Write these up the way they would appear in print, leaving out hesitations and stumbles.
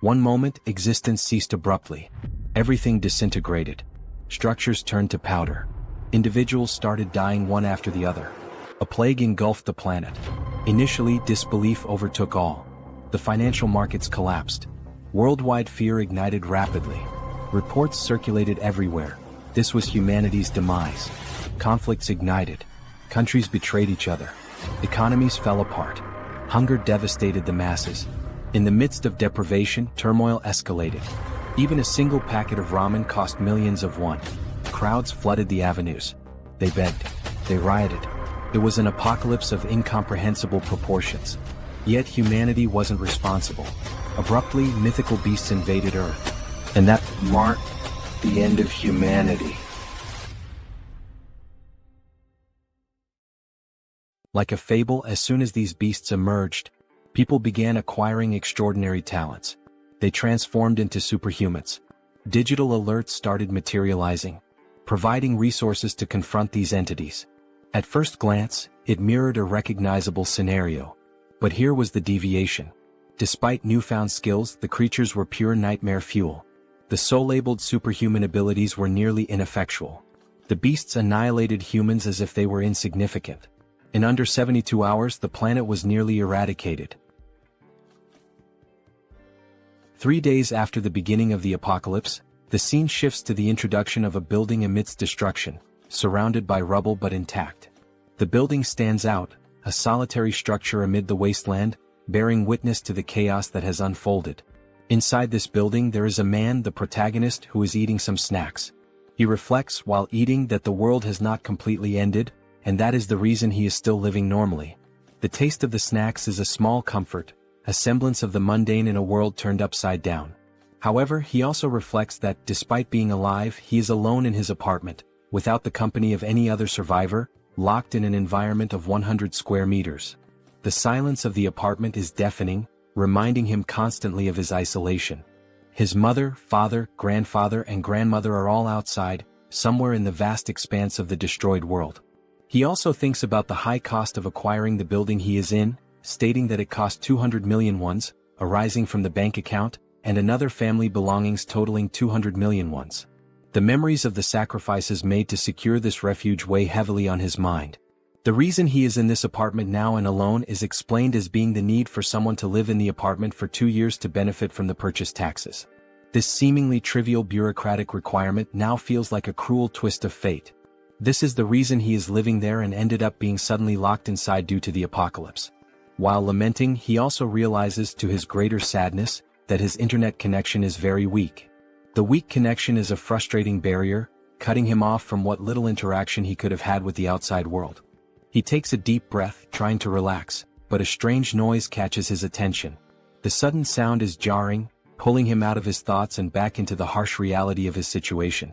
One moment, existence ceased abruptly. Everything disintegrated. Structures turned to powder. Individuals started dying one after the other. A plague engulfed the planet. Initially, disbelief overtook all. The financial markets collapsed. Worldwide fear ignited rapidly. Reports circulated everywhere. This was humanity's demise. Conflicts ignited. Countries betrayed each other. Economies fell apart. Hunger devastated the masses. In the midst of deprivation, turmoil escalated. Even a single packet of ramen cost millions of won. Crowds flooded the avenues. They begged. They rioted. It was an apocalypse of incomprehensible proportions. Yet humanity wasn't responsible. Abruptly, mythical beasts invaded Earth. And that marked the end of humanity. Like a fable, as soon as these beasts emerged, people began acquiring extraordinary talents. They transformed into superhumans. Digital alerts started materializing, providing resources to confront these entities. At first glance, it mirrored a recognizable scenario. But here was the deviation. Despite newfound skills, the creatures were pure nightmare fuel. The so-labeled superhuman abilities were nearly ineffectual. The beasts annihilated humans as if they were insignificant. In under 72 hours, the planet was nearly eradicated. 3 days after the beginning of the apocalypse, the scene shifts to the introduction of a building amidst destruction, surrounded by rubble but intact. The building stands out, a solitary structure amid the wasteland, bearing witness to the chaos that has unfolded. Inside this building there is a man, the protagonist, who is eating some snacks. He reflects while eating that the world has not completely ended, and that is the reason he is still living normally. The taste of the snacks is a small comfort, a semblance of the mundane in a world turned upside down. However, he also reflects that, despite being alive, he is alone in his apartment, without the company of any other survivor, locked in an environment of 100 square meters. The silence of the apartment is deafening, reminding him constantly of his isolation. His mother, father, grandfather, and grandmother are all outside, somewhere in the vast expanse of the destroyed world. He also thinks about the high cost of acquiring the building he is in, stating that it cost 200 million wons, arising from the bank account, and another family belongings totaling 200 million wons. The memories of the sacrifices made to secure this refuge weigh heavily on his mind. The reason he is in this apartment now and alone is explained as being the need for someone to live in the apartment for 2 years to benefit from the purchase taxes. This seemingly trivial bureaucratic requirement now feels like a cruel twist of fate. This is the reason he is living there and ended up being suddenly locked inside due to the apocalypse. While lamenting, he also realizes, to his greater sadness, that his internet connection is very weak. The weak connection is a frustrating barrier, cutting him off from what little interaction he could have had with the outside world. He takes a deep breath, trying to relax, but a strange noise catches his attention. The sudden sound is jarring, pulling him out of his thoughts and back into the harsh reality of his situation.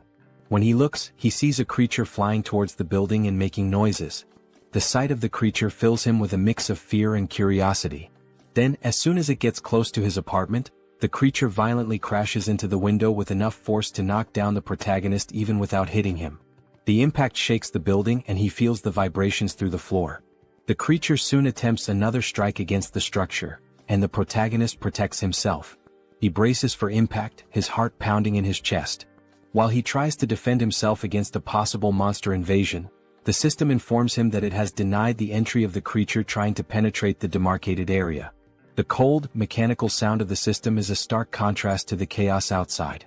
When he looks, he sees a creature flying towards the building and making noises. The sight of the creature fills him with a mix of fear and curiosity. Then, as soon as it gets close to his apartment, the creature violently crashes into the window with enough force to knock down the protagonist even without hitting him. The impact shakes the building and he feels the vibrations through the floor. The creature soon attempts another strike against the structure, and the protagonist protects himself. He braces for impact, his heart pounding in his chest. While he tries to defend himself against a possible monster invasion, the system informs him that it has denied the entry of the creature trying to penetrate the demarcated area. The cold, mechanical sound of the system is a stark contrast to the chaos outside.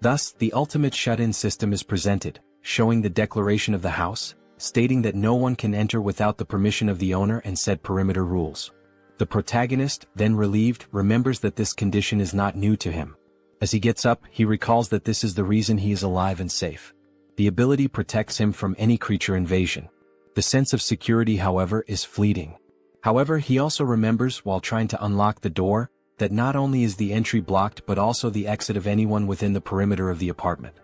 Thus, the ultimate shut-in system is presented, showing the declaration of the house, stating that no one can enter without the permission of the owner and said perimeter rules. The protagonist, then relieved, remembers that this condition is not new to him. As he gets up, he recalls that this is the reason he is alive and safe. The ability protects him from any creature invasion. The sense of security, however, is fleeting. However, he also remembers, while trying to unlock the door, that not only is the entry blocked but also the exit of anyone within the perimeter of the apartment.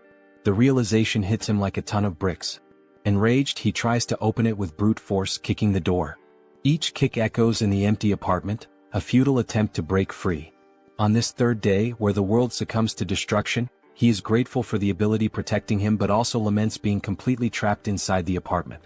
The realization hits him like a ton of bricks. Enraged, he tries to open it with brute force, kicking the door. Each kick echoes in the empty apartment, a futile attempt to break free. On this third day, where the world succumbs to destruction, he is grateful for the ability protecting him but also laments being completely trapped inside the apartment.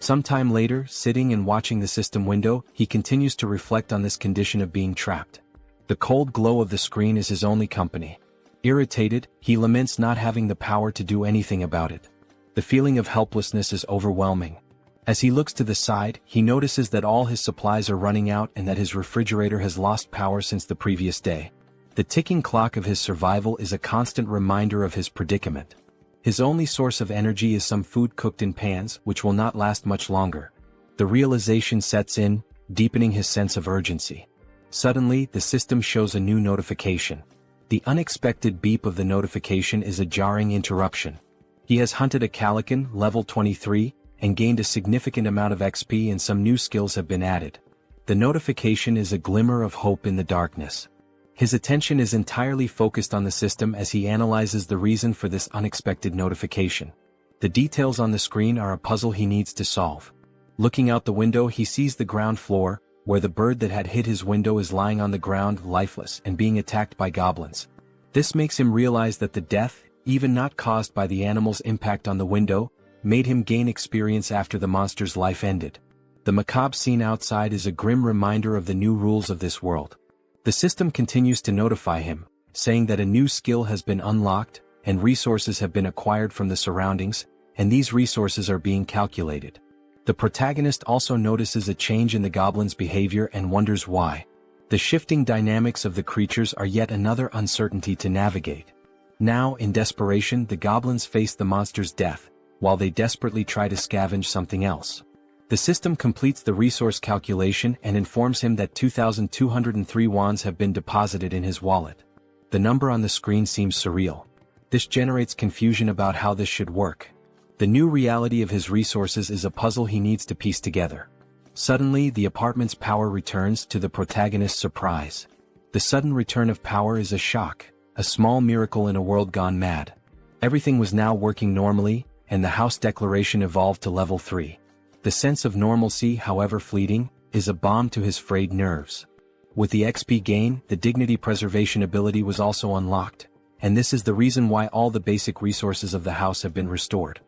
Sometime later, sitting and watching the system window, he continues to reflect on this condition of being trapped. The cold glow of the screen is his only company. Irritated, he laments not having the power to do anything about it. The feeling of helplessness is overwhelming. As he looks to the side, he notices that all his supplies are running out and that his refrigerator has lost power since the previous day. The ticking clock of his survival is a constant reminder of his predicament. His only source of energy is some food cooked in pans, which will not last much longer. The realization sets in, deepening his sense of urgency. Suddenly, the system shows a new notification. The unexpected beep of the notification is a jarring interruption. He has hunted a Calican, level 23, and gained a significant amount of XP and some new skills have been added. The notification is a glimmer of hope in the darkness. His attention is entirely focused on the system as he analyzes the reason for this unexpected notification. The details on the screen are a puzzle he needs to solve. Looking out the window, he sees the ground floor, where the bird that had hit his window is lying on the ground lifeless and being attacked by goblins. This makes him realize that the death, even not caused by the animal's impact on the window, made him gain experience after the monster's life ended. The macabre scene outside is a grim reminder of the new rules of this world. The system continues to notify him, saying that a new skill has been unlocked, and resources have been acquired from the surroundings, and these resources are being calculated. The protagonist also notices a change in the goblin's behavior and wonders why. The shifting dynamics of the creatures are yet another uncertainty to navigate. Now, in desperation, the goblins face the monster's death, while they desperately try to scavenge something else. The system completes the resource calculation and informs him that 2,203 wands have been deposited in his wallet. The number on the screen seems surreal. This generates confusion about how this should work. The new reality of his resources is a puzzle he needs to piece together. Suddenly, the apartment's power returns, to the protagonist's surprise. The sudden return of power is a shock, a small miracle in a world gone mad. Everything was now working normally, and the house declaration evolved to level 3. The sense of normalcy, however fleeting, is a balm to his frayed nerves. With the XP gain, the dignity preservation ability was also unlocked, and this is the reason why all the basic resources of the house have been restored.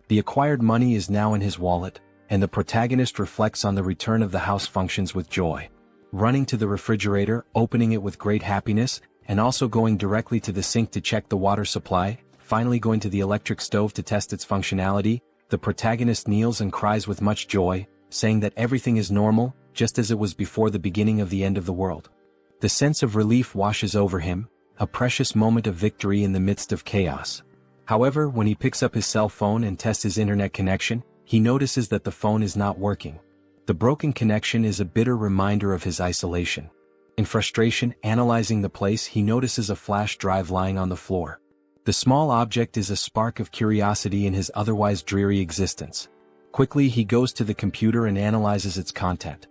The acquired money is now in his wallet, and the protagonist reflects on the return of the house functions with joy. Running to the refrigerator, opening it with great happiness, and also going directly to the sink to check the water supply, finally going to the electric stove to test its functionality, the protagonist kneels and cries with much joy, saying that everything is normal, just as it was before the beginning of the end of the world. The sense of relief washes over him, a precious moment of victory in the midst of chaos. However, when he picks up his cell phone and tests his internet connection, he notices that the phone is not working. The broken connection is a bitter reminder of his isolation. In frustration, analyzing the place, he notices a flash drive lying on the floor. The small object is a spark of curiosity in his otherwise dreary existence. Quickly, he goes to the computer and analyzes its content.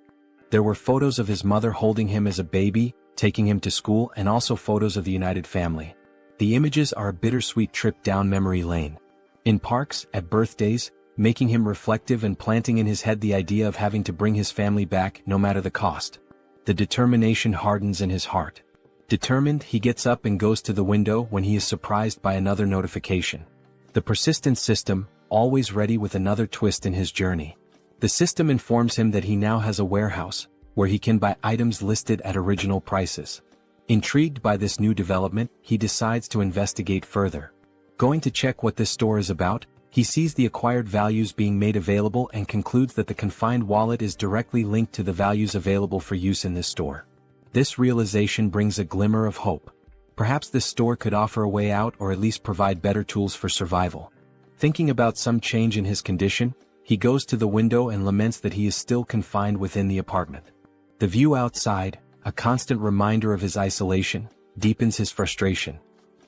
There were photos of his mother holding him as a baby, taking him to school, and also photos of the united family. The images are a bittersweet trip down memory lane. In parks, at birthdays, making him reflective and planting in his head the idea of having to bring his family back, no matter the cost. The determination hardens in his heart. Determined, he gets up and goes to the window when he is surprised by another notification. The persistent system, always ready with another twist in his journey. The system informs him that he now has a warehouse, where he can buy items listed at original prices. Intrigued by this new development, he decides to investigate further. Going to check what this store is about, he sees the acquired values being made available and concludes that the confined wallet is directly linked to the values available for use in this store. This realization brings a glimmer of hope. Perhaps this store could offer a way out or at least provide better tools for survival. Thinking about some change in his condition, he goes to the window and laments that he is still confined within the apartment. The view outside, a constant reminder of his isolation, deepens his frustration.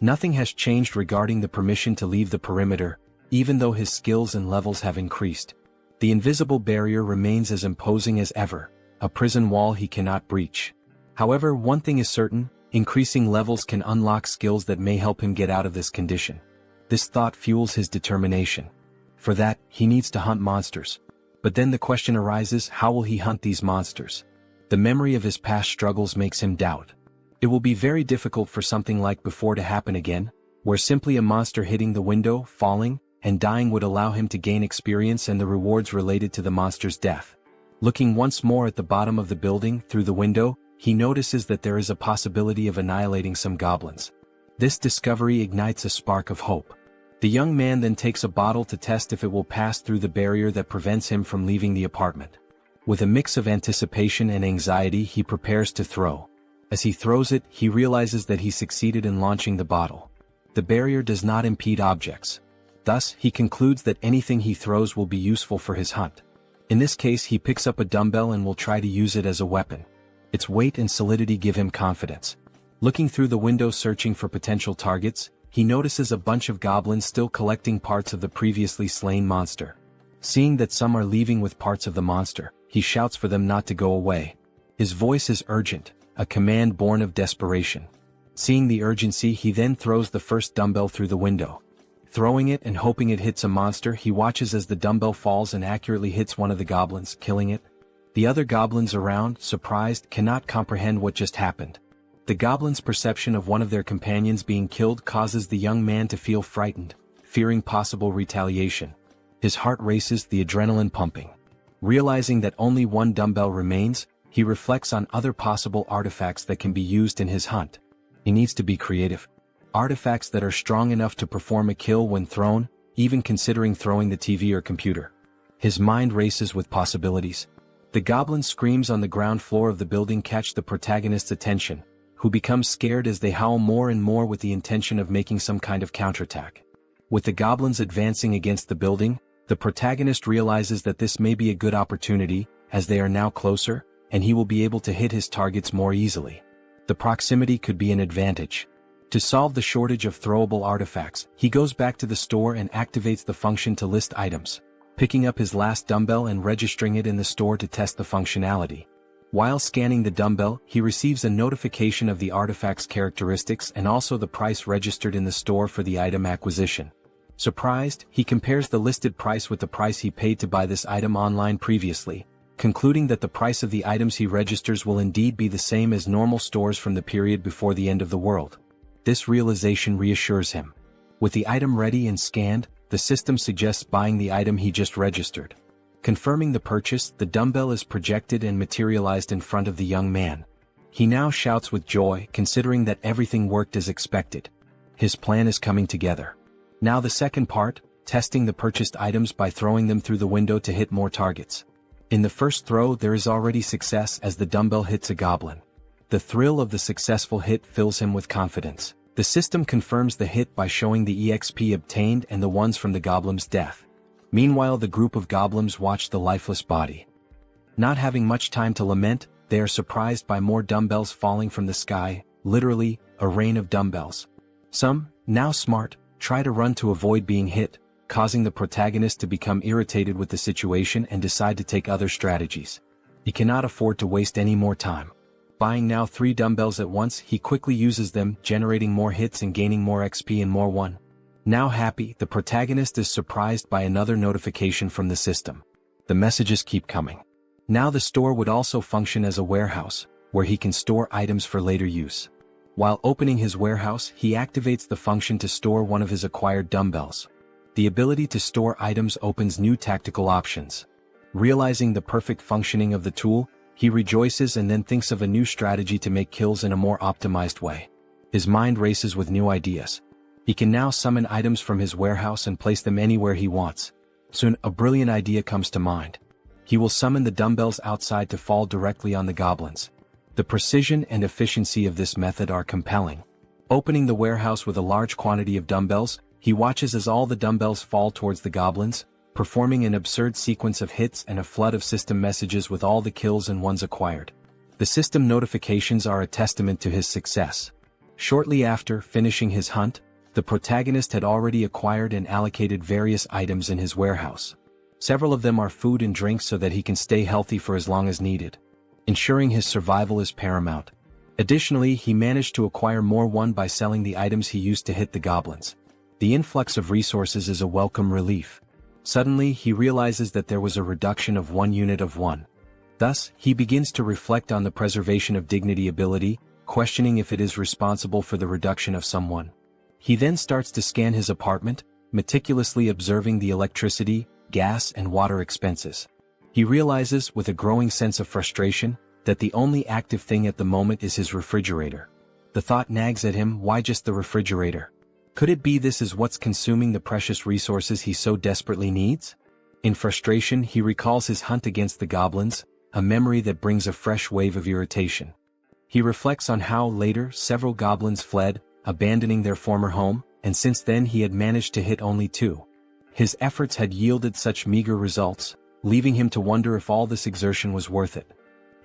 Nothing has changed regarding the permission to leave the perimeter, even though his skills and levels have increased. The invisible barrier remains as imposing as ever, a prison wall he cannot breach. However, one thing is certain, increasing levels can unlock skills that may help him get out of this condition. This thought fuels his determination. For that, he needs to hunt monsters. But then the question arises, how will he hunt these monsters? The memory of his past struggles makes him doubt. It will be very difficult for something like before to happen again, where simply a monster hitting the window, falling, and dying would allow him to gain experience and the rewards related to the monster's death. Looking once more at the bottom of the building through the window, he notices that there is a possibility of annihilating some goblins. This discovery ignites a spark of hope. The young man then takes a bottle to test if it will pass through the barrier that prevents him from leaving the apartment. With a mix of anticipation and anxiety, he prepares to throw. As he throws it, he realizes that he succeeded in launching the bottle. The barrier does not impede objects. Thus, he concludes that anything he throws will be useful for his hunt. In this case, he picks up a dumbbell and will try to use it as a weapon. Its weight and solidity give him confidence. Looking through the window searching for potential targets, he notices a bunch of goblins still collecting parts of the previously slain monster. Seeing that some are leaving with parts of the monster, he shouts for them not to go away. His voice is urgent, a command born of desperation. Seeing the urgency, he then throws the first dumbbell through the window. Throwing it and hoping it hits a monster, he watches as the dumbbell falls and accurately hits one of the goblins, killing it. The other goblins around, surprised, cannot comprehend what just happened. The goblins' perception of one of their companions being killed causes the young man to feel frightened, fearing possible retaliation. His heart races, the adrenaline pumping. Realizing that only one dumbbell remains, he reflects on other possible artifacts that can be used in his hunt. He needs to be creative. Artifacts that are strong enough to perform a kill when thrown, even considering throwing the TV or computer. His mind races with possibilities. The goblin screams on the ground floor of the building catch the protagonist's attention, who becomes scared as they howl more and more with the intention of making some kind of counterattack. With the goblins advancing against the building, the protagonist realizes that this may be a good opportunity, as they are now closer, and he will be able to hit his targets more easily. The proximity could be an advantage. To solve the shortage of throwable artifacts, he goes back to the store and activates the function to list items, picking up his last dumbbell and registering it in the store to test the functionality. While scanning the dumbbell, he receives a notification of the artifact's characteristics and also the price registered in the store for the item acquisition. Surprised, he compares the listed price with the price he paid to buy this item online previously, concluding that the price of the items he registers will indeed be the same as normal stores from the period before the end of the world. This realization reassures him. With the item ready and scanned, the system suggests buying the item he just registered. Confirming the purchase, the dumbbell is projected and materialized in front of the young man. He now shouts with joy, considering that everything worked as expected. His plan is coming together. Now the second part, testing the purchased items by throwing them through the window to hit more targets. In the first throw, there is already success as the dumbbell hits a goblin. The thrill of the successful hit fills him with confidence. The system confirms the hit by showing the EXP obtained and the ones from the goblin's death. Meanwhile, the group of goblins watch the lifeless body. Not having much time to lament, they are surprised by more dumbbells falling from the sky, literally, a rain of dumbbells. Some, now smart, try to run to avoid being hit, causing the protagonist to become irritated with the situation and decide to take other strategies. He cannot afford to waste any more time. Buying now 3 dumbbells at once, he quickly uses them, generating more hits and gaining more XP and more one. Now happy, the protagonist is surprised by another notification from the system. The messages keep coming. Now the store would also function as a warehouse, where he can store items for later use. While opening his warehouse, he activates the function to store one of his acquired dumbbells. The ability to store items opens new tactical options. Realizing the perfect functioning of the tool, he rejoices and then thinks of a new strategy to make kills in a more optimized way. His mind races with new ideas. He can now summon items from his warehouse and place them anywhere he wants. Soon, a brilliant idea comes to mind. He will summon the dumbbells outside to fall directly on the goblins. The precision and efficiency of this method are compelling. Opening the warehouse with a large quantity of dumbbells, he watches as all the dumbbells fall towards the goblins, performing an absurd sequence of hits and a flood of system messages with all the kills and ones acquired. The system notifications are a testament to his success. Shortly after finishing his hunt, the protagonist had already acquired and allocated various items in his warehouse. Several of them are food and drinks so that he can stay healthy for as long as needed. Ensuring his survival is paramount. Additionally, he managed to acquire more one by selling the items he used to hit the goblins. The influx of resources is a welcome relief. Suddenly, he realizes that there was a reduction of 1 unit of one. Thus, he begins to reflect on the preservation of dignity ability, questioning if it is responsible for the reduction of someone. He then starts to scan his apartment, meticulously observing the electricity, gas and water expenses. He realizes, with a growing sense of frustration, that the only active thing at the moment is his refrigerator. The thought nags at him, why just the refrigerator? Could it be this is what's consuming the precious resources he so desperately needs? In frustration, he recalls his hunt against the goblins, a memory that brings a fresh wave of irritation. He reflects on how, later, several goblins fled, abandoning their former home, and since then he had managed to hit only 2. His efforts had yielded such meager results, leaving him to wonder if all this exertion was worth it.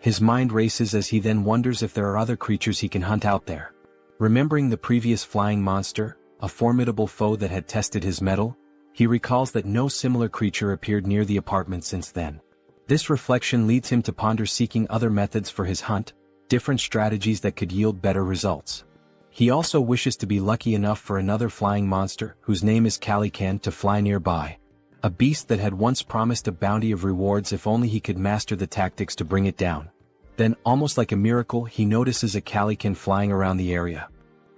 His mind races as he then wonders if there are other creatures he can hunt out there. Remembering the previous flying monster, a formidable foe that had tested his mettle, he recalls that no similar creature appeared near the apartment since then. This reflection leads him to ponder seeking other methods for his hunt, different strategies that could yield better results. He also wishes to be lucky enough for another flying monster, whose name is Calican, to fly nearby. A beast that had once promised a bounty of rewards if only he could master the tactics to bring it down. Then, almost like a miracle, he notices a Calican flying around the area.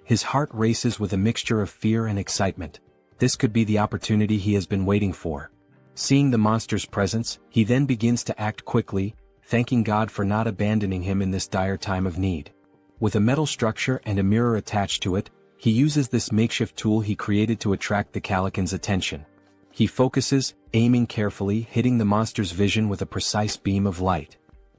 His heart races with a mixture of fear and excitement. This could be the opportunity he has been waiting for. Seeing the monster's presence, he then begins to act quickly, thanking God for not abandoning him in this dire time of need. With a metal structure and a mirror attached to it, he uses this makeshift tool he created to attract the Calican's attention. He focuses, aiming carefully, hitting the monster's vision with a precise beam of light.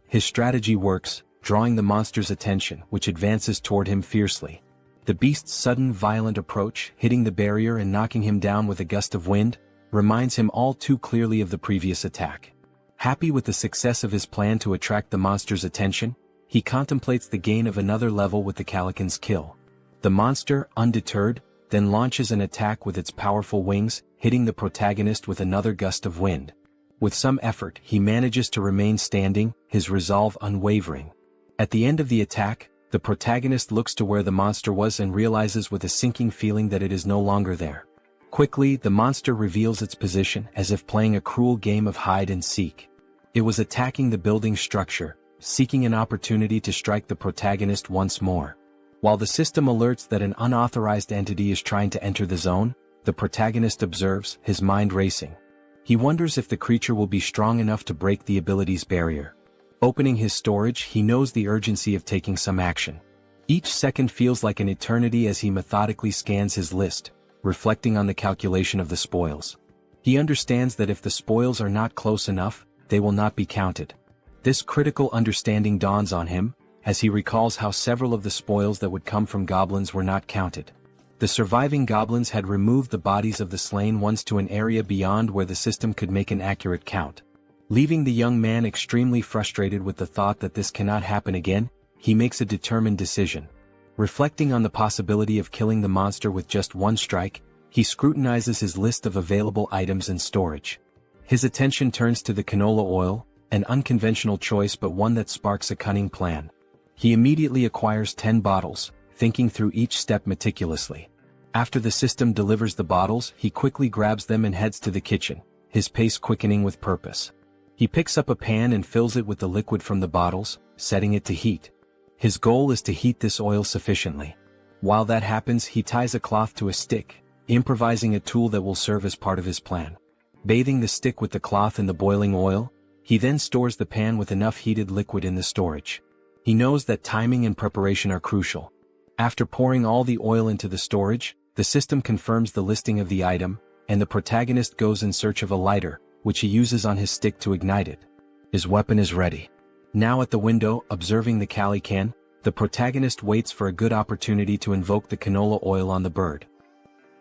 His strategy works, drawing the monster's attention, which advances toward him fiercely. The beast's sudden violent approach, hitting the barrier and knocking him down with a gust of wind, reminds him all too clearly of the previous attack. Happy with the success of his plan to attract the monster's attention, he contemplates the gain of another level with the Calican's kill. The monster, undeterred, then launches an attack with its powerful wings, hitting the protagonist with another gust of wind. With some effort, he manages to remain standing, his resolve unwavering. At the end of the attack, the protagonist looks to where the monster was and realizes with a sinking feeling that it is no longer there. Quickly, the monster reveals its position, as if playing a cruel game of hide and seek. It was attacking the building structure, seeking an opportunity to strike the protagonist once more. While the system alerts that an unauthorized entity is trying to enter the zone, the protagonist observes, his mind racing. He wonders if the creature will be strong enough to break the ability's barrier. Opening his storage, he knows the urgency of taking some action. Each second feels like an eternity as he methodically scans his list, reflecting on the calculation of the spoils. He understands that if the spoils are not close enough, they will not be counted. This critical understanding dawns on him, as he recalls how several of the spoils that would come from goblins were not counted. The surviving goblins had removed the bodies of the slain ones to an area beyond where the system could make an accurate count. Leaving the young man extremely frustrated with the thought that this cannot happen again, he makes a determined decision. Reflecting on the possibility of killing the monster with just one strike, he scrutinizes his list of available items and storage. His attention turns to the canola oil, an unconventional choice but one that sparks a cunning plan. He immediately acquires 10 bottles, thinking through each step meticulously. After the system delivers the bottles, he quickly grabs them and heads to the kitchen, his pace quickening with purpose. He picks up a pan and fills it with the liquid from the bottles, setting it to heat. His goal is to heat this oil sufficiently. While that happens, he ties a cloth to a stick, improvising a tool that will serve as part of his plan. Bathing the stick with the cloth in the boiling oil, he then stores the pan with enough heated liquid in the storage. He knows that timing and preparation are crucial. After pouring all the oil into the storage, the system confirms the listing of the item, and the protagonist goes in search of a lighter, which he uses on his stick to ignite it. His weapon is ready. Now at the window, observing the Calican, the protagonist waits for a good opportunity to invoke the canola oil on the bird.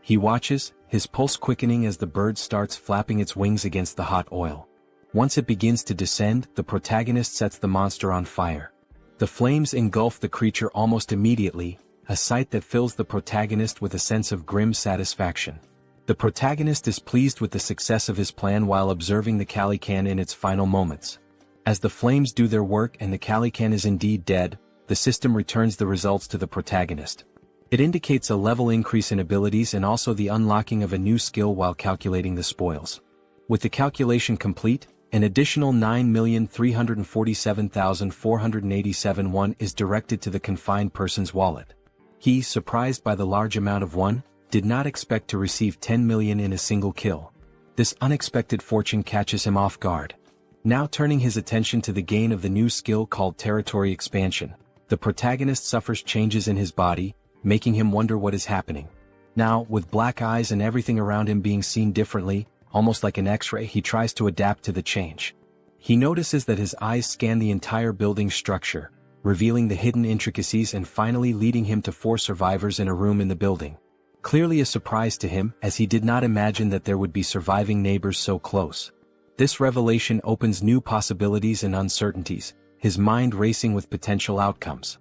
He watches, his pulse quickening as the bird starts flapping its wings against the hot oil. Once it begins to descend, the protagonist sets the monster on fire. The flames engulf the creature almost immediately, a sight that fills the protagonist with a sense of grim satisfaction. The protagonist is pleased with the success of his plan while observing the Calican in its final moments. As the flames do their work and the Calican is indeed dead, the system returns the results to the protagonist. It indicates a level increase in abilities and also the unlocking of a new skill while calculating the spoils. With the calculation complete, an additional 9,347,487 won is directed to the confined person's wallet. He, surprised by the large amount of won, did not expect to receive 10 million in a single kill. This unexpected fortune catches him off guard. Now turning his attention to the gain of the new skill called territory expansion, the protagonist suffers changes in his body, making him wonder what is happening. Now, with black eyes and everything around him being seen differently, almost like an X-ray, he tries to adapt to the change. He notices that his eyes scan the entire building structure, revealing the hidden intricacies and finally leading him to 4 survivors in a room in the building. Clearly a surprise to him, as he did not imagine that there would be surviving neighbors so close. This revelation opens new possibilities and uncertainties, his mind racing with potential outcomes.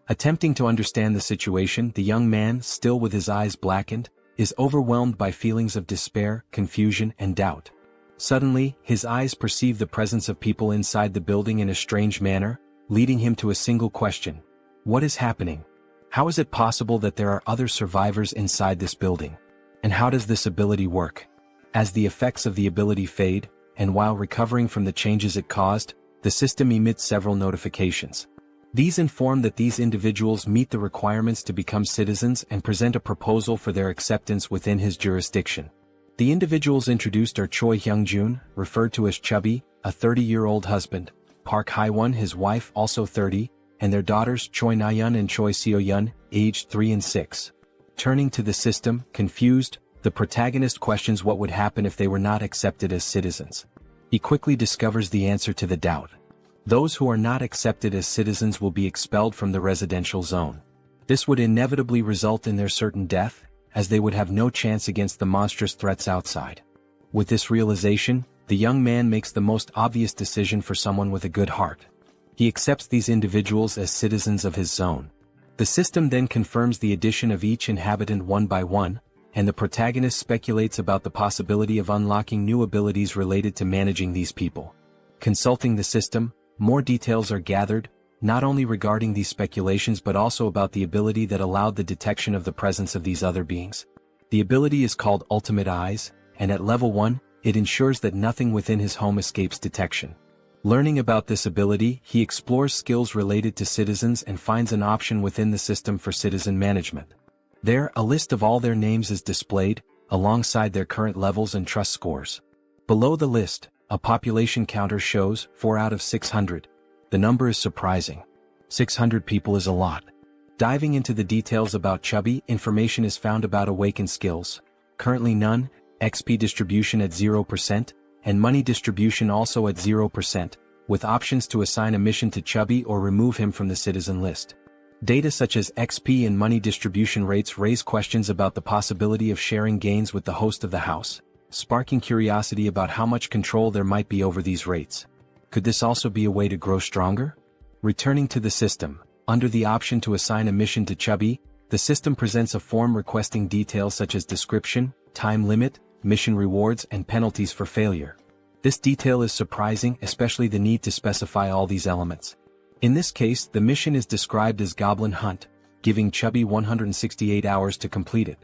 Attempting to understand the situation, the young man, still with his eyes blackened, is overwhelmed by feelings of despair, confusion, and doubt. Suddenly, his eyes perceive the presence of people inside the building in a strange manner, leading him to a single question. What is happening? How is it possible that there are other survivors inside this building? And how does this ability work? As the effects of the ability fade, and while recovering from the changes it caused, the system emits several notifications. These inform that these individuals meet the requirements to become citizens and present a proposal for their acceptance within his jurisdiction. The individuals introduced are Choi Hyung-jun, referred to as Chubby, a 30-year-old husband, Park Hae-won, his wife, also 30, and their daughters Choi Na-yeon and Choi Seo-yeon, aged 3 and 6. Turning to the system, confused, the protagonist questions what would happen if they were not accepted as citizens. He quickly discovers the answer to the doubt. Those who are not accepted as citizens will be expelled from the residential zone. This would inevitably result in their certain death, as they would have no chance against the monstrous threats outside. With this realization, the young man makes the most obvious decision for someone with a good heart. He accepts these individuals as citizens of his zone. The system then confirms the addition of each inhabitant one by one, and the protagonist speculates about the possibility of unlocking new abilities related to managing these people. Consulting the system, more details are gathered, not only regarding these speculations but also about the ability that allowed the detection of the presence of these other beings. The ability is called Ultimate Eyes, and at level 1, it ensures that nothing within his home escapes detection. Learning about this ability, he explores skills related to citizens and finds an option within the system for citizen management. There, a list of all their names is displayed, alongside their current levels and trust scores. Below the list, a population counter shows 4 out of 600. The number is surprising. 600 people is a lot. Diving into the details about Chubby, information is found about awakened skills. Currently none, XP distribution at 0%, and money distribution also at 0%, with options to assign a mission to Chubby or remove him from the citizen list. Data such as XP and money distribution rates raise questions about the possibility of sharing gains with the host of the house, sparking curiosity about how much control there might be over these rates. Could this also be a way to grow stronger? Returning to the system, under the option to assign a mission to Chubby, the system presents a form requesting details such as description, time limit, mission rewards, and penalties for failure. This detail is surprising, especially the need to specify all these elements. In this case, the mission is described as Goblin Hunt, giving Chubby 168 hours to complete it.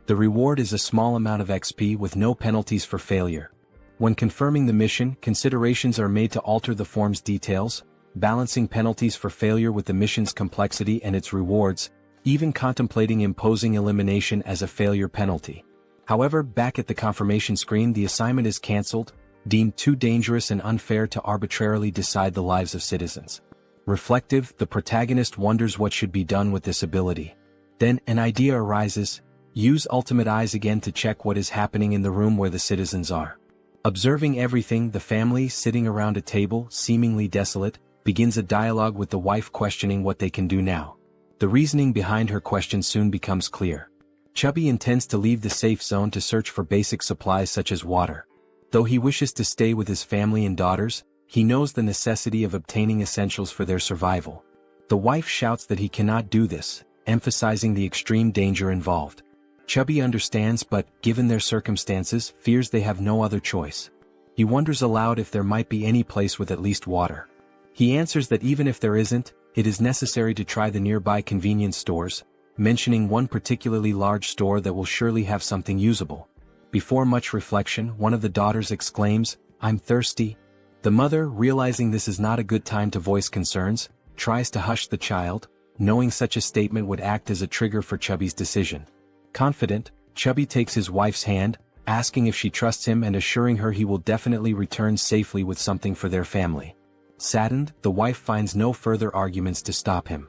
The reward is a small amount of XP with no penalties for failure. When confirming the mission, considerations are made to alter the form's details, balancing penalties for failure with the mission's complexity and its rewards, even contemplating imposing elimination as a failure penalty. However, back at the confirmation screen, the assignment is cancelled, deemed too dangerous and unfair to arbitrarily decide the lives of citizens. Reflective, the protagonist wonders what should be done with this ability. Then, an idea arises: use Ultimate Eyes again to check what is happening in the room where the citizens are. Observing everything, the family, sitting around a table, seemingly desolate, begins a dialogue with the wife questioning what they can do now. The reasoning behind her question soon becomes clear. Chubby intends to leave the safe zone to search for basic supplies such as water. Though he wishes to stay with his family and daughters, he knows the necessity of obtaining essentials for their survival. The wife shouts that he cannot do this, emphasizing the extreme danger involved. Chubby understands but, given their circumstances, fears they have no other choice. He wonders aloud if there might be any place with at least water. He answers that even if there isn't, it is necessary to try the nearby convenience stores, mentioning one particularly large store that will surely have something usable. Before much reflection, one of the daughters exclaims, "I'm thirsty." The mother, realizing this is not a good time to voice concerns, tries to hush the child, knowing such a statement would act as a trigger for Chubby's decision. Confident, Chubby takes his wife's hand, asking if she trusts him and assuring her he will definitely return safely with something for their family. Saddened, the wife finds no further arguments to stop him.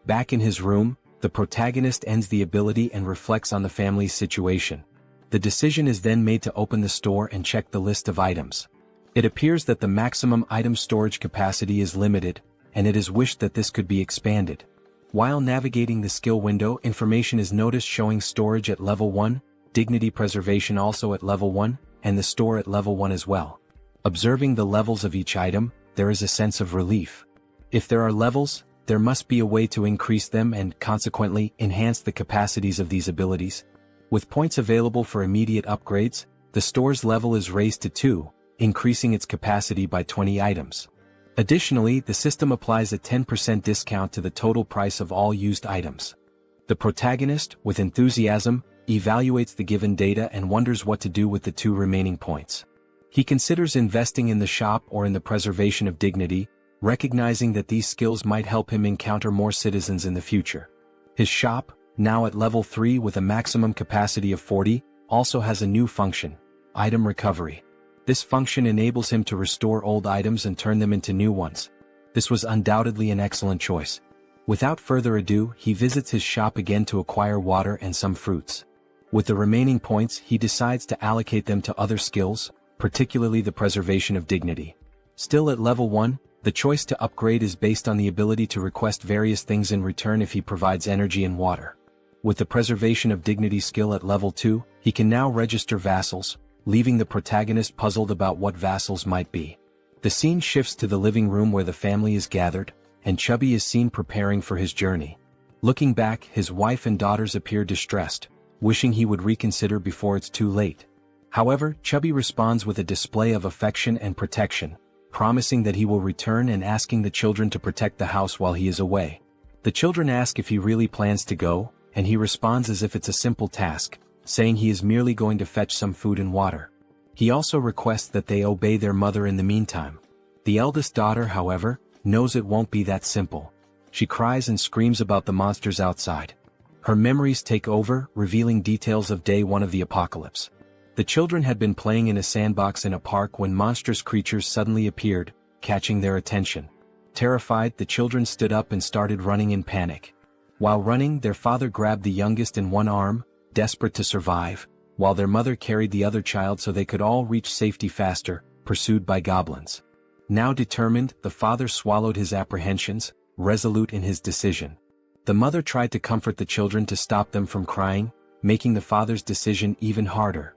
Back in his room, the protagonist ends the ability and reflects on the family's situation. The decision is then made to open the store and check the list of items. It appears that the maximum item storage capacity is limited, and it is wished that this could be expanded. While navigating the skill window, information is noticed showing storage at level 1, dignity preservation also at level 1, and the store at level 1 as well. Observing the levels of each item, there is a sense of relief. If there are levels, there must be a way to increase them and, consequently, enhance the capacities of these abilities. With points available for immediate upgrades, the store's level is raised to 2, increasing its capacity by 20 items. Additionally, the system applies a 10% discount to the total price of all used items. The protagonist, with enthusiasm, evaluates the given data and wonders what to do with the 2 remaining points. He considers investing in the shop or in the preservation of dignity, recognizing that these skills might help him encounter more citizens in the future. His shop, now at level 3 with a maximum capacity of 40, also has a new function: item recovery. This function enables him to restore old items and turn them into new ones. This was undoubtedly an excellent choice. Without further ado, he visits his shop again to acquire water and some fruits. With the remaining points, he decides to allocate them to other skills, particularly the preservation of dignity. Still at level 1, the choice to upgrade is based on the ability to request various things in return if he provides energy and water. With the preservation of dignity skill at level 2, he can now register vassals, leaving the protagonist puzzled about what vassals might be. The scene shifts to the living room where the family is gathered, and Chubby is seen preparing for his journey. Looking back, his wife and daughters appear distressed, wishing he would reconsider before it's too late. However, Chubby responds with a display of affection and protection, promising that he will return and asking the children to protect the house while he is away. The children ask if he really plans to go, and he responds as if it's a simple task, saying he is merely going to fetch some food and water. He also requests that they obey their mother in the meantime. The eldest daughter, however, knows it won't be that simple. She cries and screams about the monsters outside. Her memories take over, revealing details of day 1 of the apocalypse. The children had been playing in a sandbox in a park when monstrous creatures suddenly appeared, catching their attention. Terrified, the children stood up and started running in panic. While running, their father grabbed the youngest in one arm, desperate to survive, while their mother carried the other child so they could all reach safety faster, pursued by goblins. Now determined, the father swallowed his apprehensions, resolute in his decision. The mother tried to comfort the children to stop them from crying, making the father's decision even harder.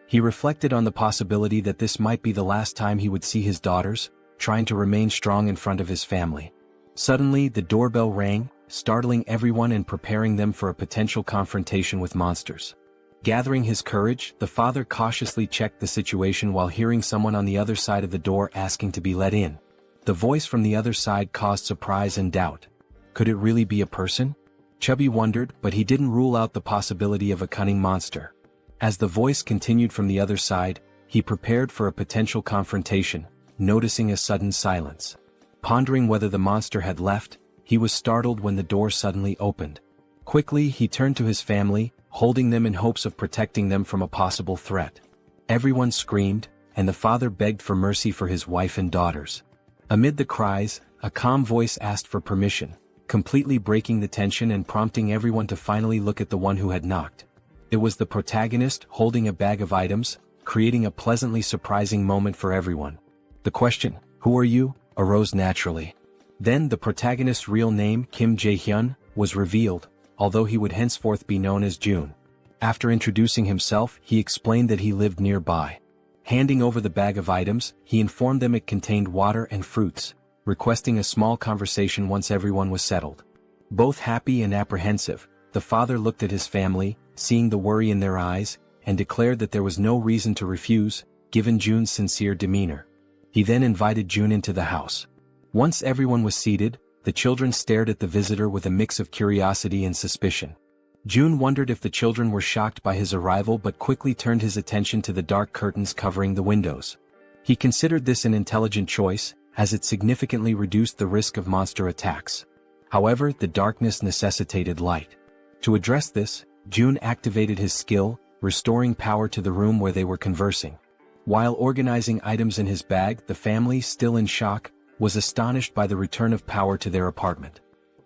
He reflected on the possibility that this might be the last time he would see his daughters, trying to remain strong in front of his family. Suddenly, the doorbell rang, startling everyone and preparing them for a potential confrontation with monsters. Gathering his courage, the father cautiously checked the situation while hearing someone on the other side of the door asking to be let in. The voice from the other side caused surprise and doubt. Could it really be a person? Chubby wondered, but he didn't rule out the possibility of a cunning monster. As the voice continued from the other side, he prepared for a potential confrontation, noticing a sudden silence. Pondering whether the monster had left, he was startled when the door suddenly opened. Quickly, he turned to his family, holding them in hopes of protecting them from a possible threat. Everyone screamed, and the father begged for mercy for his wife and daughters. Amid the cries, a calm voice asked for permission, completely breaking the tension and prompting everyone to finally look at the one who had knocked. It was the protagonist, holding a bag of items, creating a pleasantly surprising moment for everyone. The question, "Who are you?" arose naturally. Then the protagonist's real name, Kim Jaehyeon, was revealed, although he would henceforth be known as June. After introducing himself, he explained that he lived nearby. Handing over the bag of items, he informed them it contained water and fruits, requesting a small conversation once everyone was settled. Both happy and apprehensive, the father looked at his family, seeing the worry in their eyes, and declared that there was no reason to refuse, given June's sincere demeanor. He then invited June into the house. Once everyone was seated, the children stared at the visitor with a mix of curiosity and suspicion. June wondered if the children were shocked by his arrival but quickly turned his attention to the dark curtains covering the windows. He considered this an intelligent choice, as it significantly reduced the risk of monster attacks. However, the darkness necessitated light. To address this, June activated his skill, restoring power to the room where they were conversing. While organizing items in his bag, the family, still in shock, was astonished by the return of power to their apartment.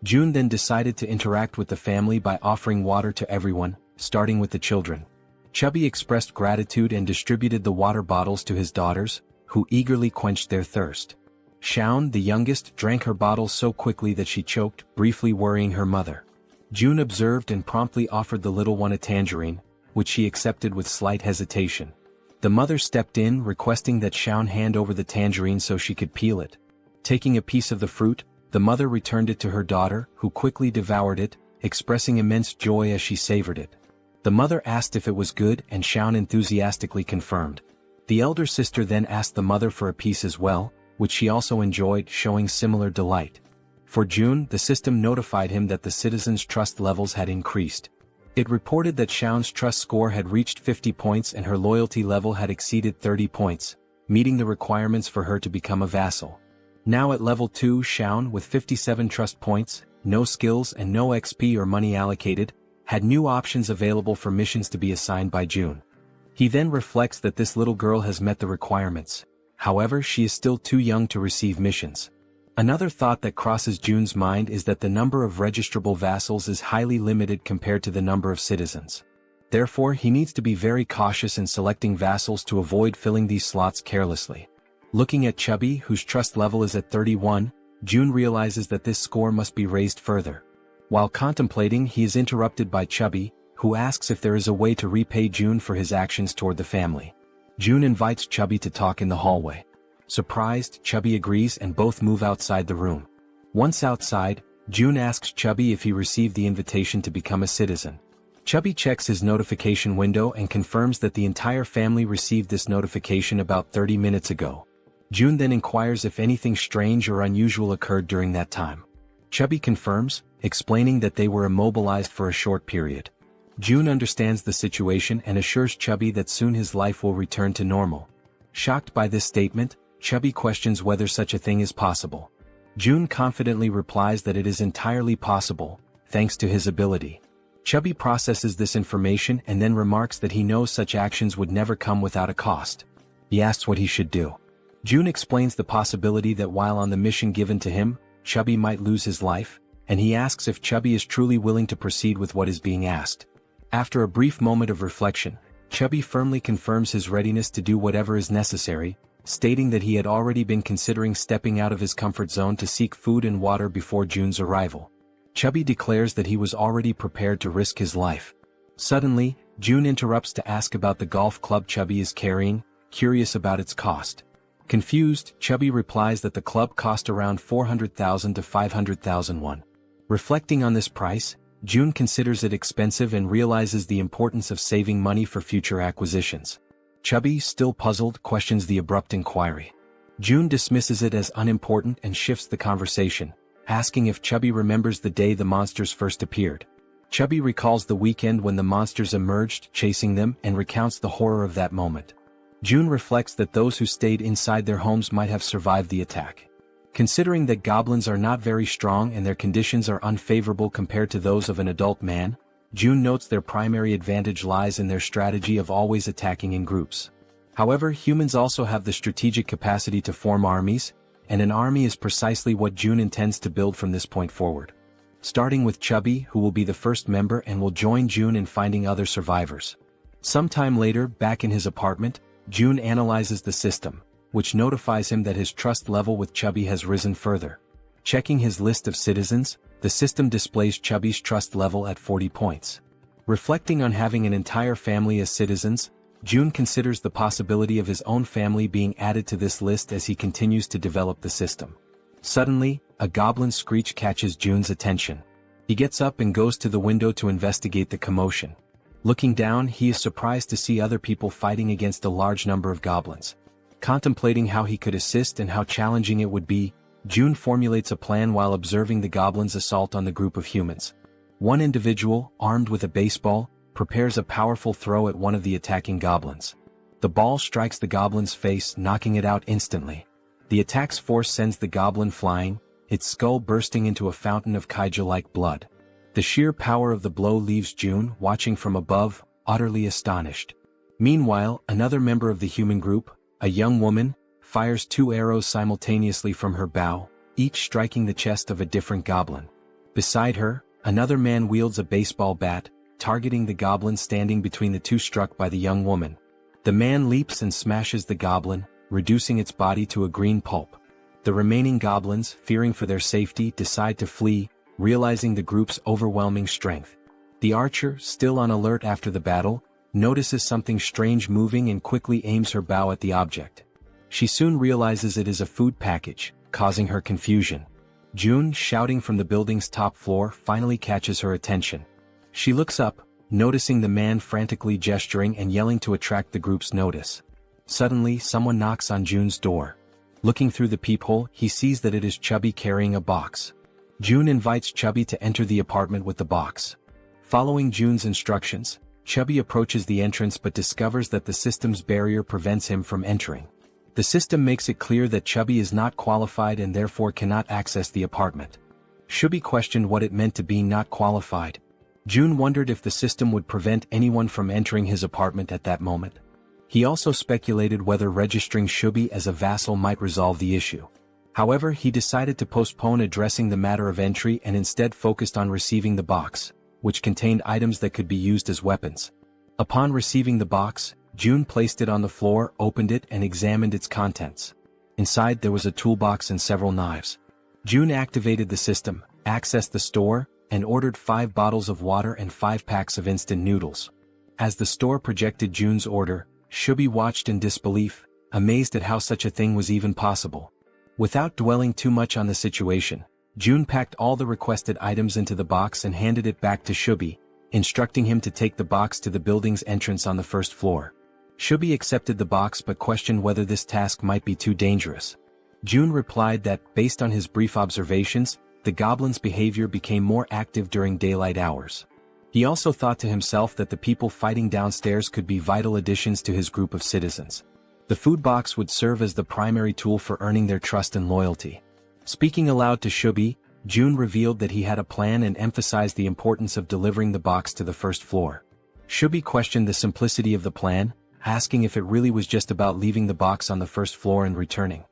June then decided to interact with the family by offering water to everyone, starting with the children. Chubby expressed gratitude and distributed the water bottles to his daughters, who eagerly quenched their thirst. Shaun, the youngest, drank her bottle so quickly that she choked, briefly worrying her mother. June observed and promptly offered the little one a tangerine, which she accepted with slight hesitation. The mother stepped in, requesting that Shaun hand over the tangerine so she could peel it. Taking a piece of the fruit, the mother returned it to her daughter, who quickly devoured it, expressing immense joy as she savored it. The mother asked if it was good, and Shaun enthusiastically confirmed. The elder sister then asked the mother for a piece as well, which she also enjoyed, showing similar delight. For June, the system notified him that the citizens' trust levels had increased. It reported that Shaun's trust score had reached 50 points and her loyalty level had exceeded 30 points, meeting the requirements for her to become a vassal. Now at level 2, Shaun, with 57 trust points, no skills and no XP or money allocated, had new options available for missions to be assigned by June. He then reflects that this little girl has met the requirements. However, she is still too young to receive missions. Another thought that crosses June's mind is that the number of registrable vassals is highly limited compared to the number of citizens. Therefore, he needs to be very cautious in selecting vassals to avoid filling these slots carelessly. Looking at Chubby, whose trust level is at 31, June realizes that this score must be raised further. While contemplating, he is interrupted by Chubby, who asks if there is a way to repay June for his actions toward the family. June invites Chubby to talk in the hallway. Surprised, Chubby agrees and both move outside the room. Once outside, June asks Chubby if he received the invitation to become a citizen. Chubby checks his notification window and confirms that the entire family received this notification about 30 minutes ago. June then inquires if anything strange or unusual occurred during that time. Chubby confirms, explaining that they were immobilized for a short period. June understands the situation and assures Chubby that soon his life will return to normal. Shocked by this statement, Chubby questions whether such a thing is possible. June confidently replies that it is entirely possible, thanks to his ability. Chubby processes this information and then remarks that he knows such actions would never come without a cost. He asks what he should do. June explains the possibility that while on the mission given to him, Chubby might lose his life, and he asks if Chubby is truly willing to proceed with what is being asked. After a brief moment of reflection, Chubby firmly confirms his readiness to do whatever is necessary, stating that he had already been considering stepping out of his comfort zone to seek food and water before June's arrival. Chubby declares that he was already prepared to risk his life. Suddenly, June interrupts to ask about the golf club Chubby is carrying, curious about its cost. Confused, Chubby replies that the club cost around 400,000 to 500,000 won. Reflecting on this price, June considers it expensive and realizes the importance of saving money for future acquisitions. Chubby, still puzzled, questions the abrupt inquiry. June dismisses it as unimportant and shifts the conversation, asking if Chubby remembers the day the monsters first appeared. Chubby recalls the weekend when the monsters emerged, chasing them, and recounts the horror of that moment. June reflects that those who stayed inside their homes might have survived the attack. Considering that goblins are not very strong and their conditions are unfavorable compared to those of an adult man, June notes their primary advantage lies in their strategy of always attacking in groups. However, humans also have the strategic capacity to form armies, and an army is precisely what June intends to build from this point forward. Starting with Chubby, who will be the first member and will join June in finding other survivors. Sometime later, back in his apartment, June analyzes the system, which notifies him that his trust level with Chubby has risen further. Checking his list of citizens, the system displays Chubby's trust level at 40 points. Reflecting on having an entire family as citizens, June considers the possibility of his own family being added to this list as he continues to develop the system. Suddenly, a goblin screech catches June's attention. He gets up and goes to the window to investigate the commotion. Looking down, he is surprised to see other people fighting against a large number of goblins. Contemplating how he could assist and how challenging it would be, June formulates a plan while observing the goblins' assault on the group of humans. One individual, armed with a baseball, prepares a powerful throw at one of the attacking goblins. The ball strikes the goblin's face, knocking it out instantly. The attack's force sends the goblin flying, its skull bursting into a fountain of kaiju-like blood. The sheer power of the blow leaves June, watching from above, utterly astonished. Meanwhile, another member of the human group, a young woman, fires 2 arrows simultaneously from her bow, each striking the chest of a different goblin. Beside her, another man wields a baseball bat, targeting the goblin standing between the 2 struck by the young woman. The man leaps and smashes the goblin, reducing its body to a green pulp. The remaining goblins, fearing for their safety, decide to flee, realizing the group's overwhelming strength. The archer, still on alert after the battle, notices something strange moving and quickly aims her bow at the object. She soon realizes it is a food package, causing her confusion. June, shouting from the building's top floor, finally catches her attention. She looks up, noticing the man frantically gesturing and yelling to attract the group's notice. Suddenly, someone knocks on June's door. Looking through the peephole, he sees that it is Chubby carrying a box. June invites Chubby to enter the apartment with the box. Following June's instructions, Chubby approaches the entrance but discovers that the system's barrier prevents him from entering. The system makes it clear that Chubby is not qualified and therefore cannot access the apartment. Chubby questioned what it meant to be not qualified. June wondered if the system would prevent anyone from entering his apartment at that moment. He also speculated whether registering Chubby as a vassal might resolve the issue. However, he decided to postpone addressing the matter of entry and instead focused on receiving the box, which contained items that could be used as weapons. Upon receiving the box, June placed it on the floor, opened it and examined its contents. Inside there was a toolbox and several knives. June activated the system, accessed the store, and ordered 5 bottles of water and 5 packs of instant noodles. As the store projected June's order, Chubby watched in disbelief, amazed at how such a thing was even possible. Without dwelling too much on the situation, June packed all the requested items into the box and handed it back to Chubby, instructing him to take the box to the building's entrance on the 1st floor. Chubby accepted the box but questioned whether this task might be too dangerous. June replied that, based on his brief observations, the goblin's behavior became more active during daylight hours. He also thought to himself that the people fighting downstairs could be vital additions to his group of citizens. The food box would serve as the primary tool for earning their trust and loyalty. Speaking aloud to Chubby, June revealed that he had a plan and emphasized the importance of delivering the box to the 1st floor. Chubby questioned the simplicity of the plan, asking if it really was just about leaving the box on the 1st floor and returning.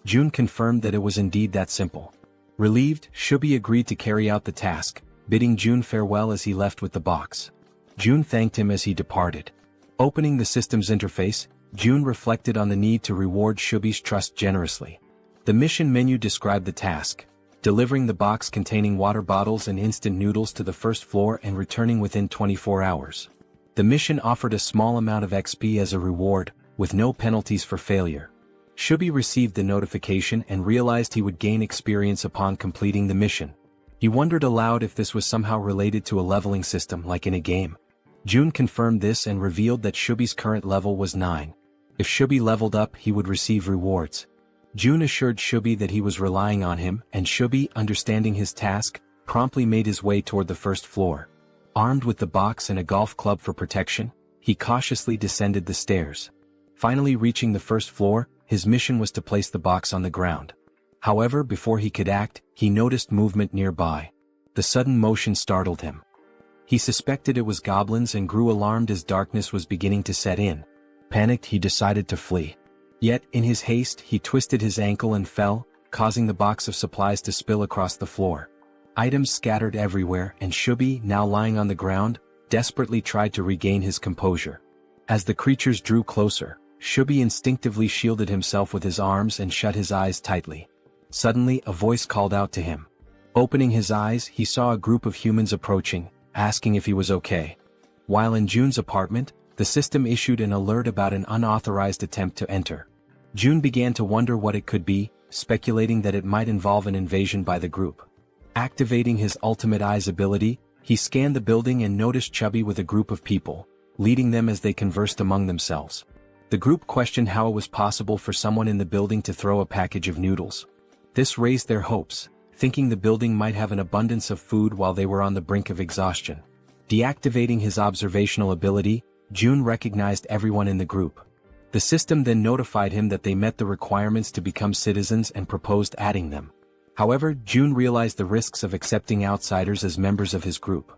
June confirmed that it was indeed that simple. Relieved, Chubby agreed to carry out the task, bidding June farewell as he left with the box. June thanked him as he departed. Opening the system's interface, June reflected on the need to reward Chubby's trust generously. The mission menu described the task: delivering the box containing water bottles and instant noodles to the 1st floor and returning within 24 hours. The mission offered a small amount of XP as a reward, with no penalties for failure. Chubby received the notification and realized he would gain experience upon completing the mission. He wondered aloud if this was somehow related to a leveling system like in a game. June confirmed this and revealed that Chubby's current level was 9. If Chubby leveled up, he would receive rewards. June assured Chubby that he was relying on him, and Chubby, understanding his task, promptly made his way toward the 1st floor. Armed with the box and a golf club for protection, he cautiously descended the stairs. Finally reaching the 1st floor, his mission was to place the box on the ground. However, before he could act, he noticed movement nearby. The sudden motion startled him. He suspected it was goblins and grew alarmed as darkness was beginning to set in. Panicked, he decided to flee. Yet, in his haste, he twisted his ankle and fell, causing the box of supplies to spill across the floor. Items scattered everywhere, and Chubby, now lying on the ground, desperately tried to regain his composure. As the creatures drew closer, Chubby instinctively shielded himself with his arms and shut his eyes tightly. Suddenly, a voice called out to him. Opening his eyes, he saw a group of humans approaching, asking if he was okay. While in June's apartment, the system issued an alert about an unauthorized attempt to enter. June began to wonder what it could be, speculating that it might involve an invasion by the group. Activating his ultimate eyes ability, he scanned the building and noticed Chubby with a group of people, leading them as they conversed among themselves. The group questioned how it was possible for someone in the building to throw a package of noodles. This raised their hopes, thinking the building might have an abundance of food while they were on the brink of exhaustion. Deactivating his observational ability, June recognized everyone in the group. The system then notified him that they met the requirements to become citizens and proposed adding them. However, June realized the risks of accepting outsiders as members of his group.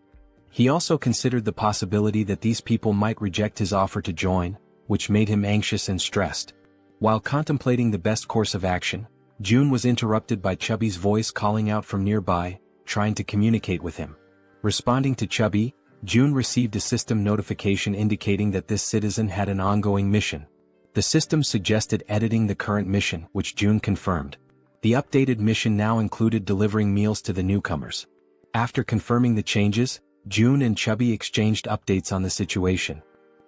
He also considered the possibility that these people might reject his offer to join, which made him anxious and stressed. While contemplating the best course of action, June was interrupted by Chubby's voice calling out from nearby, trying to communicate with him. Responding to Chubby, June received a system notification indicating that this citizen had an ongoing mission. The system suggested editing the current mission, which June confirmed. The updated mission now included delivering meals to the newcomers. After confirming the changes, June and Chubby exchanged updates on the situation.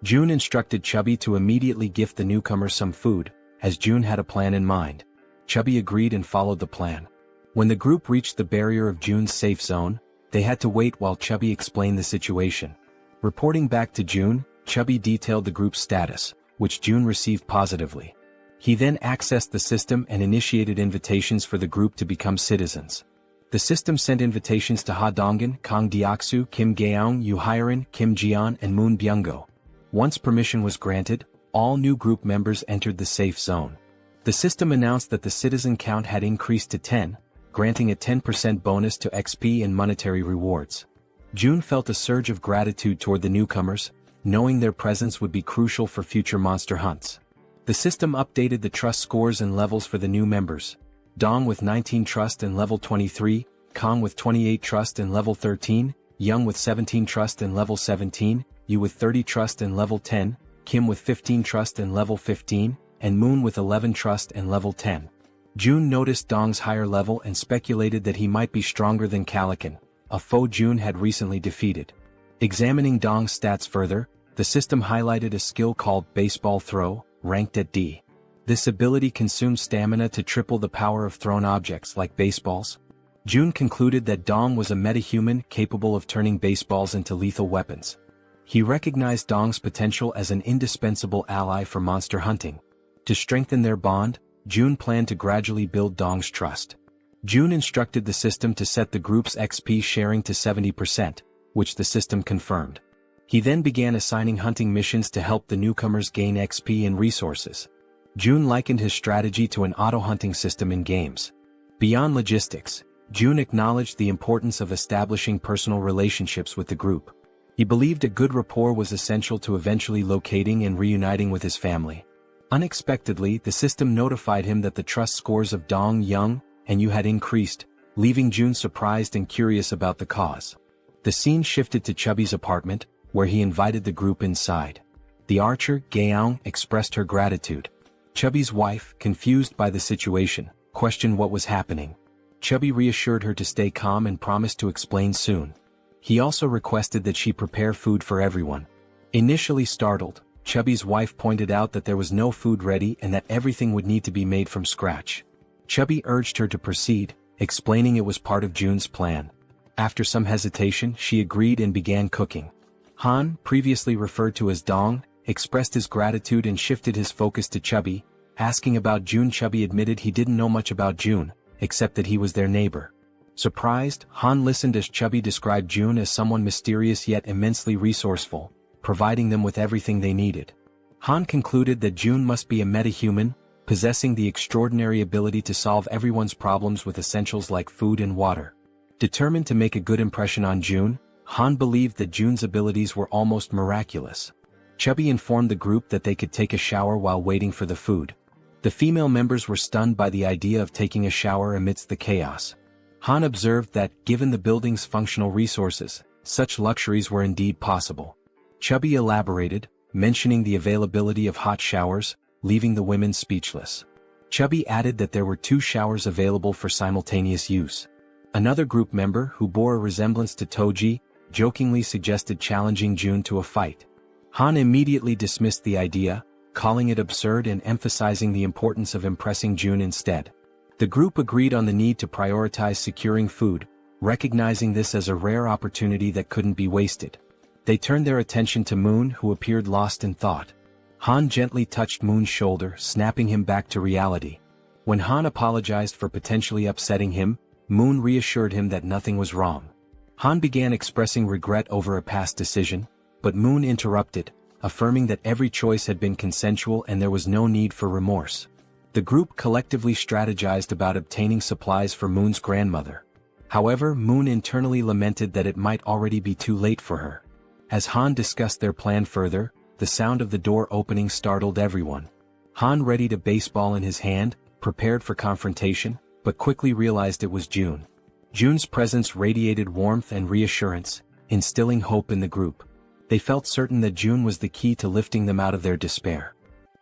June instructed Chubby to immediately gift the newcomers some food, as June had a plan in mind. Chubby agreed and followed the plan. When the group reached the barrier of June's safe zone, they had to wait while Chubby explained the situation. Reporting back to June, Chubby detailed the group's status, which June received positively. He then accessed the system and initiated invitations for the group to become citizens. The system sent invitations to Ha Donggan, Kang Deoksu, Kim Gaeong, Yu Hyeon, Kim Jeon, and Moon Byung-go. Once permission was granted, all new group members entered the safe zone. The system announced that the citizen count had increased to 10, granting a 10% bonus to XP and monetary rewards. June felt a surge of gratitude toward the newcomers, knowing their presence would be crucial for future monster hunts. The system updated the trust scores and levels for the new members. Dong with 19 trust and level 23, Kang with 28 trust and level 13, Young with 17 trust and level 17, Yu with 30 trust and level 10, Kim with 15 trust and level 15, and Moon with 11 trust and level 10. June noticed Dong's higher level and speculated that he might be stronger than Calican, a foe June had recently defeated. Examining Dong's stats further, the system highlighted a skill called Baseball Throw, ranked at D. This ability consumes stamina to triple the power of thrown objects like baseballs. June concluded that Dong was a metahuman capable of turning baseballs into lethal weapons. He recognized Dong's potential as an indispensable ally for monster hunting. To strengthen their bond, June planned to gradually build Dong's trust. June instructed the system to set the group's XP sharing to 70%, which the system confirmed. He then began assigning hunting missions to help the newcomers gain XP and resources. June likened his strategy to an auto-hunting system in games. Beyond logistics, June acknowledged the importance of establishing personal relationships with the group. He believed a good rapport was essential to eventually locating and reuniting with his family. Unexpectedly, the system notified him that the trust scores of Dong, Young, and Yu had increased, leaving June surprised and curious about the cause. The scene shifted to Chubby's apartment, where he invited the group inside. The archer, Gaeong, expressed her gratitude. Chubby's wife, confused by the situation, questioned what was happening. Chubby reassured her to stay calm and promised to explain soon. He also requested that she prepare food for everyone. Initially startled, Chubby's wife pointed out that there was no food ready and that everything would need to be made from scratch. Chubby urged her to proceed, explaining it was part of June's plan. After some hesitation, she agreed and began cooking. Han, previously referred to as Dong, expressed his gratitude and shifted his focus to Chubby, asking about June. Chubby admitted he didn't know much about June, except that he was their neighbor. Surprised, Han listened as Chubby described June as someone mysterious yet immensely resourceful, providing them with everything they needed. Han concluded that June must be a metahuman, possessing the extraordinary ability to solve everyone's problems with essentials like food and water. Determined to make a good impression on June, Han believed that June's abilities were almost miraculous. Chubby informed the group that they could take a shower while waiting for the food. The female members were stunned by the idea of taking a shower amidst the chaos. Han observed that, given the building's functional resources, such luxuries were indeed possible. Chubby elaborated, mentioning the availability of hot showers, leaving the women speechless. Chubby added that there were 2 showers available for simultaneous use. Another group member, who bore a resemblance to Toji, jokingly suggested challenging June to a fight. Han immediately dismissed the idea, calling it absurd and emphasizing the importance of impressing June instead. The group agreed on the need to prioritize securing food, recognizing this as a rare opportunity that couldn't be wasted. They turned their attention to Moon, who appeared lost in thought. Han gently touched Moon's shoulder, snapping him back to reality. When Han apologized for potentially upsetting him, Moon reassured him that nothing was wrong. Han began expressing regret over a past decision, but Moon interrupted, affirming that every choice had been consensual and there was no need for remorse. The group collectively strategized about obtaining supplies for Moon's grandmother. However, Moon internally lamented that it might already be too late for her. As Han discussed their plan further, the sound of the door opening startled everyone. Han readied a baseball in his hand, prepared for confrontation, but quickly realized it was June. June's presence radiated warmth and reassurance, instilling hope in the group. They felt certain that June was the key to lifting them out of their despair.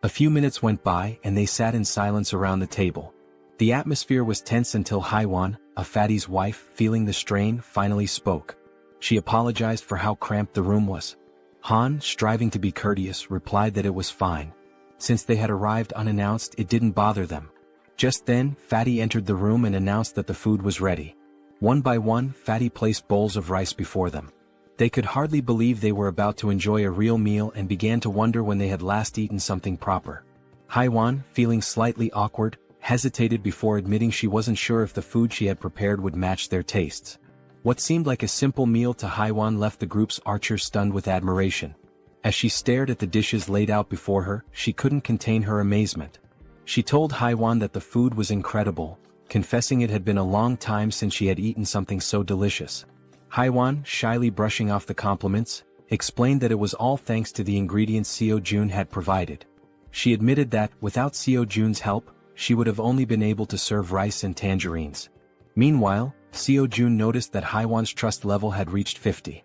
A few minutes went by and they sat in silence around the table. The atmosphere was tense until Haiwan, a fatty's wife, feeling the strain, finally spoke. She apologized for how cramped the room was. Han, striving to be courteous, replied that it was fine. Since they had arrived unannounced, it didn't bother them. Just then, Fatty entered the room and announced that the food was ready. One by one, Fatty placed bowls of rice before them. They could hardly believe they were about to enjoy a real meal and began to wonder when they had last eaten something proper. Haiwan, feeling slightly awkward, hesitated before admitting she wasn't sure if the food she had prepared would match their tastes. What seemed like a simple meal to Haiwan left the group's archer stunned with admiration. As she stared at the dishes laid out before her, she couldn't contain her amazement. She told Haiwan that the food was incredible, confessing it had been a long time since she had eaten something so delicious. Haiwan, shyly brushing off the compliments, explained that it was all thanks to the ingredients Seo Jun had provided. She admitted that, without Seo Jun's help, she would have only been able to serve rice and tangerines. Meanwhile, Seo Jun noticed that Haiwan's trust level had reached 50.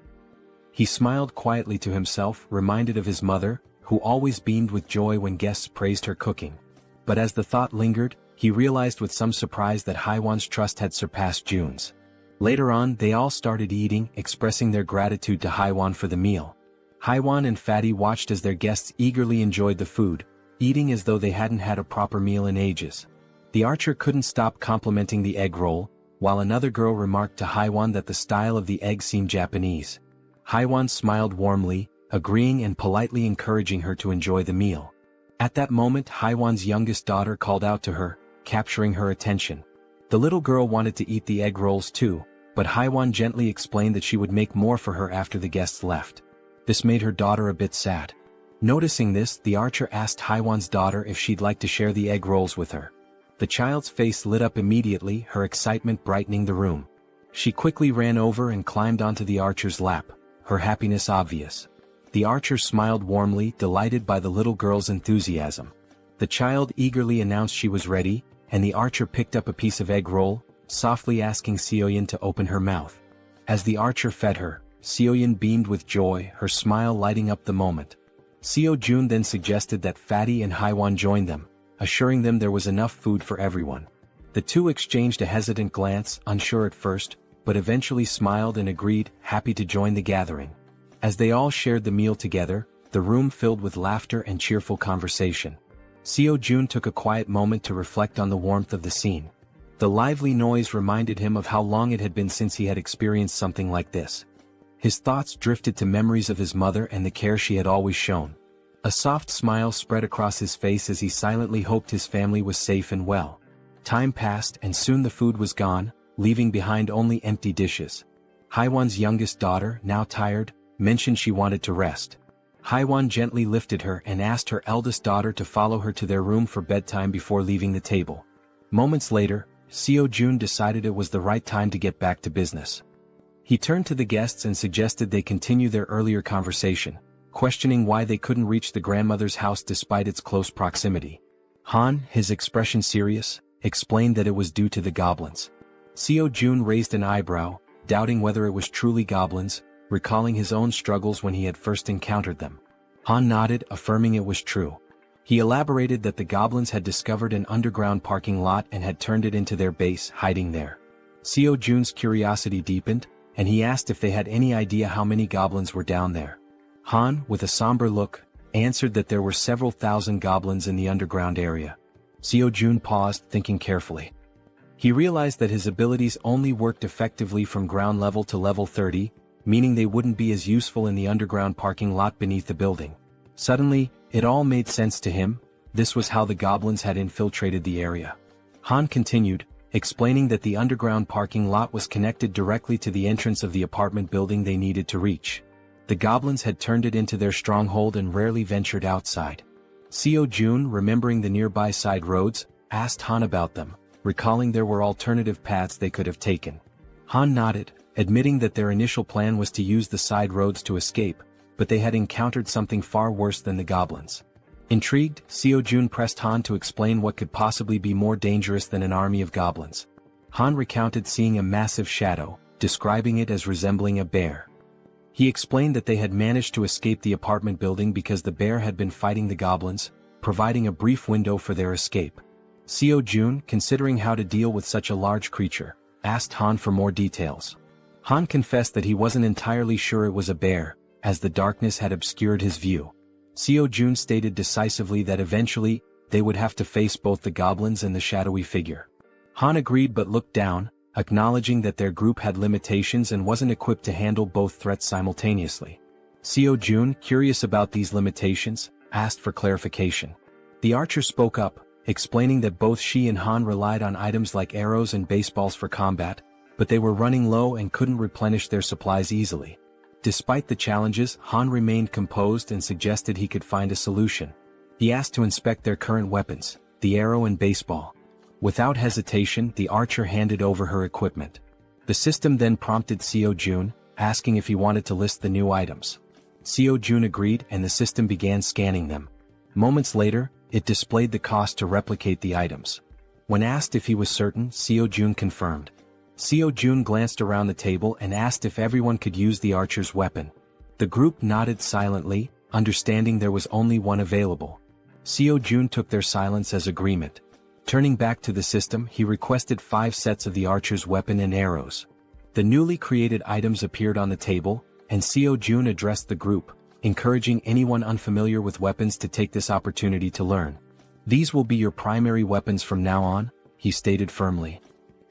He smiled quietly to himself, reminded of his mother, who always beamed with joy when guests praised her cooking. But as the thought lingered, he realized with some surprise that Haiwan's trust had surpassed Jun's. Later on, they all started eating, expressing their gratitude to Haiwan for the meal. Haiwan and Fatty watched as their guests eagerly enjoyed the food, eating as though they hadn't had a proper meal in ages. The archer couldn't stop complimenting the egg roll, while another girl remarked to Haiwan that the style of the egg seemed Japanese. Haiwan smiled warmly, agreeing and politely encouraging her to enjoy the meal. At that moment, Haiwan's youngest daughter called out to her, capturing her attention. The little girl wanted to eat the egg rolls too, but Haiwan gently explained that she would make more for her after the guests left. This made her daughter a bit sad. Noticing this, the archer asked Haiwan's daughter if she'd like to share the egg rolls with her. The child's face lit up immediately, her excitement brightening the room. She quickly ran over and climbed onto the archer's lap, her happiness obvious. The archer smiled warmly, delighted by the little girl's enthusiasm. The child eagerly announced she was ready, and the archer picked up a piece of egg roll, softly asking Seoyin to open her mouth. As the archer fed her, Seoyin beamed with joy, her smile lighting up the moment. Seo Jun then suggested that Fatty and Haiwan join them, assuring them there was enough food for everyone. The two exchanged a hesitant glance, unsure at first, but eventually smiled and agreed, happy to join the gathering. As they all shared the meal together, the room filled with laughter and cheerful conversation. Seo Jun took a quiet moment to reflect on the warmth of the scene. The lively noise reminded him of how long it had been since he had experienced something like this. His thoughts drifted to memories of his mother and the care she had always shown. A soft smile spread across his face as he silently hoped his family was safe and well. Time passed and soon the food was gone, leaving behind only empty dishes. Haiwan's youngest daughter, now tired, mentioned she wanted to rest. Haiwan gently lifted her and asked her eldest daughter to follow her to their room for bedtime before leaving the table. Moments later, Seo Jun decided it was the right time to get back to business. He turned to the guests and suggested they continue their earlier conversation, questioning why they couldn't reach the grandmother's house despite its close proximity. Han, his expression serious, explained that it was due to the goblins. Seo Jun raised an eyebrow, doubting whether it was truly goblins, recalling his own struggles when he had first encountered them. Han nodded, affirming it was true. He elaborated that the goblins had discovered an underground parking lot and had turned it into their base, hiding there. Seo Jun's curiosity deepened, and he asked if they had any idea how many goblins were down there. Han, with a somber look, answered that there were several thousand goblins in the underground area. Seo Jun paused, thinking carefully. He realized that his abilities only worked effectively from ground level to level 30, meaning they wouldn't be as useful in the underground parking lot beneath the building. Suddenly, it all made sense to him. This was how the goblins had infiltrated the area. Han continued, explaining that the underground parking lot was connected directly to the entrance of the apartment building they needed to reach. The goblins had turned it into their stronghold and rarely ventured outside. Seo Jun, remembering the nearby side roads, asked Han about them, recalling there were alternative paths they could have taken. Han nodded, admitting that their initial plan was to use the side roads to escape, but they had encountered something far worse than the goblins. Intrigued, Seo-jun pressed Han to explain what could possibly be more dangerous than an army of goblins. Han recounted seeing a massive shadow, describing it as resembling a bear. He explained that they had managed to escape the apartment building because the bear had been fighting the goblins, providing a brief window for their escape. Seo-jun, considering how to deal with such a large creature, asked Han for more details. Han confessed that he wasn't entirely sure it was a bear, as the darkness had obscured his view. Seo-jun stated decisively that eventually, they would have to face both the goblins and the shadowy figure. Han agreed but looked down, acknowledging that their group had limitations and wasn't equipped to handle both threats simultaneously. Seo-jun, curious about these limitations, asked for clarification. The archer spoke up, explaining that both she and Han relied on items like arrows and baseballs for combat, but they were running low and couldn't replenish their supplies easily. Despite the challenges, Han remained composed and suggested he could find a solution. He asked to inspect their current weapons, the arrow and baseball. Without hesitation, the archer handed over her equipment. The system then prompted Seo-jun, asking if he wanted to list the new items. Seo-jun agreed and the system began scanning them. Moments later, it displayed the cost to replicate the items. When asked if he was certain, Seo-jun confirmed. Seo-jun glanced around the table and asked if everyone could use the archer's weapon. The group nodded silently, understanding there was only one available. Seo-jun took their silence as agreement. Turning back to the system, he requested 5 sets of the archer's weapon and arrows. The newly created items appeared on the table, and Seo-jun addressed the group, encouraging anyone unfamiliar with weapons to take this opportunity to learn. "These will be your primary weapons from now on," he stated firmly.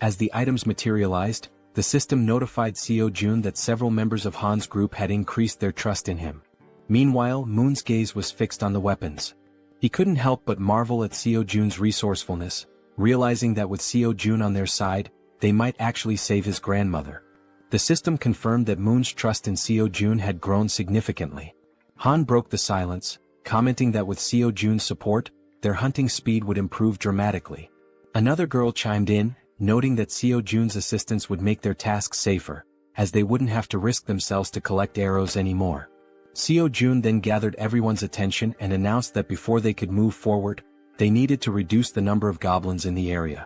As the items materialized, the system notified Seo-jun that several members of Han's group had increased their trust in him. Meanwhile, Moon's gaze was fixed on the weapons. He couldn't help but marvel at Seo-jun's resourcefulness, realizing that with Seo-jun on their side, they might actually save his grandmother. The system confirmed that Moon's trust in Seo-jun had grown significantly. Han broke the silence, commenting that with Seo-jun's support, their hunting speed would improve dramatically. Another girl chimed in, noting that Seo-jun's assistance would make their tasks safer, as they wouldn't have to risk themselves to collect arrows anymore. Seo-jun then gathered everyone's attention and announced that before they could move forward, they needed to reduce the number of goblins in the area.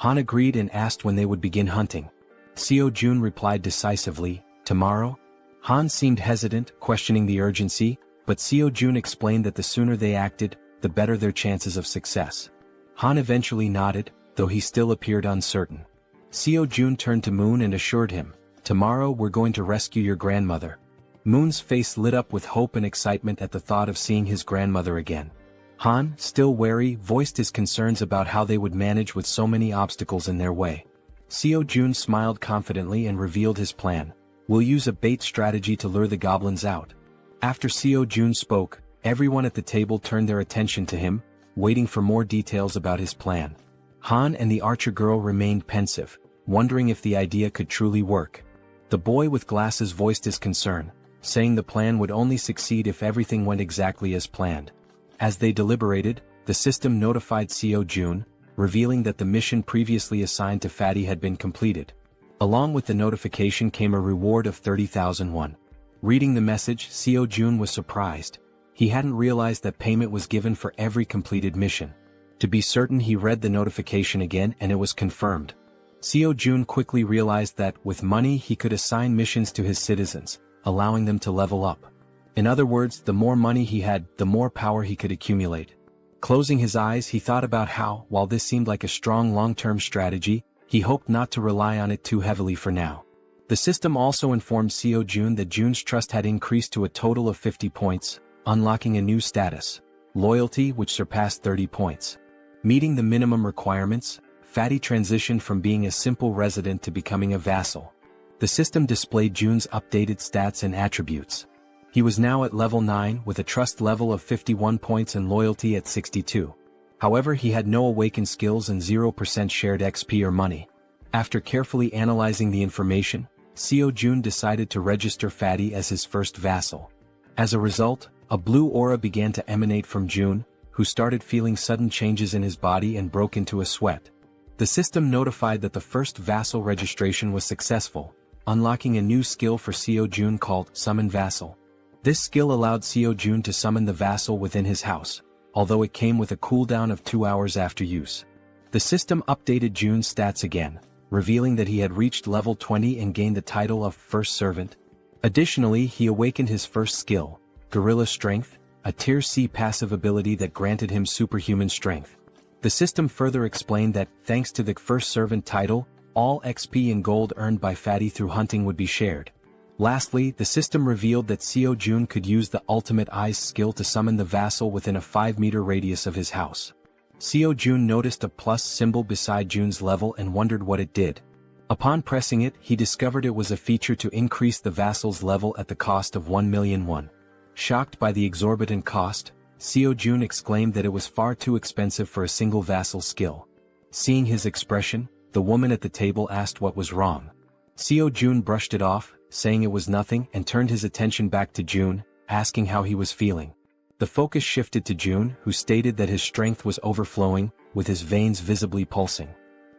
Han agreed and asked when they would begin hunting. Seo-jun replied decisively, "Tomorrow?" Han seemed hesitant, questioning the urgency, but Seo-jun explained that the sooner they acted, the better their chances of success. Han eventually nodded, though he still appeared uncertain. Seo-jun turned to Moon and assured him, "Tomorrow we're going to rescue your grandmother." Moon's face lit up with hope and excitement at the thought of seeing his grandmother again. Han, still wary, voiced his concerns about how they would manage with so many obstacles in their way. Seo-jun smiled confidently and revealed his plan. "We'll use a bait strategy to lure the goblins out." After Seo-jun spoke, everyone at the table turned their attention to him, waiting for more details about his plan. Han and the archer girl remained pensive, wondering if the idea could truly work. The boy with glasses voiced his concern, saying the plan would only succeed if everything went exactly as planned. As they deliberated, the system notified Seo-jun, revealing that the mission previously assigned to Fatty had been completed. Along with the notification came a reward of 30,000 won. Reading the message, Seo-jun was surprised. He hadn't realized that payment was given for every completed mission. To be certain, he read the notification again and it was confirmed. Seo-jun quickly realized that, with money, he could assign missions to his citizens, allowing them to level up. In other words, the more money he had, the more power he could accumulate. Closing his eyes, he thought about how, while this seemed like a strong long-term strategy, he hoped not to rely on it too heavily for now. The system also informed Seo-jun that Jun's trust had increased to a total of 50 points, unlocking a new status, loyalty, which surpassed 30 points. Meeting the minimum requirements, Fatty transitioned from being a simple resident to becoming a vassal. The system displayed Jun's updated stats and attributes. He was now at level 9 with a trust level of 51 points and loyalty at 62. However, he had no awakened skills and 0% shared XP or money. After carefully analyzing the information, Seo-jun decided to register Fatty as his first vassal. As a result, a blue aura began to emanate from Jun, who started feeling sudden changes in his body and broke into a sweat. The system notified that the first vassal registration was successful, unlocking a new skill for Seo-jun called Summon Vassal. This skill allowed Seo-jun to summon the vassal within his house, although it came with a cooldown of 2 hours after use. The system updated Jun's stats again, revealing that he had reached level 20 and gained the title of First Servant. Additionally, he awakened his first skill, Gorilla Strength, a Tier C passive ability that granted him superhuman strength. The system further explained that, thanks to the First Servant title, all XP and gold earned by Fatty through hunting would be shared. Lastly, the system revealed that Seo-jun could use the Ultimate Eyes skill to summon the vassal within a 5-meter radius of his house. Seo-jun noticed a plus symbol beside Jun's level and wondered what it did. Upon pressing it, he discovered it was a feature to increase the vassal's level at the cost of 1 million won. Shocked by the exorbitant cost, Seo-jun exclaimed that it was far too expensive for a single vassal skill. Seeing his expression, the woman at the table asked what was wrong. Seo-jun brushed it off, saying it was nothing, and turned his attention back to Jun, asking how he was feeling. The focus shifted to Jun, who stated that his strength was overflowing, with his veins visibly pulsing.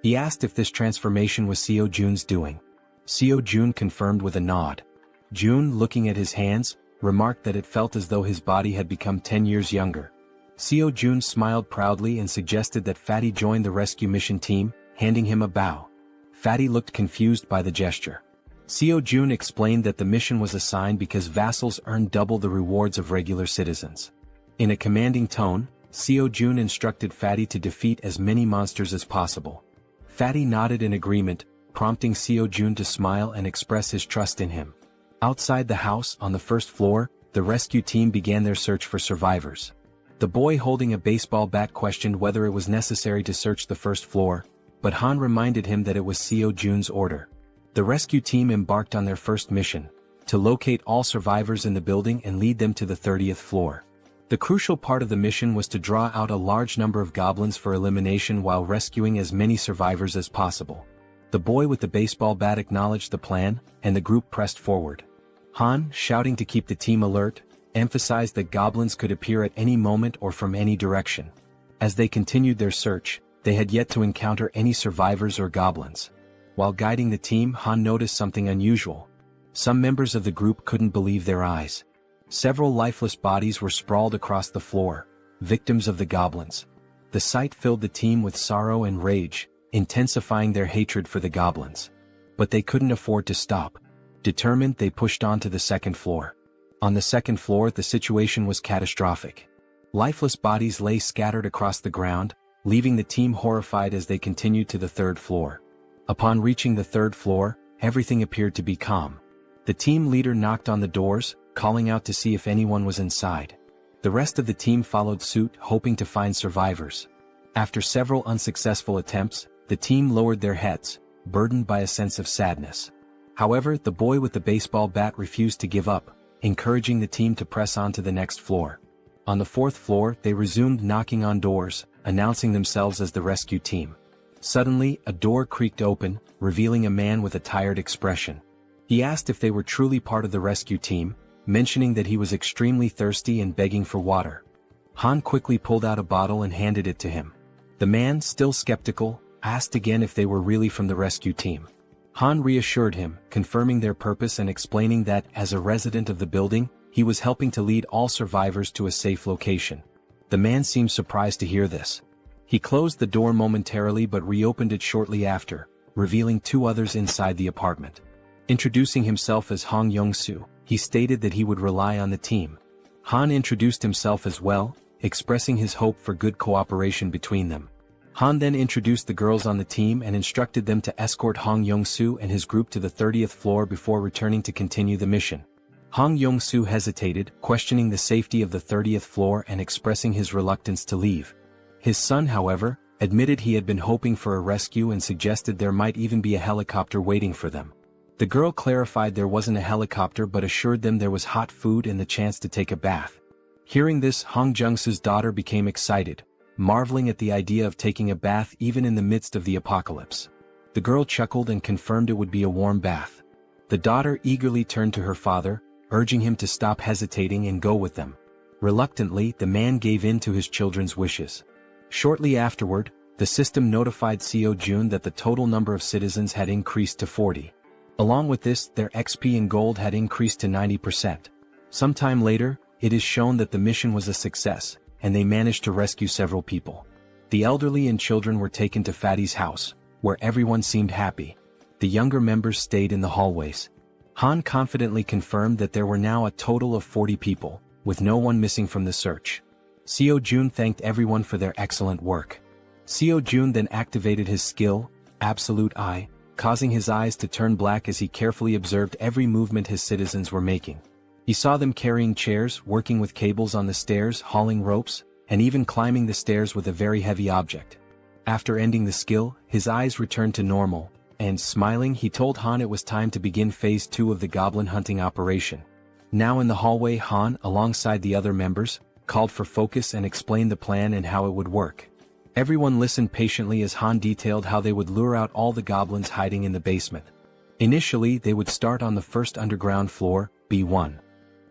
He asked if this transformation was Seo-jun's doing. Seo-jun confirmed with a nod. Jun, looking at his hands, remarked that it felt as though his body had become 10 years younger. Seo-jun smiled proudly and suggested that Fatty join the rescue mission team, handing him a bow. Fatty looked confused by the gesture. Seo-jun explained that the mission was assigned because vassals earned double the rewards of regular citizens. In a commanding tone, Seo-jun instructed Fatty to defeat as many monsters as possible. Fatty nodded in agreement, prompting Seo-jun to smile and express his trust in him. Outside the house, on the first floor, the rescue team began their search for survivors. The boy holding a baseball bat questioned whether it was necessary to search the first floor, but Han reminded him that it was Seo-jun's order. The rescue team embarked on their first mission, to locate all survivors in the building and lead them to the 30th floor. The crucial part of the mission was to draw out a large number of goblins for elimination while rescuing as many survivors as possible. The boy with the baseball bat acknowledged the plan, and the group pressed forward. Han, shouting to keep the team alert, emphasized that goblins could appear at any moment or from any direction. As they continued their search, they had yet to encounter any survivors or goblins. While guiding the team, Han noticed something unusual. Some members of the group couldn't believe their eyes. Several lifeless bodies were sprawled across the floor, victims of the goblins. The sight filled the team with sorrow and rage, intensifying their hatred for the goblins. But they couldn't afford to stop. Determined, they pushed on to the second floor. On the second floor, the situation was catastrophic. Lifeless bodies lay scattered across the ground, leaving the team horrified as they continued to the third floor. Upon reaching the third floor, everything appeared to be calm. The team leader knocked on the doors, calling out to see if anyone was inside. The rest of the team followed suit, hoping to find survivors. After several unsuccessful attempts, the team lowered their heads, burdened by a sense of sadness. However, the boy with the baseball bat refused to give up, encouraging the team to press on to the next floor. On the fourth floor, they resumed knocking on doors, announcing themselves as the rescue team. Suddenly, a door creaked open, revealing a man with a tired expression. He asked if they were truly part of the rescue team, mentioning that he was extremely thirsty and begging for water. Han quickly pulled out a bottle and handed it to him. The man, still skeptical, asked again if they were really from the rescue team. Han reassured him, confirming their purpose and explaining that, as a resident of the building, he was helping to lead all survivors to a safe location. The man seemed surprised to hear this. He closed the door momentarily but reopened it shortly after, revealing 2 others inside the apartment. Introducing himself as Hong Young-soo, he stated that he would rely on the team. Han introduced himself as well, expressing his hope for good cooperation between them. Han then introduced the girls on the team and instructed them to escort Hong Young-soo and his group to the 30th floor before returning to continue the mission. Hong Young-soo hesitated, questioning the safety of the 30th floor and expressing his reluctance to leave. His son, however, admitted he had been hoping for a rescue and suggested there might even be a helicopter waiting for them. The girl clarified there wasn't a helicopter but assured them there was hot food and the chance to take a bath. Hearing this, Hong Jung-soo's daughter became excited, marveling at the idea of taking a bath even in the midst of the apocalypse. The girl chuckled and confirmed it would be a warm bath. The daughter eagerly turned to her father, urging him to stop hesitating and go with them. Reluctantly, the man gave in to his children's wishes. Shortly afterward, The system notified Jaehyeon that the total number of citizens had increased to 40. Along with this, their XP in gold had increased to 90%. Sometime later, it is shown that the mission was a success, and they managed to rescue several people. The elderly and children were taken to Fatty's house, where everyone seemed happy. The younger members stayed in the hallways. Han confidently confirmed that there were now a total of 40 people, with no one missing from the search. Jaehyeon thanked everyone for their excellent work. Jaehyeon then activated his skill, Absolute Eye, causing his eyes to turn black as he carefully observed every movement his citizens were making. He saw them carrying chairs, working with cables on the stairs, hauling ropes, and even climbing the stairs with a very heavy object. After ending the skill, his eyes returned to normal, and smiling he told Han it was time to begin phase 2 of the goblin hunting operation. Now in the hallway, Han, alongside the other members, called for focus and explained the plan and how it would work. Everyone listened patiently as Han detailed how they would lure out all the goblins hiding in the basement. Initially, they would start on the first underground floor, B1.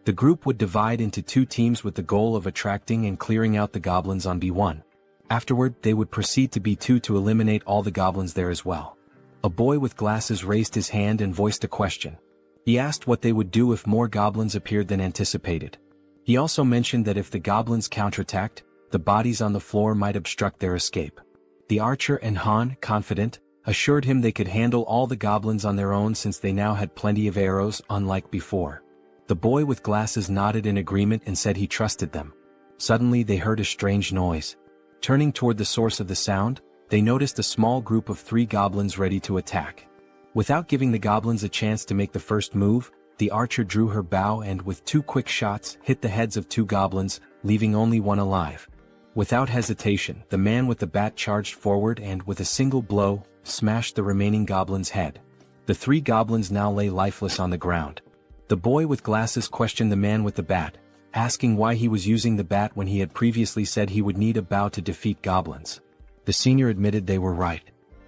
The group would divide into 2 teams with the goal of attracting and clearing out the goblins on B1. Afterward, they would proceed to B2 to eliminate all the goblins there as well. A boy with glasses raised his hand and voiced a question. He asked what they would do if more goblins appeared than anticipated. He also mentioned that if the goblins counterattacked, the bodies on the floor might obstruct their escape. The archer and Han, confident, assured him they could handle all the goblins on their own since they now had plenty of arrows, unlike before. The boy with glasses nodded in agreement and said he trusted them. Suddenly they heard a strange noise. Turning toward the source of the sound, they noticed a small group of 3 goblins ready to attack. Without giving the goblins a chance to make the first move, the archer drew her bow and with 2 quick shots hit the heads of 2 goblins, leaving only one alive. Without hesitation, the man with the bat charged forward and with a single blow, smashed the remaining goblin's head. The 3 goblins now lay lifeless on the ground. The boy with glasses questioned the man with the bat, asking why he was using the bat when he had previously said he would need a bow to defeat goblins. The senior admitted they were right.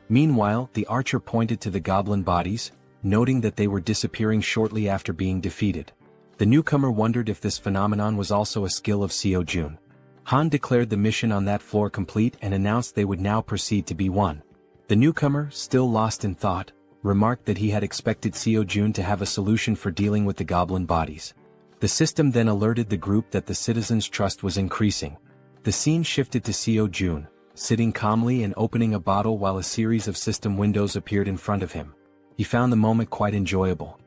Meanwhile, the archer pointed to the goblin bodies, noting that they were disappearing shortly after being defeated. The newcomer wondered if this phenomenon was also a skill of Jaehyeon. Han declared the mission on that floor complete and announced they would now proceed to B1. The newcomer, still lost in thought, remarked that he had expected Jaehyeon to have a solution for dealing with the goblin bodies. The system then alerted the group that the citizens' trust was increasing. The scene shifted to Jaehyeon, sitting calmly and opening a bottle while a series of system windows appeared in front of him. He found the moment quite enjoyable.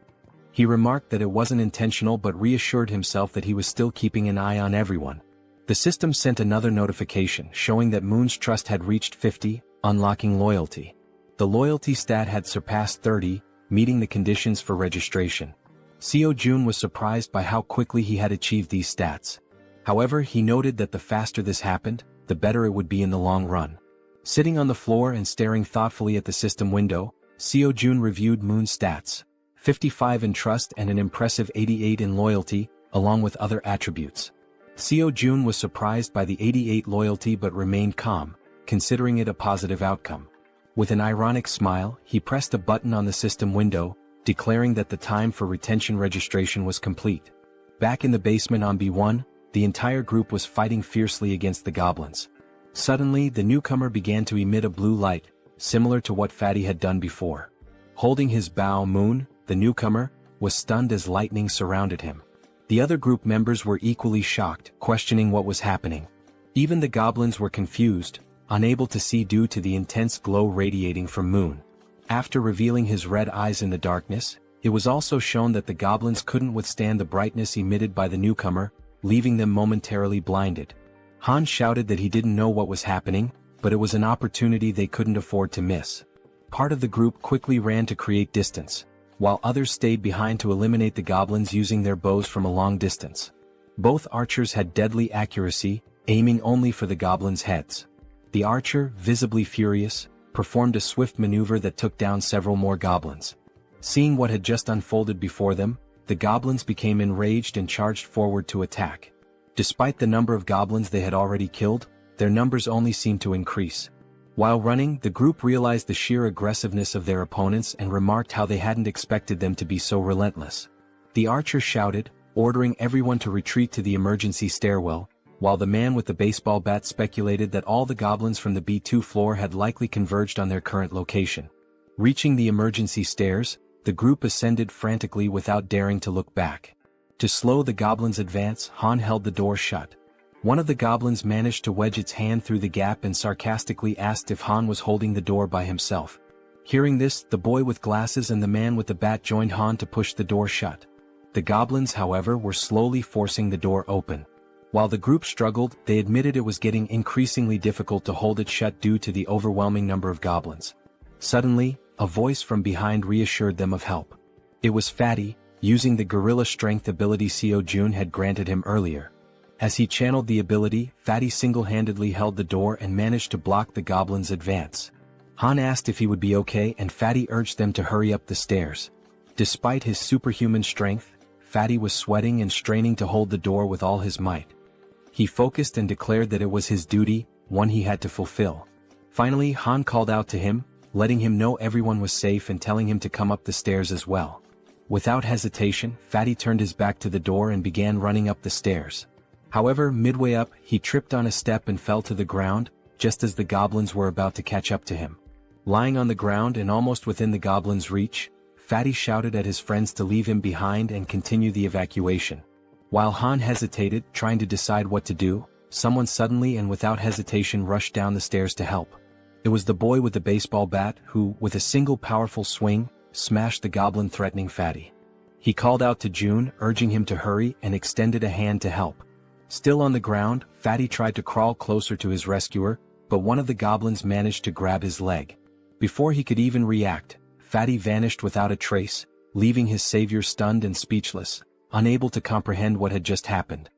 He remarked that it wasn't intentional but reassured himself that he was still keeping an eye on everyone. The system sent another notification showing that Moon's trust had reached 50, unlocking loyalty. The loyalty stat had surpassed 30, meeting the conditions for registration. Jaehyeon was surprised by how quickly he had achieved these stats. However, he noted that the faster this happened, the better it would be in the long run. Sitting on the floor and staring thoughtfully at the system window, Jaehyeon reviewed Moon's stats: 55 in trust and an impressive 88 in loyalty, along with other attributes. Jaehyeon was surprised by the 88 loyalty but remained calm, considering it a positive outcome. With an ironic smile, he pressed a button on the system window, declaring that the time for retention registration was complete. Back in the basement on B1, the entire group was fighting fiercely against the goblins. Suddenly, the newcomer began to emit a blue light, similar to what Fatty had done before. Holding his bow, Moon, the newcomer, was stunned as lightning surrounded him. The other group members were equally shocked, questioning what was happening. Even the goblins were confused, unable to see due to the intense glow radiating from Moon. After revealing his red eyes in the darkness, it was also shown that the goblins couldn't withstand the brightness emitted by the newcomer, leaving them momentarily blinded. Han shouted that he didn't know what was happening, but it was an opportunity they couldn't afford to miss. Part of the group quickly ran to create distance, while others stayed behind to eliminate the goblins using their bows from a long distance. Both archers had deadly accuracy, aiming only for the goblins' heads. The archer, visibly furious, performed a swift maneuver that took down several more goblins. Seeing what had just unfolded before them, the goblins became enraged and charged forward to attack. Despite the number of goblins they had already killed, their numbers only seemed to increase. While running, the group realized the sheer aggressiveness of their opponents and remarked how they hadn't expected them to be so relentless. The archer shouted, ordering everyone to retreat to the emergency stairwell, while the man with the baseball bat speculated that all the goblins from the B2 floor had likely converged on their current location. Reaching the emergency stairs, the group ascended frantically without daring to look back. To slow the goblins' advance, Han held the door shut. One of the goblins managed to wedge its hand through the gap and sarcastically asked if Han was holding the door by himself. Hearing this, the boy with glasses and the man with the bat joined Han to push the door shut. The goblins, however, were slowly forcing the door open. While the group struggled, they admitted it was getting increasingly difficult to hold it shut due to the overwhelming number of goblins. Suddenly, a voice from behind reassured them of help. It was Fatty, using the gorilla strength ability Jaehyeon had granted him earlier. As he channeled the ability, Fatty single-handedly held the door and managed to block the goblins' advance. Han asked if he would be okay and Fatty urged them to hurry up the stairs. Despite his superhuman strength, Fatty was sweating and straining to hold the door with all his might. He focused and declared that it was his duty, one he had to fulfill. Finally, Han called out to him, letting him know everyone was safe and telling him to come up the stairs as well. Without hesitation, Fatty turned his back to the door and began running up the stairs. However, midway up, he tripped on a step and fell to the ground, just as the goblins were about to catch up to him. Lying on the ground and almost within the goblins' reach, Fatty shouted at his friends to leave him behind and continue the evacuation. While Han hesitated, trying to decide what to do, someone suddenly and without hesitation rushed down the stairs to help. It was the boy with the baseball bat who, with a single powerful swing, smashed the goblin threatening Fatty. He called out to June, urging him to hurry, and extended a hand to help. Still on the ground, Fatty tried to crawl closer to his rescuer, but one of the goblins managed to grab his leg. Before he could even react, Fatty vanished without a trace, leaving his savior stunned and speechless, unable to comprehend what had just happened.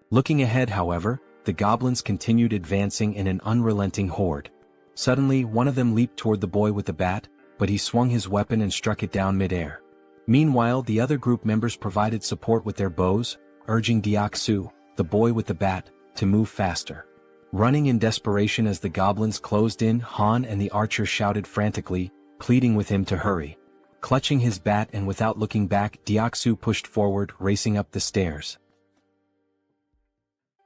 Looking ahead, however, the goblins continued advancing in an unrelenting horde. Suddenly, one of them leaped toward the boy with the bat, but he swung his weapon and struck it down mid-air. Meanwhile, the other group members provided support with their bows, urging Deok-su, the boy with the bat, to move faster. Running in desperation as the goblins closed in, Han and the archer shouted frantically, pleading with him to hurry. Clutching his bat and without looking back, Deok-su pushed forward, racing up the stairs.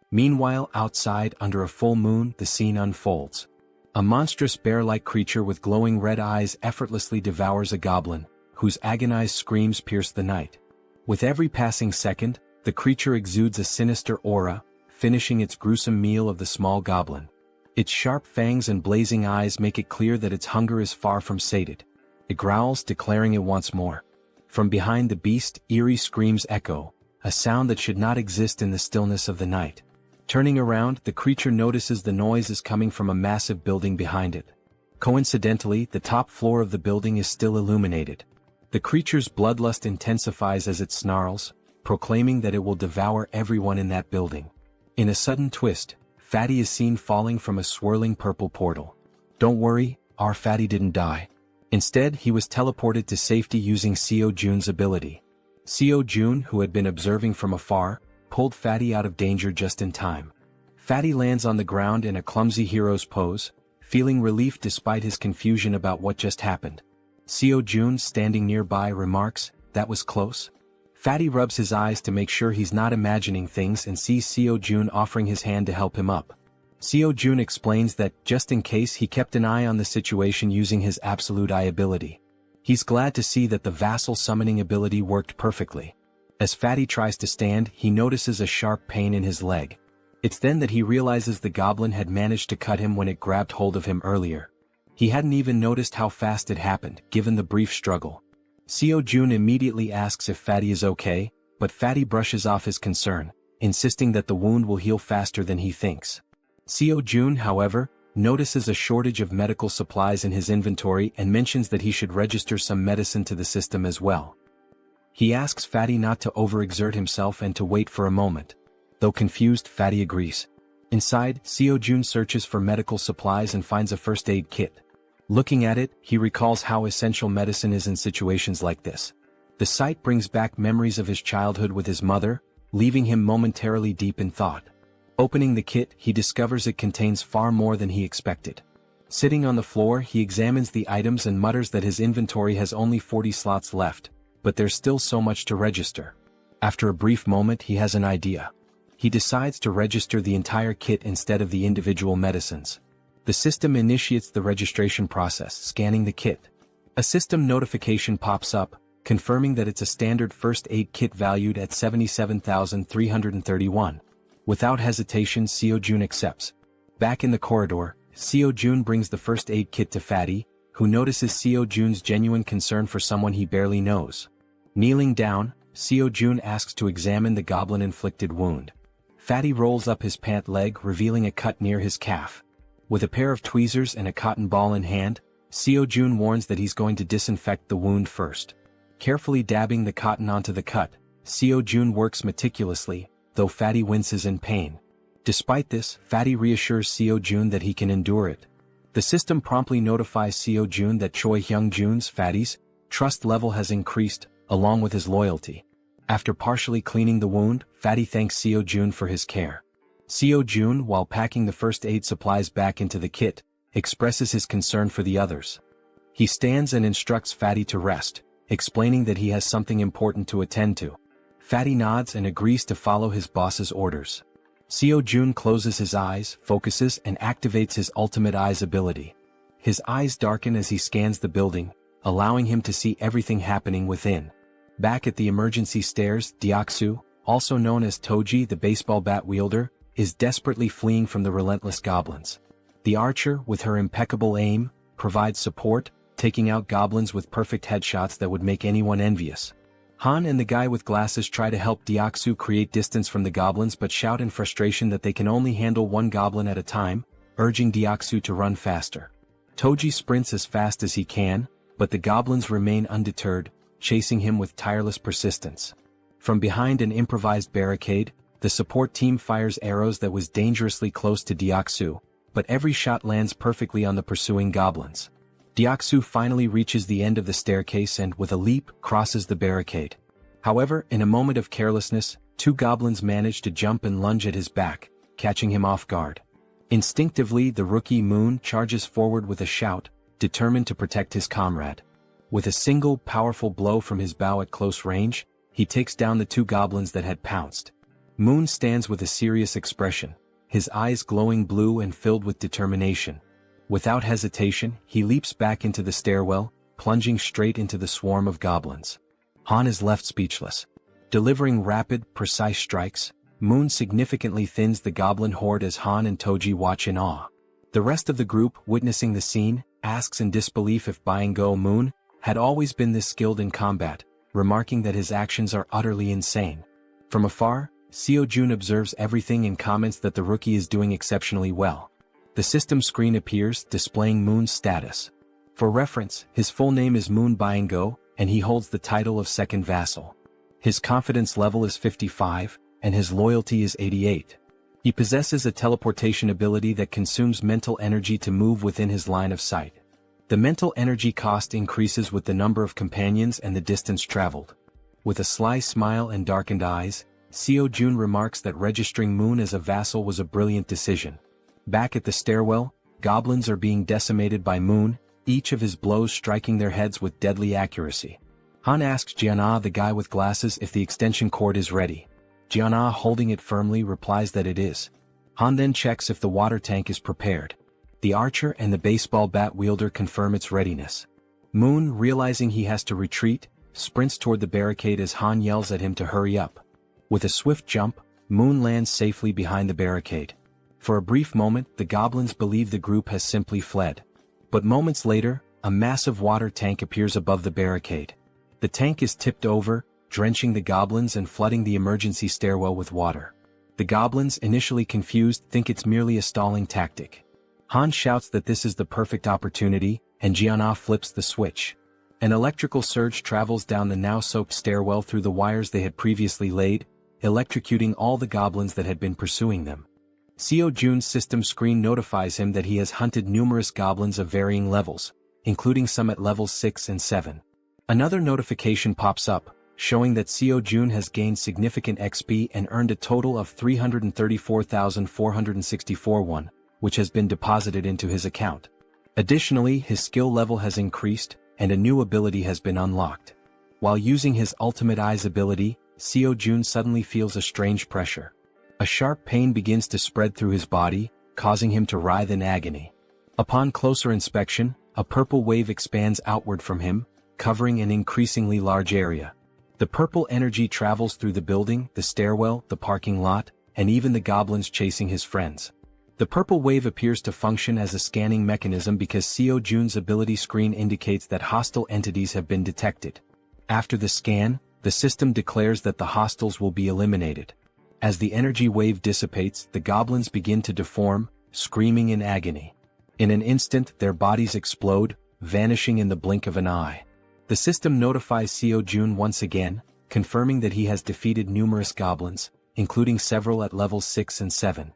Meanwhile, outside, under a full moon, the scene unfolds. A monstrous bear-like creature with glowing red eyes effortlessly devours a goblin, whose agonized screams pierce the night. With every passing second, the creature exudes a sinister aura, finishing its gruesome meal of the small goblin. Its sharp fangs and blazing eyes make it clear that its hunger is far from sated. It growls, declaring it wants more. From behind the beast, eerie screams echo, a sound that should not exist in the stillness of the night. Turning around, the creature notices the noise is coming from a massive building behind it. Coincidentally, the top floor of the building is still illuminated. The creature's bloodlust intensifies as it snarls, proclaiming that it will devour everyone in that building. In a sudden twist, Fatty is seen falling from a swirling purple portal. Don't worry, our Fatty didn't die. Instead, he was teleported to safety using Jaehyeon's ability. Jaehyeon, who had been observing from afar, pulled Fatty out of danger just in time. Fatty lands on the ground in a clumsy hero's pose, feeling relief despite his confusion about what just happened. Jaehyeon, standing nearby, remarks, "That was close." Fatty rubs his eyes to make sure he's not imagining things and sees Jaehyeon offering his hand to help him up. Jaehyeon explains that, just in case, he kept an eye on the situation using his absolute eye ability. He's glad to see that the vassal summoning ability worked perfectly. As Fatty tries to stand, he notices a sharp pain in his leg. It's then that he realizes the goblin had managed to cut him when it grabbed hold of him earlier. He hadn't even noticed how fast it happened, given the brief struggle. Jaehyeon immediately asks if Fatty is okay, but Fatty brushes off his concern, insisting that the wound will heal faster than he thinks. Jaehyeon, however, notices a shortage of medical supplies in his inventory and mentions that he should register some medicine to the system as well. He asks Fatty not to overexert himself and to wait for a moment. Though confused, Fatty agrees. Inside, Jaehyeon searches for medical supplies and finds a first aid kit. Looking at it, he recalls how essential medicine is in situations like this. The sight brings back memories of his childhood with his mother, leaving him momentarily deep in thought. Opening the kit, he discovers it contains far more than he expected. Sitting on the floor, he examines the items and mutters that his inventory has only 40 slots left, but there's still so much to register. After a brief moment, he has an idea. He decides to register the entire kit instead of the individual medicines. The system initiates the registration process, scanning the kit. A system notification pops up, confirming that it's a standard first aid kit valued at 77,331. Without hesitation, Seo-jun accepts. Back in the corridor, Seo-jun brings the first aid kit to Fatty, who notices Seo-jun's genuine concern for someone he barely knows. Kneeling down, Seo-jun asks to examine the goblin-inflicted wound. Fatty rolls up his pant leg, revealing a cut near his calf. With a pair of tweezers and a cotton ball in hand, Seo-jun warns that he's going to disinfect the wound first. Carefully dabbing the cotton onto the cut, Seo-jun works meticulously, though Fatty winces in pain. Despite this, Fatty reassures Seo-jun that he can endure it. The system promptly notifies Seo-jun that Choi Hyung-jun's, Fatty's, trust level has increased, along with his loyalty. After partially cleaning the wound, Fatty thanks Seo-jun for his care. Seo-jun, while packing the first aid supplies back into the kit, expresses his concern for the others. He stands and instructs Fatty to rest, explaining that he has something important to attend to. Fatty nods and agrees to follow his boss's orders. Seo-jun closes his eyes, focuses, and activates his ultimate eyes ability. His eyes darken as he scans the building, allowing him to see everything happening within. Back at the emergency stairs, Deoksu, also known as Toji the baseball bat wielder, is desperately fleeing from the relentless goblins. The archer, with her impeccable aim, provides support, taking out goblins with perfect headshots that would make anyone envious. Han and the guy with glasses try to help Deoksu create distance from the goblins but shout in frustration that they can only handle one goblin at a time, urging Deoksu to run faster. Toji sprints as fast as he can, but the goblins remain undeterred, chasing him with tireless persistence. From behind an improvised barricade, the support team fires arrows that was dangerously close to Deoksu, but every shot lands perfectly on the pursuing goblins. Deoksu finally reaches the end of the staircase and, with a leap, crosses the barricade. However, in a moment of carelessness, two goblins manage to jump and lunge at his back, catching him off guard. Instinctively, the rookie Moon charges forward with a shout, determined to protect his comrade. With a single powerful blow from his bow at close range, he takes down the two goblins that had pounced. Moon stands with a serious expression, his eyes glowing blue and filled with determination. Without hesitation, he leaps back into the stairwell, plunging straight into the swarm of goblins. Han is left speechless. Delivering rapid, precise strikes, Moon significantly thins the goblin horde as Han and Toji watch in awe. The rest of the group, witnessing the scene, asks in disbelief if Byung-go Moon had always been this skilled in combat, remarking that his actions are utterly insane. From afar, Seo-jun observes everything and comments that the rookie is doing exceptionally well. The system screen appears, displaying Moon's status. For reference, his full name is Moon Byung-go, and he holds the title of second vassal. His confidence level is 55, and his loyalty is 88. He possesses a teleportation ability that consumes mental energy to move within his line of sight. The mental energy cost increases with the number of companions and the distance traveled. With a sly smile and darkened eyes, Seo-jun remarks that registering Moon as a vassal was a brilliant decision. Back at the stairwell, goblins are being decimated by Moon, each of his blows striking their heads with deadly accuracy. Han asks Jiana, the guy with glasses, if the extension cord is ready. Jiana, holding it firmly, replies that it is. Han then checks if the water tank is prepared. The archer and the baseball bat wielder confirm its readiness. Moon, realizing he has to retreat, sprints toward the barricade as Han yells at him to hurry up. With a swift jump, Moon lands safely behind the barricade. For a brief moment, the goblins believe the group has simply fled. But moments later, a massive water tank appears above the barricade. The tank is tipped over, drenching the goblins and flooding the emergency stairwell with water. The goblins, initially confused, think it's merely a stalling tactic. Han shouts that this is the perfect opportunity, and Jiana flips the switch. An electrical surge travels down the now-soaked stairwell through the wires they had previously laid, electrocuting all the goblins that had been pursuing them. Seo-jun's system screen notifies him that he has hunted numerous goblins of varying levels, including some at levels 6 and 7. Another notification pops up, showing that Seo-jun has gained significant XP and earned a total of 334,464 won, which has been deposited into his account. Additionally, his skill level has increased, and a new ability has been unlocked. While using his ultimate eyes ability, Seo-jun suddenly feels a strange pressure. A sharp pain begins to spread through his body, causing him to writhe in agony. Upon closer inspection, a purple wave expands outward from him, covering an increasingly large area. The purple energy travels through the building, the stairwell, the parking lot, and even the goblins chasing his friends. The purple wave appears to function as a scanning mechanism because Seo Jun's ability screen indicates that hostile entities have been detected. After the scan, the system declares that the hostiles will be eliminated. As the energy wave dissipates, the goblins begin to deform, screaming in agony. In an instant, their bodies explode, vanishing in the blink of an eye. The system notifies Seo Jun once again, confirming that he has defeated numerous goblins, including several at levels 6 and 7.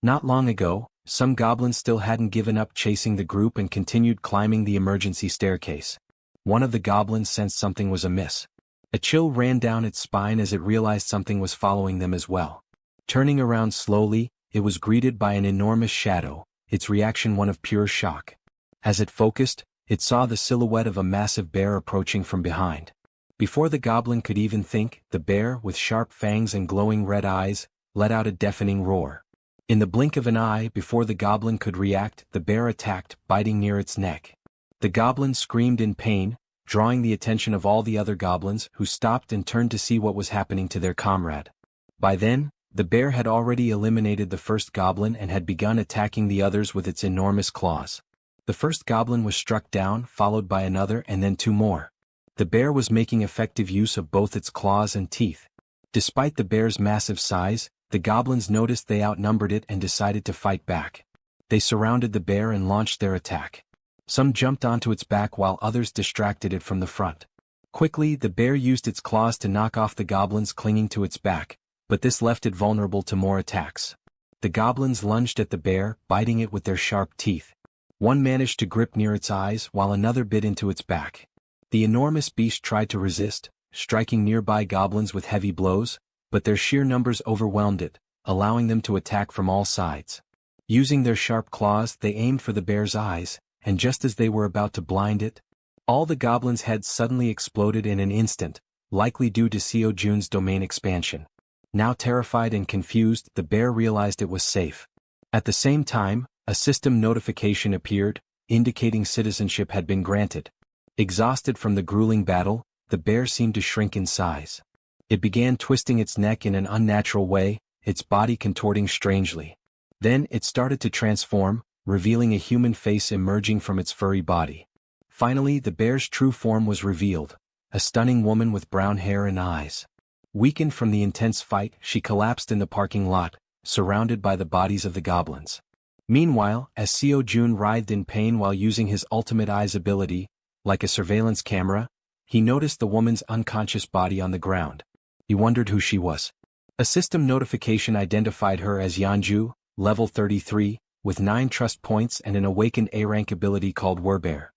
Not long ago, some goblins still hadn't given up chasing the group and continued climbing the emergency staircase. One of the goblins sensed something was amiss. A chill ran down its spine as it realized something was following them as well. Turning around slowly, it was greeted by an enormous shadow, its reaction one of pure shock. As it focused, it saw the silhouette of a massive bear approaching from behind. Before the goblin could even think, the bear, with sharp fangs and glowing red eyes, let out a deafening roar. In the blink of an eye, before the goblin could react, the bear attacked, biting near its neck. The goblin screamed in pain, drawing the attention of all the other goblins, who stopped and turned to see what was happening to their comrade. By then, the bear had already eliminated the first goblin and had begun attacking the others with its enormous claws. The first goblin was struck down, followed by another and then 2 more. The bear was making effective use of both its claws and teeth. Despite the bear's massive size, the goblins noticed they outnumbered it and decided to fight back. They surrounded the bear and launched their attack. Some jumped onto its back while others distracted it from the front. Quickly, the bear used its claws to knock off the goblins clinging to its back, but this left it vulnerable to more attacks. The goblins lunged at the bear, biting it with their sharp teeth. One managed to grip near its eyes while another bit into its back. The enormous beast tried to resist, striking nearby goblins with heavy blows, but their sheer numbers overwhelmed it, allowing them to attack from all sides. Using their sharp claws, they aimed for the bear's eyes, and just as they were about to blind it, all the goblins' heads suddenly exploded in an instant, likely due to Seo Jun's domain expansion. Now terrified and confused, the bear realized it was safe. At the same time, a system notification appeared, indicating citizenship had been granted. Exhausted from the grueling battle, the bear seemed to shrink in size. It began twisting its neck in an unnatural way, its body contorting strangely. Then it started to transform, revealing a human face emerging from its furry body. Finally, the bear's true form was revealed, a stunning woman with brown hair and eyes. Weakened from the intense fight, she collapsed in the parking lot, surrounded by the bodies of the goblins. Meanwhile, as Seo Jun writhed in pain while using his ultimate eyes ability, like a surveillance camera, he noticed the woman's unconscious body on the ground. He wondered who she was. A system notification identified her as Yeonju, level 33, with 9 trust points and an awakened A-rank ability called Werbear.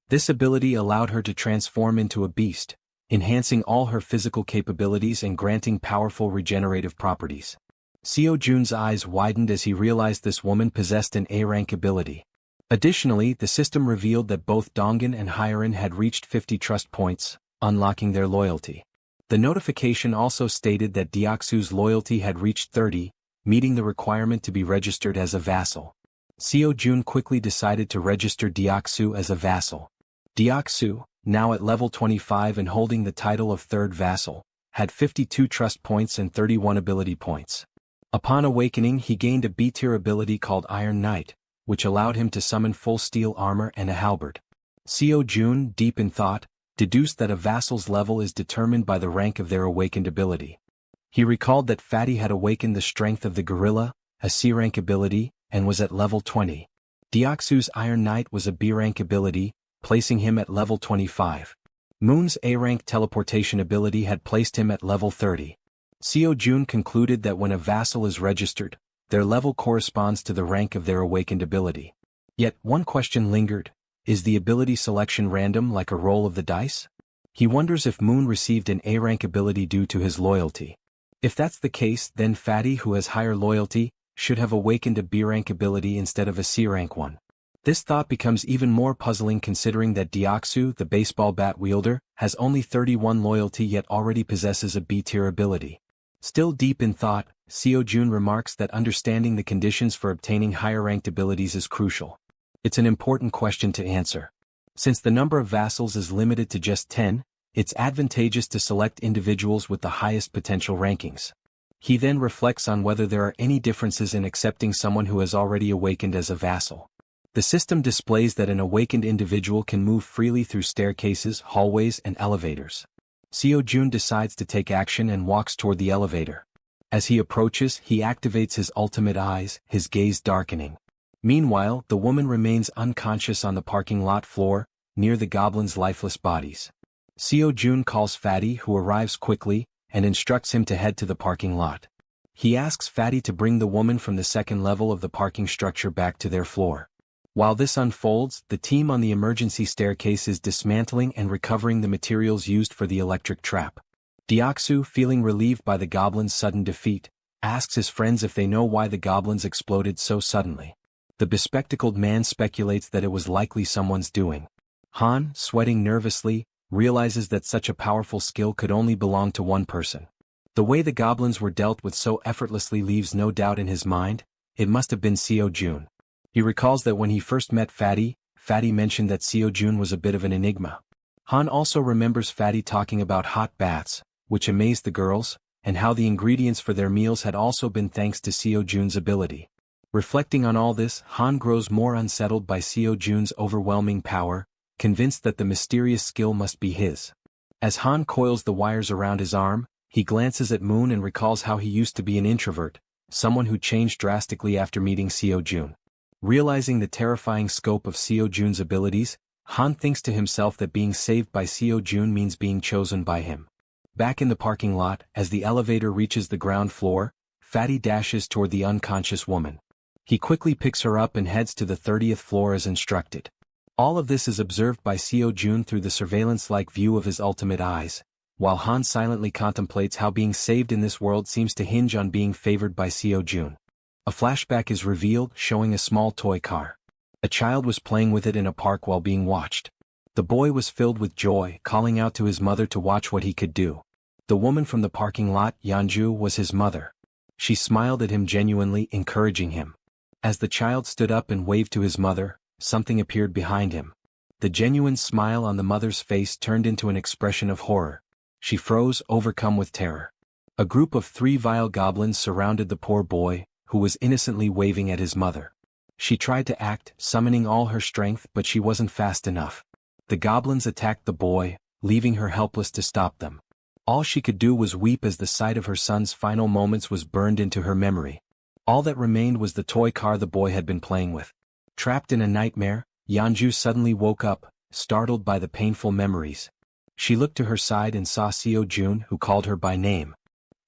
This ability allowed her to transform into a beast, enhancing all her physical capabilities and granting powerful regenerative properties. Seo Jun's eyes widened as he realized this woman possessed an A-rank ability. Additionally, the system revealed that both Dongin and Hyerin had reached 50 trust points, unlocking their loyalty. The notification also stated that Deoksu's loyalty had reached 30, meeting the requirement to be registered as a vassal. Seo Jun quickly decided to register Deoksu as a vassal. Deoksu, now at level 25 and holding the title of third vassal, had 52 trust points and 31 ability points. Upon awakening, he gained a B-tier ability called Iron Knight, which allowed him to summon full steel armor and a halberd. Seo Jun, deep in thought, deduced that a vassal's level is determined by the rank of their awakened ability. He recalled that Fatty had awakened the strength of the gorilla, a C-rank ability, and was at level 20. Deoksu's Iron Knight was a B-rank ability, placing him at level 25. Moon's A-rank teleportation ability had placed him at level 30. Seo Jun concluded that when a vassal is registered, their level corresponds to the rank of their awakened ability. Yet, one question lingered: is the ability selection random like a roll of the dice? He wonders if Moon received an A-rank ability due to his loyalty. If that's the case, then Fatty, who has higher loyalty, should have awakened a B-rank ability instead of a C-rank one. This thought becomes even more puzzling considering that Deoksu, the baseball bat wielder, has only 31 loyalty yet already possesses a B-tier ability. Still deep in thought, Seo-jun remarks that understanding the conditions for obtaining higher-ranked abilities is crucial. It's an important question to answer. Since the number of vassals is limited to just 10, it's advantageous to select individuals with the highest potential rankings. He then reflects on whether there are any differences in accepting someone who has already awakened as a vassal. The system displays that an awakened individual can move freely through staircases, hallways, and elevators. Seo-jun decides to take action and walks toward the elevator. As he approaches, he activates his ultimate eyes, his gaze darkening. Meanwhile, the woman remains unconscious on the parking lot floor, near the goblins' lifeless bodies. Seo-jun calls Fatty, who arrives quickly, and instructs him to head to the parking lot. He asks Fatty to bring the woman from the second level of the parking structure back to their floor. While this unfolds, the team on the emergency staircase is dismantling and recovering the materials used for the electric trap. Deoksu, feeling relieved by the goblins' sudden defeat, asks his friends if they know why the goblins exploded so suddenly. The bespectacled man speculates that it was likely someone's doing. Han, sweating nervously, realizes that such a powerful skill could only belong to one person. The way the goblins were dealt with so effortlessly leaves no doubt in his mind. It must have been Seo-jun. He recalls that when he first met Fatty, Fatty mentioned that Seo-jun was a bit of an enigma. Han also remembers Fatty talking about hot baths, which amazed the girls, and how the ingredients for their meals had also been thanks to Seo-jun's ability. Reflecting on all this, Han grows more unsettled by Seo-jun's overwhelming power, convinced that the mysterious skill must be his. As Han coils the wires around his arm, he glances at Moon and recalls how he used to be an introvert, someone who changed drastically after meeting Seo-jun. Realizing the terrifying scope of Seo-jun's abilities, Han thinks to himself that being saved by Seo-jun means being chosen by him. Back in the parking lot, as the elevator reaches the ground floor, Fatty dashes toward the unconscious woman. He quickly picks her up and heads to the 30th floor as instructed. All of this is observed by Seo-jun through the surveillance-like view of his ultimate eyes, while Han silently contemplates how being saved in this world seems to hinge on being favored by Seo-jun. A flashback is revealed, showing a small toy car. A child was playing with it in a park while being watched. The boy was filled with joy, calling out to his mother to watch what he could do. The woman from the parking lot, Yeonju, was his mother. She smiled at him genuinely, encouraging him. As the child stood up and waved to his mother, something appeared behind him. The genuine smile on the mother's face turned into an expression of horror. She froze, overcome with terror. A group of 3 vile goblins surrounded the poor boy, who was innocently waving at his mother. She tried to act, summoning all her strength, but she wasn't fast enough. The goblins attacked the boy, leaving her helpless to stop them. All she could do was weep as the sight of her son's final moments was burned into her memory. All that remained was the toy car the boy had been playing with. Trapped in a nightmare, Yeonju suddenly woke up, startled by the painful memories. She looked to her side and saw Seo-jun, who called her by name.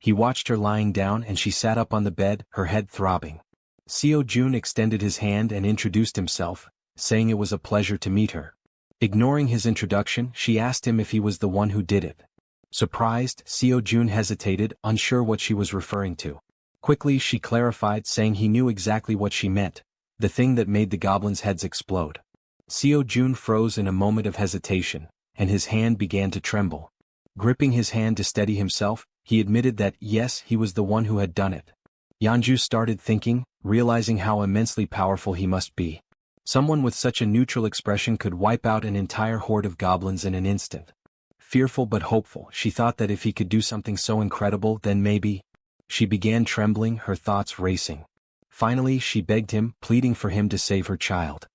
He watched her lying down and she sat up on the bed, her head throbbing. Seo-jun extended his hand and introduced himself, saying it was a pleasure to meet her. Ignoring his introduction, she asked him if he was the one who did it. Surprised, Seo-jun hesitated, unsure what she was referring to. Quickly she clarified, saying he knew exactly what she meant, the thing that made the goblins' heads explode. Seo-jun froze in a moment of hesitation, and his hand began to tremble. Gripping his hand to steady himself, he admitted that, yes, he was the one who had done it. Yeonju started thinking, realizing how immensely powerful he must be. Someone with such a neutral expression could wipe out an entire horde of goblins in an instant. Fearful but hopeful, she thought that if he could do something so incredible, then maybe. She began trembling, her thoughts racing. Finally, she begged him, pleading for him to save her child.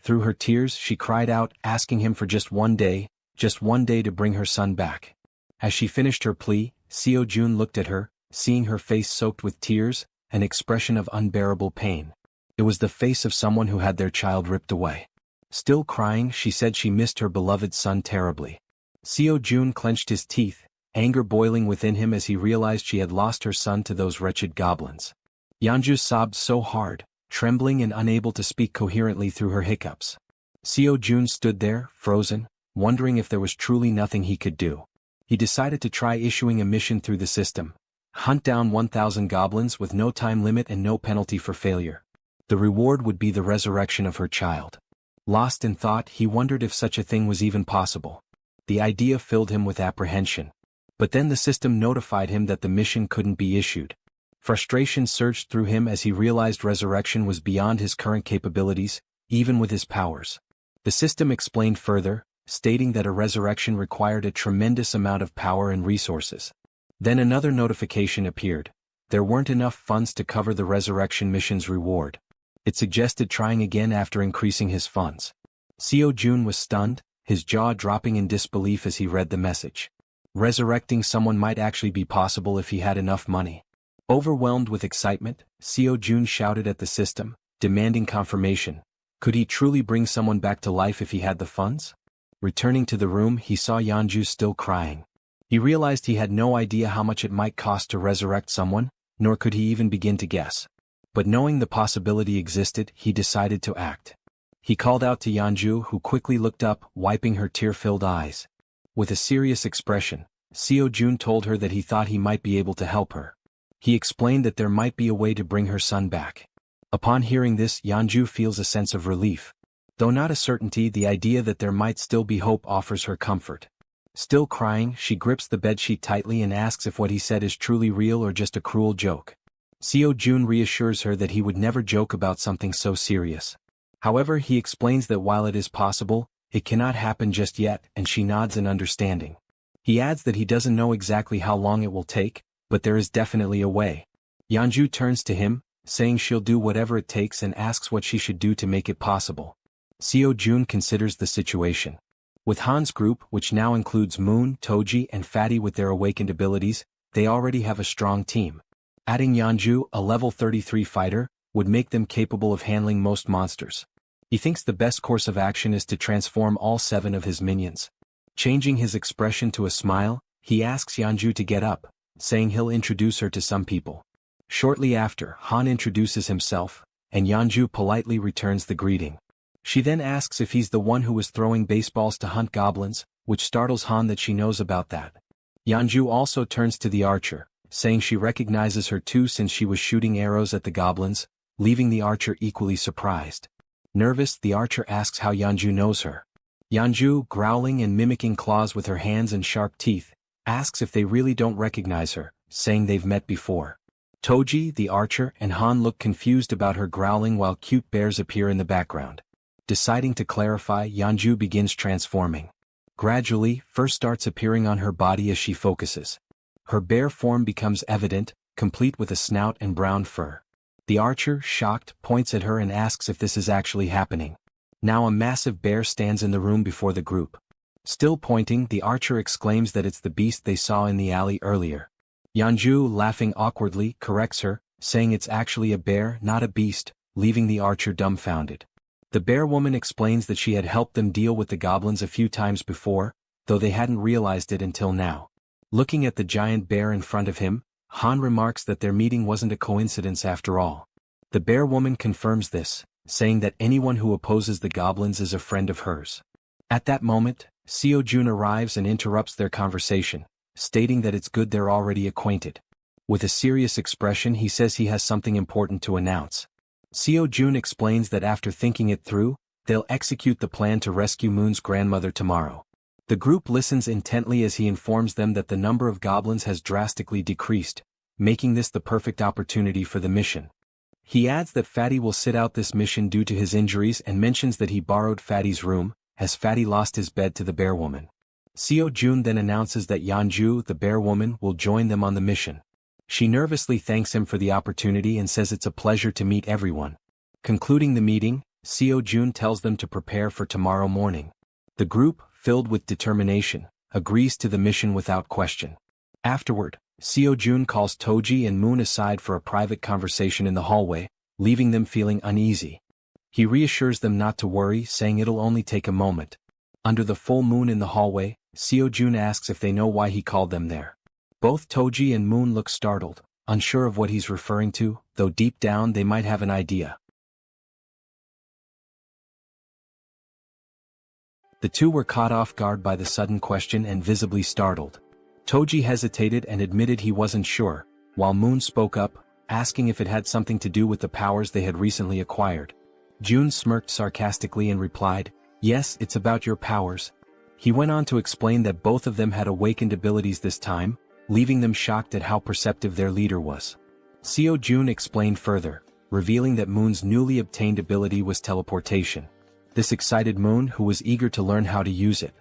Through her tears, she cried out, asking him for just one day to bring her son back. As she finished her plea, Seo-jun looked at her, seeing her face soaked with tears, an expression of unbearable pain. It was the face of someone who had their child ripped away. Still crying, she said she missed her beloved son terribly. Seo-jun clenched his teeth, anger boiling within him as he realized she had lost her son to those wretched goblins. Yeonju sobbed so hard, trembling and unable to speak coherently through her hiccups. Seo-jun stood there, frozen, wondering if there was truly nothing he could do. He decided to try issuing a mission through the system. Hunt down 1,000 goblins with no time limit and no penalty for failure. The reward would be the resurrection of her child. Lost in thought, he wondered if such a thing was even possible. The idea filled him with apprehension. But then the system notified him that the mission couldn't be issued. Frustration surged through him as he realized resurrection was beyond his current capabilities, even with his powers. The system explained further, stating that a resurrection required a tremendous amount of power and resources. Then another notification appeared. There weren't enough funds to cover the resurrection mission's reward. It suggested trying again after increasing his funds. Seo-jun was stunned, his jaw dropping in disbelief as he read the message. Resurrecting someone might actually be possible if he had enough money. Overwhelmed with excitement, Seo-jun shouted at the system, demanding confirmation. Could he truly bring someone back to life if he had the funds? Returning to the room, he saw Yeonju still crying. He realized he had no idea how much it might cost to resurrect someone, nor could he even begin to guess. But knowing the possibility existed, he decided to act. He called out to Yeonju, who quickly looked up, wiping her tear-filled eyes. With a serious expression, Seo-jun told her that he thought he might be able to help her. He explained that there might be a way to bring her son back. Upon hearing this, Yeonju feels a sense of relief. Though not a certainty, the idea that there might still be hope offers her comfort. Still crying, she grips the bedsheet tightly and asks if what he said is truly real or just a cruel joke. Seo-jun reassures her that he would never joke about something so serious. However, he explains that while it is possible, it cannot happen just yet, and she nods in understanding. He adds that he doesn't know exactly how long it will take, but there is definitely a way. Yeonju turns to him, saying she'll do whatever it takes and asks what she should do to make it possible. Seo-jun considers the situation. With Han's group, which now includes Moon, Toji and Fatty with their awakened abilities, they already have a strong team. Adding Yeonju, a level 33 fighter, would make them capable of handling most monsters. He thinks the best course of action is to transform all 7 of his minions. Changing his expression to a smile, he asks Yeonju to get up, saying he'll introduce her to some people. Shortly after, Han introduces himself, and Yeonju politely returns the greeting. She then asks if he's the one who was throwing baseballs to hunt goblins, which startles Han that she knows about that. Yeonju also turns to the archer, saying she recognizes her too since she was shooting arrows at the goblins, leaving the archer equally surprised. Nervous, the archer asks how Yeonju knows her. Yeonju, growling and mimicking claws with her hands and sharp teeth, asks if they really don't recognize her, saying they've met before. Toji, the archer, and Han look confused about her growling while cute bears appear in the background. Deciding to clarify, Yeonju begins transforming. Gradually, fur starts appearing on her body as she focuses. Her bear form becomes evident, complete with a snout and brown fur. The archer, shocked, points at her and asks if this is actually happening. Now a massive bear stands in the room before the group. Still pointing, the archer exclaims that it's the beast they saw in the alley earlier. Yeonju, laughing awkwardly, corrects her, saying it's actually a bear, not a beast, leaving the archer dumbfounded. The bear woman explains that she had helped them deal with the goblins a few times before, though they hadn't realized it until now. Looking at the giant bear in front of him, Han remarks that their meeting wasn't a coincidence after all. The bear woman confirms this, saying that anyone who opposes the goblins is a friend of hers. At that moment, Seo-jun arrives and interrupts their conversation, stating that it's good they're already acquainted. With a serious expression, he says he has something important to announce. Seo-jun explains that after thinking it through, they'll execute the plan to rescue Moon's grandmother tomorrow. The group listens intently as he informs them that the number of goblins has drastically decreased, making this the perfect opportunity for the mission. He adds that Fatty will sit out this mission due to his injuries and mentions that he borrowed Fatty's room, as Fatty lost his bed to the bear woman. Seo-jun then announces that Yeonju, the bear woman, will join them on the mission. She nervously thanks him for the opportunity and says it's a pleasure to meet everyone. Concluding the meeting, Seo-jun tells them to prepare for tomorrow morning. The group, filled with determination, agrees to the mission without question. Afterward, Seo-jun calls Toji and Moon aside for a private conversation in the hallway, leaving them feeling uneasy. He reassures them not to worry, saying it'll only take a moment. Under the full moon in the hallway, Seo-jun asks if they know why he called them there. Both Toji and Moon look startled, unsure of what he's referring to, though deep down they might have an idea. The two were caught off guard by the sudden question and visibly startled. Toji hesitated and admitted he wasn't sure, while Moon spoke up, asking if it had something to do with the powers they had recently acquired. June smirked sarcastically and replied, "Yes, it's about your powers." He went on to explain that both of them had awakened abilities this time, leaving them shocked at how perceptive their leader was. Seo Jun explained further, revealing that Moon's newly obtained ability was teleportation. This excited Moon, who was eager to learn how to use it.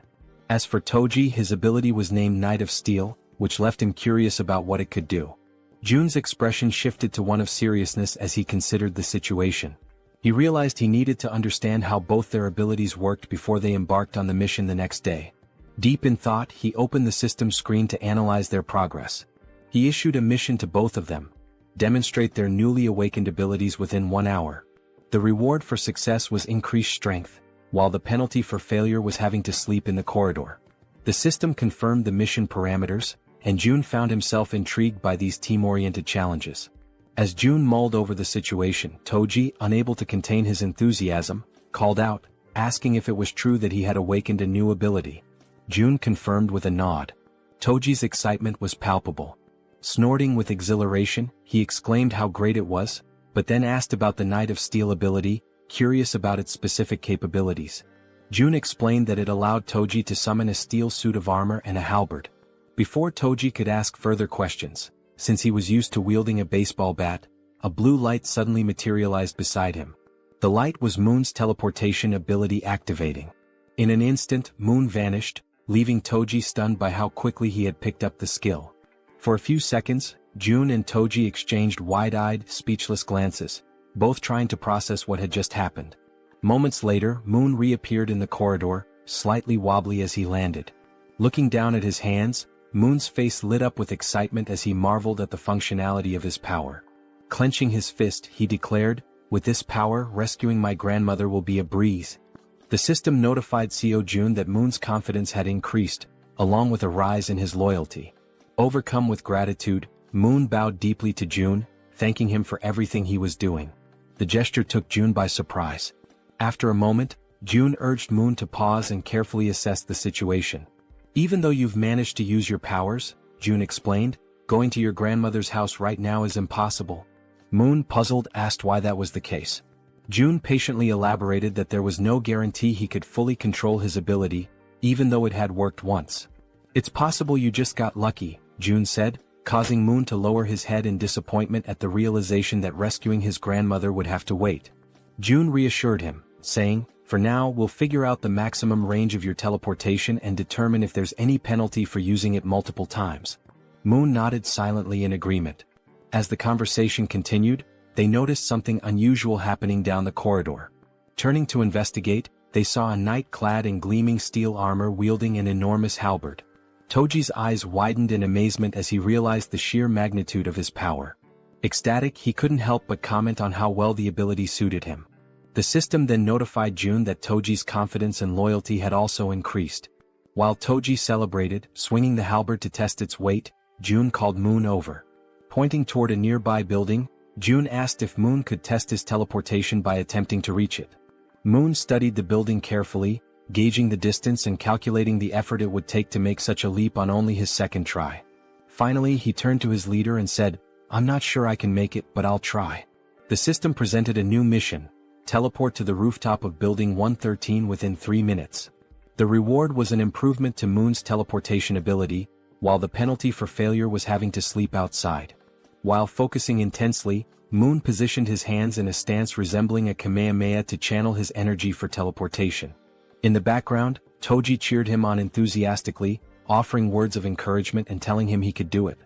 As for Toji, his ability was named Knight of Steel, which left him curious about what it could do. Jun's expression shifted to one of seriousness as he considered the situation. He realized he needed to understand how both their abilities worked before they embarked on the mission the next day. Deep in thought, he opened the system screen to analyze their progress. He issued a mission to both of them: demonstrate their newly awakened abilities within 1 hour. The reward for success was increased strength, while the penalty for failure was having to sleep in the corridor. The system confirmed the mission parameters, and Jun found himself intrigued by these team-oriented challenges. As Jun mulled over the situation, Toji, unable to contain his enthusiasm, called out, asking if it was true that he had awakened a new ability. Jun confirmed with a nod. Toji's excitement was palpable. Snorting with exhilaration, he exclaimed how great it was, but then asked about the Knight of Steel ability, curious about its specific capabilities. Jun explained that it allowed Toji to summon a steel suit of armor and a halberd. Before Toji could ask further questions, since he was used to wielding a baseball bat, a blue light suddenly materialized beside him. The light was Moon's teleportation ability activating. In an instant, Moon vanished, leaving Toji stunned by how quickly he had picked up the skill. For a few seconds, Jun and Toji exchanged wide-eyed, speechless glances, both trying to process what had just happened. Moments later, Moon reappeared in the corridor, slightly wobbly as he landed. Looking down at his hands, Moon's face lit up with excitement as he marveled at the functionality of his power. Clenching his fist, he declared, "With this power, rescuing my grandmother will be a breeze." The system notified Seo Jun that Moon's confidence had increased, along with a rise in his loyalty. Overcome with gratitude, Moon bowed deeply to Jun, thanking him for everything he was doing. The gesture took Jun by surprise. After a moment, Jun urged Moon to pause and carefully assess the situation. "Even though you've managed to use your powers," Jun explained, "going to your grandmother's house right now is impossible." Moon, puzzled, asked why that was the case. Jun patiently elaborated that there was no guarantee he could fully control his ability, even though it had worked once. "It's possible you just got lucky," Jun said, causing Moon to lower his head in disappointment at the realization that rescuing his grandmother would have to wait. Jun reassured him, saying, "For now, we'll figure out the maximum range of your teleportation and determine if there's any penalty for using it multiple times." Moon nodded silently in agreement. As the conversation continued, they noticed something unusual happening down the corridor. Turning to investigate, they saw a knight clad in gleaming steel armor wielding an enormous halberd. Toji's eyes widened in amazement as he realized the sheer magnitude of his power. Ecstatic, he couldn't help but comment on how well the ability suited him. The system then notified Jun that Toji's confidence and loyalty had also increased. While Toji celebrated, swinging the halberd to test its weight, Jun called Moon over. Pointing toward a nearby building, Jun asked if Moon could test his teleportation by attempting to reach it. Moon studied the building carefully, gauging the distance and calculating the effort it would take to make such a leap on only his second try. Finally, he turned to his leader and said, "I'm not sure I can make it, but I'll try." The system presented a new mission: teleport to the rooftop of Building 113 within 3 minutes. The reward was an improvement to Moon's teleportation ability, while the penalty for failure was having to sleep outside. While focusing intensely, Moon positioned his hands in a stance resembling a Kamehameha to channel his energy for teleportation. In the background, Toji cheered him on enthusiastically, offering words of encouragement and telling him he could do it.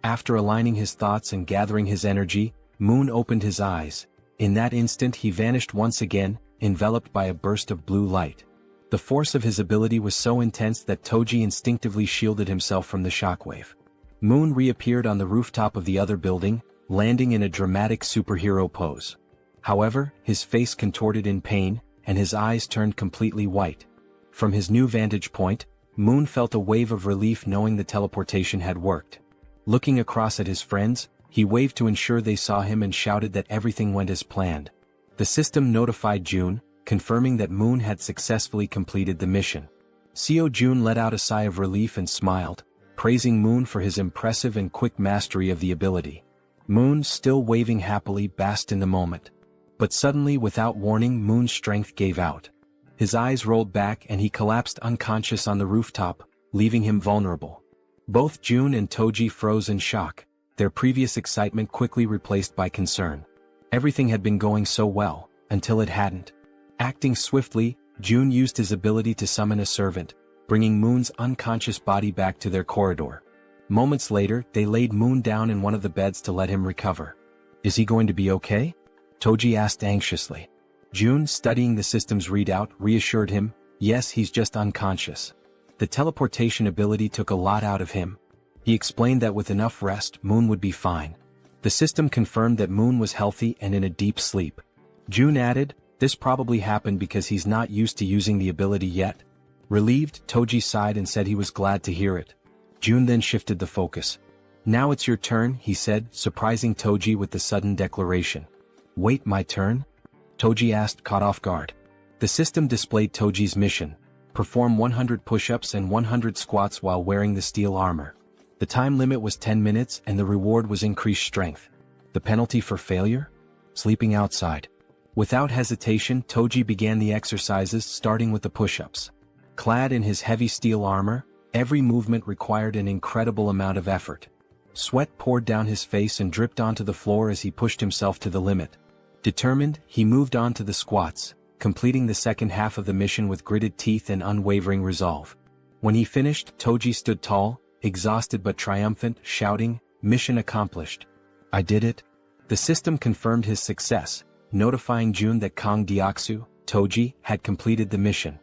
After aligning his thoughts and gathering his energy, Moon opened his eyes. In that instant he vanished once again, enveloped by a burst of blue light. The force of his ability was so intense that Toji instinctively shielded himself from the shockwave. Moon reappeared on the rooftop of the other building, landing in a dramatic superhero pose. However, his face contorted in pain, and his eyes turned completely white. From his new vantage point, Moon felt a wave of relief knowing the teleportation had worked. Looking across at his friends, he waved to ensure they saw him and shouted that everything went as planned. The system notified Jun, confirming that Moon had successfully completed the mission. Seo Jun let out a sigh of relief and smiled, praising Moon for his impressive and quick mastery of the ability. Moon, still waving happily, basked in the moment. But suddenly, without warning, Moon's strength gave out. His eyes rolled back and he collapsed unconscious on the rooftop, leaving him vulnerable. Both June and Toji froze in shock, their previous excitement quickly replaced by concern. Everything had been going so well, until it hadn't. Acting swiftly, June used his ability to summon a servant, bringing Moon's unconscious body back to their corridor. Moments later, they laid Moon down in one of the beds to let him recover. "Is he going to be okay?" Toji asked anxiously. June, studying the system's readout, reassured him, "Yes, he's just unconscious. The teleportation ability took a lot out of him." He explained that with enough rest, Moon would be fine. The system confirmed that Moon was healthy and in a deep sleep. June added, "This probably happened because he's not used to using the ability yet." Relieved, Toji sighed and said he was glad to hear it. June then shifted the focus. "Now it's your turn," he said, surprising Toji with the sudden declaration. "Wait, my turn?" Toji asked, caught off guard. The system displayed Toji's mission: perform 100 push-ups and 100 squats while wearing the steel armor. The time limit was 10 minutes and the reward was increased strength. The penalty for failure? Sleeping outside. Without hesitation, Toji began the exercises, starting with the push-ups. Clad in his heavy steel armor, every movement required an incredible amount of effort. Sweat poured down his face and dripped onto the floor as he pushed himself to the limit. Determined, he moved on to the squats, completing the second half of the mission with gritted teeth and unwavering resolve. When he finished, Toji stood tall, exhausted but triumphant, shouting, "Mission accomplished. I did it." The system confirmed his success, notifying June that Kang Deoksu, Toji, had completed the mission.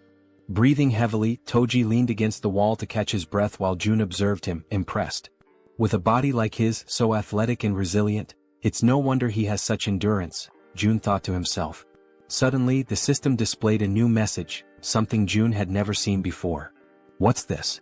Breathing heavily, Toji leaned against the wall to catch his breath while June observed him, impressed. With a body like his, so athletic and resilient, it's no wonder he has such endurance, June thought to himself. Suddenly, the system displayed a new message, something June had never seen before. "What's this?"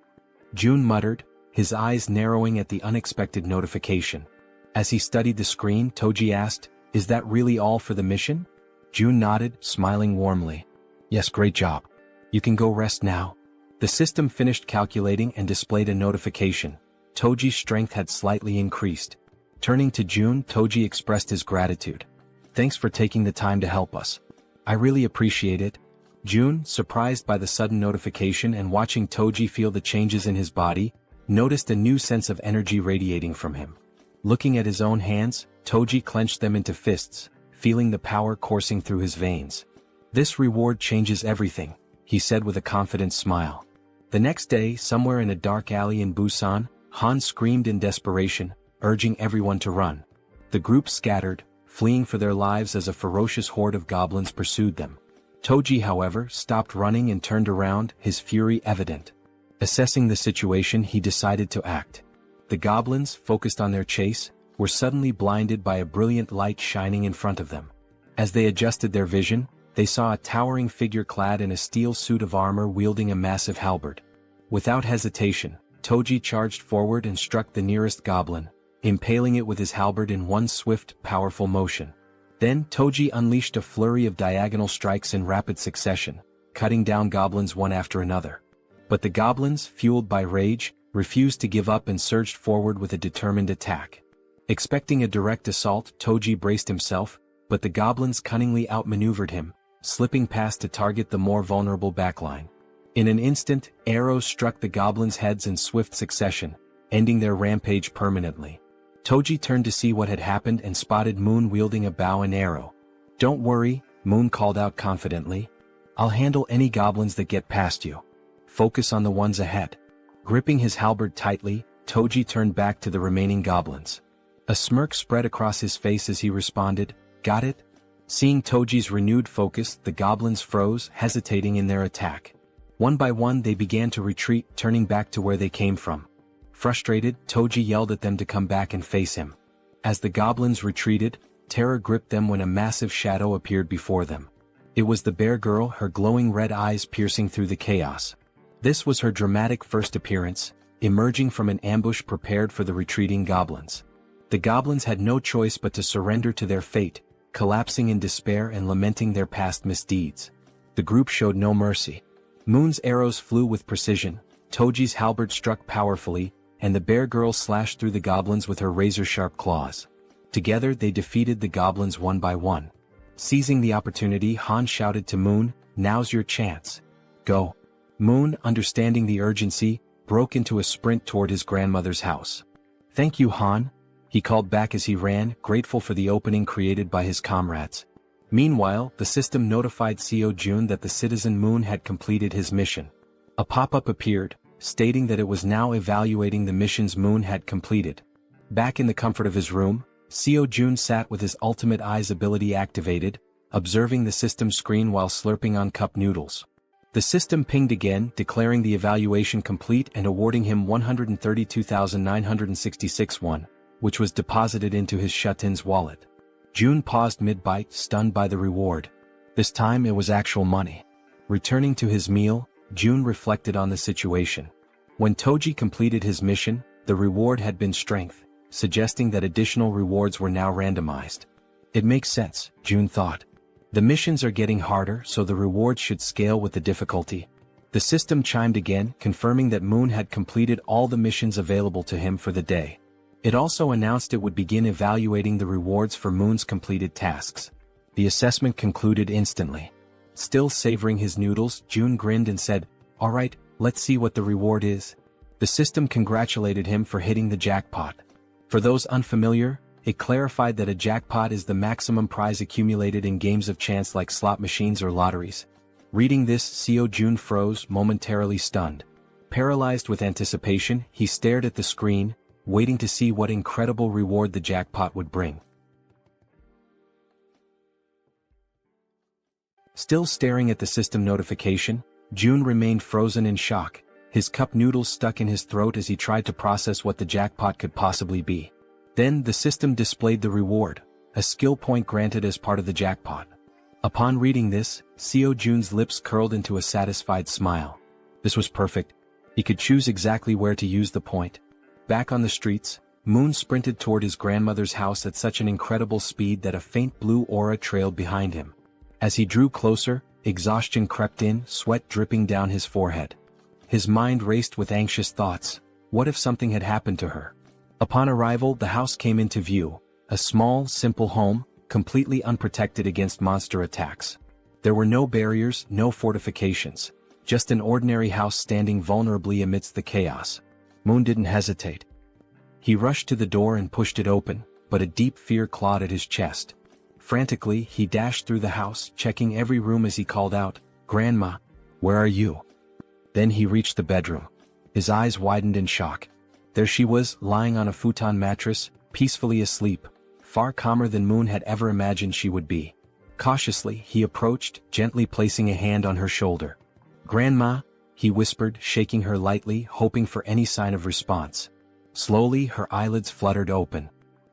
June muttered, his eyes narrowing at the unexpected notification. As he studied the screen, Toji asked, "Is that really all for the mission?" June nodded, smiling warmly. "Yes, great job. You can go rest now." The system finished calculating and displayed a notification. Toji's strength had slightly increased. Turning to June, Toji expressed his gratitude. "Thanks for taking the time to help us. I really appreciate it." June, surprised by the sudden notification and watching Toji feel the changes in his body, noticed a new sense of energy radiating from him. Looking at his own hands, Toji clenched them into fists, feeling the power coursing through his veins. "This reward changes everything," he said with a confident smile. The next day, somewhere in a dark alley in Busan, Han screamed in desperation, urging everyone to run. The group scattered, fleeing for their lives as a ferocious horde of goblins pursued them. Toji, however, stopped running and turned around, his fury evident. Assessing the situation, he decided to act. The goblins, focused on their chase, were suddenly blinded by a brilliant light shining in front of them. As they adjusted their vision, they saw a towering figure clad in a steel suit of armor wielding a massive halberd. Without hesitation, Toji charged forward and struck the nearest goblin, impaling it with his halberd in one swift, powerful motion. Then Toji unleashed a flurry of diagonal strikes in rapid succession, cutting down goblins one after another. But the goblins, fueled by rage, refused to give up and surged forward with a determined attack. Expecting a direct assault, Toji braced himself, but the goblins cunningly outmaneuvered him, slipping past to target the more vulnerable backline. In an instant, arrows struck the goblins' heads in swift succession, ending their rampage permanently. Toji turned to see what had happened and spotted Moon wielding a bow and arrow. "Don't worry," Moon called out confidently. "I'll handle any goblins that get past you. Focus on the ones ahead." Gripping his halberd tightly, Toji turned back to the remaining goblins. A smirk spread across his face as he responded, "Got it?" Seeing Toji's renewed focus, the goblins froze, hesitating in their attack. One by one they began to retreat, turning back to where they came from. Frustrated, Toji yelled at them to come back and face him. As the goblins retreated, terror gripped them when a massive shadow appeared before them. It was the bear girl, her glowing red eyes piercing through the chaos. This was her dramatic first appearance, emerging from an ambush prepared for the retreating goblins. The goblins had no choice but to surrender to their fate, collapsing in despair and lamenting their past misdeeds. The group showed no mercy. Moon's arrows flew with precision, Toji's halberd struck powerfully, and the bear girl slashed through the goblins with her razor-sharp claws. Together they defeated the goblins one by one. Seizing the opportunity, Han shouted to Moon, "Now's your chance. Go." Moon, understanding the urgency, broke into a sprint toward his grandmother's house. "Thank you, Han," he called back as he ran, grateful for the opening created by his comrades. Meanwhile, the system notified Jaehyeon that the citizen Moon had completed his mission. A pop-up appeared, stating that it was now evaluating the missions Moon had completed. Back in the comfort of his room, Jaehyeon sat with his ultimate eyes ability activated, observing the system screen while slurping on cup noodles. The system pinged again, declaring the evaluation complete and awarding him 132,966 won, which was deposited into his Shutin's wallet. June paused mid-bite, stunned by the reward. This time it was actual money. Returning to his meal, June reflected on the situation. When Toji completed his mission, the reward had been strength, suggesting that additional rewards were now randomized. It makes sense, June thought. The missions are getting harder, so the rewards should scale with the difficulty. The system chimed again, confirming that Moon had completed all the missions available to him for the day. It also announced it would begin evaluating the rewards for Moon's completed tasks. The assessment concluded instantly. Still savoring his noodles, June grinned and said, "All right, let's see what the reward is." The system congratulated him for hitting the jackpot. For those unfamiliar, it clarified that a jackpot is the maximum prize accumulated in games of chance like slot machines or lotteries. Reading this, Jaehyeon froze, momentarily stunned. Paralyzed with anticipation, he stared at the screen, waiting to see what incredible reward the jackpot would bring. Still staring at the system notification, June remained frozen in shock, his cup noodles stuck in his throat as he tried to process what the jackpot could possibly be. Then the system displayed the reward, a skill point granted as part of the jackpot. Upon reading this, Jaehyeon's lips curled into a satisfied smile. This was perfect. He could choose exactly where to use the point. Back on the streets, Moon sprinted toward his grandmother's house at such an incredible speed that a faint blue aura trailed behind him. As he drew closer, exhaustion crept in, sweat dripping down his forehead. His mind raced with anxious thoughts. What if something had happened to her? Upon arrival, the house came into view, a small, simple home, completely unprotected against monster attacks. There were no barriers, no fortifications, just an ordinary house standing vulnerably amidst the chaos. Moon didn't hesitate. He rushed to the door and pushed it open, but a deep fear clawed at his chest. Frantically, he dashed through the house, checking every room as he called out, "Grandma, where are you?" Then he reached the bedroom. His eyes widened in shock. There she was, lying on a futon mattress, peacefully asleep, far calmer than Moon had ever imagined she would be. Cautiously, he approached, gently placing a hand on her shoulder. "Grandma," he whispered, shaking her lightly, hoping for any sign of response. Slowly, her eyelids fluttered open.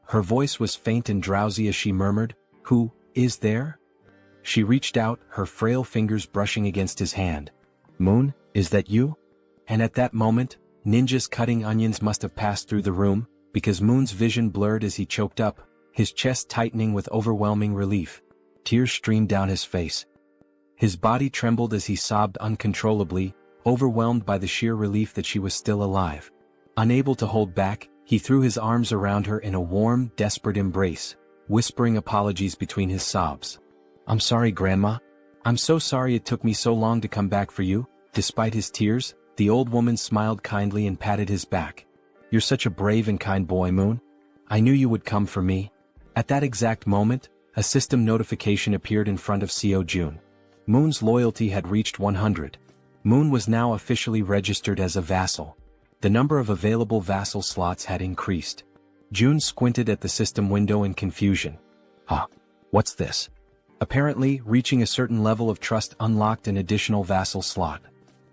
Her voice was faint and drowsy as she murmured, "Who is there?" She reached out, her frail fingers brushing against his hand. "Moon, is that you?" And at that moment, ninjas cutting onions must have passed through the room, because Moon's vision blurred as he choked up, his chest tightening with overwhelming relief. Tears streamed down his face. His body trembled as he sobbed uncontrollably, overwhelmed by the sheer relief that she was still alive. Unable to hold back, he threw his arms around her in a warm, desperate embrace, whispering apologies between his sobs. "I'm sorry, Grandma. I'm so sorry it took me so long to come back for you." Despite his tears, the old woman smiled kindly and patted his back. "You're such a brave and kind boy, Moon. I knew you would come for me." At that exact moment, a system notification appeared in front of Jaehyeon. Moon's loyalty had reached 100. Moon was now officially registered as a vassal. The number of available vassal slots had increased. June squinted at the system window in confusion. "Huh? What's this?" Apparently, reaching a certain level of trust unlocked an additional vassal slot.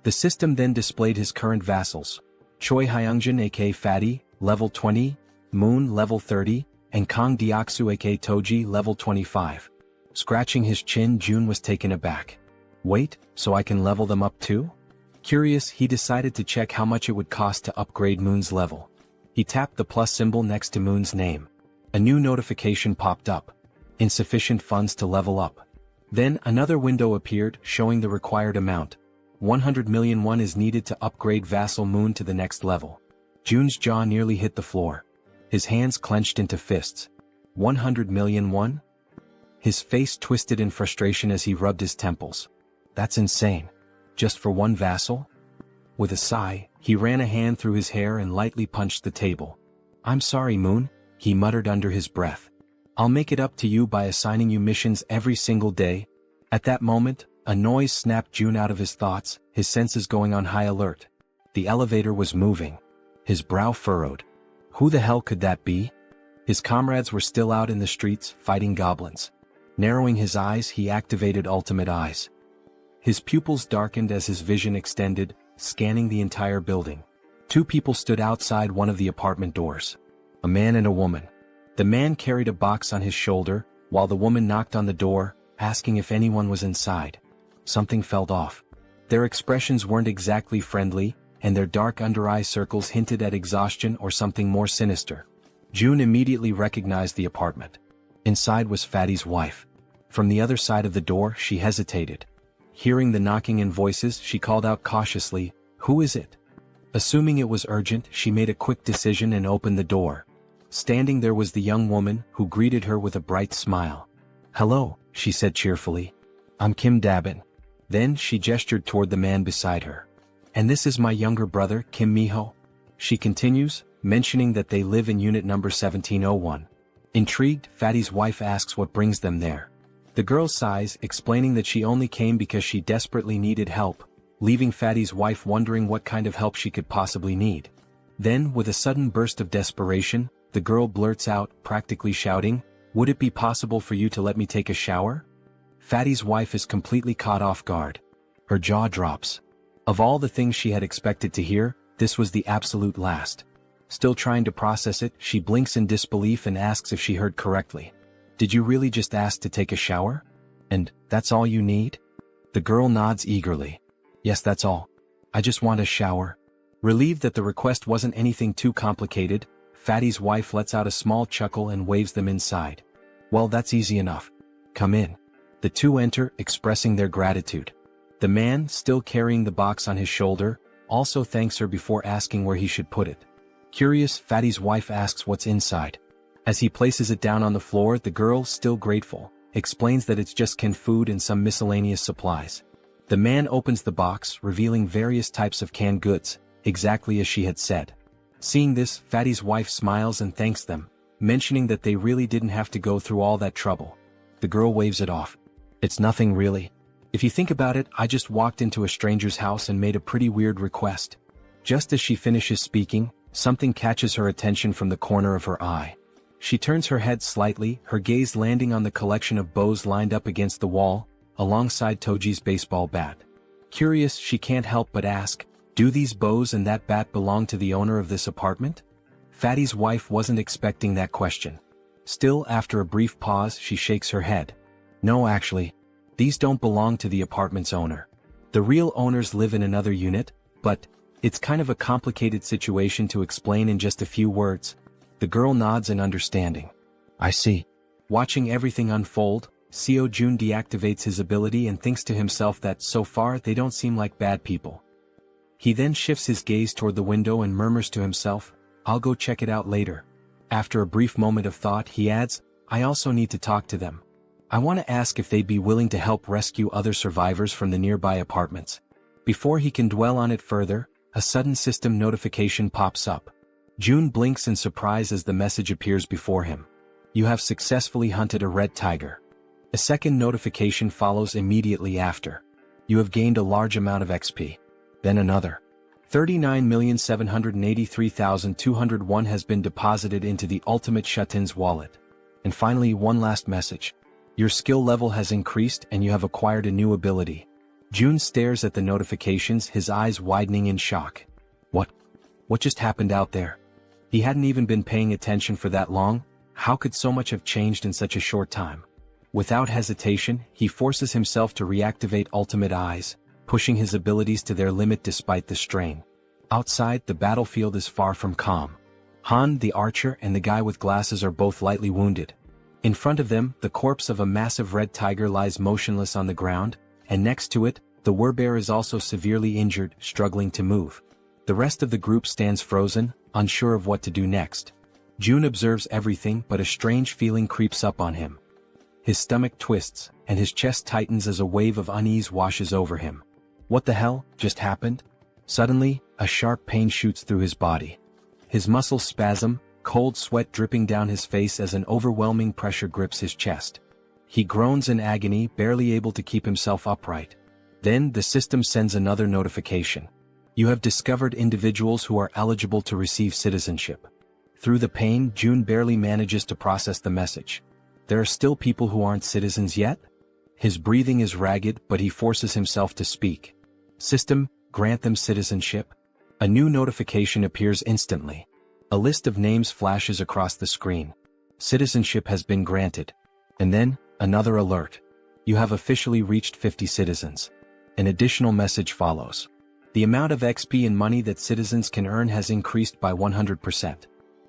The system then displayed his current vassals. Choi Hyungjin aka Fatty, level 20, Moon level 30, and Kang Deoksu aka Toji level 25. Scratching his chin, June was taken aback. "Wait, so I can level them up too?" Curious, he decided to check how much it would cost to upgrade Moon's level. He tapped the plus symbol next to Moon's name. A new notification popped up. Insufficient funds to level up. Then another window appeared, showing the required amount. 100 million won is needed to upgrade Vassal Moon to the next level. June's jaw nearly hit the floor. His hands clenched into fists. 100 million won? His face twisted in frustration as he rubbed his temples. That's insane. Just for one vassal? With a sigh, he ran a hand through his hair and lightly punched the table. I'm sorry, Moon, he muttered under his breath. I'll make it up to you by assigning you missions every single day. At that moment, a noise snapped June out of his thoughts, his senses going on high alert. The elevator was moving. His brow furrowed. Who the hell could that be? His comrades were still out in the streets, fighting goblins. Narrowing his eyes, he activated Ultimate Eyes. His pupils darkened as his vision extended, scanning the entire building. Two people stood outside one of the apartment doors. A man and a woman. The man carried a box on his shoulder, while the woman knocked on the door, asking if anyone was inside. Something felt off. Their expressions weren't exactly friendly, and their dark under-eye circles hinted at exhaustion or something more sinister. June immediately recognized the apartment. Inside was Fatty's wife. From the other side of the door, she hesitated. Hearing the knocking and voices, she called out cautiously, "Who is it?" Assuming it was urgent, she made a quick decision and opened the door. Standing there was the young woman, who greeted her with a bright smile. "Hello," she said cheerfully. "I'm Kim Dabin." Then she gestured toward the man beside her. "And this is my younger brother, Kim Miho." She continues, mentioning that they live in unit number 1701. Intrigued, Fatty's wife asks what brings them there. The girl sighs, explaining that she only came because she desperately needed help, leaving Fatty's wife wondering what kind of help she could possibly need. Then, with a sudden burst of desperation, the girl blurts out, practically shouting, "Would it be possible for you to let me take a shower?" Fatty's wife is completely caught off guard. Her jaw drops. Of all the things she had expected to hear, this was the absolute last. Still trying to process it, she blinks in disbelief and asks if she heard correctly. "Did you really just ask to take a shower? And that's all you need?" The girl nods eagerly. "Yes, that's all. I just want a shower." Relieved that the request wasn't anything too complicated, Fatty's wife lets out a small chuckle and waves them inside. "Well, that's easy enough. Come in." The two enter, expressing their gratitude. The man, still carrying the box on his shoulder, also thanks her before asking where he should put it. Curious, Fatty's wife asks what's inside. As he places it down on the floor, the girl, still grateful, explains that it's just canned food and some miscellaneous supplies. The man opens the box, revealing various types of canned goods, exactly as she had said. Seeing this, Fatty's wife smiles and thanks them, mentioning that they really didn't have to go through all that trouble. The girl waves it off. "It's nothing really. If you think about it, I just walked into a stranger's house and made a pretty weird request." Just as she finishes speaking, something catches her attention from the corner of her eye. She turns her head slightly, her gaze landing on the collection of bows lined up against the wall, alongside Toji's baseball bat. Curious, she can't help but ask, "Do these bows and that bat belong to the owner of this apartment?" Fatty's wife wasn't expecting that question. Still, after a brief pause, she shakes her head. "No, actually. These don't belong to the apartment's owner. The real owners live in another unit, but it's kind of a complicated situation to explain in just a few words." The girl nods in understanding. "I see." Watching everything unfold, Seo Jun deactivates his ability and thinks to himself that so far they don't seem like bad people. He then shifts his gaze toward the window and murmurs to himself, "I'll go check it out later." After a brief moment of thought, he adds, "I also need to talk to them. I want to ask if they'd be willing to help rescue other survivors from the nearby apartments." Before he can dwell on it further, a sudden system notification pops up. June blinks in surprise as the message appears before him. "You have successfully hunted a red tiger." A second notification follows immediately after. "You have gained a large amount of XP." Then another. 39,783,201 has been deposited into the Ultimate Shut-in's wallet. And finally, one last message. "Your skill level has increased and you have acquired a new ability." June stares at the notifications, his eyes widening in shock. What just happened out there? He hadn't even been paying attention for that long. How could so much have changed in such a short time? Without hesitation, he forces himself to reactivate Ultimate Eyes, pushing his abilities to their limit despite the strain. Outside, the battlefield is far from calm. Han, the archer, and the guy with glasses are both lightly wounded. In front of them, the corpse of a massive red tiger lies motionless on the ground, and next to it, the werbear is also severely injured, struggling to move. The rest of the group stands frozen, unsure of what to do next. June observes everything, but a strange feeling creeps up on him. His stomach twists, and his chest tightens as a wave of unease washes over him. What the hell just happened? Suddenly, a sharp pain shoots through his body. His muscles spasm, cold sweat dripping down his face as an overwhelming pressure grips his chest. He groans in agony, barely able to keep himself upright. Then the system sends another notification. You have discovered individuals who are eligible to receive citizenship. Through the pain, June barely manages to process the message. There are still people who aren't citizens yet? His breathing is ragged, but he forces himself to speak. System, grant them citizenship. A new notification appears instantly. A list of names flashes across the screen. Citizenship has been granted. And then, another alert. You have officially reached 50 citizens. An additional message follows. The amount of XP and money that citizens can earn has increased by 100%.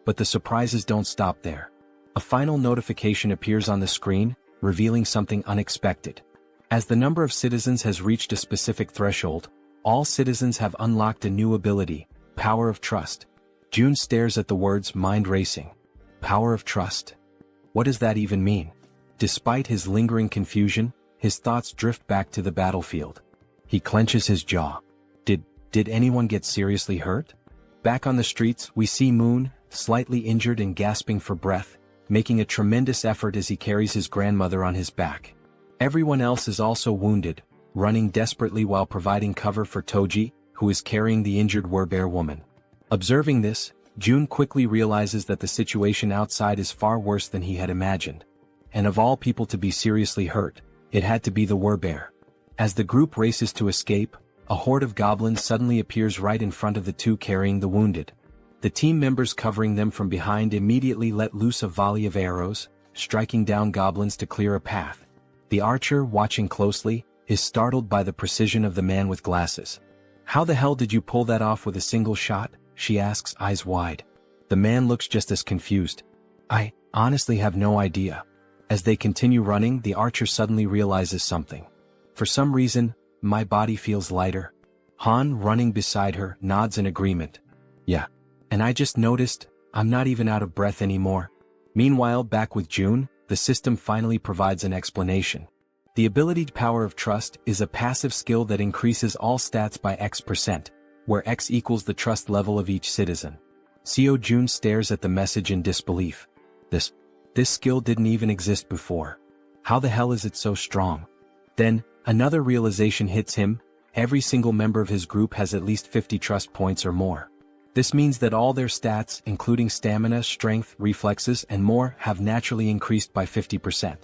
But the surprises don't stop there. A final notification appears on the screen, revealing something unexpected. As the number of citizens has reached a specific threshold, all citizens have unlocked a new ability, Power of Trust. June stares at the words mind racing. Power of Trust. What does that even mean? Despite his lingering confusion, his thoughts drift back to the battlefield. He clenches his jaw. Did anyone get seriously hurt? Back on the streets, we see Moon, slightly injured and gasping for breath, making a tremendous effort as he carries his grandmother on his back. Everyone else is also wounded, running desperately while providing cover for Toji, who is carrying the injured Werbear woman. Observing this, June quickly realizes that the situation outside is far worse than he had imagined. And of all people to be seriously hurt, it had to be the Werbear. As the group races to escape, a horde of goblins suddenly appears right in front of the two carrying the wounded. The team members covering them from behind immediately let loose a volley of arrows, striking down goblins to clear a path. The archer, watching closely, is startled by the precision of the man with glasses. How the hell did you pull that off with a single shot? She asks, eyes wide. The man looks just as confused. I honestly have no idea. As they continue running, the archer suddenly realizes something. For some reason, my body feels lighter. Han, running beside her, nods in agreement. Yeah. And I just noticed, I'm not even out of breath anymore. Meanwhile, back with June, the system finally provides an explanation. The ability Power of Trust is a passive skill that increases all stats by X%, where X equals the trust level of each citizen. Seo June stares at the message in disbelief. This skill didn't even exist before. How the hell is it so strong? Then, another realization hits him. Every single member of his group has at least 50 trust points or more. This means that all their stats, including stamina, strength, reflexes, and more, have naturally increased by 50%.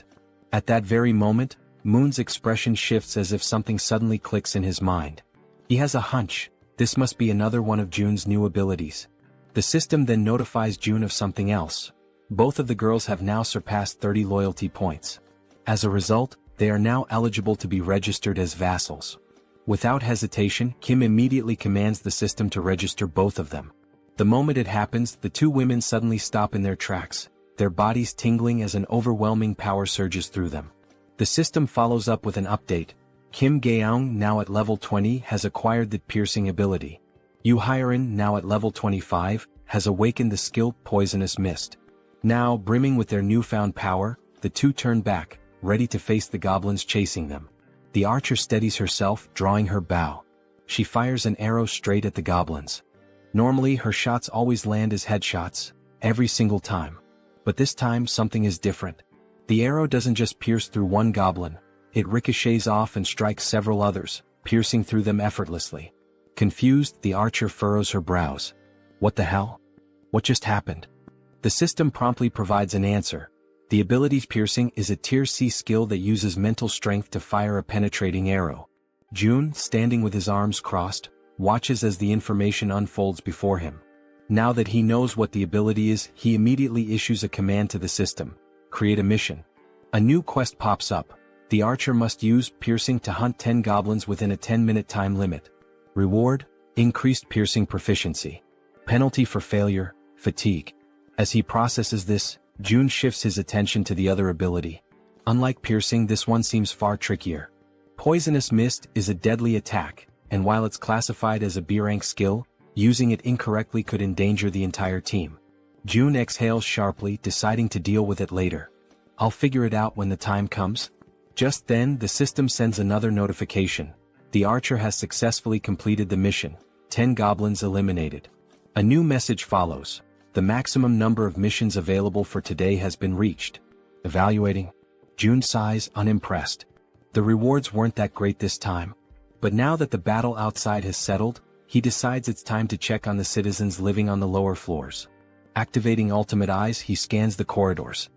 At that very moment, Moon's expression shifts as if something suddenly clicks in his mind. He has a hunch. This must be another one of June's new abilities. The system then notifies June of something else. Both of the girls have now surpassed 30 loyalty points. As a result, they are now eligible to be registered as vassals. Without hesitation, Kim immediately commands the system to register both of them. The moment it happens, the two women suddenly stop in their tracks, their bodies tingling as an overwhelming power surges through them. The system follows up with an update. Kim Gaeong, now at level 20, has acquired the piercing ability. Yu Hyerin, now at level 25, has awakened the skill Poisonous Mist. Now, brimming with their newfound power, the two turn back, ready to face the goblins chasing them. The archer steadies herself, drawing her bow. She fires an arrow straight at the goblins. Normally, her shots always land as headshots, every single time. But this time, something is different. The arrow doesn't just pierce through one goblin, it ricochets off and strikes several others, piercing through them effortlessly. Confused, the archer furrows her brows. What the hell? What just happened? The system promptly provides an answer. The ability Piercing is a Tier C skill that uses mental strength to fire a penetrating arrow. June, standing with his arms crossed, watches as the information unfolds before him. Now that he knows what the ability is, he immediately issues a command to the system. Create a mission. A new quest pops up. The archer must use Piercing to hunt 10 goblins within a 10-minute time limit. Reward: increased piercing proficiency. Penalty for failure: fatigue. As he processes this, June shifts his attention to the other ability. Unlike Piercing, this one seems far trickier. Poisonous Mist is a deadly attack, and while it's classified as a B-rank skill, using it incorrectly could endanger the entire team. June exhales sharply, deciding to deal with it later. I'll figure it out when the time comes. Just then, the system sends another notification. The archer has successfully completed the mission. 10 goblins eliminated. A new message follows. The maximum number of missions available for today has been reached. Evaluating. June sighs, unimpressed. The rewards weren't that great this time. But now that the battle outside has settled, he decides it's time to check on the citizens living on the lower floors. Activating ultimate eyes, he scans the corridors.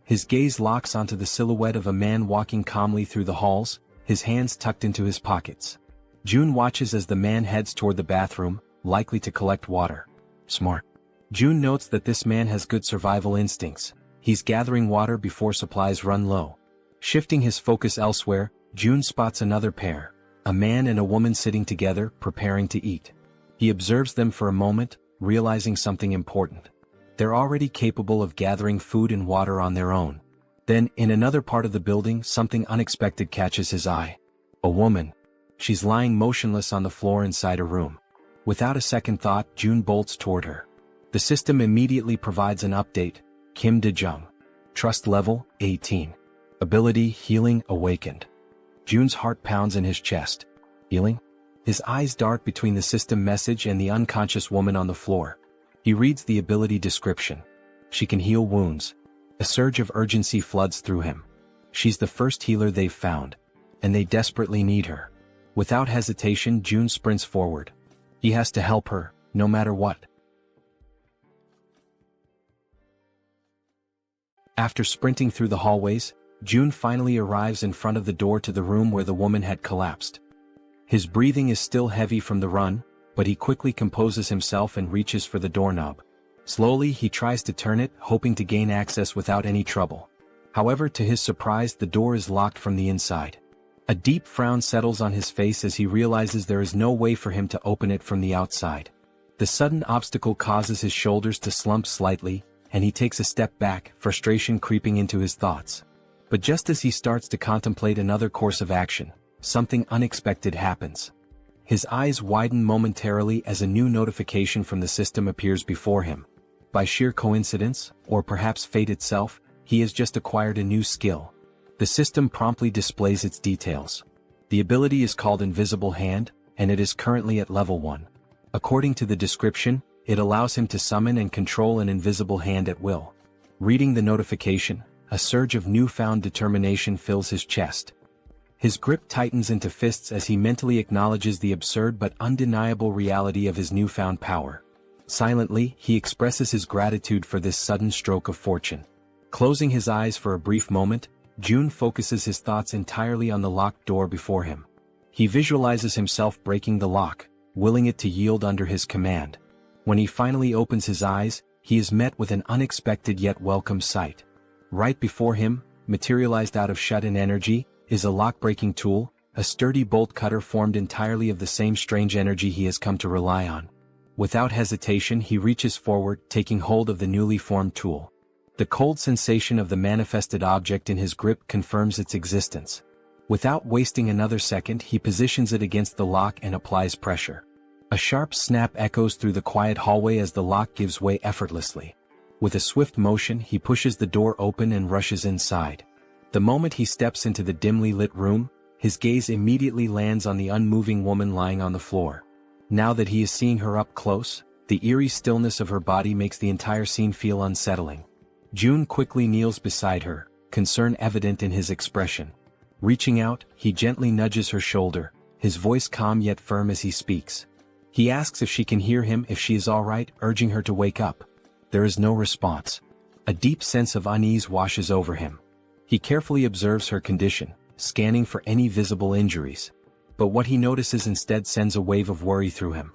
His gaze locks onto the silhouette of a man walking calmly through the halls, his hands tucked into his pockets. June watches as the man heads toward the bathroom, likely to collect water. Smart. June notes that this man has good survival instincts. He's gathering water before supplies run low. Shifting his focus elsewhere, June spots another pair, a man and a woman sitting together, preparing to eat. He observes them for a moment, realizing something important. They're already capable of gathering food and water on their own. Then, in another part of the building, something unexpected catches his eye. A woman. She's lying motionless on the floor inside a room. Without a second thought, June bolts toward her. The system immediately provides an update. Kim De-jung. Trust level, 18. Ability, healing, awakened. June's heart pounds in his chest. Healing? His eyes dart between the system message and the unconscious woman on the floor. He reads the ability description. She can heal wounds. A surge of urgency floods through him. She's the first healer they've found, and they desperately need her. Without hesitation, June sprints forward. He has to help her, no matter what. After sprinting through the hallways, June finally arrives in front of the door to the room where the woman had collapsed. His breathing is still heavy from the run, but he quickly composes himself and reaches for the doorknob. Slowly, he tries to turn it, hoping to gain access without any trouble. However, to his surprise, the door is locked from the inside. A deep frown settles on his face as he realizes there is no way for him to open it from the outside. The sudden obstacle causes his shoulders to slump slightly, and he takes a step back, frustration creeping into his thoughts. But just as he starts to contemplate another course of action, something unexpected happens. His eyes widen momentarily as a new notification from the system appears before him. By sheer coincidence, or perhaps fate itself, he has just acquired a new skill. The system promptly displays its details. The ability is called Invisible Hand, and it is currently at level 1. According to the description, it allows him to summon and control an invisible hand at will. Reading the notification, a surge of newfound determination fills his chest. His grip tightens into fists as he mentally acknowledges the absurd but undeniable reality of his newfound power. Silently, he expresses his gratitude for this sudden stroke of fortune. Closing his eyes for a brief moment, June focuses his thoughts entirely on the locked door before him. He visualizes himself breaking the lock, willing it to yield under his command. When he finally opens his eyes, he is met with an unexpected yet welcome sight. Right before him, materialized out of shut-in energy, is a lock-breaking tool, a sturdy bolt cutter formed entirely of the same strange energy he has come to rely on. Without hesitation, he reaches forward, taking hold of the newly formed tool. The cold sensation of the manifested object in his grip confirms its existence. Without wasting another second, he positions it against the lock and applies pressure. A sharp snap echoes through the quiet hallway as the lock gives way effortlessly. With a swift motion, he pushes the door open and rushes inside. The moment he steps into the dimly lit room, his gaze immediately lands on the unmoving woman lying on the floor. Now that he is seeing her up close, the eerie stillness of her body makes the entire scene feel unsettling. June quickly kneels beside her, concern evident in his expression. Reaching out, he gently nudges her shoulder, his voice calm yet firm as he speaks. He asks if she can hear him, if she is all right, urging her to wake up. There is no response. A deep sense of unease washes over him. He carefully observes her condition, scanning for any visible injuries. But what he notices instead sends a wave of worry through him.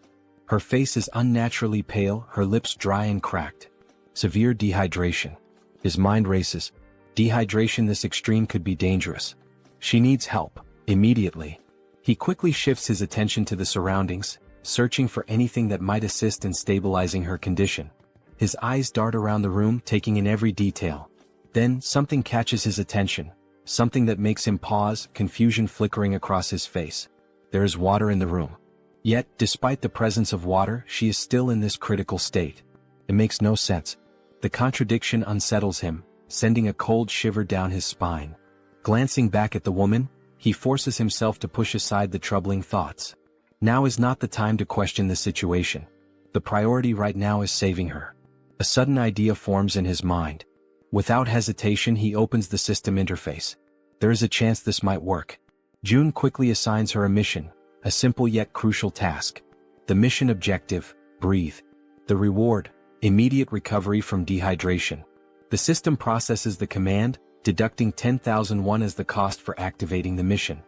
Her face is unnaturally pale, her lips dry and cracked. Severe dehydration. His mind races. Dehydration this extreme could be dangerous. She needs help, immediately. He quickly shifts his attention to the surroundings, searching for anything that might assist in stabilizing her condition. His eyes dart around the room, taking in every detail. Then, something catches his attention, something that makes him pause, confusion flickering across his face. There is water in the room. Yet, despite the presence of water, she is still in this critical state. It makes no sense. The contradiction unsettles him, sending a cold shiver down his spine. Glancing back at the woman, he forces himself to push aside the troubling thoughts. Now is not the time to question the situation. The priority right now is saving her. A sudden idea forms in his mind. Without hesitation, he opens the system interface. There is a chance this might work. June quickly assigns her a mission, a simple yet crucial task. The mission objective: breathe. The reward: immediate recovery from dehydration. The system processes the command, deducting 10,000 won as the cost for activating the mission.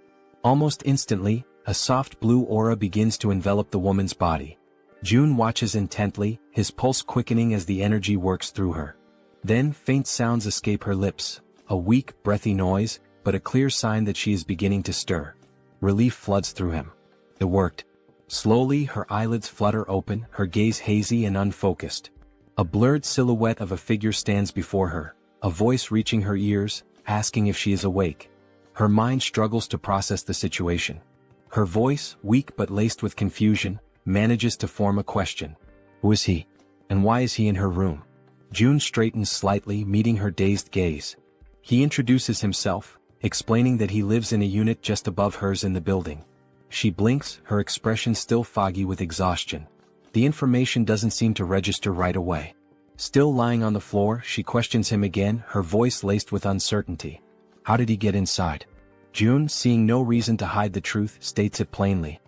Almost instantly, a soft blue aura begins to envelop the woman's body. June watches intently, his pulse quickening as the energy works through her. Then faint sounds escape her lips, a weak, breathy noise, but a clear sign that she is beginning to stir. Relief floods through him. It worked. Slowly, her eyelids flutter open, her gaze hazy and unfocused. A blurred silhouette of a figure stands before her, a voice reaching her ears, asking if she is awake. Her mind struggles to process the situation. Her voice, weak but laced with confusion, manages to form a question. Who is he? And why is he in her room? June straightens slightly, meeting her dazed gaze. He introduces himself, explaining that he lives in a unit just above hers in the building. She blinks, her expression still foggy with exhaustion. The information doesn't seem to register right away. Still lying on the floor, she questions him again, her voice laced with uncertainty. How did he get inside? June, seeing no reason to hide the truth, states it plainly.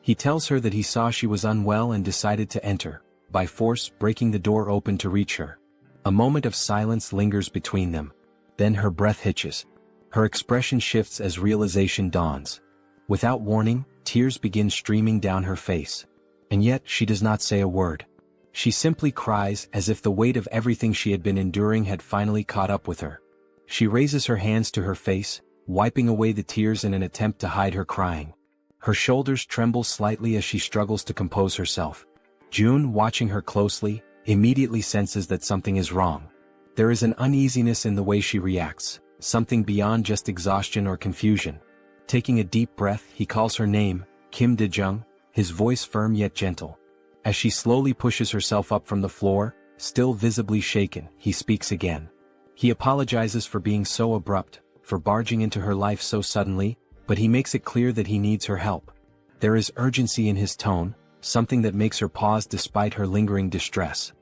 He tells her that he saw she was unwell and decided to enter, by force breaking the door open to reach her. A moment of silence lingers between them. Then her breath hitches. Her expression shifts as realization dawns. Without warning, tears begin streaming down her face. And yet she does not say a word. She simply cries as if the weight of everything she had been enduring had finally caught up with her. She raises her hands to her face, wiping away the tears in an attempt to hide her crying. Her shoulders tremble slightly as she struggles to compose herself. June, watching her closely, immediately senses that something is wrong. There is an uneasiness in the way she reacts, something beyond just exhaustion or confusion. Taking a deep breath, he calls her name, Kim Dae-jung, his voice firm yet gentle. As she slowly pushes herself up from the floor, still visibly shaken, he speaks again. He apologizes for being so abrupt, for barging into her life so suddenly, but he makes it clear that he needs her help. There is urgency in his tone, something that makes her pause despite her lingering distress.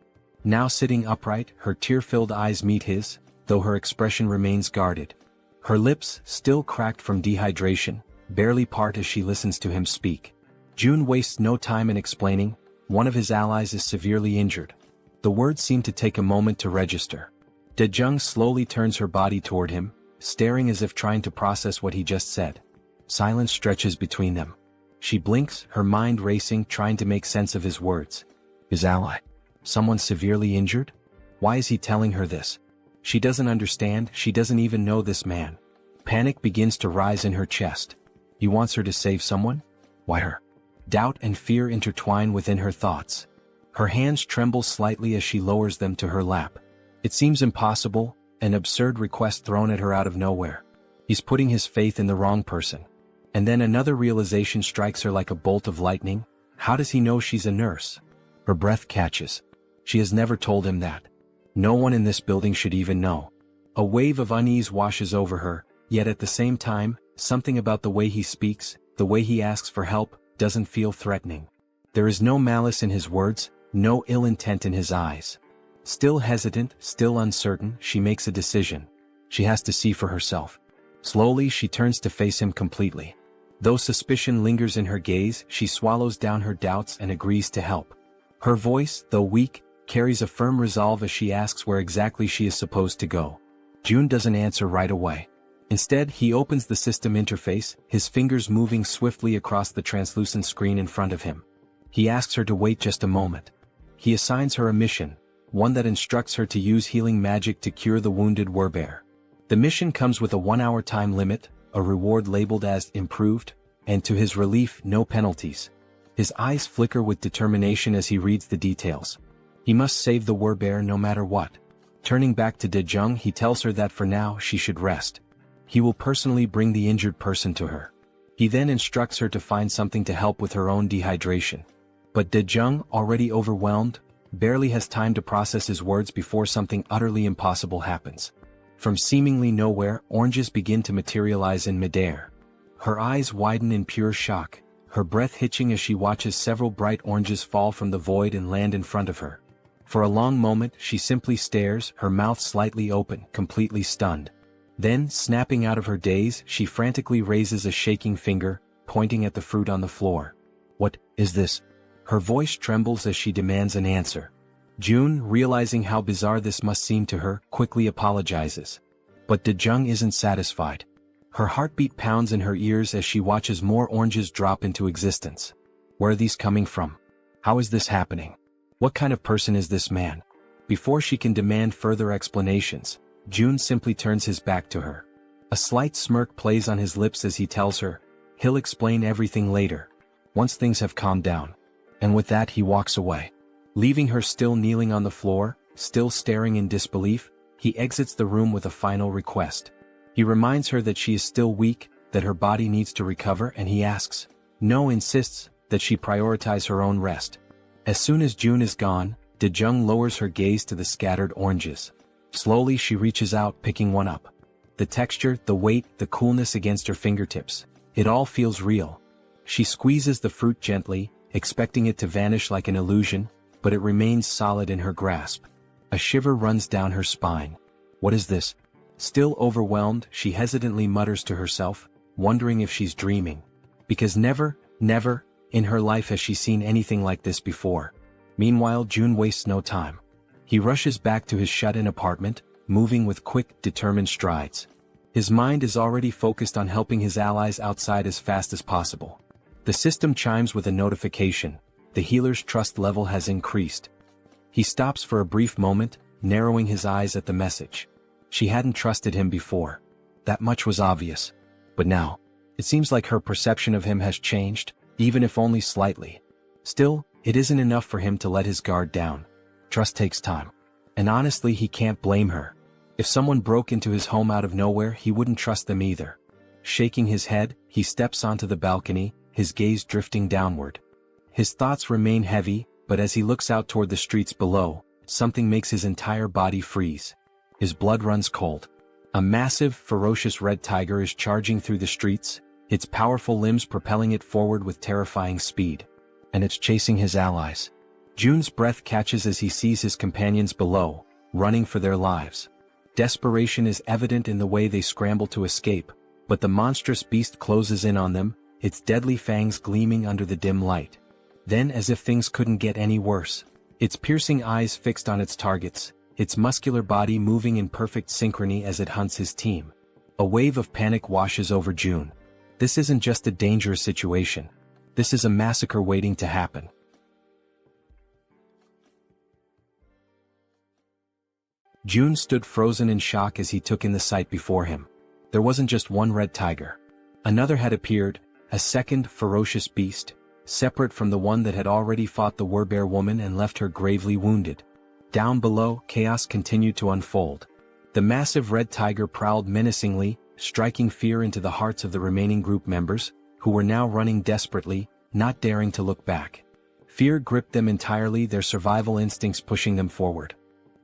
Now sitting upright, her tear-filled eyes meet his, though her expression remains guarded. Her lips, still cracked from dehydration, barely part as she listens to him speak. June wastes no time in explaining, one of his allies is severely injured. The words seem to take a moment to register. Dae-jung slowly turns her body toward him, staring as if trying to process what he just said. Silence stretches between them. She blinks, her mind racing, trying to make sense of his words. His ally? Someone severely injured? Why is he telling her this? She doesn't understand, she doesn't even know this man. Panic begins to rise in her chest. He wants her to save someone? Why her? Doubt and fear intertwine within her thoughts. Her hands tremble slightly as she lowers them to her lap. It seems impossible, an absurd request thrown at her out of nowhere. He's putting his faith in the wrong person. And then another realization strikes her like a bolt of lightning. How does he know she's a nurse? Her breath catches. She has never told him that. No one in this building should even know. A wave of unease washes over her, yet at the same time, something about the way he speaks, the way he asks for help, doesn't feel threatening. There is no malice in his words, no ill intent in his eyes. Still hesitant, still uncertain, she makes a decision. She has to see for herself. Slowly she turns to face him completely. Though suspicion lingers in her gaze, she swallows down her doubts and agrees to help. Her voice, though weak, carries a firm resolve as she asks where exactly she is supposed to go. June doesn't answer right away. Instead, he opens the system interface, his fingers moving swiftly across the translucent screen in front of him. He asks her to wait just a moment. He assigns her a mission, one that instructs her to use healing magic to cure the wounded warbear. The mission comes with a 1-hour time limit, a reward labeled as improved, and to his relief, no penalties. His eyes flicker with determination as he reads the details. He must save the warbear no matter what. Turning back to Dae-jung, he tells her that for now she should rest. He will personally bring the injured person to her. He then instructs her to find something to help with her own dehydration. But Dae-jung, already overwhelmed, barely has time to process his words before something utterly impossible happens. From seemingly nowhere, oranges begin to materialize in midair. Her eyes widen in pure shock, her breath hitching as she watches several bright oranges fall from the void and land in front of her. For a long moment she simply stares, her mouth slightly open, completely stunned. Then, snapping out of her daze, she frantically raises a shaking finger, pointing at the fruit on the floor. "What is this?" Her voice trembles as she demands an answer. June, realizing how bizarre this must seem to her, quickly apologizes. But Daejung isn't satisfied. Her heartbeat pounds in her ears as she watches more oranges drop into existence. Where are these coming from? How is this happening? What kind of person is this man? Before she can demand further explanations, June simply turns his back to her. A slight smirk plays on his lips as he tells her, he'll explain everything later, once things have calmed down. And with that he walks away. Leaving her still kneeling on the floor, still staring in disbelief, he exits the room with a final request. He reminds her that she is still weak, that her body needs to recover, and he asks, no, insists, that she prioritize her own rest. As soon as June is gone, Daejung lowers her gaze to the scattered oranges. Slowly she reaches out, picking one up. The texture, the weight, the coolness against her fingertips. It all feels real. She squeezes the fruit gently, expecting it to vanish like an illusion, but it remains solid in her grasp. A shiver runs down her spine. What is this? Still overwhelmed, she hesitantly mutters to herself, wondering if she's dreaming. Because never, in her life has she seen anything like this before. Meanwhile, June wastes no time. He rushes back to his shut-in apartment, moving with quick, determined strides. His mind is already focused on helping his allies outside as fast as possible. The system chimes with a notification. The healer's trust level has increased. He stops for a brief moment, narrowing his eyes at the message. She hadn't trusted him before. That much was obvious. But now, it seems like her perception of him has changed, even if only slightly. Still, it isn't enough for him to let his guard down. Trust takes time. And honestly, he can't blame her. If someone broke into his home out of nowhere, he wouldn't trust them either. Shaking his head, he steps onto the balcony, his gaze drifting downward. His thoughts remain heavy, but as he looks out toward the streets below, something makes his entire body freeze. His blood runs cold. A massive, ferocious red tiger is charging through the streets, its powerful limbs propelling it forward with terrifying speed. And it's chasing his allies. June's breath catches as he sees his companions below, running for their lives. Desperation is evident in the way they scramble to escape, but the monstrous beast closes in on them, its deadly fangs gleaming under the dim light. Then, as if things couldn't get any worse, its piercing eyes fixed on its targets, its muscular body moving in perfect synchrony as it hunts his team. A wave of panic washes over June. This isn't just a dangerous situation. This is a massacre waiting to happen. June stood frozen in shock as he took in the sight before him. There wasn't just one red tiger. Another had appeared, a second ferocious beast, separate from the one that had already fought the Werbear woman and left her gravely wounded. Down below, chaos continued to unfold. The massive red tiger prowled menacingly, striking fear into the hearts of the remaining group members, who were now running desperately, not daring to look back. Fear gripped them entirely, their survival instincts pushing them forward.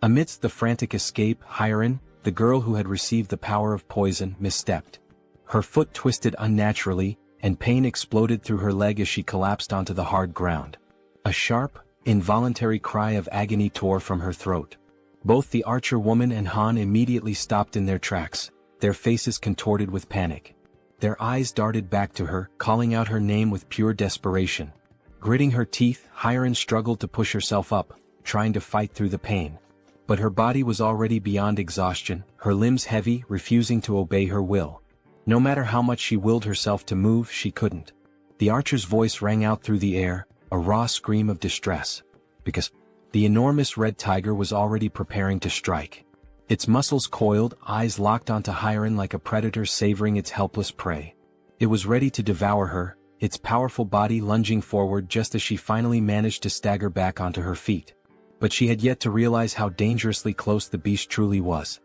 Amidst the frantic escape, Hyerin, the girl who had received the power of poison, misstepped. Her foot twisted unnaturally, and pain exploded through her leg as she collapsed onto the hard ground. A sharp, involuntary cry of agony tore from her throat. Both the archer woman and Han immediately stopped in their tracks, their faces contorted with panic. Their eyes darted back to her, calling out her name with pure desperation. Gritting her teeth, Hyerin struggled to push herself up, trying to fight through the pain. But her body was already beyond exhaustion, her limbs heavy, refusing to obey her will. No matter how much she willed herself to move, she couldn't. The archer's voice rang out through the air, a raw scream of distress. Because the enormous red tiger was already preparing to strike. Its muscles coiled, eyes locked onto Hyerin like a predator savoring its helpless prey. It was ready to devour her, its powerful body lunging forward just as she finally managed to stagger back onto her feet. But she had yet to realize how dangerously close the beast truly was.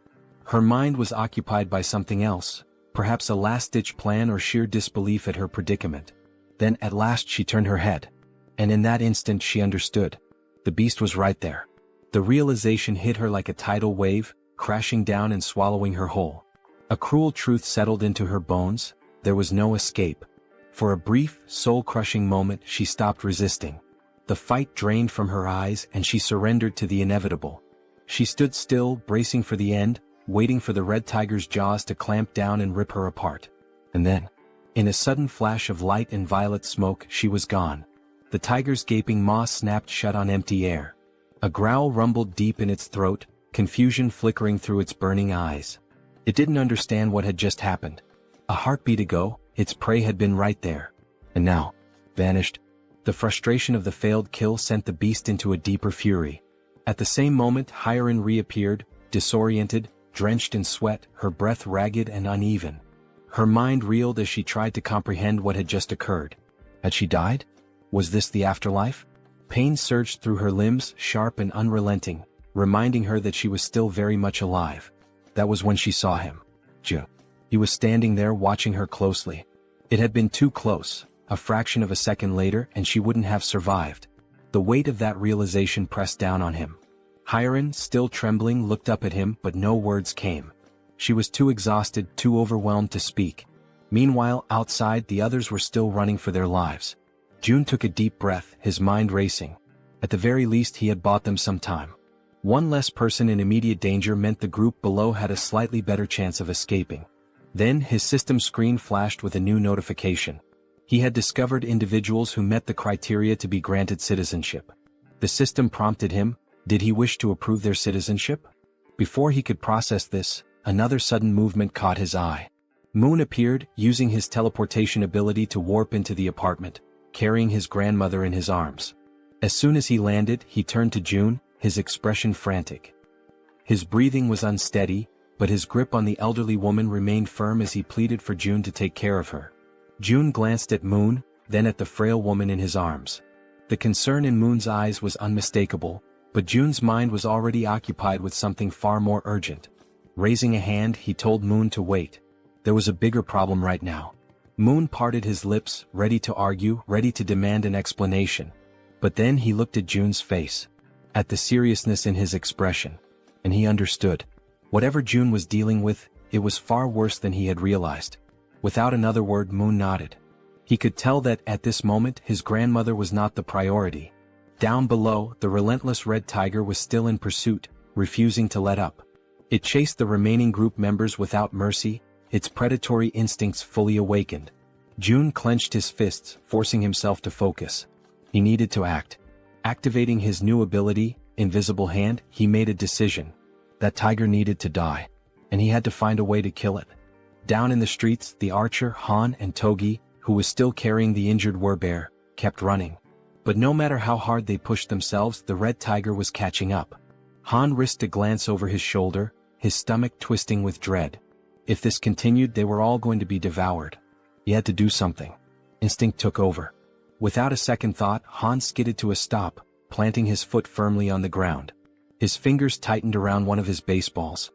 Her mind was occupied by something else, perhaps a last-ditch plan or sheer disbelief at her predicament. Then at last she turned her head. And in that instant she understood. The beast was right there. The realization hit her like a tidal wave, crashing down and swallowing her whole. A cruel truth settled into her bones: there was no escape. For a brief, soul-crushing moment she stopped resisting. The fight drained from her eyes and she surrendered to the inevitable. She stood still, bracing for the end, waiting for the red tiger's jaws to clamp down and rip her apart. And then, in a sudden flash of light and violet smoke, she was gone. The tiger's gaping maw snapped shut on empty air. A growl rumbled deep in its throat, confusion flickering through its burning eyes. It didn't understand what had just happened. A heartbeat ago, its prey had been right there. And now, vanished. The frustration of the failed kill sent the beast into a deeper fury. At the same moment, Jaehyeon reappeared, disoriented, drenched in sweat, her breath ragged and uneven. Her mind reeled as she tried to comprehend what had just occurred. Had she died? Was this the afterlife? Pain surged through her limbs, sharp and unrelenting, reminding her that she was still very much alive. That was when she saw him. Jaehyeon. He was standing there watching her closely. It had been too close. A fraction of a second later and she wouldn't have survived. The weight of that realization pressed down on him. Jaehyeon, still trembling, looked up at him, but no words came. She was too exhausted, too overwhelmed to speak. Meanwhile, outside, the others were still running for their lives. Jaehyeon took a deep breath, his mind racing. At the very least, he had bought them some time. One less person in immediate danger meant the group below had a slightly better chance of escaping. Then his system screen flashed with a new notification. He had discovered individuals who met the criteria to be granted citizenship. The system prompted him: did he wish to approve their citizenship? Before he could process this, another sudden movement caught his eye. Moon appeared, using his teleportation ability to warp into the apartment, carrying his grandmother in his arms. As soon as he landed, he turned to Jaehyeon, his expression frantic. His breathing was unsteady, but his grip on the elderly woman remained firm as he pleaded for Jaehyeon to take care of her. Jaehyeon glanced at Moon, then at the frail woman in his arms. The concern in Moon's eyes was unmistakable, but Jaehyeon's mind was already occupied with something far more urgent. Raising a hand, he told Moon to wait. There was a bigger problem right now. Moon parted his lips, ready to argue, ready to demand an explanation. But then he looked at Jaehyeon's face, at the seriousness in his expression. And he understood. Whatever Jaehyeon was dealing with, it was far worse than he had realized. Without another word, Moon nodded. He could tell that, at this moment, his grandmother was not the priority. Down below, the relentless red tiger was still in pursuit, refusing to let up. It chased the remaining group members without mercy, its predatory instincts fully awakened. Jaehyeon clenched his fists, forcing himself to focus. He needed to act. Activating his new ability, Invisible Hand, he made a decision. That tiger needed to die, and he had to find a way to kill it. Down in the streets, the archer, Han, and Togi, who was still carrying the injured werbear, kept running. But no matter how hard they pushed themselves, the red tiger was catching up. Han risked a glance over his shoulder, his stomach twisting with dread. If this continued, they were all going to be devoured. He had to do something. Instinct took over. Without a second thought, Han skidded to a stop, planting his foot firmly on the ground. His fingers tightened around one of his baseballs.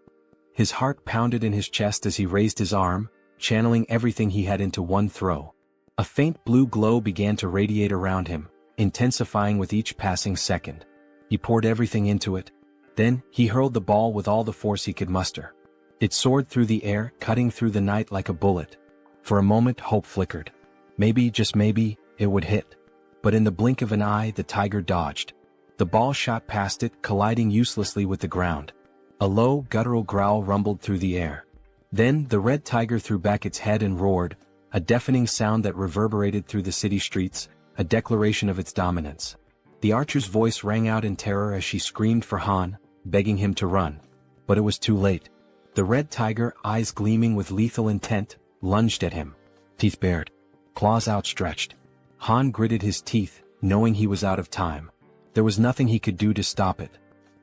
His heart pounded in his chest as he raised his arm, channeling everything he had into one throw. A faint blue glow began to radiate around him, intensifying with each passing second. He poured everything into it. Then, he hurled the ball with all the force he could muster. It soared through the air, cutting through the night like a bullet. For a moment, hope flickered. Maybe, just maybe, it would hit. But in the blink of an eye, the tiger dodged. The ball shot past it, colliding uselessly with the ground. A low, guttural growl rumbled through the air. Then, the red tiger threw back its head and roared, a deafening sound that reverberated through the city streets, a declaration of its dominance. The archer's voice rang out in terror as she screamed for Han, begging him to run. But it was too late. The red tiger, eyes gleaming with lethal intent, lunged at him. Teeth bared, claws outstretched. Han gritted his teeth, knowing he was out of time. There was nothing he could do to stop it.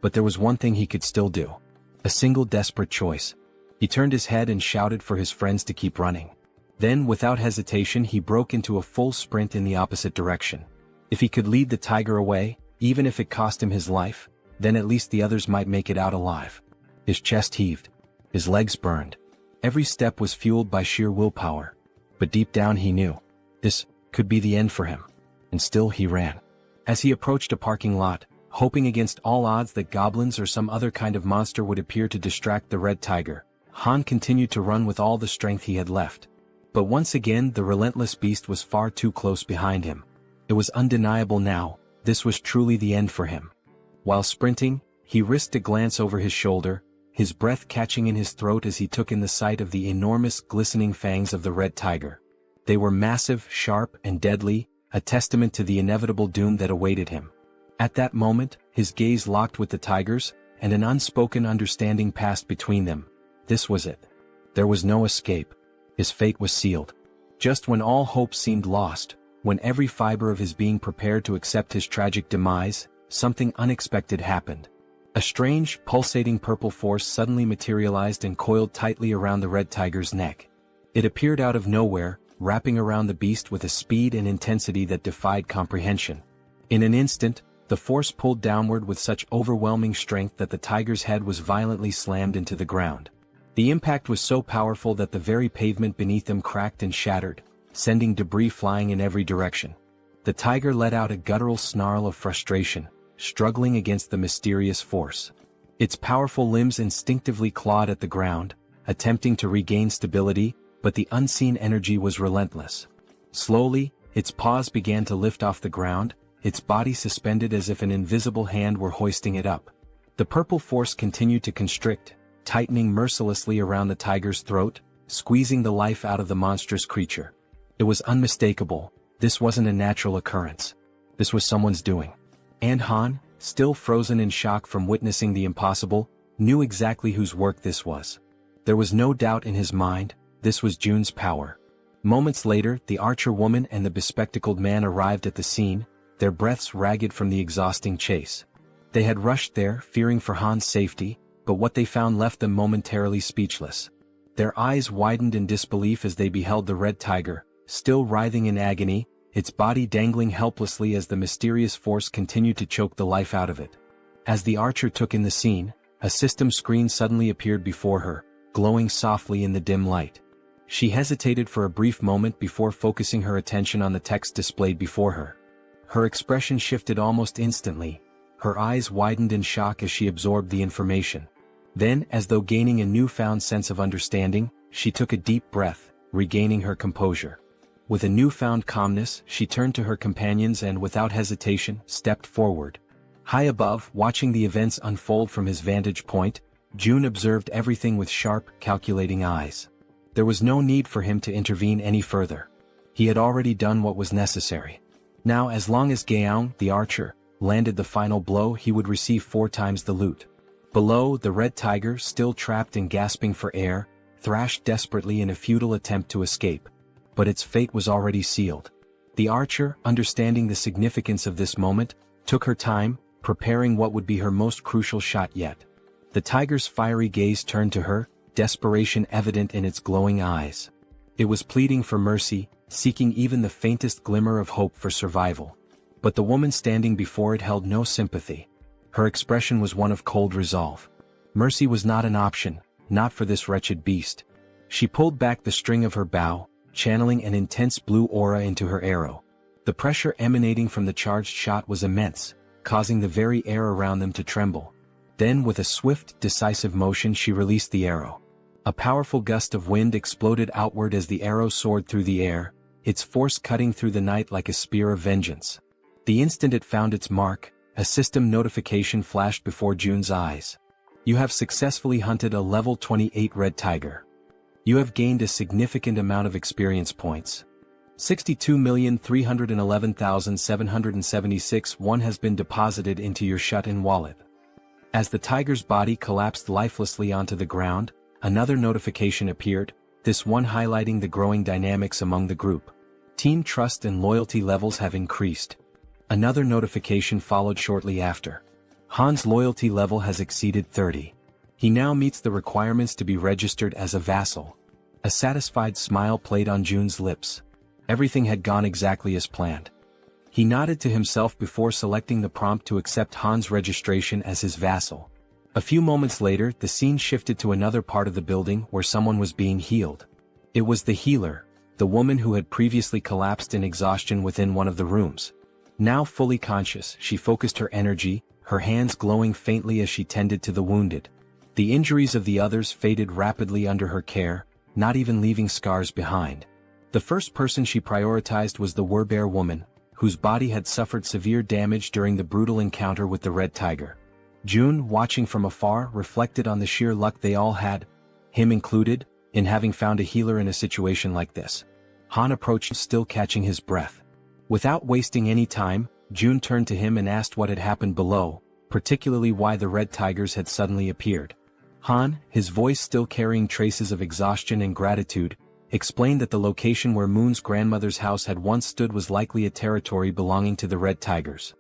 But there was one thing he could still do. A single desperate choice. He turned his head and shouted for his friends to keep running. Then, without hesitation, he broke into a full sprint in the opposite direction. If he could lead the tiger away, even if it cost him his life, then at least the others might make it out alive. His chest heaved. His legs burned. Every step was fueled by sheer willpower. But deep down he knew. This could be the end for him. And still he ran. As he approached a parking lot, hoping against all odds that goblins or some other kind of monster would appear to distract the red tiger. Han continued to run with all the strength he had left. But once again the relentless beast was far too close behind him. It was undeniable now, this was truly the end for him. While sprinting, he risked a glance over his shoulder, his breath catching in his throat as he took in the sight of the enormous glistening fangs of the red tiger. They were massive, sharp, and deadly, a testament to the inevitable doom that awaited him. At that moment, his gaze locked with the tiger's, and an unspoken understanding passed between them. This was it. There was no escape. His fate was sealed. Just when all hope seemed lost, when every fiber of his being prepared to accept his tragic demise, something unexpected happened. A strange, pulsating purple force suddenly materialized and coiled tightly around the red tiger's neck. It appeared out of nowhere, wrapping around the beast with a speed and intensity that defied comprehension. In an instant, the force pulled downward with such overwhelming strength that the tiger's head was violently slammed into the ground. The impact was so powerful that the very pavement beneath them cracked and shattered, sending debris flying in every direction. The tiger let out a guttural snarl of frustration, struggling against the mysterious force. Its powerful limbs instinctively clawed at the ground, attempting to regain stability, but the unseen energy was relentless. Slowly, its paws began to lift off the ground, its body suspended as if an invisible hand were hoisting it up. The purple force continued to constrict, tightening mercilessly around the tiger's throat, squeezing the life out of the monstrous creature. It was unmistakable. This wasn't a natural occurrence. This was someone's doing. And Han, still frozen in shock from witnessing the impossible, knew exactly whose work this was. There was no doubt in his mind, this was Jun's power. Moments later, the archer woman and the bespectacled man arrived at the scene, their breaths ragged from the exhausting chase. They had rushed there, fearing for Han's safety, but what they found left them momentarily speechless. Their eyes widened in disbelief as they beheld the red tiger, still writhing in agony, its body dangling helplessly as the mysterious force continued to choke the life out of it. As the archer took in the scene, a system screen suddenly appeared before her, glowing softly in the dim light. She hesitated for a brief moment before focusing her attention on the text displayed before her. Her expression shifted almost instantly. Her eyes widened in shock as she absorbed the information. Then, as though gaining a newfound sense of understanding, she took a deep breath, regaining her composure. With a newfound calmness, she turned to her companions and, without hesitation, stepped forward. High above, watching the events unfold from his vantage point, Jun observed everything with sharp, calculating eyes. There was no need for him to intervene any further. He had already done what was necessary. Now, as long as Jaehyeon, the archer, landed the final blow, he would receive 4 times the loot. Below, the red tiger, still trapped and gasping for air, thrashed desperately in a futile attempt to escape. But its fate was already sealed. The archer, understanding the significance of this moment, took her time, preparing what would be her most crucial shot yet. The tiger's fiery gaze turned to her, desperation evident in its glowing eyes. It was pleading for mercy, seeking even the faintest glimmer of hope for survival. But the woman standing before it held no sympathy. Her expression was one of cold resolve. Mercy was not an option, not for this wretched beast. She pulled back the string of her bow, channeling an intense blue aura into her arrow. The pressure emanating from the charged shot was immense, causing the very air around them to tremble. Then, with a swift, decisive motion, she released the arrow. A powerful gust of wind exploded outward as the arrow soared through the air, its force cutting through the night like a spear of vengeance. The instant it found its mark, a system notification flashed before Jun's eyes. You have successfully hunted a level 28 red tiger. You have gained a significant amount of experience points. 62,311,776 one has been deposited into your shut-in wallet. As the tiger's body collapsed lifelessly onto the ground, another notification appeared, this one highlighting the growing dynamics among the group. Team trust and loyalty levels have increased. Another notification followed shortly after. Han's loyalty level has exceeded 30. He now meets the requirements to be registered as a vassal. A satisfied smile played on Jun's lips. Everything had gone exactly as planned. He nodded to himself before selecting the prompt to accept Han's registration as his vassal. A few moments later, the scene shifted to another part of the building where someone was being healed. It was the healer, the woman who had previously collapsed in exhaustion within one of the rooms. Now fully conscious, she focused her energy, her hands glowing faintly as she tended to the wounded. The injuries of the others faded rapidly under her care, not even leaving scars behind. The first person she prioritized was the Werbear woman, whose body had suffered severe damage during the brutal encounter with the Red Tiger. June, watching from afar, reflected on the sheer luck they all had, him included, in having found a healer in a situation like this. Han approached, still catching his breath. Without wasting any time, June turned to him and asked what had happened below, particularly why the Red Tigers had suddenly appeared. Han, his voice still carrying traces of exhaustion and gratitude, explained that the location where Moon's grandmother's house had once stood was likely a territory belonging to the Red Tigers.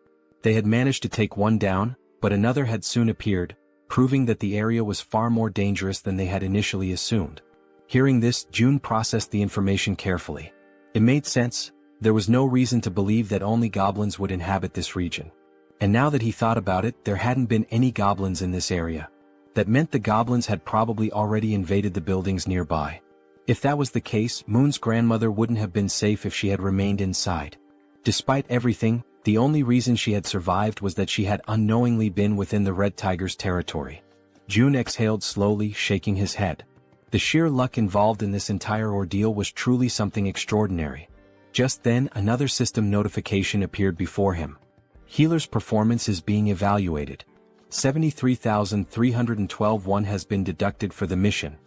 They had managed to take one down, but another had soon appeared, proving that the area was far more dangerous than they had initially assumed. Hearing this, June processed the information carefully. It made sense. There was no reason to believe that only goblins would inhabit this region. And now that he thought about it, there hadn't been any goblins in this area. That meant the goblins had probably already invaded the buildings nearby. If that was the case, Moon's grandmother wouldn't have been safe if she had remained inside. Despite everything, the only reason she had survived was that she had unknowingly been within the Red Tiger's territory. June exhaled slowly, shaking his head. The sheer luck involved in this entire ordeal was truly something extraordinary. Just then, another system notification appeared before him. Healer's performance is being evaluated. 73,312 has been deducted for the mission.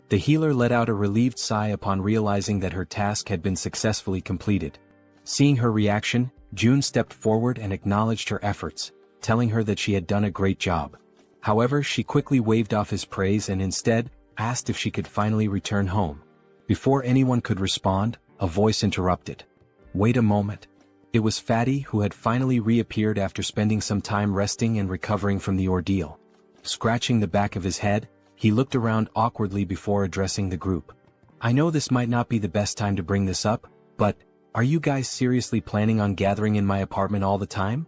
The healer let out a relieved sigh upon realizing that her task had been successfully completed. Seeing her reaction, June stepped forward and acknowledged her efforts, telling her that she had done a great job. However, she quickly waved off his praise and instead asked if she could finally return home. Before anyone could respond, a voice interrupted. Wait a moment. It was Fatty, who had finally reappeared after spending some time resting and recovering from the ordeal. Scratching the back of his head, he looked around awkwardly before addressing the group. I know this might not be the best time to bring this up, but are you guys seriously planning on gathering in my apartment all the time?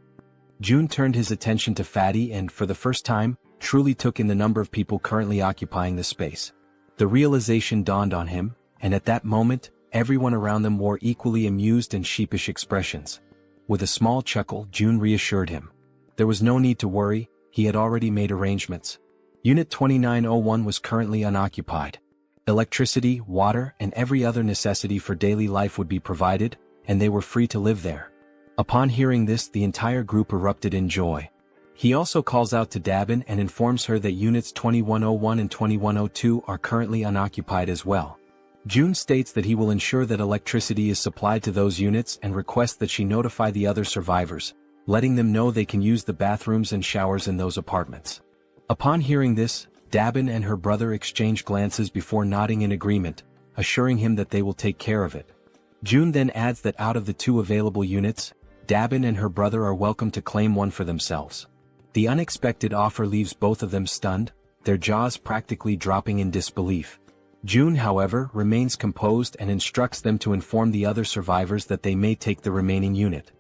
June turned his attention to Fatty and, for the first time, truly took in the number of people currently occupying the space. The realization dawned on him, and at that moment, everyone around them wore equally amused and sheepish expressions. With a small chuckle, June reassured him. There was no need to worry, he had already made arrangements. Unit 2901 was currently unoccupied. Electricity, water, and every other necessity for daily life would be provided, and they were free to live there. Upon hearing this, the entire group erupted in joy. He also calls out to Dabin and informs her that Units 2101 and 2102 are currently unoccupied as well. June states that he will ensure that electricity is supplied to those units and requests that she notify the other survivors, letting them know they can use the bathrooms and showers in those apartments. Upon hearing this, Dabin and her brother exchange glances before nodding in agreement, assuring him that they will take care of it. June then adds that out of the two available units, Dabin and her brother are welcome to claim one for themselves. The unexpected offer leaves both of them stunned, their jaws practically dropping in disbelief. June, however, remains composed and instructs them to inform the other survivors that they may take the remaining unit.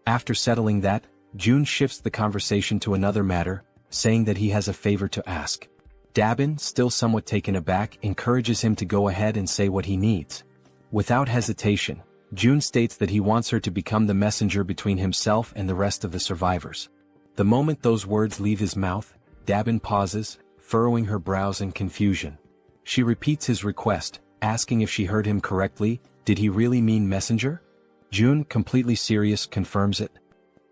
After settling that, June shifts the conversation to another matter, saying that he has a favor to ask. Dabin, still somewhat taken aback, encourages him to go ahead and say what he needs. Without hesitation, June states that he wants her to become the messenger between himself and the rest of the survivors. The moment those words leave his mouth, Dabin pauses, furrowing her brows in confusion. She repeats his request, asking if she heard him correctly. Did he really mean messenger? June, completely serious, confirms it.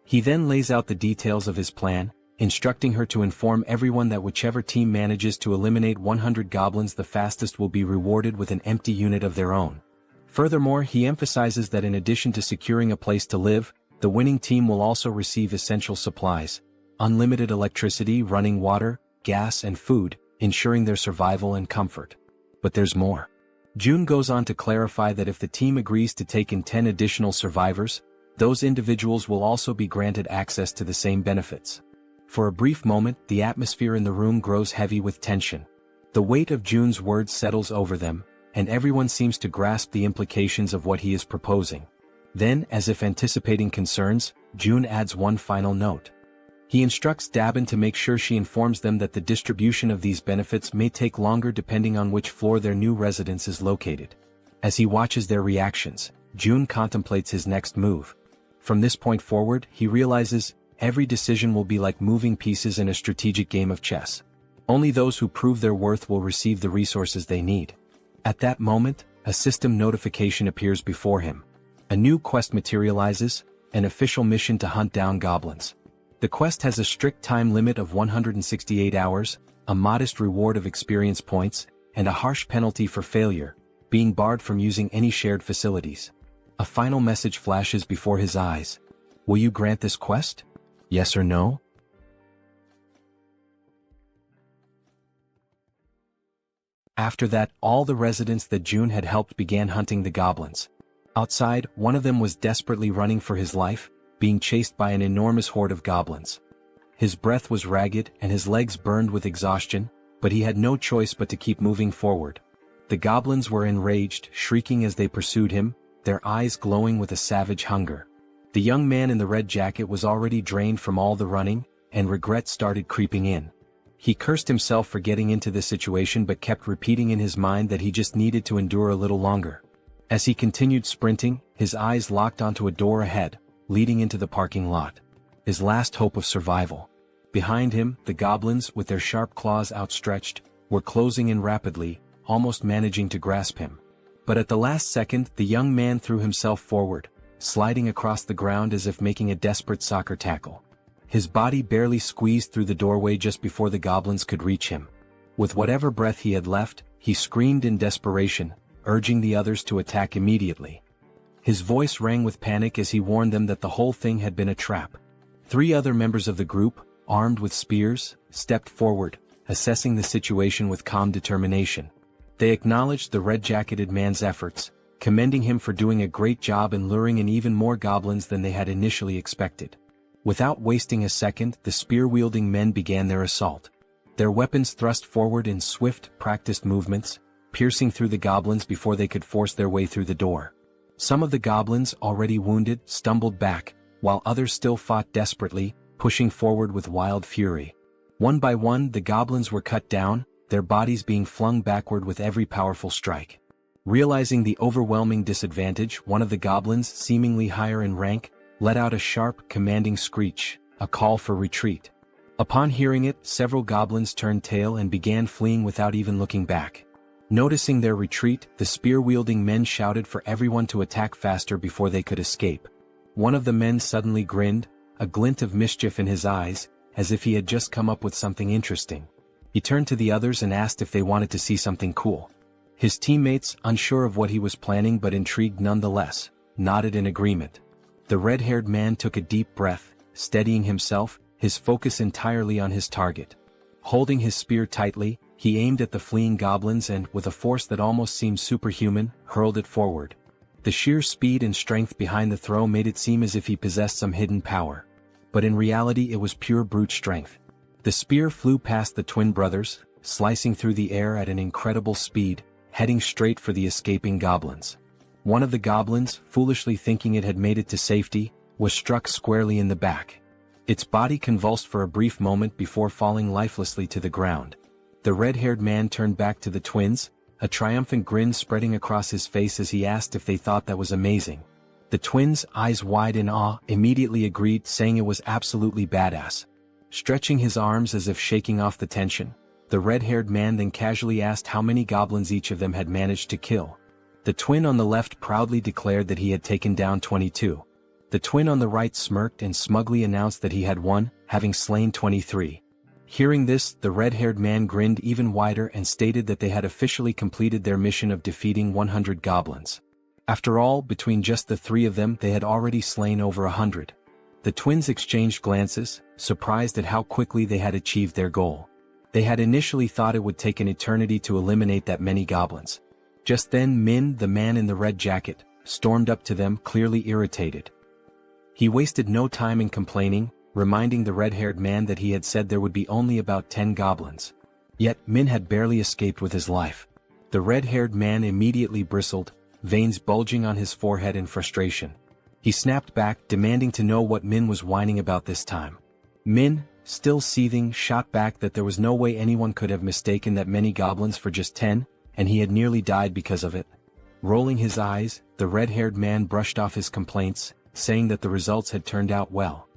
He then lays out the details of his plan, instructing her to inform everyone that whichever team manages to eliminate 100 goblins the fastest will be rewarded with an empty unit of their own. Furthermore, he emphasizes that in addition to securing a place to live, the winning team will also receive essential supplies, unlimited electricity, running water, gas, and food, ensuring their survival and comfort. But there's more. June goes on to clarify that if the team agrees to take in 10 additional survivors, those individuals will also be granted access to the same benefits. For a brief moment, the atmosphere in the room grows heavy with tension. The weight of June's words settles over them, and everyone seems to grasp the implications of what he is proposing. Then, as if anticipating concerns, June adds one final note. He instructs Dabin to make sure she informs them that the distribution of these benefits may take longer depending on which floor their new residence is located. As he watches their reactions, June contemplates his next move. From this point forward, he realizes, every decision will be like moving pieces in a strategic game of chess. Only those who prove their worth will receive the resources they need. At that moment, a system notification appears before him. A new quest materializes, an official mission to hunt down goblins. The quest has a strict time limit of 168 hours, a modest reward of experience points, and a harsh penalty for failure, being barred from using any shared facilities. A final message flashes before his eyes. Will you grant this quest? Yes or no? After that, all the residents that June had helped began hunting the goblins. Outside, one of them was desperately running for his life, being chased by an enormous horde of goblins. His breath was ragged and his legs burned with exhaustion, but he had no choice but to keep moving forward. The goblins were enraged, shrieking as they pursued him, their eyes glowing with a savage hunger. The young man in the red jacket was already drained from all the running, and regret started creeping in. He cursed himself for getting into this situation but kept repeating in his mind that he just needed to endure a little longer. As he continued sprinting, his eyes locked onto a door ahead, leading into the parking lot. His last hope of survival. Behind him, the goblins, with their sharp claws outstretched, were closing in rapidly, almost managing to grasp him. But at the last second, the young man threw himself forward, sliding across the ground as if making a desperate soccer tackle. His body barely squeezed through the doorway just before the goblins could reach him. With whatever breath he had left, he screamed in desperation, urging the others to attack immediately. His voice rang with panic as he warned them that the whole thing had been a trap. 3 other members of the group, armed with spears, stepped forward, assessing the situation with calm determination. They acknowledged the red-jacketed man's efforts, commending him for doing a great job in luring in even more goblins than they had initially expected. Without wasting a second, the spear-wielding men began their assault. Their weapons thrust forward in swift, practiced movements, piercing through the goblins before they could force their way through the door. Some of the goblins, already wounded, stumbled back, while others still fought desperately, pushing forward with wild fury. One by one, the goblins were cut down, their bodies being flung backward with every powerful strike. Realizing the overwhelming disadvantage, one of the goblins, seemingly higher in rank, let out a sharp, commanding screech, a call for retreat. Upon hearing it, several goblins turned tail and began fleeing without even looking back. Noticing their retreat, the spear-wielding men shouted for everyone to attack faster before they could escape. One of the men suddenly grinned, a glint of mischief in his eyes, as if he had just come up with something interesting. He turned to the others and asked if they wanted to see something cool. His teammates, unsure of what he was planning but intrigued nonetheless, nodded in agreement. The red-haired man took a deep breath, steadying himself, his focus entirely on his target. Holding his spear tightly, he aimed at the fleeing goblins and, with a force that almost seemed superhuman, hurled it forward. The sheer speed and strength behind the throw made it seem as if he possessed some hidden power. But in reality it was pure brute strength. The spear flew past the twin brothers, slicing through the air at an incredible speed, heading straight for the escaping goblins. One of the goblins, foolishly thinking it had made it to safety, was struck squarely in the back. Its body convulsed for a brief moment before falling lifelessly to the ground. The red-haired man turned back to the twins, a triumphant grin spreading across his face as he asked if they thought that was amazing. The twins, eyes wide in awe, immediately agreed, saying it was absolutely badass. Stretching his arms as if shaking off the tension, the red-haired man then casually asked how many goblins each of them had managed to kill. The twin on the left proudly declared that he had taken down 22. The twin on the right smirked and smugly announced that he had won, having slain 23. Hearing this, the red-haired man grinned even wider and stated that they had officially completed their mission of defeating 100 goblins. After all, between just the 3 of them they had already slain over 100. The twins exchanged glances, surprised at how quickly they had achieved their goal. They had initially thought it would take an eternity to eliminate that many goblins. Just then Min, the man in the red jacket, stormed up to them, clearly irritated. He wasted no time in complaining, reminding the red-haired man that he had said there would be only about 10 goblins. Yet Min had barely escaped with his life. The red-haired man immediately bristled, veins bulging on his forehead in frustration. He snapped back, demanding to know what Min was whining about this time. Min, still seething, shot back that there was no way anyone could have mistaken that many goblins for just 10, and he had nearly died because of it. Rolling his eyes, the red-haired man brushed off his complaints, saying that the results had turned out well.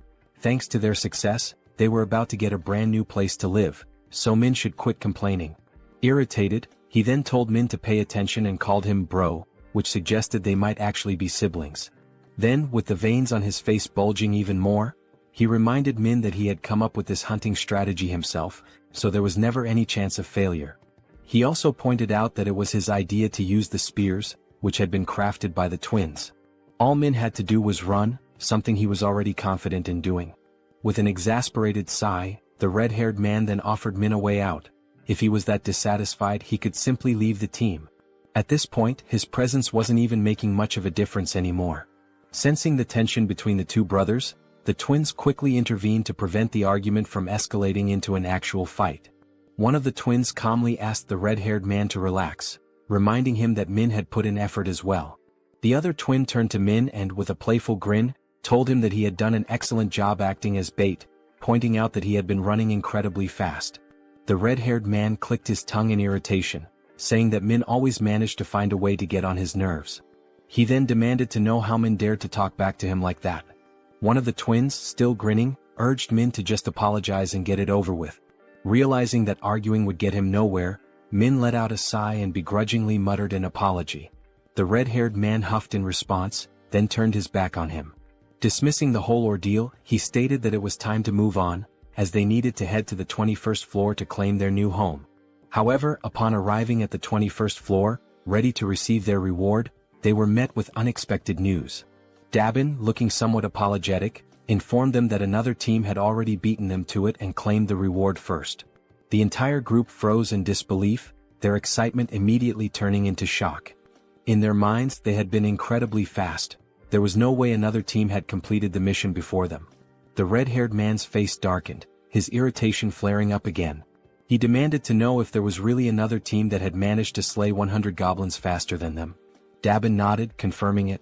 thanks to their success, they were about to get a brand new place to live, so Min should quit complaining. Irritated, he then told Min to pay attention and called him bro, which suggested they might actually be siblings. Then, with the veins on his face bulging even more, he reminded Min that he had come up with this hunting strategy himself, so there was never any chance of failure. He also pointed out that it was his idea to use the spears, which had been crafted by the twins. All Min had to do was run, something he was already confident in doing. With an exasperated sigh, the red-haired man then offered Min a way out. If he was that dissatisfied, he could simply leave the team. At this point, his presence wasn't even making much of a difference anymore. Sensing the tension between the two brothers, the twins quickly intervened to prevent the argument from escalating into an actual fight. One of the twins calmly asked the red-haired man to relax, reminding him that Min had put in effort as well. The other twin turned to Min and, with a playful grin, told him that he had done an excellent job acting as bait, pointing out that he had been running incredibly fast. The red-haired man clicked his tongue in irritation, saying that Min always managed to find a way to get on his nerves. He then demanded to know how Min dared to talk back to him like that. One of the twins, still grinning, urged Min to just apologize and get it over with. Realizing that arguing would get him nowhere, Min let out a sigh and begrudgingly muttered an apology. The red-haired man huffed in response, then turned his back on him. Dismissing the whole ordeal, he stated that it was time to move on, as they needed to head to the 21st floor to claim their new home. However, upon arriving at the 21st floor, ready to receive their reward, they were met with unexpected news. Dabin, looking somewhat apologetic, informed them that another team had already beaten them to it and claimed the reward first. The entire group froze in disbelief, their excitement immediately turning into shock. In their minds, they had been incredibly fast. There was no way another team had completed the mission before them. The red-haired man's face darkened, his irritation flaring up again. He demanded to know if there was really another team that had managed to slay 100 goblins faster than them. Dabin nodded, confirming it.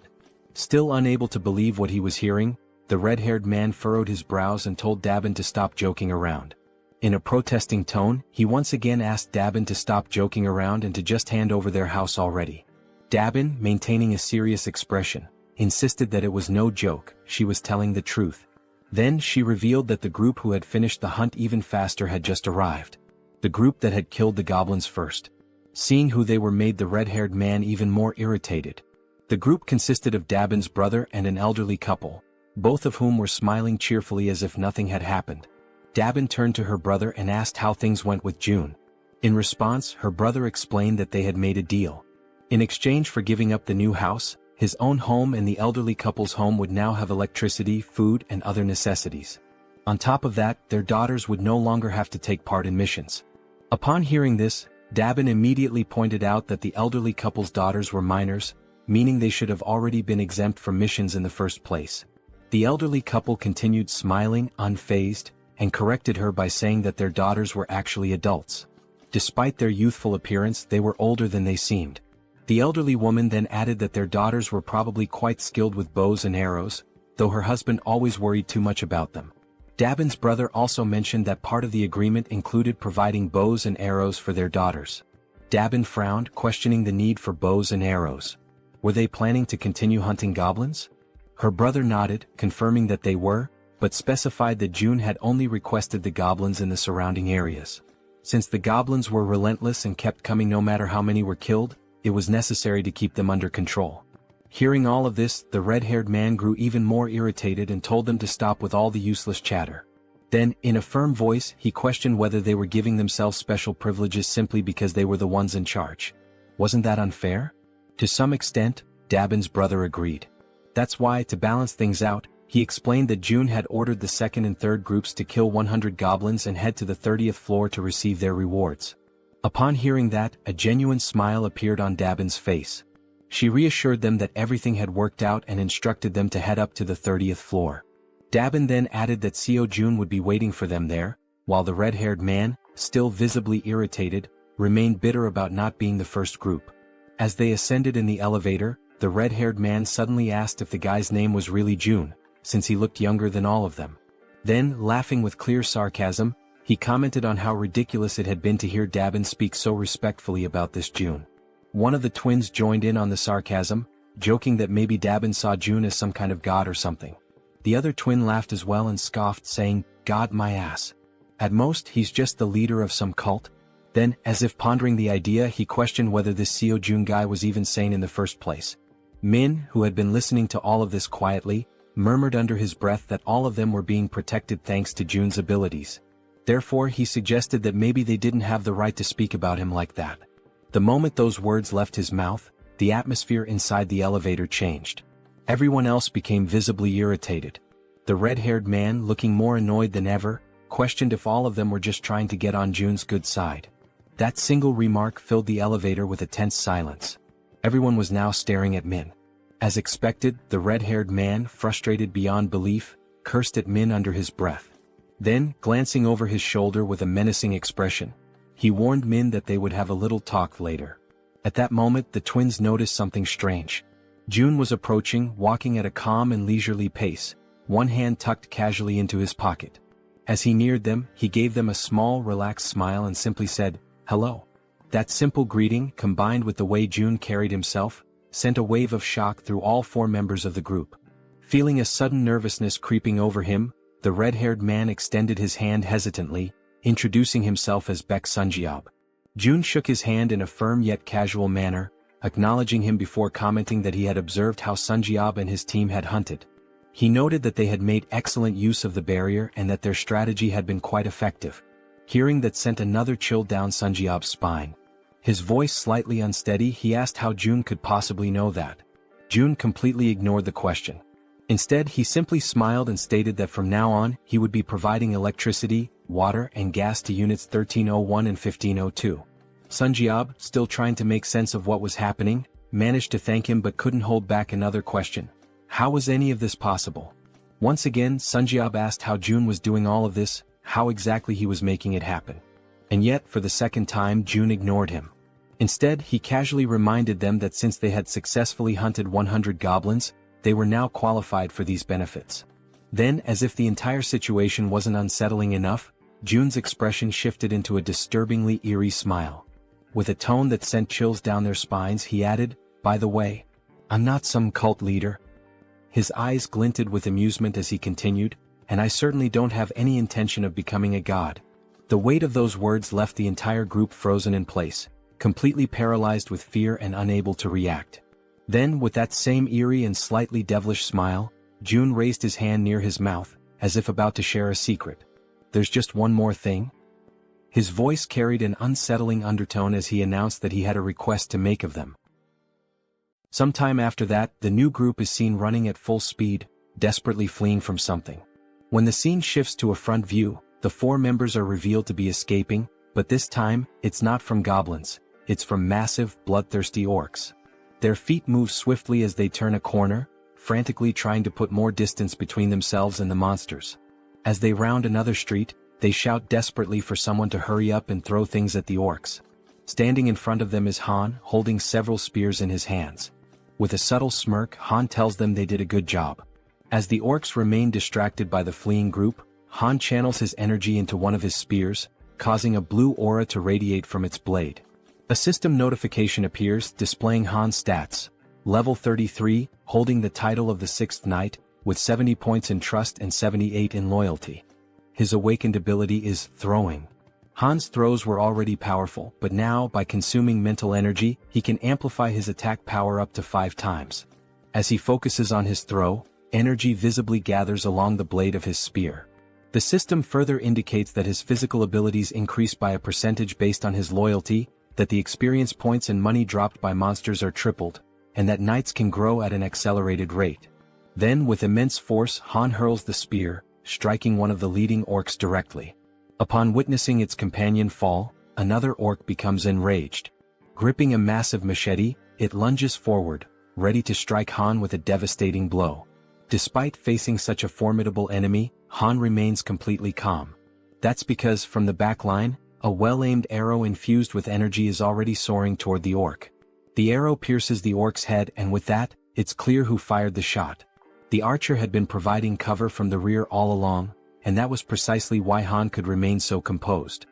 Still unable to believe what he was hearing, the red-haired man furrowed his brows and told Dabin to stop joking around. In a protesting tone, he once again asked Dabin to stop joking around and to just hand over their house already. Dabin, maintaining a serious expression, insisted that it was no joke, she was telling the truth. Then she revealed that the group who had finished the hunt even faster had just arrived. The group that had killed the goblins first. Seeing who they were made the red-haired man even more irritated. The group consisted of Dabin's brother and an elderly couple, both of whom were smiling cheerfully as if nothing had happened. Dabin turned to her brother and asked how things went with June. In response, her brother explained that they had made a deal. In exchange for giving up the new house, his own home and the elderly couple's home would now have electricity, food, and other necessities. On top of that, their daughters would no longer have to take part in missions. Upon hearing this, Dabin immediately pointed out that the elderly couple's daughters were minors, meaning they should have already been exempt from missions in the first place. The elderly couple continued smiling, unfazed, and corrected her by saying that their daughters were actually adults. Despite their youthful appearance, they were older than they seemed. The elderly woman then added that their daughters were probably quite skilled with bows and arrows, though her husband always worried too much about them. Dabin's brother also mentioned that part of the agreement included providing bows and arrows for their daughters. Dabin frowned, questioning the need for bows and arrows. Were they planning to continue hunting goblins? Her brother nodded, confirming that they were, but specified that June had only requested the goblins in the surrounding areas. Since the goblins were relentless and kept coming no matter how many were killed, it was necessary to keep them under control. Hearing all of this, the red-haired man grew even more irritated and told them to stop with all the useless chatter. Then, in a firm voice, he questioned whether they were giving themselves special privileges simply because they were the ones in charge. Wasn't that unfair? To some extent, Dabin's brother agreed. That's why, to balance things out, he explained that June had ordered the second and third groups to kill 100 goblins and head to the 30th floor to receive their rewards. Upon hearing that, a genuine smile appeared on Dabin's face. She reassured them that everything had worked out and instructed them to head up to the 30th floor. Dabin then added that Seo Jun would be waiting for them there, while the red-haired man, still visibly irritated, remained bitter about not being the first group. As they ascended in the elevator, the red-haired man suddenly asked if the guy's name was really Jun, since he looked younger than all of them. Then, laughing with clear sarcasm, he commented on how ridiculous it had been to hear Dabin speak so respectfully about this June. One of the twins joined in on the sarcasm, joking that maybe Dabin saw June as some kind of god or something. The other twin laughed as well and scoffed, saying, "God my ass. At most he's just the leader of some cult." Then, as if pondering the idea, he questioned whether this Seo Jun guy was even sane in the first place. Min, who had been listening to all of this quietly, murmured under his breath that all of them were being protected thanks to Jun's abilities. Therefore he suggested that maybe they didn't have the right to speak about him like that. The moment those words left his mouth, the atmosphere inside the elevator changed. Everyone else became visibly irritated. The red-haired man, looking more annoyed than ever, questioned if all of them were just trying to get on Jun's good side. That single remark filled the elevator with a tense silence. Everyone was now staring at Min. As expected, the red-haired man, frustrated beyond belief, cursed at Min under his breath. Then, glancing over his shoulder with a menacing expression, he warned Min that they would have a little talk later. At that moment the twins noticed something strange. Jun was approaching, walking at a calm and leisurely pace, one hand tucked casually into his pocket. As he neared them, he gave them a small, relaxed smile and simply said, "Hello." That simple greeting, combined with the way Jun carried himself, sent a wave of shock through all four members of the group. Feeling a sudden nervousness creeping over him, the red-haired man extended his hand hesitantly, introducing himself as Baek Sunjeob. Jun shook his hand in a firm yet casual manner, acknowledging him before commenting that he had observed how Sunjeob and his team had hunted. He noted that they had made excellent use of the barrier and that their strategy had been quite effective. Hearing that sent another chill down Sunjeob's spine. His voice slightly unsteady, he asked how Jun could possibly know that. Jun completely ignored the question. Instead, he simply smiled and stated that from now on, he would be providing electricity, water and gas to units 1301 and 1502. Sunjeob, still trying to make sense of what was happening, managed to thank him but couldn't hold back another question. How was any of this possible? Once again, Sunjeob asked how Jun was doing all of this, how exactly he was making it happen. And yet, for the second time, Jun ignored him. Instead, he casually reminded them that since they had successfully hunted 100 goblins, they were now qualified for these benefits. Then, as if the entire situation wasn't unsettling enough, Jun's expression shifted into a disturbingly eerie smile. With a tone that sent chills down their spines, he added, "By the way, I'm not some cult leader." His eyes glinted with amusement as he continued, "And I certainly don't have any intention of becoming a god." The weight of those words left the entire group frozen in place, completely paralyzed with fear and unable to react. Then, with that same eerie and slightly devilish smile, Jun raised his hand near his mouth, as if about to share a secret. "There's just one more thing." His voice carried an unsettling undertone as he announced that he had a request to make of them. Sometime after that, the new group is seen running at full speed, desperately fleeing from something. When the scene shifts to a front view, the four members are revealed to be escaping, but this time, it's not from goblins, it's from massive, bloodthirsty orcs. Their feet move swiftly as they turn a corner, frantically trying to put more distance between themselves and the monsters. As they round another street, they shout desperately for someone to hurry up and throw things at the orcs. Standing in front of them is Han, holding several spears in his hands. With a subtle smirk, Han tells them they did a good job. As the orcs remain distracted by the fleeing group, Han channels his energy into one of his spears, causing a blue aura to radiate from its blade. A system notification appears, displaying Han's stats. Level 33, holding the title of the 6th Knight, with 70 points in trust and 78 in loyalty. His awakened ability is throwing. Han's throws were already powerful, but now, by consuming mental energy, he can amplify his attack power up to 5 times. As he focuses on his throw, energy visibly gathers along the blade of his spear. The system further indicates that his physical abilities increase by a percentage based on his loyalty, that the experience points and money dropped by monsters are tripled, and that knights can grow at an accelerated rate. Then, with immense force, Han hurls the spear, striking one of the leading orcs directly. Upon witnessing its companion fall, another orc becomes enraged. Gripping a massive machete, it lunges forward, ready to strike Han with a devastating blow. Despite facing such a formidable enemy, Han remains completely calm. That's because, from the back line, a well-aimed arrow infused with energy is already soaring toward the orc. The arrow pierces the orc's head, and with that, it's clear who fired the shot. The archer had been providing cover from the rear all along, and that was precisely why Han could remain so composed.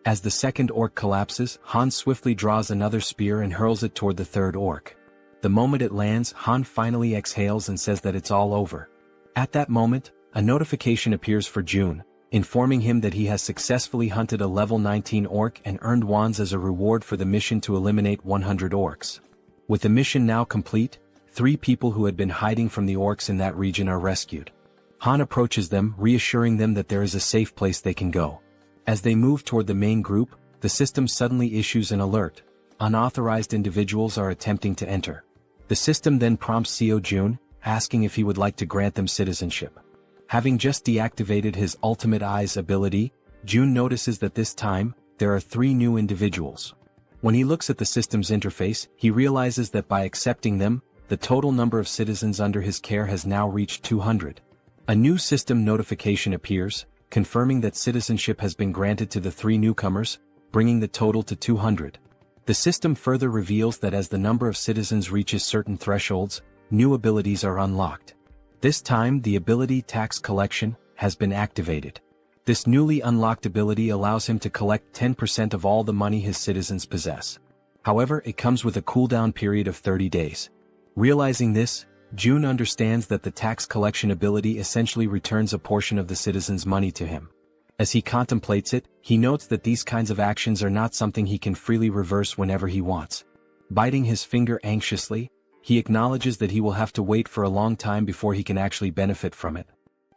As the second orc collapses, Han swiftly draws another spear and hurls it toward the third orc. The moment it lands, Han finally exhales and says that it's all over. At that moment, a notification appears for June, informing him that he has successfully hunted a level 19 orc and earned wands as a reward for the mission to eliminate 100 orcs. With the mission now complete, 3 people who had been hiding from the orcs in that region are rescued. Han approaches them, reassuring them that there is a safe place they can go. As they move toward the main group, the system suddenly issues an alert. Unauthorized individuals are attempting to enter. The system then prompts Seo Jun, asking if he would like to grant them citizenship. Having just deactivated his Ultimate Eyes ability, Jun notices that this time, there are 3 new individuals. When he looks at the system's interface, he realizes that by accepting them, the total number of citizens under his care has now reached 200. A new system notification appears, confirming that citizenship has been granted to the 3 newcomers, bringing the total to 200. The system further reveals that as the number of citizens reaches certain thresholds, new abilities are unlocked. This time the ability Tax Collection has been activated. This newly unlocked ability allows him to collect 10% of all the money his citizens possess. However, it comes with a cooldown period of 30 days. Realizing this, Jun understands that the tax collection ability essentially returns a portion of the citizens' money to him. As he contemplates it, he notes that these kinds of actions are not something he can freely reverse whenever he wants. Biting his finger anxiously, he acknowledges that he will have to wait for a long time before he can actually benefit from it.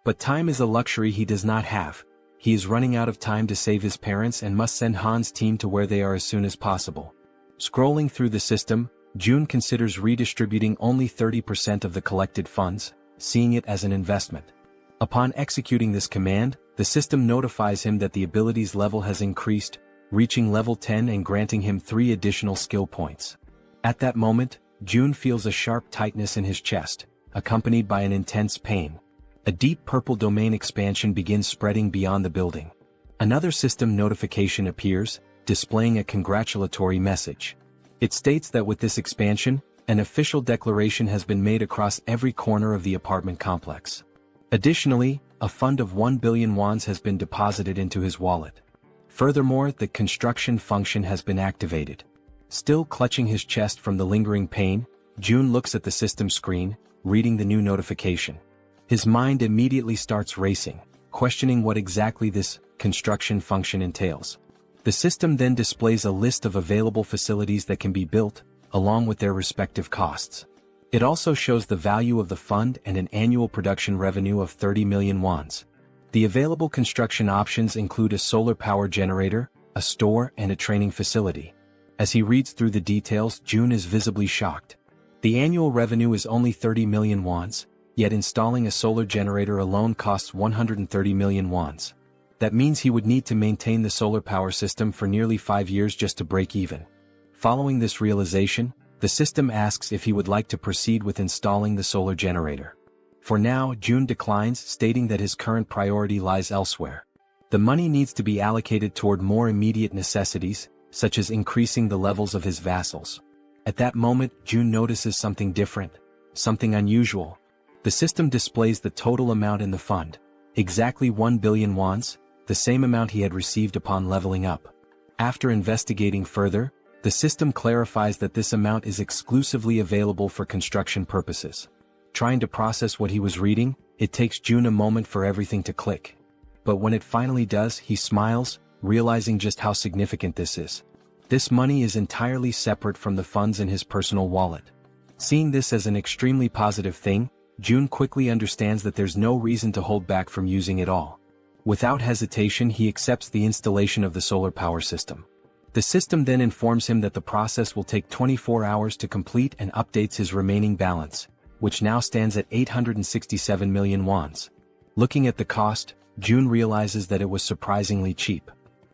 But time is a luxury he does not have. He is running out of time to save his parents and must send Han's team to where they are as soon as possible. Scrolling through the system, Jun considers redistributing only 30% of the collected funds, seeing it as an investment. Upon executing this command, the system notifies him that the ability's level has increased, reaching level 10 and granting him 3 additional skill points. At that moment, Jun feels a sharp tightness in his chest, accompanied by an intense pain. A deep purple domain expansion begins spreading beyond the building. Another system notification appears, displaying a congratulatory message. It states that with this expansion, an official declaration has been made across every corner of the apartment complex. Additionally, a fund of 1 billion wands has been deposited into his wallet. Furthermore, the construction function has been activated. Still clutching his chest from the lingering pain, Jun looks at the system screen, reading the new notification. His mind immediately starts racing, questioning what exactly this construction function entails. The system then displays a list of available facilities that can be built, along with their respective costs. It also shows the value of the fund and an annual production revenue of 30 million wands. The available construction options include a solar power generator, a store, and a training facility. As he reads through the details, Jun is visibly shocked. The annual revenue is only 30 million wands, yet installing a solar generator alone costs 130 million wands. That means he would need to maintain the solar power system for nearly 5 years just to break even. Following this realization, the system asks if he would like to proceed with installing the solar generator. For now, Jun declines, stating that his current priority lies elsewhere. The money needs to be allocated toward more immediate necessities, such as increasing the levels of his vassals. At that moment, Jun notices something different, something unusual. The system displays the total amount in the fund, exactly 1 billion wands, the same amount he had received upon leveling up. After investigating further, the system clarifies that this amount is exclusively available for construction purposes. Trying to process what he was reading, it takes Jun a moment for everything to click. But when it finally does, he smiles, realizing just how significant this is. This money is entirely separate from the funds in his personal wallet. Seeing this as an extremely positive thing, Jun quickly understands that there's no reason to hold back from using it all. Without hesitation, he accepts the installation of the solar power system. The system then informs him that the process will take 24 hours to complete and updates his remaining balance, which now stands at 867 million wands. Looking at the cost, Jun realizes that it was surprisingly cheap.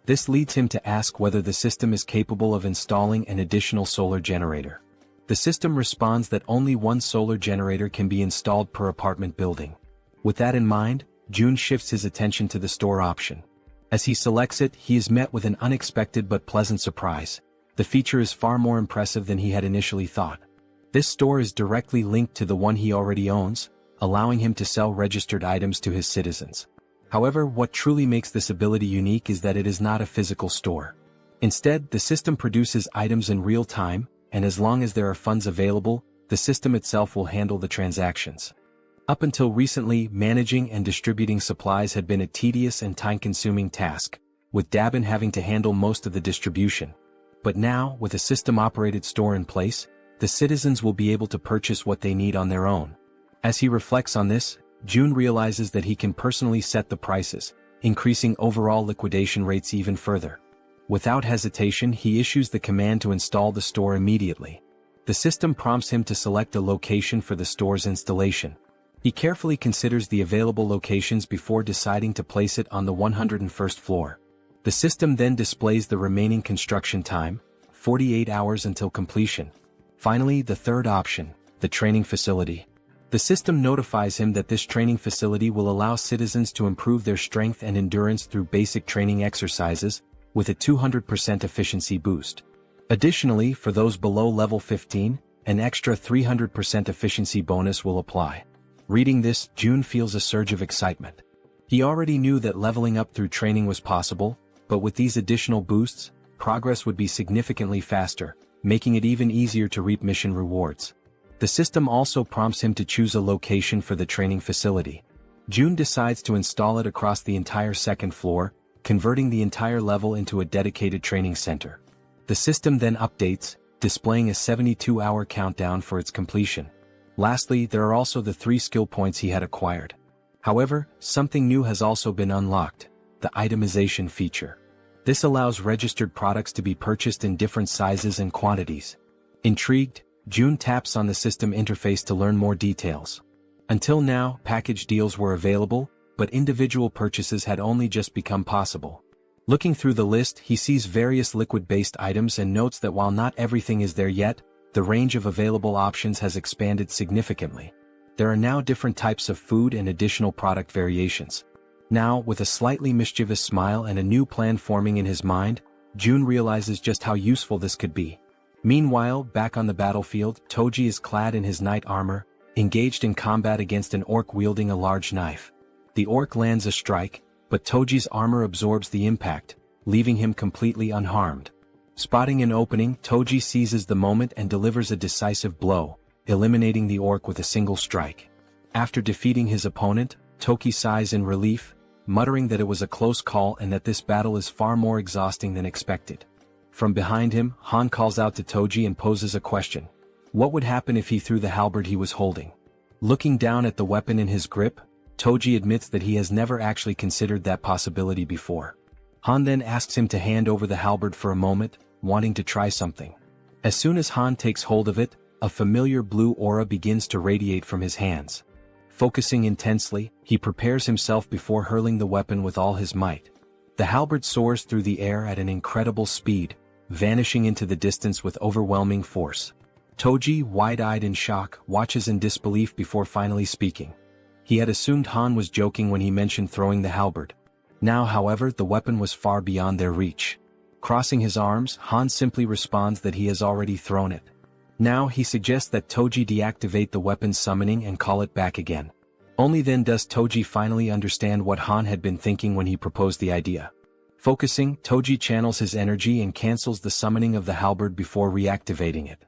This leads him to ask whether the system is capable of installing an additional solar generator. The system responds that only 1 solar generator can be installed per apartment building. With that in mind, Jun shifts his attention to the store option. As he selects it, he is met with an unexpected but pleasant surprise. The feature is far more impressive than he had initially thought. This store is directly linked to the one he already owns, allowing him to sell registered items to his citizens. However, what truly makes this ability unique is that it is not a physical store. Instead, the system produces items in real time, and as long as there are funds available, the system itself will handle the transactions. Up until recently, managing and distributing supplies had been a tedious and time-consuming task, with Dabin having to handle most of the distribution. But now, with a system-operated store in place, the citizens will be able to purchase what they need on their own. As he reflects on this, Jun realizes that he can personally set the prices, increasing overall liquidation rates even further. Without hesitation, he issues the command to install the store immediately. The system prompts him to select a location for the store's installation. He carefully considers the available locations before deciding to place it on the 101st floor. The system then displays the remaining construction time, 48 hours until completion. Finally, the third option, the training facility. The system notifies him that this training facility will allow citizens to improve their strength and endurance through basic training exercises, with a 200% efficiency boost. Additionally, for those below level 15, an extra 300% efficiency bonus will apply. Reading this, Jun feels a surge of excitement. He already knew that leveling up through training was possible, but with these additional boosts, progress would be significantly faster, making it even easier to reap mission rewards. The system also prompts him to choose a location for the training facility. Jun decides to install it across the entire second floor, converting the entire level into a dedicated training center. The system then updates, displaying a 72-hour countdown for its completion. Lastly, there are also the 3 skill points he had acquired. However, something new has also been unlocked, the itemization feature. This allows registered products to be purchased in different sizes and quantities. Intrigued, Jun taps on the system interface to learn more details. Until now, package deals were available, but individual purchases had only just become possible. Looking through the list, he sees various liquid-based items and notes that while not everything is there yet, the range of available options has expanded significantly. There are now different types of food and additional product variations. Now, with a slightly mischievous smile and a new plan forming in his mind, Jun realizes just how useful this could be. Meanwhile, back on the battlefield, Toji is clad in his knight armor, engaged in combat against an orc wielding a large knife. The orc lands a strike, but Toji's armor absorbs the impact, leaving him completely unharmed. Spotting an opening, Toji seizes the moment and delivers a decisive blow, eliminating the orc with a single strike. After defeating his opponent, Toki sighs in relief, muttering that it was a close call and that this battle is far more exhausting than expected. From behind him, Han calls out to Toji and poses a question. What would happen if he threw the halberd he was holding? Looking down at the weapon in his grip, Toji admits that he has never actually considered that possibility before. Han then asks him to hand over the halberd for a moment, wanting to try something. As soon as Han takes hold of it, a familiar blue aura begins to radiate from his hands. Focusing intensely, he prepares himself before hurling the weapon with all his might. The halberd soars through the air at an incredible speed, vanishing into the distance with overwhelming force. Toji, wide-eyed in shock, watches in disbelief before finally speaking. He had assumed Han was joking when he mentioned throwing the halberd. Now, however, the weapon was far beyond their reach. Crossing his arms, Han simply responds that he has already thrown it. Now he suggests that Toji deactivate the weapon's summoning and call it back again. Only then does Toji finally understand what Han had been thinking when he proposed the idea. Focusing, Toji channels his energy and cancels the summoning of the halberd before reactivating it.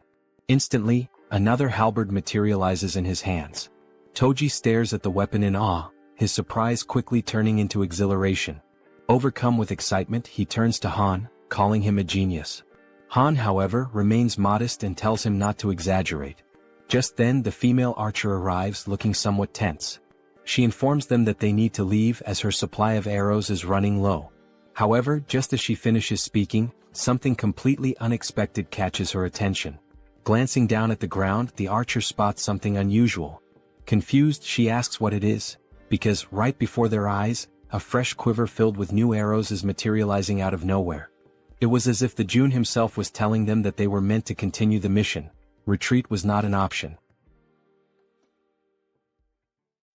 Instantly, another halberd materializes in his hands. Toji stares at the weapon in awe, his surprise quickly turning into exhilaration. Overcome with excitement, he turns to Han, calling him a genius. Han, however, remains modest and tells him not to exaggerate. Just then, the female archer arrives, looking somewhat tense. She informs them that they need to leave as her supply of arrows is running low. However, just as she finishes speaking, something completely unexpected catches her attention. Glancing down at the ground, the archer spots something unusual. Confused, she asks what it is, because right before their eyes, a fresh quiver filled with new arrows is materializing out of nowhere. It was as if the Jun himself was telling them that they were meant to continue the mission. Retreat was not an option.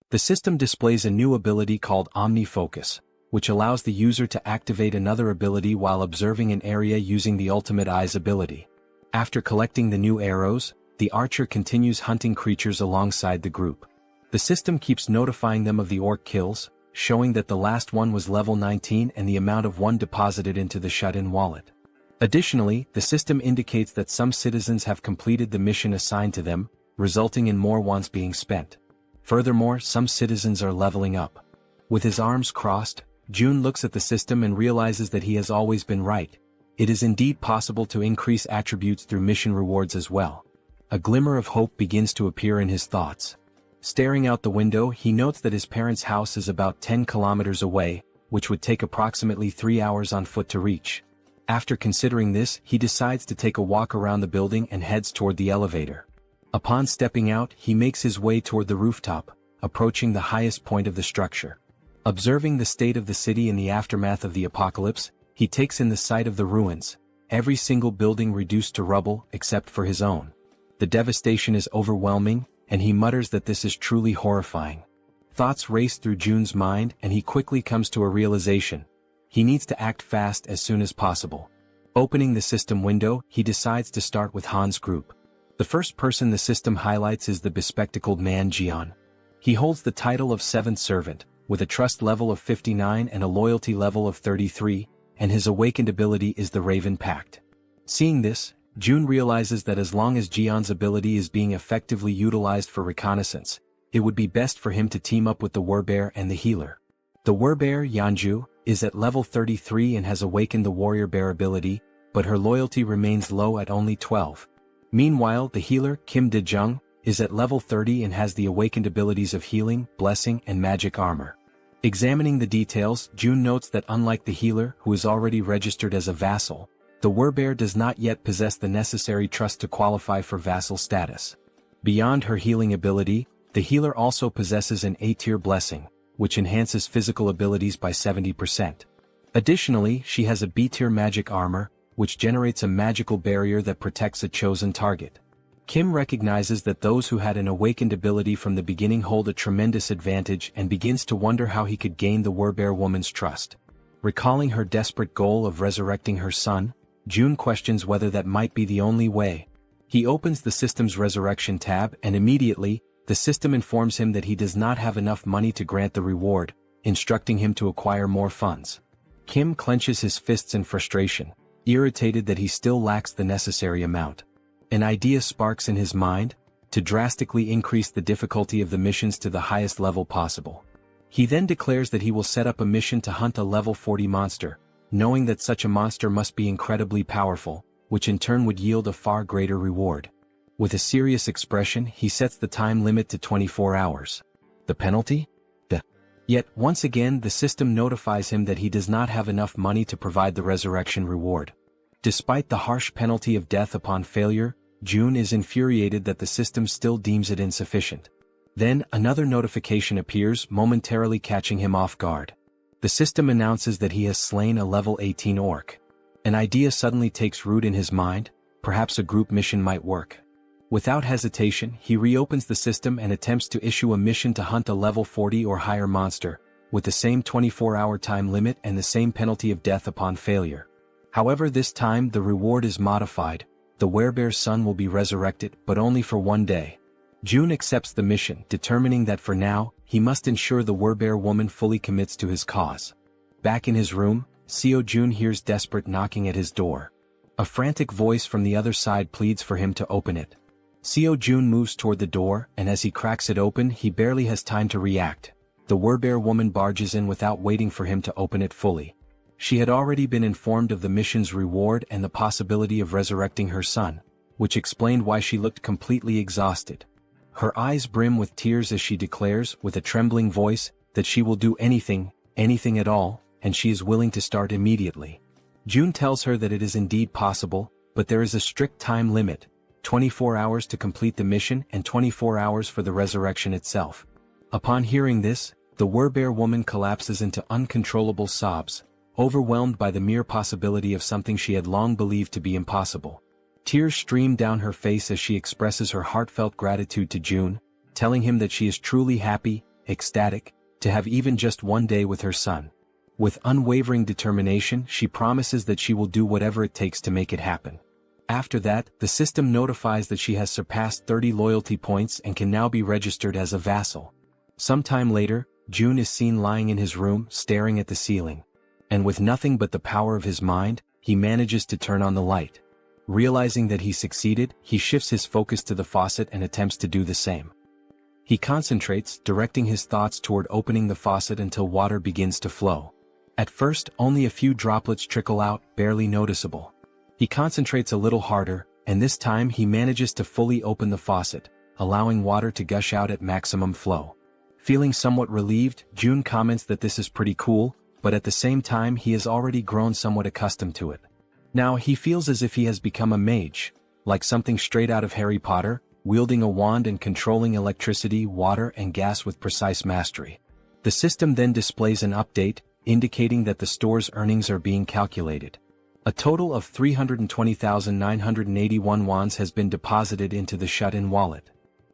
The system displays a new ability called Omni-Focus, which allows the user to activate another ability while observing an area using the Ultimate Eyes ability. After collecting the new arrows, the archer continues hunting creatures alongside the group. The system keeps notifying them of the orc kills, showing that the last one was level 19 and the amount of one deposited into the shut-in wallet. Additionally, the system indicates that some citizens have completed the mission assigned to them, resulting in more ones being spent. Furthermore, some citizens are leveling up. With his arms crossed, Jun looks at the system and realizes that he has always been right. It is indeed possible to increase attributes through mission rewards as well. A glimmer of hope begins to appear in his thoughts. Staring out the window, he notes that his parents' house is about 10 kilometers away, which would take approximately 3 hours on foot to reach. After considering this, he decides to take a walk around the building and heads toward the elevator. Upon stepping out, he makes his way toward the rooftop, approaching the highest point of the structure. Observing the state of the city in the aftermath of the apocalypse, he takes in the sight of the ruins, every single building reduced to rubble except for his own. The devastation is overwhelming, and he mutters that this is truly horrifying. Thoughts race through Jun's mind and he quickly comes to a realization. He needs to act fast as soon as possible. Opening the system window, he decides to start with Han's group. The first person the system highlights is the bespectacled man Jaehyeon. He holds the title of 7th servant, with a trust level of 59 and a loyalty level of 33, and his awakened ability is the Raven Pact. Seeing this, Jun realizes that as long as Jaehyeon's ability is being effectively utilized for reconnaissance, it would be best for him to team up with the Warbear and the healer. The Warbear, Yeonju, is at level 33 and has awakened the Warrior Bear ability, but her loyalty remains low at only 12. Meanwhile, the healer, Kim Dae-jung, is at level 30 and has the awakened abilities of healing, blessing, and magic armor. Examining the details, Jun notes that unlike the healer, who is already registered as a vassal, the Warbear does not yet possess the necessary trust to qualify for vassal status. Beyond her healing ability, the healer also possesses an A-tier blessing, which enhances physical abilities by 70%. Additionally, she has a B-tier magic armor, which generates a magical barrier that protects a chosen target. Kim recognizes that those who had an awakened ability from the beginning hold a tremendous advantage and begins to wonder how he could gain the Warbear woman's trust. Recalling her desperate goal of resurrecting her son, Jun questions whether that might be the only way. He opens the system's resurrection tab and immediately, the system informs him that he does not have enough money to grant the reward, instructing him to acquire more funds. Kim clenches his fists in frustration, irritated that he still lacks the necessary amount. An idea sparks in his mind, to drastically increase the difficulty of the missions to the highest level possible. He then declares that he will set up a mission to hunt a level 40 monster, knowing that such a monster must be incredibly powerful, which in turn would yield a far greater reward. With a serious expression, he sets the time limit to 24 hours. The penalty? Yet, once again the system notifies him that he does not have enough money to provide the resurrection reward. Despite the harsh penalty of death upon failure, Jun is infuriated that the system still deems it insufficient. Then, another notification appears, momentarily catching him off guard. The system announces that he has slain a level 18 orc. An idea suddenly takes root in his mind, perhaps a group mission might work. Without hesitation, he reopens the system and attempts to issue a mission to hunt a level 40 or higher monster, with the same 24-hour time limit and the same penalty of death upon failure. However, this time the reward is modified. The Werebear's son will be resurrected, but only for 1 day. Jun accepts the mission, determining that for now, he must ensure the Werebear woman fully commits to his cause. Back in his room, Seo Jun hears desperate knocking at his door. A frantic voice from the other side pleads for him to open it. Seo Jun moves toward the door, and as he cracks it open, he barely has time to react. The Werebear woman barges in without waiting for him to open it fully. She had already been informed of the mission's reward and the possibility of resurrecting her son, which explained why she looked completely exhausted. Her eyes brim with tears as she declares, with a trembling voice, that she will do anything, anything at all, and she is willing to start immediately. Jun tells her that it is indeed possible, but there is a strict time limit, 24 hours to complete the mission and 24 hours for the resurrection itself. Upon hearing this, the Werebear woman collapses into uncontrollable sobs, overwhelmed by the mere possibility of something she had long believed to be impossible. Tears stream down her face as she expresses her heartfelt gratitude to Jun, telling him that she is truly happy, ecstatic, to have even just 1 day with her son. With unwavering determination, she promises that she will do whatever it takes to make it happen. After that, the system notifies that she has surpassed 30 loyalty points and can now be registered as a vassal. Sometime later, Jun is seen lying in his room, staring at the ceiling. And with nothing but the power of his mind, he manages to turn on the light. Realizing that he succeeded, he shifts his focus to the faucet and attempts to do the same. He concentrates, directing his thoughts toward opening the faucet until water begins to flow. At first, only a few droplets trickle out, barely noticeable. He concentrates a little harder, and this time he manages to fully open the faucet, allowing water to gush out at maximum flow. Feeling somewhat relieved, June comments that this is pretty cool, but at the same time he has already grown somewhat accustomed to it. Now he feels as if he has become a mage, like something straight out of Harry Potter, wielding a wand and controlling electricity, water and gas with precise mastery. The system then displays an update, indicating that the store's earnings are being calculated. A total of 320,981 wons has been deposited into the shut-in wallet.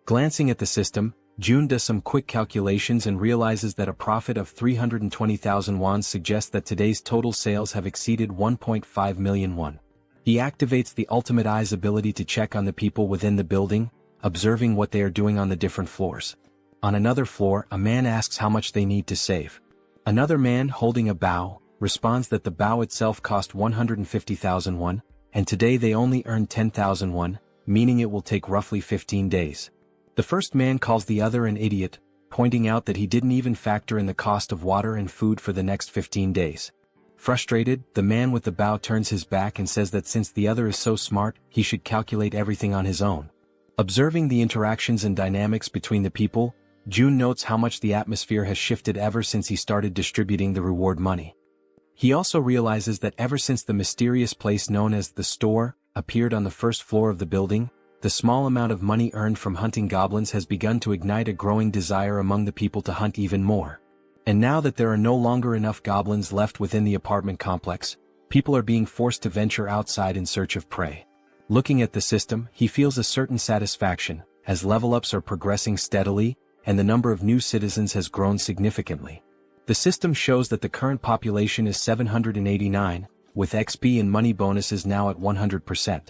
Glancing at the system, June does some quick calculations and realizes that a profit of 320,000 wons suggests that today's total sales have exceeded 1.5 million won. He activates the ultimate eye's ability to check on the people within the building, observing what they are doing on the different floors. On another floor, a man asks how much they need to save. Another man, holding a bow, responds that the bow itself cost 150,000 won, and today they only earn 10,000 won, meaning it will take roughly 15 days. The first man calls the other an idiot, pointing out that he didn't even factor in the cost of water and food for the next 15 days. Frustrated, the man with the bow turns his back and says that since the other is so smart, he should calculate everything on his own. Observing the interactions and dynamics between the people, June notes how much the atmosphere has shifted ever since he started distributing the reward money. He also realizes that ever since the mysterious place known as the store appeared on the first floor of the building, the small amount of money earned from hunting goblins has begun to ignite a growing desire among the people to hunt even more. And now that there are no longer enough goblins left within the apartment complex, people are being forced to venture outside in search of prey. Looking at the system, he feels a certain satisfaction, as level-ups are progressing steadily, and the number of new citizens has grown significantly. The system shows that the current population is 789, with XP and money bonuses now at 100%.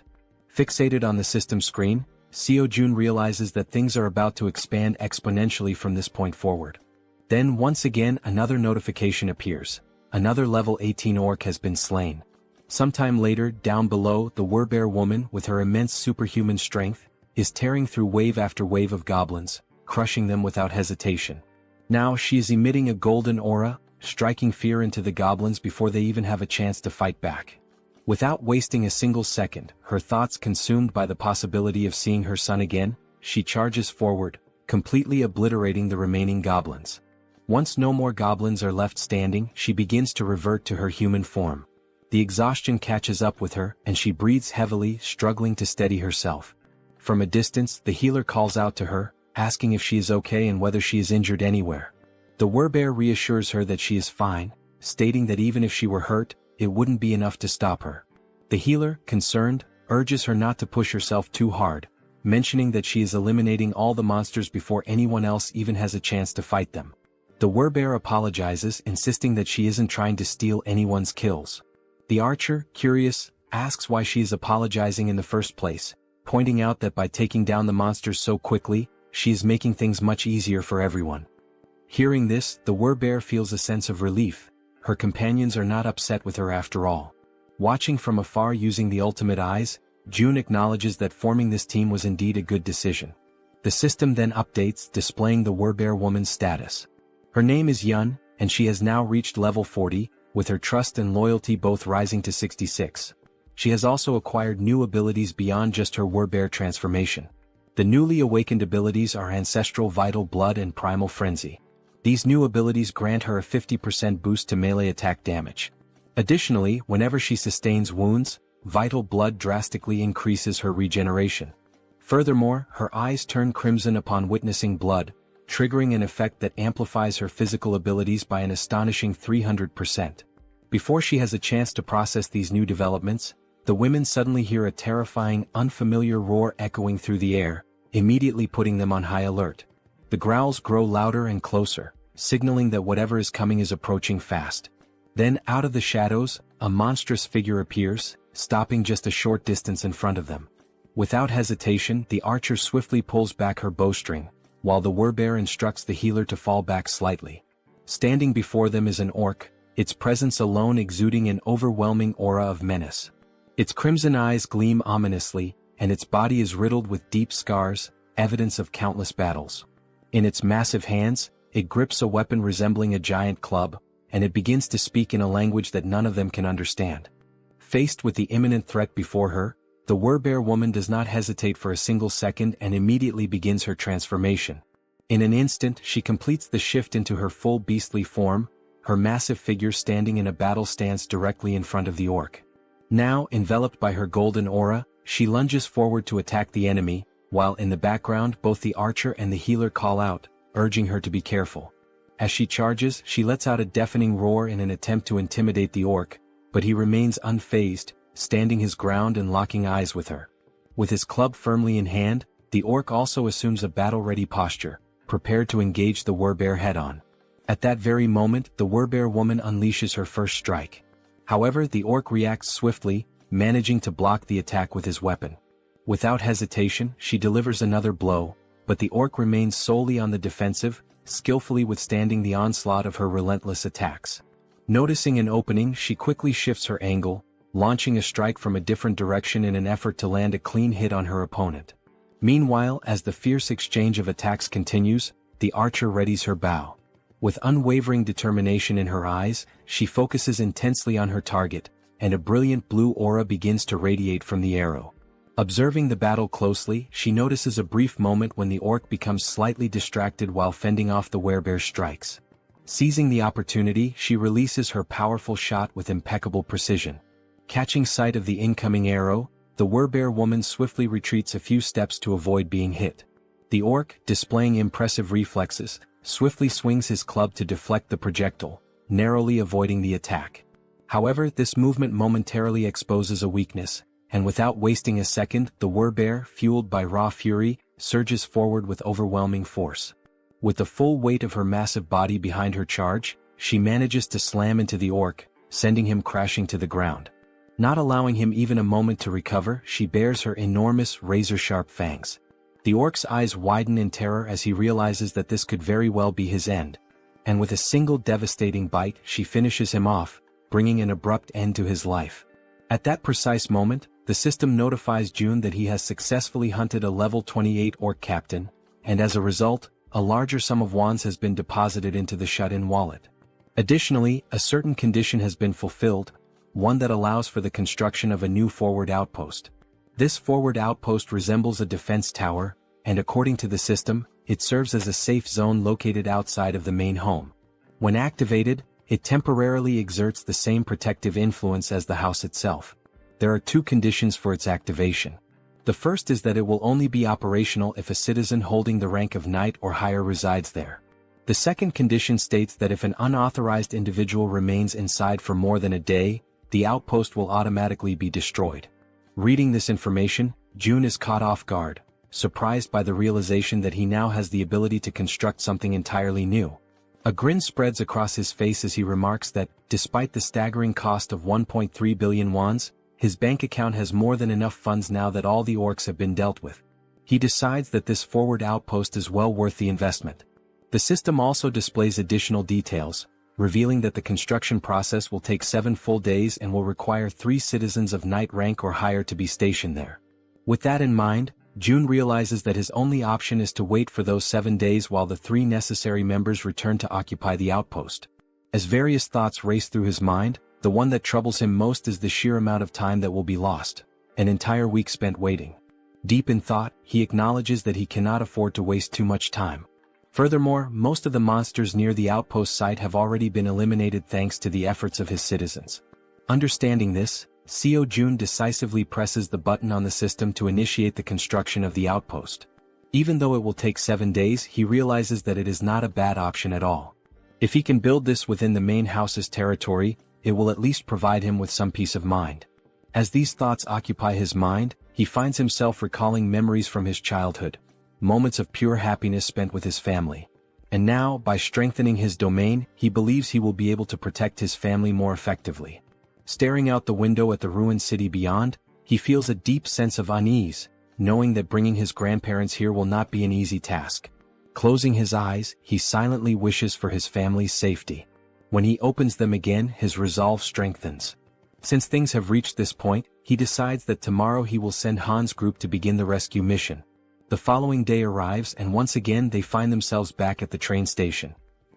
Fixated on the system screen, Seo Jun realizes that things are about to expand exponentially from this point forward. Then once again another notification appears. Another level 18 orc has been slain. Sometime later, down below, the Werbear woman, with her immense superhuman strength, is tearing through wave after wave of goblins, crushing them without hesitation. Now she is emitting a golden aura, striking fear into the goblins before they even have a chance to fight back. Without wasting a single second, her thoughts consumed by the possibility of seeing her son again, she charges forward, completely obliterating the remaining goblins. Once no more goblins are left standing, she begins to revert to her human form. The exhaustion catches up with her, and she breathes heavily, struggling to steady herself. From a distance, the healer calls out to her, asking if she is okay and whether she is injured anywhere. The Werbear reassures her that she is fine, stating that even if she were hurt, it wouldn't be enough to stop her. The healer, concerned, urges her not to push herself too hard, mentioning that she is eliminating all the monsters before anyone else even has a chance to fight them. The Werbear apologizes, insisting that she isn't trying to steal anyone's kills. The archer, curious, asks why she is apologizing in the first place, pointing out that by taking down the monsters so quickly, she is making things much easier for everyone. Hearing this, the Werbear feels a sense of relief. Her companions are not upset with her after all. Watching from afar using the ultimate eyes, June acknowledges that forming this team was indeed a good decision. The system then updates, displaying the Werbear woman's status. Her name is Yun, and she has now reached level 40, with her trust and loyalty both rising to 66. She has also acquired new abilities beyond just her Werbear transformation. The newly awakened abilities are Ancestral Vital Blood and Primal Frenzy. These new abilities grant her a 50% boost to melee attack damage. Additionally, whenever she sustains wounds, Vital Blood drastically increases her regeneration. Furthermore, her eyes turn crimson upon witnessing blood, triggering an effect that amplifies her physical abilities by an astonishing 300%. Before she has a chance to process these new developments, the women suddenly hear a terrifying, unfamiliar roar echoing through the air, immediately putting them on high alert. The growls grow louder and closer, signaling that whatever is coming is approaching fast. Then, out of the shadows, a monstrous figure appears, stopping just a short distance in front of them. Without hesitation, the archer swiftly pulls back her bowstring, while the Werbear instructs the healer to fall back slightly. Standing before them is an orc, its presence alone exuding an overwhelming aura of menace. Its crimson eyes gleam ominously, and its body is riddled with deep scars, evidence of countless battles. In its massive hands, it grips a weapon resembling a giant club, and it begins to speak in a language that none of them can understand. Faced with the imminent threat before her, the Werbear woman does not hesitate for a single second and immediately begins her transformation. In an instant she completes the shift into her full beastly form, her massive figure standing in a battle stance directly in front of the orc. Now, enveloped by her golden aura, she lunges forward to attack the enemy, while in the background both the archer and the healer call out, urging her to be careful. As she charges, she lets out a deafening roar in an attempt to intimidate the orc, but he remains unfazed, standing his ground and locking eyes with her. With his club firmly in hand, the orc also assumes a battle-ready posture, prepared to engage the Werbear head-on. At that very moment, the Werbear woman unleashes her first strike. However, the orc reacts swiftly, managing to block the attack with his weapon. Without hesitation, she delivers another blow, but the orc remains solely on the defensive, skillfully withstanding the onslaught of her relentless attacks. Noticing an opening, she quickly shifts her angle, launching a strike from a different direction in an effort to land a clean hit on her opponent. Meanwhile, as the fierce exchange of attacks continues, the archer readies her bow. With unwavering determination in her eyes, she focuses intensely on her target, and a brilliant blue aura begins to radiate from the arrow. Observing the battle closely, she notices a brief moment when the orc becomes slightly distracted while fending off the Werbear's strikes. Seizing the opportunity, she releases her powerful shot with impeccable precision. Catching sight of the incoming arrow, the Werbear woman swiftly retreats a few steps to avoid being hit. The orc, displaying impressive reflexes, swiftly swings his club to deflect the projectile, narrowly avoiding the attack. However, this movement momentarily exposes a weakness, and without wasting a second, the Werbear, fueled by raw fury, surges forward with overwhelming force. With the full weight of her massive body behind her charge, she manages to slam into the orc, sending him crashing to the ground. Not allowing him even a moment to recover, she bares her enormous, razor-sharp fangs. The orc's eyes widen in terror as he realizes that this could very well be his end, and with a single devastating bite, she finishes him off, bringing an abrupt end to his life. At that precise moment, the system notifies June that he has successfully hunted a level 28 orc captain, and as a result, a larger sum of wands has been deposited into the shut-in wallet. Additionally, a certain condition has been fulfilled, one that allows for the construction of a new forward outpost. This forward outpost resembles a defense tower, and according to the system, it serves as a safe zone located outside of the main home. When activated, it temporarily exerts the same protective influence as the house itself. There are two conditions for its activation. The first is that it will only be operational if a citizen holding the rank of knight or higher resides there. The second condition states that if an unauthorized individual remains inside for more than a day, the outpost will automatically be destroyed. Reading this information, June is caught off guard, surprised by the realization that he now has the ability to construct something entirely new. A grin spreads across his face as he remarks that, despite the staggering cost of 1.3 billion wands, his bank account has more than enough funds now that all the orcs have been dealt with. He decides that this forward outpost is well worth the investment. The system also displays additional details, revealing that the construction process will take 7 full days and will require 3 citizens of knight rank or higher to be stationed there. With that in mind, June realizes that his only option is to wait for those 7 days while the 3 necessary members return to occupy the outpost. As various thoughts race through his mind, the one that troubles him most is the sheer amount of time that will be lost, an entire week spent waiting. Deep in thought, he acknowledges that he cannot afford to waste too much time. Furthermore, most of the monsters near the outpost site have already been eliminated thanks to the efforts of his citizens. Understanding this, Seo Jun decisively presses the button on the system to initiate the construction of the outpost. Even though it will take 7 days, he realizes that it is not a bad option at all. If he can build this within the main house's territory, it will at least provide him with some peace of mind. As these thoughts occupy his mind, he finds himself recalling memories from his childhood, moments of pure happiness spent with his family. And now, by strengthening his domain, he believes he will be able to protect his family more effectively. Staring out the window at the ruined city beyond, he feels a deep sense of unease, knowing that bringing his grandparents here will not be an easy task. Closing his eyes, he silently wishes for his family's safety. When he opens them again, his resolve strengthens. Since things have reached this point, he decides that tomorrow he will send Han's group to begin the rescue mission. The following day arrives and once again they find themselves back at the train station.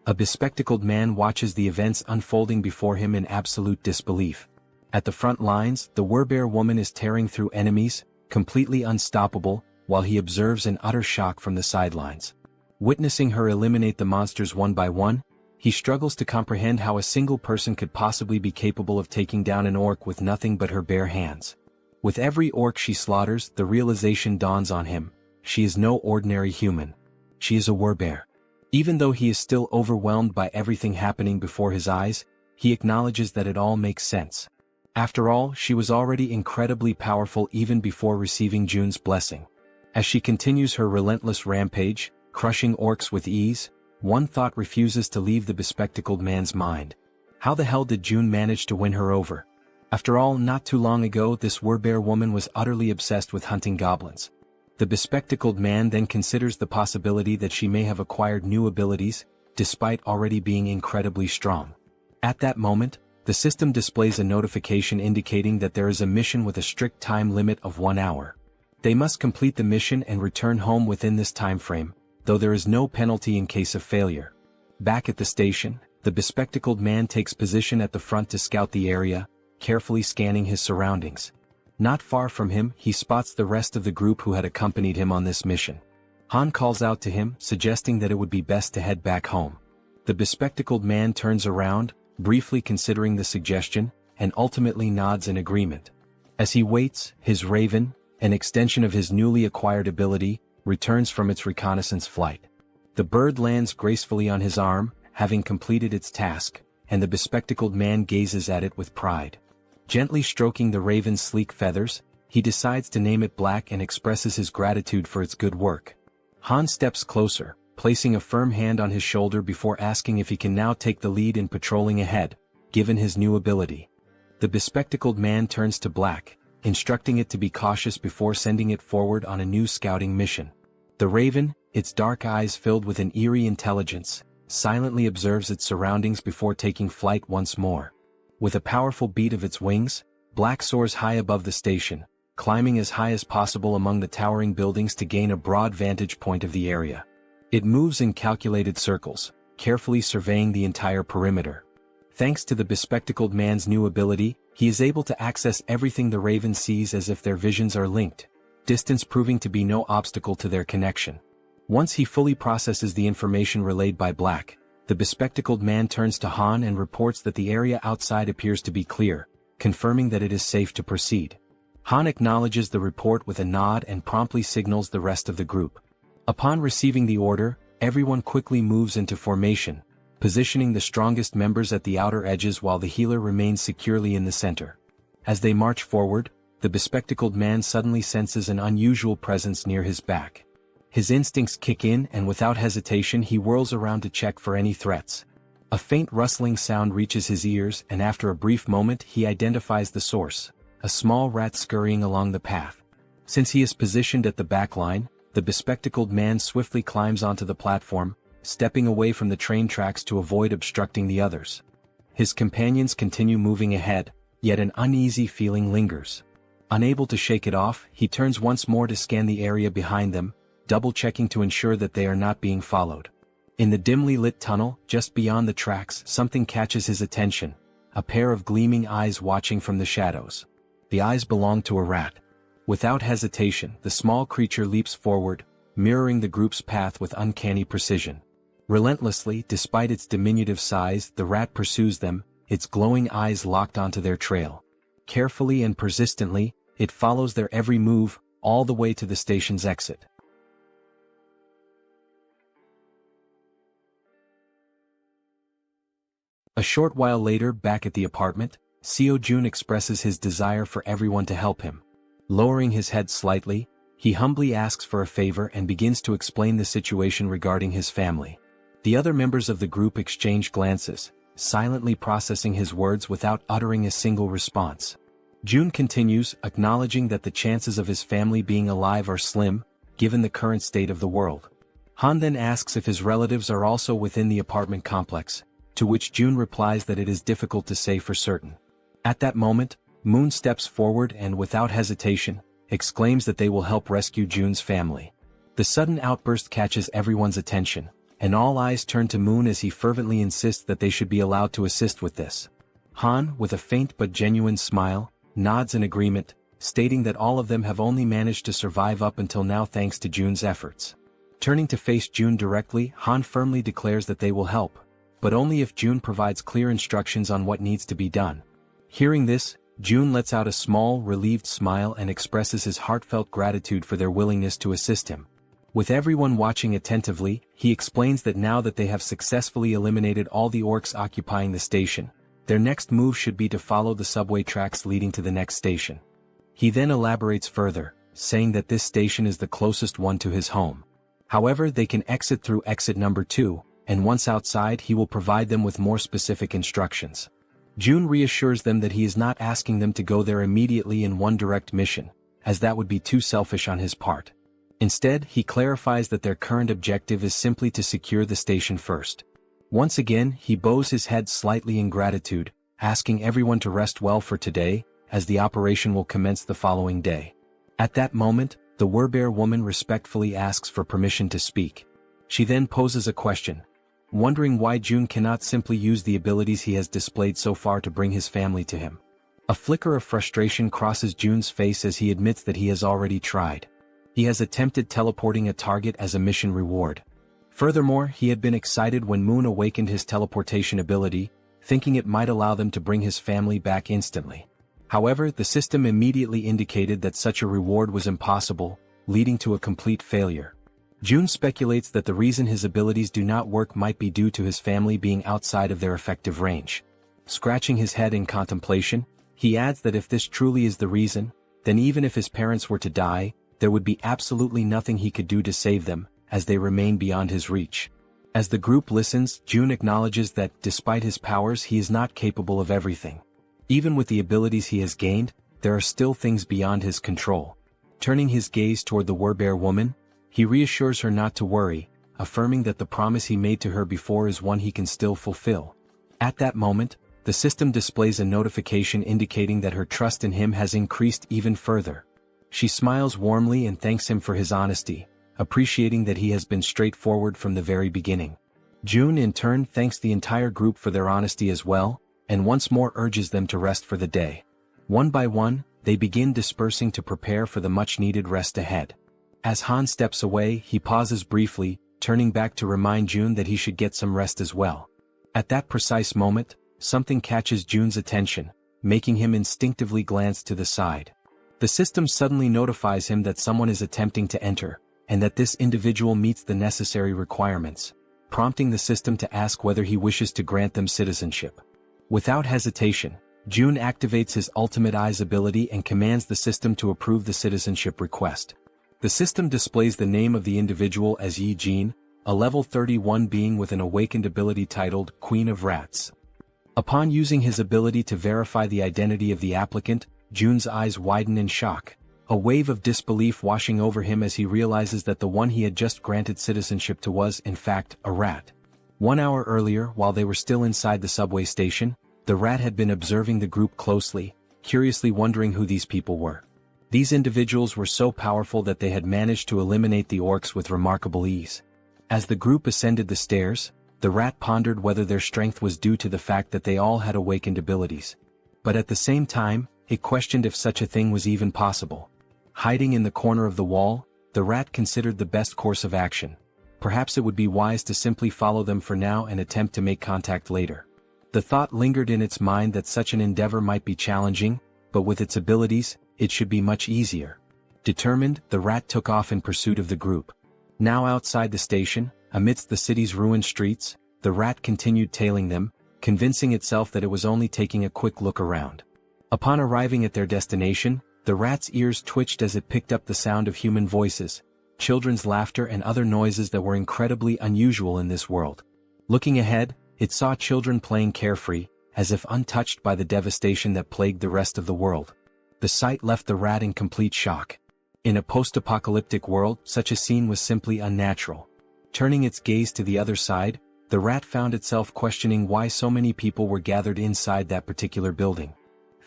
A bespectacled man watches the events unfolding before him in absolute disbelief. At the front lines, the Werbear woman is tearing through enemies, completely unstoppable, while he observes in utter shock from the sidelines. Witnessing her eliminate the monsters one by one, he struggles to comprehend how a single person could possibly be capable of taking down an orc with nothing but her bare hands. With every orc she slaughters, the realization dawns on him: she is no ordinary human. She is a Werbear. Even though he is still overwhelmed by everything happening before his eyes, he acknowledges that it all makes sense. After all, she was already incredibly powerful even before receiving Jun's blessing. As she continues her relentless rampage, crushing orcs with ease, one thought refuses to leave the bespectacled man's mind. How the hell did Jun manage to win her over? After all, not too long ago this Werbear woman was utterly obsessed with hunting goblins. The bespectacled man then considers the possibility that she may have acquired new abilities, despite already being incredibly strong. At that moment, the system displays a notification indicating that there is a mission with a strict time limit of 1 hour. They must complete the mission and return home within this time frame, though there is no penalty in case of failure. Back at the station, the bespectacled man takes position at the front to scout the area, carefully scanning his surroundings. Not far from him, he spots the rest of the group who had accompanied him on this mission. Han calls out to him, suggesting that it would be best to head back home. The bespectacled man turns around, briefly considering the suggestion, and ultimately nods in agreement. As he waits, his raven, an extension of his newly acquired ability, returns from its reconnaissance flight. The bird lands gracefully on his arm, having completed its task, and the bespectacled man gazes at it with pride. Gently stroking the raven's sleek feathers, he decides to name it Black and expresses his gratitude for its good work. Han steps closer, placing a firm hand on his shoulder before asking if he can now take the lead in patrolling ahead, given his new ability. The bespectacled man turns to Black, instructing it to be cautious before sending it forward on a new scouting mission. The raven, its dark eyes filled with an eerie intelligence, silently observes its surroundings before taking flight once more. With a powerful beat of its wings, Black soars high above the station, climbing as high as possible among the towering buildings to gain a broad vantage point of the area. It moves in calculated circles, carefully surveying the entire perimeter. Thanks to the bespectacled man's new ability, he is able to access everything the raven sees as if their visions are linked, distance proving to be no obstacle to their connection. Once he fully processes the information relayed by Black, the bespectacled man turns to Han and reports that the area outside appears to be clear, confirming that it is safe to proceed. Han acknowledges the report with a nod and promptly signals the rest of the group. Upon receiving the order, everyone quickly moves into formation, positioning the strongest members at the outer edges while the healer remains securely in the center. As they march forward, the bespectacled man suddenly senses an unusual presence near his back. His instincts kick in and without hesitation he whirls around to check for any threats. A faint rustling sound reaches his ears and after a brief moment he identifies the source, a small rat scurrying along the path. Since he is positioned at the back line, the bespectacled man swiftly climbs onto the platform, stepping away from the train tracks to avoid obstructing the others. His companions continue moving ahead, yet an uneasy feeling lingers. Unable to shake it off, he turns once more to scan the area behind them, double-checking to ensure that they are not being followed. In the dimly lit tunnel, just beyond the tracks, something catches his attention, a pair of gleaming eyes watching from the shadows. The eyes belong to a rat. Without hesitation, the small creature leaps forward, mirroring the group's path with uncanny precision. Relentlessly, despite its diminutive size, the rat pursues them, its glowing eyes locked onto their trail. Carefully and persistently, it follows their every move, all the way to the station's exit. A short while later, back at the apartment, Seo Jun expresses his desire for everyone to help him. Lowering his head slightly, he humbly asks for a favor and begins to explain the situation regarding his family. The other members of the group exchange glances, silently processing his words without uttering a single response. Jun continues, acknowledging that the chances of his family being alive are slim, given the current state of the world. Han then asks if his relatives are also within the apartment complex, to which Jun replies that it is difficult to say for certain. At that moment, Moon steps forward and without hesitation, exclaims that they will help rescue Jun's family. The sudden outburst catches everyone's attention, and all eyes turn to Moon as he fervently insists that they should be allowed to assist with this. Han, with a faint but genuine smile, nods in agreement, stating that all of them have only managed to survive up until now thanks to Jun's efforts. Turning to face Jun directly, Han firmly declares that they will help, but only if Jun provides clear instructions on what needs to be done. Hearing this, Jun lets out a small, relieved smile and expresses his heartfelt gratitude for their willingness to assist him. With everyone watching attentively, he explains that now that they have successfully eliminated all the orcs occupying the station, their next move should be to follow the subway tracks leading to the next station. He then elaborates further, saying that this station is the closest one to his home. However, they can exit through exit number 2, and once outside he will provide them with more specific instructions. Jun reassures them that he is not asking them to go there immediately in one direct mission, as that would be too selfish on his part. Instead, he clarifies that their current objective is simply to secure the station first. Once again, he bows his head slightly in gratitude, asking everyone to rest well for today, as the operation will commence the following day. At that moment, the Werbear woman respectfully asks for permission to speak. She then poses a question, wondering why Jun cannot simply use the abilities he has displayed so far to bring his family to him. A flicker of frustration crosses Jun's face as he admits that he has already tried. He has attempted teleporting a target as a mission reward. Furthermore, he had been excited when Moon awakened his teleportation ability, thinking it might allow them to bring his family back instantly. However, the system immediately indicated that such a reward was impossible, leading to a complete failure. Jun speculates that the reason his abilities do not work might be due to his family being outside of their effective range. Scratching his head in contemplation, he adds that if this truly is the reason, then even if his parents were to die, there would be absolutely nothing he could do to save them, as they remain beyond his reach. As the group listens, Jun acknowledges that, despite his powers, he is not capable of everything. Even with the abilities he has gained, there are still things beyond his control. Turning his gaze toward the Werbear woman, he reassures her not to worry, affirming that the promise he made to her before is one he can still fulfill. At that moment, the system displays a notification indicating that her trust in him has increased even further. She smiles warmly and thanks him for his honesty, appreciating that he has been straightforward from the very beginning. Jun in turn thanks the entire group for their honesty as well, and once more urges them to rest for the day. One by one, they begin dispersing to prepare for the much-needed rest ahead. As Han steps away, he pauses briefly, turning back to remind Jun that he should get some rest as well. At that precise moment, something catches Jun's attention, making him instinctively glance to the side. The system suddenly notifies him that someone is attempting to enter, and that this individual meets the necessary requirements, prompting the system to ask whether he wishes to grant them citizenship. Without hesitation, Jun activates his Ultimate Eyes ability and commands the system to approve the citizenship request. The system displays the name of the individual as Yi Jin, a level 31 being with an awakened ability titled Queen of Rats. Upon using his ability to verify the identity of the applicant, Jun's eyes widen in shock, a wave of disbelief washing over him as he realizes that the one he had just granted citizenship to was, in fact, a rat. 1 hour earlier, while they were still inside the subway station, the rat had been observing the group closely, curiously wondering who these people were. These individuals were so powerful that they had managed to eliminate the orcs with remarkable ease. As the group ascended the stairs, the rat pondered whether their strength was due to the fact that they all had awakened abilities. But at the same time, it questioned if such a thing was even possible. Hiding in the corner of the wall, the rat considered the best course of action. Perhaps it would be wise to simply follow them for now and attempt to make contact later. The thought lingered in its mind that such an endeavor might be challenging, but with its abilities, it should be much easier. Determined, the rat took off in pursuit of the group. Now outside the station, amidst the city's ruined streets, the rat continued tailing them, convincing itself that it was only taking a quick look around. Upon arriving at their destination, the rat's ears twitched as it picked up the sound of human voices, children's laughter and other noises that were incredibly unusual in this world. Looking ahead, it saw children playing carefree, as if untouched by the devastation that plagued the rest of the world. The sight left the rat in complete shock. In a post-apocalyptic world, such a scene was simply unnatural. Turning its gaze to the other side, the rat found itself questioning why so many people were gathered inside that particular building.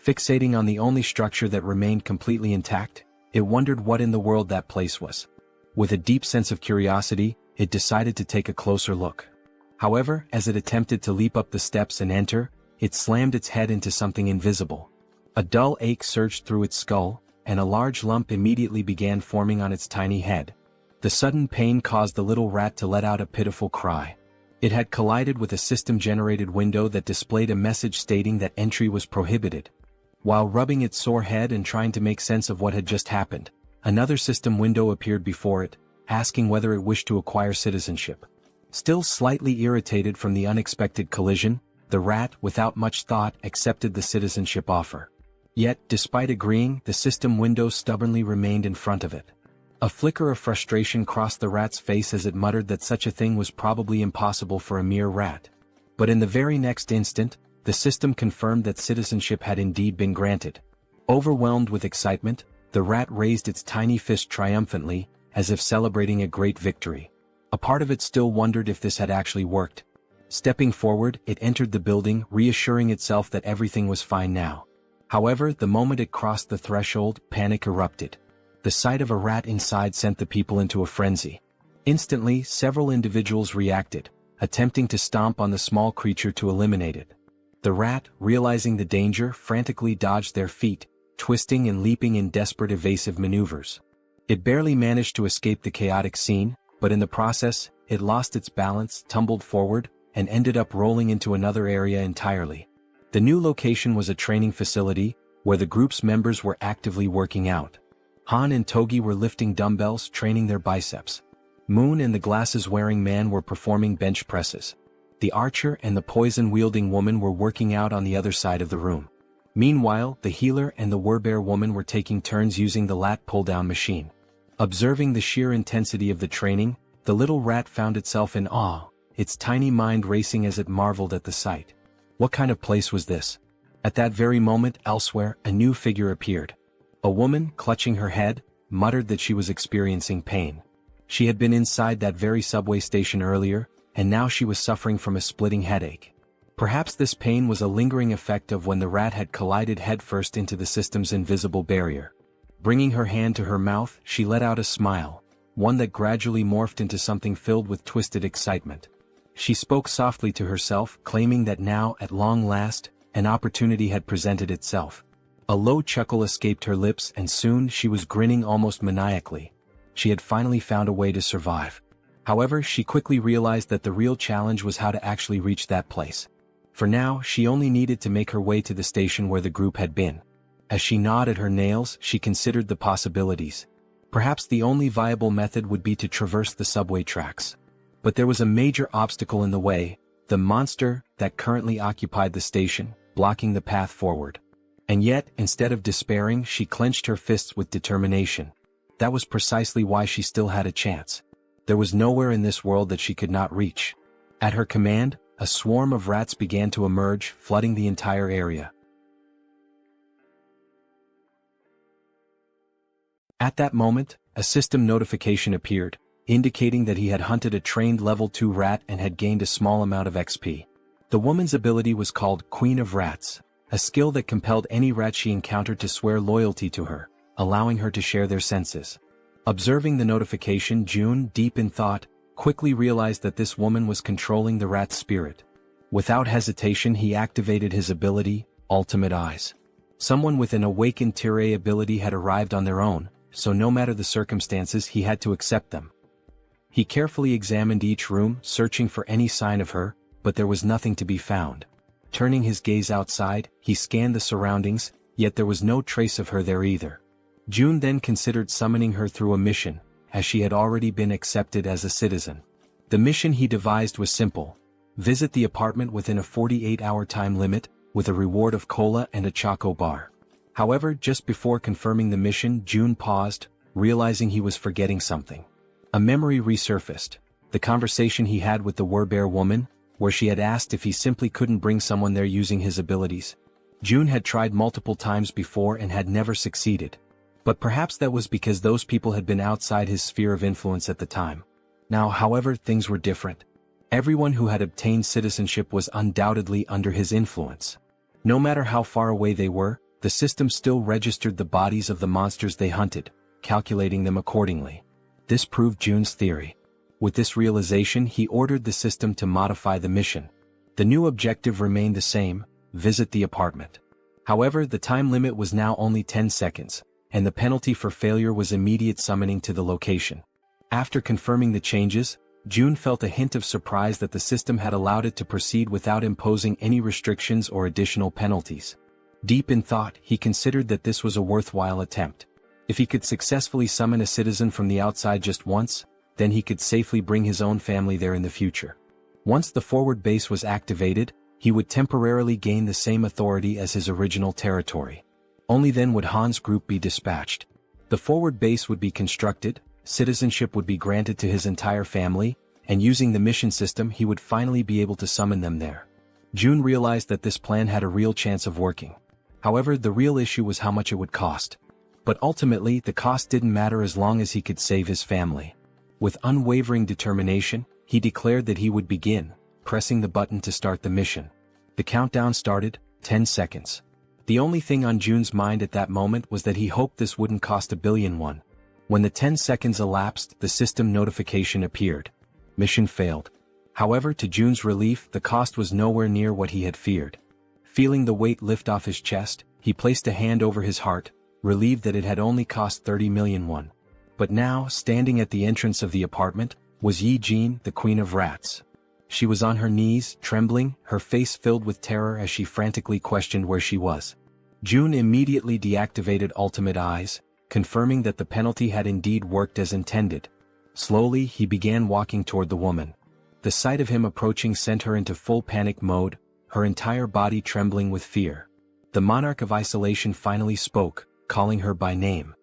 Fixating on the only structure that remained completely intact, it wondered what in the world that place was. With a deep sense of curiosity, it decided to take a closer look. However, as it attempted to leap up the steps and enter, it slammed its head into something invisible. A dull ache surged through its skull, and a large lump immediately began forming on its tiny head. The sudden pain caused the little rat to let out a pitiful cry. It had collided with a system-generated window that displayed a message stating that entry was prohibited. While rubbing its sore head and trying to make sense of what had just happened, another system window appeared before it, asking whether it wished to acquire citizenship. Still slightly irritated from the unexpected collision, the rat, without much thought, accepted the citizenship offer. Yet, despite agreeing, the system window stubbornly remained in front of it. A flicker of frustration crossed the rat's face as it muttered that such a thing was probably impossible for a mere rat. But in the very next instant, the system confirmed that citizenship had indeed been granted. Overwhelmed with excitement, the rat raised its tiny fist triumphantly, as if celebrating a great victory. A part of it still wondered if this had actually worked. Stepping forward, it entered the building, reassuring itself that everything was fine now. However, the moment it crossed the threshold, panic erupted. The sight of a rat inside sent the people into a frenzy. Instantly, several individuals reacted, attempting to stomp on the small creature to eliminate it. The rat, realizing the danger, frantically dodged their feet, twisting and leaping in desperate evasive maneuvers. It barely managed to escape the chaotic scene, but in the process, it lost its balance, tumbled forward, and ended up rolling into another area entirely. The new location was a training facility, where the group's members were actively working out. Han and Togi were lifting dumbbells, training their biceps. Moon and the glasses-wearing man were performing bench presses. The archer and the poison-wielding woman were working out on the other side of the room. Meanwhile, the healer and the werbear woman were taking turns using the lat pull-down machine. Observing the sheer intensity of the training, the little rat found itself in awe, its tiny mind racing as it marveled at the sight. What kind of place was this? At that very moment, elsewhere, a new figure appeared. A woman, clutching her head, muttered that she was experiencing pain. She had been inside that very subway station earlier, and now she was suffering from a splitting headache. Perhaps this pain was a lingering effect of when the rat had collided headfirst into the system's invisible barrier. Bringing her hand to her mouth, she let out a smile, one that gradually morphed into something filled with twisted excitement. She spoke softly to herself, claiming that now, at long last, an opportunity had presented itself. A low chuckle escaped her lips and soon she was grinning almost maniacally. She had finally found a way to survive. However, she quickly realized that the real challenge was how to actually reach that place. For now, she only needed to make her way to the station where the group had been. As she gnawed at her nails, she considered the possibilities. Perhaps the only viable method would be to traverse the subway tracks. But there was a major obstacle in the way, the monster that currently occupied the station, blocking the path forward. And yet, instead of despairing, she clenched her fists with determination. That was precisely why she still had a chance. There was nowhere in this world that she could not reach. At her command, a swarm of rats began to emerge, flooding the entire area. At that moment, a system notification appeared, indicating that he had hunted a trained level 2 rat and had gained a small amount of XP. The woman's ability was called Queen of Rats, a skill that compelled any rat she encountered to swear loyalty to her, allowing her to share their senses. Observing the notification, June, deep in thought, quickly realized that this woman was controlling the rat's spirit. Without hesitation, he activated his ability, Ultimate Eyes. Someone with an awakened Tirei ability had arrived on their own, so no matter the circumstances, he had to accept them. He carefully examined each room, searching for any sign of her, but there was nothing to be found. Turning his gaze outside, he scanned the surroundings, yet there was no trace of her there either. June then considered summoning her through a mission, as she had already been accepted as a citizen. The mission he devised was simple: visit the apartment within a 48-hour time limit, with a reward of cola and a choco bar. However, just before confirming the mission, June paused, realizing he was forgetting something. A memory resurfaced, the conversation he had with the werbear woman, where she had asked if he simply couldn't bring someone there using his abilities. June had tried multiple times before and had never succeeded. But perhaps that was because those people had been outside his sphere of influence at the time. Now, however, things were different. Everyone who had obtained citizenship was undoubtedly under his influence. No matter how far away they were, the system still registered the bodies of the monsters they hunted, calculating them accordingly. This proved Jun's theory. With this realization, he ordered the system to modify the mission. The new objective remained the same: visit the apartment. However, the time limit was now only 10 seconds, and the penalty for failure was immediate summoning to the location. After confirming the changes, Jun felt a hint of surprise that the system had allowed it to proceed without imposing any restrictions or additional penalties. Deep in thought, he considered that this was a worthwhile attempt. If he could successfully summon a citizen from the outside just once, then he could safely bring his own family there in the future. Once the forward base was activated, he would temporarily gain the same authority as his original territory. Only then would Han's group be dispatched. The forward base would be constructed, citizenship would be granted to his entire family, and using the mission system he would finally be able to summon them there. Jun realized that this plan had a real chance of working. However, the real issue was how much it would cost. But ultimately, the cost didn't matter as long as he could save his family. With unwavering determination, he declared that he would begin, pressing the button to start the mission. The countdown started, 10 seconds. The only thing on Jun's mind at that moment was that he hoped this wouldn't cost $1 billion. When the 10 seconds elapsed, the system notification appeared. Mission failed. However, to Jun's relief, the cost was nowhere near what he had feared. Feeling the weight lift off his chest, he placed a hand over his heart, relieved that it had only cost 30 million. But now, standing at the entrance of the apartment, was Jaehyeon, the Queen of Rats. She was on her knees, trembling, her face filled with terror as she frantically questioned where she was. Jun immediately deactivated Ultimate Eyes, confirming that the penalty had indeed worked as intended. Slowly, he began walking toward the woman. The sight of him approaching sent her into full panic mode, her entire body trembling with fear. The monarch of isolation finally spoke, calling her by name.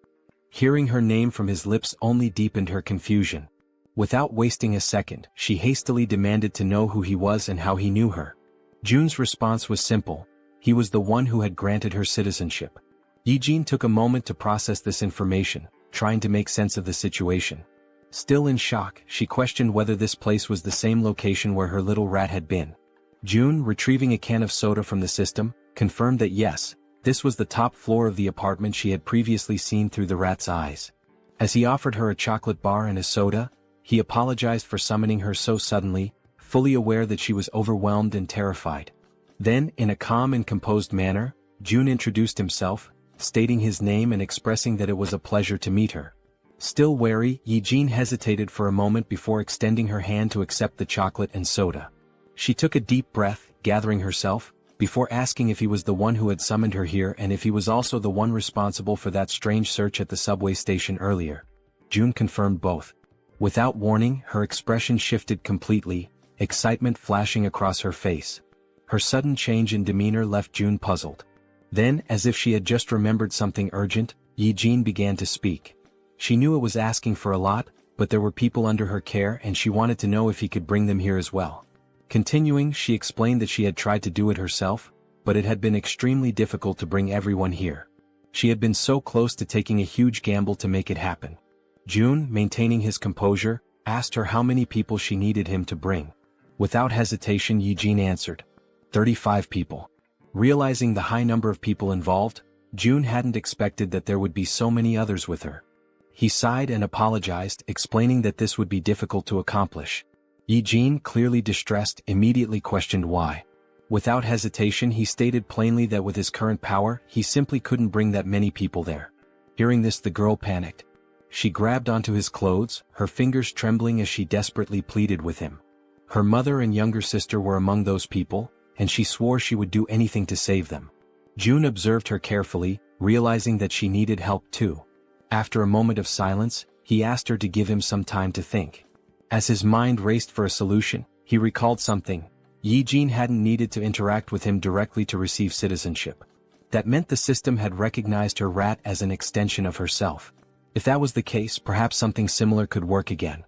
Hearing her name from his lips only deepened her confusion. Without wasting a second, she hastily demanded to know who he was and how he knew her. Jun's response was simple: he was the one who had granted her citizenship. Jaehyeon took a moment to process this information, trying to make sense of the situation. Still in shock, she questioned whether this place was the same location where her little rat had been. Jun, retrieving a can of soda from the system, confirmed that yes, this was the top floor of the apartment she had previously seen through the rat's eyes. As he offered her a chocolate bar and a soda, he apologized for summoning her so suddenly, fully aware that she was overwhelmed and terrified. Then, in a calm and composed manner, Jun introduced himself, stating his name and expressing that it was a pleasure to meet her. Still wary, Jaehyeon hesitated for a moment before extending her hand to accept the chocolate and soda. She took a deep breath, gathering herself, before asking if he was the one who had summoned her here and if he was also the one responsible for that strange search at the subway station earlier. Jun confirmed both. Without warning, her expression shifted completely, excitement flashing across her face. Her sudden change in demeanor left Jun puzzled. Then, as if she had just remembered something urgent, Jaehyeon began to speak. She knew it was asking for a lot, but there were people under her care and she wanted to know if he could bring them here as well. Continuing, she explained that she had tried to do it herself, but it had been extremely difficult to bring everyone here. She had been so close to taking a huge gamble to make it happen. Jun, maintaining his composure, asked her how many people she needed him to bring. Without hesitation, Jaehyeon answered, 35 people. Realizing the high number of people involved, Jun hadn't expected that there would be so many others with her. He sighed and apologized, explaining that this would be difficult to accomplish. Jaehyeon, clearly distressed, immediately questioned why. Without hesitation, he stated plainly that with his current power, he simply couldn't bring that many people there. Hearing this, the girl panicked. She grabbed onto his clothes, her fingers trembling as she desperately pleaded with him. Her mother and younger sister were among those people, and she swore she would do anything to save them. Jun observed her carefully, realizing that she needed help too. After a moment of silence, he asked her to give him some time to think. As his mind raced for a solution, he recalled something. Jaehyeon hadn't needed to interact with him directly to receive citizenship. That meant the system had recognized her rat as an extension of herself. If that was the case, perhaps something similar could work again.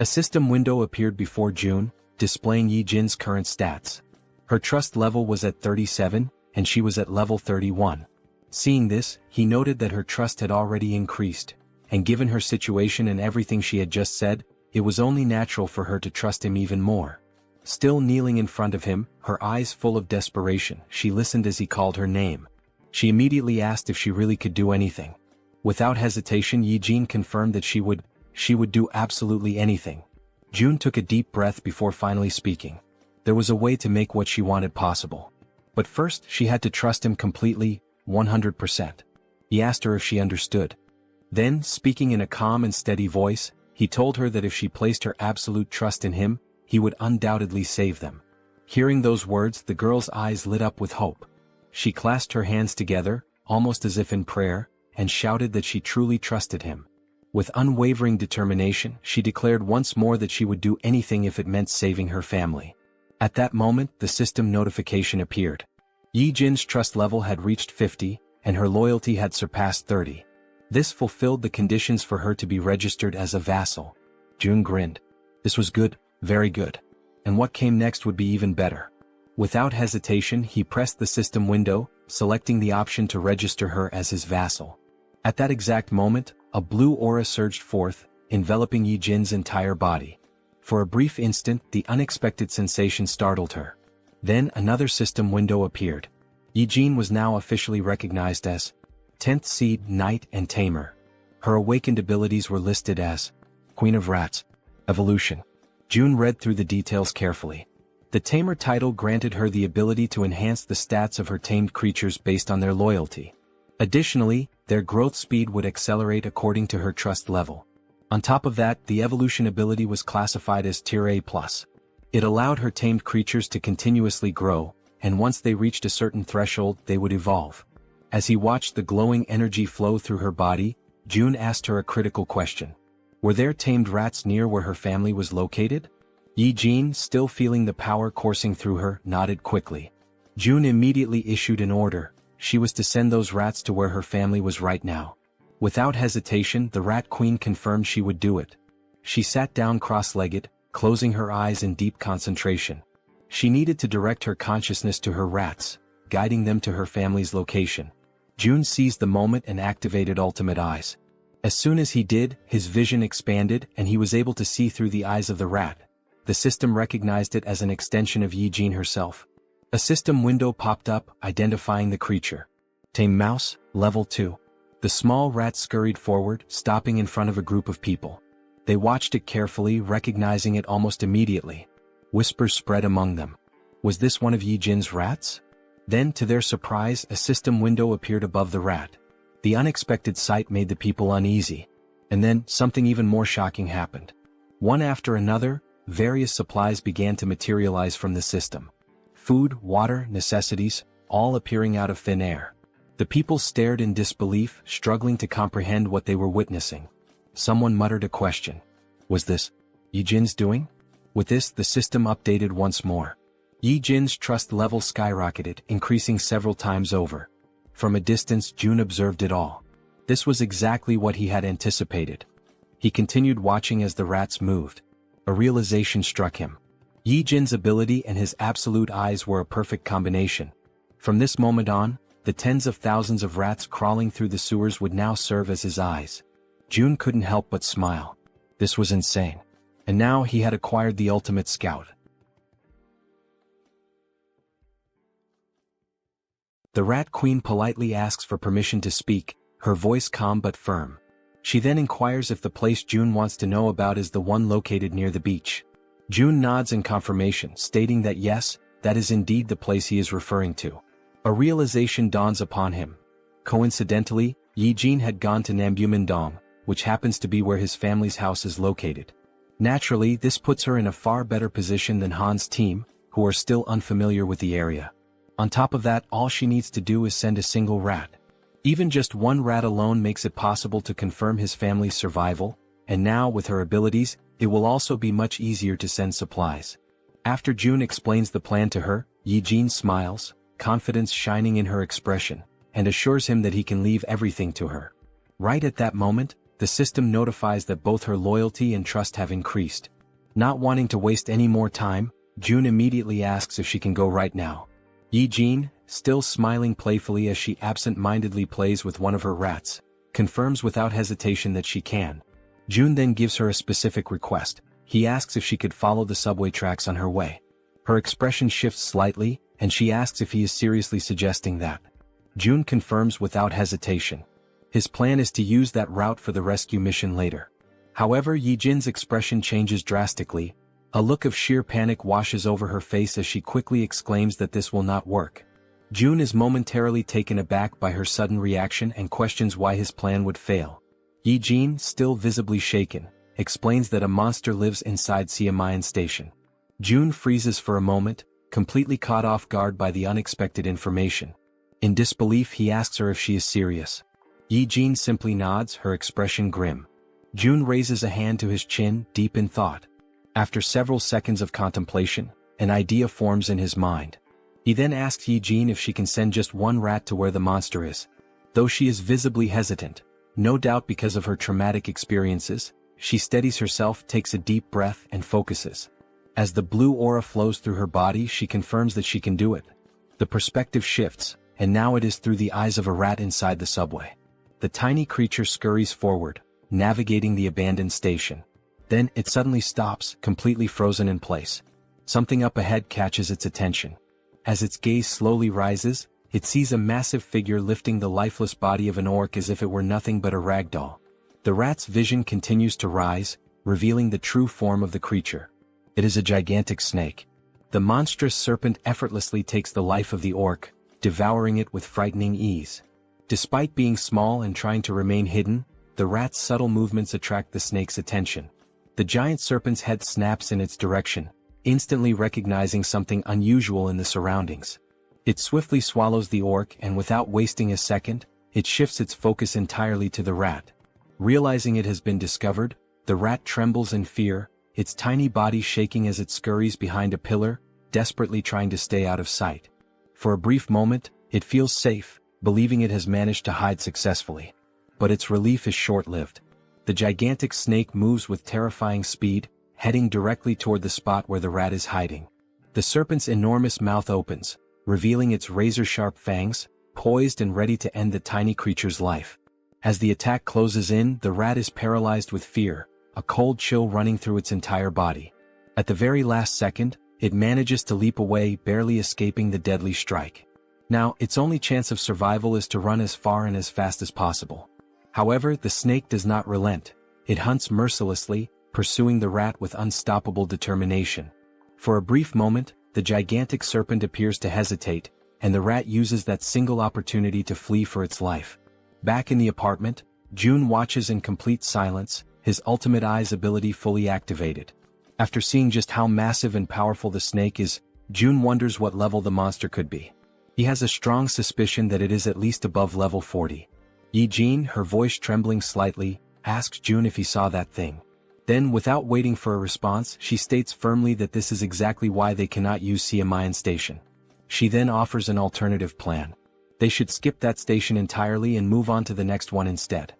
A system window appeared before Jun, displaying Jaehyeon's current stats. Her trust level was at 37, and she was at level 31. Seeing this, he noted that her trust had already increased, and given her situation and everything she had just said, it was only natural for her to trust him even more. Still kneeling in front of him, her eyes full of desperation, she listened as he called her name. She immediately asked if she really could do anything. Without hesitation, Jaehyeon confirmed that she would. she would do absolutely anything. June took a deep breath before finally speaking. There was a way to make what she wanted possible. But first she had to trust him completely, 100%. He asked her if she understood. Then, speaking in a calm and steady voice, he told her that if she placed her absolute trust in him, he would undoubtedly save them. Hearing those words, the girl's eyes lit up with hope. She clasped her hands together, almost as if in prayer, and shouted that she truly trusted him. With unwavering determination, she declared once more that she would do anything if it meant saving her family. At that moment, the system notification appeared. Yi-jin's trust level had reached 50, and her loyalty had surpassed 30. This fulfilled the conditions for her to be registered as a vassal. June grinned. This was good, very good. And what came next would be even better. Without hesitation, he pressed the system window, selecting the option to register her as his vassal. At that exact moment, a blue aura surged forth, enveloping Yi-jin's entire body. For a brief instant, the unexpected sensation startled her. Then another system window appeared. Yi-jin was now officially recognized as 10th Seed, Knight and Tamer. Her awakened abilities were listed as Queen of Rats, Evolution. June read through the details carefully. The Tamer title granted her the ability to enhance the stats of her tamed creatures based on their loyalty. Additionally, their growth speed would accelerate according to her trust level. On top of that, the evolution ability was classified as Tier A+. It allowed her tamed creatures to continuously grow, and once they reached a certain threshold, they would evolve. As he watched the glowing energy flow through her body, June asked her a critical question. Were there tamed rats near where her family was located? Yi-jin, still feeling the power coursing through her, nodded quickly. June immediately issued an order. She was to send those rats to where her family was right now. Without hesitation, the Rat Queen confirmed she would do it. She sat down cross-legged, closing her eyes in deep concentration. She needed to direct her consciousness to her rats, guiding them to her family's location. June seized the moment and activated Ultimate Eyes. As soon as he did, his vision expanded and he was able to see through the eyes of the rat. The system recognized it as an extension of Yi-jin herself. A system window popped up, identifying the creature. Tame Mouse, Level 2. The small rat scurried forward, stopping in front of a group of people. They watched it carefully, recognizing it almost immediately. Whispers spread among them. Was this one of Yi-jin's rats? Then, to their surprise, a system window appeared above the rat. The unexpected sight made the people uneasy. And then, something even more shocking happened. One after another, various supplies began to materialize from the system. Food, water, necessities, all appearing out of thin air. The people stared in disbelief, struggling to comprehend what they were witnessing. Someone muttered a question. Was this Yi-jin's doing? With this, the system updated once more. Yi-jin's trust level skyrocketed, increasing several times over. From a distance, June observed it all. This was exactly what he had anticipated. He continued watching as the rats moved. A realization struck him. Yi-jin's ability and his absolute eyes were a perfect combination. From this moment on, the tens of thousands of rats crawling through the sewers would now serve as his eyes. June couldn't help but smile. This was insane. And now he had acquired the ultimate scout. The Rat Queen politely asks for permission to speak, her voice calm but firm. She then inquires if the place June wants to know about is the one located near the beach. June nods in confirmation, stating that yes, that is indeed the place he is referring to. A realization dawns upon him. Coincidentally, Yi-jin had gone to Nambu-Mindong, which happens to be where his family's house is located. Naturally, this puts her in a far better position than Han's team, who are still unfamiliar with the area. On top of that, all she needs to do is send a single rat. Even just one rat alone makes it possible to confirm his family's survival, and now with her abilities, it will also be much easier to send supplies. After June explains the plan to her, Yi-jin smiles, confidence shining in her expression, and assures him that he can leave everything to her. Right at that moment, the system notifies that both her loyalty and trust have increased. Not wanting to waste any more time, June immediately asks if she can go right now. Yi-jin, still smiling playfully as she absent-mindedly plays with one of her rats, confirms without hesitation that she can. June then gives her a specific request. He asks if she could follow the subway tracks on her way. Her expression shifts slightly, and she asks if he is seriously suggesting that. June confirms without hesitation. His plan is to use that route for the rescue mission later. However, Yijin's expression changes drastically. A look of sheer panic washes over her face as she quickly exclaims that this will not work. June is momentarily taken aback by her sudden reaction and questions why his plan would fail. Yijin, still visibly shaken, explains that a monster lives inside Siamayan Station. June freezes for a moment, completely caught off guard by the unexpected information. In disbelief, he asks her if she is serious. Yijin simply nods, her expression grim. June raises a hand to his chin, deep in thought. After several seconds of contemplation, an idea forms in his mind. He then asks Yijin if she can send just one rat to where the monster is. Though she is visibly hesitant, no doubt because of her traumatic experiences, she steadies herself, takes a deep breath, and focuses. As the blue aura flows through her body, she confirms that she can do it. The perspective shifts, and now it is through the eyes of a rat inside the subway. The tiny creature scurries forward, navigating the abandoned station. Then, it suddenly stops, completely frozen in place. Something up ahead catches its attention. As its gaze slowly rises, it sees a massive figure lifting the lifeless body of an orc as if it were nothing but a rag doll. The rat's vision continues to rise, revealing the true form of the creature. It is a gigantic snake. The monstrous serpent effortlessly takes the life of the orc, devouring it with frightening ease. Despite being small and trying to remain hidden, the rat's subtle movements attract the snake's attention. The giant serpent's head snaps in its direction, instantly recognizing something unusual in the surroundings. It swiftly swallows the orc, and without wasting a second, it shifts its focus entirely to the rat. Realizing it has been discovered, the rat trembles in fear, its tiny body shaking as it scurries behind a pillar, desperately trying to stay out of sight. For a brief moment, it feels safe, believing it has managed to hide successfully. But its relief is short-lived. The gigantic snake moves with terrifying speed, heading directly toward the spot where the rat is hiding. The serpent's enormous mouth opens, revealing its razor-sharp fangs, poised and ready to end the tiny creature's life. As the attack closes in, the rat is paralyzed with fear, a cold chill running through its entire body. At the very last second, it manages to leap away, barely escaping the deadly strike. Now, its only chance of survival is to run as far and as fast as possible. However, the snake does not relent. It hunts mercilessly, pursuing the rat with unstoppable determination. For a brief moment, the gigantic serpent appears to hesitate, and the rat uses that single opportunity to flee for its life. Back in the apartment, June watches in complete silence, his ultimate eyes ability fully activated. After seeing just how massive and powerful the snake is, June wonders what level the monster could be. He has a strong suspicion that it is at least above level 40. Yijin, her voice trembling slightly, asks June if he saw that thing. Then, without waiting for a response, she states firmly that this is exactly why they cannot use Siamayan Station. She then offers an alternative plan. They should skip that station entirely and move on to the next one instead.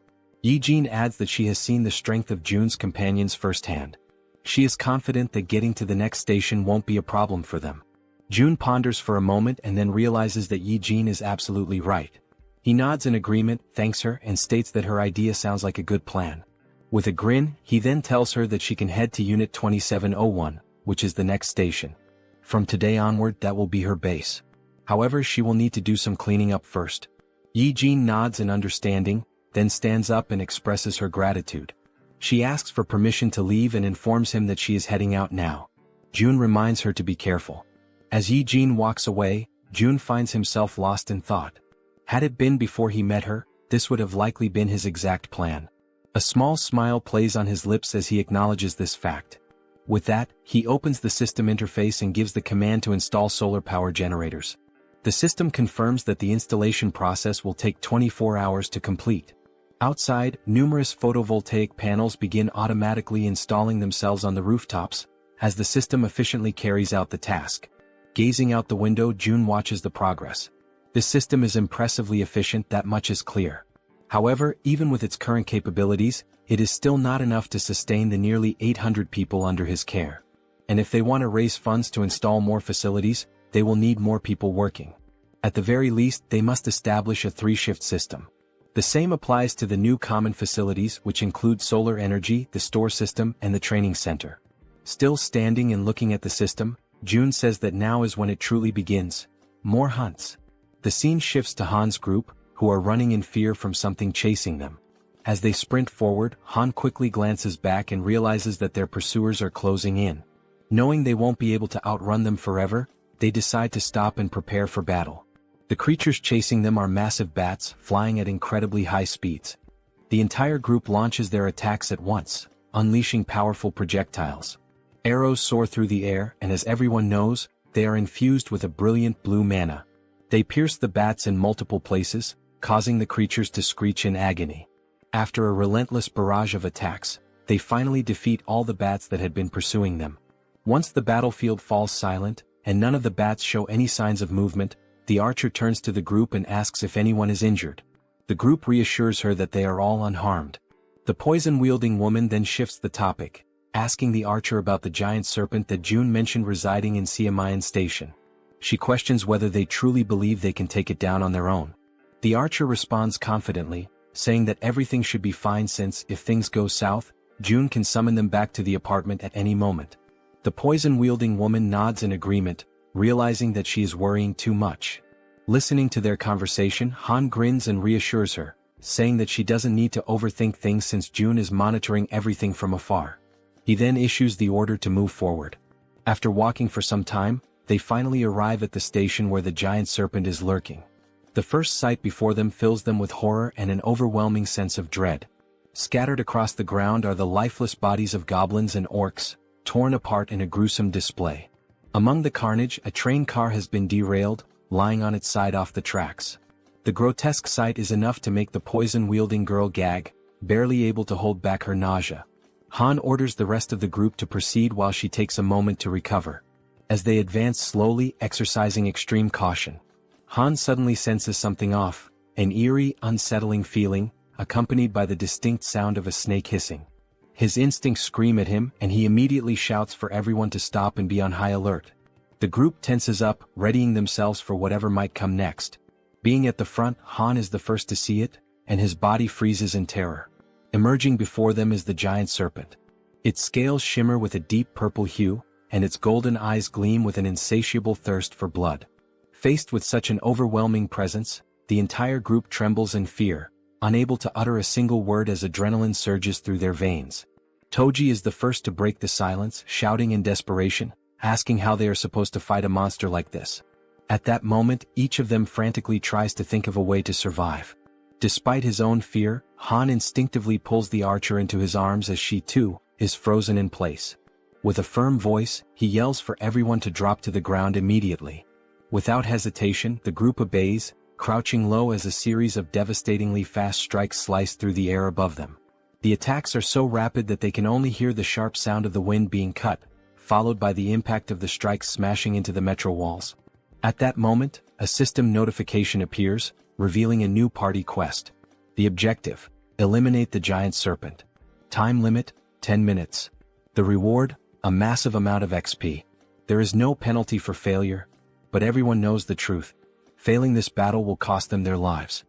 Yijin adds that she has seen the strength of June's companions firsthand. She is confident that getting to the next station won't be a problem for them. June ponders for a moment and then realizes that Yijin is absolutely right. He nods in agreement, thanks her, and states that her idea sounds like a good plan. With a grin, he then tells her that she can head to Unit 2701, which is the next station. From today onward, that will be her base. However, she will need to do some cleaning up first. Yijin nods in understanding, then stands up and expresses her gratitude. She asks for permission to leave and informs him that she is heading out now. June reminds her to be careful. As Yijin walks away, June finds himself lost in thought. Had it been before he met her, this would have likely been his exact plan. A small smile plays on his lips as he acknowledges this fact. With that, he opens the system interface and gives the command to install solar power generators. The system confirms that the installation process will take 24 hours to complete. Outside, numerous photovoltaic panels begin automatically installing themselves on the rooftops, as the system efficiently carries out the task. Gazing out the window, June watches the progress. This system is impressively efficient, that much is clear. However, even with its current capabilities, it is still not enough to sustain the nearly 800 people under his care. And if they want to raise funds to install more facilities, they will need more people working. At the very least, they must establish a 3-shift system. The same applies to the new common facilities, which include solar energy, the store system, and the training center. Still standing and looking at the system, June says that now is when it truly begins. More hunts. The scene shifts to Han's group, who are running in fear from something chasing them. As they sprint forward, Han quickly glances back and realizes that their pursuers are closing in. Knowing they won't be able to outrun them forever, they decide to stop and prepare for battle. The creatures chasing them are massive bats, flying at incredibly high speeds. The entire group launches their attacks at once, unleashing powerful projectiles. Arrows soar through the air, and as everyone knows, they are infused with a brilliant blue mana. They pierce the bats in multiple places, causing the creatures to screech in agony. After a relentless barrage of attacks, they finally defeat all the bats that had been pursuing them. Once the battlefield falls silent, and none of the bats show any signs of movement, the archer turns to the group and asks if anyone is injured. The group reassures her that they are all unharmed. The poison-wielding woman then shifts the topic, asking the archer about the giant serpent that June mentioned residing in Siamayan Station. She questions whether they truly believe they can take it down on their own. The archer responds confidently, saying that everything should be fine since, if things go south, June can summon them back to the apartment at any moment. The poison-wielding woman nods in agreement, realizing that she is worrying too much. Listening to their conversation, Han grins and reassures her, saying that she doesn't need to overthink things since June is monitoring everything from afar. He then issues the order to move forward. After walking for some time, they finally arrive at the station where the giant serpent is lurking. The first sight before them fills them with horror and an overwhelming sense of dread. Scattered across the ground are the lifeless bodies of goblins and orcs, torn apart in a gruesome display. Among the carnage, a train car has been derailed, lying on its side off the tracks. The grotesque sight is enough to make the poison-wielding girl gag, barely able to hold back her nausea. Han orders the rest of the group to proceed while she takes a moment to recover. As they advance slowly, exercising extreme caution, Han suddenly senses something off, an eerie, unsettling feeling, accompanied by the distinct sound of a snake hissing. His instincts scream at him, and he immediately shouts for everyone to stop and be on high alert. The group tenses up, readying themselves for whatever might come next. Being at the front, Han is the first to see it, and his body freezes in terror. Emerging before them is the giant serpent. Its scales shimmer with a deep purple hue, and its golden eyes gleam with an insatiable thirst for blood. Faced with such an overwhelming presence, the entire group trembles in fear, unable to utter a single word as adrenaline surges through their veins. Toji is the first to break the silence, shouting in desperation, asking how they are supposed to fight a monster like this. At that moment, each of them frantically tries to think of a way to survive. Despite his own fear, Han instinctively pulls the archer into his arms as she, too, is frozen in place. With a firm voice, he yells for everyone to drop to the ground immediately. Without hesitation, the group obeys, crouching low as a series of devastatingly fast strikes slice through the air above them. The attacks are so rapid that they can only hear the sharp sound of the wind being cut, followed by the impact of the strikes smashing into the metro walls. At that moment, a system notification appears, revealing a new party quest. The objective: eliminate the giant serpent. Time limit: 10 minutes. The reward: a massive amount of XP. There is no penalty for failure, but everyone knows the truth. Failing this battle will cost them their lives.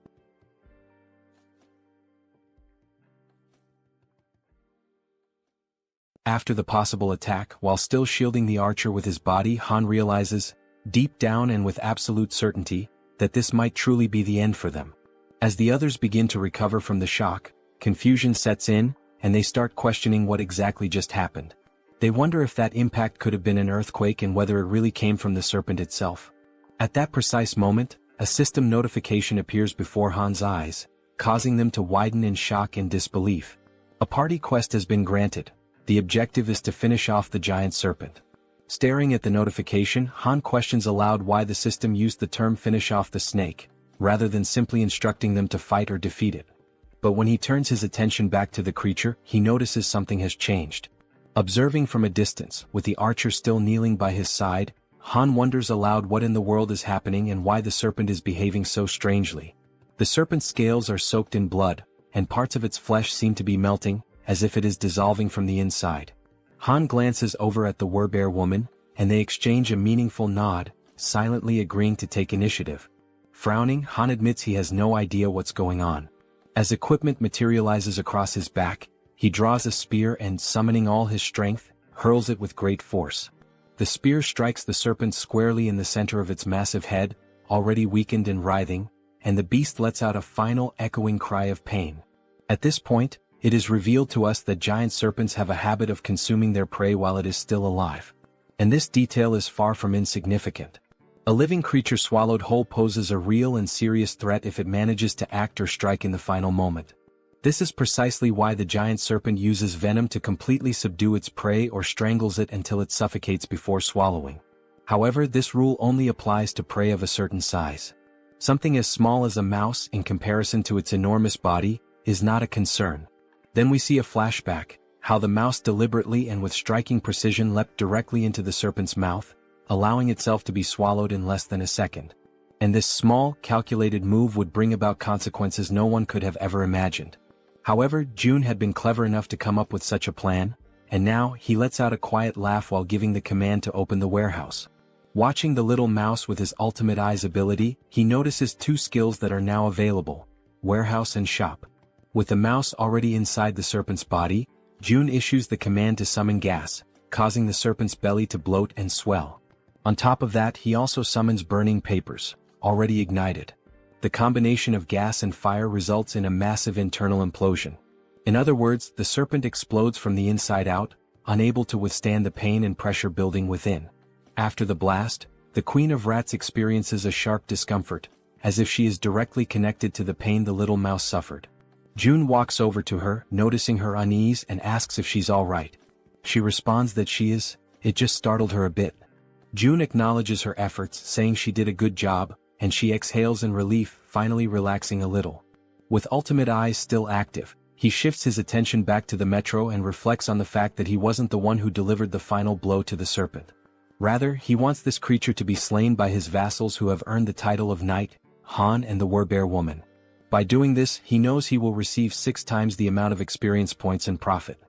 After the possible attack, while still shielding the archer with his body, Han realizes, deep down and with absolute certainty, that this might truly be the end for them. As the others begin to recover from the shock, confusion sets in, and they start questioning what exactly just happened. They wonder if that impact could have been an earthquake and whether it really came from the serpent itself. At that precise moment, a system notification appears before Han's eyes, causing them to widen in shock and disbelief. A party quest has been granted. The objective is to finish off the giant serpent. Staring at the notification, Han questions aloud why the system used the term "finish off the snake," rather than simply instructing them to fight or defeat it. But when he turns his attention back to the creature, he notices something has changed. Observing from a distance, with the archer still kneeling by his side, Han wonders aloud what in the world is happening and why the serpent is behaving so strangely. The serpent's scales are soaked in blood, and parts of its flesh seem to be melting, as if it is dissolving from the inside. Han glances over at the Werbear woman, and they exchange a meaningful nod, silently agreeing to take initiative. Frowning, Han admits he has no idea what's going on. As equipment materializes across his back, he draws a spear and, summoning all his strength, hurls it with great force. The spear strikes the serpent squarely in the center of its massive head, already weakened and writhing, and the beast lets out a final echoing cry of pain. At this point, it is revealed to us that giant serpents have a habit of consuming their prey while it is still alive. And this detail is far from insignificant. A living creature swallowed whole poses a real and serious threat if it manages to act or strike in the final moment. This is precisely why the giant serpent uses venom to completely subdue its prey or strangles it until it suffocates before swallowing. However, this rule only applies to prey of a certain size. Something as small as a mouse, in comparison to its enormous body, is not a concern. Then we see a flashback, how the mouse deliberately and with striking precision leapt directly into the serpent's mouth, allowing itself to be swallowed in less than a second. And this small, calculated move would bring about consequences no one could have ever imagined. However, June had been clever enough to come up with such a plan, and now he lets out a quiet laugh while giving the command to open the warehouse. Watching the little mouse with his ultimate eyes ability, he notices two skills that are now available: warehouse and shop. With the mouse already inside the serpent's body, June issues the command to summon gas, causing the serpent's belly to bloat and swell. On top of that, he also summons burning papers, already ignited. The combination of gas and fire results in a massive internal implosion. In other words, the serpent explodes from the inside out, unable to withstand the pain and pressure building within. After the blast, the Queen of Rats experiences a sharp discomfort, as if she is directly connected to the pain the little mouse suffered. June walks over to her, noticing her unease, and asks if she's all right. She responds that she is. It just startled her a bit. June acknowledges her efforts, saying she did a good job, and she exhales in relief, finally relaxing a little. With ultimate eyes still active, he shifts his attention back to the metro and reflects on the fact that he wasn't the one who delivered the final blow to the serpent. Rather, he wants this creature to be slain by his vassals who have earned the title of Knight, Han and the Werbear Woman. By doing this, he knows he will receive 6 times the amount of experience points and profit.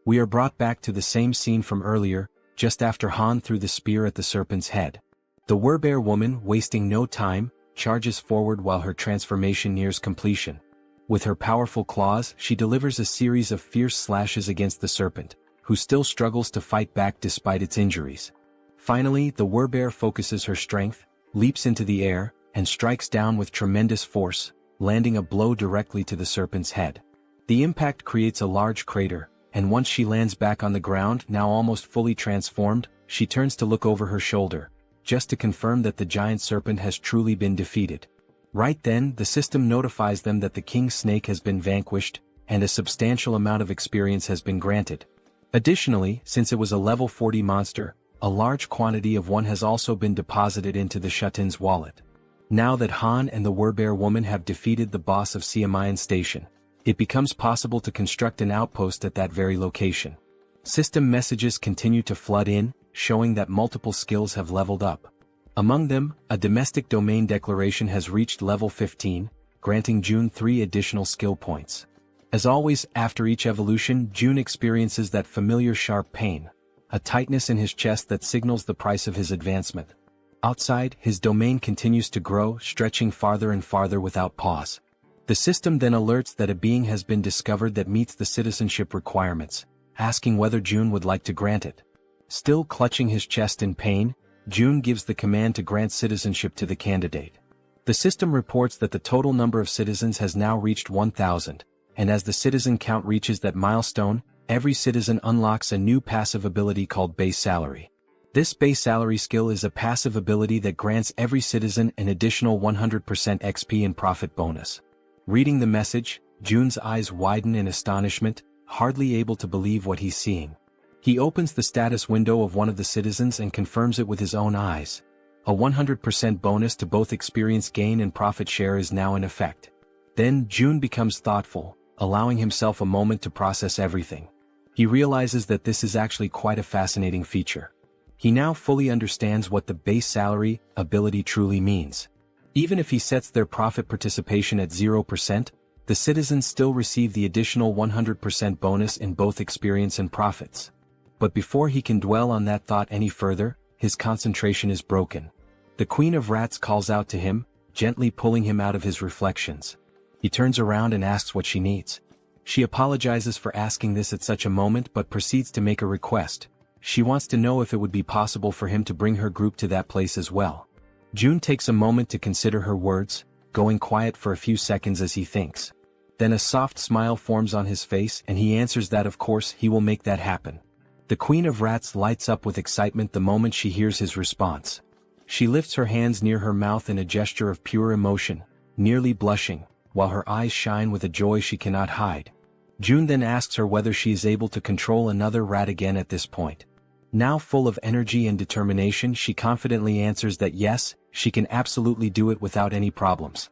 We are brought back to the same scene from earlier, just after Han threw the spear at the serpent's head. The Werbear Woman, wasting no time, charges forward while her transformation nears completion. With her powerful claws, she delivers a series of fierce slashes against the serpent, who still struggles to fight back despite its injuries. Finally, the Werbear focuses her strength, leaps into the air, and strikes down with tremendous force, landing a blow directly to the serpent's head. The impact creates a large crater, and once she lands back on the ground, now almost fully transformed, she turns to look over her shoulder, just to confirm that the giant serpent has truly been defeated. Right then, the system notifies them that the king snake has been vanquished, and a substantial amount of experience has been granted. Additionally, since it was a level 40 monster, a large quantity of one has also been deposited into the Shutin's wallet. Now that Han and the Werbear Woman have defeated the boss of Siamayan Station, it becomes possible to construct an outpost at that very location. System messages continue to flood in, showing that multiple skills have leveled up. Among them, a domestic domain declaration has reached level 15, granting June 3 additional skill points. As always, after each evolution, June experiences that familiar sharp pain, a tightness in his chest that signals the price of his advancement. Outside, his domain continues to grow, stretching farther and farther without pause. The system then alerts that a being has been discovered that meets the citizenship requirements, asking whether June would like to grant it. Still clutching his chest in pain, June gives the command to grant citizenship to the candidate. The system reports that the total number of citizens has now reached 1,000, and as the citizen count reaches that milestone, every citizen unlocks a new passive ability called Base Salary. This Base Salary skill is a passive ability that grants every citizen an additional 100% XP and profit bonus. Reading the message, June's eyes widen in astonishment, hardly able to believe what he's seeing. He opens the status window of one of the citizens and confirms it with his own eyes. A 100% bonus to both experience gain and profit share is now in effect. Then June becomes thoughtful, allowing himself a moment to process everything. He realizes that this is actually quite a fascinating feature. He now fully understands what the Base Salary ability truly means. Even if he sets their profit participation at 0%, the citizens still receive the additional 100% bonus in both experience and profits. But before he can dwell on that thought any further, his concentration is broken. The Queen of Rats calls out to him, gently pulling him out of his reflections. He turns around and asks what she needs. She apologizes for asking this at such a moment but proceeds to make a request. She wants to know if it would be possible for him to bring her group to that place as well. June takes a moment to consider her words, going quiet for a few seconds as he thinks. Then a soft smile forms on his face and he answers that of course he will make that happen. The Queen of Rats lights up with excitement the moment she hears his response. She lifts her hands near her mouth in a gesture of pure emotion, nearly blushing, while her eyes shine with a joy she cannot hide. June then asks her whether she is able to control another rat again at this point. Now full of energy and determination, she confidently answers that yes, she can absolutely do it without any problems.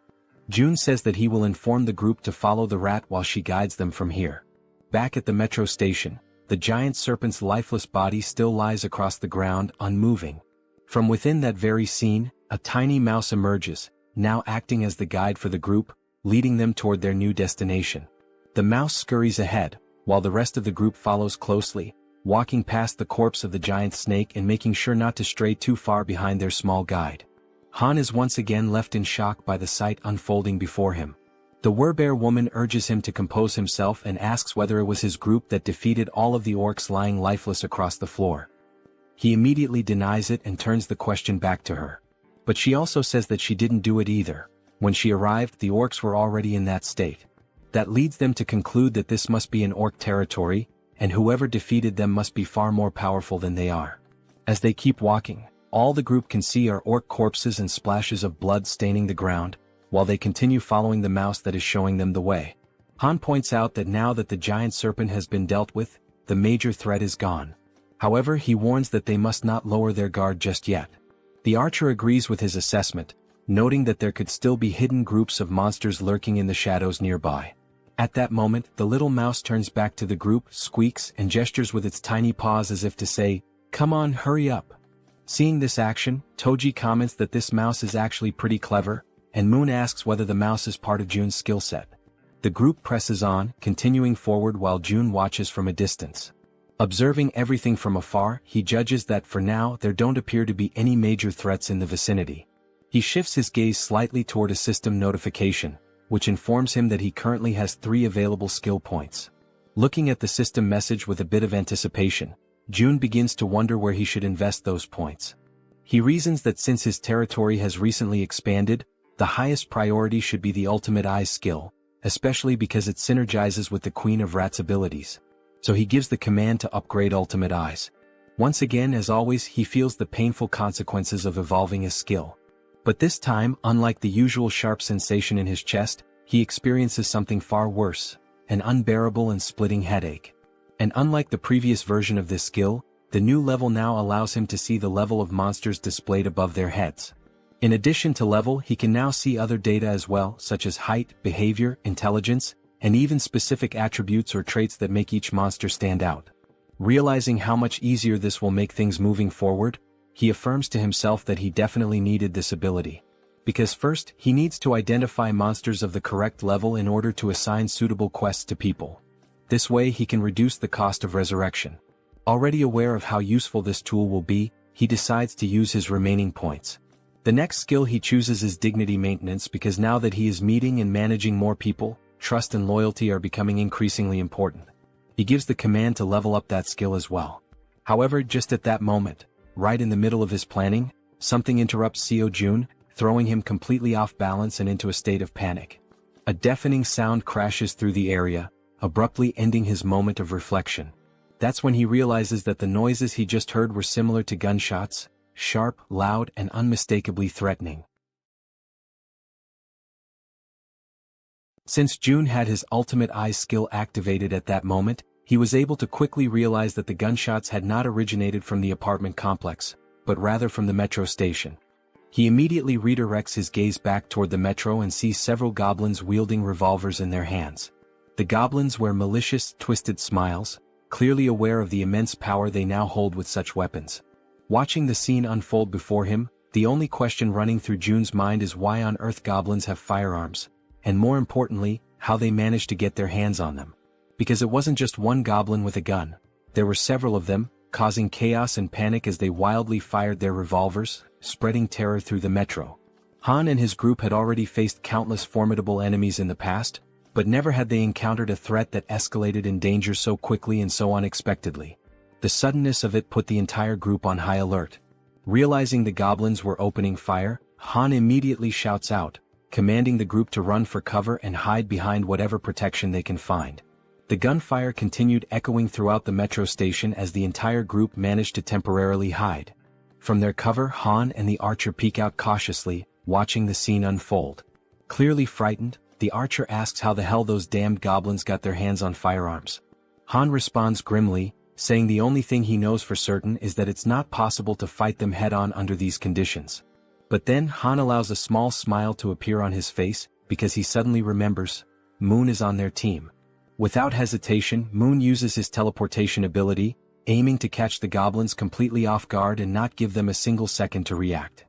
June says that he will inform the group to follow the rat while she guides them from here. Back at the metro station, the giant serpent's lifeless body still lies across the ground, unmoving. From within that very scene, a tiny mouse emerges, now acting as the guide for the group, leading them toward their new destination. The mouse scurries ahead, while the rest of the group follows closely, walking past the corpse of the giant snake and making sure not to stray too far behind their small guide. Han is once again left in shock by the sight unfolding before him. The Werbear woman urges him to compose himself and asks whether it was his group that defeated all of the orcs lying lifeless across the floor. He immediately denies it and turns the question back to her. But she also says that she didn't do it either. When she arrived, the orcs were already in that state. That leads them to conclude that this must be an orc territory, and whoever defeated them must be far more powerful than they are. As they keep walking, all the group can see are orc corpses and splashes of blood staining the ground, while they continue following the mouse that is showing them the way. Han points out that now that the giant serpent has been dealt with, the major threat is gone. However, he warns that they must not lower their guard just yet. The archer agrees with his assessment, noting that there could still be hidden groups of monsters lurking in the shadows nearby. At that moment, the little mouse turns back to the group, squeaks, and gestures with its tiny paws as if to say, "Come on, hurry up." Seeing this action, Toji comments that this mouse is actually pretty clever, and Moon asks whether the mouse is part of June's skill set. The group presses on, continuing forward while June watches from a distance. Observing everything from afar, he judges that for now there don't appear to be any major threats in the vicinity. He shifts his gaze slightly toward a system notification, which informs him that he currently has 3 available skill points. Looking at the system message with a bit of anticipation, June begins to wonder where he should invest those points. He reasons that since his territory has recently expanded, the highest priority should be the Ultimate Eyes skill, especially because it synergizes with the Queen of Rats' abilities. So he gives the command to upgrade Ultimate Eyes. Once again, as always, he feels the painful consequences of evolving his skill. But this time, unlike the usual sharp sensation in his chest, he experiences something far worse, an unbearable and splitting headache. And unlike the previous version of this skill, the new level now allows him to see the level of monsters displayed above their heads. In addition to level, he can now see other data as well, such as height, behavior, intelligence, and even specific attributes or traits that make each monster stand out. Realizing how much easier this will make things moving forward, he affirms to himself that he definitely needed this ability. Because first, he needs to identify monsters of the correct level in order to assign suitable quests to people. This way he can reduce the cost of resurrection. Already aware of how useful this tool will be, he decides to use his remaining points. The next skill he chooses is dignity maintenance because now that he is meeting and managing more people, trust and loyalty are becoming increasingly important. He gives the command to level up that skill as well. However, just at that moment, right in the middle of his planning, something interrupts Seo Jun, throwing him completely off balance and into a state of panic. A deafening sound crashes through the area, abruptly ending his moment of reflection. That's when he realizes that the noises he just heard were similar to gunshots, sharp, loud, and unmistakably threatening. Since June had his Ultimate Eyes skill activated at that moment, he was able to quickly realize that the gunshots had not originated from the apartment complex, but rather from the metro station. He immediately redirects his gaze back toward the metro and sees several goblins wielding revolvers in their hands. The goblins wear malicious, twisted smiles, clearly aware of the immense power they now hold with such weapons. Watching the scene unfold before him, the only question running through June's mind is why on earth goblins have firearms, and more importantly, how they managed to get their hands on them. Because it wasn't just one goblin with a gun, there were several of them, causing chaos and panic as they wildly fired their revolvers, spreading terror through the metro. Han and his group had already faced countless formidable enemies in the past, but never had they encountered a threat that escalated in danger so quickly and so unexpectedly. The suddenness of it put the entire group on high alert. Realizing the goblins were opening fire, Han immediately shouts out, commanding the group to run for cover and hide behind whatever protection they can find. The gunfire continued echoing throughout the metro station as the entire group managed to temporarily hide. From their cover, Han and the archer peek out cautiously, watching the scene unfold. Clearly frightened, the archer asks how the hell those damned goblins got their hands on firearms. Han responds grimly, saying the only thing he knows for certain is that it's not possible to fight them head-on under these conditions. But then Han allows a small smile to appear on his face, because he suddenly remembers, Moon is on their team. Without hesitation, Moon uses his teleportation ability, aiming to catch the goblins completely off guard and not give them a single second to react.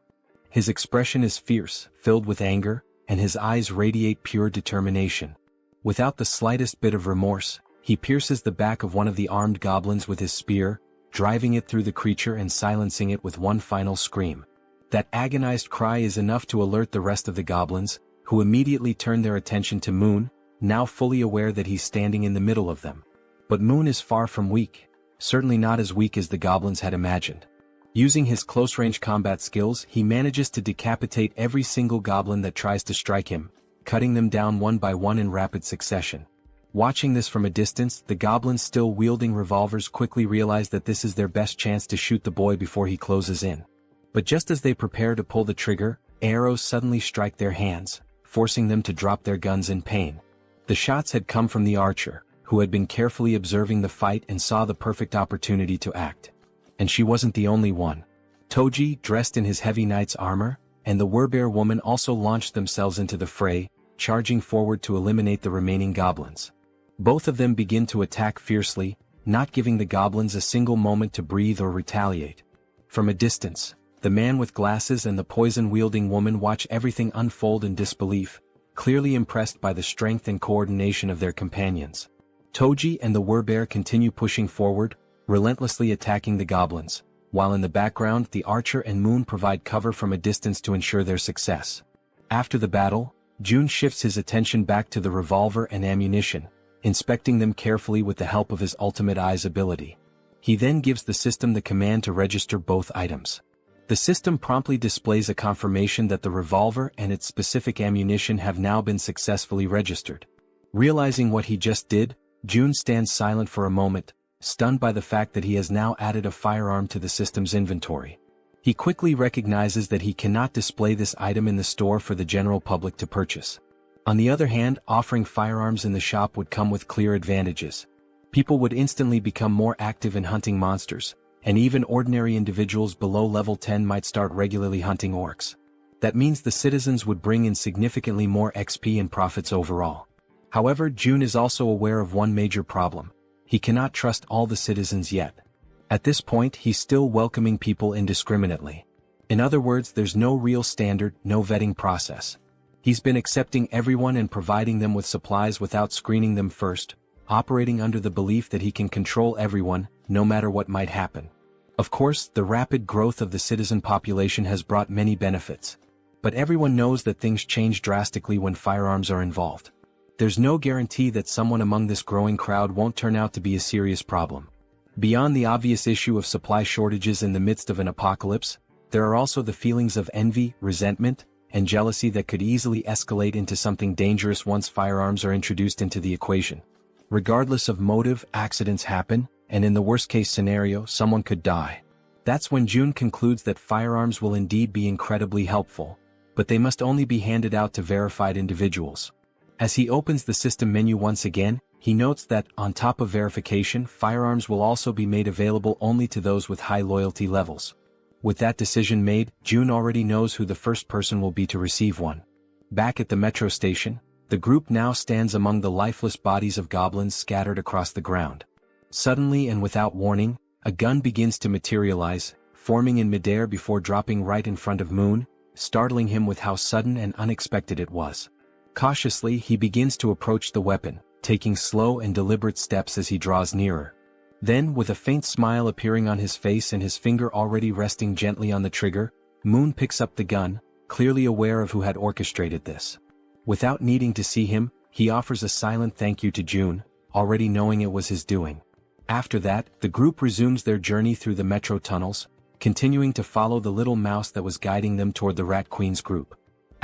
His expression is fierce, filled with anger, and his eyes radiate pure determination. Without the slightest bit of remorse, he pierces the back of one of the armed goblins with his spear, driving it through the creature and silencing it with one final scream. That agonized cry is enough to alert the rest of the goblins, who immediately turn their attention to Moon, now fully aware that he's standing in the middle of them. But Moon is far from weak, certainly not as weak as the goblins had imagined. Using his close-range combat skills, he manages to decapitate every single goblin that tries to strike him, cutting them down one by one in rapid succession. Watching this from a distance, the goblins still wielding revolvers quickly realize that this is their best chance to shoot the boy before he closes in. But just as they prepare to pull the trigger, arrows suddenly strike their hands, forcing them to drop their guns in pain. The shots had come from the archer, who had been carefully observing the fight and saw the perfect opportunity to act. And she wasn't the only one. Toji, dressed in his heavy knight's armor, and the Werbear woman also launched themselves into the fray, charging forward to eliminate the remaining goblins. Both of them begin to attack fiercely, not giving the goblins a single moment to breathe or retaliate. From a distance, the man with glasses and the poison-wielding woman watch everything unfold in disbelief, clearly impressed by the strength and coordination of their companions. Toji and the Werbear continue pushing forward, relentlessly attacking the goblins, while in the background the archer and Moon provide cover from a distance to ensure their success. After the battle, Jun shifts his attention back to the revolver and ammunition, inspecting them carefully with the help of his ultimate eyes ability. He then gives the system the command to register both items. The system promptly displays a confirmation that the revolver and its specific ammunition have now been successfully registered. Realizing what he just did, Jun stands silent for a moment, stunned by the fact that he has now added a firearm to the system's inventory. He quickly recognizes that he cannot display this item in the store for the general public to purchase. On the other hand, offering firearms in the shop would come with clear advantages. People would instantly become more active in hunting monsters, and even ordinary individuals below level 10 might start regularly hunting orcs. That means the citizens would bring in significantly more XP and profits overall. However, Jun is also aware of one major problem. He cannot trust all the citizens yet. At this point, he's still welcoming people indiscriminately. In other words, there's no real standard, no vetting process. He's been accepting everyone and providing them with supplies without screening them first, operating under the belief that he can control everyone, no matter what might happen. Of course, the rapid growth of the citizen population has brought many benefits. But everyone knows that things change drastically when firearms are involved. There's no guarantee that someone among this growing crowd won't turn out to be a serious problem. Beyond the obvious issue of supply shortages in the midst of an apocalypse, there are also the feelings of envy, resentment, and jealousy that could easily escalate into something dangerous once firearms are introduced into the equation. Regardless of motive, accidents happen, and in the worst-case scenario, someone could die. That's when Jun concludes that firearms will indeed be incredibly helpful, but they must only be handed out to verified individuals. As he opens the system menu once again, he notes that, on top of verification, firearms will also be made available only to those with high loyalty levels. With that decision made, Jun already knows who the first person will be to receive one. Back at the metro station, the group now stands among the lifeless bodies of goblins scattered across the ground. Suddenly and without warning, a gun begins to materialize, forming in midair before dropping right in front of Moon, startling him with how sudden and unexpected it was. Cautiously, he begins to approach the weapon, taking slow and deliberate steps as he draws nearer. Then, with a faint smile appearing on his face and his finger already resting gently on the trigger, Moon picks up the gun, clearly aware of who had orchestrated this. Without needing to see him, he offers a silent thank you to Jun, already knowing it was his doing. After that, the group resumes their journey through the metro tunnels, continuing to follow the little mouse that was guiding them toward the Rat Queen's group.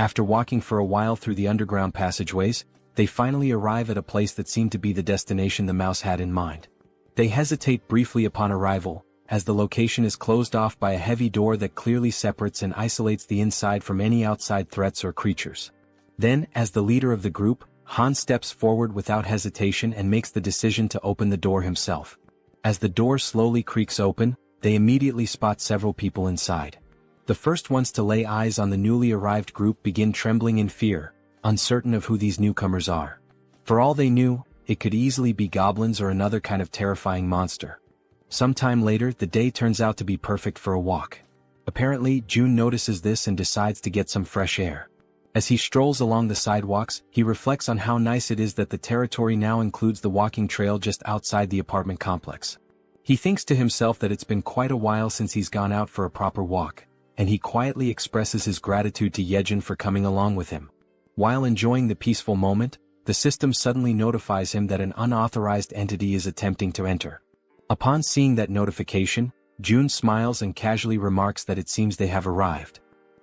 After walking for a while through the underground passageways, they finally arrive at a place that seemed to be the destination the mouse had in mind. They hesitate briefly upon arrival, as the location is closed off by a heavy door that clearly separates and isolates the inside from any outside threats or creatures. Then, as the leader of the group, Han steps forward without hesitation and makes the decision to open the door himself. As the door slowly creaks open, they immediately spot several people inside. The first ones to lay eyes on the newly arrived group begin trembling in fear, uncertain of who these newcomers are. For all they knew, it could easily be goblins or another kind of terrifying monster. Sometime later, the day turns out to be perfect for a walk. Apparently, June notices this and decides to get some fresh air. As he strolls along the sidewalks, he reflects on how nice it is that the territory now includes the walking trail just outside the apartment complex. He thinks to himself that it's been quite a while since he's gone out for a proper walk, and he quietly expresses his gratitude to Jaehyeon for coming along with him. While enjoying the peaceful moment, the system suddenly notifies him that an unauthorized entity is attempting to enter. Upon seeing that notification, June smiles and casually remarks that it seems they have arrived.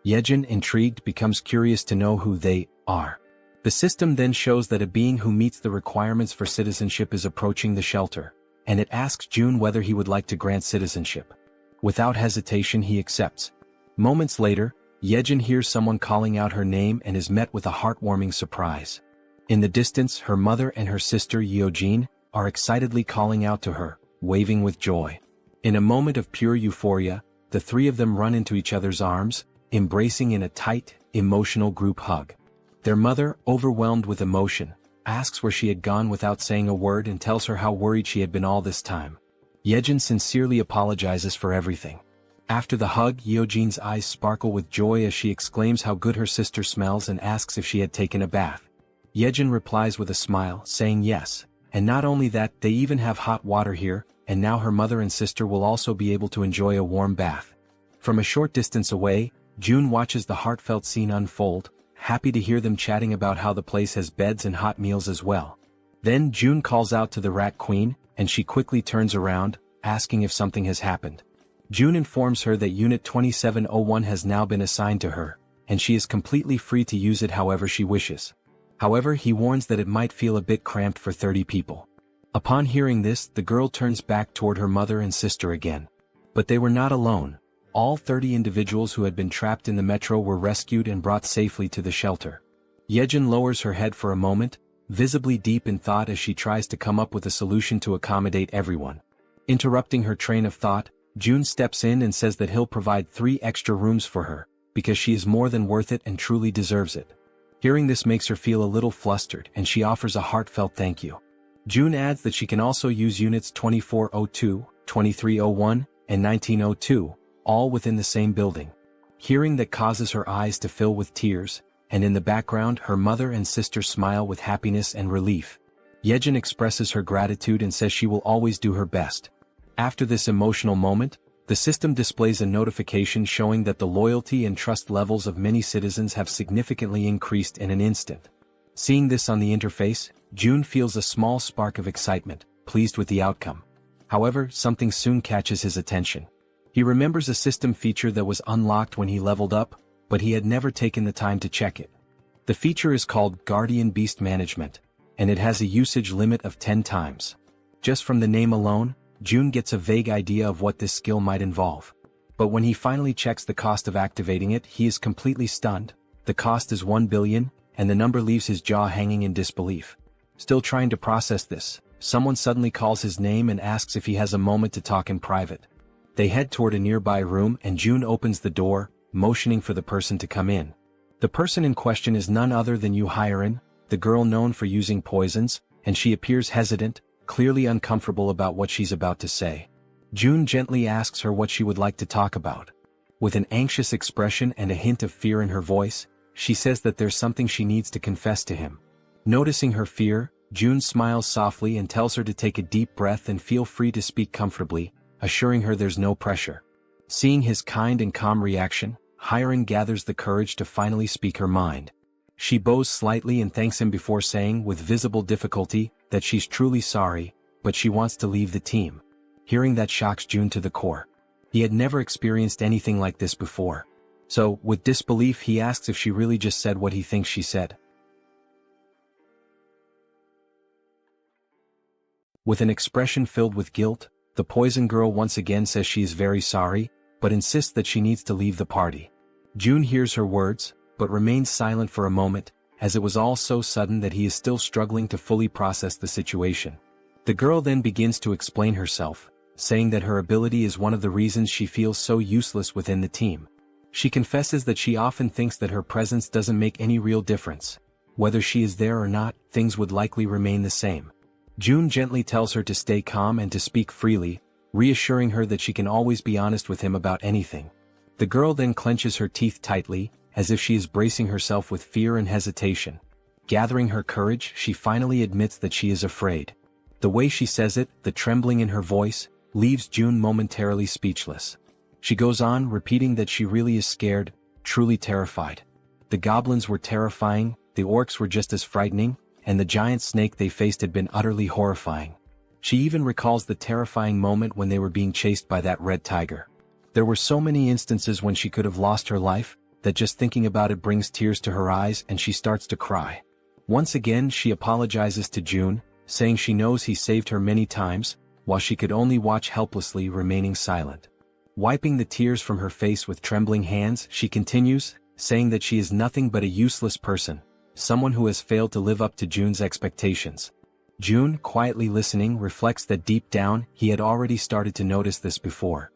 Jaehyeon, intrigued, becomes curious to know who they are. The system then shows that a being who meets the requirements for citizenship is approaching the shelter, and it asks June whether he would like to grant citizenship. Without hesitation, he accepts. Moments later, Jaehyeon hears someone calling out her name and is met with a heartwarming surprise. In the distance, her mother and her sister Yeojin are excitedly calling out to her, waving with joy. In a moment of pure euphoria, the three of them run into each other's arms, embracing in a tight, emotional group hug. Their mother, overwhelmed with emotion, asks where she had gone without saying a word and tells her how worried she had been all this time. Jaehyeon sincerely apologizes for everything. After the hug, Yeojin's eyes sparkle with joy as she exclaims how good her sister smells and asks if she had taken a bath. Jaehyeon replies with a smile, saying yes, and not only that, they even have hot water here, and now her mother and sister will also be able to enjoy a warm bath. From a short distance away, June watches the heartfelt scene unfold, happy to hear them chatting about how the place has beds and hot meals as well. Then June calls out to the Rat Queen, and she quickly turns around, asking if something has happened. June informs her that Unit 2701 has now been assigned to her, and she is completely free to use it however she wishes. However, he warns that it might feel a bit cramped for 30 people. Upon hearing this, the girl turns back toward her mother and sister again. But they were not alone. All 30 individuals who had been trapped in the metro were rescued and brought safely to the shelter. Jaehyeon lowers her head for a moment, visibly deep in thought as she tries to come up with a solution to accommodate everyone. Interrupting her train of thought, June steps in and says that he'll provide 3 extra rooms for her, because she is more than worth it and truly deserves it. Hearing this makes her feel a little flustered and she offers a heartfelt thank you. June adds that she can also use units 2402, 2301, and 1902, all within the same building. Hearing that causes her eyes to fill with tears, and in the background her mother and sister smile with happiness and relief. Jaehyeon expresses her gratitude and says she will always do her best. After this emotional moment, the system displays a notification showing that the loyalty and trust levels of many citizens have significantly increased in an instant. Seeing this on the interface, June feels a small spark of excitement, pleased with the outcome. However, something soon catches his attention. He remembers a system feature that was unlocked when he leveled up, but he had never taken the time to check it. The feature is called Guardian Beast Management, and it has a usage limit of 10 times. Just from the name alone, June gets a vague idea of what this skill might involve. But when he finally checks the cost of activating it, he is completely stunned. The cost is 1 billion, and the number leaves his jaw hanging in disbelief. Still trying to process this, someone suddenly calls his name and asks if he has a moment to talk in private. They head toward a nearby room and June opens the door, motioning for the person to come in. The person in question is none other than Jaehyeon, the girl known for using poisons, and she appears hesitant, clearly uncomfortable about what she's about to say. June gently asks her what she would like to talk about. With an anxious expression and a hint of fear in her voice, she says that there's something she needs to confess to him. Noticing her fear, June smiles softly and tells her to take a deep breath and feel free to speak comfortably, assuring her there's no pressure. Seeing his kind and calm reaction, Jaehyeon gathers the courage to finally speak her mind. She bows slightly and thanks him before saying, with visible difficulty, that she's truly sorry, but she wants to leave the team. Hearing that shocks June to the core. He had never experienced anything like this before. So, with disbelief he asks if she really just said what he thinks she said. With an expression filled with guilt, the poison girl once again says she is very sorry, but insists that she needs to leave the party. June hears her words, but remains silent for a moment, as it was all so sudden that he is still struggling to fully process the situation. The girl then begins to explain herself, saying that her ability is one of the reasons she feels so useless within the team. She confesses that she often thinks that her presence doesn't make any real difference. Whether she is there or not, things would likely remain the same. June gently tells her to stay calm and to speak freely, reassuring her that she can always be honest with him about anything. The girl then clenches her teeth tightly, as if she is bracing herself with fear and hesitation. Gathering her courage, she finally admits that she is afraid. The way she says it, the trembling in her voice, leaves June momentarily speechless. She goes on, repeating that she really is scared, truly terrified. The goblins were terrifying, the orcs were just as frightening, and the giant snake they faced had been utterly horrifying. She even recalls the terrifying moment when they were being chased by that red tiger. There were so many instances when she could have lost her life, that just thinking about it brings tears to her eyes and she starts to cry. Once again she apologizes to June, saying she knows he saved her many times, while she could only watch helplessly, remaining silent. Wiping the tears from her face with trembling hands, she continues, saying that she is nothing but a useless person, someone who has failed to live up to June's expectations. June, quietly listening, reflects that deep down, he had already started to notice this before.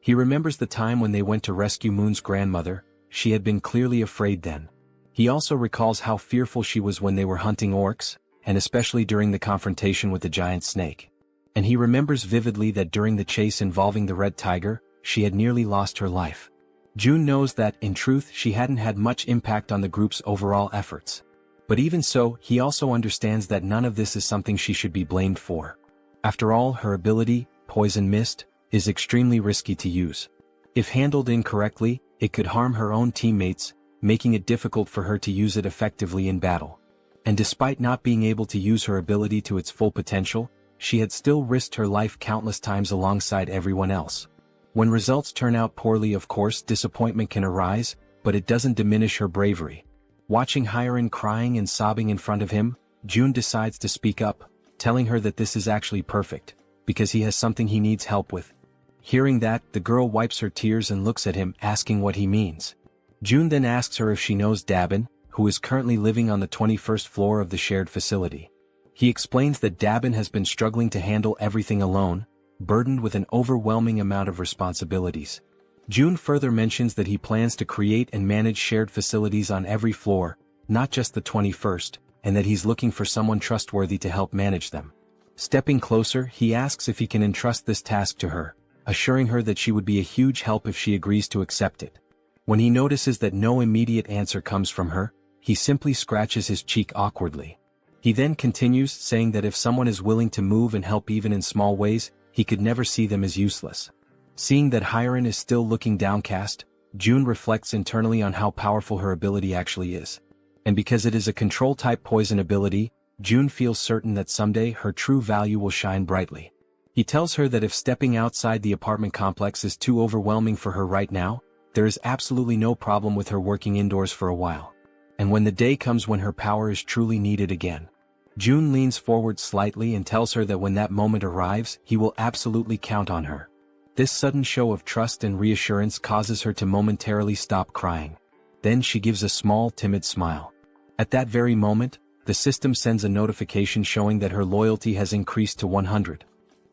He remembers the time when they went to rescue Moon's grandmother. She had been clearly afraid then. He also recalls how fearful she was when they were hunting orcs, and especially during the confrontation with the giant snake. And he remembers vividly that during the chase involving the red tiger, she had nearly lost her life. June knows that, in truth, she hadn't had much impact on the group's overall efforts. But even so, he also understands that none of this is something she should be blamed for. After all, her ability, Poison Mist, is extremely risky to use. If handled incorrectly, it could harm her own teammates, making it difficult for her to use it effectively in battle. And despite not being able to use her ability to its full potential, she had still risked her life countless times alongside everyone else. When results turn out poorly, of course, disappointment can arise, but it doesn't diminish her bravery. Watching Hyeon crying and sobbing in front of him, June decides to speak up, telling her that this is actually perfect, because he has something he needs help with. Hearing that, the girl wipes her tears and looks at him, asking what he means. June then asks her if she knows Dabin, who is currently living on the 21st floor of the shared facility. He explains that Dabin has been struggling to handle everything alone, burdened with an overwhelming amount of responsibilities. June further mentions that he plans to create and manage shared facilities on every floor, not just the 21st, and that he's looking for someone trustworthy to help manage them. Stepping closer, he asks if he can entrust this task to her, assuring her that she would be a huge help if she agrees to accept it. When he notices that no immediate answer comes from her, he simply scratches his cheek awkwardly. He then continues, saying that if someone is willing to move and help even in small ways, he could never see them as useless. Seeing that Hyeon is still looking downcast, June reflects internally on how powerful her ability actually is. And because it is a control-type poison ability, June feels certain that someday her true value will shine brightly. He tells her that if stepping outside the apartment complex is too overwhelming for her right now, there is absolutely no problem with her working indoors for a while. And when the day comes when her power is truly needed again. June leans forward slightly and tells her that when that moment arrives, he will absolutely count on her. This sudden show of trust and reassurance causes her to momentarily stop crying. Then she gives a small, timid smile. At that very moment, the system sends a notification showing that her loyalty has increased to 100.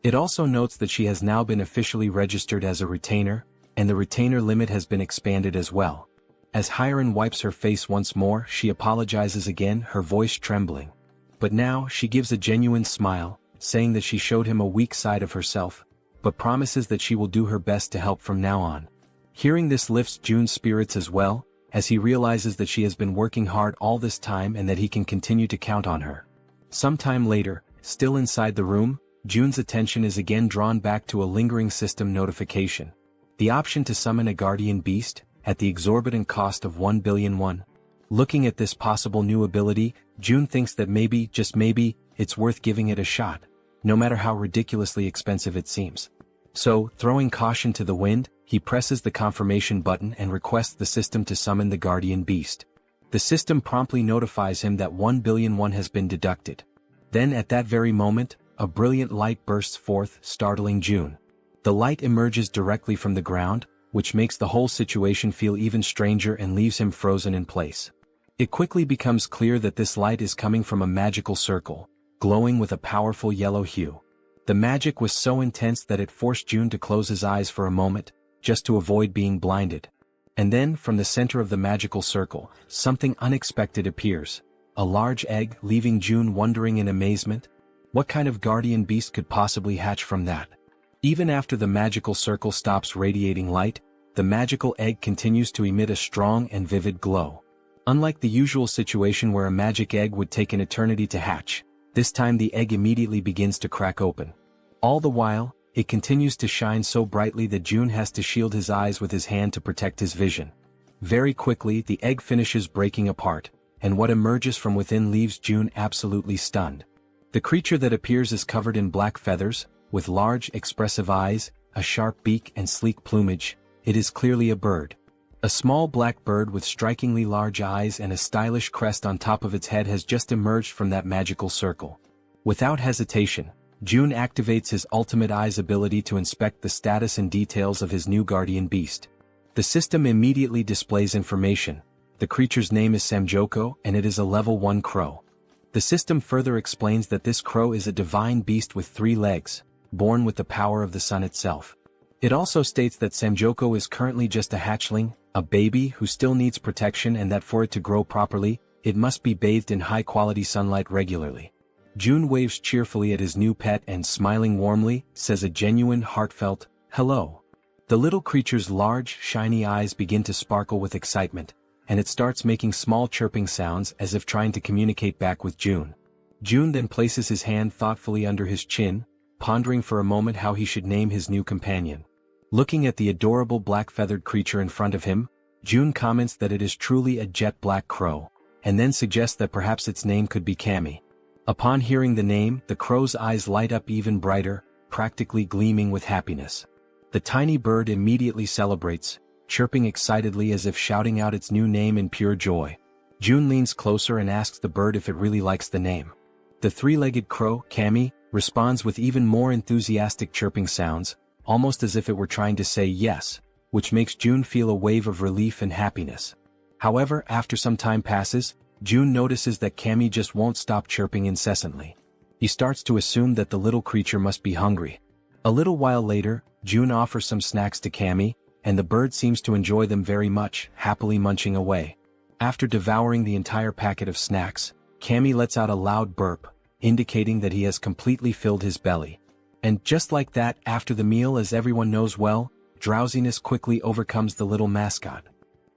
It also notes that she has now been officially registered as a retainer, and the retainer limit has been expanded as well. As Hyeon wipes her face once more, she apologizes again, her voice trembling. But now, she gives a genuine smile, saying that she showed him a weak side of herself, but promises that she will do her best to help from now on. Hearing this lifts June's spirits as well, as he realizes that she has been working hard all this time and that he can continue to count on her. Sometime later, still inside the room, June's attention is again drawn back to a lingering system notification. The option to summon a guardian beast, at the exorbitant cost of 1 billion won. Looking at this possible new ability, June thinks that maybe, just maybe, it's worth giving it a shot, no matter how ridiculously expensive it seems. So, throwing caution to the wind, he presses the confirmation button and requests the system to summon the guardian beast. The system promptly notifies him that 1 billion won has been deducted. Then at that very moment, a brilliant light bursts forth, startling June. The light emerges directly from the ground, which makes the whole situation feel even stranger and leaves him frozen in place. It quickly becomes clear that this light is coming from a magical circle, glowing with a powerful yellow hue. The magic was so intense that it forced June to close his eyes for a moment, just to avoid being blinded. And then, from the center of the magical circle, something unexpected appears. A large egg, leaving June wondering in amazement. What kind of guardian beast could possibly hatch from that? Even after the magical circle stops radiating light, the magical egg continues to emit a strong and vivid glow. Unlike the usual situation where a magic egg would take an eternity to hatch, this time the egg immediately begins to crack open. All the while, it continues to shine so brightly that June has to shield his eyes with his hand to protect his vision. Very quickly, the egg finishes breaking apart, and what emerges from within leaves June absolutely stunned. The creature that appears is covered in black feathers, with large, expressive eyes, a sharp beak and sleek plumage. It is clearly a bird. A small black bird with strikingly large eyes and a stylish crest on top of its head has just emerged from that magical circle. Without hesitation, June activates his ultimate eye's ability to inspect the status and details of his new guardian beast. The system immediately displays information. The creature's name is Samjoko and it is a level 1 crow. The system further explains that this crow is a divine beast with 3 legs, born with the power of the sun itself. It also states that Samjoko is currently just a hatchling, a baby who still needs protection, and that for it to grow properly, it must be bathed in high-quality sunlight regularly. June waves cheerfully at his new pet and, smiling warmly, says a genuine, heartfelt, "Hello." The little creature's large, shiny eyes begin to sparkle with excitement, and it starts making small chirping sounds as if trying to communicate back with June. June then places his hand thoughtfully under his chin, pondering for a moment how he should name his new companion. Looking at the adorable black-feathered creature in front of him, June comments that it is truly a jet-black crow, and then suggests that perhaps its name could be Cami. Upon hearing the name, the crow's eyes light up even brighter, practically gleaming with happiness. The tiny bird immediately celebrates, chirping excitedly as if shouting out its new name in pure joy. June leans closer and asks the bird if it really likes the name. The 3-legged crow, Cami, responds with even more enthusiastic chirping sounds, almost as if it were trying to say yes, which makes June feel a wave of relief and happiness. However, after some time passes, June notices that Cami just won't stop chirping incessantly. He starts to assume that the little creature must be hungry. A little while later, June offers some snacks to Cami, and the bird seems to enjoy them very much, happily munching away. After devouring the entire packet of snacks, Cami lets out a loud burp, indicating that he has completely filled his belly. And just like that, after the meal, as everyone knows well, drowsiness quickly overcomes the little mascot.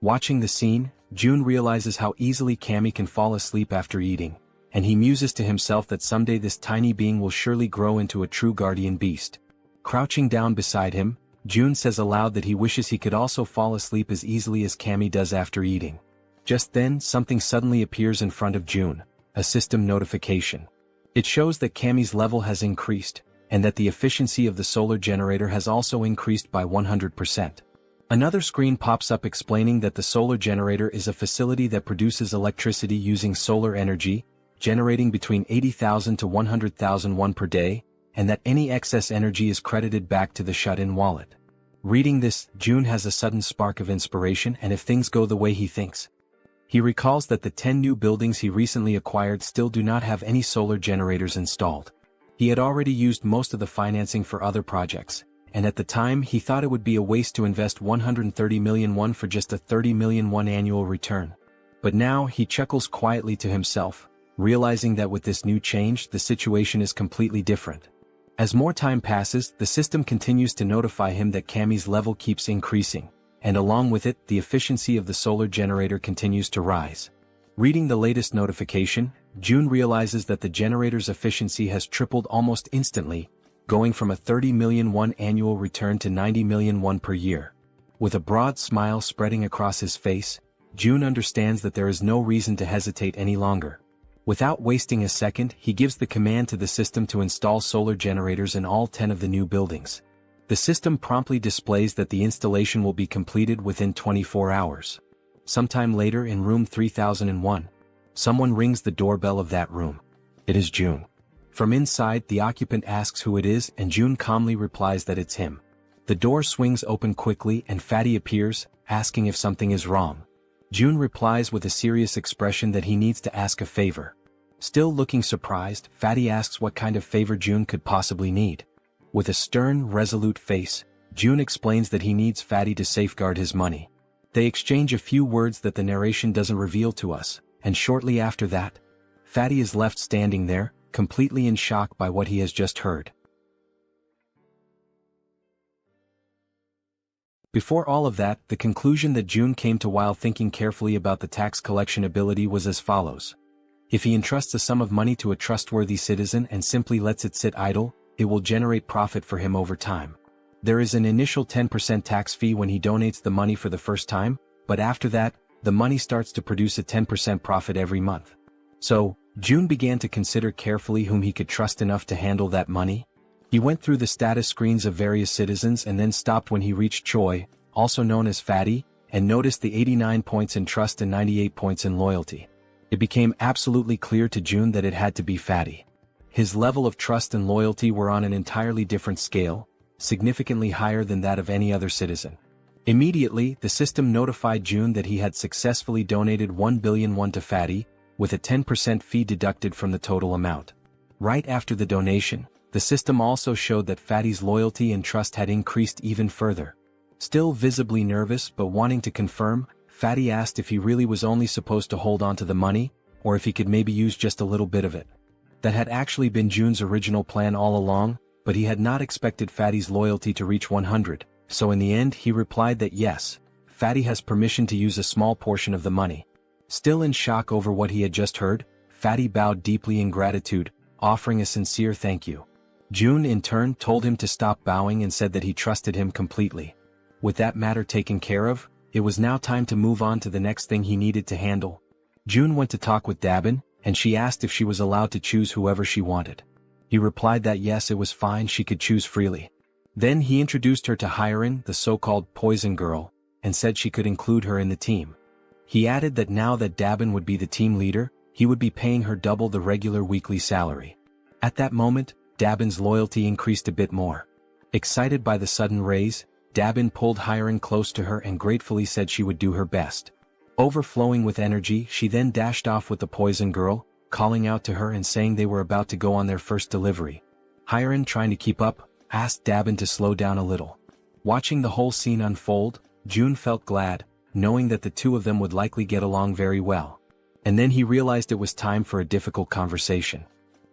Watching the scene, June realizes how easily Cami can fall asleep after eating, and he muses to himself that someday this tiny being will surely grow into a true guardian beast. Crouching down beside him, June says aloud that he wishes he could also fall asleep as easily as Cami does after eating. Just then, something suddenly appears in front of June, a system notification. It shows that Cami's level has increased, and that the efficiency of the solar generator has also increased by 100%. Another screen pops up explaining that the solar generator is a facility that produces electricity using solar energy, generating between 80,000 to 100,000 won per day, and that any excess energy is credited back to the shut-in wallet. Reading this, June has a sudden spark of inspiration, and if things go the way he thinks. He recalls that the 10 new buildings he recently acquired still do not have any solar generators installed. He had already used most of the financing for other projects, and at the time he thought it would be a waste to invest 130 million won for just a 30 million won annual return. But now he chuckles quietly to himself, realizing that with this new change the situation is completely different. As more time passes, the system continues to notify him that Cami's level keeps increasing, and along with it, the efficiency of the solar generator continues to rise. Reading the latest notification, June realizes that the generator's efficiency has tripled almost instantly, going from a 30 million won annual return to 90 million won per year. With a broad smile spreading across his face, June understands that there is no reason to hesitate any longer. Without wasting a second, he gives the command to the system to install solar generators in all 10 of the new buildings. The system promptly displays that the installation will be completed within 24 hours. Sometime later in room 3001, someone rings the doorbell of that room. It is June. From inside, the occupant asks who it is, and June calmly replies that it's him. The door swings open quickly and Fatty appears, asking if something is wrong. June replies with a serious expression that he needs to ask a favor. Still looking surprised, Fatty asks what kind of favor June could possibly need. With a stern, resolute face, June explains that he needs Fatty to safeguard his money. They exchange a few words that the narration doesn't reveal to us, and shortly after that, Fatty is left standing there, completely in shock by what he has just heard. Before all of that, the conclusion that June came to while thinking carefully about the tax collection ability was as follows. If he entrusts a sum of money to a trustworthy citizen and simply lets it sit idle, it will generate profit for him over time. There is an initial 10% tax fee when he donates the money for the first time, but after that, the money starts to produce a 10% profit every month. So, June began to consider carefully whom he could trust enough to handle that money. He went through the status screens of various citizens and then stopped when he reached Choi, also known as Fatty, and noticed the 89 points in trust and 98 points in loyalty. It became absolutely clear to June that it had to be Fatty. His level of trust and loyalty were on an entirely different scale, significantly higher than that of any other citizen. Immediately, the system notified June that he had successfully donated 1 billion won to Fatty, with a 10% fee deducted from the total amount. Right after the donation, the system also showed that Fatty's loyalty and trust had increased even further. Still visibly nervous but wanting to confirm, Fatty asked if he really was only supposed to hold on to the money, or if he could maybe use just a little bit of it. That had actually been June's original plan all along, but he had not expected Fatty's loyalty to reach 100, so in the end he replied that yes, Fatty has permission to use a small portion of the money. Still in shock over what he had just heard, Fatty bowed deeply in gratitude, offering a sincere thank you. June in turn told him to stop bowing and said that he trusted him completely. With that matter taken care of, it was now time to move on to the next thing he needed to handle. June went to talk with Dabin, and she asked if she was allowed to choose whoever she wanted. He replied that yes, it was fine, she could choose freely. Then he introduced her to Hyerin, the so-called poison girl, and said she could include her in the team. He added that now that Dabin would be the team leader, he would be paying her double the regular weekly salary. At that moment, Dabin's loyalty increased a bit more. Excited by the sudden raise, Dabin pulled Hyerin close to her and gratefully said she would do her best. Overflowing with energy, she then dashed off with the poison girl, calling out to her and saying they were about to go on their first delivery. Hyerin, trying to keep up, asked Dabin to slow down a little. Watching the whole scene unfold, June felt glad, knowing that the two of them would likely get along very well. And then he realized it was time for a difficult conversation.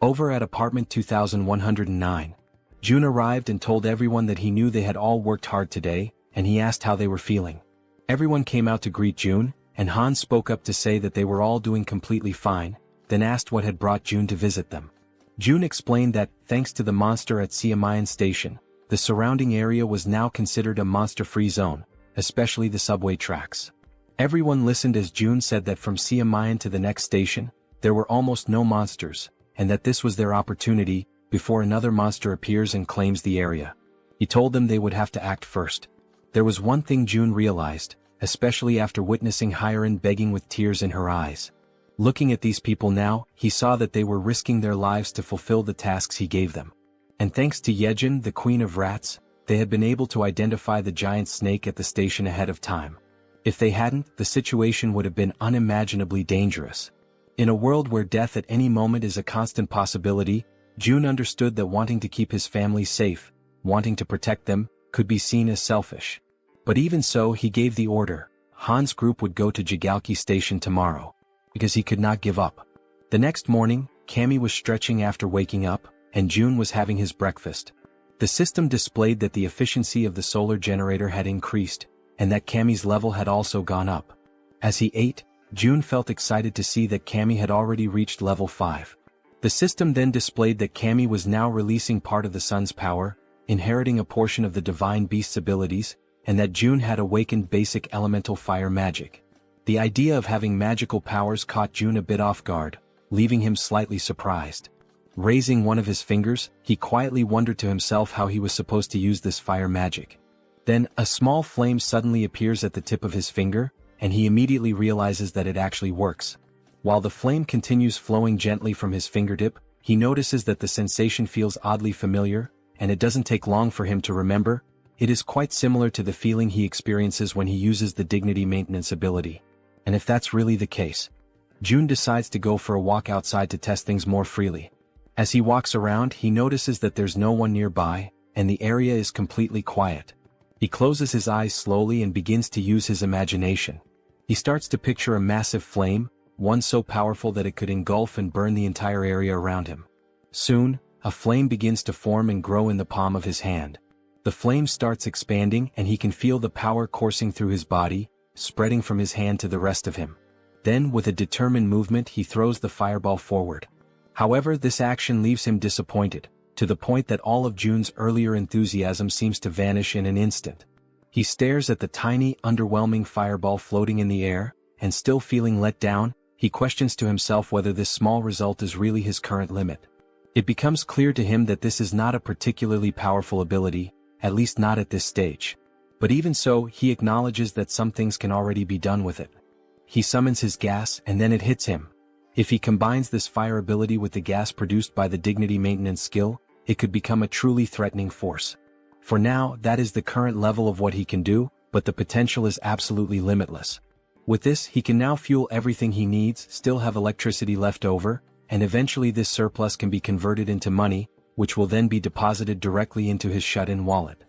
Over at apartment 2109, June arrived and told everyone that he knew they had all worked hard today, and he asked how they were feeling. Everyone came out to greet June, and Han spoke up to say that they were all doing completely fine, then asked what had brought June to visit them. June explained that, thanks to the monster at Siamayan Station, the surrounding area was now considered a monster-free zone, especially the subway tracks. Everyone listened as June said that from Siamayan to the next station, there were almost no monsters, and that this was their opportunity, before another monster appears and claims the area. He told them they would have to act first. There was one thing June realized, especially after witnessing Hyerin begging with tears in her eyes. Looking at these people now, he saw that they were risking their lives to fulfill the tasks he gave them. And thanks to Jaehyeon, the queen of rats, they had been able to identify the giant snake at the station ahead of time. If they hadn't, the situation would have been unimaginably dangerous. In a world where death at any moment is a constant possibility, June understood that wanting to keep his family safe, wanting to protect them, could be seen as selfish. But even so, he gave the order. Han's group would go to Jigalki station tomorrow, because he could not give up. The next morning, Cammy was stretching after waking up, and June was having his breakfast. The system displayed that the efficiency of the solar generator had increased, and that Cammy's level had also gone up. As he ate, June felt excited to see that Cammy had already reached level 5. The system then displayed that Cammy was now releasing part of the sun's power, inheriting a portion of the divine beast's abilities, and that June had awakened basic elemental fire magic. The idea of having magical powers caught June a bit off guard, leaving him slightly surprised. Raising one of his fingers, he quietly wondered to himself how he was supposed to use this fire magic. Then, a small flame suddenly appears at the tip of his finger, and he immediately realizes that it actually works. While the flame continues flowing gently from his fingertip, he notices that the sensation feels oddly familiar, and it doesn't take long for him to remember. It is quite similar to the feeling he experiences when he uses the dignity maintenance ability. And if that's really the case, Jun decides to go for a walk outside to test things more freely. As he walks around, he notices that there's no one nearby, and the area is completely quiet. He closes his eyes slowly and begins to use his imagination. He starts to picture a massive flame, one so powerful that it could engulf and burn the entire area around him. Soon, a flame begins to form and grow in the palm of his hand. The flame starts expanding and he can feel the power coursing through his body, spreading from his hand to the rest of him. Then, with a determined movement, he throws the fireball forward. However, this action leaves him disappointed, to the point that all of Jun's earlier enthusiasm seems to vanish in an instant. He stares at the tiny, underwhelming fireball floating in the air, and still feeling let down, he questions to himself whether this small result is really his current limit. It becomes clear to him that this is not a particularly powerful ability, at least not at this stage. But even so, he acknowledges that some things can already be done with it. He summons his gas and then it hits him. If he combines this fire ability with the gas produced by the dignity maintenance skill, it could become a truly threatening force. For now, that is the current level of what he can do, but the potential is absolutely limitless. With this, he can now fuel everything he needs, still have electricity left over, and eventually this surplus can be converted into money, which will then be deposited directly into his shut-in wallet.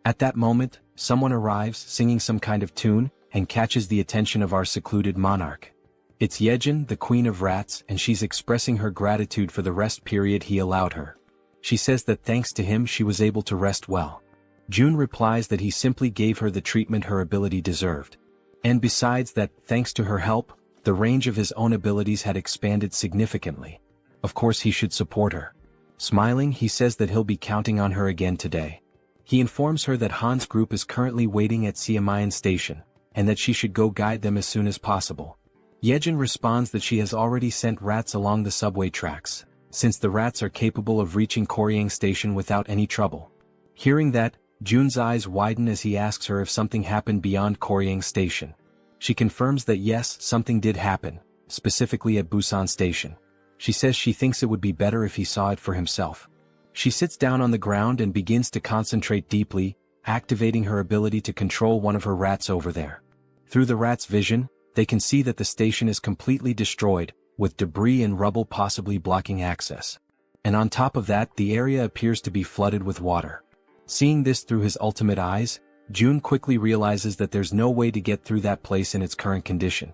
At that moment, someone arrives singing some kind of tune, and catches the attention of our secluded monarch. It's Jaehyeon, the Queen of Rats, and she's expressing her gratitude for the rest period he allowed her. She says that thanks to him she was able to rest well. Jun replies that he simply gave her the treatment her ability deserved. And besides that, thanks to her help, the range of his own abilities had expanded significantly. Of course he should support her. Smiling, he says that he'll be counting on her again today. He informs her that Han's group is currently waiting at Siamayan Station, and that she should go guide them as soon as possible. Jaehyeon responds that she has already sent rats along the subway tracks, since the rats are capable of reaching Koryang Station without any trouble. Hearing that, Jun's eyes widen as he asks her if something happened beyond Koryang Station. She confirms that yes, something did happen, specifically at Busan Station. She says she thinks it would be better if he saw it for himself. She sits down on the ground and begins to concentrate deeply, activating her ability to control one of her rats over there. Through the rat's vision, they can see that the station is completely destroyed, with debris and rubble possibly blocking access. And on top of that, the area appears to be flooded with water. Seeing this through his ultimate eyes, Jun quickly realizes that there's no way to get through that place in its current condition.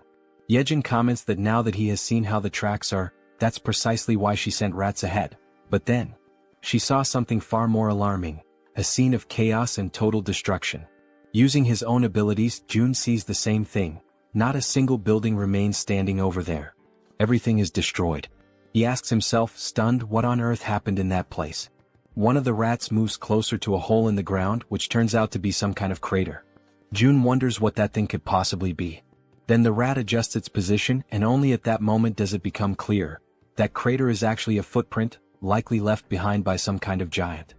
Jaehyeon comments that now that he has seen how the tracks are, that's precisely why she sent rats ahead. But then, she saw something far more alarming, a scene of chaos and total destruction. Using his own abilities, Jun sees the same thing. Not a single building remains standing over there. Everything is destroyed. He asks himself, stunned, what on earth happened in that place. One of the rats moves closer to a hole in the ground, which turns out to be some kind of crater. Jun wonders what that thing could possibly be. Then the rat adjusts its position, and only at that moment does it become clear. That crater is actually a footprint, likely left behind by some kind of giant.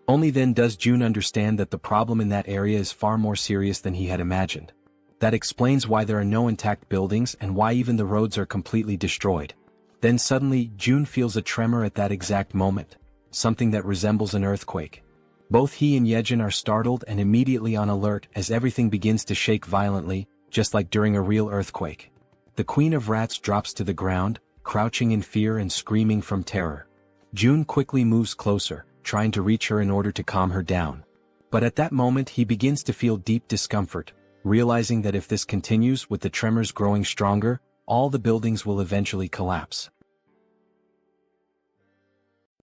Only then does Jun understand that the problem in that area is far more serious than he had imagined. That explains why there are no intact buildings and why even the roads are completely destroyed. Then suddenly, Jun feels a tremor at that exact moment, something that resembles an earthquake. Both he and Jaehyeon are startled and immediately on alert as everything begins to shake violently, just like during a real earthquake. The Queen of Rats drops to the ground, crouching in fear and screaming from terror. Jun quickly moves closer, trying to reach her in order to calm her down. But at that moment he begins to feel deep discomfort, realizing that if this continues with the tremors growing stronger, all the buildings will eventually collapse.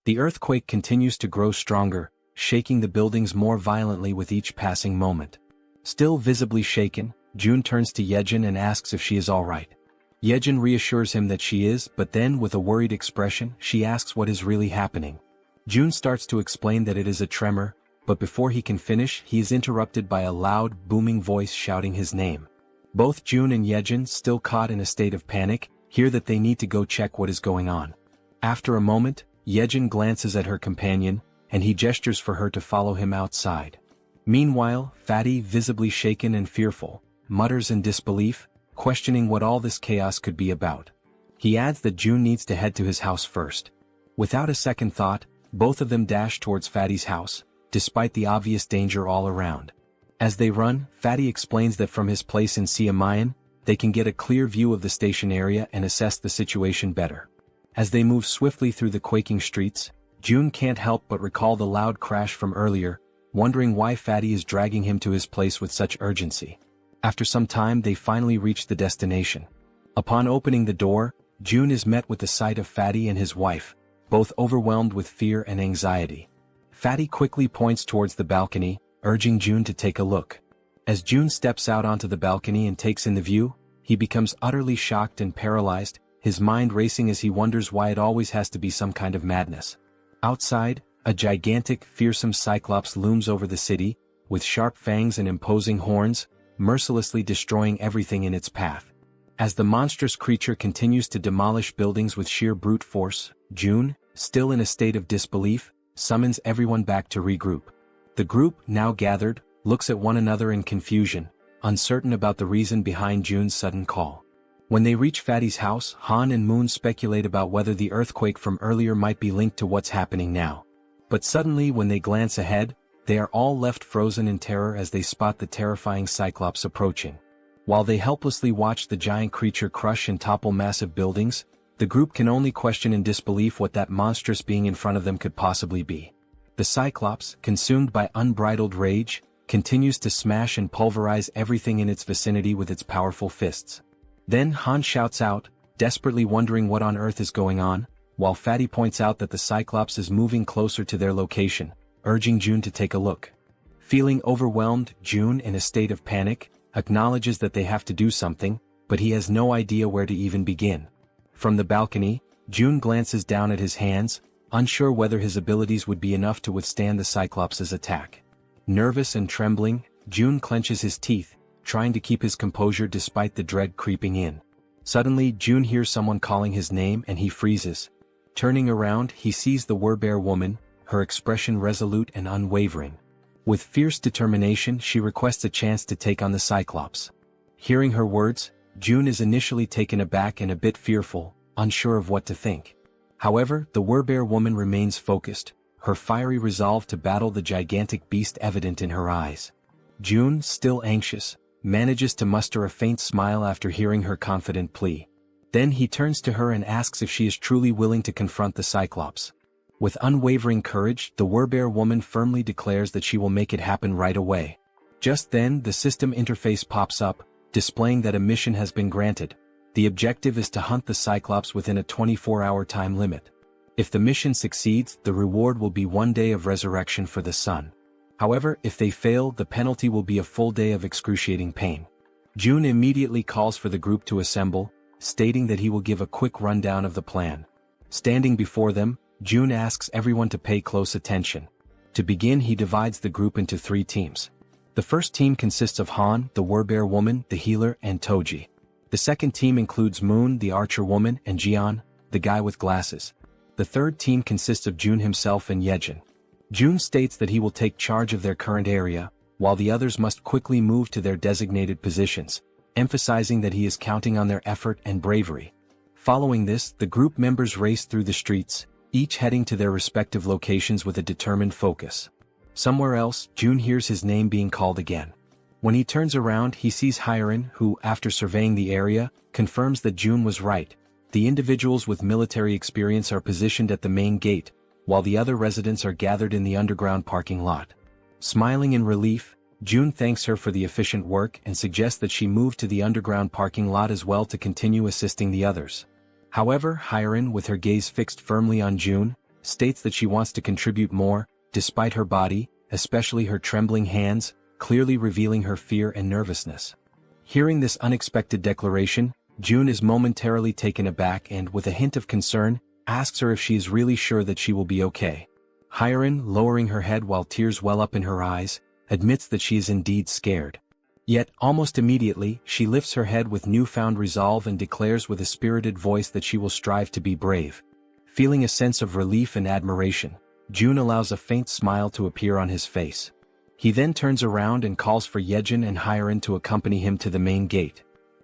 The earthquake continues to grow stronger, shaking the buildings more violently with each passing moment. Still visibly shaken, Jun turns to Jaehyeon and asks if she is all right. Jaehyeon reassures him that she is, but then with a worried expression, she asks what is really happening. Jun starts to explain that it is a tremor, but before he can finish, he is interrupted by a loud, booming voice shouting his name. Both Jun and Jaehyeon, still caught in a state of panic, hear that they need to go check what is going on. After a moment, Jaehyeon glances at her companion, and he gestures for her to follow him outside. Meanwhile, Fatty, visibly shaken and fearful, mutters in disbelief, questioning what all this chaos could be about. He adds that June needs to head to his house first. Without a second thought, both of them dash towards Fatty's house, despite the obvious danger all around. As they run, Fatty explains that from his place in Siamayan, they can get a clear view of the station area and assess the situation better. As they move swiftly through the quaking streets, June can't help but recall the loud crash from earlier, wondering why Fatty is dragging him to his place with such urgency. After some time they finally reach the destination. Upon opening the door, June is met with the sight of Fatty and his wife, both overwhelmed with fear and anxiety. Fatty quickly points towards the balcony, urging June to take a look. As June steps out onto the balcony and takes in the view, he becomes utterly shocked and paralyzed, his mind racing as he wonders why it always has to be some kind of madness. Outside, a gigantic, fearsome cyclops looms over the city, with sharp fangs and imposing horns, mercilessly destroying everything in its path. As the monstrous creature continues to demolish buildings with sheer brute force, June, still in a state of disbelief, summons everyone back to regroup. The group, now gathered, looks at one another in confusion, uncertain about the reason behind June's sudden call. When they reach Fatty's house, Han and Moon speculate about whether the earthquake from earlier might be linked to what's happening now. But suddenly when they glance ahead, they are all left frozen in terror as they spot the terrifying Cyclops approaching. While they helplessly watch the giant creature crush and topple massive buildings, the group can only question in disbelief what that monstrous being in front of them could possibly be. The Cyclops, consumed by unbridled rage, continues to smash and pulverize everything in its vicinity with its powerful fists. Then Han shouts out, desperately wondering what on earth is going on, while Fatty points out that the Cyclops is moving closer to their location, urging June to take a look. Feeling overwhelmed, June, in a state of panic, acknowledges that they have to do something, but he has no idea where to even begin. From the balcony, June glances down at his hands, unsure whether his abilities would be enough to withstand the Cyclops' attack. Nervous and trembling, June clenches his teeth, trying to keep his composure despite the dread creeping in. Suddenly, June hears someone calling his name and he freezes. Turning around, he sees the Werbear woman, her expression resolute and unwavering. With fierce determination, she requests a chance to take on the Cyclops. Hearing her words, June is initially taken aback and a bit fearful, unsure of what to think. However, the Werbear woman remains focused, her fiery resolve to battle the gigantic beast evident in her eyes. June, still anxious, manages to muster a faint smile after hearing her confident plea. Then he turns to her and asks if she is truly willing to confront the Cyclops. With unwavering courage, the Werbear woman firmly declares that she will make it happen right away. Just then, the system interface pops up, displaying that a mission has been granted. The objective is to hunt the Cyclops within a 24-hour time limit. If the mission succeeds, the reward will be 1 day of resurrection for the sun. However, if they fail, the penalty will be a full day of excruciating pain. June immediately calls for the group to assemble, stating that he will give a quick rundown of the plan. Standing before them, June asks everyone to pay close attention. To begin, he divides the group into 3 teams. The first team consists of Han, the Werbear woman, the healer, and Toji. The second team includes Moon, the archer woman, and Jaehyeon, the guy with glasses. The third team consists of June himself and Jaehyeon. June states that he will take charge of their current area, while the others must quickly move to their designated positions, emphasizing that he is counting on their effort and bravery. Following this, the group members race through the streets, each heading to their respective locations with a determined focus. Somewhere else, June hears his name being called again. When he turns around, he sees Jaehyeon, who, after surveying the area, confirms that June was right. The individuals with military experience are positioned at the main gate, while the other residents are gathered in the underground parking lot. Smiling in relief, June thanks her for the efficient work and suggests that she move to the underground parking lot as well to continue assisting the others. However, Jaehyeon, with her gaze fixed firmly on June, states that she wants to contribute more, despite her body, especially her trembling hands, clearly revealing her fear and nervousness. Hearing this unexpected declaration, June is momentarily taken aback and, with a hint of concern, asks her if she is really sure that she will be okay. Jaehyeon, lowering her head while tears well up in her eyes, admits that she is indeed scared. Yet, almost immediately, she lifts her head with newfound resolve and declares with a spirited voice that she will strive to be brave. Feeling a sense of relief and admiration, June allows a faint smile to appear on his face. He then turns around and calls for Jaehyeon and Hyeon to accompany him to the main gate.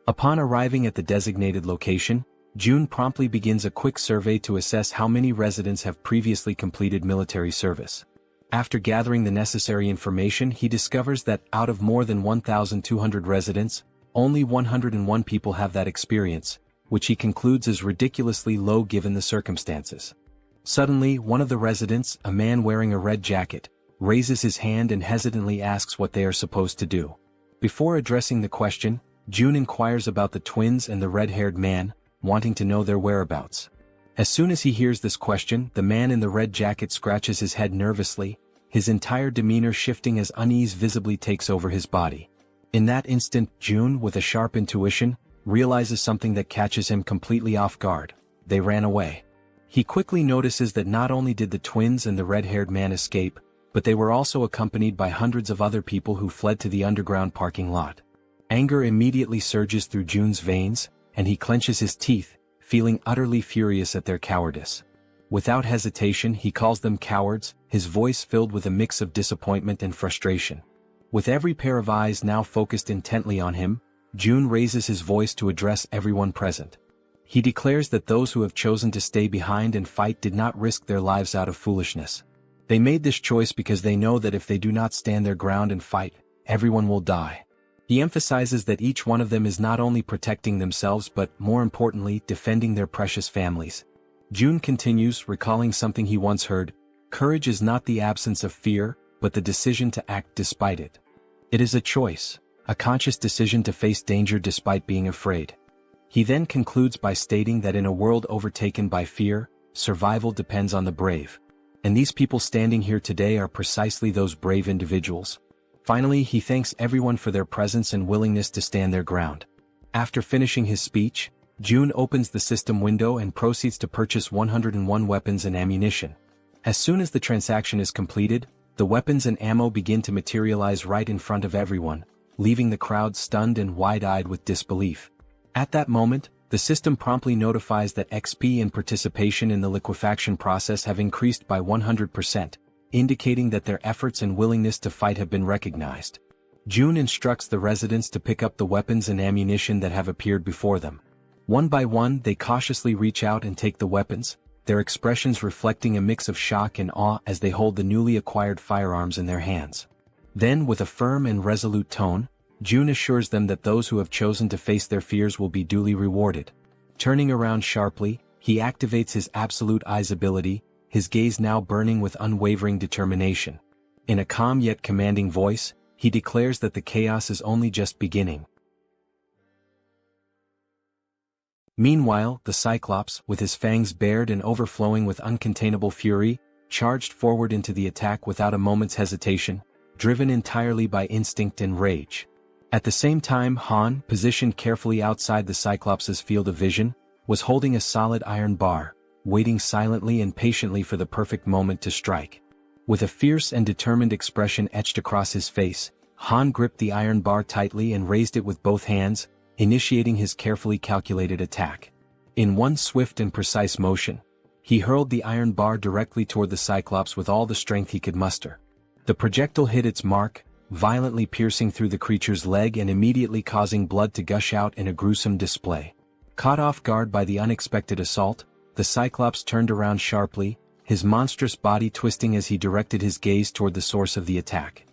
Upon arriving at the designated location, June promptly begins a quick survey to assess how many residents have previously completed military service. After gathering the necessary information, he discovers that out of more than 1,200 residents, only 101 people have that experience, which he concludes is ridiculously low given the circumstances. Suddenly, one of the residents, a man wearing a red jacket, raises his hand and hesitantly asks what they are supposed to do. Before addressing the question, June inquires about the twins and the red-haired man, wanting to know their whereabouts. As soon as he hears this question, the man in the red jacket scratches his head nervously, his entire demeanor shifting as unease visibly takes over his body. In that instant, June, with a sharp intuition, realizes something that catches him completely off guard. They ran away. He quickly notices that not only did the twins and the red-haired man escape, but they were also accompanied by hundreds of other people who fled to the underground parking lot. Anger immediately surges through June's veins, and he clenches his teeth, feeling utterly furious at their cowardice. Without hesitation, he calls them cowards, his voice filled with a mix of disappointment and frustration. With every pair of eyes now focused intently on him, June raises his voice to address everyone present. He declares that those who have chosen to stay behind and fight did not risk their lives out of foolishness. They made this choice because they know that if they do not stand their ground and fight, everyone will die. He emphasizes that each one of them is not only protecting themselves but, more importantly, defending their precious families. June continues, recalling something he once heard: courage is not the absence of fear, but the decision to act despite it. It is a choice, a conscious decision to face danger despite being afraid. He then concludes by stating that in a world overtaken by fear, survival depends on the brave. And these people standing here today are precisely those brave individuals. Finally, he thanks everyone for their presence and willingness to stand their ground. After finishing his speech, June opens the system window and proceeds to purchase 101 weapons and ammunition. As soon as the transaction is completed, the weapons and ammo begin to materialize right in front of everyone, leaving the crowd stunned and wide-eyed with disbelief. At that moment, the system promptly notifies that XP and participation in the liquefaction process have increased by 100%, indicating that their efforts and willingness to fight have been recognized. June instructs the residents to pick up the weapons and ammunition that have appeared before them. One by one, they cautiously reach out and take the weapons, their expressions reflecting a mix of shock and awe as they hold the newly acquired firearms in their hands. Then, with a firm and resolute tone, June assures them that those who have chosen to face their fears will be duly rewarded. Turning around sharply, he activates his absolute eyes ability, his gaze now burning with unwavering determination. In a calm yet commanding voice, he declares that the chaos is only just beginning. Meanwhile, the Cyclops, with his fangs bared and overflowing with uncontainable fury, charged forward into the attack without a moment's hesitation, driven entirely by instinct and rage. At the same time, Han, positioned carefully outside the Cyclops' field of vision, was holding a solid iron bar, waiting silently and patiently for the perfect moment to strike. With a fierce and determined expression etched across his face, Han gripped the iron bar tightly and raised it with both hands, initiating his carefully calculated attack. In one swift and precise motion, he hurled the iron bar directly toward the Cyclops with all the strength he could muster. The projectile hit its mark, violently piercing through the creature's leg and immediately causing blood to gush out in a gruesome display. Caught off guard by the unexpected assault, the Cyclops turned around sharply, his monstrous body twisting as he directed his gaze toward the source of the attack.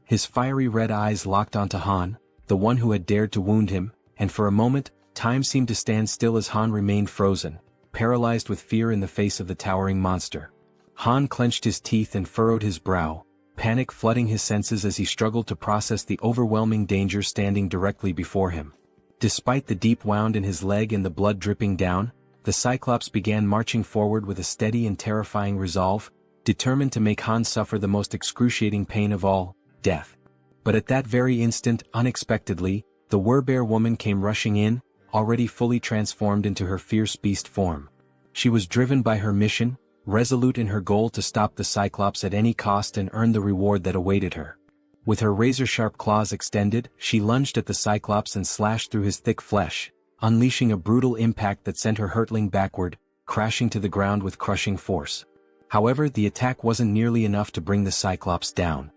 His fiery red eyes locked onto Han, the one who had dared to wound him, and for a moment, time seemed to stand still as Han remained frozen, paralyzed with fear in the face of the towering monster. Han clenched his teeth and furrowed his brow, panic flooding his senses as he struggled to process the overwhelming danger standing directly before him. Despite the deep wound in his leg and the blood dripping down, the Cyclops began marching forward with a steady and terrifying resolve, determined to make Han suffer the most excruciating pain of all, death. But at that very instant, unexpectedly, the Werbear woman came rushing in, already fully transformed into her fierce beast form. She was driven by her mission, resolute in her goal to stop the Cyclops at any cost and earn the reward that awaited her. With her razor-sharp claws extended, she lunged at the Cyclops and slashed through his thick flesh, unleashing a brutal impact that sent her hurtling backward, crashing to the ground with crushing force. However, the attack wasn't nearly enough to bring the Cyclops down.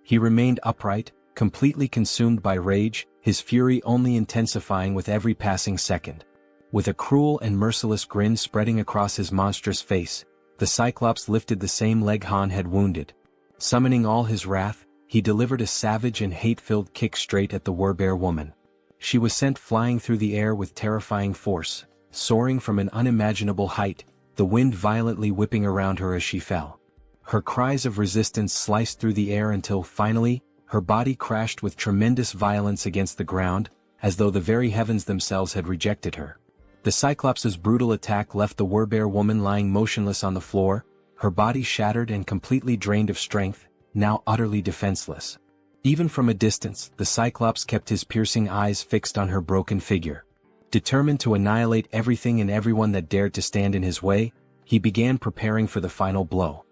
He remained upright, completely consumed by rage, his fury only intensifying with every passing second. With a cruel and merciless grin spreading across his monstrous face, the Cyclops lifted the same leg Han had wounded. Summoning all his wrath, he delivered a savage and hate-filled kick straight at the Werbear woman. She was sent flying through the air with terrifying force, soaring from an unimaginable height, the wind violently whipping around her as she fell. Her cries of resistance sliced through the air until finally, her body crashed with tremendous violence against the ground, as though the very heavens themselves had rejected her. The Cyclops' brutal attack left the Werbear woman lying motionless on the floor, her body shattered and completely drained of strength, now utterly defenseless. Even from a distance, the Cyclops kept his piercing eyes fixed on her broken figure. Determined to annihilate everything and everyone that dared to stand in his way, he began preparing for the final blow.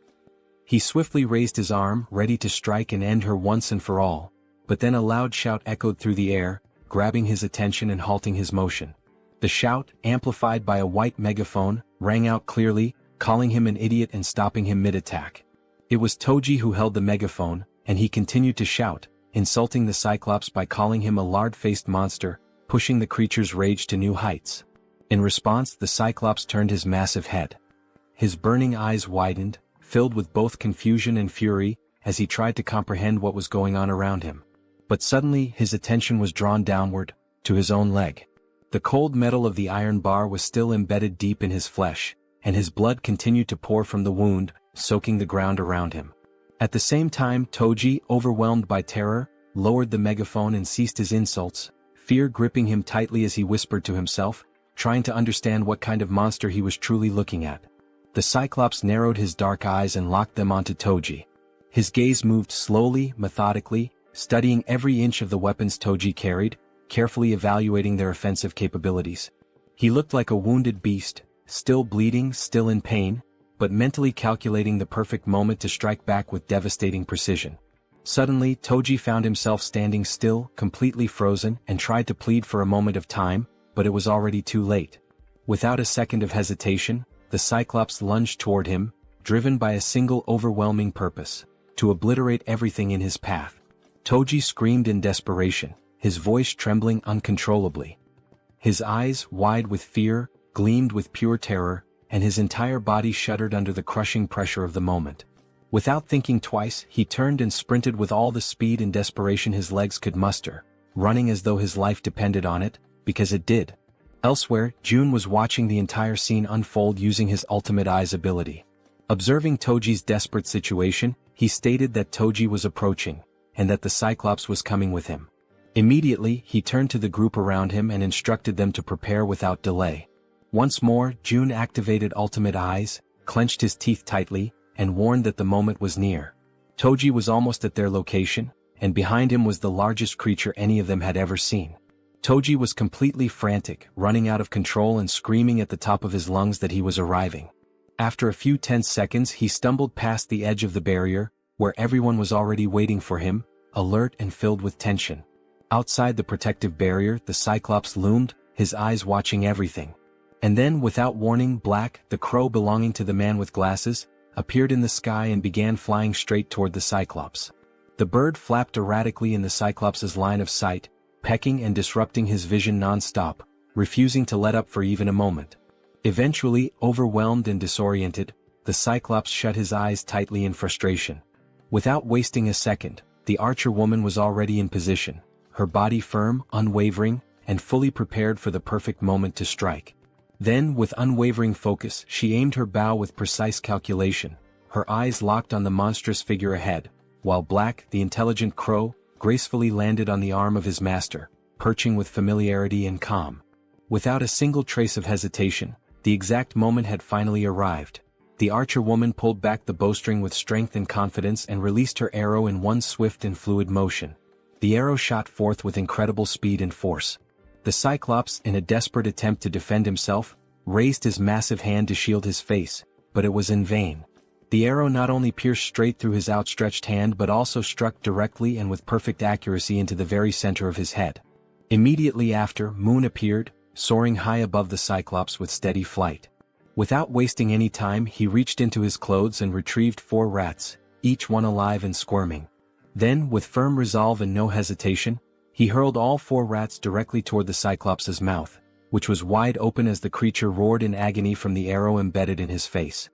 He swiftly raised his arm, ready to strike and end her once and for all, but then a loud shout echoed through the air, grabbing his attention and halting his motion. The shout, amplified by a white megaphone, rang out clearly, calling him an idiot and stopping him mid-attack. It was Toji who held the megaphone, and he continued to shout, insulting the Cyclops by calling him a lard-faced monster, pushing the creature's rage to new heights. In response, the Cyclops turned his massive head. His burning eyes widened, filled with both confusion and fury, as he tried to comprehend what was going on around him. But suddenly his attention was drawn downward, to his own leg. The cold metal of the iron bar was still embedded deep in his flesh, and his blood continued to pour from the wound, soaking the ground around him. At the same time, Toji, overwhelmed by terror, lowered the megaphone and ceased his insults, fear gripping him tightly as he whispered to himself, trying to understand what kind of monster he was truly looking at. The Cyclops narrowed his dark eyes and locked them onto Toji. His gaze moved slowly, methodically, studying every inch of the weapons Toji carried, carefully evaluating their offensive capabilities. He looked like a wounded beast, still bleeding, still in pain, but mentally calculating the perfect moment to strike back with devastating precision. Suddenly, Toji found himself standing still, completely frozen, and tried to plead for a moment of time, but it was already too late. Without a second of hesitation, the Cyclops lunged toward him, driven by a single overwhelming purpose: to obliterate everything in his path. Toji screamed in desperation, his voice trembling uncontrollably. His eyes, wide with fear, gleamed with pure terror, and his entire body shuddered under the crushing pressure of the moment. Without thinking twice, he turned and sprinted with all the speed and desperation his legs could muster, running as though his life depended on it, because it did. Elsewhere, Jun was watching the entire scene unfold using his ultimate eyes ability. Observing Toji's desperate situation, he stated that Toji was approaching, and that the Cyclops was coming with him. Immediately, he turned to the group around him and instructed them to prepare without delay. Once more, Jun activated ultimate eyes, clenched his teeth tightly, and warned that the moment was near. Toji was almost at their location, and behind him was the largest creature any of them had ever seen. Toji was completely frantic, running out of control and screaming at the top of his lungs that he was arriving. After a few tense seconds, he stumbled past the edge of the barrier, where everyone was already waiting for him, alert and filled with tension. Outside the protective barrier, the Cyclops loomed, his eyes watching everything. And then, without warning, Black, the crow belonging to the man with glasses, appeared in the sky and began flying straight toward the Cyclops. The bird flapped erratically in the Cyclops' line of sight, pecking and disrupting his vision non-stop, refusing to let up for even a moment. Eventually, overwhelmed and disoriented, the Cyclops shut his eyes tightly in frustration. Without wasting a second, the archer woman was already in position, her body firm, unwavering, and fully prepared for the perfect moment to strike. Then, with unwavering focus, she aimed her bow with precise calculation, her eyes locked on the monstrous figure ahead, while Black, the intelligent crow, gracefully landed on the arm of his master, perching with familiarity and calm. Without a single trace of hesitation, the exact moment had finally arrived. The archer woman pulled back the bowstring with strength and confidence and released her arrow in one swift and fluid motion. The arrow shot forth with incredible speed and force. The Cyclops, in a desperate attempt to defend himself, raised his massive hand to shield his face, but it was in vain. The arrow not only pierced straight through his outstretched hand but also struck directly and with perfect accuracy into the very center of his head. Immediately after, Moon appeared, soaring high above the Cyclops with steady flight. Without wasting any time, he reached into his clothes and retrieved 4 rats, each one alive and squirming. Then, with firm resolve and no hesitation, he hurled all 4 rats directly toward the Cyclops' mouth, which was wide open as the creature roared in agony from the arrow embedded in his face.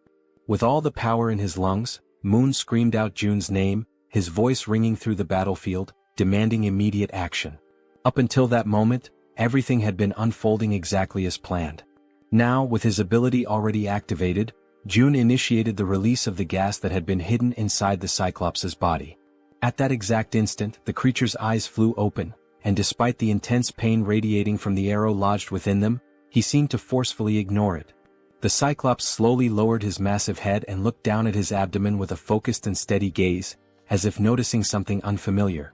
With all the power in his lungs, Moon screamed out Jun's name, his voice ringing through the battlefield, demanding immediate action. Up until that moment, everything had been unfolding exactly as planned. Now, with his ability already activated, Jun initiated the release of the gas that had been hidden inside the Cyclops' body. At that exact instant, the creature's eyes flew open, and despite the intense pain radiating from the arrow lodged within them, he seemed to forcefully ignore it. The Cyclops slowly lowered his massive head and looked down at his abdomen with a focused and steady gaze, as if noticing something unfamiliar.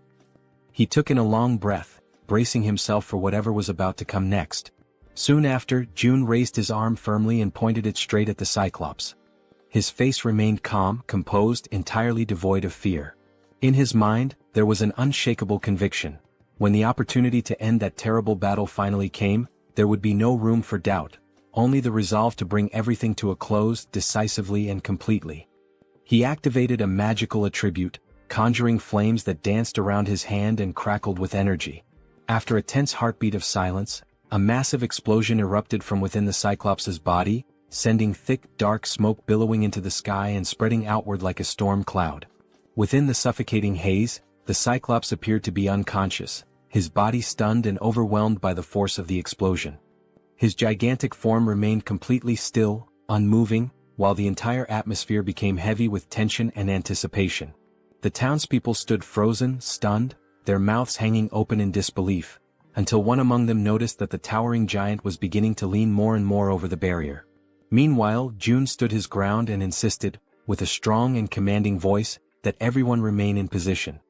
He took in a long breath, bracing himself for whatever was about to come next. Soon after, Jun raised his arm firmly and pointed it straight at the Cyclops. His face remained calm, composed, entirely devoid of fear. In his mind, there was an unshakable conviction. When the opportunity to end that terrible battle finally came, there would be no room for doubt, only the resolve to bring everything to a close decisively and completely. He activated a magical attribute, conjuring flames that danced around his hand and crackled with energy. After a tense heartbeat of silence, a massive explosion erupted from within the Cyclops' body, sending thick, dark smoke billowing into the sky and spreading outward like a storm cloud. Within the suffocating haze, the Cyclops appeared to be unconscious, his body stunned and overwhelmed by the force of the explosion. His gigantic form remained completely still, unmoving, while the entire atmosphere became heavy with tension and anticipation. The townspeople stood frozen, stunned, their mouths hanging open in disbelief, until one among them noticed that the towering giant was beginning to lean more and more over the barrier. Meanwhile, Jun stood his ground and insisted, with a strong and commanding voice, that everyone remain in position.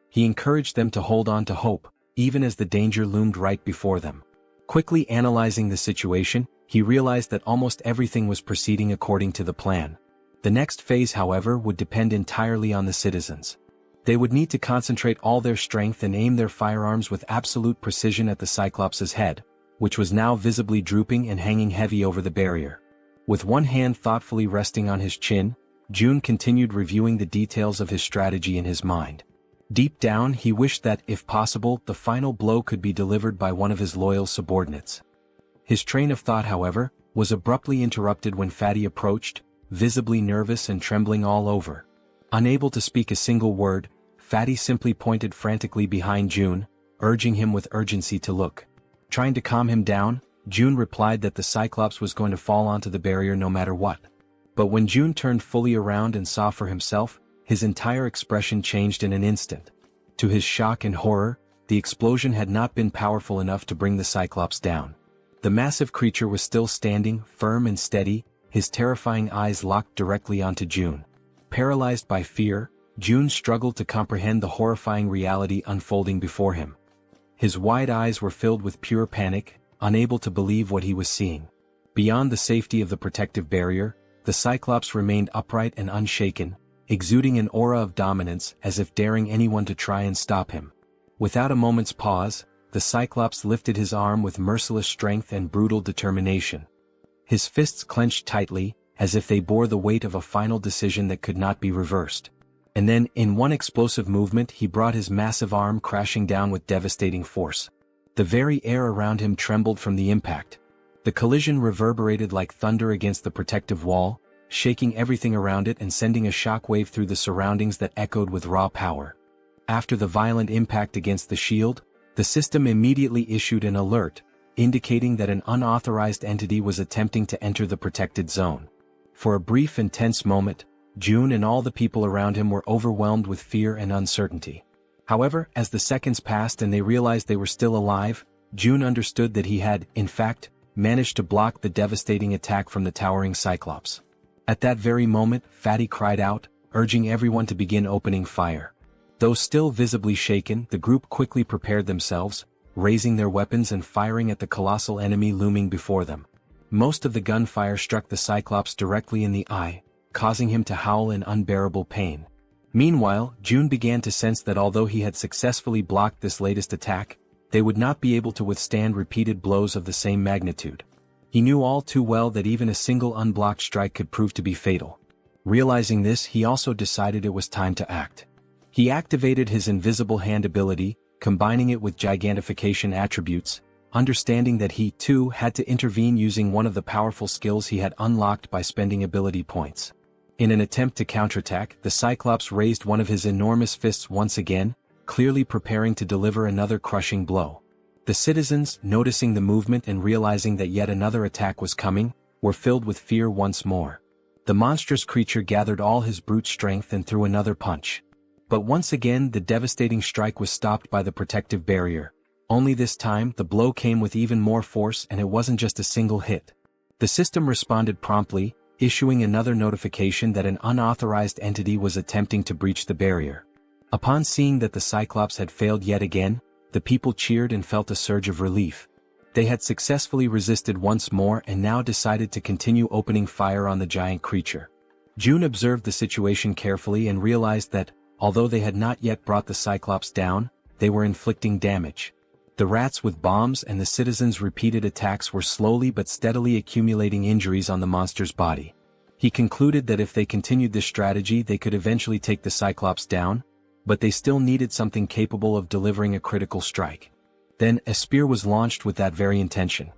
He encouraged them to hold on to hope, even as the danger loomed right before them. Quickly analyzing the situation, he realized that almost everything was proceeding according to the plan. The next phase, however, would depend entirely on the citizens. They would need to concentrate all their strength and aim their firearms with absolute precision at the Cyclops' head, which was now visibly drooping and hanging heavy over the barrier. With one hand thoughtfully resting on his chin, Jun continued reviewing the details of his strategy in his mind. Deep down, he wished that, if possible, the final blow could be delivered by one of his loyal subordinates. His train of thought, however, was abruptly interrupted when Fatty approached, visibly nervous and trembling all over. Unable to speak a single word, Fatty simply pointed frantically behind Jun, urging him with urgency to look. Trying to calm him down, Jun replied that the Cyclops was going to fall onto the barrier no matter what. But when Jun turned fully around and saw for himself, his entire expression changed in an instant. To his shock and horror, the explosion had not been powerful enough to bring the Cyclops down. The massive creature was still standing, firm and steady, his terrifying eyes locked directly onto Jun. Paralyzed by fear, Jun struggled to comprehend the horrifying reality unfolding before him. His wide eyes were filled with pure panic, unable to believe what he was seeing. Beyond the safety of the protective barrier, the Cyclops remained upright and unshaken, exuding an aura of dominance as if daring anyone to try and stop him. Without a moment's pause, the Cyclops lifted his arm with merciless strength and brutal determination. His fists clenched tightly, as if they bore the weight of a final decision that could not be reversed. And then, in one explosive movement, he brought his massive arm crashing down with devastating force. The very air around him trembled from the impact. The collision reverberated like thunder against the protective wall, shaking everything around it and sending a shockwave through the surroundings that echoed with raw power. After the violent impact against the shield, the system immediately issued an alert, indicating that an unauthorized entity was attempting to enter the protected zone. For a brief and tense moment, Jun and all the people around him were overwhelmed with fear and uncertainty. However, as the seconds passed and they realized they were still alive, Jun understood that he had, in fact, managed to block the devastating attack from the towering Cyclops. At that very moment, Fatty cried out, urging everyone to begin opening fire. Though still visibly shaken, the group quickly prepared themselves, raising their weapons and firing at the colossal enemy looming before them. Most of the gunfire struck the Cyclops directly in the eye, causing him to howl in unbearable pain. Meanwhile, Jun began to sense that although he had successfully blocked this latest attack, they would not be able to withstand repeated blows of the same magnitude. He knew all too well that even a single unblocked strike could prove to be fatal. Realizing this, he also decided it was time to act. He activated his invisible hand ability, combining it with gigantification attributes, understanding that he, too, had to intervene using one of the powerful skills he had unlocked by spending ability points. In an attempt to counterattack, the Cyclops raised one of his enormous fists once again, clearly preparing to deliver another crushing blow. The citizens, noticing the movement and realizing that yet another attack was coming, were filled with fear once more. The monstrous creature gathered all his brute strength and threw another punch. But once again the devastating strike was stopped by the protective barrier. Only this time the blow came with even more force, and it wasn't just a single hit. The system responded promptly, issuing another notification that an unauthorized entity was attempting to breach the barrier. Upon seeing that the Cyclops had failed yet again, the people cheered and felt a surge of relief. They had successfully resisted once more and now decided to continue opening fire on the giant creature. June observed the situation carefully and realized that, although they had not yet brought the Cyclops down, they were inflicting damage. The rats with bombs and the citizens' repeated attacks were slowly but steadily accumulating injuries on the monster's body. He concluded that if they continued this strategy they could eventually take the Cyclops down, but they still needed something capable of delivering a critical strike. Then, a spear was launched with that very intention.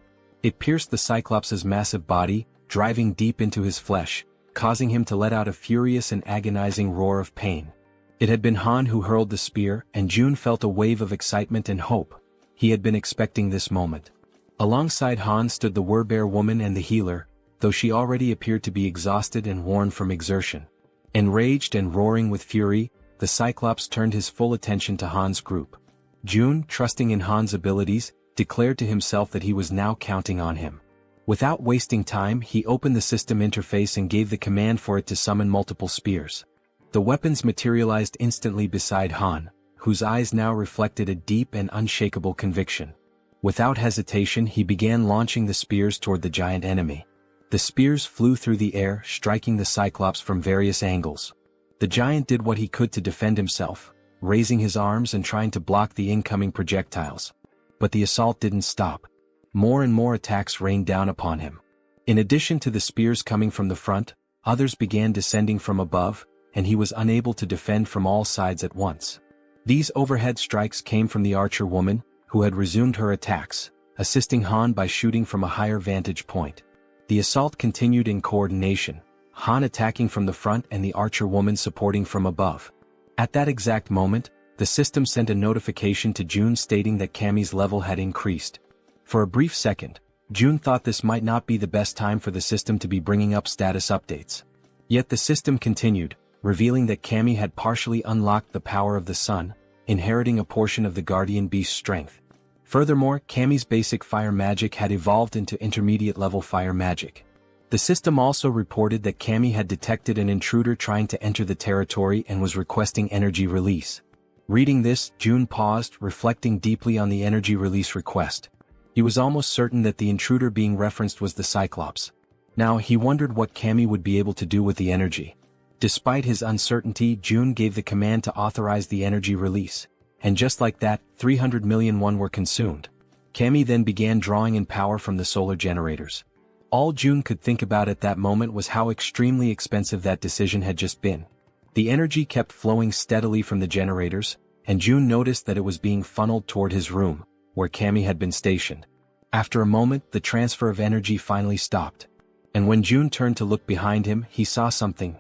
It pierced the Cyclops' massive body, driving deep into his flesh, causing him to let out a furious and agonizing roar of pain. It had been Han who hurled the spear, and June felt a wave of excitement and hope. He had been expecting this moment. Alongside Han stood the Werbear woman and the healer, though she already appeared to be exhausted and worn from exertion. Enraged and roaring with fury, the Cyclops turned his full attention to Han's group. June, trusting in Han's abilities, declared to himself that he was now counting on him. Without wasting time, he opened the system interface and gave the command for it to summon multiple spears. The weapons materialized instantly beside Han, whose eyes now reflected a deep and unshakable conviction. Without hesitation, he began launching the spears toward the giant enemy. The spears flew through the air, striking the Cyclops from various angles. The giant did what he could to defend himself, raising his arms and trying to block the incoming projectiles. But the assault didn't stop. More and more attacks rained down upon him. In addition to the spears coming from the front, others began descending from above, and he was unable to defend from all sides at once. These overhead strikes came from the archer woman, who had resumed her attacks, assisting Han by shooting from a higher vantage point. The assault continued in coordination, Han attacking from the front and the archer woman supporting from above. At that exact moment, the system sent a notification to June stating that Cammy's level had increased. For a brief second, June thought this might not be the best time for the system to be bringing up status updates. Yet the system continued, revealing that Cammy had partially unlocked the power of the sun, inheriting a portion of the guardian beast's strength. Furthermore, Cammy's basic fire magic had evolved into intermediate level fire magic. The system also reported that Cammy had detected an intruder trying to enter the territory and was requesting energy release. Reading this, June paused, reflecting deeply on the energy release request. He was almost certain that the intruder being referenced was the Cyclops. Now he wondered what Cammy would be able to do with the energy. Despite his uncertainty, June gave the command to authorize the energy release, and just like that, 300 million won were consumed. Cammy then began drawing in power from the solar generators. All June could think about at that moment was how extremely expensive that decision had just been. The energy kept flowing steadily from the generators, and June noticed that it was being funneled toward his room, where Cammy had been stationed. After a moment, the transfer of energy finally stopped. And when June turned to look behind him, he saw something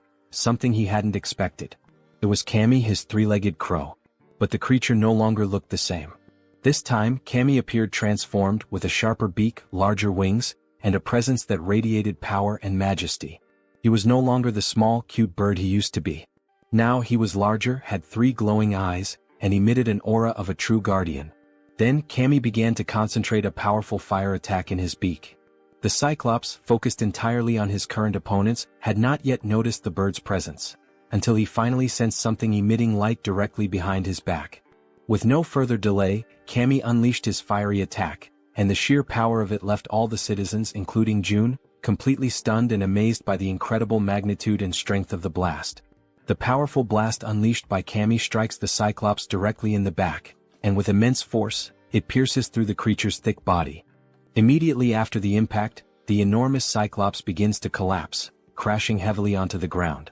he hadn't expected. It was Cammy, his three-legged crow. But the creature no longer looked the same. This time, Cammy appeared transformed, with a sharper beak, larger wings, and a presence that radiated power and majesty. He was no longer the small, cute bird he used to be. Now he was larger, had 3 glowing eyes, and emitted an aura of a true guardian. Then Cammy began to concentrate a powerful fire attack in his beak. The Cyclops, focused entirely on his current opponents, had not yet noticed the bird's presence, until he finally sensed something emitting light directly behind his back. With no further delay, Cammy unleashed his fiery attack, and the sheer power of it left all the citizens, including June, completely stunned and amazed by the incredible magnitude and strength of the blast. The powerful blast unleashed by Cammy strikes the Cyclops directly in the back, and with immense force, it pierces through the creature's thick body. Immediately after the impact, the enormous Cyclops begins to collapse, crashing heavily onto the ground.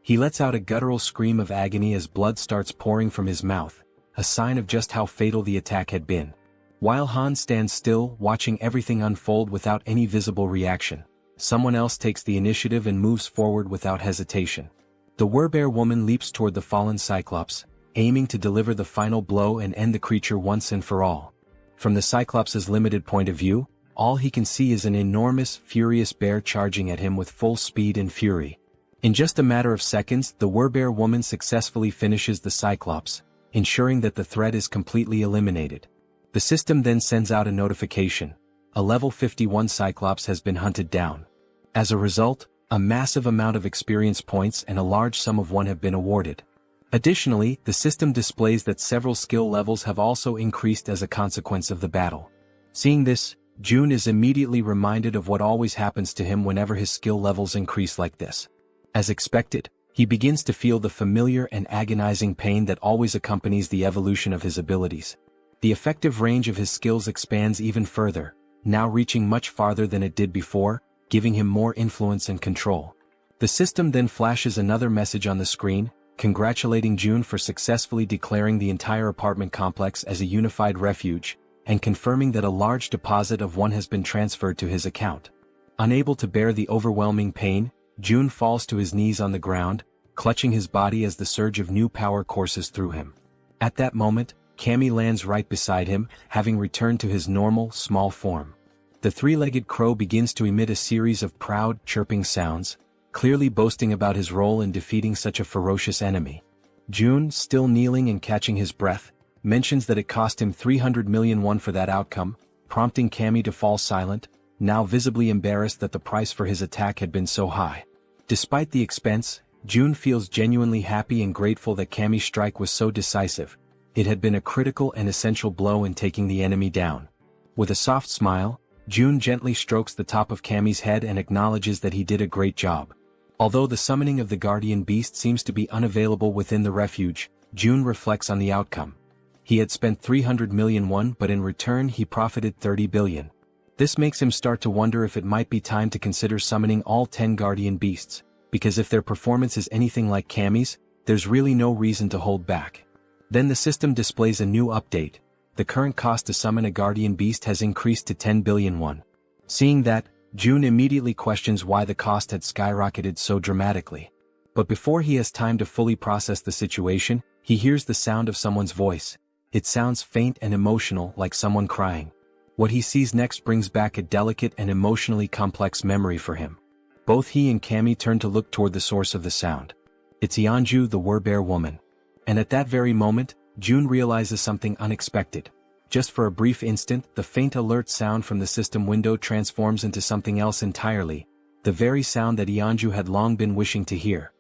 He lets out a guttural scream of agony as blood starts pouring from his mouth, a sign of just how fatal the attack had been. While Han stands still, watching everything unfold without any visible reaction, someone else takes the initiative and moves forward without hesitation. The Werbear woman leaps toward the fallen Cyclops, aiming to deliver the final blow and end the creature once and for all. From the Cyclops' limited point of view, all he can see is an enormous, furious bear charging at him with full speed and fury. In just a matter of seconds, the Werbear woman successfully finishes the Cyclops, ensuring that the threat is completely eliminated. The system then sends out a notification: a level 51 Cyclops has been hunted down. As a result, a massive amount of experience points and a large sum of one have been awarded. Additionally, the system displays that several skill levels have also increased as a consequence of the battle. Seeing this, Jun is immediately reminded of what always happens to him whenever his skill levels increase like this. As expected, he begins to feel the familiar and agonizing pain that always accompanies the evolution of his abilities. The effective range of his skills expands even further, now reaching much farther than it did before, giving him more influence and control. The system then flashes another message on the screen, congratulating Jun for successfully declaring the entire apartment complex as a unified refuge, and confirming that a large deposit of one has been transferred to his account. Unable to bear the overwhelming pain, Jun falls to his knees on the ground, clutching his body as the surge of new power courses through him. At that moment, Cammy lands right beside him, having returned to his normal, small form. The three-legged crow begins to emit a series of proud, chirping sounds, clearly boasting about his role in defeating such a ferocious enemy. Jun, still kneeling and catching his breath, mentions that it cost him 300 million won for that outcome, prompting Cammy to fall silent, now visibly embarrassed that the price for his attack had been so high. Despite the expense, Jun feels genuinely happy and grateful that Cammy's strike was so decisive. It had been a critical and essential blow in taking the enemy down. With a soft smile, Jun gently strokes the top of Cammy's head and acknowledges that he did a great job. Although the summoning of the guardian beast seems to be unavailable within the refuge, Jun reflects on the outcome. He had spent 300 million won, but in return he profited 30 billion. This makes him start to wonder if it might be time to consider summoning all 10 guardian beasts, because if their performance is anything like Cammy's, there's really no reason to hold back. Then the system displays a new update. The current cost to summon a guardian beast has increased to 10 billion won. Seeing that, Jun immediately questions why the cost had skyrocketed so dramatically. But before he has time to fully process the situation, he hears the sound of someone's voice. It sounds faint and emotional, like someone crying. What he sees next brings back a delicate and emotionally complex memory for him. Both he and Cammy turn to look toward the source of the sound. It's Yeonju, the Werbear woman. And at that very moment, Jun realizes something unexpected. Just for a brief instant, the faint alert sound from the system window transforms into something else entirely, the very sound that Yeonju had long been wishing to hear.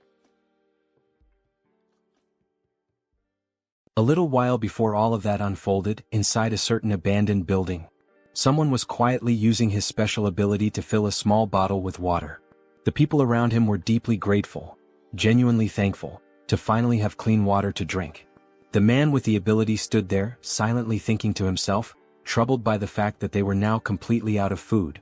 A little while before all of that unfolded, inside a certain abandoned building, someone was quietly using his special ability to fill a small bottle with water. The people around him were deeply grateful, genuinely thankful, to finally have clean water to drink. The man with the ability stood there, silently thinking to himself, troubled by the fact that they were now completely out of food.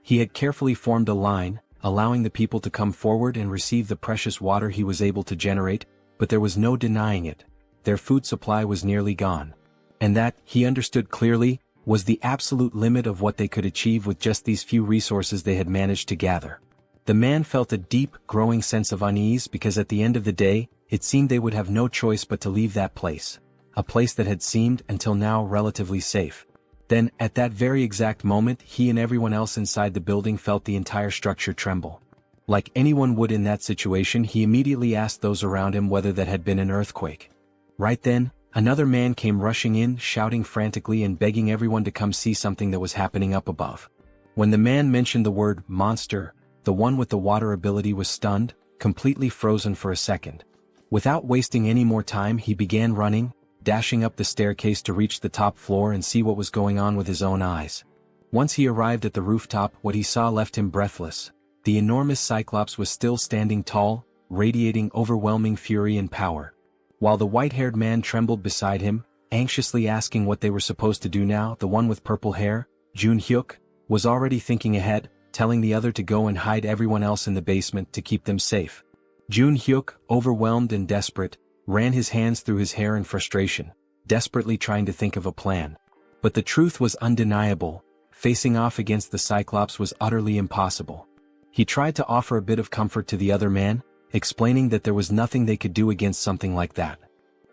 He had carefully formed a line, allowing the people to come forward and receive the precious water he was able to generate, but there was no denying it. Their food supply was nearly gone. And that, he understood clearly, was the absolute limit of what they could achieve with just these few resources they had managed to gather. The man felt a deep, growing sense of unease because at the end of the day, it seemed they would have no choice but to leave that place. A place that had seemed, until now, relatively safe. Then, at that very exact moment, he and everyone else inside the building felt the entire structure tremble. Like anyone would in that situation, he immediately asked those around him whether that had been an earthquake. Right then, another man came rushing in, shouting frantically and begging everyone to come see something that was happening up above. When the man mentioned the word monster, the one with the water ability was stunned, completely frozen for a second. Without wasting any more time, he began running, dashing up the staircase to reach the top floor and see what was going on with his own eyes. Once he arrived at the rooftop, what he saw left him breathless. The enormous Cyclops was still standing tall, radiating overwhelming fury and power. While the white-haired man trembled beside him, anxiously asking what they were supposed to do now, the one with purple hair, Jun Hyuk, was already thinking ahead, telling the other to go and hide everyone else in the basement to keep them safe. Jun Hyuk, overwhelmed and desperate, ran his hands through his hair in frustration, desperately trying to think of a plan. But the truth was undeniable: facing off against the Cyclops was utterly impossible. He tried to offer a bit of comfort to the other man, explaining that there was nothing they could do against something like that.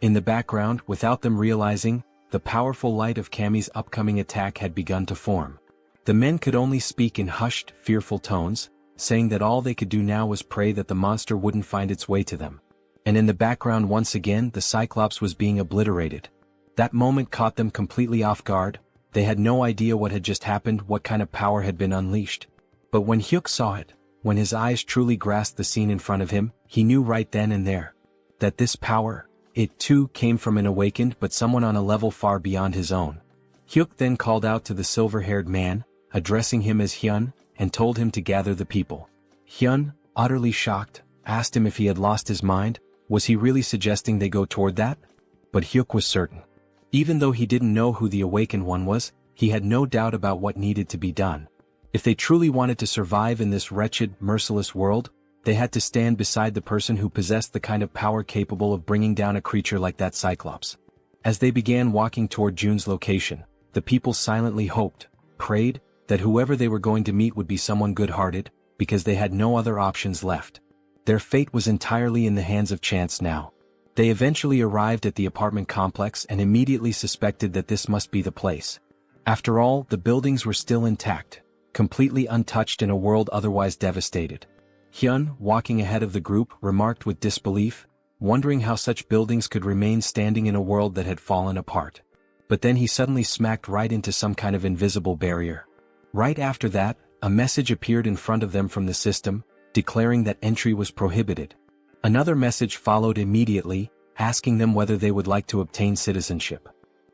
In the background, without them realizing, the powerful light of Cammy's upcoming attack had begun to form. The men could only speak in hushed, fearful tones, saying that all they could do now was pray that the monster wouldn't find its way to them. And in the background once again the Cyclops was being obliterated. That moment caught them completely off guard. They had no idea what had just happened, what kind of power had been unleashed. But when Hyuk saw it, when his eyes truly grasped the scene in front of him, he knew right then and there that this power, it too came from an awakened but someone on a level far beyond his own. Hyuk then called out to the silver-haired man, addressing him as Hyun, and told him to gather the people. Hyun, utterly shocked, asked him if he had lost his mind. Was he really suggesting they go toward that? But Hyuk was certain. Even though he didn't know who the awakened one was, he had no doubt about what needed to be done. If they truly wanted to survive in this wretched, merciless world, they had to stand beside the person who possessed the kind of power capable of bringing down a creature like that Cyclops. As they began walking toward Jun's location, the people silently hoped, prayed, that whoever they were going to meet would be someone good-hearted, because they had no other options left. Their fate was entirely in the hands of chance now. They eventually arrived at the apartment complex and immediately suspected that this must be the place. After all, the buildings were still intact, completely untouched in a world otherwise devastated. Hyun, walking ahead of the group, remarked with disbelief, wondering how such buildings could remain standing in a world that had fallen apart. But then he suddenly smacked right into some kind of invisible barrier. Right after that, a message appeared in front of them from the system, declaring that entry was prohibited. Another message followed immediately, asking them whether they would like to obtain citizenship.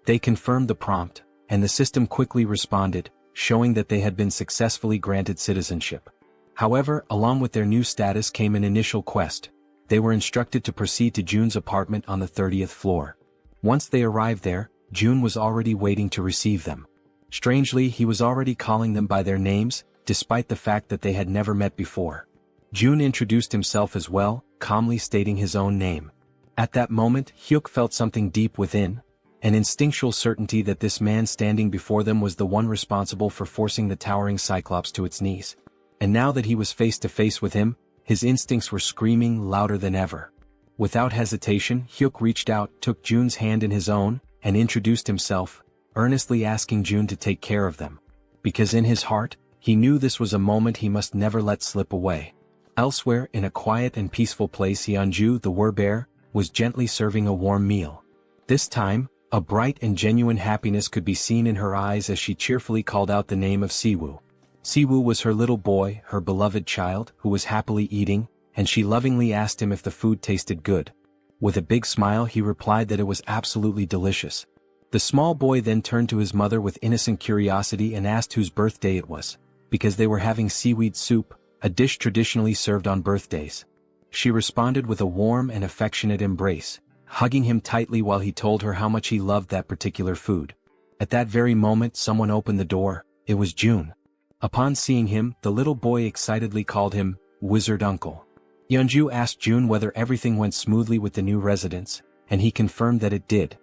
They confirmed the prompt, and the system quickly responded, showing that they had been successfully granted citizenship. However, along with their new status came an initial quest. They were instructed to proceed to Jun's apartment on the 30th floor. Once they arrived there, Jun was already waiting to receive them. Strangely, he was already calling them by their names, despite the fact that they had never met before. Jun introduced himself as well, calmly stating his own name. At that moment, Hyuk felt something deep within, an instinctual certainty that this man standing before them was the one responsible for forcing the towering Cyclops to its knees. And now that he was face to face with him, his instincts were screaming louder than ever. Without hesitation, Hyuk reached out, took Jun's hand in his own, and introduced himself, earnestly asking Jun to take care of them. Because in his heart, he knew this was a moment he must never let slip away. Elsewhere, in a quiet and peaceful place, Yeonju, the were-bear, was gently serving a warm meal. This time, a bright and genuine happiness could be seen in her eyes as she cheerfully called out the name of Siwoo. Siwoo was her little boy, her beloved child, who was happily eating, and she lovingly asked him if the food tasted good. With a big smile he replied that it was absolutely delicious. The small boy then turned to his mother with innocent curiosity and asked whose birthday it was, because they were having seaweed soup, a dish traditionally served on birthdays. She responded with a warm and affectionate embrace, hugging him tightly while he told her how much he loved that particular food. At that very moment someone opened the door. It was Jun. Upon seeing him, the little boy excitedly called him Wizard Uncle. Yeonju asked Jun whether everything went smoothly with the new residents, and he confirmed that it did.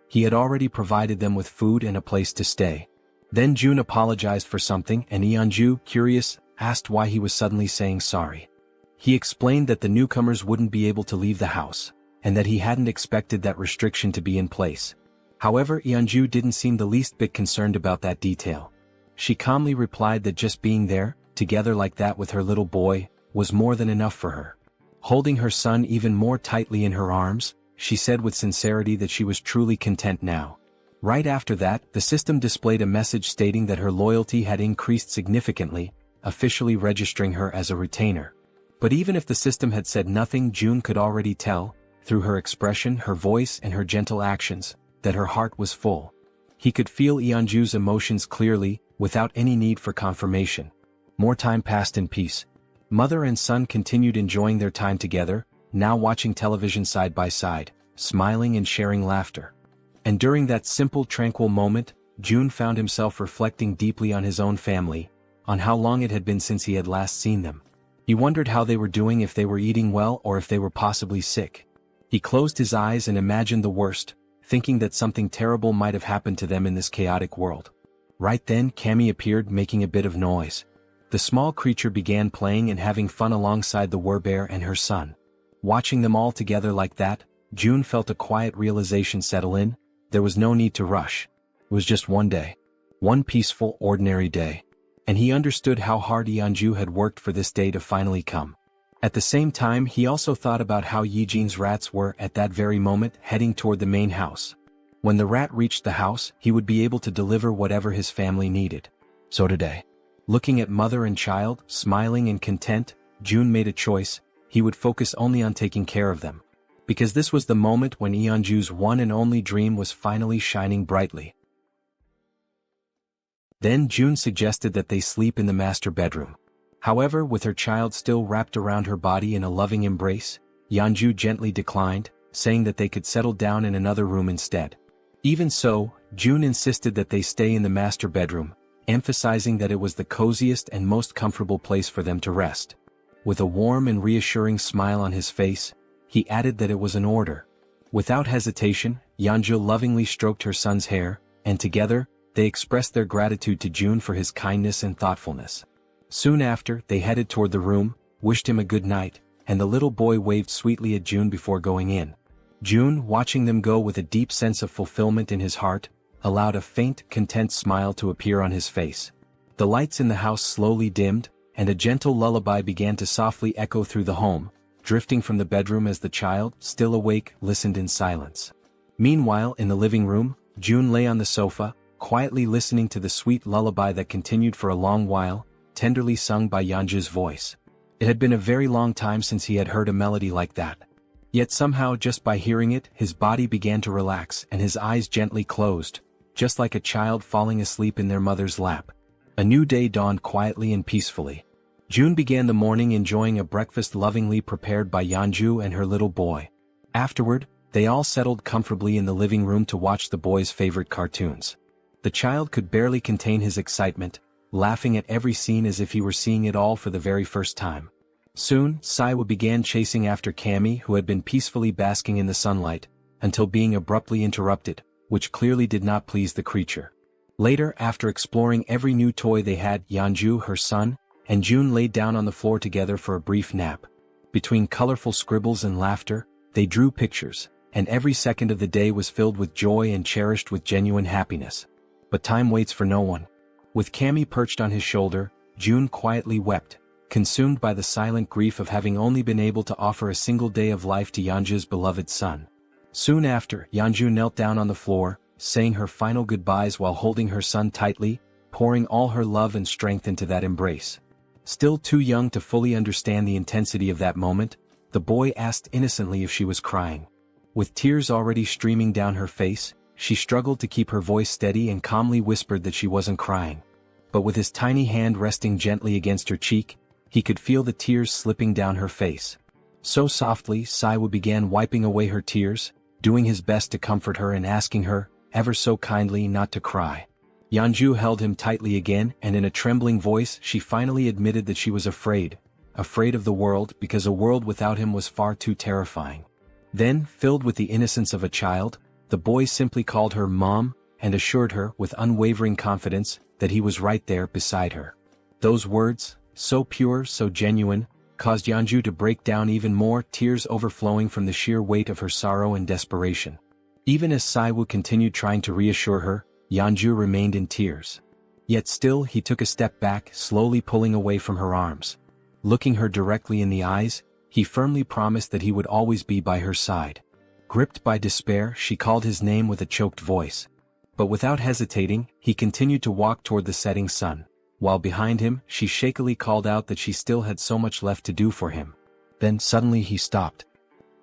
He had already provided them with food and a place to stay. Then Jun apologized for something and Yeonju, curious, asked why he was suddenly saying sorry. He explained that the newcomers wouldn't be able to leave the house, and that he hadn't expected that restriction to be in place. However, Yeonju didn't seem the least bit concerned about that detail. She calmly replied that just being there, together like that with her little boy, was more than enough for her. Holding her son even more tightly in her arms, she said with sincerity that she was truly content now. Right after that, the system displayed a message stating that her loyalty had increased significantly, officially registering her as a retainer. But even if the system had said nothing, Jun could already tell, through her expression, her voice and her gentle actions, that her heart was full. He could feel Yeonju's emotions clearly, without any need for confirmation. More time passed in peace. Mother and son continued enjoying their time together, now watching television side by side, smiling and sharing laughter. And during that simple, tranquil moment, Jun found himself reflecting deeply on his own family, on how long it had been since he had last seen them. He wondered how they were doing, if they were eating well or if they were possibly sick. He closed his eyes and imagined the worst, thinking that something terrible might have happened to them in this chaotic world. Right then Cammy appeared, making a bit of noise. The small creature began playing and having fun alongside the werbear and her son. Watching them all together like that, June felt a quiet realization settle in. There was no need to rush. It was just one day. One peaceful, ordinary day. And he understood how hard Yeonju had worked for this day to finally come. At the same time, he also thought about how Yijin's rats were at that very moment heading toward the main house. When the rat reached the house, he would be able to deliver whatever his family needed. So today, looking at mother and child, smiling and content, June made a choice. He would focus only on taking care of them. Because this was the moment when Yeonju's one and only dream was finally shining brightly. Then June suggested that they sleep in the master bedroom. However, with her child still wrapped around her body in a loving embrace, Yeonju gently declined, saying that they could settle down in another room instead. Even so, June insisted that they stay in the master bedroom, emphasizing that it was the coziest and most comfortable place for them to rest. With a warm and reassuring smile on his face, he added that it was an order. Without hesitation, Yeonju lovingly stroked her son's hair, and together, they expressed their gratitude to June for his kindness and thoughtfulness. Soon after, they headed toward the room, wished him a good night, and the little boy waved sweetly at June before going in. June, watching them go with a deep sense of fulfillment in his heart, allowed a faint, content smile to appear on his face. The lights in the house slowly dimmed, and a gentle lullaby began to softly echo through the home, drifting from the bedroom as the child, still awake, listened in silence. Meanwhile, in the living room, June lay on the sofa, quietly listening to the sweet lullaby that continued for a long while, tenderly sung by Yeonju's voice. It had been a very long time since he had heard a melody like that. Yet somehow, just by hearing it, his body began to relax and his eyes gently closed, just like a child falling asleep in their mother's lap. A new day dawned quietly and peacefully. June began the morning enjoying a breakfast lovingly prepared by Yeonju and her little boy. Afterward, they all settled comfortably in the living room to watch the boy's favorite cartoons. The child could barely contain his excitement, laughing at every scene as if he were seeing it all for the very first time. Soon, Saiwa began chasing after Cammy, who had been peacefully basking in the sunlight, until being abruptly interrupted, which clearly did not please the creature. Later, after exploring every new toy they had, Yeonju, her son, and June laid down on the floor together for a brief nap. Between colorful scribbles and laughter, they drew pictures, and every second of the day was filled with joy and cherished with genuine happiness. But time waits for no one. With Cammy perched on his shoulder, June quietly wept, consumed by the silent grief of having only been able to offer a single day of life to Yeonju's beloved son. Soon after, Yeonju knelt down on the floor, saying her final goodbyes while holding her son tightly, pouring all her love and strength into that embrace. Still too young to fully understand the intensity of that moment, the boy asked innocently if she was crying. With tears already streaming down her face, she struggled to keep her voice steady and calmly whispered that she wasn't crying. But with his tiny hand resting gently against her cheek, he could feel the tears slipping down her face. So softly, Saiwa began wiping away her tears, doing his best to comfort her and asking her, ever so kindly, not to cry. Yeonju held him tightly again, and in a trembling voice she finally admitted that she was afraid of the world, because a world without him was far too terrifying. Then, filled with the innocence of a child, the boy simply called her Mom, and assured her, with unwavering confidence, that he was right there beside her. Those words, so pure, so genuine, caused Yeonju to break down even more, tears overflowing from the sheer weight of her sorrow and desperation. Even as Saiwoo continued trying to reassure her, Yeonju remained in tears. Yet still he took a step back, slowly pulling away from her arms. Looking her directly in the eyes, he firmly promised that he would always be by her side. Gripped by despair, she called his name with a choked voice. But without hesitating, he continued to walk toward the setting sun, while behind him, she shakily called out that she still had so much left to do for him. Then suddenly he stopped.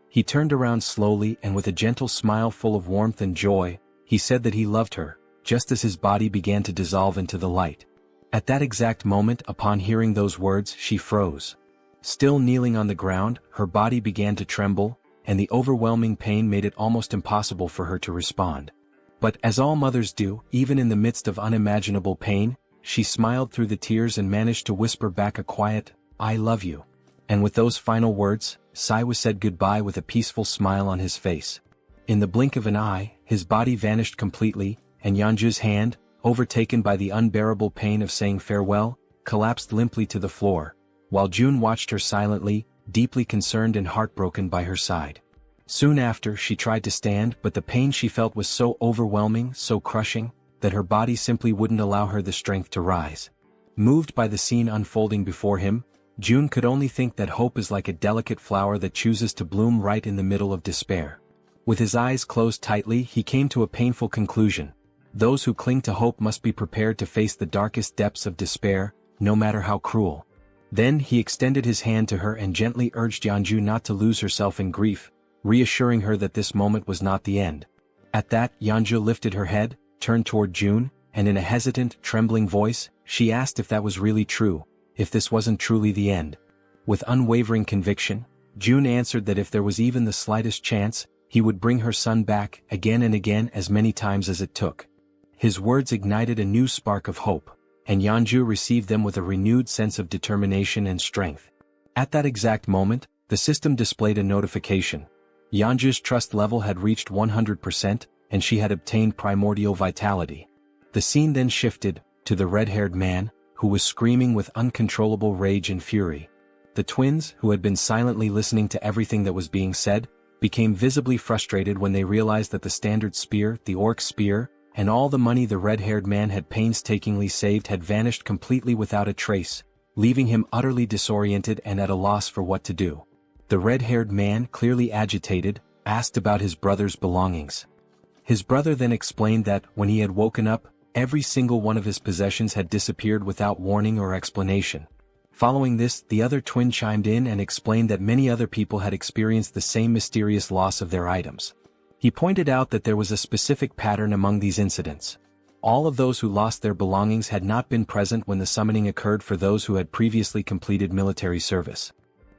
He turned around slowly, and with a gentle smile full of warmth and joy, he said that he loved her, just as his body began to dissolve into the light. At that exact moment, upon hearing those words, she froze. Still kneeling on the ground, her body began to tremble, and the overwhelming pain made it almost impossible for her to respond. But as all mothers do, even in the midst of unimaginable pain, she smiled through the tears and managed to whisper back a quiet, "I love you." And with those final words, Saiwa said goodbye with a peaceful smile on his face. In the blink of an eye, his body vanished completely, and Yeonju's hand, overtaken by the unbearable pain of saying farewell, collapsed limply to the floor, while June watched her silently, deeply concerned and heartbroken by her side. Soon after, she tried to stand, but the pain she felt was so overwhelming, so crushing, that her body simply wouldn't allow her the strength to rise. Moved by the scene unfolding before him, June could only think that hope is like a delicate flower that chooses to bloom right in the middle of despair. With his eyes closed tightly, he came to a painful conclusion. Those who cling to hope must be prepared to face the darkest depths of despair, no matter how cruel. Then he extended his hand to her and gently urged Yeonju not to lose herself in grief, reassuring her that this moment was not the end. At that, Yeonju lifted her head, turned toward June, and in a hesitant, trembling voice, she asked if that was really true, if this wasn't truly the end. With unwavering conviction, June answered that if there was even the slightest chance, he would bring her son back, again and again, as many times as it took. His words ignited a new spark of hope, and Yeonju received them with a renewed sense of determination and strength. At that exact moment, the system displayed a notification. Yeonju's trust level had reached 100%, and she had obtained primordial vitality. The scene then shifted to the red-haired man, who was screaming with uncontrollable rage and fury. The twins, who had been silently listening to everything that was being said, became visibly frustrated when they realized that the standard spear, the orc spear, and all the money the red-haired man had painstakingly saved had vanished completely without a trace, leaving him utterly disoriented and at a loss for what to do. The red-haired man, clearly agitated, asked about his brother's belongings. His brother then explained that, when he had woken up, every single one of his possessions had disappeared without warning or explanation. Following this, the other twin chimed in and explained that many other people had experienced the same mysterious loss of their items. He pointed out that there was a specific pattern among these incidents. All of those who lost their belongings had not been present when the summoning occurred for those who had previously completed military service.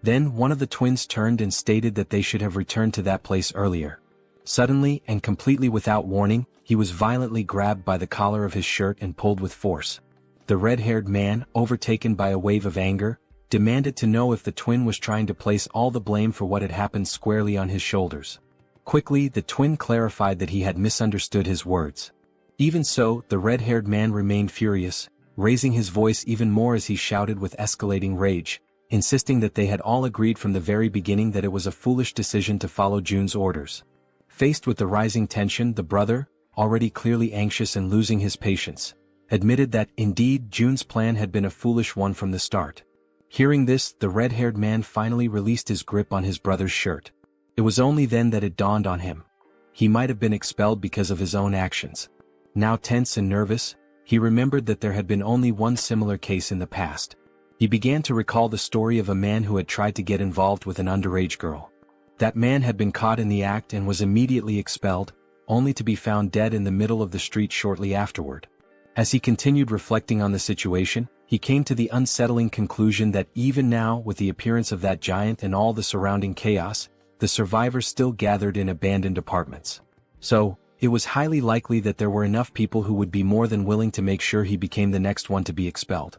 Then one of the twins turned and stated that they should have returned to that place earlier. Suddenly, and completely without warning, he was violently grabbed by the collar of his shirt and pulled with force. The red-haired man, overtaken by a wave of anger, demanded to know if the twin was trying to place all the blame for what had happened squarely on his shoulders. Quickly, the twin clarified that he had misunderstood his words. Even so, the red-haired man remained furious, raising his voice even more as he shouted with escalating rage, insisting that they had all agreed from the very beginning that it was a foolish decision to follow June's orders. Faced with the rising tension, the brother, already clearly anxious and losing his patience, admitted that, indeed, June's plan had been a foolish one from the start. Hearing this, the red-haired man finally released his grip on his brother's shirt. It was only then that it dawned on him. He might have been expelled because of his own actions. Now tense and nervous, he remembered that there had been only one similar case in the past. He began to recall the story of a man who had tried to get involved with an underage girl. That man had been caught in the act and was immediately expelled, only to be found dead in the middle of the street shortly afterward. As he continued reflecting on the situation, he came to the unsettling conclusion that even now, with the appearance of that giant and all the surrounding chaos, the survivors still gathered in abandoned apartments. So, it was highly likely that there were enough people who would be more than willing to make sure he became the next one to be expelled.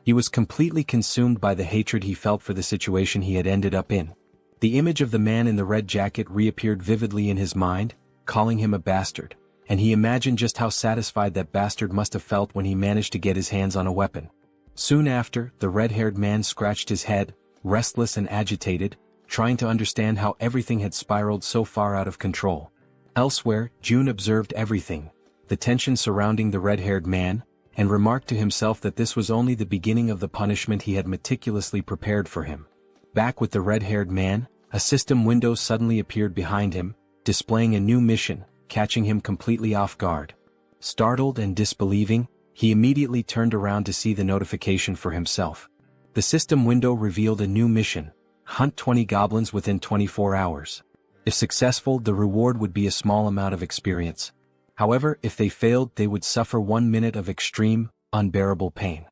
He was completely consumed by the hatred he felt for the situation he had ended up in. The image of the man in the red jacket reappeared vividly in his mind, calling him a bastard, and he imagined just how satisfied that bastard must have felt when he managed to get his hands on a weapon. Soon after, the red-haired man scratched his head, restless and agitated, trying to understand how everything had spiraled so far out of control. Elsewhere, June observed everything, the tension surrounding the red-haired man, and remarked to himself that this was only the beginning of the punishment he had meticulously prepared for him. Back with the red-haired man, a system window suddenly appeared behind him, displaying a new mission, catching him completely off guard. Startled and disbelieving, he immediately turned around to see the notification for himself. The system window revealed a new mission: hunt 20 goblins within 24 hours. If successful, the reward would be a small amount of experience. However, if they failed, they would suffer 1 minute of extreme, unbearable pain.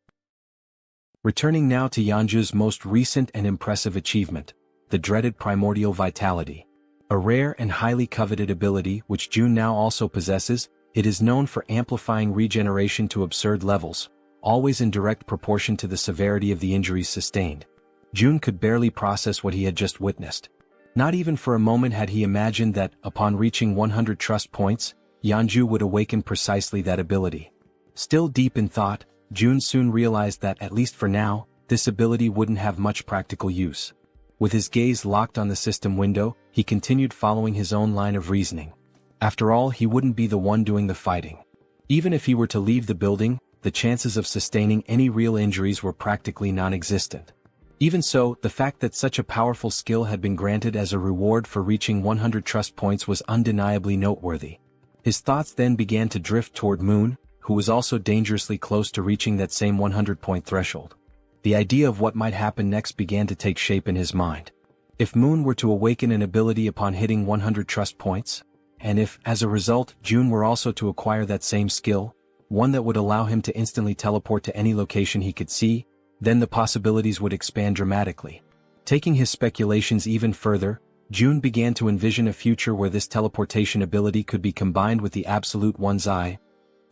Returning now to Yeonju's most recent and impressive achievement, the dreaded primordial vitality. A rare and highly coveted ability which June now also possesses, it is known for amplifying regeneration to absurd levels, always in direct proportion to the severity of the injuries sustained. June could barely process what he had just witnessed. Not even for a moment had he imagined that, upon reaching 100 trust points, Yeonju would awaken precisely that ability. Still deep in thought, June soon realized that, at least for now, this ability wouldn't have much practical use. With his gaze locked on the system window, he continued following his own line of reasoning. After all, he wouldn't be the one doing the fighting. Even if he were to leave the building, the chances of sustaining any real injuries were practically non-existent. Even so, the fact that such a powerful skill had been granted as a reward for reaching 100 trust points was undeniably noteworthy. His thoughts then began to drift toward Moon, who was also dangerously close to reaching that same 100-point threshold. The idea of what might happen next began to take shape in his mind. If Moon were to awaken an ability upon hitting 100 trust points, and if, as a result, June were also to acquire that same skill, one that would allow him to instantly teleport to any location he could see, then the possibilities would expand dramatically. Taking his speculations even further, June began to envision a future where this teleportation ability could be combined with the absolute one's eye,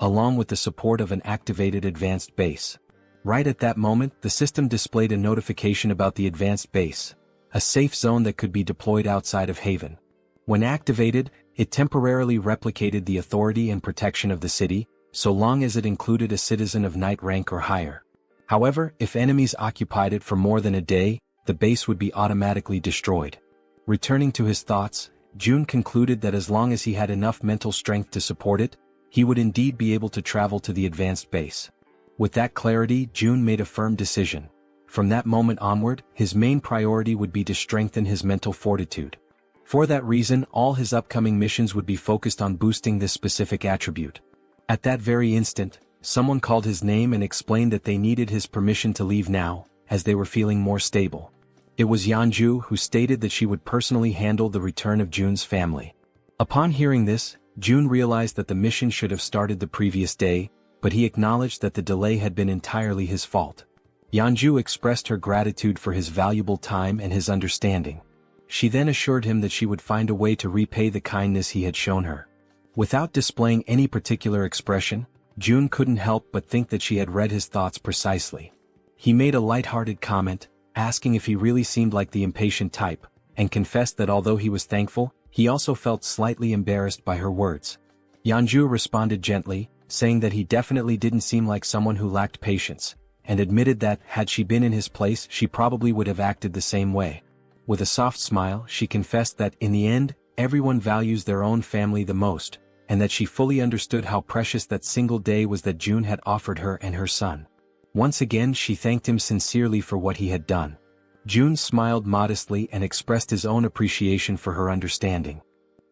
along with the support of an activated advanced base. Right at that moment, the system displayed a notification about the advanced base, a safe zone that could be deployed outside of Haven. When activated, it temporarily replicated the authority and protection of the city, so long as it included a citizen of knight rank or higher. However, if enemies occupied it for more than a day, the base would be automatically destroyed. Returning to his thoughts, June concluded that as long as he had enough mental strength to support it, he would indeed be able to travel to the advanced base. With that clarity, June made a firm decision. From that moment onward, his main priority would be to strengthen his mental fortitude. For that reason, all his upcoming missions would be focused on boosting this specific attribute. At that very instant, someone called his name and explained that they needed his permission to leave now, as they were feeling more stable. It was Yeonju, who stated that she would personally handle the return of June's family. Upon hearing this, June realized that the mission should have started the previous day, but he acknowledged that the delay had been entirely his fault. Yeonju expressed her gratitude for his valuable time and his understanding. She then assured him that she would find a way to repay the kindness he had shown her. Without displaying any particular expression, June couldn't help but think that she had read his thoughts precisely. He made a light-hearted comment, asking if he really seemed like the impatient type, and confessed that although he was thankful, he also felt slightly embarrassed by her words. Yeonju responded gently, saying that he definitely didn't seem like someone who lacked patience, and admitted that, had she been in his place, she probably would have acted the same way. With a soft smile, she confessed that, in the end, everyone values their own family the most, and that she fully understood how precious that single day was that June had offered her and her son. Once again, she thanked him sincerely for what he had done. June smiled modestly and expressed his own appreciation for her understanding.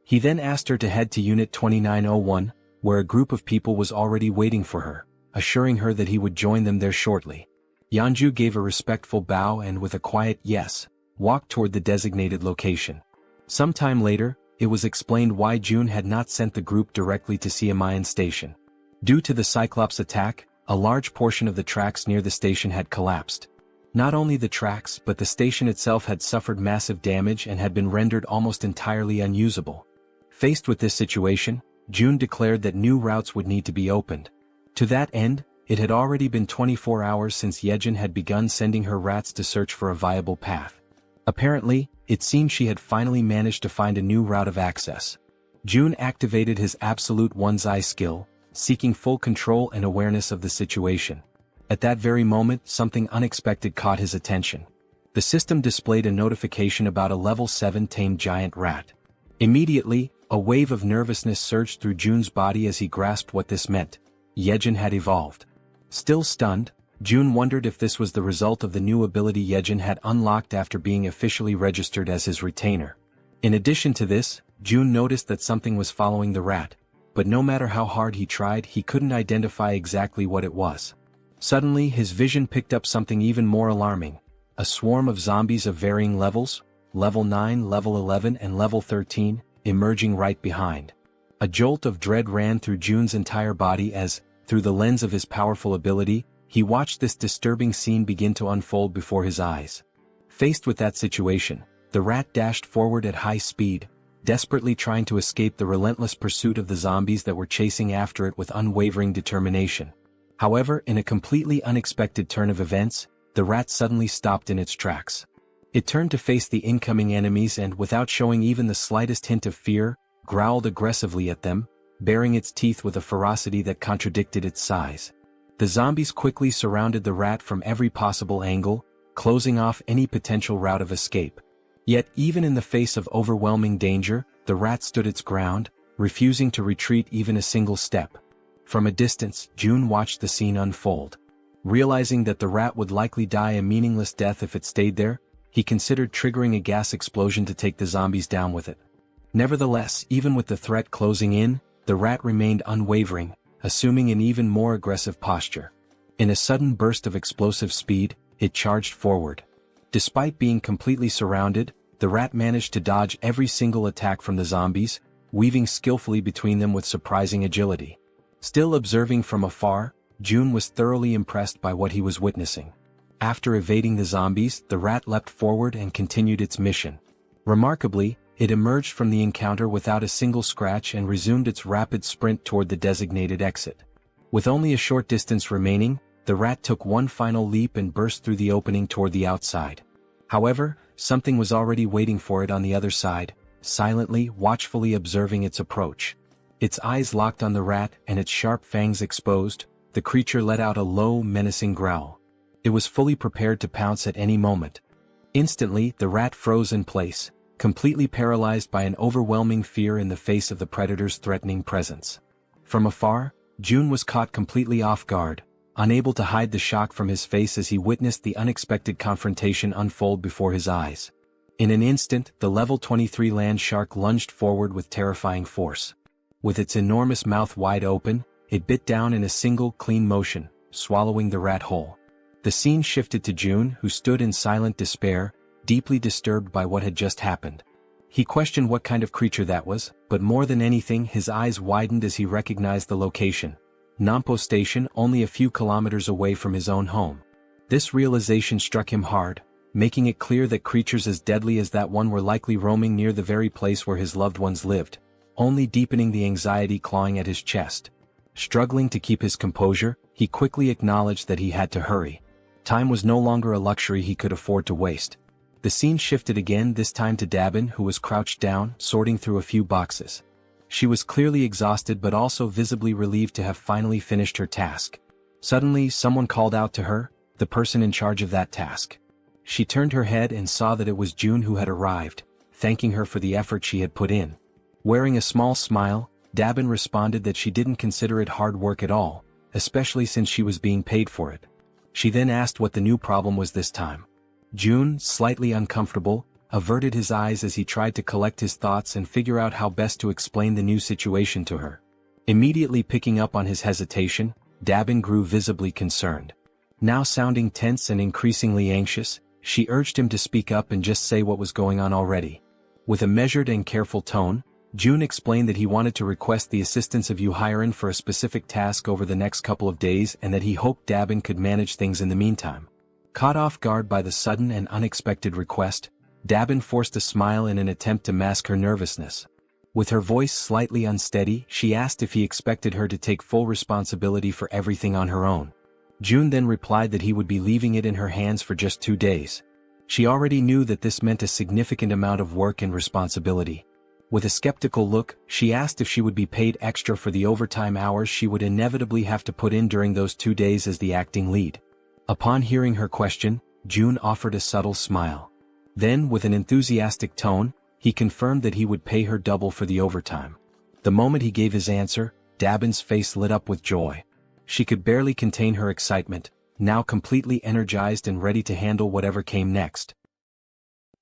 He then asked her to head to Unit 2901, where a group of people was already waiting for her, assuring her that he would join them there shortly. Yeonju gave a respectful bow and, with a quiet yes, walked toward the designated location. Sometime later, it was explained why June had not sent the group directly to Siamayan Station. Due to the Cyclops attack, a large portion of the tracks near the station had collapsed. Not only the tracks, but the station itself had suffered massive damage and had been rendered almost entirely unusable. Faced with this situation, June declared that new routes would need to be opened. To that end, it had already been 24 hours since Jaehyeon had begun sending her rats to search for a viable path. Apparently, it seemed she had finally managed to find a new route of access. June activated his absolute one's eye skill, seeking full control and awareness of the situation. At that very moment, something unexpected caught his attention. The system displayed a notification about a level 7 tamed giant rat. Immediately, a wave of nervousness surged through June's body as he grasped what this meant. Jaehyeon had evolved. Still stunned, June wondered if this was the result of the new ability Jaehyeon had unlocked after being officially registered as his retainer. In addition to this, June noticed that something was following the rat, but no matter how hard he tried, he couldn't identify exactly what it was. Suddenly, his vision picked up something even more alarming: a swarm of zombies of varying levels, level 9, level 11, and level 13, emerging right behind. A jolt of dread ran through June's entire body as, through the lens of his powerful ability, he watched this disturbing scene begin to unfold before his eyes. Faced with that situation, the rat dashed forward at high speed, desperately trying to escape the relentless pursuit of the zombies that were chasing after it with unwavering determination. However, in a completely unexpected turn of events, the rat suddenly stopped in its tracks. It turned to face the incoming enemies and, without showing even the slightest hint of fear, growled aggressively at them, baring its teeth with a ferocity that contradicted its size. The zombies quickly surrounded the rat from every possible angle, closing off any potential route of escape. Yet, even in the face of overwhelming danger, the rat stood its ground, refusing to retreat even a single step. From a distance, June watched the scene unfold. Realizing that the rat would likely die a meaningless death if it stayed there, he considered triggering a gas explosion to take the zombies down with it. Nevertheless, even with the threat closing in, the rat remained unwavering, assuming an even more aggressive posture. In a sudden burst of explosive speed, it charged forward. Despite being completely surrounded, the rat managed to dodge every single attack from the zombies, weaving skillfully between them with surprising agility. Still observing from afar, June was thoroughly impressed by what he was witnessing. After evading the zombies, the rat leapt forward and continued its mission. Remarkably, it emerged from the encounter without a single scratch and resumed its rapid sprint toward the designated exit. With only a short distance remaining, the rat took one final leap and burst through the opening toward the outside. However, something was already waiting for it on the other side, silently, watchfully observing its approach. Its eyes locked on the rat and its sharp fangs exposed, the creature let out a low, menacing growl. It was fully prepared to pounce at any moment. Instantly, the rat froze in place, completely paralyzed by an overwhelming fear in the face of the predator's threatening presence. From afar, June was caught completely off guard, unable to hide the shock from his face as he witnessed the unexpected confrontation unfold before his eyes. In an instant, the level 23 land shark lunged forward with terrifying force. With its enormous mouth wide open, it bit down in a single, clean motion, swallowing the rat whole. The scene shifted to June, who stood in silent despair, deeply disturbed by what had just happened. He questioned what kind of creature that was, but more than anything his eyes widened as he recognized the location. Nampo Station, only a few kilometers away from his own home. This realization struck him hard, making it clear that creatures as deadly as that one were likely roaming near the very place where his loved ones lived, only deepening the anxiety clawing at his chest. Struggling to keep his composure, he quickly acknowledged that he had to hurry. Time was no longer a luxury he could afford to waste. The scene shifted again, this time to Dabin, who was crouched down, sorting through a few boxes. She was clearly exhausted but also visibly relieved to have finally finished her task. Suddenly, someone called out to her, the person in charge of that task. She turned her head and saw that it was June who had arrived, thanking her for the effort she had put in. Wearing a small smile, Dabin responded that she didn't consider it hard work at all, especially since she was being paid for it. She then asked what the new problem was this time. June, slightly uncomfortable, averted his eyes as he tried to collect his thoughts and figure out how best to explain the new situation to her. Immediately picking up on his hesitation, Dabin grew visibly concerned. Now sounding tense and increasingly anxious, she urged him to speak up and just say what was going on already. With a measured and careful tone, June explained that he wanted to request the assistance of Jaehyeon for a specific task over the next couple of days and that he hoped Dabin could manage things in the meantime. Caught off guard by the sudden and unexpected request, Dabin forced a smile in an attempt to mask her nervousness. With her voice slightly unsteady, she asked if he expected her to take full responsibility for everything on her own. June then replied that he would be leaving it in her hands for just 2 days. She already knew that this meant a significant amount of work and responsibility. With a skeptical look, she asked if she would be paid extra for the overtime hours she would inevitably have to put in during those 2 days as the acting lead. Upon hearing her question, June offered a subtle smile. Then, with an enthusiastic tone, he confirmed that he would pay her double for the overtime. The moment he gave his answer, Dabin's face lit up with joy. She could barely contain her excitement, now completely energized and ready to handle whatever came next.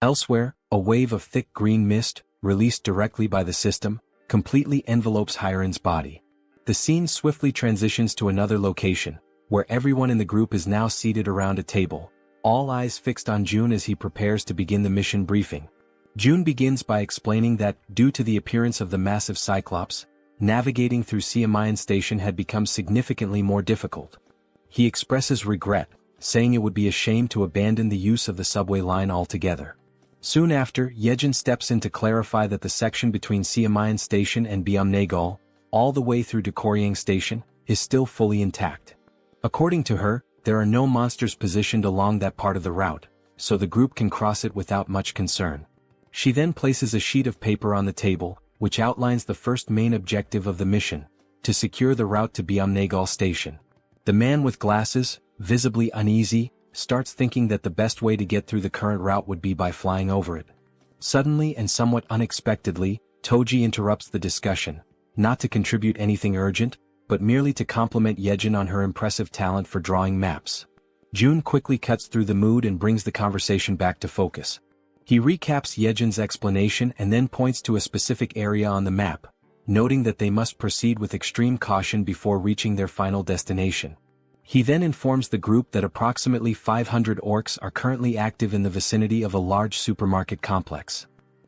Elsewhere, a wave of thick green mist, released directly by the system, completely envelopes Hyren's body. The scene swiftly transitions to another location, where everyone in the group is now seated around a table, all eyes fixed on June as he prepares to begin the mission briefing. June begins by explaining that, due to the appearance of the massive Cyclops, navigating through Jaehyeon Station had become significantly more difficult. He expresses regret, saying it would be a shame to abandon the use of the subway line altogether. Soon after, Jaehyeon steps in to clarify that the section between Jaehyeon Station and Byumnaegol, all the way through to Koryang Station, is still fully intact. According to her, there are no monsters positioned along that part of the route, so the group can cross it without much concern. She then places a sheet of paper on the table, which outlines the first main objective of the mission: to secure the route to Byumnagal Station. The man with glasses, visibly uneasy, starts thinking that the best way to get through the current route would be by flying over it. Suddenly and somewhat unexpectedly, Toji interrupts the discussion, not to contribute anything urgent, but merely to compliment Jaehyeon on her impressive talent for drawing maps. June quickly cuts through the mood and brings the conversation back to focus. He recaps Yeon's explanation and then points to a specific area on the map, noting that they must proceed with extreme caution before reaching their final destination. He then informs the group that approximately 500 orcs are currently active in the vicinity of a large supermarket complex.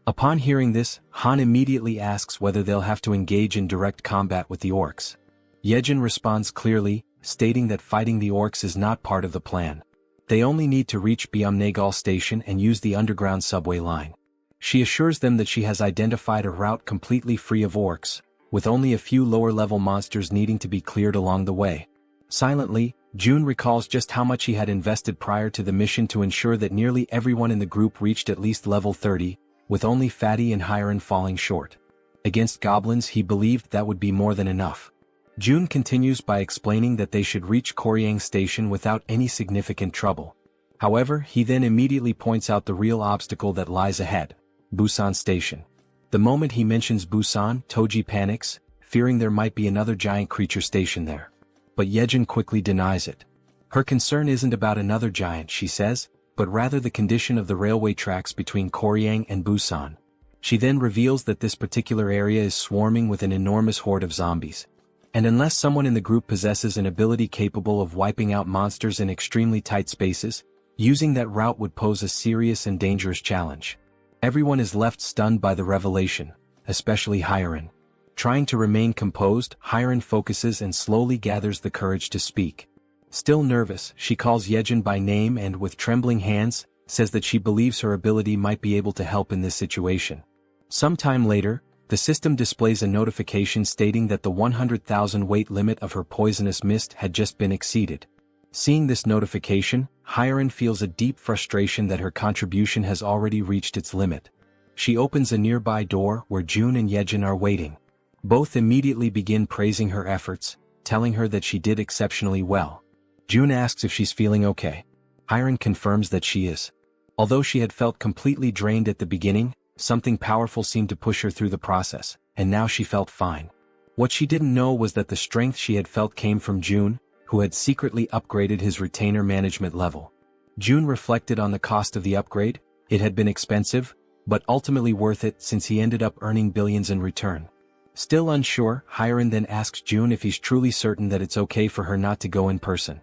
Upon hearing this, Han immediately asks whether they'll have to engage in direct combat with the orcs. Jaehyeon responds clearly, stating that fighting the orcs is not part of the plan. They only need to reach Byumnagal Station and use the underground subway line. She assures them that she has identified a route completely free of orcs, with only a few lower-level monsters needing to be cleared along the way. Silently, June recalls just how much he had invested prior to the mission to ensure that nearly everyone in the group reached at least level 30, with only Fatty and Hiren falling short. Against goblins, he believed that would be more than enough. June continues by explaining that they should reach Koryang Station without any significant trouble. However, he then immediately points out the real obstacle that lies ahead: Busan Station. The moment he mentions Busan, Toji panics, fearing there might be another giant creature stationed there. But Jaehyeon quickly denies it. Her concern isn't about another giant, she says, but rather the condition of the railway tracks between Koryang and Busan. She then reveals that this particular area is swarming with an enormous horde of zombies. And unless someone in the group possesses an ability capable of wiping out monsters in extremely tight spaces, using that route would pose a serious and dangerous challenge. Everyone is left stunned by the revelation, especially Hiren. Trying to remain composed, Hiren focuses and slowly gathers the courage to speak. Still nervous, she calls Jaehyeon by name and, with trembling hands, says that she believes her ability might be able to help in this situation. Sometime later, the system displays a notification stating that the 100,000 weight limit of her poisonous mist had just been exceeded. Seeing this notification, Hiren feels a deep frustration that her contribution has already reached its limit. She opens a nearby door where June and Jaehyeon are waiting. Both immediately begin praising her efforts, telling her that she did exceptionally well. June asks if she's feeling okay. Hiren confirms that she is. Although she had felt completely drained at the beginning, something powerful seemed to push her through the process, and now she felt fine. What she didn't know was that the strength she had felt came from June, who had secretly upgraded his retainer management level. June reflected on the cost of the upgrade. It had been expensive, but ultimately worth it since he ended up earning billions in return. Still unsure, Hiren then asks June if he's truly certain that it's okay for her not to go in person.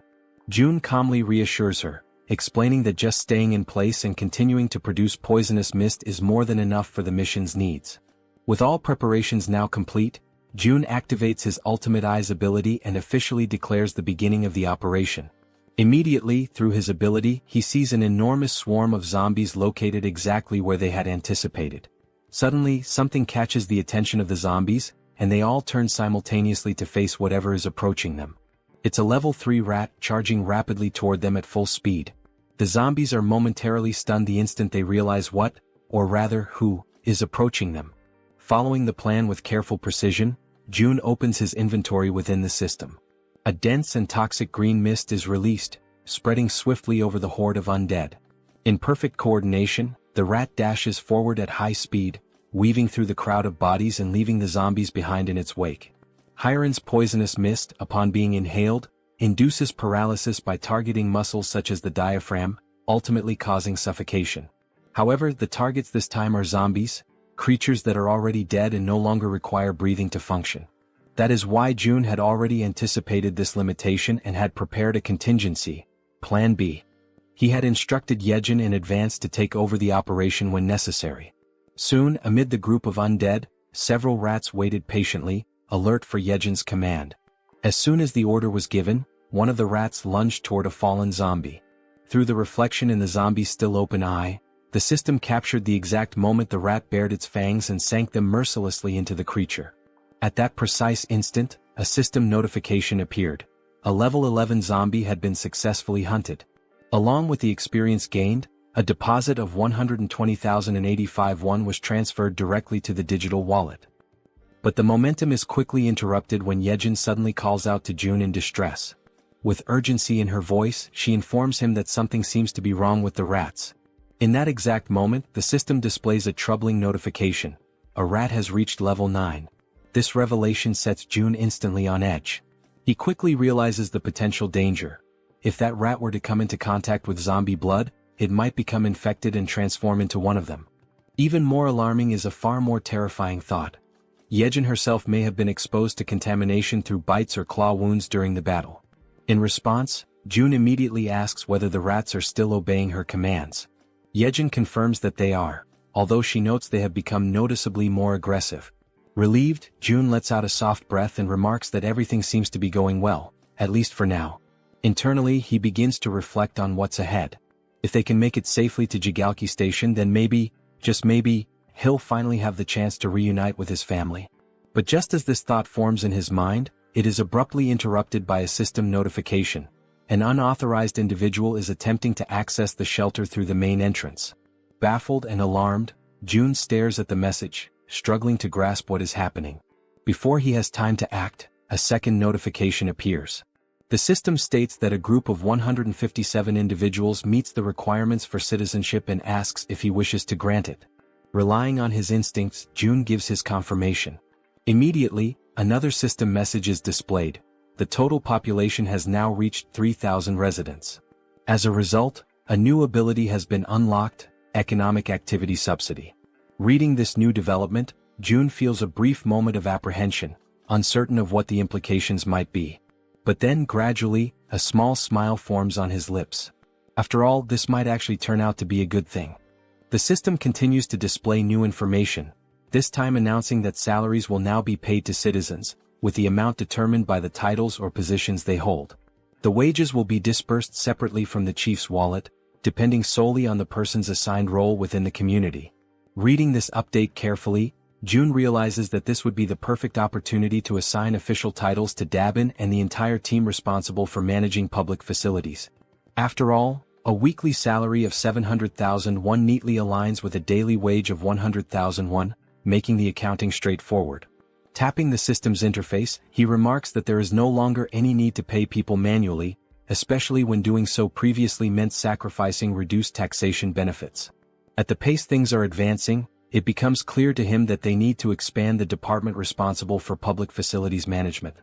June calmly reassures her, explaining that just staying in place and continuing to produce poisonous mist is more than enough for the mission's needs. With all preparations now complete, June activates his Ultimate Eyes ability and officially declares the beginning of the operation. Immediately, through his ability, he sees an enormous swarm of zombies located exactly where they had anticipated. Suddenly, something catches the attention of the zombies, and they all turn simultaneously to face whatever is approaching them. It's a level 3 rat charging rapidly toward them at full speed. The zombies are momentarily stunned the instant they realize what, or rather who, is approaching them. Following the plan with careful precision, June opens his inventory within the system. A dense and toxic green mist is released, spreading swiftly over the horde of undead. In perfect coordination, the rat dashes forward at high speed, weaving through the crowd of bodies and leaving the zombies behind in its wake. Hiren's poisonous mist, upon being inhaled, induces paralysis by targeting muscles such as the diaphragm, ultimately causing suffocation. However, the targets this time are zombies, creatures that are already dead and no longer require breathing to function. That is why June had already anticipated this limitation and had prepared a contingency, Plan B. He had instructed Jaehyeon in advance to take over the operation when necessary. Soon, amid the group of undead, several rats waited patiently, alert for Jaehyeon's command. As soon as the order was given, one of the rats lunged toward a fallen zombie. Through the reflection in the zombie's still open eye, the system captured the exact moment the rat bared its fangs and sank them mercilessly into the creature. At that precise instant, a system notification appeared. A level 11 zombie had been successfully hunted. Along with the experience gained, a deposit of 120,085 won was transferred directly to the digital wallet. But the momentum is quickly interrupted when Jaehyeon suddenly calls out to June in distress. With urgency in her voice, she informs him that something seems to be wrong with the rats. In that exact moment, the system displays a troubling notification. A rat has reached level 9. This revelation sets June instantly on edge. He quickly realizes the potential danger. If that rat were to come into contact with zombie blood, it might become infected and transform into one of them. Even more alarming is a far more terrifying thought. Jaehyeon herself may have been exposed to contamination through bites or claw wounds during the battle. In response, June immediately asks whether the rats are still obeying her commands. Jaehyeon confirms that they are, although she notes they have become noticeably more aggressive. Relieved, June lets out a soft breath and remarks that everything seems to be going well, at least for now. Internally, he begins to reflect on what's ahead. If they can make it safely to Jaehyeon Station, then maybe, just maybe, he'll finally have the chance to reunite with his family. But just as this thought forms in his mind, it is abruptly interrupted by a system notification. An unauthorized individual is attempting to access the shelter through the main entrance. Baffled and alarmed, June stares at the message, struggling to grasp what is happening. Before he has time to act, a second notification appears. The system states that a group of 157 individuals meets the requirements for citizenship and asks if he wishes to grant it. Relying on his instincts, June gives his confirmation. Immediately, another system message is displayed. The total population has now reached 3,000 residents. As a result, a new ability has been unlocked, Economic Activity Subsidy. Reading this new development, June feels a brief moment of apprehension, uncertain of what the implications might be. But then gradually, a small smile forms on his lips. After all, this might actually turn out to be a good thing. The system continues to display new information, this time announcing that salaries will now be paid to citizens, with the amount determined by the titles or positions they hold. The wages will be disbursed separately from the chief's wallet, depending solely on the person's assigned role within the community. Reading this update carefully, June realizes that this would be the perfect opportunity to assign official titles to Dabin and the entire team responsible for managing public facilities. After all, a weekly salary of 700,000 won neatly aligns with a daily wage of 100,000 won, making the accounting straightforward. Tapping the system's interface, he remarks that there is no longer any need to pay people manually, especially when doing so previously meant sacrificing reduced taxation benefits. At the pace things are advancing, it becomes clear to him that they need to expand the department responsible for public facilities management.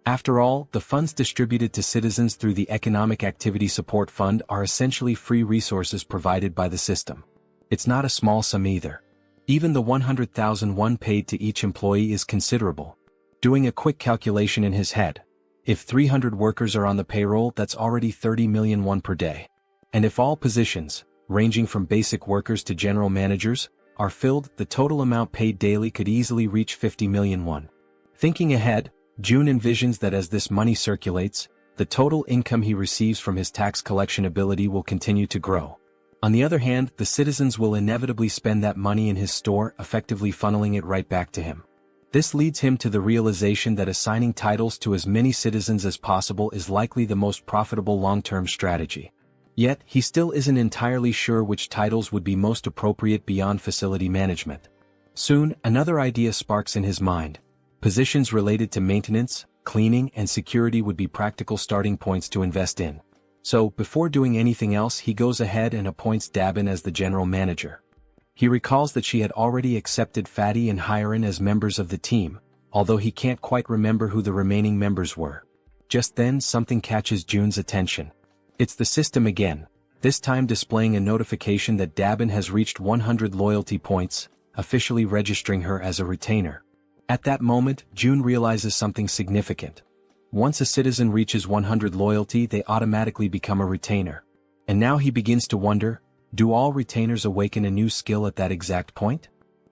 After all, the funds distributed to citizens through the Economic Activity Support Fund are essentially free resources provided by the system. It's not a small sum either. Even the 100,000 won paid to each employee is considerable. Doing a quick calculation in his head, if 300 workers are on the payroll, that's already 30 million won per day. And if all positions, ranging from basic workers to general managers, are filled, the total amount paid daily could easily reach 50 million won. Thinking ahead, June envisions that as this money circulates, the total income he receives from his tax collection ability will continue to grow. On the other hand, the citizens will inevitably spend that money in his store, effectively funneling it right back to him. This leads him to the realization that assigning titles to as many citizens as possible is likely the most profitable long-term strategy. Yet, he still isn't entirely sure which titles would be most appropriate beyond facility management. Soon, another idea sparks in his mind. Positions related to maintenance, cleaning, and security would be practical starting points to invest in. So, before doing anything else, he goes ahead and appoints Dabin as the general manager. He recalls that she had already accepted Fatty and Hyren as members of the team, although he can't quite remember who the remaining members were. Just then, something catches June's attention. It's the system again, this time displaying a notification that Dabin has reached 100 loyalty points, officially registering her as a retainer. At that moment, June realizes something significant. Once a citizen reaches 100 loyalty, they automatically become a retainer. And now he begins to wonder, do all retainers awaken a new skill at that exact point?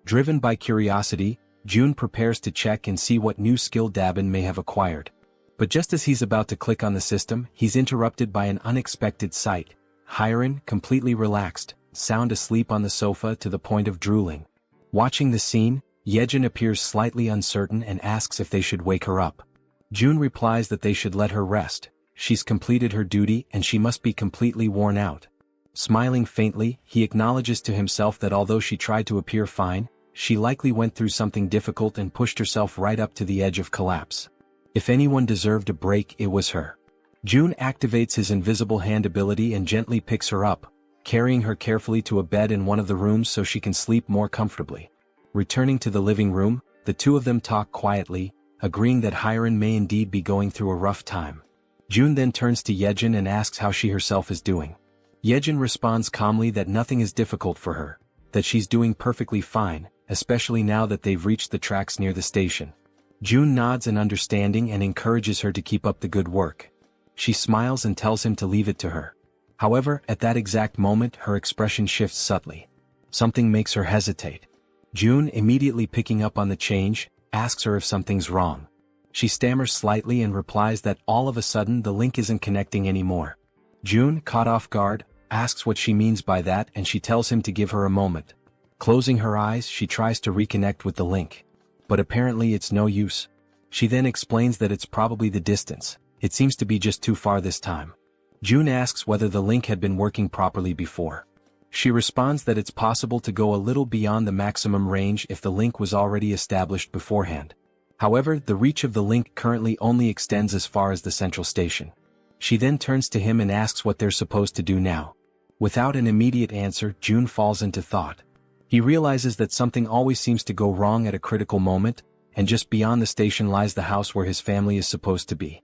Driven by curiosity, June prepares to check and see what new skill Dabin may have acquired. But just as he's about to click on the system, he's interrupted by an unexpected sight. Hyren, completely relaxed, sound asleep on the sofa to the point of drooling. Watching the scene, Jaehyeon appears slightly uncertain and asks if they should wake her up. June replies that they should let her rest, she's completed her duty and she must be completely worn out. Smiling faintly, he acknowledges to himself that although she tried to appear fine, she likely went through something difficult and pushed herself right up to the edge of collapse. If anyone deserved a break, it was her. June activates his invisible hand ability and gently picks her up, carrying her carefully to a bed in one of the rooms so she can sleep more comfortably. Returning to the living room, the two of them talk quietly, agreeing that Hyran may indeed be going through a rough time. June then turns to Jaehyeon and asks how she herself is doing. Jaehyeon responds calmly that nothing is difficult for her, that she's doing perfectly fine, especially now that they've reached the tracks near the station. June nods in understanding and encourages her to keep up the good work. She smiles and tells him to leave it to her. However, at that exact moment her expression shifts subtly. Something makes her hesitate. June, immediately picking up on the change, asks her if something's wrong. She stammers slightly and replies that all of a sudden the link isn't connecting anymore. June, caught off guard, asks what she means by that and she tells him to give her a moment. Closing her eyes, she tries to reconnect with the link. But apparently it's no use. She then explains that it's probably the distance. It seems to be just too far this time. June asks whether the link had been working properly before. She responds that it's possible to go a little beyond the maximum range if the link was already established beforehand. However, the reach of the link currently only extends as far as the central station. She then turns to him and asks what they're supposed to do now. Without an immediate answer, June falls into thought. He realizes that something always seems to go wrong at a critical moment, and just beyond the station lies the house where his family is supposed to be.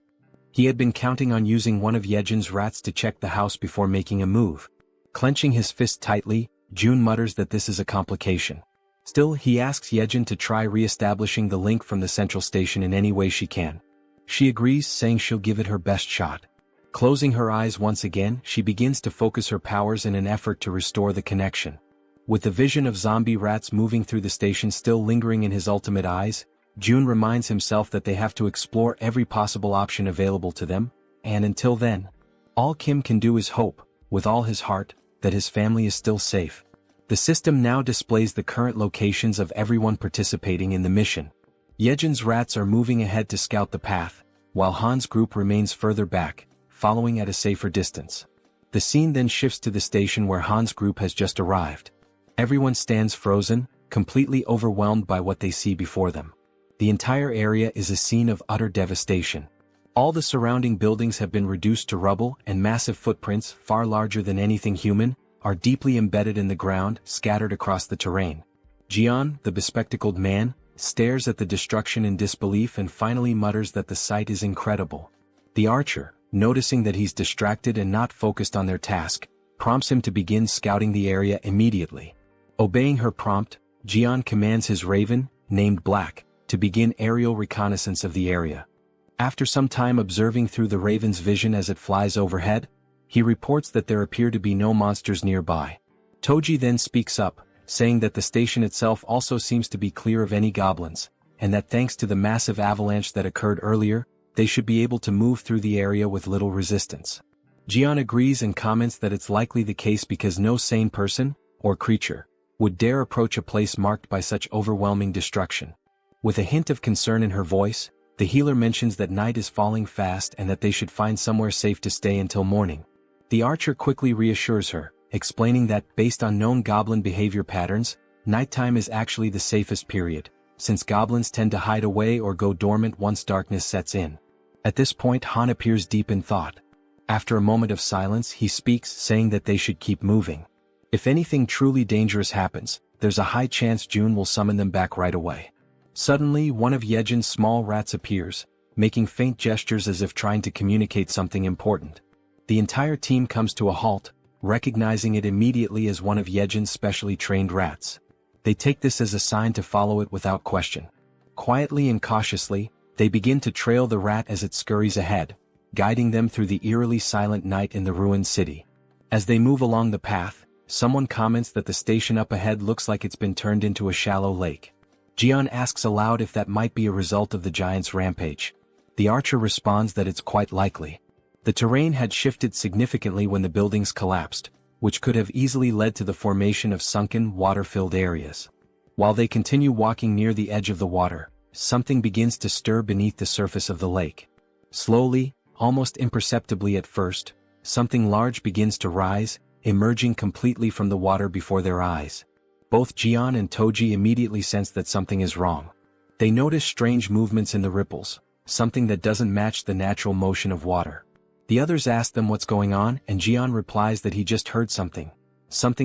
He had been counting on using one of Jaehyeon's rats to check the house before making a move. Clenching his fist tightly, June mutters that this is a complication. Still, he asks Jaehyeon to try re-establishing the link from the central station in any way she can. She agrees, saying she'll give it her best shot. Closing her eyes once again, she begins to focus her powers in an effort to restore the connection. With the vision of zombie rats moving through the station still lingering in his ultimate eyes, June reminds himself that they have to explore every possible option available to them, and until then, all Kim can do is hope, with all his heart, that his family is still safe. The system now displays the current locations of everyone participating in the mission. Jaehyeon's rats are moving ahead to scout the path, while Han's group remains further back, following at a safer distance. The scene then shifts to the station where Han's group has just arrived. Everyone stands frozen, completely overwhelmed by what they see before them. The entire area is a scene of utter devastation. All the surrounding buildings have been reduced to rubble, and massive footprints, far larger than anything human, are deeply embedded in the ground, scattered across the terrain. Jaehyeon, the bespectacled man, stares at the destruction in disbelief and finally mutters that the sight is incredible. The archer, noticing that he's distracted and not focused on their task, prompts him to begin scouting the area immediately. Obeying her prompt, Jaehyeon commands his raven, named Black, to begin aerial reconnaissance of the area. After some time observing through the raven's vision as it flies overhead, he reports that there appear to be no monsters nearby. Toji then speaks up, saying that the station itself also seems to be clear of any goblins, and that thanks to the massive avalanche that occurred earlier, they should be able to move through the area with little resistance. Jaehyeon agrees and comments that it's likely the case because no sane person, or creature, would dare approach a place marked by such overwhelming destruction. With a hint of concern in her voice, the healer mentions that night is falling fast and that they should find somewhere safe to stay until morning. The archer quickly reassures her, explaining that, based on known goblin behavior patterns, nighttime is actually the safest period, since goblins tend to hide away or go dormant once darkness sets in. At this point, Han appears deep in thought. After a moment of silence, he speaks, saying that they should keep moving. If anything truly dangerous happens, there's a high chance June will summon them back right away. Suddenly, one of Jaehyeon's small rats appears, making faint gestures as if trying to communicate something important. The entire team comes to a halt, recognizing it immediately as one of Jaehyeon's specially trained rats. They take this as a sign to follow it without question. Quietly and cautiously, they begin to trail the rat as it scurries ahead, guiding them through the eerily silent night in the ruined city. As they move along the path, someone comments that the station up ahead looks like it's been turned into a shallow lake. Jaehyeon asks aloud if that might be a result of the giant's rampage. The archer responds that it's quite likely. The terrain had shifted significantly when the buildings collapsed, which could have easily led to the formation of sunken, water-filled areas. While they continue walking near the edge of the water, something begins to stir beneath the surface of the lake. Slowly, almost imperceptibly at first, something large begins to rise, emerging completely from the water before their eyes. Both Jaehyeon and Toji immediately sense that something is wrong. They notice strange movements in the ripples, something that doesn't match the natural motion of water. The others ask them what's going on, and Jaehyeon replies that he just heard something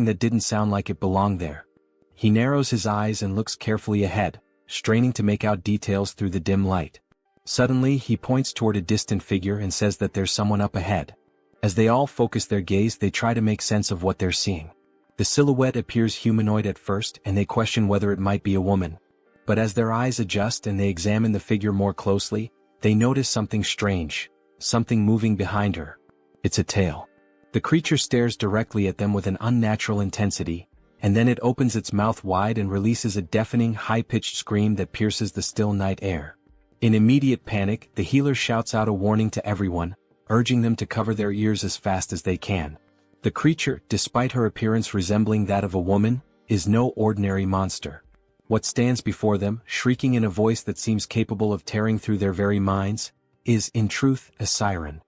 that didn't sound like it belonged there. He narrows his eyes and looks carefully ahead, straining to make out details through the dim light. Suddenly, he points toward a distant figure and says that there's someone up ahead. As they all focus their gaze, they try to make sense of what they're seeing. The silhouette appears humanoid at first, and they question whether it might be a woman. But as their eyes adjust and they examine the figure more closely, they notice something strange, something moving behind her. It's a tail. The creature stares directly at them with an unnatural intensity, and then it opens its mouth wide and releases a deafening, high-pitched scream that pierces the still night air. In immediate panic, the healer shouts out a warning to everyone, urging them to cover their ears as fast as they can. The creature, despite her appearance resembling that of a woman, is no ordinary monster. What stands before them, shrieking in a voice that seems capable of tearing through their very minds, is, in truth, a siren.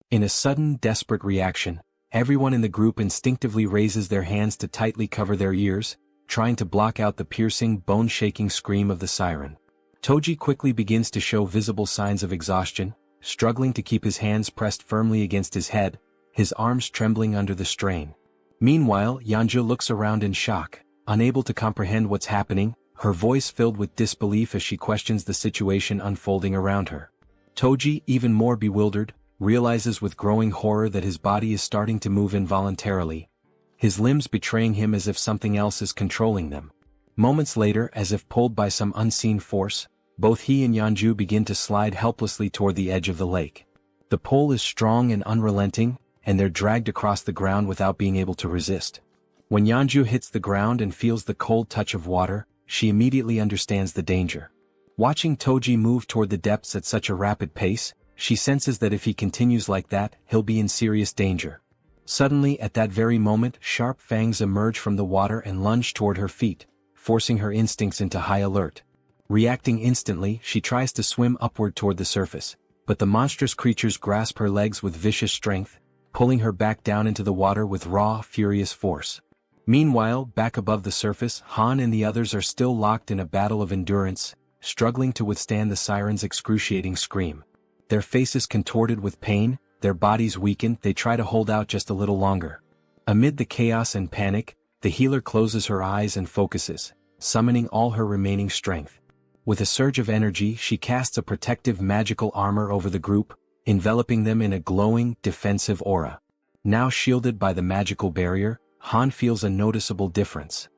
In a sudden, desperate reaction, everyone in the group instinctively raises their hands to tightly cover their ears, trying to block out the piercing, bone-shaking scream of the siren. Toji quickly begins to show visible signs of exhaustion, struggling to keep his hands pressed firmly against his head, his arms trembling under the strain. Meanwhile, Yeonju looks around in shock, unable to comprehend what's happening, her voice filled with disbelief as she questions the situation unfolding around her. Toji, even more bewildered, realizes with growing horror that his body is starting to move involuntarily, his limbs betraying him as if something else is controlling them. Moments later, as if pulled by some unseen force, both he and Yeonju begin to slide helplessly toward the edge of the lake. The pull is strong and unrelenting, and they're dragged across the ground without being able to resist. When Yeonju hits the ground and feels the cold touch of water, she immediately understands the danger. Watching Toji move toward the depths at such a rapid pace, she senses that if he continues like that, he'll be in serious danger. Suddenly, at that very moment, sharp fangs emerge from the water and lunge toward her feet, forcing her instincts into high alert. Reacting instantly, she tries to swim upward toward the surface, but the monstrous creatures grasp her legs with vicious strength, pulling her back down into the water with raw, furious force. Meanwhile, back above the surface, Han and the others are still locked in a battle of endurance, struggling to withstand the siren's excruciating scream. Their faces contorted with pain, their bodies weakened, they try to hold out just a little longer. Amid the chaos and panic, the healer closes her eyes and focuses, summoning all her remaining strength. With a surge of energy, she casts a protective magical armor over the group, enveloping them in a glowing, defensive aura. Now shielded by the magical barrier, Han feels a noticeable difference.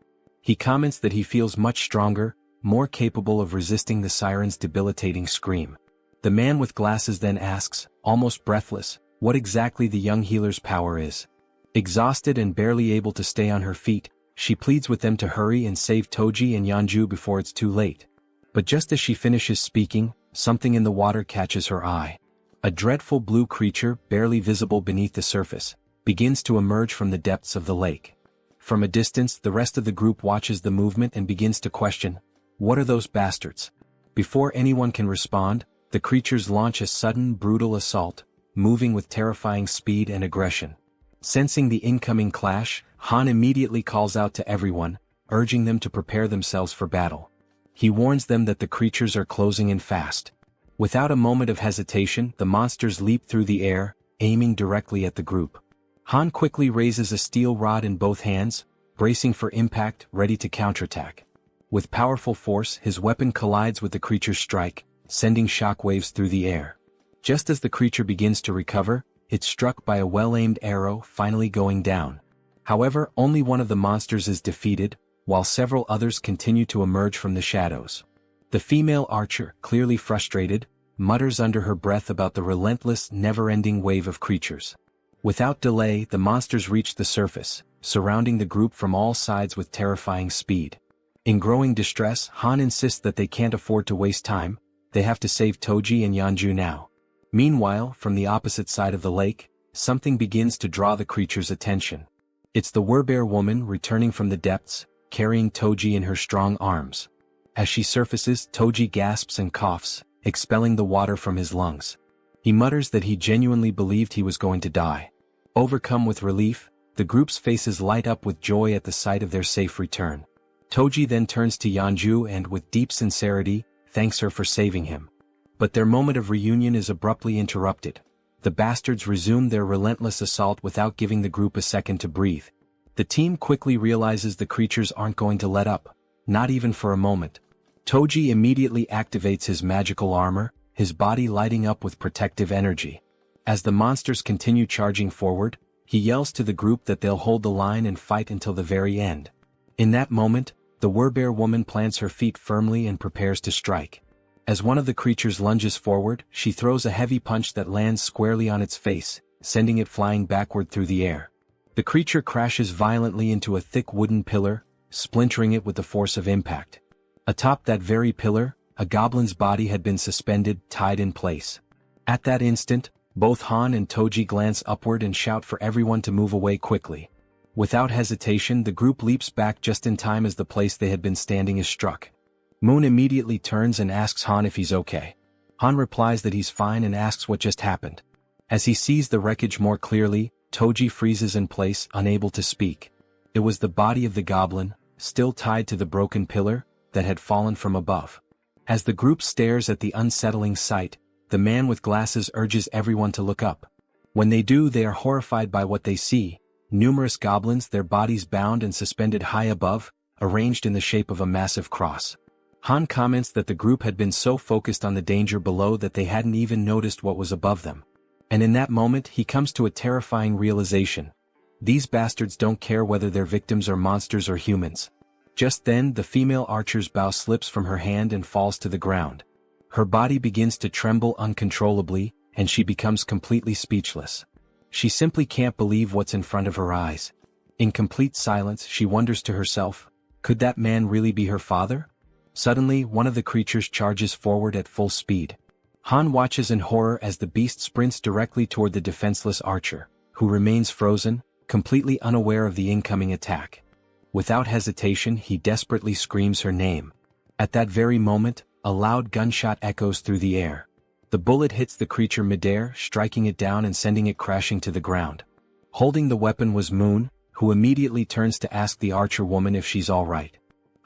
He comments that he feels much stronger, more capable of resisting the siren's debilitating scream. The man with glasses then asks, almost breathless, what exactly the young healer's power is. Exhausted and barely able to stay on her feet, she pleads with them to hurry and save Toji and Yeonju before it's too late. But just as she finishes speaking, something in the water catches her eye. A dreadful blue creature, barely visible beneath the surface, begins to emerge from the depths of the lake. From a distance, the rest of the group watches the movement and begins to question, what are those bastards? Before anyone can respond, the creatures launch a sudden, brutal assault, moving with terrifying speed and aggression. Sensing the incoming clash, Han immediately calls out to everyone, urging them to prepare themselves for battle. He warns them that the creatures are closing in fast. Without a moment of hesitation, the monsters leap through the air, aiming directly at the group. Han quickly raises a steel rod in both hands, bracing for impact, ready to counterattack. With powerful force, his weapon collides with the creature's strike, sending shockwaves through the air. Just as the creature begins to recover, it's struck by a well-aimed arrow, finally going down. However, only one of the monsters is defeated, while several others continue to emerge from the shadows. The female archer, clearly frustrated, mutters under her breath about the relentless, never-ending wave of creatures. Without delay, the monsters reach the surface, surrounding the group from all sides with terrifying speed. In growing distress, Han insists that they can't afford to waste time, they have to save Toji and Yeonju now. Meanwhile, from the opposite side of the lake, something begins to draw the creature's attention. It's the werbear woman returning from the depths, carrying Toji in her strong arms. As she surfaces, Toji gasps and coughs, expelling the water from his lungs. He mutters that he genuinely believed he was going to die. Overcome with relief, the group's faces light up with joy at the sight of their safe return. Toji then turns to Yeonju and, with deep sincerity, thanks her for saving him. But their moment of reunion is abruptly interrupted. The bastards resume their relentless assault without giving the group a second to breathe. The team quickly realizes the creatures aren't going to let up, not even for a moment. Toji immediately activates his magical armor, his body lighting up with protective energy. As the monsters continue charging forward, he yells to the group that they'll hold the line and fight until the very end. In that moment, the Werbear woman plants her feet firmly and prepares to strike. As one of the creatures lunges forward, she throws a heavy punch that lands squarely on its face, sending it flying backward through the air. The creature crashes violently into a thick wooden pillar, splintering it with the force of impact. Atop that very pillar, a goblin's body had been suspended, tied in place. At that instant, both Han and Toji glance upward and shout for everyone to move away quickly. Without hesitation, the group leaps back just in time as the place they had been standing is struck. Moon immediately turns and asks Han if he's okay. Han replies that he's fine and asks what just happened. As he sees the wreckage more clearly, Toji freezes in place, unable to speak. It was the body of the goblin, still tied to the broken pillar, that had fallen from above. As the group stares at the unsettling sight, the man with glasses urges everyone to look up. When they do, they are horrified by what they see: numerous goblins, their bodies bound and suspended high above, arranged in the shape of a massive cross. Han comments that the group had been so focused on the danger below that they hadn't even noticed what was above them. And in that moment he comes to a terrifying realization. These bastards don't care whether their victims are monsters or humans. Just then the female archer's bow slips from her hand and falls to the ground. Her body begins to tremble uncontrollably, and she becomes completely speechless. She simply can't believe what's in front of her eyes. In complete silence she wonders to herself, could that man really be her father? Suddenly, one of the creatures charges forward at full speed. Han watches in horror as the beast sprints directly toward the defenseless archer, who remains frozen, completely unaware of the incoming attack. Without hesitation, he desperately screams her name. At that very moment, a loud gunshot echoes through the air. The bullet hits the creature midair, striking it down and sending it crashing to the ground. Holding the weapon was Moon, who immediately turns to ask the archer woman if she's all right.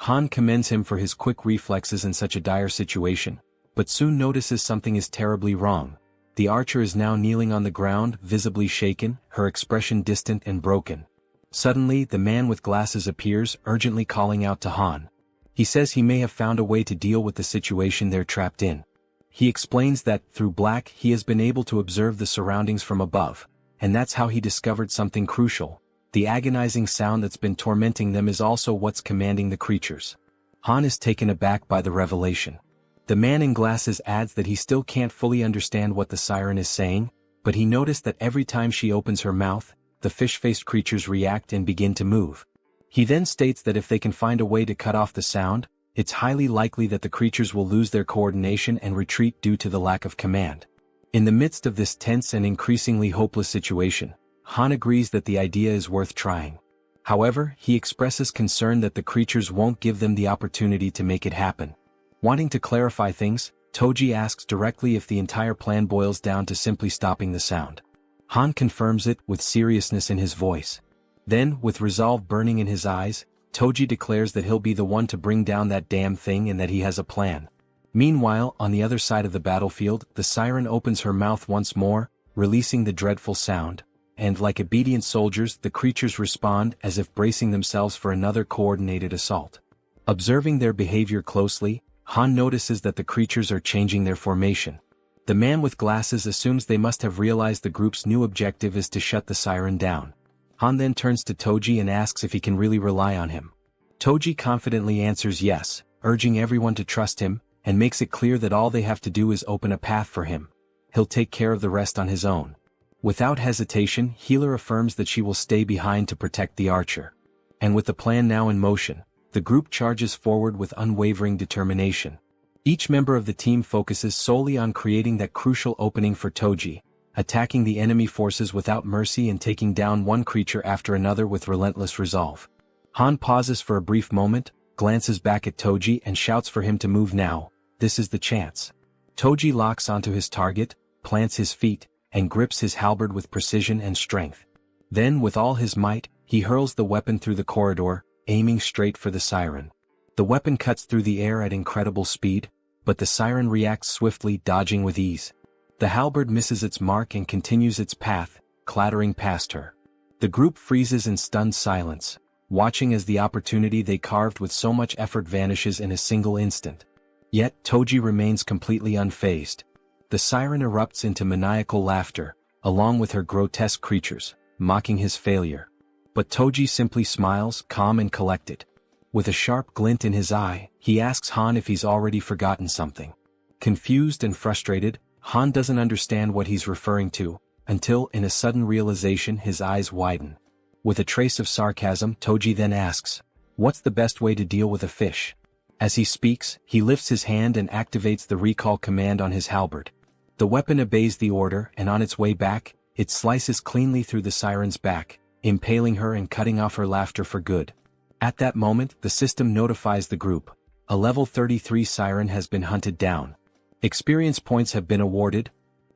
Han commends him for his quick reflexes in such a dire situation, but soon notices something is terribly wrong. The archer is now kneeling on the ground, visibly shaken, her expression distant and broken. Suddenly, the man with glasses appears, urgently calling out to Han. He says he may have found a way to deal with the situation they're trapped in. He explains that, through Black, he has been able to observe the surroundings from above, and that's how he discovered something crucial. The agonizing sound that's been tormenting them is also what's commanding the creatures. Han is taken aback by the revelation. The man in glasses adds that he still can't fully understand what the siren is saying, but he noticed that every time she opens her mouth, the fish-faced creatures react and begin to move. He then states that if they can find a way to cut off the sound, it's highly likely that the creatures will lose their coordination and retreat due to the lack of command. In the midst of this tense and increasingly hopeless situation, Han agrees that the idea is worth trying. However, he expresses concern that the creatures won't give them the opportunity to make it happen. Wanting to clarify things, Toji asks directly if the entire plan boils down to simply stopping the sound. Han confirms it, with seriousness in his voice. Then, with resolve burning in his eyes, Toji declares that he'll be the one to bring down that damn thing and that he has a plan. Meanwhile, on the other side of the battlefield, the siren opens her mouth once more, releasing the dreadful sound. And like obedient soldiers, the creatures respond as if bracing themselves for another coordinated assault. Observing their behavior closely, Han notices that the creatures are changing their formation. The man with glasses assumes they must have realized the group's new objective is to shut the siren down. Han then turns to Toji and asks if he can really rely on him. Toji confidently answers yes, urging everyone to trust him, and makes it clear that all they have to do is open a path for him. He'll take care of the rest on his own. Without hesitation, Healer affirms that she will stay behind to protect the archer. And with the plan now in motion, the group charges forward with unwavering determination. Each member of the team focuses solely on creating that crucial opening for Toji, attacking the enemy forces without mercy and taking down one creature after another with relentless resolve. Han pauses for a brief moment, glances back at Toji and shouts for him to move now. This is the chance. Toji locks onto his target, plants his feet, and grips his halberd with precision and strength. Then with all his might, he hurls the weapon through the corridor, aiming straight for the siren. The weapon cuts through the air at incredible speed, but the siren reacts swiftly, dodging with ease. The halberd misses its mark and continues its path, clattering past her. The group freezes in stunned silence, watching as the opportunity they carved with so much effort vanishes in a single instant. Yet Toji remains completely unfazed. The siren erupts into maniacal laughter, along with her grotesque creatures, mocking his failure. But Toji simply smiles, calm and collected. With a sharp glint in his eye, he asks Han if he's already forgotten something. Confused and frustrated, Han doesn't understand what he's referring to, until in a sudden realization his eyes widen. With a trace of sarcasm, Toji then asks, "What's the best way to deal with a fish?" As he speaks, he lifts his hand and activates the recall command on his halberd. The weapon obeys the order, and on its way back, it slices cleanly through the siren's back, impaling her and cutting off her laughter for good. At that moment, the system notifies the group. A level 33 siren has been hunted down. Experience points have been awarded.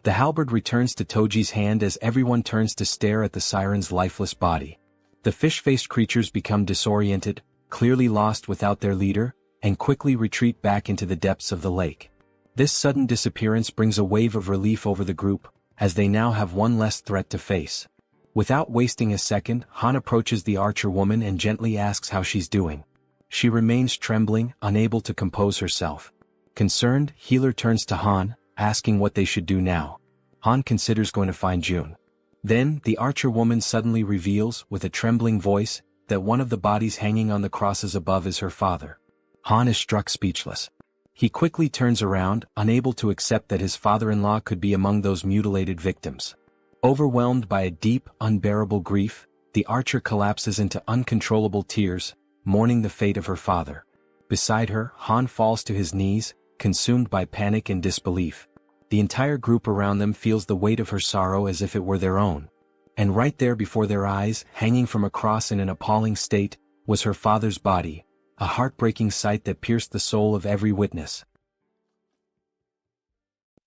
The halberd returns to Toji's hand as everyone turns to stare at the siren's lifeless body. The fish-faced creatures become disoriented, clearly lost without their leader, and quickly retreat back into the depths of the lake. This sudden disappearance brings a wave of relief over the group, as they now have one less threat to face. Without wasting a second, Han approaches the archer woman and gently asks how she's doing. She remains trembling, unable to compose herself. Concerned, Healer turns to Han, asking what they should do now. Han considers going to find June. Then, the archer woman suddenly reveals, with a trembling voice, that one of the bodies hanging on the crosses above is her father. Han is struck speechless. He quickly turns around, unable to accept that his father-in-law could be among those mutilated victims. Overwhelmed by a deep, unbearable grief, the archer collapses into uncontrollable tears, mourning the fate of her father. Beside her, Han falls to his knees, consumed by panic and disbelief. The entire group around them feels the weight of her sorrow as if it were their own. And right there before their eyes, hanging from a cross in an appalling state, was her father's body, a heartbreaking sight that pierced the soul of every witness.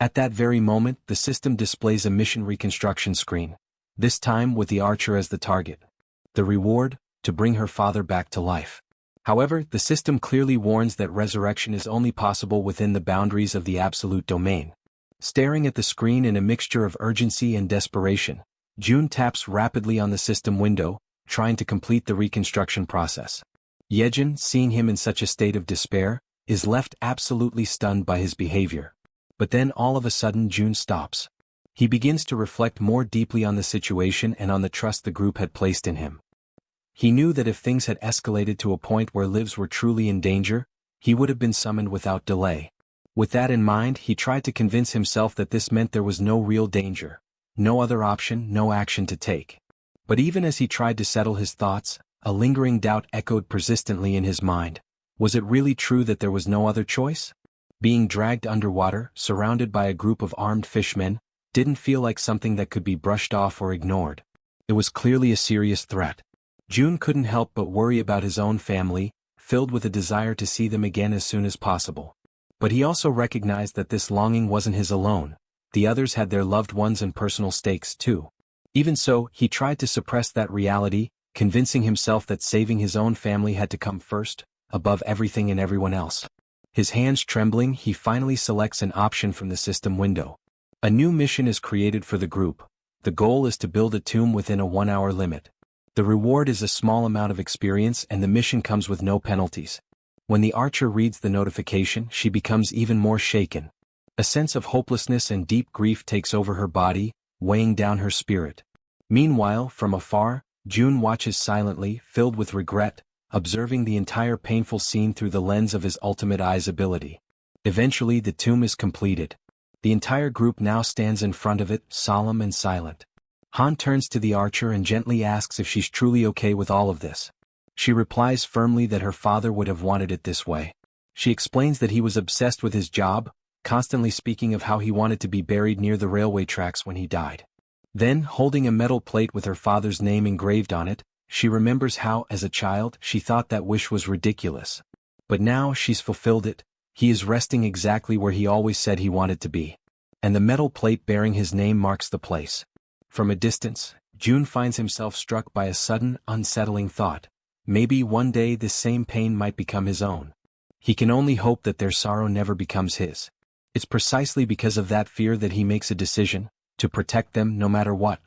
At that very moment, the system displays a mission reconstruction screen, this time with the archer as the target. The reward, to bring her father back to life. However, the system clearly warns that resurrection is only possible within the boundaries of the absolute domain. Staring at the screen in a mixture of urgency and desperation, June taps rapidly on the system window, trying to complete the reconstruction process. Jaehyeon, seeing him in such a state of despair, is left absolutely stunned by his behavior. But then all of a sudden June stops. He begins to reflect more deeply on the situation and on the trust the group had placed in him. He knew that if things had escalated to a point where lives were truly in danger, he would have been summoned without delay. With that in mind, he tried to convince himself that this meant there was no real danger, no other option, no action to take. But even as he tried to settle his thoughts, a lingering doubt echoed persistently in his mind. Was it really true that there was no other choice? Being dragged underwater, surrounded by a group of armed fishmen, didn't feel like something that could be brushed off or ignored. It was clearly a serious threat. June couldn't help but worry about his own family, filled with a desire to see them again as soon as possible. But he also recognized that this longing wasn't his alone. The others had their loved ones and personal stakes too. Even so, he tried to suppress that reality, convincing himself that saving his own family had to come first, above everything and everyone else. His hands trembling, he finally selects an option from the system window. A new mission is created for the group. The goal is to build a tomb within a 1-hour limit. The reward is a small amount of experience and the mission comes with no penalties. When the archer reads the notification, she becomes even more shaken. A sense of hopelessness and deep grief takes over her body, weighing down her spirit. Meanwhile, from afar, June watches silently, filled with regret, observing the entire painful scene through the lens of his ultimate eyes ability. Eventually the tomb is completed. The entire group now stands in front of it, solemn and silent. Han turns to the archer and gently asks if she's truly okay with all of this. She replies firmly that her father would have wanted it this way. She explains that he was obsessed with his job, constantly speaking of how he wanted to be buried near the railway tracks when he died. Then, holding a metal plate with her father's name engraved on it, she remembers how, as a child, she thought that wish was ridiculous. But now she's fulfilled it. He is resting exactly where he always said he wanted to be. And the metal plate bearing his name marks the place. From a distance, June finds himself struck by a sudden, unsettling thought. Maybe one day this same pain might become his own. He can only hope that their sorrow never becomes his. It's precisely because of that fear that he makes a decision, to protect them no matter what.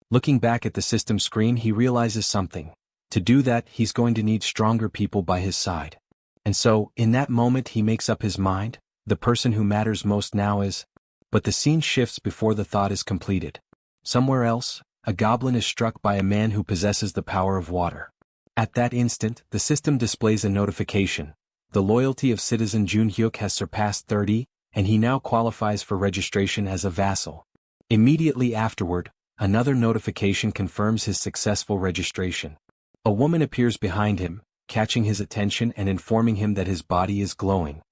Looking back at the system screen, he realizes something. To do that, he's going to need stronger people by his side. And so, in that moment he makes up his mind, the person who matters most now is... But the scene shifts before the thought is completed. Somewhere else, a goblin is struck by a man who possesses the power of water. At that instant, the system displays a notification. The loyalty of citizen Jun Hyuk has surpassed 30, and he now qualifies for registration as a vassal. Immediately afterward, another notification confirms his successful registration. A woman appears behind him, catching his attention and informing him that his body is glowing.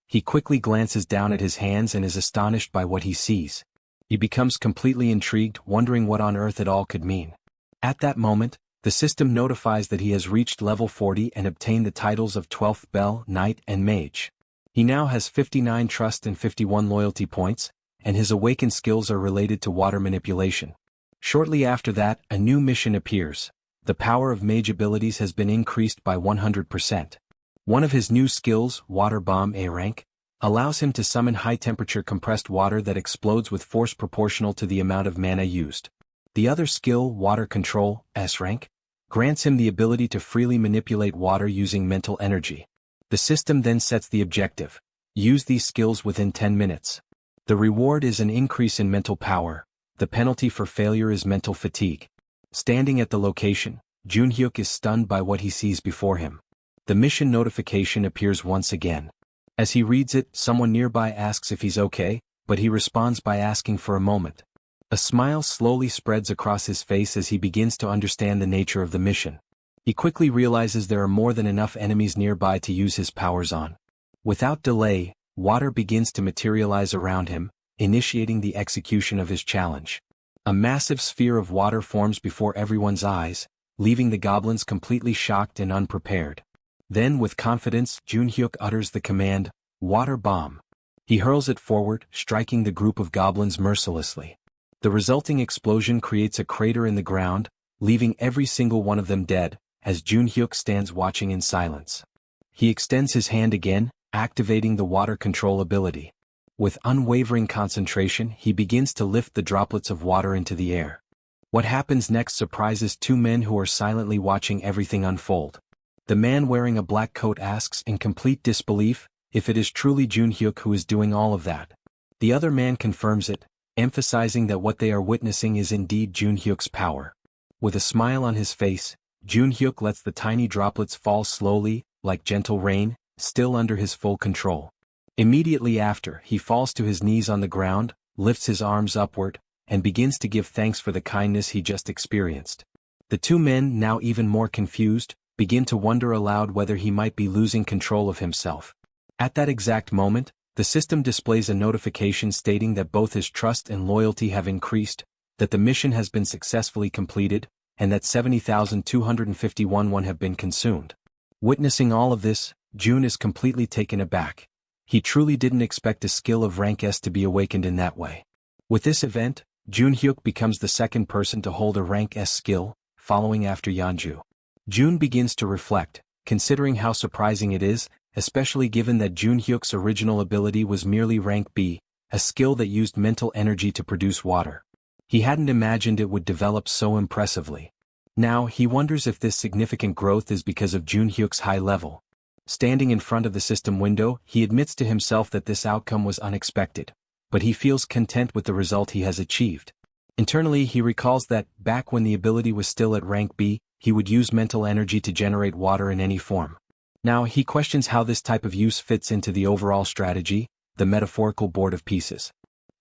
He quickly glances down at his hands and is astonished by what he sees. He becomes completely intrigued, wondering what on earth it all could mean. At that moment, the system notifies that he has reached level 40 and obtained the titles of 12th Bell, Knight and Mage. He now has 59 trust and 51 loyalty points, and his awakened skills are related to water manipulation. Shortly after that, a new mission appears. The power of mage abilities has been increased by 100%. One of his new skills, Water Bomb A rank, allows him to summon high-temperature compressed water that explodes with force proportional to the amount of mana used. The other skill, Water Control S rank, grants him the ability to freely manipulate water using mental energy. The system then sets the objective. Use these skills within 10 minutes. The reward is an increase in mental power. The penalty for failure is mental fatigue. Standing at the location, Jun Hyuk is stunned by what he sees before him. The mission notification appears once again. As he reads it, someone nearby asks if he's okay, but he responds by asking for a moment. A smile slowly spreads across his face as he begins to understand the nature of the mission. He quickly realizes there are more than enough enemies nearby to use his powers on. Without delay, water begins to materialize around him, initiating the execution of his challenge. A massive sphere of water forms before everyone's eyes, leaving the goblins completely shocked and unprepared. Then with confidence, Jun Hyuk utters the command, Water Bomb. He hurls it forward, striking the group of goblins mercilessly. The resulting explosion creates a crater in the ground, leaving every single one of them dead, as Jun Hyuk stands watching in silence. He extends his hand again, activating the water control ability. With unwavering concentration, he begins to lift the droplets of water into the air. What happens next surprises two men who are silently watching everything unfold. The man wearing a black coat asks in complete disbelief if it is truly Jun Hyuk who is doing all of that. The other man confirms it, emphasizing that what they are witnessing is indeed Jun Hyuk's power. With a smile on his face, Jun Hyuk lets the tiny droplets fall slowly, like gentle rain, still under his full control. Immediately after, he falls to his knees on the ground, lifts his arms upward, and begins to give thanks for the kindness he just experienced. The two men, now even more confused, begin to wonder aloud whether he might be losing control of himself. At that exact moment, the system displays a notification stating that both his trust and loyalty have increased, that the mission has been successfully completed, and that 70,251 won have been consumed. Witnessing all of this, Jun is completely taken aback. He truly didn't expect a skill of rank S to be awakened in that way. With this event, Jun Hyuk becomes the second person to hold a rank S skill, following after Yeonju. Jun begins to reflect, considering how surprising it is, especially given that Jun Hyuk's original ability was merely rank B, a skill that used mental energy to produce water. He hadn't imagined it would develop so impressively. Now he wonders if this significant growth is because of Jun Hyuk's high level. Standing in front of the system window, he admits to himself that this outcome was unexpected, but he feels content with the result he has achieved. Internally he recalls that, back when the ability was still at rank B, he would use mental energy to generate water in any form. Now he questions how this type of use fits into the overall strategy, the metaphorical board of pieces.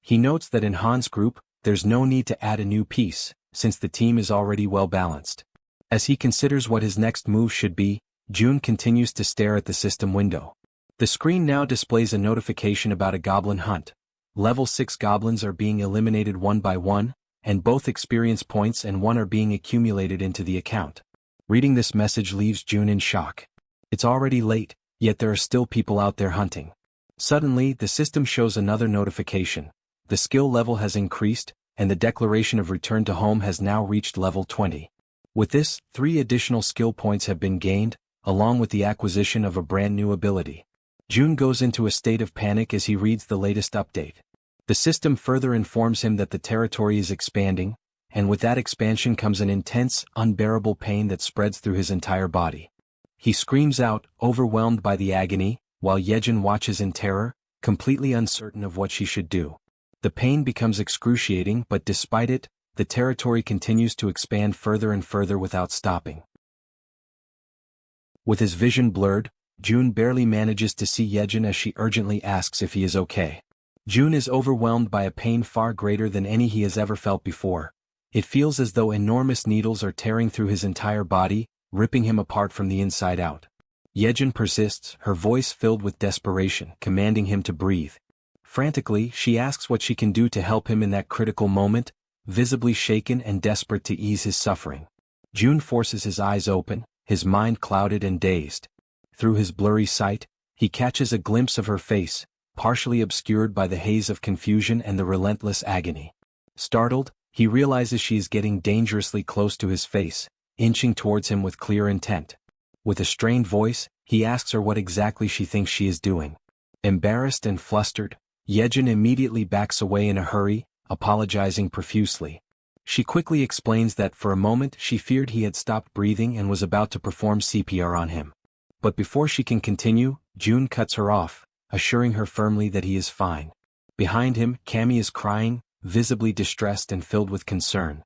He notes that in Han's group, there's no need to add a new piece, since the team is already well balanced. As he considers what his next move should be, Jun continues to stare at the system window. The screen now displays a notification about a goblin hunt. Level 6 goblins are being eliminated one by one, and both experience points and one are being accumulated into the account. Reading this message leaves Jun in shock. It's already late, yet there are still people out there hunting. Suddenly, the system shows another notification. The skill level has increased, and the declaration of return to home has now reached level 20. With this, 3 additional skill points have been gained, along with the acquisition of a brand new ability. Jun goes into a state of panic as he reads the latest update. The system further informs him that the territory is expanding, and with that expansion comes an intense, unbearable pain that spreads through his entire body. He screams out, overwhelmed by the agony, while Jaehyeon watches in terror, completely uncertain of what she should do. The pain becomes excruciating, but despite it, the territory continues to expand further and further without stopping. With his vision blurred, Jun barely manages to see Jaehyeon as she urgently asks if he is okay. Jun is overwhelmed by a pain far greater than any he has ever felt before. It feels as though enormous needles are tearing through his entire body, ripping him apart from the inside out. Jaehyeon persists, her voice filled with desperation, commanding him to breathe. Frantically, she asks what she can do to help him in that critical moment, visibly shaken and desperate to ease his suffering. Jun forces his eyes open, his mind clouded and dazed. Through his blurry sight, he catches a glimpse of her face, partially obscured by the haze of confusion and the relentless agony. Startled, he realizes she is getting dangerously close to his face, inching towards him with clear intent. With a strained voice, he asks her what exactly she thinks she is doing. Embarrassed and flustered, Jaehyeon immediately backs away in a hurry, apologizing profusely. She quickly explains that for a moment she feared he had stopped breathing and was about to perform CPR on him. But before she can continue, Jun cuts her off, assuring her firmly that he is fine. Behind him, Cammy is crying, visibly distressed and filled with concern.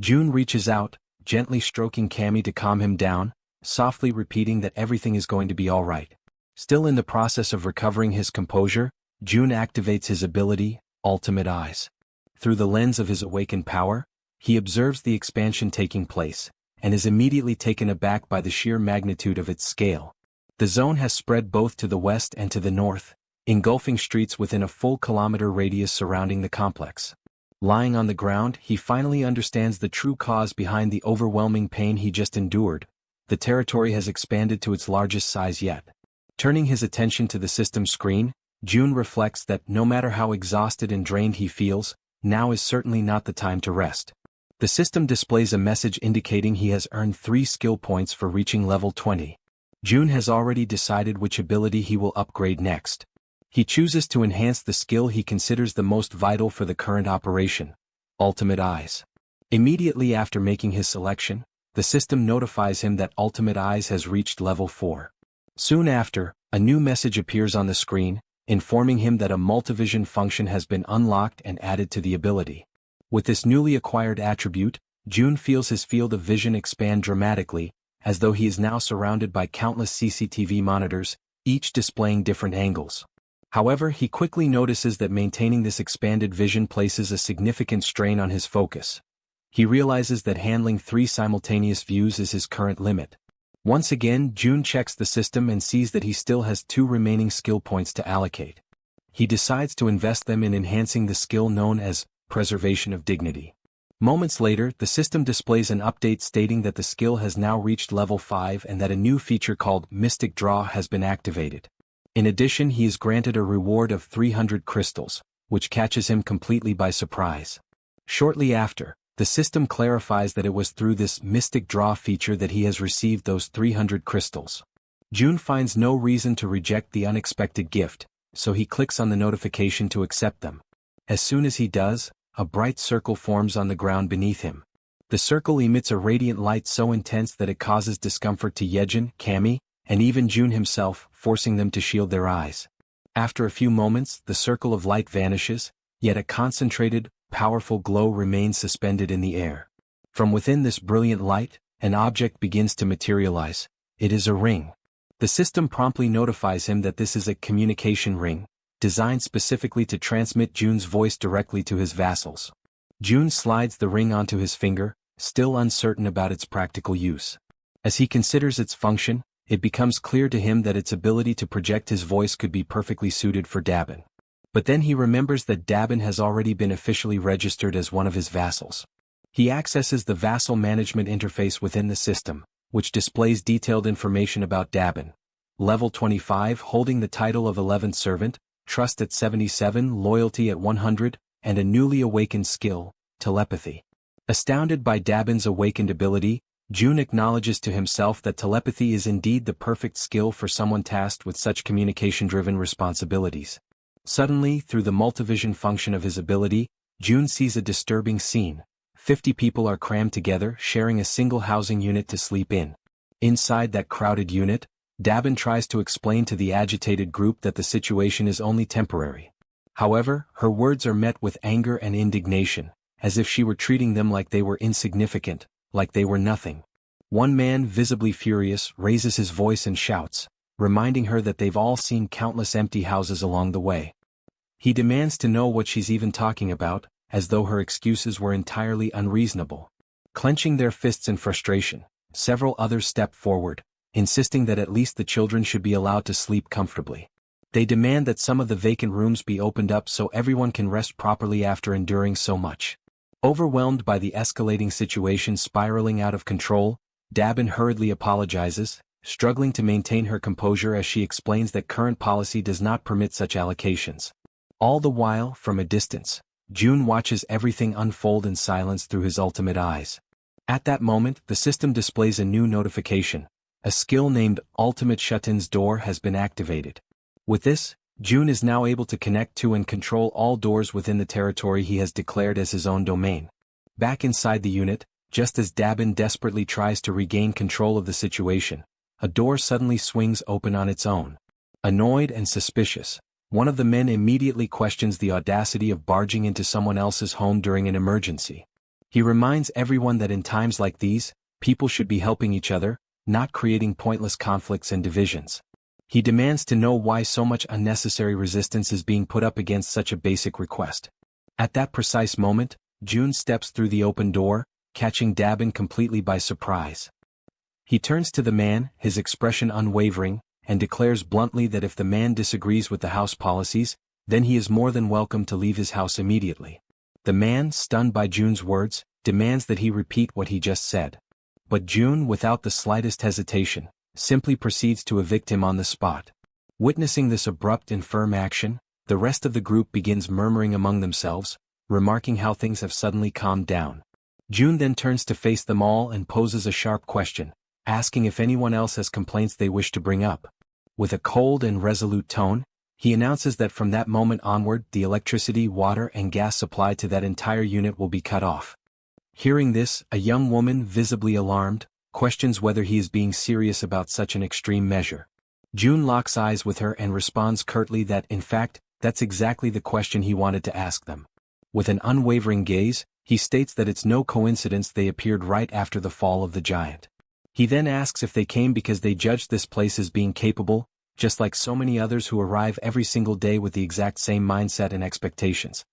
Jun reaches out, gently stroking Cammy to calm him down, softly repeating that everything is going to be all right. Still in the process of recovering his composure, Jun activates his ability, Ultimate Eyes. Through the lens of his awakened power, he observes the expansion taking place, and is immediately taken aback by the sheer magnitude of its scale. The zone has spread both to the west and to the north, engulfing streets within a full kilometer radius surrounding the complex. Lying on the ground, he finally understands the true cause behind the overwhelming pain he just endured. The territory has expanded to its largest size yet. Turning his attention to the system screen, Jun reflects that no matter how exhausted and drained he feels, now is certainly not the time to rest. The system displays a message indicating he has earned 3 skill points for reaching level 20. Jun has already decided which ability he will upgrade next. He chooses to enhance the skill he considers the most vital for the current operation, Ultimate Eyes. Immediately after making his selection, the system notifies him that Ultimate Eyes has reached level 4. Soon after, a new message appears on the screen, informing him that a multivision function has been unlocked and added to the ability. With this newly acquired attribute, Jun feels his field of vision expand dramatically, as though he is now surrounded by countless CCTV monitors, each displaying different angles. However, he quickly notices that maintaining this expanded vision places a significant strain on his focus. He realizes that handling 3 simultaneous views is his current limit. Once again, Jun checks the system and sees that he still has 2 remaining skill points to allocate. He decides to invest them in enhancing the skill known as Preservation of Dignity. Moments later, the system displays an update stating that the skill has now reached level 5 and that a new feature called Mystic Draw has been activated. In addition, he is granted a reward of 300 crystals, which catches him completely by surprise. Shortly after, the system clarifies that it was through this Mystic Draw feature that he has received those 300 crystals. Jun finds no reason to reject the unexpected gift, so he clicks on the notification to accept them. As soon as he does, a bright circle forms on the ground beneath him. The circle emits a radiant light so intense that it causes discomfort to Jaehyeon, Cammy, and even Jun himself, forcing them to shield their eyes. After a few moments, the circle of light vanishes, yet a concentrated, powerful glow remains suspended in the air. From within this brilliant light, an object begins to materialize. It is a ring. The system promptly notifies him that this is a communication ring, designed specifically to transmit Jun's voice directly to his vassals. Jun slides the ring onto his finger, still uncertain about its practical use. As he considers its function, it becomes clear to him that its ability to project his voice could be perfectly suited for Dabin. But then he remembers that Dabin has already been officially registered as one of his vassals. He accesses the vassal management interface within the system, which displays detailed information about Dabin. Level 25, holding the title of 11th servant, trust at 77, loyalty at 100, and a newly awakened skill, telepathy. Astounded by Dabin's awakened ability, June acknowledges to himself that telepathy is indeed the perfect skill for someone tasked with such communication-driven responsibilities. Suddenly, through the multivision function of his ability, June sees a disturbing scene. 50 people are crammed together, sharing a single housing unit to sleep in. Inside that crowded unit, Dabin tries to explain to the agitated group that the situation is only temporary. However, her words are met with anger and indignation, as if she were treating them like they were insignificant, like they were nothing. One man, visibly furious, raises his voice and shouts, reminding her that they've all seen countless empty houses along the way. He demands to know what she's even talking about, as though her excuses were entirely unreasonable. Clenching their fists in frustration, several others step forward, insisting that at least the children should be allowed to sleep comfortably. They demand that some of the vacant rooms be opened up so everyone can rest properly after enduring so much. Overwhelmed by the escalating situation spiraling out of control, Dabin hurriedly apologizes, struggling to maintain her composure as she explains that current policy does not permit such allocations. All the while, from a distance, June watches everything unfold in silence through his ultimate eyes. At that moment, the system displays a new notification. A skill named Ultimate Shut-in's Door has been activated. With this, June is now able to connect to and control all doors within the territory he has declared as his own domain. Back inside the unit, just as Dabin desperately tries to regain control of the situation, a door suddenly swings open on its own. Annoyed and suspicious, one of the men immediately questions the audacity of barging into someone else's home during an emergency. He reminds everyone that in times like these, people should be helping each other, not creating pointless conflicts and divisions. He demands to know why so much unnecessary resistance is being put up against such a basic request. At that precise moment, June steps through the open door, catching Dabin completely by surprise. He turns to the man, his expression unwavering, and declares bluntly that if the man disagrees with the house policies, then he is more than welcome to leave his house immediately. The man, stunned by June's words, demands that he repeat what he just said. But June, without the slightest hesitation, simply proceeds to evict him on the spot. Witnessing this abrupt and firm action, the rest of the group begins murmuring among themselves, remarking how things have suddenly calmed down. June then turns to face them all and poses a sharp question, asking if anyone else has complaints they wish to bring up. With a cold and resolute tone, he announces that from that moment onward the electricity, water, and gas supply to that entire unit will be cut off. Hearing this, a young woman, visibly alarmed, questions whether he is being serious about such an extreme measure. June locks eyes with her and responds curtly that, in fact, that's exactly the question he wanted to ask them. With an unwavering gaze, he states that it's no coincidence they appeared right after the fall of the giant. He then asks if they came because they judged this place as being capable, just like so many others who arrive every single day with the exact same mindset and expectations.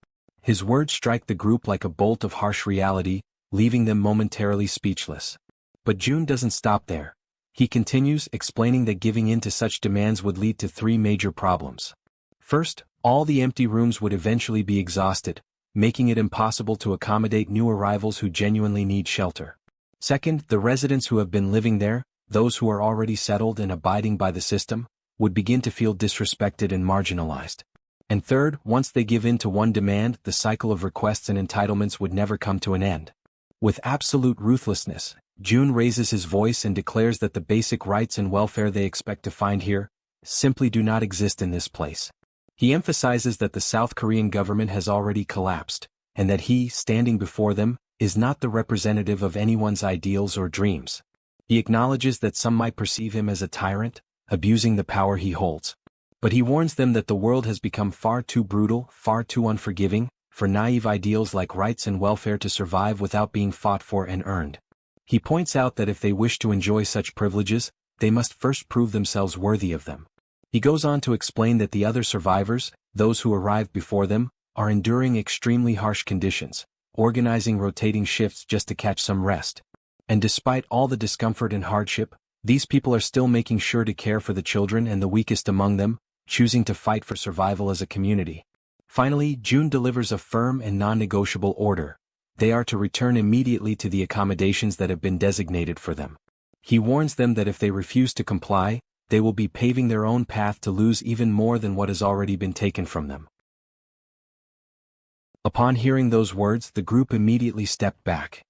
His words strike the group like a bolt of harsh reality, leaving them momentarily speechless. But June doesn't stop there. He continues, explaining that giving in to such demands would lead to three major problems. First, all the empty rooms would eventually be exhausted, making it impossible to accommodate new arrivals who genuinely need shelter. Second, the residents who have been living there, those who are already settled and abiding by the system, would begin to feel disrespected and marginalized. And third, once they give in to one demand, the cycle of requests and entitlements would never come to an end. With absolute ruthlessness, June raises his voice and declares that the basic rights and welfare they expect to find here simply do not exist in this place. He emphasizes that the South Korean government has already collapsed, and that he, standing before them, is not the representative of anyone's ideals or dreams. He acknowledges that some might perceive him as a tyrant, abusing the power he holds. But he warns them that the world has become far too brutal, far too unforgiving, for naive ideals like rights and welfare to survive without being fought for and earned. He points out that if they wish to enjoy such privileges, they must first prove themselves worthy of them. He goes on to explain that the other survivors, those who arrived before them, are enduring extremely harsh conditions, organizing rotating shifts just to catch some rest. And despite all the discomfort and hardship, these people are still making sure to care for the children and the weakest among them, choosing to fight for survival as a community. Finally, June delivers a firm and non-negotiable order. They are to return immediately to the accommodations that have been designated for them. He warns them that if they refuse to comply, they will be paving their own path to lose even more than what has already been taken from them. Upon hearing those words, the group immediately stepped back.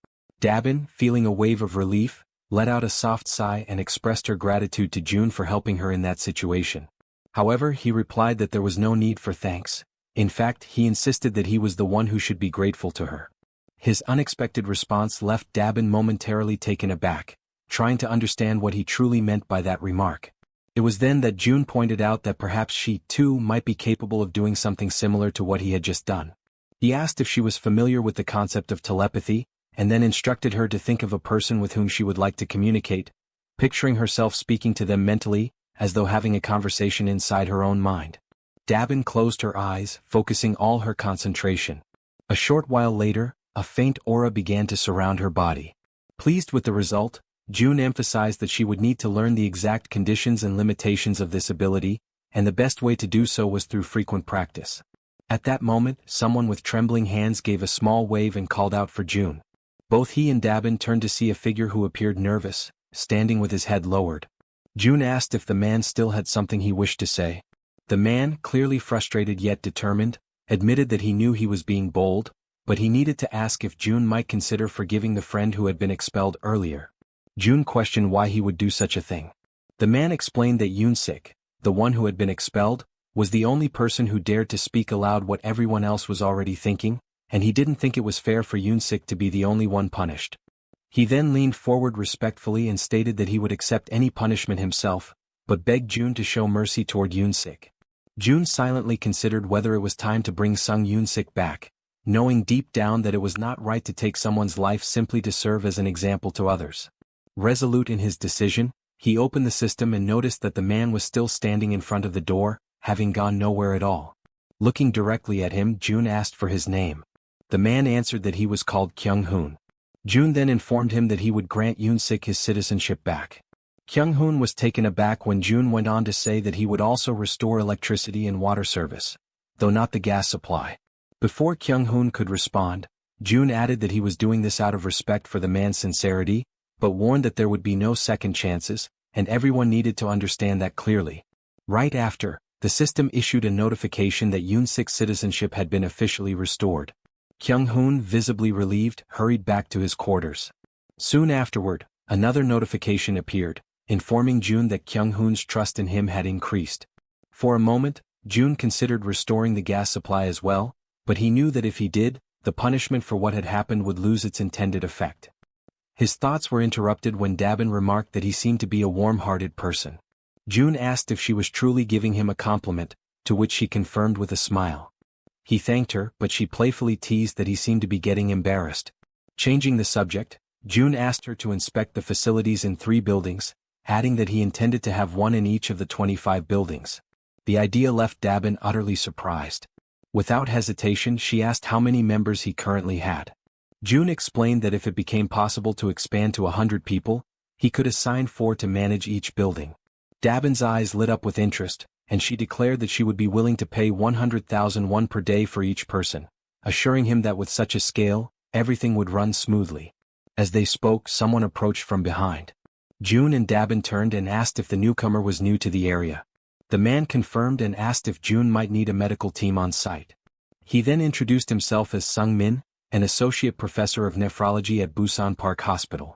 Dabin, feeling a wave of relief, let out a soft sigh and expressed her gratitude to June for helping her in that situation. However, he replied that there was no need for thanks. In fact, he insisted that he was the one who should be grateful to her. His unexpected response left Dabin momentarily taken aback, trying to understand what he truly meant by that remark. It was then that June pointed out that perhaps she, too, might be capable of doing something similar to what he had just done. He asked if she was familiar with the concept of telepathy, and then instructed her to think of a person with whom she would like to communicate, picturing herself speaking to them mentally, as though having a conversation inside her own mind. Dabin closed her eyes, focusing all her concentration. A short while later, a faint aura began to surround her body. Pleased with the result, June emphasized that she would need to learn the exact conditions and limitations of this ability, and the best way to do so was through frequent practice. At that moment, someone with trembling hands gave a small wave and called out for June. Both he and Dabin turned to see a figure who appeared nervous, standing with his head lowered. June asked if the man still had something he wished to say. The man, clearly frustrated yet determined, admitted that he knew he was being bold, but he needed to ask if June might consider forgiving the friend who had been expelled earlier. June questioned why he would do such a thing. The man explained that Yoon-sik, the one who had been expelled, was the only person who dared to speak aloud what everyone else was already thinking, and he didn't think it was fair for Yoon-sik to be the only one punished. He then leaned forward respectfully and stated that he would accept any punishment himself, but begged June to show mercy toward Yoon-sik. June silently considered whether it was time to bring Sung Yoon-sik back, knowing deep down that it was not right to take someone's life simply to serve as an example to others. Resolute in his decision, he opened the system and noticed that the man was still standing in front of the door, having gone nowhere at all. Looking directly at him, June asked for his name. The man answered that he was called Kyung-hoon. June then informed him that he would grant Yoon-sik his citizenship back. Kyung-hoon was taken aback when June went on to say that he would also restore electricity and water service, though not the gas supply. Before Kyung-hoon could respond, June added that he was doing this out of respect for the man's sincerity, but warned that there would be no second chances, and everyone needed to understand that clearly. Right after, the system issued a notification that Yoon-sik's citizenship had been officially restored. Kyung-hoon, visibly relieved, hurried back to his quarters. Soon afterward, another notification appeared, informing June that Kyung-hoon's trust in him had increased. For a moment, June considered restoring the gas supply as well, but he knew that if he did, the punishment for what had happened would lose its intended effect. His thoughts were interrupted when Dabin remarked that he seemed to be a warm-hearted person. June asked if she was truly giving him a compliment, to which she confirmed with a smile. He thanked her, but she playfully teased that he seemed to be getting embarrassed. Changing the subject, June asked her to inspect the facilities in 3 buildings, adding that he intended to have one in each of the 25 buildings. The idea left Dabin utterly surprised. Without hesitation, she asked how many members he currently had. June explained that if it became possible to expand to 100 people, he could assign 4 to manage each building. Dabin's eyes lit up with interest, and she declared that she would be willing to pay 100,000 won per day for each person, assuring him that with such a scale, everything would run smoothly. As they spoke, someone approached from behind. June and Dabin turned and asked if the newcomer was new to the area. The man confirmed and asked if June might need a medical team on site. He then introduced himself as Sung Min, an associate professor of nephrology at Busan Park Hospital.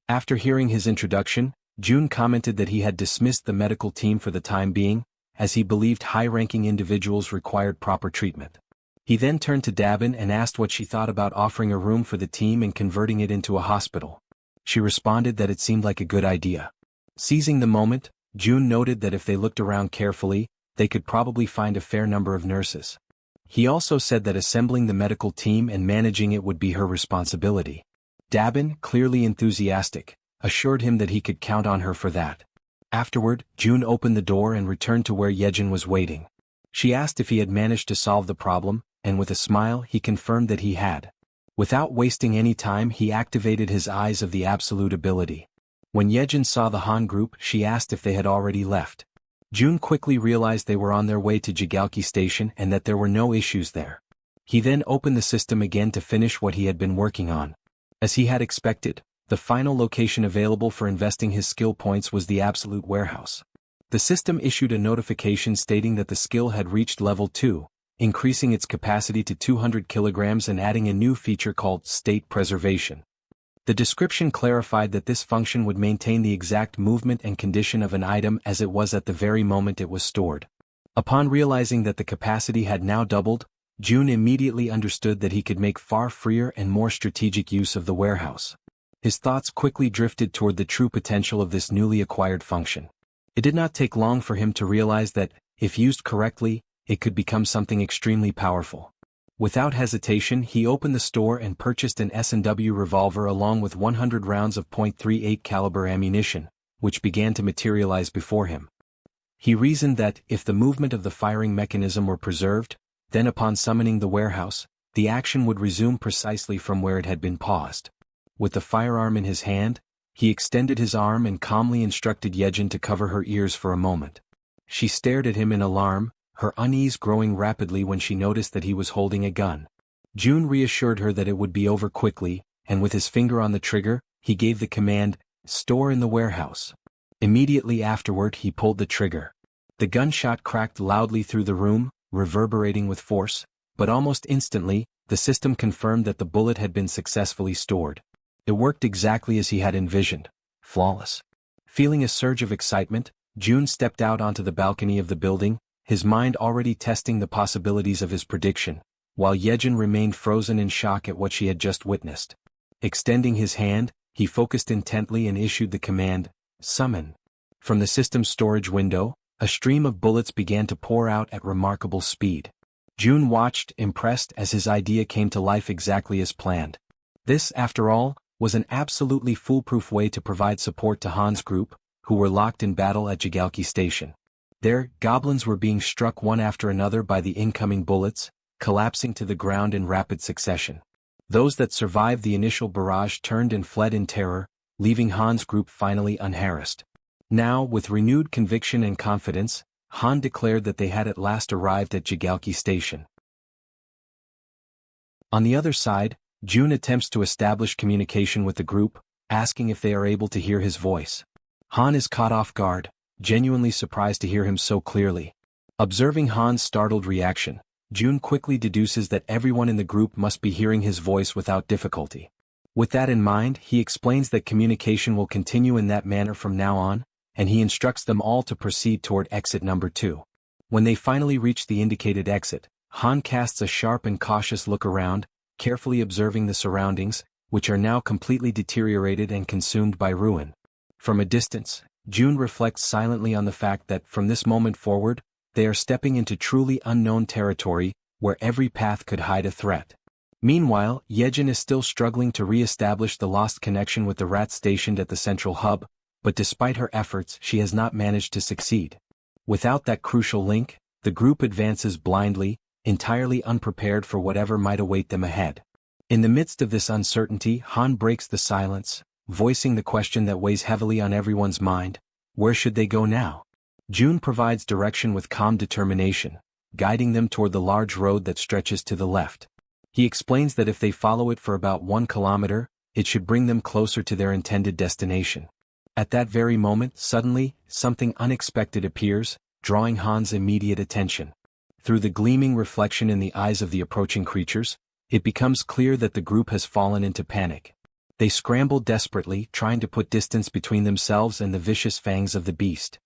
After hearing his introduction, June commented that he had dismissed the medical team for the time being, as he believed high-ranking individuals required proper treatment. He then turned to Dabin and asked what she thought about offering a room for the team and converting it into a hospital. She responded that it seemed like a good idea. Seizing the moment, June noted that if they looked around carefully, they could probably find a fair number of nurses. He also said that assembling the medical team and managing it would be her responsibility. Dabin, clearly enthusiastic, assured him that he could count on her for that. Afterward, June opened the door and returned to where Jaehyeon was waiting. She asked if he had managed to solve the problem, and with a smile he confirmed that he had. Without wasting any time, he activated his Eyes of the Absolute ability. When Jaehyeon saw the Han group, she asked if they had already left. June quickly realized they were on their way to Jigalki Station and that there were no issues there. He then opened the system again to finish what he had been working on. As he had expected, the final location available for investing his skill points was the Absolute Warehouse. The system issued a notification stating that the skill had reached level 2, increasing its capacity to 200 kilograms and adding a new feature called state preservation. The description clarified that this function would maintain the exact movement and condition of an item as it was at the very moment it was stored. Upon realizing that the capacity had now doubled, Jun immediately understood that he could make far freer and more strategic use of the warehouse. His thoughts quickly drifted toward the true potential of this newly acquired function. It did not take long for him to realize that, if used correctly, it could become something extremely powerful. Without hesitation, he opened the store and purchased an S&W revolver along with 100 rounds of .38 caliber ammunition, which began to materialize before him. He reasoned that, if the movement of the firing mechanism were preserved, then upon summoning the warehouse, the action would resume precisely from where it had been paused. With the firearm in his hand, he extended his arm and calmly instructed Jaehyeon to cover her ears for a moment. She stared at him in alarm, her unease growing rapidly when she noticed that he was holding a gun. Jun reassured her that it would be over quickly, and with his finger on the trigger, he gave the command, "Store in the warehouse." Immediately afterward he pulled the trigger. The gunshot cracked loudly through the room, reverberating with force, but almost instantly, the system confirmed that the bullet had been successfully stored. It worked exactly as he had envisioned. Flawless. Feeling a surge of excitement, Jun stepped out onto the balcony of the building, his mind already testing the possibilities of his prediction, while Jaehyeon remained frozen in shock at what she had just witnessed. Extending his hand, he focused intently and issued the command, "Summon." From the system's storage window, a stream of bullets began to pour out at remarkable speed. Jun watched, impressed, as his idea came to life exactly as planned. This, after all, was an absolutely foolproof way to provide support to Han's group, who were locked in battle at Jaehyeon Station. There, goblins were being struck one after another by the incoming bullets, collapsing to the ground in rapid succession. Those that survived the initial barrage turned and fled in terror, leaving Han's group finally unharassed. Now, with renewed conviction and confidence, Han declared that they had at last arrived at Jaehyeon Station. On the other side, Jun attempts to establish communication with the group, asking if they are able to hear his voice. Han is caught off guard, genuinely surprised to hear him so clearly. Observing Han's startled reaction, Jun quickly deduces that everyone in the group must be hearing his voice without difficulty. With that in mind, he explains that communication will continue in that manner from now on, and he instructs them all to proceed toward exit number 2. When they finally reach the indicated exit, Han casts a sharp and cautious look around, carefully observing the surroundings, which are now completely deteriorated and consumed by ruin. From a distance, Jun reflects silently on the fact that from this moment forward, they are stepping into truly unknown territory, where every path could hide a threat. Meanwhile, Jaehyeon is still struggling to re-establish the lost connection with the rats stationed at the central hub, but despite her efforts she has not managed to succeed. Without that crucial link, the group advances blindly, entirely unprepared for whatever might await them ahead. In the midst of this uncertainty, Han breaks the silence, voicing the question that weighs heavily on everyone's mind: where should they go now? Jun provides direction with calm determination, guiding them toward the large road that stretches to the left. He explains that if they follow it for about 1 kilometer, it should bring them closer to their intended destination. At that very moment, suddenly, something unexpected appears, drawing Han's immediate attention. Through the gleaming reflection in the eyes of the approaching creatures, it becomes clear that the group has fallen into panic. They scramble desperately, trying to put distance between themselves and the vicious fangs of the beast.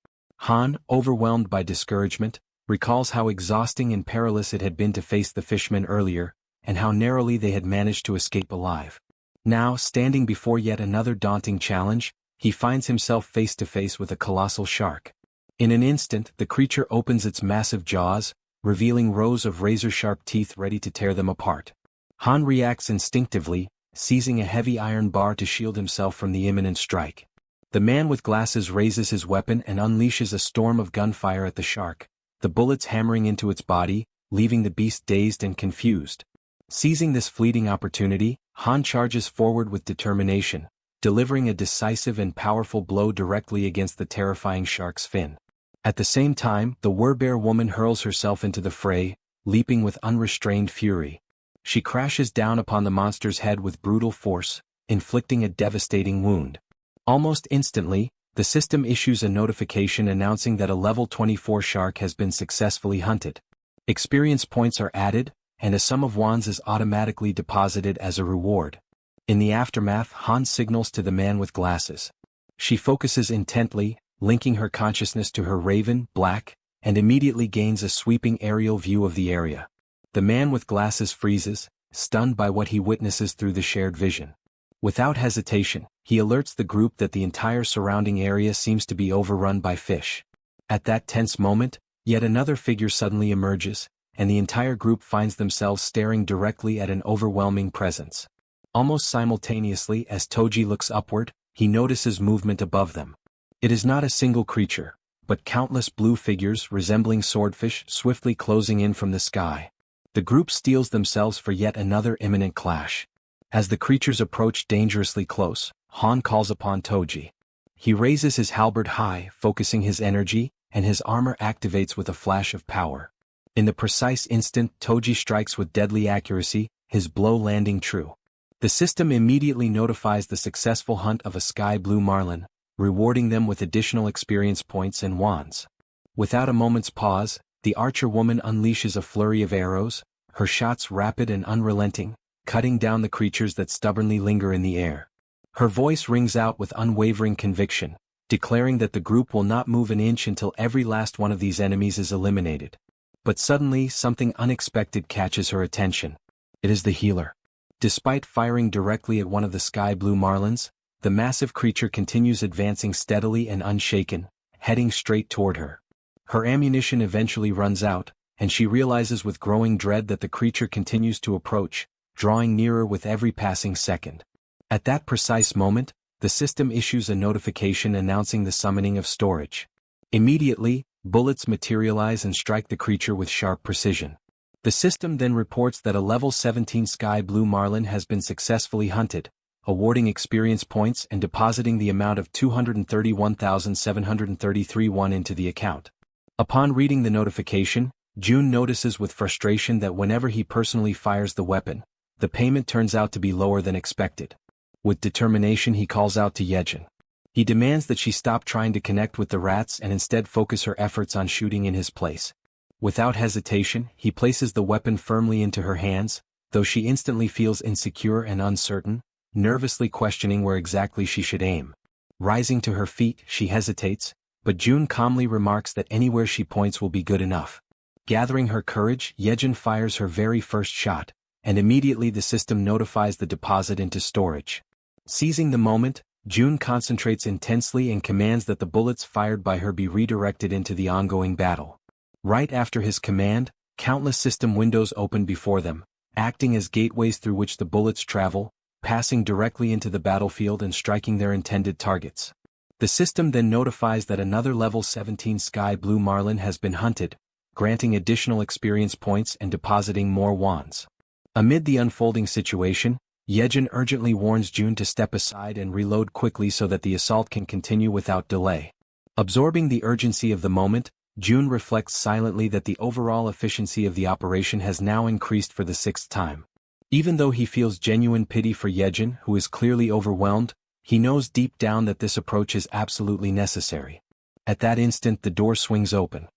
Han, overwhelmed by discouragement, recalls how exhausting and perilous it had been to face the fishmen earlier, and how narrowly they had managed to escape alive. Now, standing before yet another daunting challenge, he finds himself face to face with a colossal shark. In an instant, the creature opens its massive jaws, revealing rows of razor-sharp teeth ready to tear them apart. Han reacts instinctively, seizing a heavy iron bar to shield himself from the imminent strike. The man with glasses raises his weapon and unleashes a storm of gunfire at the shark, the bullets hammering into its body, leaving the beast dazed and confused. Seizing this fleeting opportunity, Han charges forward with determination, delivering a decisive and powerful blow directly against the terrifying shark's fin. At the same time, the werbear woman hurls herself into the fray, leaping with unrestrained fury. She crashes down upon the monster's head with brutal force, inflicting a devastating wound. Almost instantly, The system issues a notification announcing that a level 24 shark has been successfully hunted. Experience points are added, and a sum of wands is automatically deposited as a reward. In the aftermath, Han signals to the man with glasses. She focuses intently, linking her consciousness to her raven, Black, and immediately gains a sweeping aerial view of the area. The man with glasses freezes, stunned by what he witnesses through the shared vision. Without hesitation, he alerts the group that the entire surrounding area seems to be overrun by fish. At that tense moment, yet another figure suddenly emerges, and the entire group finds themselves staring directly at an overwhelming presence. Almost simultaneously as Toji looks upward, he notices movement above them. It is not a single creature, but countless blue figures resembling swordfish swiftly closing in from the sky. The group steels themselves for yet another imminent clash. As the creatures approach dangerously close, Han calls upon Toji. He raises his halberd high, focusing his energy, and his armor activates with a flash of power. In the precise instant Toji strikes with deadly accuracy, his blow landing true. The system immediately notifies the successful hunt of a sky blue marlin, rewarding them with additional experience points and wands. Without a moment's pause, the archer woman unleashes a flurry of arrows, her shots rapid and unrelenting, cutting down the creatures that stubbornly linger in the air. Her voice rings out with unwavering conviction, declaring that the group will not move an inch until every last one of these enemies is eliminated. But suddenly something unexpected catches her attention. It is the healer. Despite firing directly at one of the sky blue marlins, the massive creature continues advancing steadily and unshaken, heading straight toward her. Her ammunition eventually runs out, and she realizes with growing dread that the creature continues to approach, drawing nearer with every passing second. At that precise moment, the system issues a notification announcing the summoning of storage. Immediately, bullets materialize and strike the creature with sharp precision. The system then reports that a level 17 sky blue marlin has been successfully hunted, awarding experience points and depositing the amount of 231,733 won into the account. Upon reading the notification, Jun notices with frustration that whenever he personally fires the weapon, the payment turns out to be lower than expected. With determination he calls out to Jaehyeon. He demands that she stop trying to connect with the rats and instead focus her efforts on shooting in his place. Without hesitation, he places the weapon firmly into her hands, though she instantly feels insecure and uncertain, nervously questioning where exactly she should aim. Rising to her feet, she hesitates, but Jun calmly remarks that anywhere she points will be good enough. Gathering her courage, Jaehyeon fires her very first shot, and immediately the system notifies the deposit into storage. Seizing the moment, Jun concentrates intensely and commands that the bullets fired by her be redirected into the ongoing battle. Right after his command, countless system windows open before them, acting as gateways through which the bullets travel, passing directly into the battlefield and striking their intended targets. The system then notifies that another level 17 sky blue marlin has been hunted, granting additional experience points and depositing more wands. Amid the unfolding situation, Jaehyeon urgently warns Jun to step aside and reload quickly so that the assault can continue without delay. Absorbing the urgency of the moment, Jun reflects silently that the overall efficiency of the operation has now increased for the 6th time. Even though he feels genuine pity for Jaehyeon, who is clearly overwhelmed, he knows deep down that this approach is absolutely necessary. At that instant the door swings open.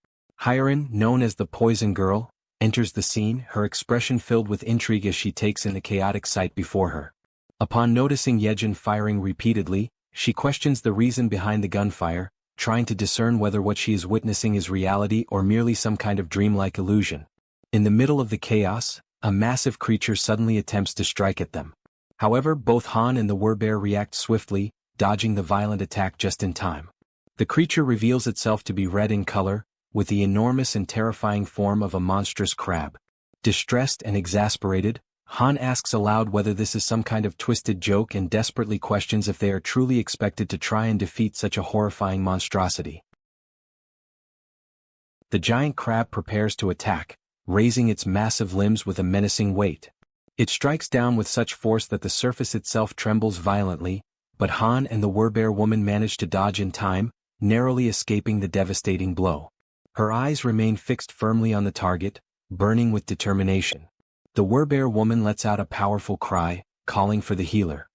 Hyerin, known as the Poison Girl, enters the scene, her expression filled with intrigue as she takes in the chaotic sight before her. Upon noticing Jaehyeon firing repeatedly, she questions the reason behind the gunfire, trying to discern whether what she is witnessing is reality or merely some kind of dreamlike illusion. In the middle of the chaos, a massive creature suddenly attempts to strike at them. However, both Han and the werbear react swiftly, dodging the violent attack just in time. The creature reveals itself to be red in color, with the enormous and terrifying form of a monstrous crab. Distressed and exasperated, Han asks aloud whether this is some kind of twisted joke and desperately questions if they are truly expected to try and defeat such a horrifying monstrosity. The giant crab prepares to attack, raising its massive limbs with a menacing weight. It strikes down with such force that the surface itself trembles violently, but Han and the werbear woman manage to dodge in time, narrowly escaping the devastating blow. Her eyes remain fixed firmly on the target, burning with determination. The werbear woman lets out a powerful cry, calling for the healer.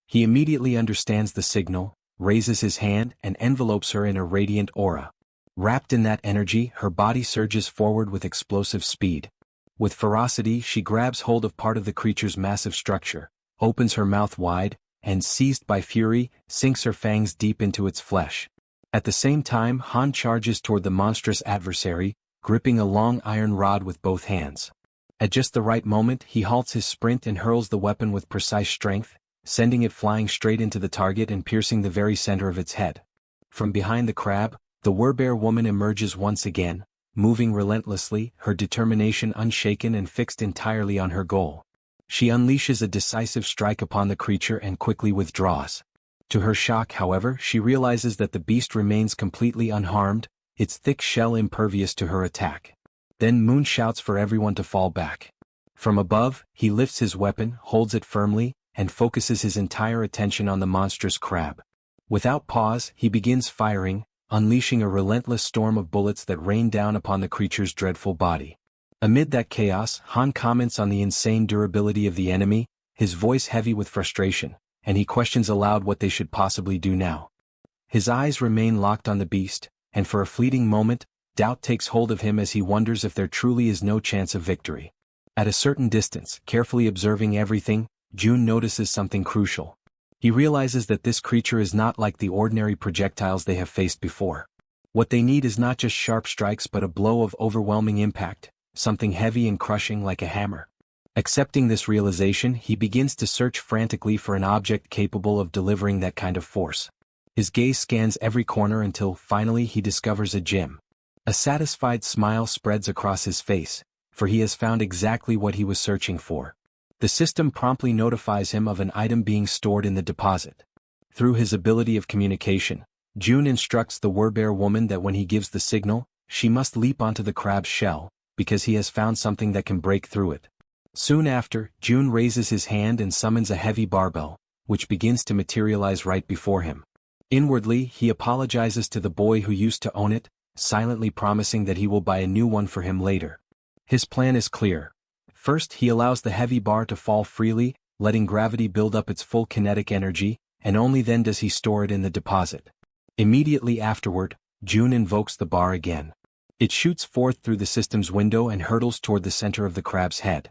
He immediately understands the signal, raises his hand and envelopes her in a radiant aura. Wrapped in that energy, her body surges forward with explosive speed. With ferocity, she grabs hold of part of the creature's massive structure, opens her mouth wide, and seized by fury, sinks her fangs deep into its flesh. At the same time, Han charges toward the monstrous adversary, gripping a long iron rod with both hands. At just the right moment, he halts his sprint and hurls the weapon with precise strength, sending it flying straight into the target and piercing the very center of its head. From behind the crab, the Werbear woman emerges once again, moving relentlessly, her determination unshaken and fixed entirely on her goal. She unleashes a decisive strike upon the creature and quickly withdraws. To her shock, however, she realizes that the beast remains completely unharmed, its thick shell impervious to her attack. Then Moon shouts for everyone to fall back. From above, he lifts his weapon, holds it firmly, and focuses his entire attention on the monstrous crab. Without pause, he begins firing, unleashing a relentless storm of bullets that rain down upon the creature's dreadful body. Amid that chaos, Han comments on the insane durability of the enemy, his voice heavy with frustration, and he questions aloud what they should possibly do now. His eyes remain locked on the beast, and for a fleeting moment, doubt takes hold of him as he wonders if there truly is no chance of victory. At a certain distance, carefully observing everything, June notices something crucial. He realizes that this creature is not like the ordinary projectiles they have faced before. What they need is not just sharp strikes but a blow of overwhelming impact, something heavy and crushing like a hammer. Accepting this realization, he begins to search frantically for an object capable of delivering that kind of force. His gaze scans every corner until, finally, he discovers a gem. A satisfied smile spreads across his face, for he has found exactly what he was searching for. The system promptly notifies him of an item being stored in the deposit. Through his ability of communication, June instructs the Werbear woman that when he gives the signal, she must leap onto the crab's shell, because he has found something that can break through it. Soon after, June raises his hand and summons a heavy barbell, which begins to materialize right before him. Inwardly, he apologizes to the boy who used to own it, silently promising that he will buy a new one for him later. His plan is clear. First, he allows the heavy bar to fall freely, letting gravity build up its full kinetic energy, and only then does he store it in the deposit. Immediately afterward, June invokes the bar again. It shoots forth through the system's window and hurtles toward the center of the crab's head.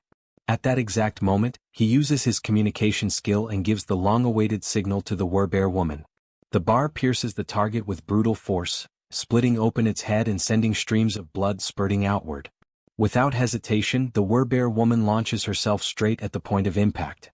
At that exact moment, he uses his communication skill and gives the long-awaited signal to the Werbear woman. The bar pierces the target with brutal force, splitting open its head and sending streams of blood spurting outward. Without hesitation, the Werbear woman launches herself straight at the point of impact.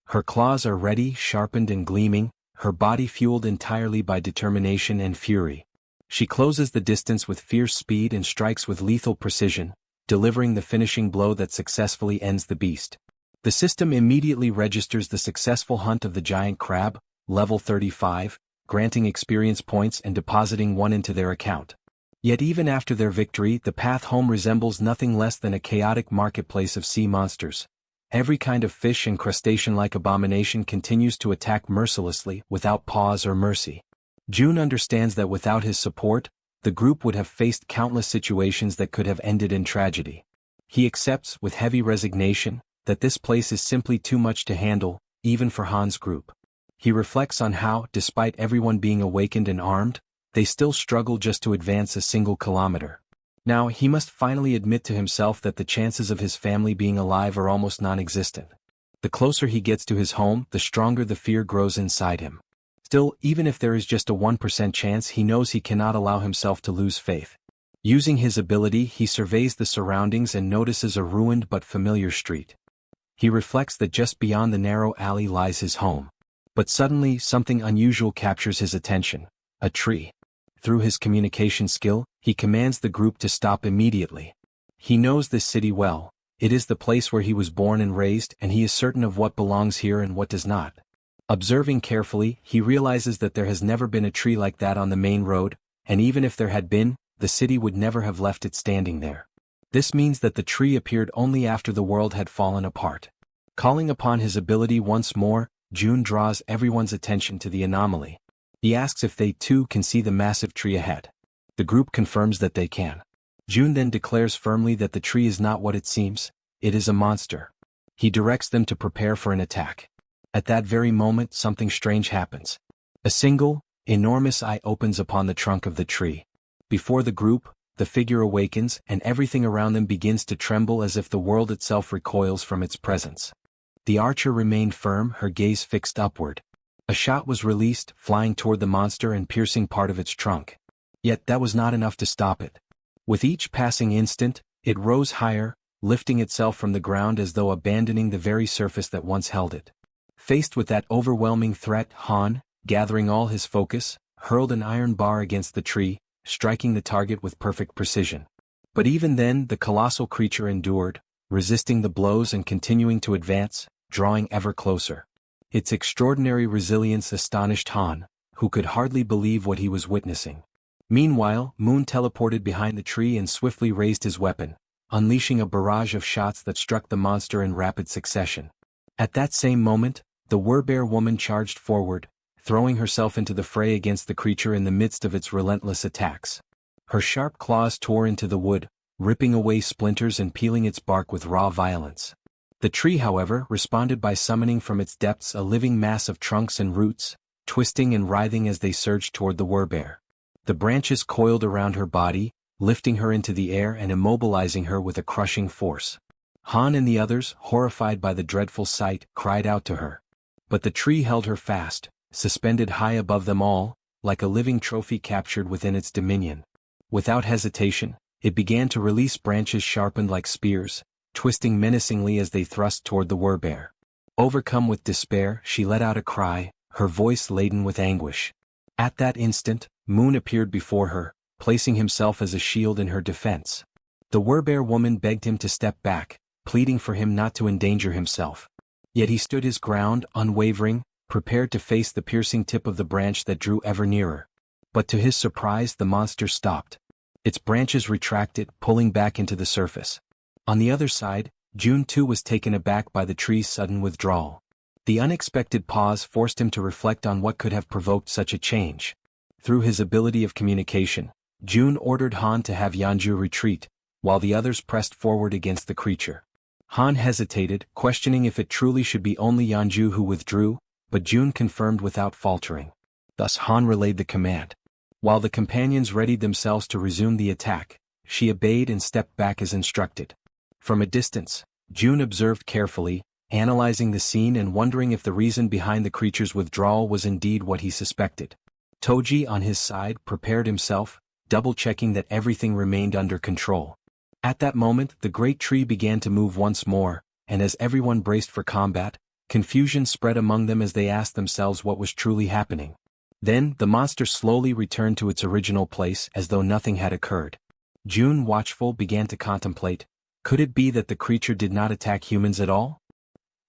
Her claws are ready, sharpened and gleaming, her body fueled entirely by determination and fury. She closes the distance with fierce speed and strikes with lethal precision, delivering the finishing blow that successfully ends the beast. The system immediately registers the successful hunt of the giant crab, level 35, granting experience points and depositing one into their account. Yet even after their victory, the path home resembles nothing less than a chaotic marketplace of sea monsters. Every kind of fish and crustacean-like abomination continues to attack mercilessly, without pause or mercy. June understands that without his support, the group would have faced countless situations that could have ended in tragedy. He accepts, with heavy resignation, that this place is simply too much to handle, even for Han's group. He reflects on how, despite everyone being awakened and armed, they still struggle just to advance a single kilometer. Now he must finally admit to himself that the chances of his family being alive are almost non-existent. The closer he gets to his home, the stronger the fear grows inside him. Still, even if there is just a 1% chance, he knows he cannot allow himself to lose faith. Using his ability, he surveys the surroundings and notices a ruined but familiar street. He reflects that just beyond the narrow alley lies his home. But suddenly, something unusual captures his attention: a tree. Through his communication skill, he commands the group to stop immediately. He knows this city well. It is the place where he was born and raised, and he is certain of what belongs here and what does not. Observing carefully, he realizes that there has never been a tree like that on the main road, and even if there had been, the city would never have left it standing there. This means that the tree appeared only after the world had fallen apart. Calling upon his ability once more, June draws everyone's attention to the anomaly. He asks if they too can see the massive tree ahead. The group confirms that they can. June then declares firmly that the tree is not what it seems, it is a monster. He directs them to prepare for an attack. At that very moment, something strange happens. A single, Enormous eye opens upon the trunk of the tree. Before the group, the figure awakens and everything around them begins to tremble as if the world itself recoils from its presence. The archer remained firm, her gaze fixed upward. A shot was released, flying toward the monster and piercing part of its trunk. Yet that was not enough to stop it. With each passing instant, it rose higher, lifting itself from the ground as though abandoning the very surface that once held it. Faced with that overwhelming threat, Han, gathering all his focus, hurled an iron bar against the tree, striking the target with perfect precision. But even then the colossal creature endured, resisting the blows and continuing to advance, drawing ever closer. Its extraordinary resilience astonished Han, who could hardly believe what he was witnessing. Meanwhile, Moon teleported behind the tree and swiftly raised his weapon, unleashing a barrage of shots that struck the monster in rapid succession. At that same moment, the Werbear woman charged forward, throwing herself into the fray against the creature in the midst of its relentless attacks. Her sharp claws tore into the wood, ripping away splinters and peeling its bark with raw violence. The tree, however, responded by summoning from its depths a living mass of trunks and roots, twisting and writhing as they surged toward the Werbear. The branches coiled around her body, lifting her into the air and immobilizing her with a crushing force. Han and the others, horrified by the dreadful sight, cried out to her. But the tree held her fast, suspended high above them all, like a living trophy captured within its dominion. Without hesitation, it began to release branches sharpened like spears, twisting menacingly as they thrust toward the Werbear. Overcome with despair, she let out a cry, her voice laden with anguish. At that instant, Moon appeared before her, placing himself as a shield in her defense. The Werbear woman begged him to step back, pleading for him not to endanger himself. Yet he stood his ground, unwavering, prepared to face the piercing tip of the branch that drew ever nearer. But to his surprise the monster stopped. Its branches retracted, pulling back into the surface. On the other side, June too was taken aback by the tree's sudden withdrawal. The unexpected pause forced him to reflect on what could have provoked such a change. Through his ability of communication, June ordered Han to have Yeonju retreat, while the others pressed forward against the creature. Han hesitated, questioning if it truly should be only Yeonju who withdrew, but June confirmed without faltering. Thus Han relayed the command. While the companions readied themselves to resume the attack, she obeyed and stepped back as instructed. From a distance, June observed carefully, analyzing the scene and wondering if the reason behind the creature's withdrawal was indeed what he suspected. Toji, on his side, prepared himself, double-checking that everything remained under control. At that moment, the great tree began to move once more, and as everyone braced for combat, confusion spread among them as they asked themselves what was truly happening. Then, the monster slowly returned to its original place as though nothing had occurred. June, watchful, began to contemplate, could it be that the creature did not attack humans at all?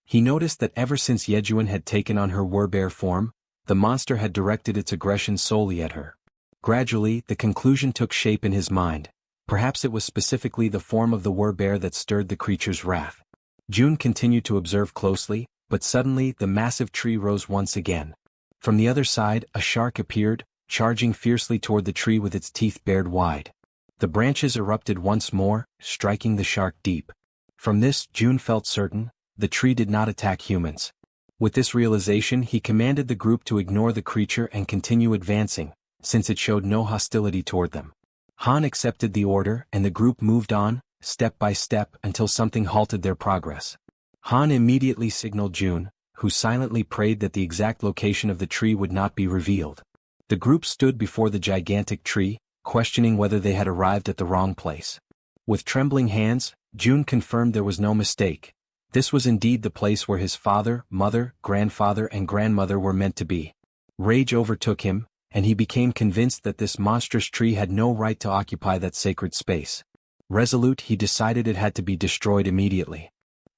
He noticed that ever since Jaehyeon had taken on her Werbear form, the monster had directed its aggression solely at her. Gradually, the conclusion took shape in his mind. Perhaps it was specifically the form of the Werbear that stirred the creature's wrath. June continued to observe closely, but suddenly the massive tree rose once again. From the other side, a shark appeared, charging fiercely toward the tree with its teeth bared wide. The branches erupted once more, striking the shark deep. From this, June felt certain, the tree did not attack humans. With this realization, he commanded the group to ignore the creature and continue advancing, since it showed no hostility toward them. Han accepted the order and the group moved on, step by step, until something halted their progress. Han immediately signaled June, who silently prayed that the exact location of the tree would not be revealed. The group stood before the gigantic tree, questioning whether they had arrived at the wrong place. With trembling hands, June confirmed there was no mistake. This was indeed the place where his father, mother, grandfather and grandmother were meant to be. Rage overtook him, and he became convinced that this monstrous tree had no right to occupy that sacred space. Resolute, he decided it had to be destroyed immediately.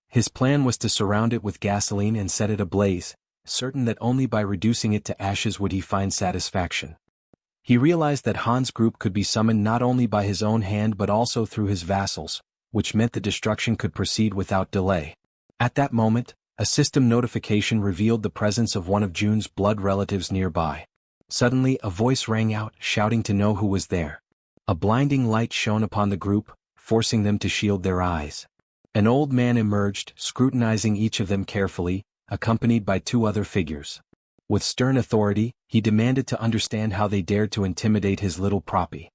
His plan was to surround it with gasoline and set it ablaze, certain that only by reducing it to ashes would he find satisfaction. He realized that Han's group could be summoned not only by his own hand but also through his vassals, which meant the destruction could proceed without delay. At that moment, a system notification revealed the presence of one of June's blood relatives nearby. Suddenly, a voice rang out, shouting to know who was there. A blinding light shone upon the group, forcing them to shield their eyes. An old man emerged, scrutinizing each of them carefully, accompanied by two other figures. With stern authority, he demanded to understand how they dared to intimidate his little proppy.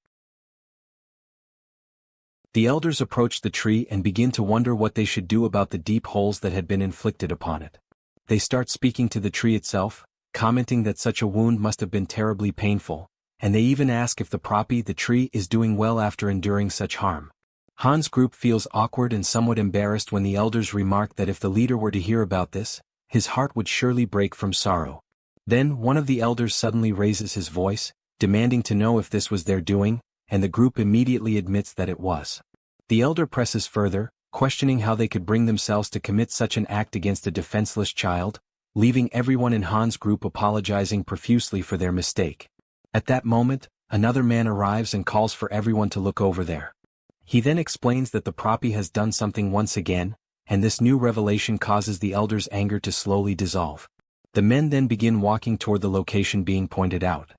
The elders approached the tree and begin to wonder what they should do about the deep holes that had been inflicted upon it. They start speaking to the tree itself, commenting that such a wound must have been terribly painful, and they even ask if the proppy, the tree, is doing well after enduring such harm. Han's group feels awkward and somewhat embarrassed when the elders remark that if the leader were to hear about this, his heart would surely break from sorrow. Then one of the elders suddenly raises his voice, demanding to know if this was their doing, and the group immediately admits that it was. The elder presses further, questioning how they could bring themselves to commit such an act against a defenseless child, leaving everyone in Han's group apologizing profusely for their mistake. At that moment, another man arrives and calls for everyone to look over there. He then explains that the proppy has done something once again, and this new revelation causes the elders' anger to slowly dissolve. The men then begin walking toward the location being pointed out.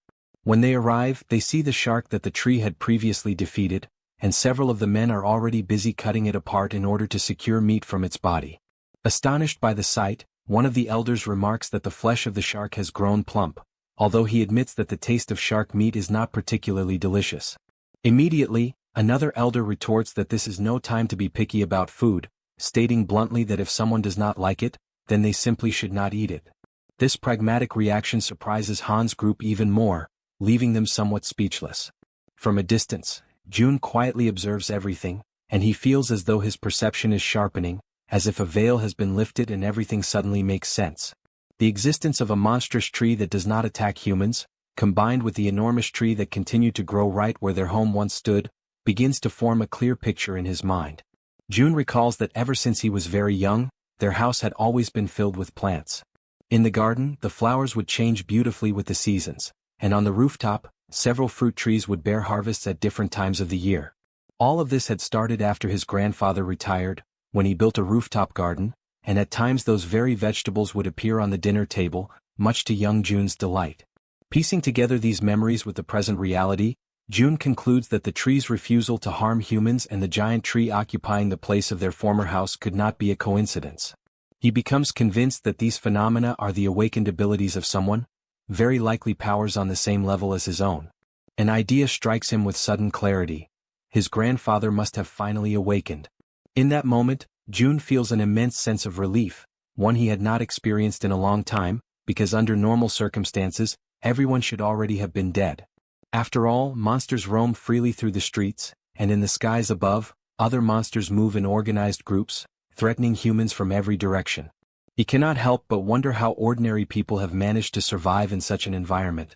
When they arrive, they see the shark that the tree had previously defeated, and several of the men are already busy cutting it apart in order to secure meat from its body. Astonished by the sight, one of the elders remarks that the flesh of the shark has grown plump, although he admits that the taste of shark meat is not particularly delicious. Immediately, another elder retorts that this is no time to be picky about food, stating bluntly that if someone does not like it, then they simply should not eat it. This pragmatic reaction surprises Han's group even more, leaving them somewhat speechless. From a distance, June quietly observes everything, and he feels as though his perception is sharpening, as if a veil has been lifted and everything suddenly makes sense. The existence of a monstrous tree that does not attack humans, combined with the enormous tree that continued to grow right where their home once stood, begins to form a clear picture in his mind. June recalls that ever since he was very young, their house had always been filled with plants. In the garden, the flowers would change beautifully with the seasons, and on the rooftop, several fruit trees would bear harvests at different times of the year. All of this had started after his grandfather retired, when he built a rooftop garden, and at times those very vegetables would appear on the dinner table, much to young June's delight. Piecing together these memories with the present reality, June concludes that the tree's refusal to harm humans and the giant tree occupying the place of their former house could not be a coincidence. He becomes convinced that these phenomena are the awakened abilities of someone, very likely powers on the same level as his own. An idea strikes him with sudden clarity. His grandfather must have finally awakened. In that moment, June feels an immense sense of relief, one he had not experienced in a long time, because under normal circumstances, everyone should already have been dead. After all, monsters roam freely through the streets, and in the skies above, other monsters move in organized groups, threatening humans from every direction. He cannot help but wonder how ordinary people have managed to survive in such an environment.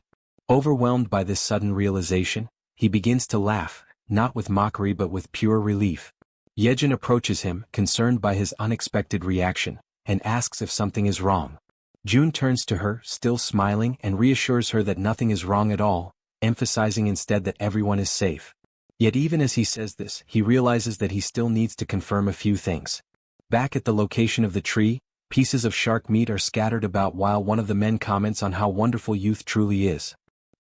Overwhelmed by this sudden realization, he begins to laugh, not with mockery but with pure relief. Jaehyeon approaches him, concerned by his unexpected reaction, and asks if something is wrong. June turns to her, still smiling, and reassures her that nothing is wrong at all, emphasizing instead that everyone is safe. Yet even as he says this, he realizes that he still needs to confirm a few things. Back at the location of the tree, pieces of shark meat are scattered about while one of the men comments on how wonderful youth truly is.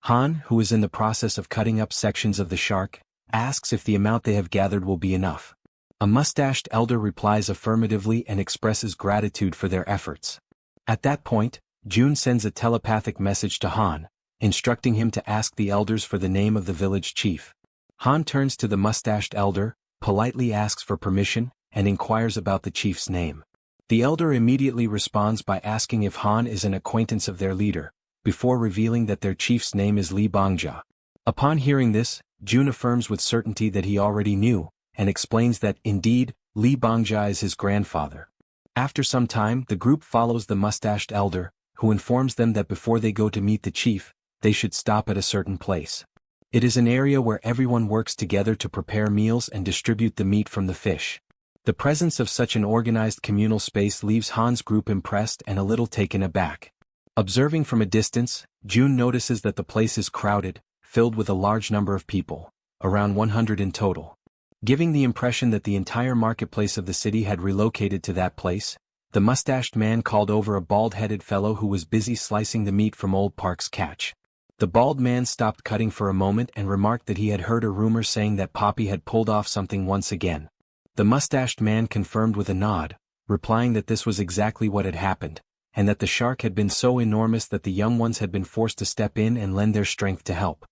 Han, who is in the process of cutting up sections of the shark, asks if the amount they have gathered will be enough. A mustached elder replies affirmatively and expresses gratitude for their efforts. At that point, June sends a telepathic message to Han, instructing him to ask the elders for the name of the village chief. Han turns to the mustached elder, politely asks for permission, and inquires about the chief's name. The elder immediately responds by asking if Han is an acquaintance of their leader, before revealing that their chief's name is Lee Bangja. Upon hearing this, June affirms with certainty that he already knew, and explains that, indeed, Lee Bangja is his grandfather. After some time, the group follows the mustached elder, who informs them that before they go to meet the chief, they should stop at a certain place. It is an area where everyone works together to prepare meals and distribute the meat from the fish. The presence of such an organized communal space leaves Han's group impressed and a little taken aback. Observing from a distance, June notices that the place is crowded, filled with a large number of people, around 100 in total. Giving the impression that the entire marketplace of the city had relocated to that place, the mustached man called over a bald-headed fellow who was busy slicing the meat from Old Park's catch. The bald man stopped cutting for a moment and remarked that he had heard a rumor saying that Poppy had pulled off something once again. The mustached man confirmed with a nod, replying that this was exactly what had happened, and that the shark had been so enormous that the young ones had been forced to step in and lend their strength to help.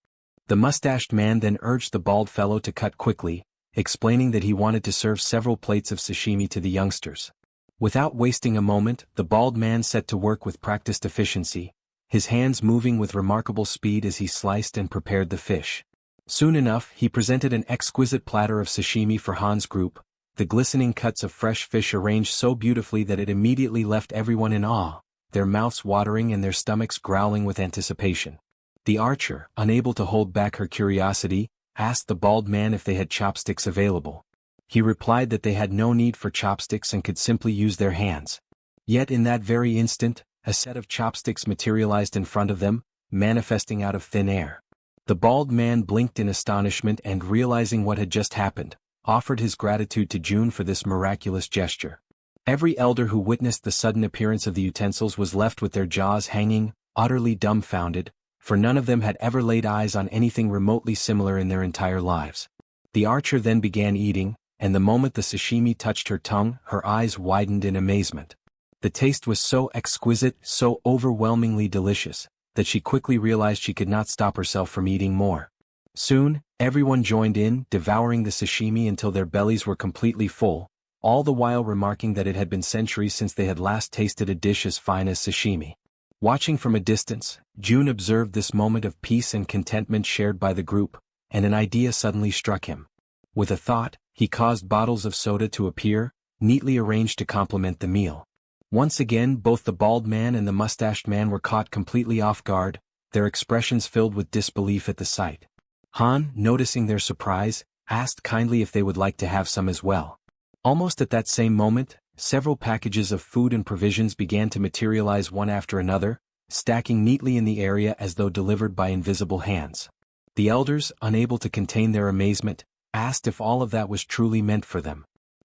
The mustached man then urged the bald fellow to cut quickly, explaining that he wanted to serve several plates of sashimi to the youngsters. Without wasting a moment, the bald man set to work with practiced efficiency, his hands moving with remarkable speed as he sliced and prepared the fish. Soon enough, he presented an exquisite platter of sashimi for Han's group, the glistening cuts of fresh fish arranged so beautifully that it immediately left everyone in awe, their mouths watering and their stomachs growling with anticipation. The archer, unable to hold back her curiosity, asked the bald man if they had chopsticks available. He replied that they had no need for chopsticks and could simply use their hands. Yet in that very instant, a set of chopsticks materialized in front of them, manifesting out of thin air. The bald man blinked in astonishment and, realizing what had just happened, offered his gratitude to June for this miraculous gesture. Every elder who witnessed the sudden appearance of the utensils was left with their jaws hanging, utterly dumbfounded, for none of them had ever laid eyes on anything remotely similar in their entire lives. The archer then began eating, and the moment the sashimi touched her tongue, her eyes widened in amazement. The taste was so exquisite, so overwhelmingly delicious, that she quickly realized she could not stop herself from eating more. Soon, everyone joined in, devouring the sashimi until their bellies were completely full, all the while remarking that it had been centuries since they had last tasted a dish as fine as sashimi. Watching from a distance, June observed this moment of peace and contentment shared by the group, and an idea suddenly struck him. With a thought, he caused bottles of soda to appear, neatly arranged to complement the meal. Once again, both the bald man and the mustached man were caught completely off guard, their expressions filled with disbelief at the sight. Han, noticing their surprise, asked kindly if they would like to have some as well. Almost at that same moment, several packages of food and provisions began to materialize one after another, stacking neatly in the area as though delivered by invisible hands. The elders, unable to contain their amazement, asked if all of that was truly meant for them.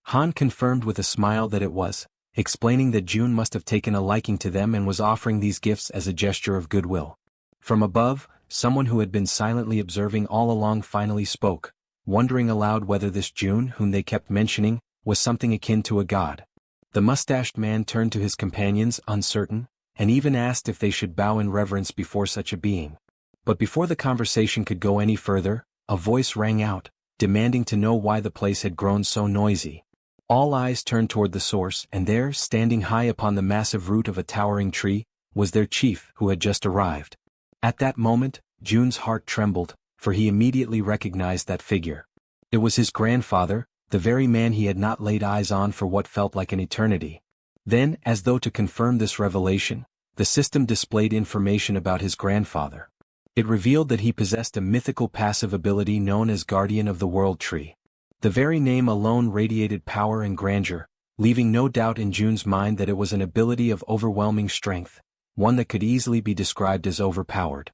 Han confirmed with a smile that it was, explaining that June must have taken a liking to them and was offering these gifts as a gesture of goodwill. From above, someone who had been silently observing all along finally spoke, wondering aloud whether this June, whom they kept mentioning, was something akin to a god. The mustached man turned to his companions, uncertain, and even asked if they should bow in reverence before such a being. But before the conversation could go any further, a voice rang out, demanding to know why the place had grown so noisy. All eyes turned toward the source, and there, standing high upon the massive root of a towering tree, was their chief, who had just arrived. At that moment, June's heart trembled, for he immediately recognized that figure. It was his grandfather, the very man he had not laid eyes on for what felt like an eternity. Then, as though to confirm this revelation, the system displayed information about his grandfather. It revealed that he possessed a mythical passive ability known as Guardian of the World Tree. The very name alone radiated power and grandeur, leaving no doubt in June's mind that it was an ability of overwhelming strength, one that could easily be described as overpowered.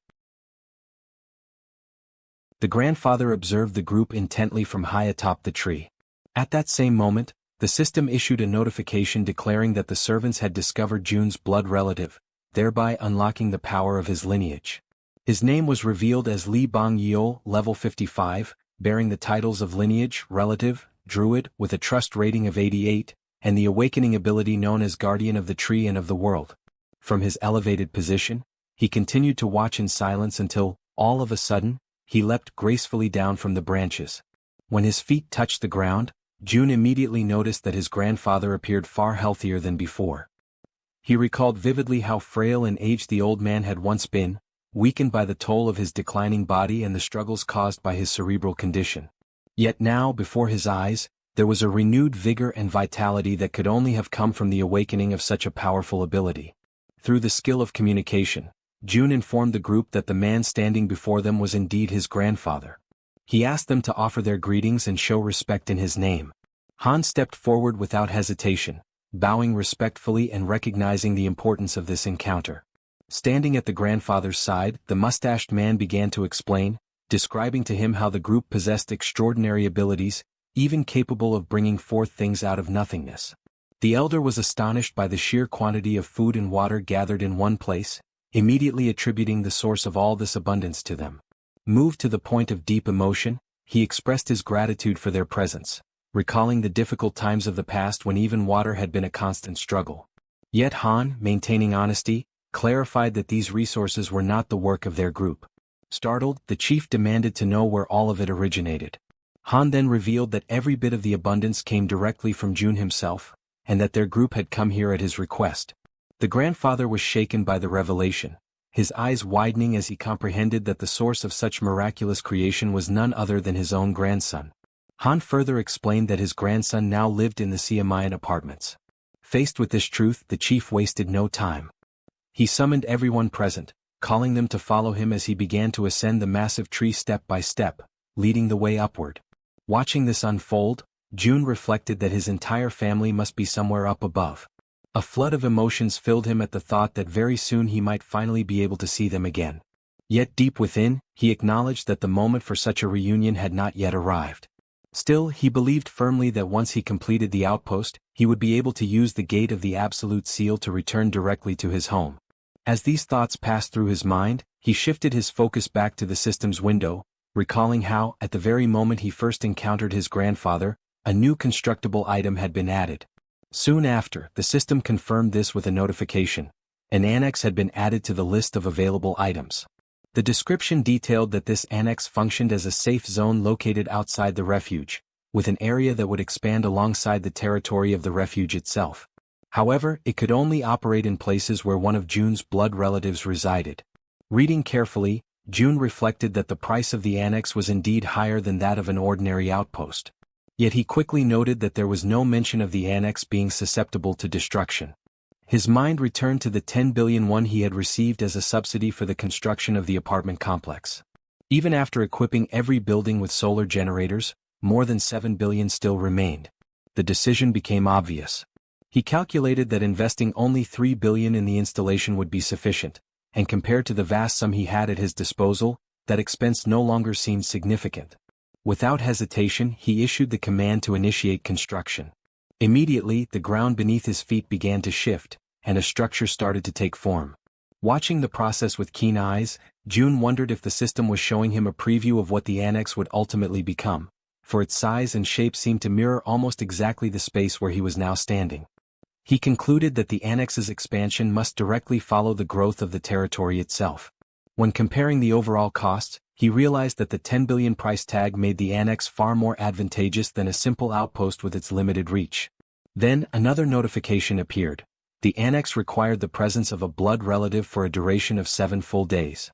The grandfather observed the group intently from high atop the tree. At that same moment, the system issued a notification declaring that the servants had discovered June's blood relative, thereby unlocking the power of his lineage. His name was revealed as Li Bang Yeol, level 55, bearing the titles of lineage, relative, druid, with a trust rating of 88, and the awakening ability known as Guardian of the Tree and of the World. From his elevated position, he continued to watch in silence until, all of a sudden, he leapt gracefully down from the branches. When his feet touched the ground, June immediately noticed that his grandfather appeared far healthier than before. He recalled vividly how frail and aged the old man had once been, weakened by the toll of his declining body and the struggles caused by his cerebral condition. Yet now, before his eyes, there was a renewed vigor and vitality that could only have come from the awakening of such a powerful ability. Through the skill of communication, June informed the group that the man standing before them was indeed his grandfather. He asked them to offer their greetings and show respect in his name. Han stepped forward without hesitation, bowing respectfully and recognizing the importance of this encounter. Standing at the grandfather's side, the mustached man began to explain, describing to him how the group possessed extraordinary abilities, even capable of bringing forth things out of nothingness. The elder was astonished by the sheer quantity of food and water gathered in one place, immediately attributing the source of all this abundance to them. Moved to the point of deep emotion, he expressed his gratitude for their presence, recalling the difficult times of the past when even water had been a constant struggle. Yet Han, maintaining honesty, clarified that these resources were not the work of their group. Startled, the chief demanded to know where all of it originated. Han then revealed that every bit of the abundance came directly from Jun himself, and that their group had come here at his request. The grandfather was shaken by the revelation, his eyes widening as he comprehended that the source of such miraculous creation was none other than his own grandson. Han further explained that his grandson now lived in the Siamayan apartments. Faced with this truth, the chief wasted no time. He summoned everyone present, calling them to follow him as he began to ascend the massive tree step by step, leading the way upward. Watching this unfold, Jun reflected that his entire family must be somewhere up above. A flood of emotions filled him at the thought that very soon he might finally be able to see them again. Yet deep within, he acknowledged that the moment for such a reunion had not yet arrived. Still, he believed firmly that once he completed the outpost, he would be able to use the gate of the Absolute Seal to return directly to his home. As these thoughts passed through his mind, he shifted his focus back to the system's window, recalling how, at the very moment he first encountered his grandfather, a new constructible item had been added. Soon after, the system confirmed this with a notification. An annex had been added to the list of available items. The description detailed that this annex functioned as a safe zone located outside the refuge, with an area that would expand alongside the territory of the refuge itself. However, it could only operate in places where one of Jun's blood relatives resided. Reading carefully, Jun reflected that the price of the annex was indeed higher than that of an ordinary outpost. Yet he quickly noted that there was no mention of the annex being susceptible to destruction. His mind returned to the 10 billion won he had received as a subsidy for the construction of the apartment complex. Even after equipping every building with solar generators, more than 7 billion still remained. The decision became obvious. He calculated that investing only 3 billion in the installation would be sufficient, and compared to the vast sum he had at his disposal, that expense no longer seemed significant. Without hesitation, he issued the command to initiate construction. Immediately, the ground beneath his feet began to shift, and a structure started to take form. Watching the process with keen eyes, Jun wondered if the system was showing him a preview of what the annex would ultimately become, for its size and shape seemed to mirror almost exactly the space where he was now standing. He concluded that the annex's expansion must directly follow the growth of the territory itself. When comparing the overall cost, he realized that the 10 billion price tag made the annex far more advantageous than a simple outpost with its limited reach. Then, another notification appeared. The annex required the presence of a blood relative for a duration of 7 full days.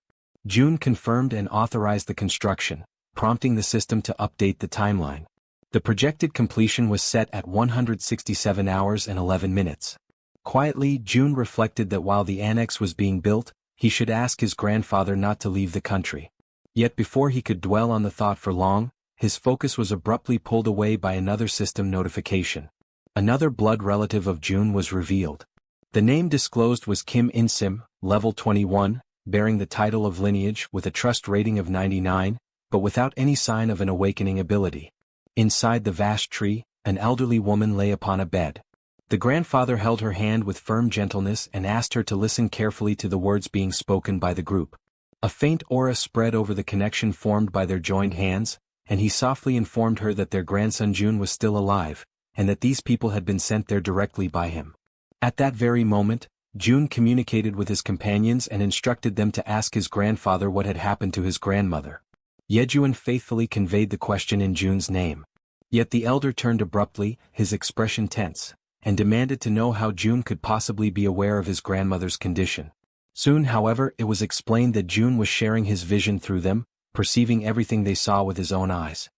Jun confirmed and authorized the construction, prompting the system to update the timeline. The projected completion was set at 167 hours and 11 minutes. Quietly, Jun reflected that while the annex was being built, he should ask his grandfather not to leave the country. Yet before he could dwell on the thought for long, his focus was abruptly pulled away by another system notification. Another blood relative of Jun was revealed. The name disclosed was Kim In-sim, level 21, bearing the title of lineage with a trust rating of 99, but without any sign of an awakening ability. Inside the vast tree, an elderly woman lay upon a bed. The grandfather held her hand with firm gentleness and asked her to listen carefully to the words being spoken by the group. A faint aura spread over the connection formed by their joined hands, and he softly informed her that their grandson Jun was still alive, and that these people had been sent there directly by him. At that very moment, Jun communicated with his companions and instructed them to ask his grandfather what had happened to his grandmother. Yejuan faithfully conveyed the question in Jun's name. Yet the elder turned abruptly, his expression tense, and demanded to know how Jun could possibly be aware of his grandmother's condition. Soon, however, it was explained that Jun was sharing his vision through them, perceiving everything they saw with his own eyes.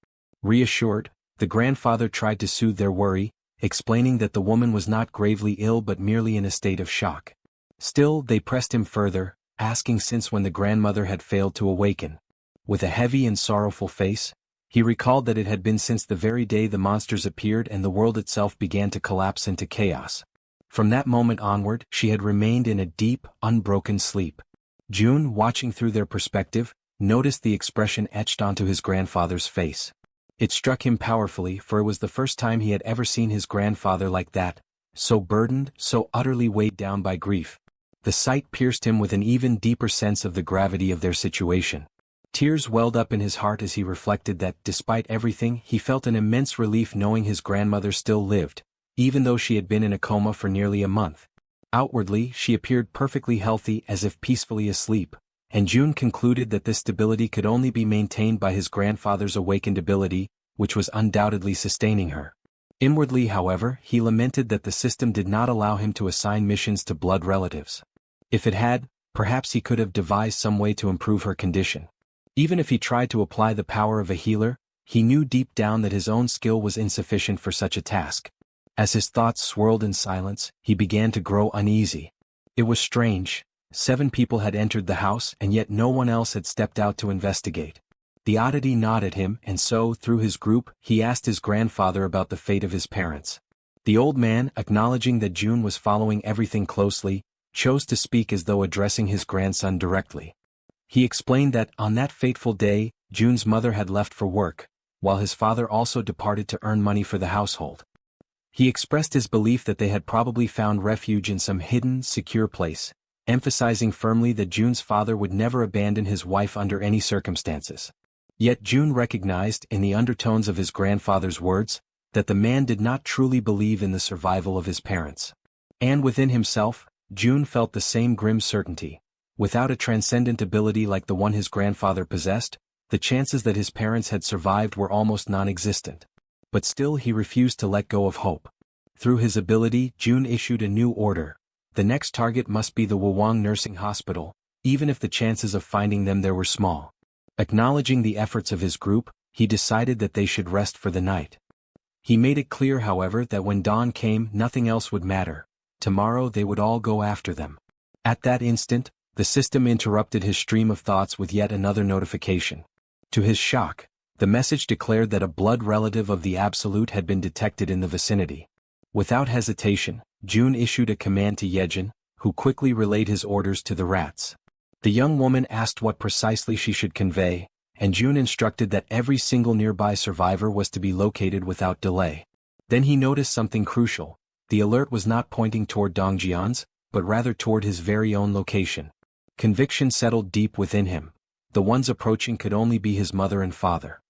Reassured, the grandfather tried to soothe their worry, explaining that the woman was not gravely ill but merely in a state of shock. Still, they pressed him further, asking since when the grandmother had failed to awaken. With a heavy and sorrowful face, he recalled that it had been since the very day the monsters appeared and the world itself began to collapse into chaos. From that moment onward, she had remained in a deep, unbroken sleep. Jun, watching through their perspective, noticed the expression etched onto his grandfather's face. It struck him powerfully, for it was the first time he had ever seen his grandfather like that, so burdened, so utterly weighed down by grief. The sight pierced him with an even deeper sense of the gravity of their situation. Tears welled up in his heart as he reflected that, despite everything, he felt an immense relief knowing his grandmother still lived, even though she had been in a coma for nearly a month. Outwardly, she appeared perfectly healthy as if peacefully asleep, and June concluded that this stability could only be maintained by his grandfather's awakened ability, which was undoubtedly sustaining her. Inwardly, however, he lamented that the system did not allow him to assign missions to blood relatives. If it had, perhaps he could have devised some way to improve her condition. Even if he tried to apply the power of a healer, he knew deep down that his own skill was insufficient for such a task. As his thoughts swirled in silence, he began to grow uneasy. It was strange. 7 people had entered the house and yet no one else had stepped out to investigate. The oddity gnawed at him, and so, through his group, he asked his grandfather about the fate of his parents. The old man, acknowledging that June was following everything closely, chose to speak as though addressing his grandson directly. He explained that, on that fateful day, June's mother had left for work, while his father also departed to earn money for the household. He expressed his belief that they had probably found refuge in some hidden, secure place, emphasizing firmly that June's father would never abandon his wife under any circumstances. Yet June recognized, in the undertones of his grandfather's words, that the man did not truly believe in the survival of his parents. And within himself, June felt the same grim certainty. Without a transcendent ability like the one his grandfather possessed, the chances that his parents had survived were almost non-existent. But still he refused to let go of hope. Through his ability, June issued a new order. The next target must be the Wawang Nursing Hospital, even if the chances of finding them there were small. Acknowledging the efforts of his group, he decided that they should rest for the night. He made it clear, however, that when dawn came, nothing else would matter. Tomorrow they would all go after them. At that instant, the system interrupted his stream of thoughts with yet another notification. To his shock, the message declared that a blood relative of the Absolute had been detected in the vicinity. Without hesitation, June issued a command to Jaehyeon, who quickly relayed his orders to the rats. The young woman asked what precisely she should convey, and June instructed that every single nearby survivor was to be located without delay. Then he noticed something crucial. The alert was not pointing toward Dongjian's, but rather toward his very own location. Conviction settled deep within him. The ones approaching could only be his mother and father.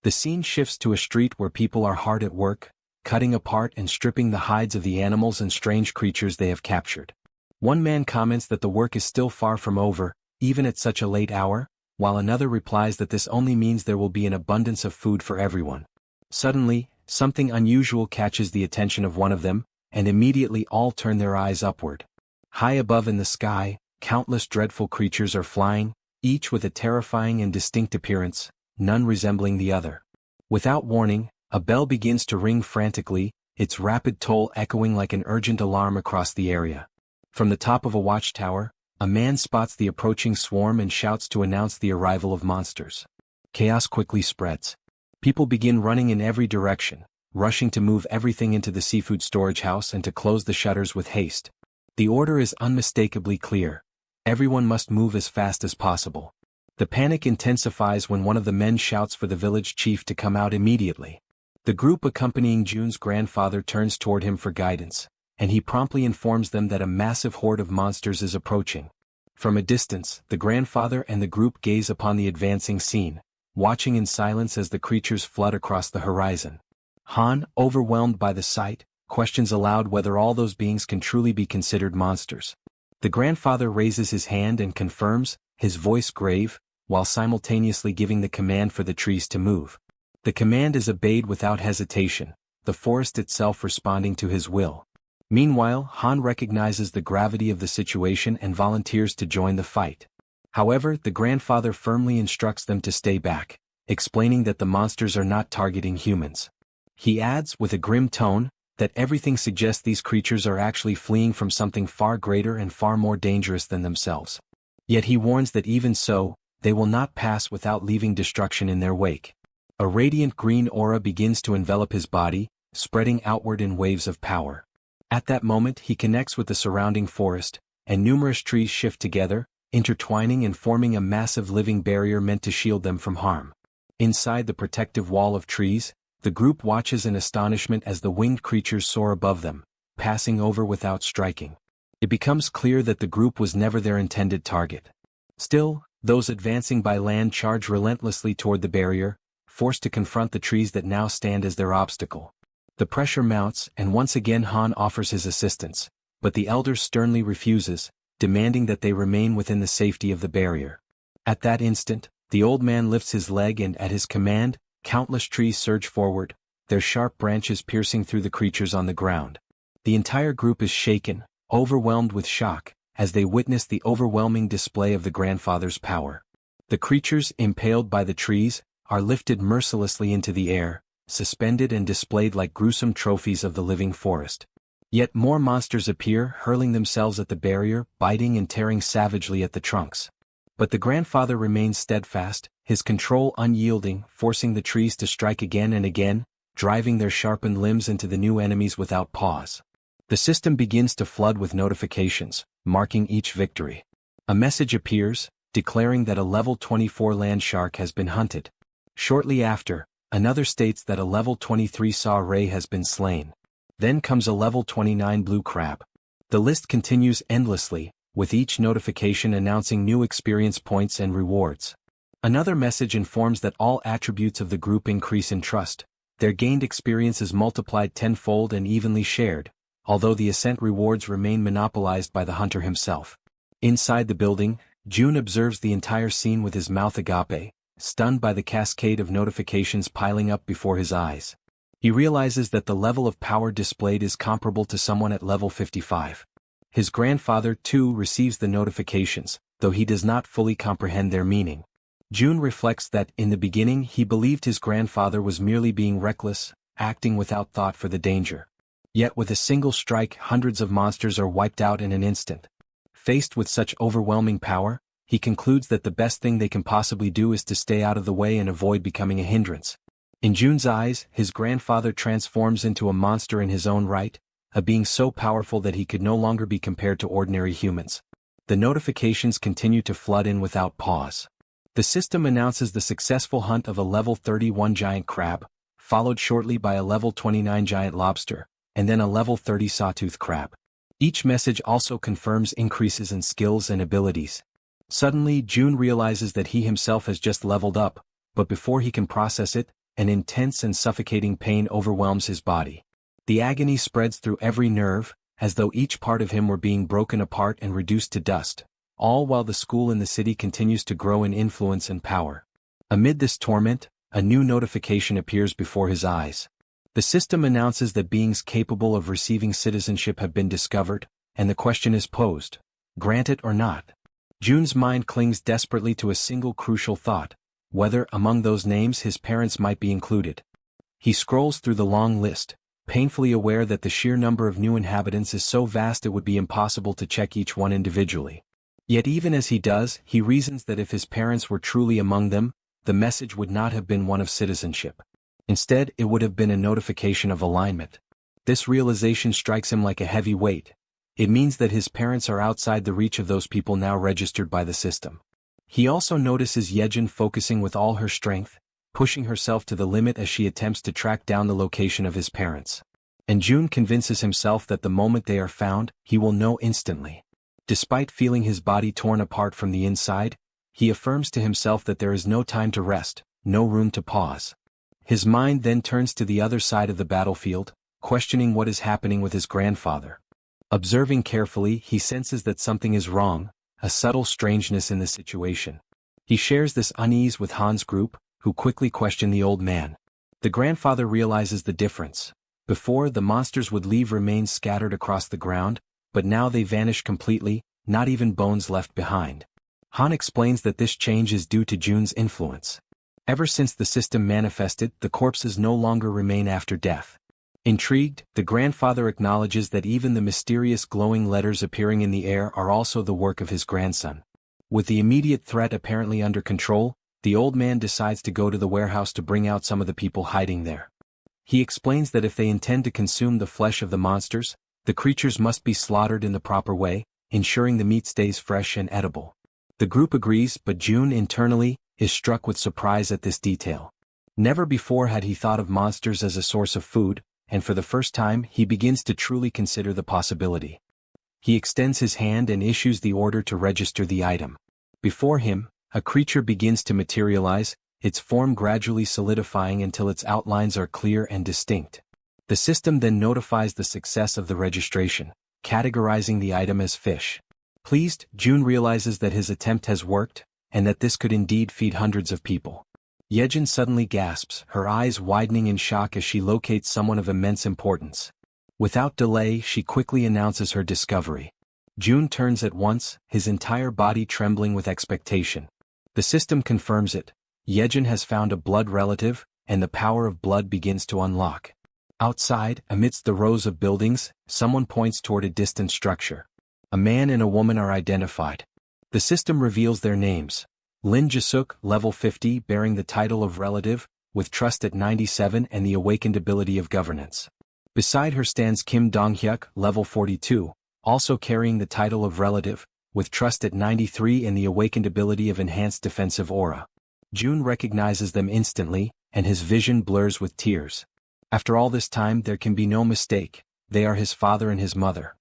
The scene shifts to a street where people are hard at work, cutting apart and stripping the hides of the animals and strange creatures they have captured. One man comments that the work is still far from over, even at such a late hour, while another replies that this only means there will be an abundance of food for everyone. Suddenly, something unusual catches the attention of one of them, and immediately all turn their eyes upward. High above in the sky, countless dreadful creatures are flying, each with a terrifying and distinct appearance, none resembling the other. Without warning, a bell begins to ring frantically, its rapid toll echoing like an urgent alarm across the area. From the top of a watchtower, a man spots the approaching swarm and shouts to announce the arrival of monsters. Chaos quickly spreads. People begin running in every direction, rushing to move everything into the seafood storage house and to close the shutters with haste. The order is unmistakably clear. Everyone must move as fast as possible. The panic intensifies when one of the men shouts for the village chief to come out immediately. The group accompanying June's grandfather turns toward him for guidance, and he promptly informs them that a massive horde of monsters is approaching. From a distance, the grandfather and the group gaze upon the advancing scene, watching in silence as the creatures flood across the horizon. Han, overwhelmed by the sight, questions aloud whether all those beings can truly be considered monsters. The grandfather raises his hand and confirms, his voice grave, while simultaneously giving the command for the trees to move. The command is obeyed without hesitation, the forest itself responding to his will. Meanwhile, Han recognizes the gravity of the situation and volunteers to join the fight. However, the grandfather firmly instructs them to stay back, explaining that the monsters are not targeting humans. He adds, with a grim tone, that everything suggests these creatures are actually fleeing from something far greater and far more dangerous than themselves. Yet he warns that even so, they will not pass without leaving destruction in their wake. A radiant green aura begins to envelop his body, spreading outward in waves of power. At that moment he connects with the surrounding forest, and numerous trees shift together, intertwining and forming a massive living barrier meant to shield them from harm. Inside the protective wall of trees, the group watches in astonishment as the winged creatures soar above them, passing over without striking. It becomes clear that the group was never their intended target. Still, those advancing by land charge relentlessly toward the barrier, forced to confront the trees that now stand as their obstacle. The pressure mounts, and once again Han offers his assistance, but the elder sternly refuses, demanding that they remain within the safety of the barrier. At that instant, the old man lifts his leg and at his command, countless trees surge forward, their sharp branches piercing through the creatures on the ground. The entire group is shaken, overwhelmed with shock, as they witness the overwhelming display of the grandfather's power. The creatures, impaled by the trees, are lifted mercilessly into the air, suspended and displayed like gruesome trophies of the living forest. Yet more monsters appear, hurling themselves at the barrier, biting and tearing savagely at the trunks. But the grandfather remains steadfast, his control unyielding, forcing the trees to strike again and again, driving their sharpened limbs into the new enemies without pause. The system begins to flood with notifications, marking each victory. A message appears, declaring that a level 24 land shark has been hunted. Shortly after, another states that a level 23 saw ray has been slain. Then comes a level 29 blue crab. The list continues endlessly, with each notification announcing new experience points and rewards. Another message informs that all attributes of the group increase in trust. Their gained experience is multiplied tenfold and evenly shared, although the ascent rewards remain monopolized by the hunter himself. Inside the building, June observes the entire scene with his mouth agape, stunned by the cascade of notifications piling up before his eyes. He realizes that the level of power displayed is comparable to someone at level 55. His grandfather, too, receives the notifications, though he does not fully comprehend their meaning. June reflects that, in the beginning, he believed his grandfather was merely being reckless, acting without thought for the danger. Yet with a single strike, hundreds of monsters are wiped out in an instant. Faced with such overwhelming power, he concludes that the best thing they can possibly do is to stay out of the way and avoid becoming a hindrance. In June's eyes, his grandfather transforms into a monster in his own right, a being so powerful that he could no longer be compared to ordinary humans. The notifications continue to flood in without pause. The system announces the successful hunt of a level 31 giant crab, followed shortly by a level 29 giant lobster, and then a level 30 sawtooth crab. Each message also confirms increases in skills and abilities. Suddenly, June realizes that he himself has just leveled up, but before he can process it, an intense and suffocating pain overwhelms his body. The agony spreads through every nerve, as though each part of him were being broken apart and reduced to dust, all while the school in the city continues to grow in influence and power. Amid this torment, a new notification appears before his eyes. The system announces that beings capable of receiving citizenship have been discovered, and the question is posed: grant it or not? June's mind clings desperately to a single crucial thought: whether among those names his parents might be included. He scrolls through the long list, painfully aware that the sheer number of new inhabitants is so vast it would be impossible to check each one individually. Yet even as he does, he reasons that if his parents were truly among them, the message would not have been one of citizenship. Instead, it would have been a notification of alignment. This realization strikes him like a heavy weight. It means that his parents are outside the reach of those people now registered by the system. He also notices Jaehyeon focusing with all her strength, pushing herself to the limit as she attempts to track down the location of his parents. And June convinces himself that the moment they are found, he will know instantly. Despite feeling his body torn apart from the inside, he affirms to himself that there is no time to rest, no room to pause. His mind then turns to the other side of the battlefield, questioning what is happening with his grandfather. Observing carefully, he senses that something is wrong, a subtle strangeness in the situation. He shares this unease with Han's group, who quickly question the old man. The grandfather realizes the difference. Before, the monsters would leave remains scattered across the ground, but now they vanish completely, not even bones left behind. Han explains that this change is due to June's influence. Ever since the system manifested, the corpses no longer remain after death. Intrigued, the grandfather acknowledges that even the mysterious glowing letters appearing in the air are also the work of his grandson. With the immediate threat apparently under control, the old man decides to go to the warehouse to bring out some of the people hiding there. He explains that if they intend to consume the flesh of the monsters, the creatures must be slaughtered in the proper way, ensuring the meat stays fresh and edible. The group agrees, but June internally is struck with surprise at this detail. Never before had he thought of monsters as a source of food, and for the first time he begins to truly consider the possibility. He extends his hand and issues the order to register the item. Before him, a creature begins to materialize, its form gradually solidifying until its outlines are clear and distinct. The system then notifies the success of the registration, categorizing the item as fish. Pleased, June realizes that his attempt has worked, and that this could indeed feed hundreds of people. Jaehyeon suddenly gasps, her eyes widening in shock as she locates someone of immense importance. Without delay, she quickly announces her discovery. June turns at once, his entire body trembling with expectation. The system confirms it. Jaehyeon has found a blood relative, and the power of blood begins to unlock. Outside, amidst the rows of buildings, someone points toward a distant structure. A man and a woman are identified. The system reveals their names. Lin Jisuk, level 50, bearing the title of relative, with trust at 97 and the awakened ability of governance. Beside her stands Kim Donghyuk, level 42, also carrying the title of relative, with trust at 93 and the awakened ability of enhanced defensive aura. June recognizes them instantly, and his vision blurs with tears. After all this time, there can be no mistake, they are his father and his mother.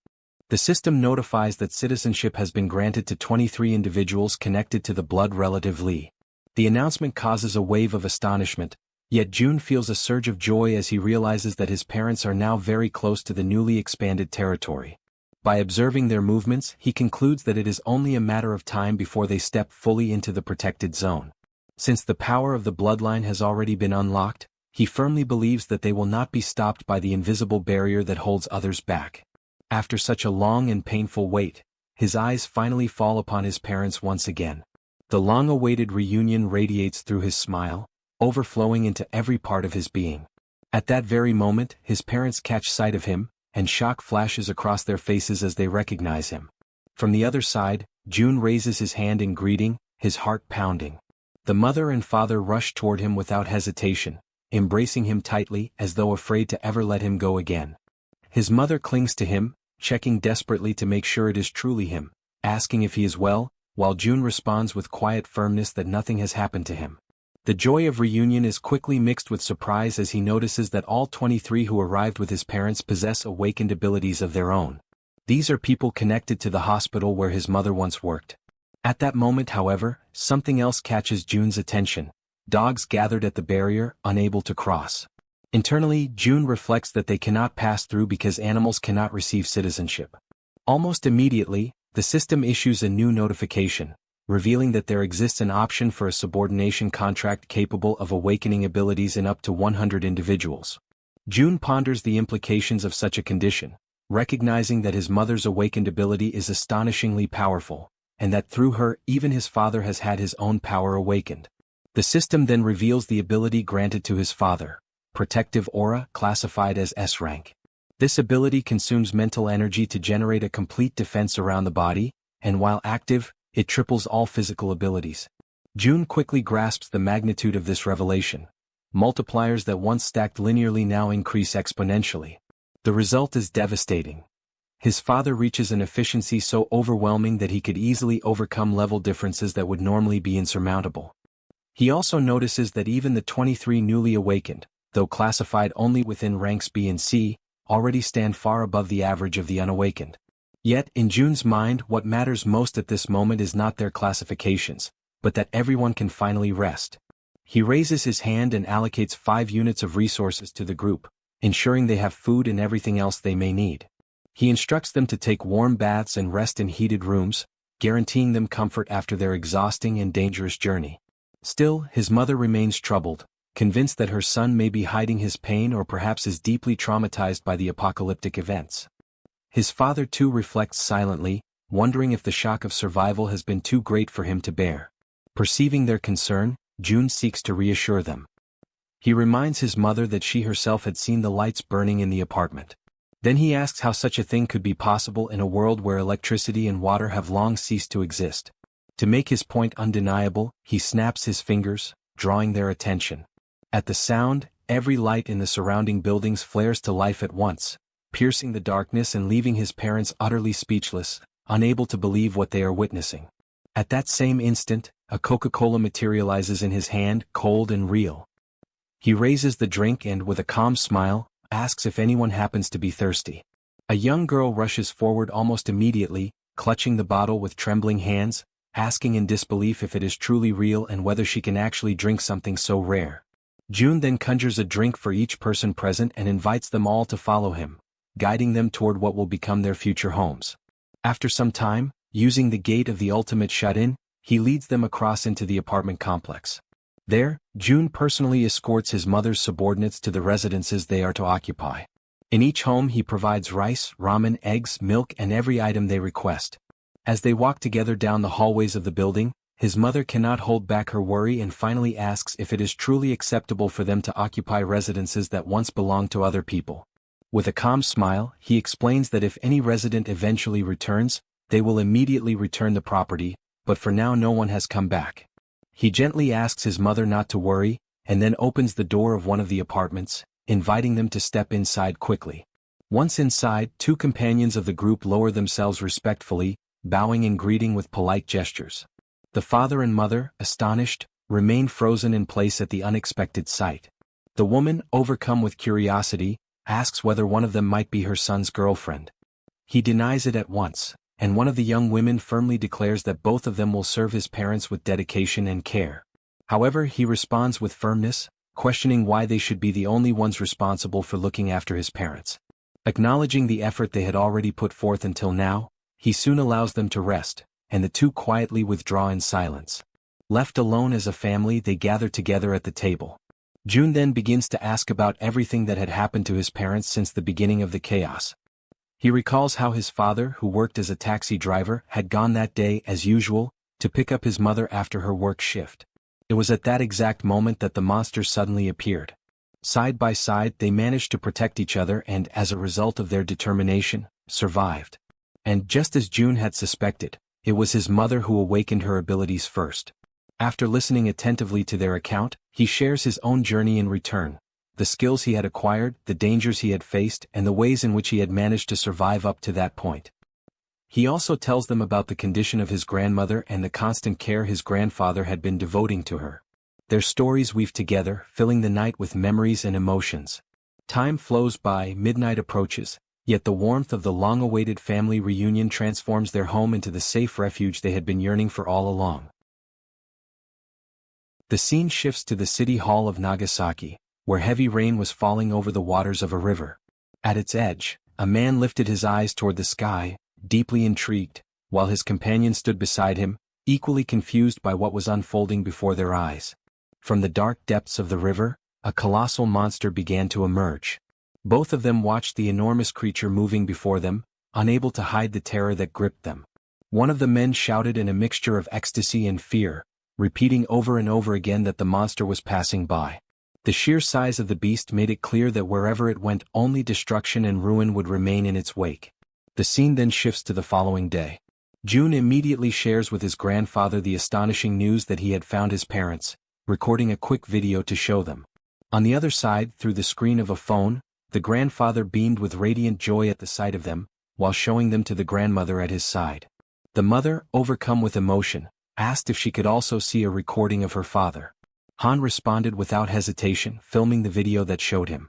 The system notifies that citizenship has been granted to 23 individuals connected to the blood relative Lee. The announcement causes a wave of astonishment, yet June feels a surge of joy as he realizes that his parents are now very close to the newly expanded territory. By observing their movements, he concludes that it is only a matter of time before they step fully into the protected zone. Since the power of the bloodline has already been unlocked, he firmly believes that they will not be stopped by the invisible barrier that holds others back. After such a long and painful wait, his eyes finally fall upon his parents once again. The long-awaited reunion radiates through his smile, overflowing into every part of his being. At that very moment, his parents catch sight of him, and shock flashes across their faces as they recognize him. From the other side, June raises his hand in greeting, his heart pounding. The mother and father rush toward him without hesitation, embracing him tightly as though afraid to ever let him go again. His mother clings to him, checking desperately to make sure it is truly him, asking if he is well, while June responds with quiet firmness that nothing has happened to him. The joy of reunion is quickly mixed with surprise as he notices that all 23 who arrived with his parents possess awakened abilities of their own. These are people connected to the hospital where his mother once worked. At that moment, however, something else catches June's attention. Dogs gathered at the barrier, unable to cross. Internally, June reflects that they cannot pass through because animals cannot receive citizenship. Almost immediately, the system issues a new notification, revealing that there exists an option for a subordination contract capable of awakening abilities in up to 100 individuals. June ponders the implications of such a condition, recognizing that his mother's awakened ability is astonishingly powerful, and that through her, even his father has had his own power awakened. The system then reveals the ability granted to his father, Protective Aura, classified as S rank. This ability consumes mental energy to generate a complete defense around the body, and while active, it triples all physical abilities. June quickly grasps the magnitude of this revelation. Multipliers that once stacked linearly now increase exponentially. The result is devastating. His father reaches an efficiency so overwhelming that he could easily overcome level differences that would normally be insurmountable. He also notices that even the 23 newly awakened, though classified only within ranks B and C, already stand far above the average of the unawakened. Yet, in June's mind, what matters most at this moment is not their classifications, but that everyone can finally rest. He raises his hand and allocates 5 units of resources to the group, ensuring they have food and everything else they may need. He instructs them to take warm baths and rest in heated rooms, guaranteeing them comfort after their exhausting and dangerous journey. Still, his mother remains troubled, convinced that her son may be hiding his pain or perhaps is deeply traumatized by the apocalyptic events. His father too reflects silently, wondering if the shock of survival has been too great for him to bear. Perceiving their concern, June seeks to reassure them. He reminds his mother that she herself had seen the lights burning in the apartment. Then he asks how such a thing could be possible in a world where electricity and water have long ceased to exist. To make his point undeniable, he snaps his fingers, drawing their attention. At the sound, every light in the surrounding buildings flares to life at once, piercing the darkness and leaving his parents utterly speechless, unable to believe what they are witnessing. At that same instant, a Coca-Cola materializes in his hand, cold and real. He raises the drink and, with a calm smile, asks if anyone happens to be thirsty. A young girl rushes forward almost immediately, clutching the bottle with trembling hands, asking in disbelief if it is truly real and whether she can actually drink something so rare. June then conjures a drink for each person present and invites them all to follow him, guiding them toward what will become their future homes. After some time, using the gate of the ultimate shut-in, he leads them across into the apartment complex. There, June personally escorts his mother's subordinates to the residences they are to occupy. In each home he provides rice, ramen, eggs, milk and every item they request. As they walk together down the hallways of the building, his mother cannot hold back her worry and finally asks if it is truly acceptable for them to occupy residences that once belonged to other people. With a calm smile, he explains that if any resident eventually returns, they will immediately return the property, but for now no one has come back. He gently asks his mother not to worry, and then opens the door of one of the apartments, inviting them to step inside quickly. Once inside, two companions of the group lower themselves respectfully, bowing and greeting with polite gestures. The father and mother, astonished, remain frozen in place at the unexpected sight. The woman, overcome with curiosity, asks whether one of them might be her son's girlfriend. He denies it at once, and one of the young women firmly declares that both of them will serve his parents with dedication and care. However, he responds with firmness, questioning why they should be the only ones responsible for looking after his parents. Acknowledging the effort they had already put forth until now, he soon allows them to rest, and the two quietly withdraw in silence. Left alone as a family, they gather together at the table. June then begins to ask about everything that had happened to his parents since the beginning of the chaos. He recalls how his father, who worked as a taxi driver, had gone that day, as usual, to pick up his mother after her work shift. It was at that exact moment that the monsters suddenly appeared. Side by side, they managed to protect each other and, as a result of their determination, survived. And just as June had suspected, it was his mother who awakened her abilities first. After listening attentively to their account, he shares his own journey in return, the skills he had acquired, the dangers he had faced, and the ways in which he had managed to survive up to that point. He also tells them about the condition of his grandmother and the constant care his grandfather had been devoting to her. Their stories weave together, filling the night with memories and emotions. Time flows by, midnight approaches, yet the warmth of the long-awaited family reunion transforms their home into the safe refuge they had been yearning for all along. The scene shifts to the city hall of Nagasaki, where heavy rain was falling over the waters of a river. At its edge, a man lifted his eyes toward the sky, deeply intrigued, while his companion stood beside him, equally confused by what was unfolding before their eyes. From the dark depths of the river, a colossal monster began to emerge. Both of them watched the enormous creature moving before them, unable to hide the terror that gripped them. One of the men shouted in a mixture of ecstasy and fear, repeating over and over again that the monster was passing by. The sheer size of the beast made it clear that wherever it went, only destruction and ruin would remain in its wake. The scene then shifts to the following day. June immediately shares with his grandfather the astonishing news that he had found his parents, recording a quick video to show them. On the other side, through the screen of a phone, the grandfather beamed with radiant joy at the sight of them, while showing them to the grandmother at his side. The mother, overcome with emotion, asked if she could also see a recording of her father. Han responded without hesitation, filming the video that showed him.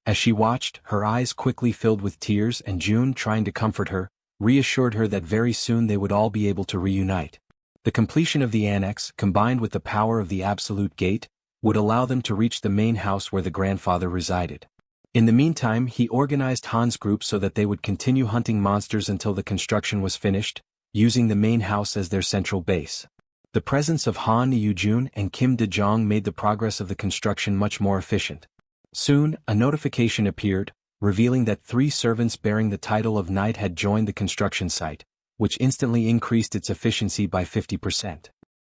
As she watched, her eyes quickly filled with tears, and June, trying to comfort her, reassured her that very soon they would all be able to reunite. The completion of the annex, combined with the power of the absolute gate, would allow them to reach the main house where the grandfather resided. In the meantime, he organized Han's group so that they would continue hunting monsters until the construction was finished, using the main house as their central base. The presence of Han Yoo-jun and Kim De-jong made the progress of the construction much more efficient. Soon, a notification appeared, revealing that 3 servants bearing the title of knight had joined the construction site, which instantly increased its efficiency by 50%.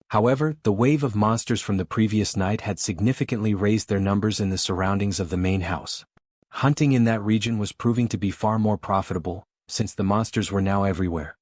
However, the wave of monsters from the previous night had significantly raised their numbers in the surroundings of the main house. Hunting in that region was proving to be far more profitable, since the monsters were now everywhere.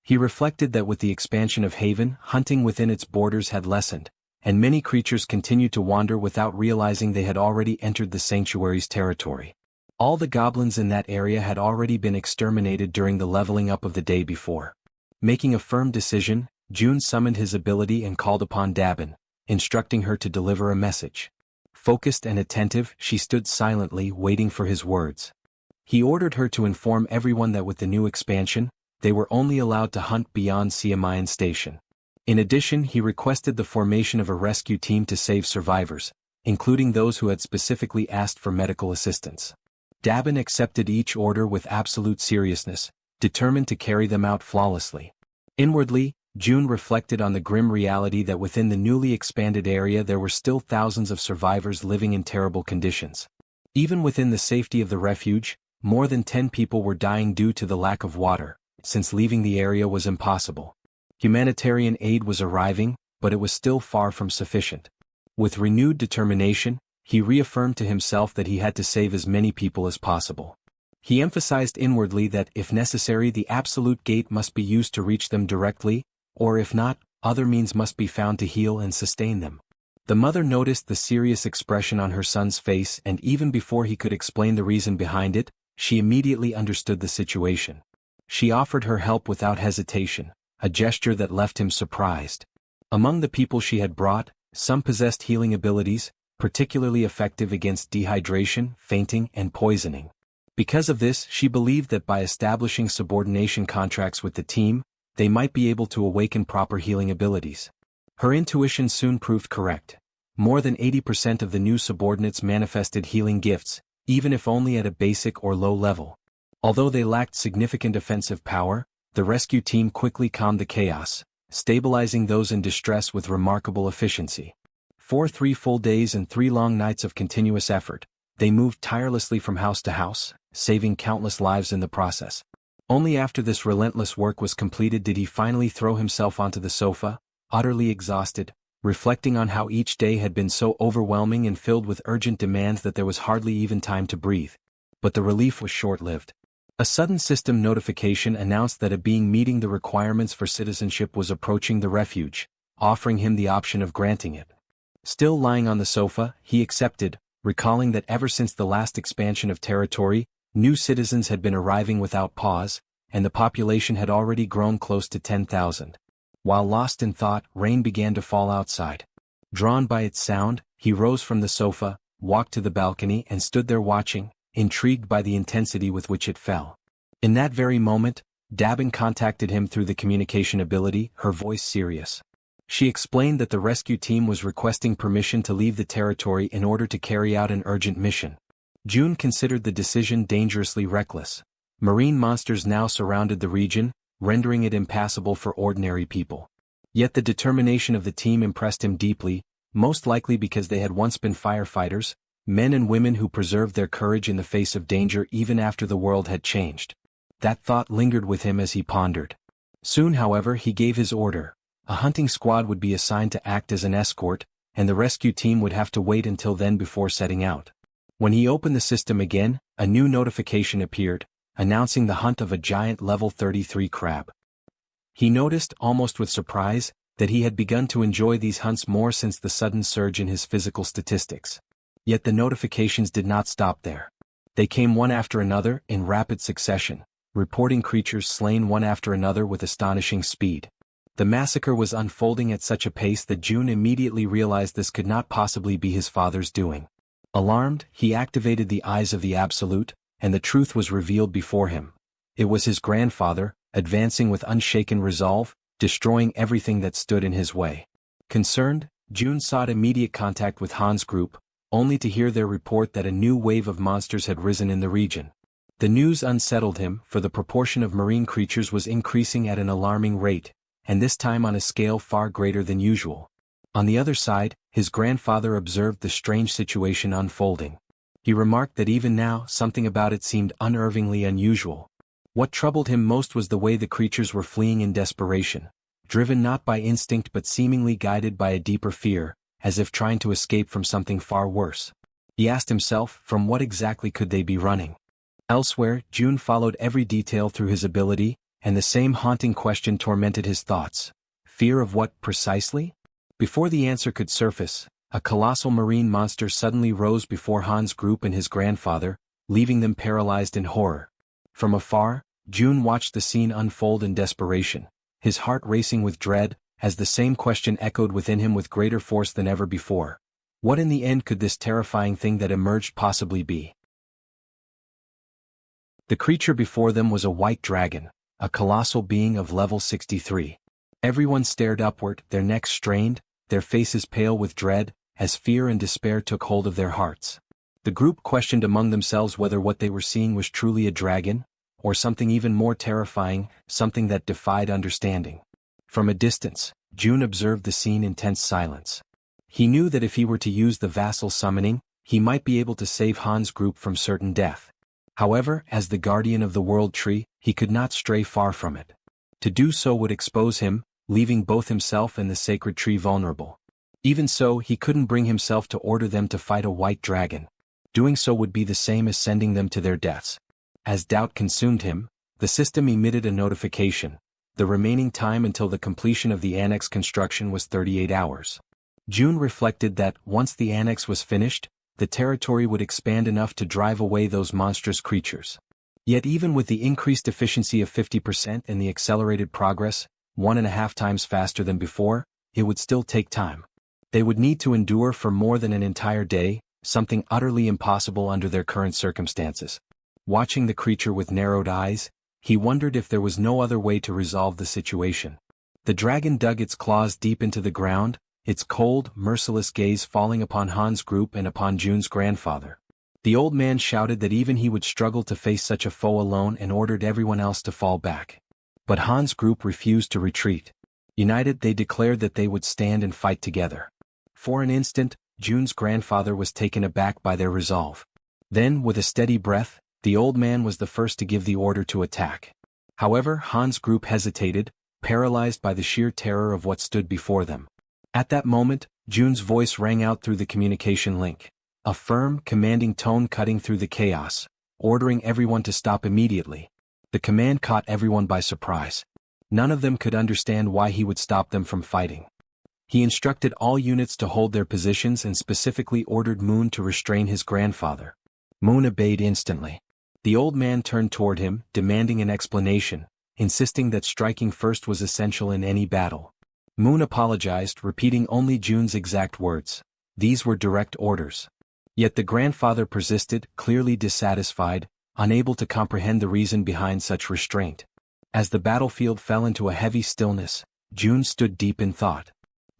He reflected that with the expansion of Haven, hunting within its borders had lessened, and many creatures continued to wander without realizing they had already entered the sanctuary's territory. All the goblins in that area had already been exterminated during the leveling up of the day before. Making a firm decision, June summoned his ability and called upon Dabin, instructing her to deliver a message. Focused and attentive, she stood silently, waiting for his words. He ordered her to inform everyone that with the new expansion, they were only allowed to hunt beyond Siamayan Station. In addition, he requested the formation of a rescue team to save survivors, including those who had specifically asked for medical assistance. Dabin accepted each order with absolute seriousness, determined to carry them out flawlessly. Inwardly, June reflected on the grim reality that within the newly expanded area there were still thousands of survivors living in terrible conditions. Even within the safety of the refuge, more than 10 people were dying due to the lack of water, since leaving the area was impossible. Humanitarian aid was arriving, but it was still far from sufficient. With renewed determination, he reaffirmed to himself that he had to save as many people as possible. He emphasized inwardly that if necessary the absolute gate must be used to reach them directly, or if not, other means must be found to heal and sustain them. The mother noticed the serious expression on her son's face, and even before he could explain the reason behind it, she immediately understood the situation. She offered her help without hesitation, a gesture that left him surprised. Among the people she had brought, some possessed healing abilities, particularly effective against dehydration, fainting, and poisoning. Because of this, she believed that by establishing subordination contracts with the team, they might be able to awaken proper healing abilities. Her intuition soon proved correct. More than 80% of the new subordinates manifested healing gifts, even if only at a basic or low level. Although they lacked significant offensive power, the rescue team quickly calmed the chaos, stabilizing those in distress with remarkable efficiency. For 3 full days and 3 long nights of continuous effort, they moved tirelessly from house to house, saving countless lives in the process. Only after this relentless work was completed did he finally throw himself onto the sofa, utterly exhausted, reflecting on how each day had been so overwhelming and filled with urgent demands that there was hardly even time to breathe. But the relief was short-lived. A sudden system notification announced that a being meeting the requirements for citizenship was approaching the refuge, offering him the option of granting it. Still lying on the sofa, he accepted, recalling that ever since the last expansion of territory, new citizens had been arriving without pause, and the population had already grown close to 10,000. While lost in thought, rain began to fall outside. Drawn by its sound, he rose from the sofa, walked to the balcony and stood there watching, intrigued by the intensity with which it fell. In that very moment, Dabin contacted him through the communication ability, her voice serious. She explained that the rescue team was requesting permission to leave the territory in order to carry out an urgent mission. June considered the decision dangerously reckless. Marine monsters now surrounded the region, rendering it impassable for ordinary people. Yet the determination of the team impressed him deeply, most likely because they had once been firefighters, men and women who preserved their courage in the face of danger even after the world had changed. That thought lingered with him as he pondered. Soon, however, he gave his order. A hunting squad would be assigned to act as an escort, and the rescue team would have to wait until then before setting out. When he opened the system again, a new notification appeared, announcing the hunt of a giant level 33 crab. He noticed, almost with surprise, that he had begun to enjoy these hunts more since the sudden surge in his physical statistics. Yet the notifications did not stop there. They came one after another, in rapid succession, reporting creatures slain one after another with astonishing speed. The massacre was unfolding at such a pace that June immediately realized this could not possibly be his father's doing. Alarmed, he activated the eyes of the Absolute, and the truth was revealed before him. It was his grandfather, advancing with unshaken resolve, destroying everything that stood in his way. Concerned, June sought immediate contact with Han's group, only to hear their report that a new wave of monsters had risen in the region. The news unsettled him, for the proportion of marine creatures was increasing at an alarming rate, and this time on a scale far greater than usual. On the other side, his grandfather observed the strange situation unfolding. He remarked that even now something about it seemed unnervingly unusual. What troubled him most was the way the creatures were fleeing in desperation, driven not by instinct but seemingly guided by a deeper fear, as if trying to escape from something far worse. He asked himself, from what exactly could they be running? Elsewhere, June followed every detail through his ability, and the same haunting question tormented his thoughts. Fear of what, precisely? Before the answer could surface, a colossal marine monster suddenly rose before Han's group and his grandfather, leaving them paralyzed in horror. From afar, June watched the scene unfold in desperation, his heart racing with dread, as the same question echoed within him with greater force than ever before. What in the end could this terrifying thing that emerged possibly be? The creature before them was a white dragon, a colossal being of level 63. Everyone stared upward, their necks strained, their faces pale with dread, as fear and despair took hold of their hearts. The group questioned among themselves whether what they were seeing was truly a dragon, or something even more terrifying, something that defied understanding. From a distance, June observed the scene in tense silence. He knew that if he were to use the vassal summoning, he might be able to save Han's group from certain death. However, as the guardian of the world tree, he could not stray far from it. To do so would expose him, leaving both himself and the sacred tree vulnerable. Even so, he couldn't bring himself to order them to fight a white dragon. Doing so would be the same as sending them to their deaths. As doubt consumed him, the system emitted a notification. The remaining time until the completion of the annex construction was 38 hours. June reflected that, once the annex was finished, the territory would expand enough to drive away those monstrous creatures. Yet even with the increased efficiency of 50% and the accelerated progress, 1.5 times faster than before, it would still take time. They would need to endure for more than an entire day, something utterly impossible under their current circumstances. Watching the creature with narrowed eyes, he wondered if there was no other way to resolve the situation. The dragon dug its claws deep into the ground, its cold, merciless gaze falling upon Han's group and upon June's grandfather. The old man shouted that even he would struggle to face such a foe alone and ordered everyone else to fall back. But Han's group refused to retreat. United, they declared that they would stand and fight together. For an instant, June's grandfather was taken aback by their resolve. Then, with a steady breath, the old man was the first to give the order to attack. However, Han's group hesitated, paralyzed by the sheer terror of what stood before them. At that moment, June's voice rang out through the communication link. A firm, commanding tone cutting through the chaos, ordering everyone to stop immediately. The command caught everyone by surprise. None of them could understand why he would stop them from fighting. He instructed all units to hold their positions and specifically ordered Moon to restrain his grandfather. Moon obeyed instantly. The old man turned toward him, demanding an explanation, insisting that striking first was essential in any battle. Moon apologized, repeating only June's exact words. These were direct orders. Yet the grandfather persisted, clearly dissatisfied, unable to comprehend the reason behind such restraint. As the battlefield fell into a heavy stillness, June stood deep in thought.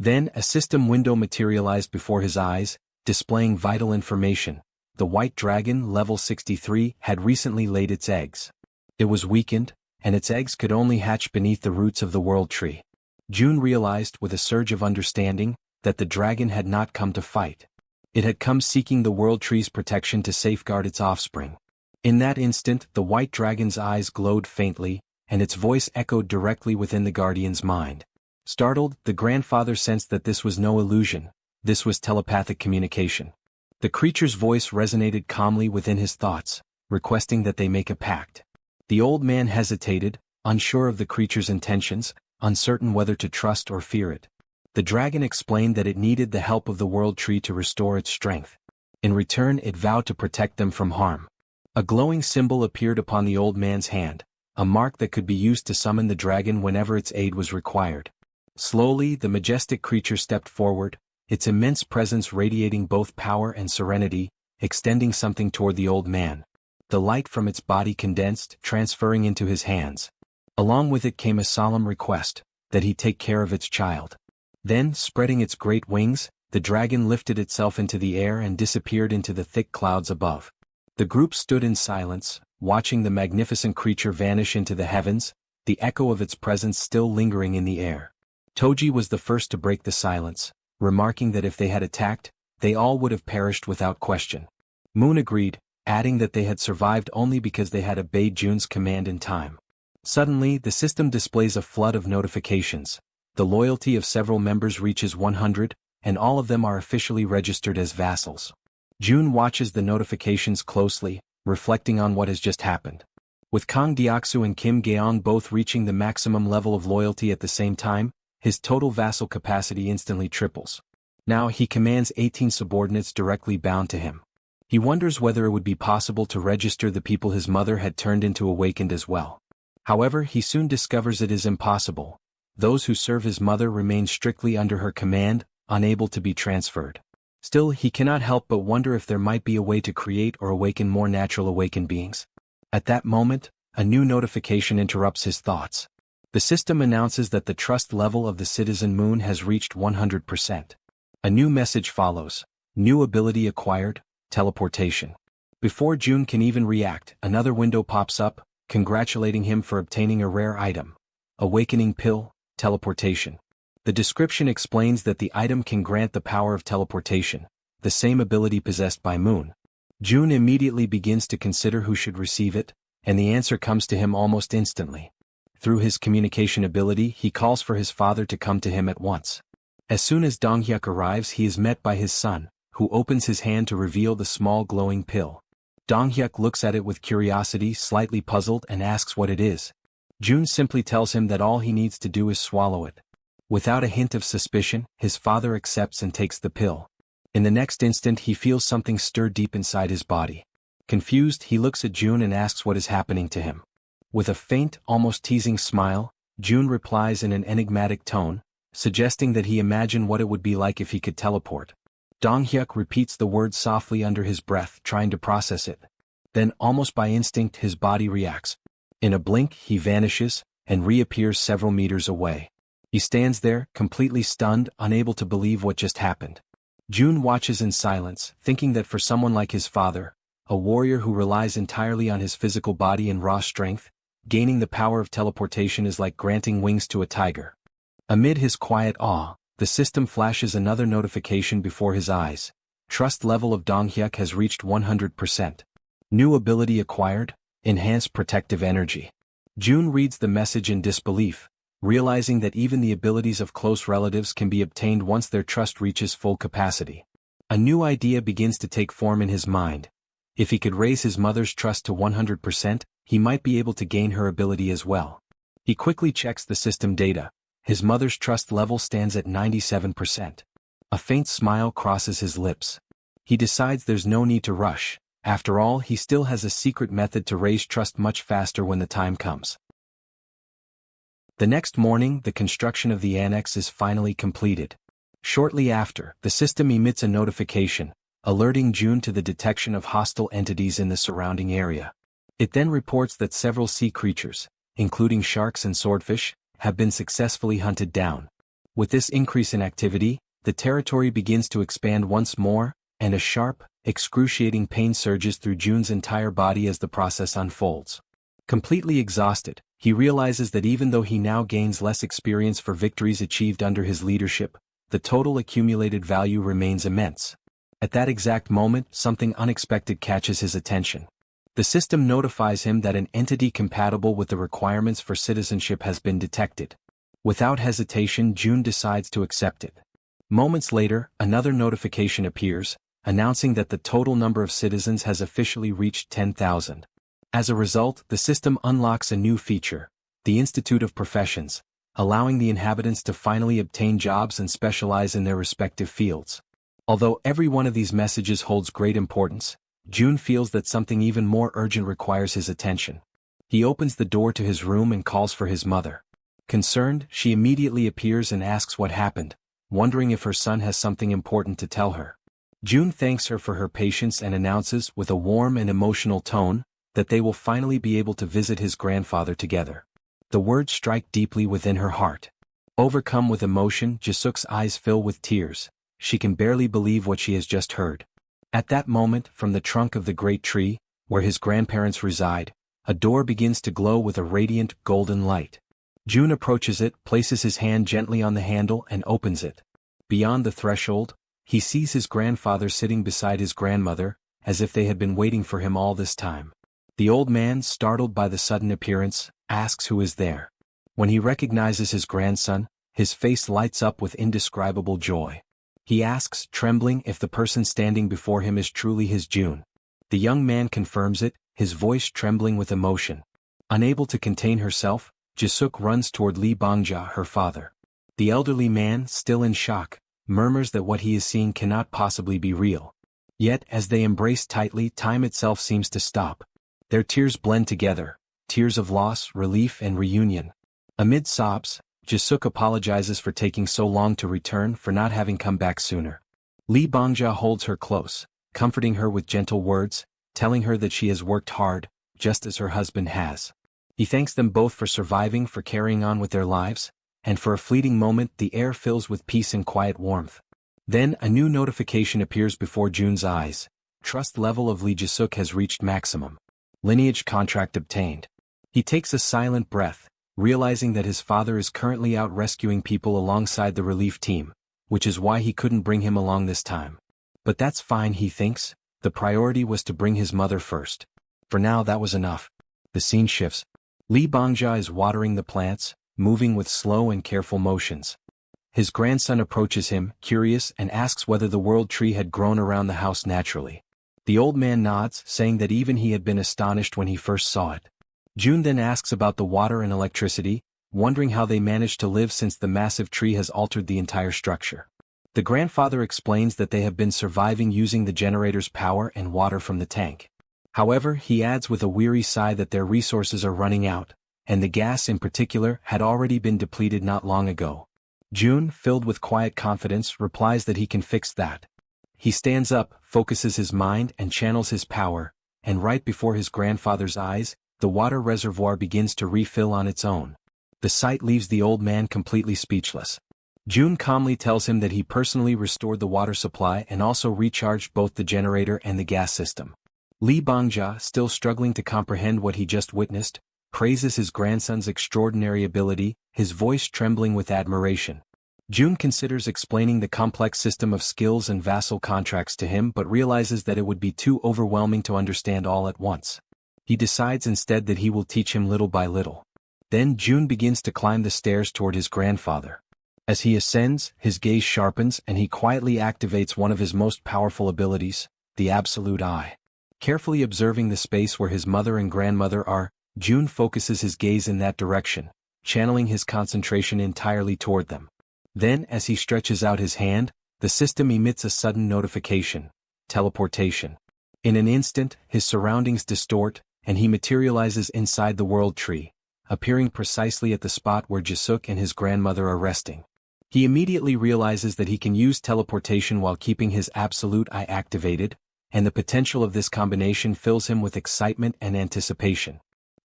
Then a system window materialized before his eyes, displaying vital information. The white dragon, level 63, had recently laid its eggs. It was weakened, and its eggs could only hatch beneath the roots of the world tree. June realized, with a surge of understanding, that the dragon had not come to fight. It had come seeking the world tree's protection to safeguard its offspring. In that instant, the white dragon's eyes glowed faintly, and its voice echoed directly within the guardian's mind. Startled, the grandfather sensed that this was no illusion. This was telepathic communication. The creature's voice resonated calmly within his thoughts, requesting that they make a pact. The old man hesitated, unsure of the creature's intentions, uncertain whether to trust or fear it. The dragon explained that it needed the help of the world tree to restore its strength. In return, it vowed to protect them from harm. A glowing symbol appeared upon the old man's hand, a mark that could be used to summon the dragon whenever its aid was required. Slowly, the majestic creature stepped forward, its immense presence radiating both power and serenity, extending something toward the old man. The light from its body condensed, transferring into his hands. Along with it came a solemn request, that he take care of its child. Then, spreading its great wings, the dragon lifted itself into the air and disappeared into the thick clouds above. The group stood in silence, watching the magnificent creature vanish into the heavens, the echo of its presence still lingering in the air. Toji was the first to break the silence, remarking that if they had attacked, they all would have perished without question. Moon agreed, adding that they had survived only because they had obeyed June's command in time. Suddenly, the system displays a flood of notifications. The loyalty of several members reaches 100, and all of them are officially registered as vassals. June watches the notifications closely, reflecting on what has just happened. With Kang Deoksu and Kim Gaeong both reaching the maximum level of loyalty at the same time, his total vassal capacity instantly triples. Now he commands 18 subordinates directly bound to him. He wonders whether it would be possible to register the people his mother had turned into awakened as well. However, he soon discovers it is impossible. Those who serve his mother remain strictly under her command, unable to be transferred. Still, he cannot help but wonder if there might be a way to create or awaken more natural awakened beings. At that moment, a new notification interrupts his thoughts. The system announces that the trust level of the citizen Moon has reached 100%. A new message follows. New ability acquired, teleportation. Before June can even react, another window pops up, congratulating him for obtaining a rare item. Awakening pill, teleportation. The description explains that the item can grant the power of teleportation, the same ability possessed by Moon. June immediately begins to consider who should receive it, and the answer comes to him almost instantly. Through his communication ability, he calls for his father to come to him at once. As soon as Donghyuk arrives, he is met by his son, who opens his hand to reveal the small glowing pill. Donghyuk looks at it with curiosity, slightly puzzled, and asks what it is. June simply tells him that all he needs to do is swallow it. Without a hint of suspicion, his father accepts and takes the pill. In the next instant, he feels something stir deep inside his body. Confused, he looks at June and asks what is happening to him. With a faint, almost teasing smile, June replies in an enigmatic tone, suggesting that he imagine what it would be like if he could teleport. Donghyuk repeats the word softly under his breath, trying to process it. Then, almost by instinct, his body reacts. In a blink, he vanishes, and reappears several meters away. He stands there, completely stunned, unable to believe what just happened. June watches in silence, thinking that for someone like his father, a warrior who relies entirely on his physical body and raw strength, gaining the power of teleportation is like granting wings to a tiger. Amid his quiet awe, the system flashes another notification before his eyes. Trust level of Donghyuk has reached 100%. New ability acquired, enhanced protective energy. June reads the message in disbelief, realizing that even the abilities of close relatives can be obtained once their trust reaches full capacity. A new idea begins to take form in his mind. If he could raise his mother's trust to 100%, he might be able to gain her ability as well. He quickly checks the system data. His mother's trust level stands at 97%. A faint smile crosses his lips. He decides there's no need to rush. After all, he still has a secret method to raise trust much faster when the time comes. The next morning, the construction of the annex is finally completed. Shortly after, the system emits a notification, alerting June to the detection of hostile entities in the surrounding area. It then reports that several sea creatures, including sharks and swordfish, have been successfully hunted down. With this increase in activity, the territory begins to expand once more, and a sharp, excruciating pain surges through June's entire body as the process unfolds. Completely exhausted, he realizes that even though he now gains less experience for victories achieved under his leadership, the total accumulated value remains immense. At that exact moment, something unexpected catches his attention. The system notifies him that an entity compatible with the requirements for citizenship has been detected. Without hesitation, June decides to accept it. Moments later, another notification appears, announcing that the total number of citizens has officially reached 10,000. As a result, the system unlocks a new feature, the Institute of Professions, allowing the inhabitants to finally obtain jobs and specialize in their respective fields. Although every one of these messages holds great importance, June feels that something even more urgent requires his attention. He opens the door to his room and calls for his mother. Concerned, she immediately appears and asks what happened, wondering if her son has something important to tell her. June thanks her for her patience and announces, with a warm and emotional tone, that they will finally be able to visit his grandfather together. The words strike deeply within her heart. Overcome with emotion, Jae-suk's eyes fill with tears. She can barely believe what she has just heard. At that moment, from the trunk of the great tree, where his grandparents reside, a door begins to glow with a radiant, golden light. June approaches it, places his hand gently on the handle and opens it. Beyond the threshold, he sees his grandfather sitting beside his grandmother, as if they had been waiting for him all this time. The old man, startled by the sudden appearance, asks who is there. When he recognizes his grandson, his face lights up with indescribable joy. He asks, trembling, if the person standing before him is truly his June. The young man confirms it, his voice trembling with emotion. Unable to contain herself, Jae-suk runs toward Lee Bangja, her father. The elderly man, still in shock, murmurs that what he is seeing cannot possibly be real. Yet, as they embrace tightly, time itself seems to stop. Their tears blend together, tears of loss, relief, and reunion. Amid sobs, Jae-suk apologizes for taking so long to return, for not having come back sooner. Lee Bangja holds her close, comforting her with gentle words, telling her that she has worked hard, just as her husband has. He thanks them both for surviving, for carrying on with their lives, and for a fleeting moment the air fills with peace and quiet warmth. Then a new notification appears before Jun's eyes. Trust level of Lee Jae-suk has reached maximum. Lineage contract obtained. He takes a silent breath, realizing that his father is currently out rescuing people alongside the relief team, which is why he couldn't bring him along this time. But that's fine, he thinks. The priority was to bring his mother first. For now that was enough. The scene shifts. Lee Bangja is watering the plants, moving with slow and careful motions. His grandson approaches him, curious, and asks whether the world tree had grown around the house naturally. The old man nods, saying that even he had been astonished when he first saw it. Jun then asks about the water and electricity, wondering how they managed to live since the massive tree has altered the entire structure. The grandfather explains that they have been surviving using the generator's power and water from the tank. However, he adds with a weary sigh that their resources are running out, and the gas in particular had already been depleted not long ago. Jun, filled with quiet confidence, replies that he can fix that. He stands up, focuses his mind and channels his power, and right before his grandfather's eyes, the water reservoir begins to refill on its own. The sight leaves the old man completely speechless. Jun calmly tells him that he personally restored the water supply and also recharged both the generator and the gas system. Lee Bangja, still struggling to comprehend what he just witnessed, praises his grandson's extraordinary ability, his voice trembling with admiration. Jun considers explaining the complex system of skills and vassal contracts to him but realizes that it would be too overwhelming to understand all at once. He decides instead that he will teach him little by little. Then Jun begins to climb the stairs toward his grandfather. As he ascends, his gaze sharpens and he quietly activates one of his most powerful abilities, the absolute eye. Carefully observing the space where his mother and grandmother are, Jun focuses his gaze in that direction, channeling his concentration entirely toward them. Then, as he stretches out his hand, the system emits a sudden notification: teleportation. In an instant, his surroundings distort, and he materializes inside the world tree, appearing precisely at the spot where Jae-suk and his grandmother are resting. He immediately realizes that he can use teleportation while keeping his absolute eye activated, and the potential of this combination fills him with excitement and anticipation.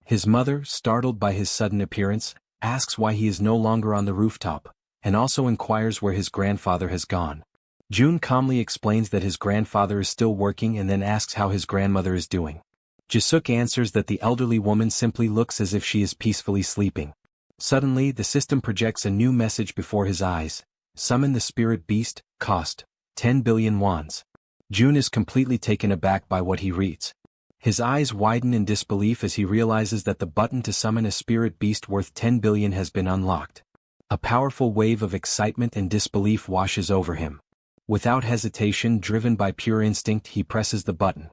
His mother, startled by his sudden appearance, asks why he is no longer on the rooftop, and also inquires where his grandfather has gone. Jun calmly explains that his grandfather is still working and then asks how his grandmother is doing. Jae-suk answers that the elderly woman simply looks as if she is peacefully sleeping. Suddenly, the system projects a new message before his eyes: summon the spirit beast, cost 10 billion wons. Jun is completely taken aback by what he reads. His eyes widen in disbelief as he realizes that the button to summon a spirit beast worth 10 billion has been unlocked. A powerful wave of excitement and disbelief washes over him. Without hesitation, driven by pure instinct, he presses the button.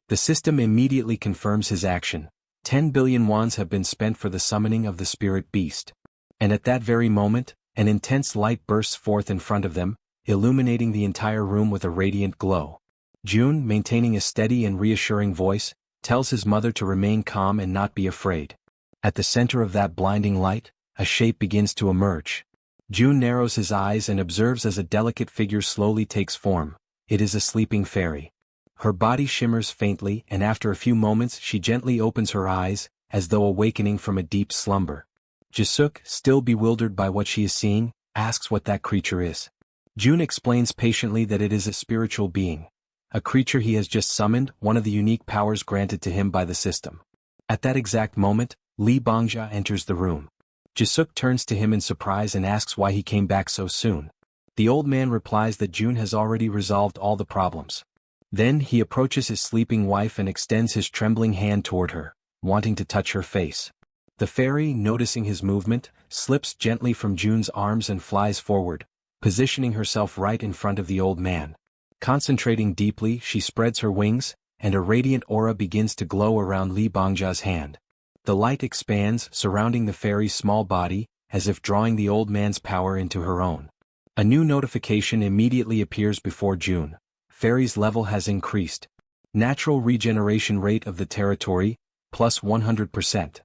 The system immediately confirms his action. 10 billion wons have been spent for the summoning of the spirit beast. And at that very moment, an intense light bursts forth in front of them, illuminating the entire room with a radiant glow. Jun, maintaining a steady and reassuring voice, tells his mother to remain calm and not be afraid. At the center of that blinding light, a shape begins to emerge. Jun narrows his eyes and observes as a delicate figure slowly takes form. It is a sleeping fairy. Her body shimmers faintly, and after a few moments she gently opens her eyes, as though awakening from a deep slumber. Jae-suk, still bewildered by what she is seeing, asks what that creature is. Jun explains patiently that it is a spiritual being. A creature he has just summoned, one of the unique powers granted to him by the system. At that exact moment, Lee Bangja enters the room. Jae-suk turns to him in surprise and asks why he came back so soon. The old man replies that Jun has already resolved all the problems. Then he approaches his sleeping wife and extends his trembling hand toward her, wanting to touch her face. The fairy, noticing his movement, slips gently from Jun's arms and flies forward, positioning herself right in front of the old man. Concentrating deeply, she spreads her wings, and a radiant aura begins to glow around Lee Bangja's hand. The light expands, surrounding the fairy's small body, as if drawing the old man's power into her own. A new notification immediately appears before Jun. Fairy's level has increased. Natural regeneration rate of the territory, plus 100%.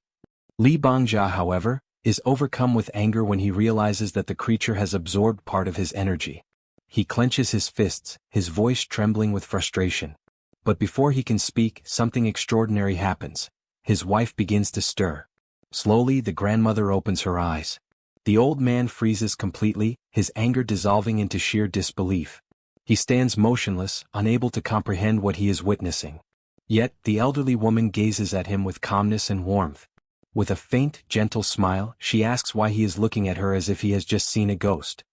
Lee Bangja, however, is overcome with anger when he realizes that the creature has absorbed part of his energy. He clenches his fists, his voice trembling with frustration. But before he can speak, something extraordinary happens. His wife begins to stir. Slowly, the grandmother opens her eyes. The old man freezes completely, his anger dissolving into sheer disbelief. He stands motionless, unable to comprehend what he is witnessing. Yet, the elderly woman gazes at him with calmness and warmth. With a faint, gentle smile, she asks why he is looking at her as if he has just seen a ghost.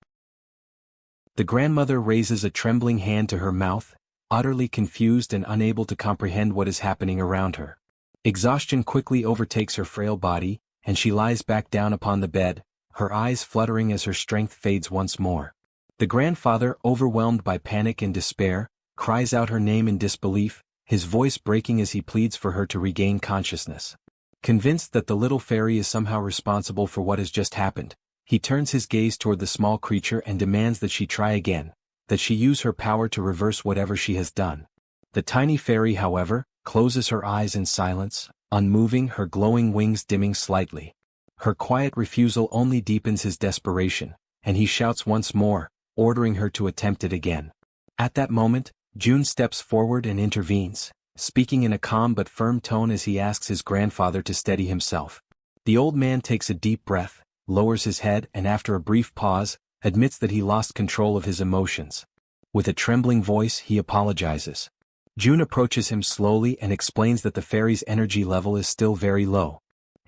The grandmother raises a trembling hand to her mouth, utterly confused and unable to comprehend what is happening around her. Exhaustion quickly overtakes her frail body, and she lies back down upon the bed, her eyes fluttering as her strength fades once more. The grandfather, overwhelmed by panic and despair, cries out her name in disbelief, his voice breaking as he pleads for her to regain consciousness. Convinced that the little fairy is somehow responsible for what has just happened, he turns his gaze toward the small creature and demands that she try again, that she use her power to reverse whatever she has done. The tiny fairy, however, closes her eyes in silence, unmoving, her glowing wings dimming slightly. Her quiet refusal only deepens his desperation, and he shouts once more, ordering her to attempt it again. At that moment, June steps forward and intervenes, speaking in a calm but firm tone as he asks his grandfather to steady himself. The old man takes a deep breath, lowers his head and after a brief pause, admits that he lost control of his emotions. With a trembling voice he apologizes. June approaches him slowly and explains that the fairy's energy level is still very low.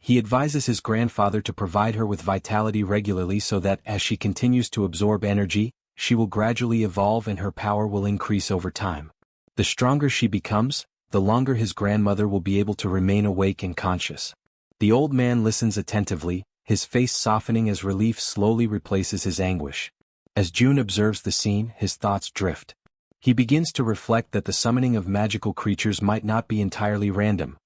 He advises his grandfather to provide her with vitality regularly so that as she continues to absorb energy, she will gradually evolve and her power will increase over time. The stronger she becomes, the longer his grandmother will be able to remain awake and conscious. The old man listens attentively, his face softening as relief slowly replaces his anguish. As June observes the scene, his thoughts drift. He begins to reflect that the summoning of magical creatures might not be entirely random.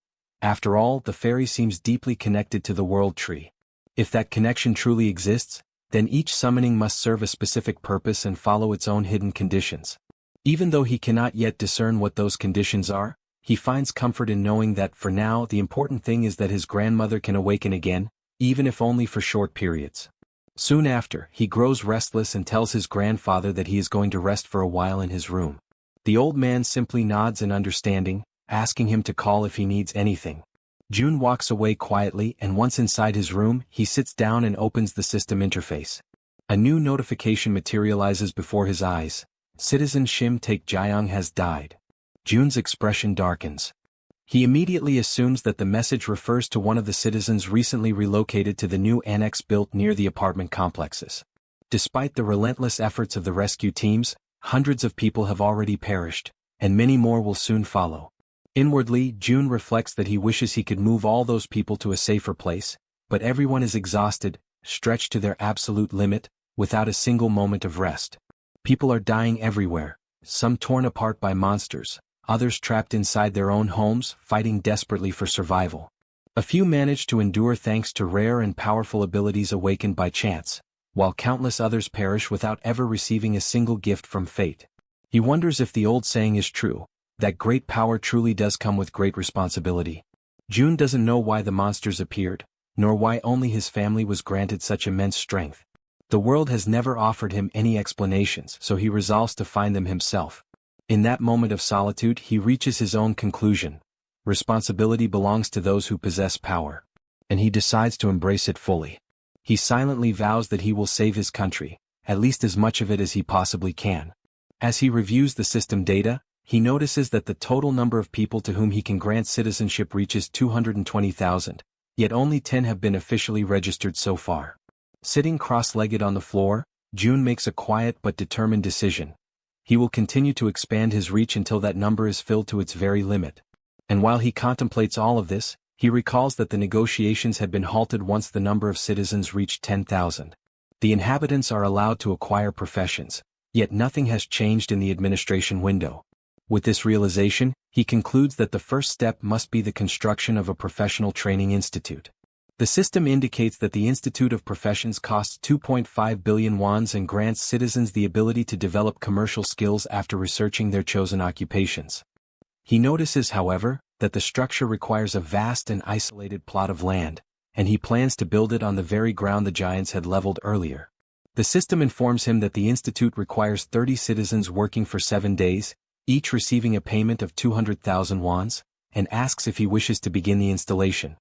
After all, the fairy seems deeply connected to the world tree. If that connection truly exists, then each summoning must serve a specific purpose and follow its own hidden conditions. Even though he cannot yet discern what those conditions are, he finds comfort in knowing that for now the important thing is that his grandmother can awaken again, even if only for short periods. Soon after, he grows restless and tells his grandfather that he is going to rest for a while in his room. The old man simply nods in understanding, asking him to call if he needs anything. June walks away quietly and once inside his room, he sits down and opens the system interface. A new notification materializes before his eyes. Citizen Shim Take Jaehyeon has died. June's expression darkens. He immediately assumes that the message refers to one of the citizens recently relocated to the new annex built near the apartment complexes. Despite the relentless efforts of the rescue teams, hundreds of people have already perished, and many more will soon follow. Inwardly, June reflects that he wishes he could move all those people to a safer place, but everyone is exhausted, stretched to their absolute limit, without a single moment of rest. People are dying everywhere, some torn apart by monsters, others trapped inside their own homes, fighting desperately for survival. A few manage to endure thanks to rare and powerful abilities awakened by chance, while countless others perish without ever receiving a single gift from fate. He wonders if the old saying is true, that great power truly does come with great responsibility. June doesn't know why the monsters appeared, nor why only his family was granted such immense strength. The world has never offered him any explanations, so he resolves to find them himself. In that moment of solitude, he reaches his own conclusion. Responsibility belongs to those who possess power. And he decides to embrace it fully. He silently vows that he will save his country, at least as much of it as he possibly can. As he reviews the system data, he notices that the total number of people to whom he can grant citizenship reaches 220,000, yet only 10 have been officially registered so far. Sitting cross-legged on the floor, June makes a quiet but determined decision. He will continue to expand his reach until that number is filled to its very limit. And while he contemplates all of this, he recalls that the negotiations had been halted once the number of citizens reached 10,000. The inhabitants are allowed to acquire professions, yet nothing has changed in the administration window. With this realization, he concludes that the first step must be the construction of a professional training institute. The system indicates that the Institute of Professions costs 2.5 billion wons and grants citizens the ability to develop commercial skills after researching their chosen occupations. He notices, however, that the structure requires a vast and isolated plot of land, and he plans to build it on the very ground the giants had leveled earlier. The system informs him that the institute requires 30 citizens working for 7 days, each receiving a payment of 200,000 wons, and asks if he wishes to begin the installation.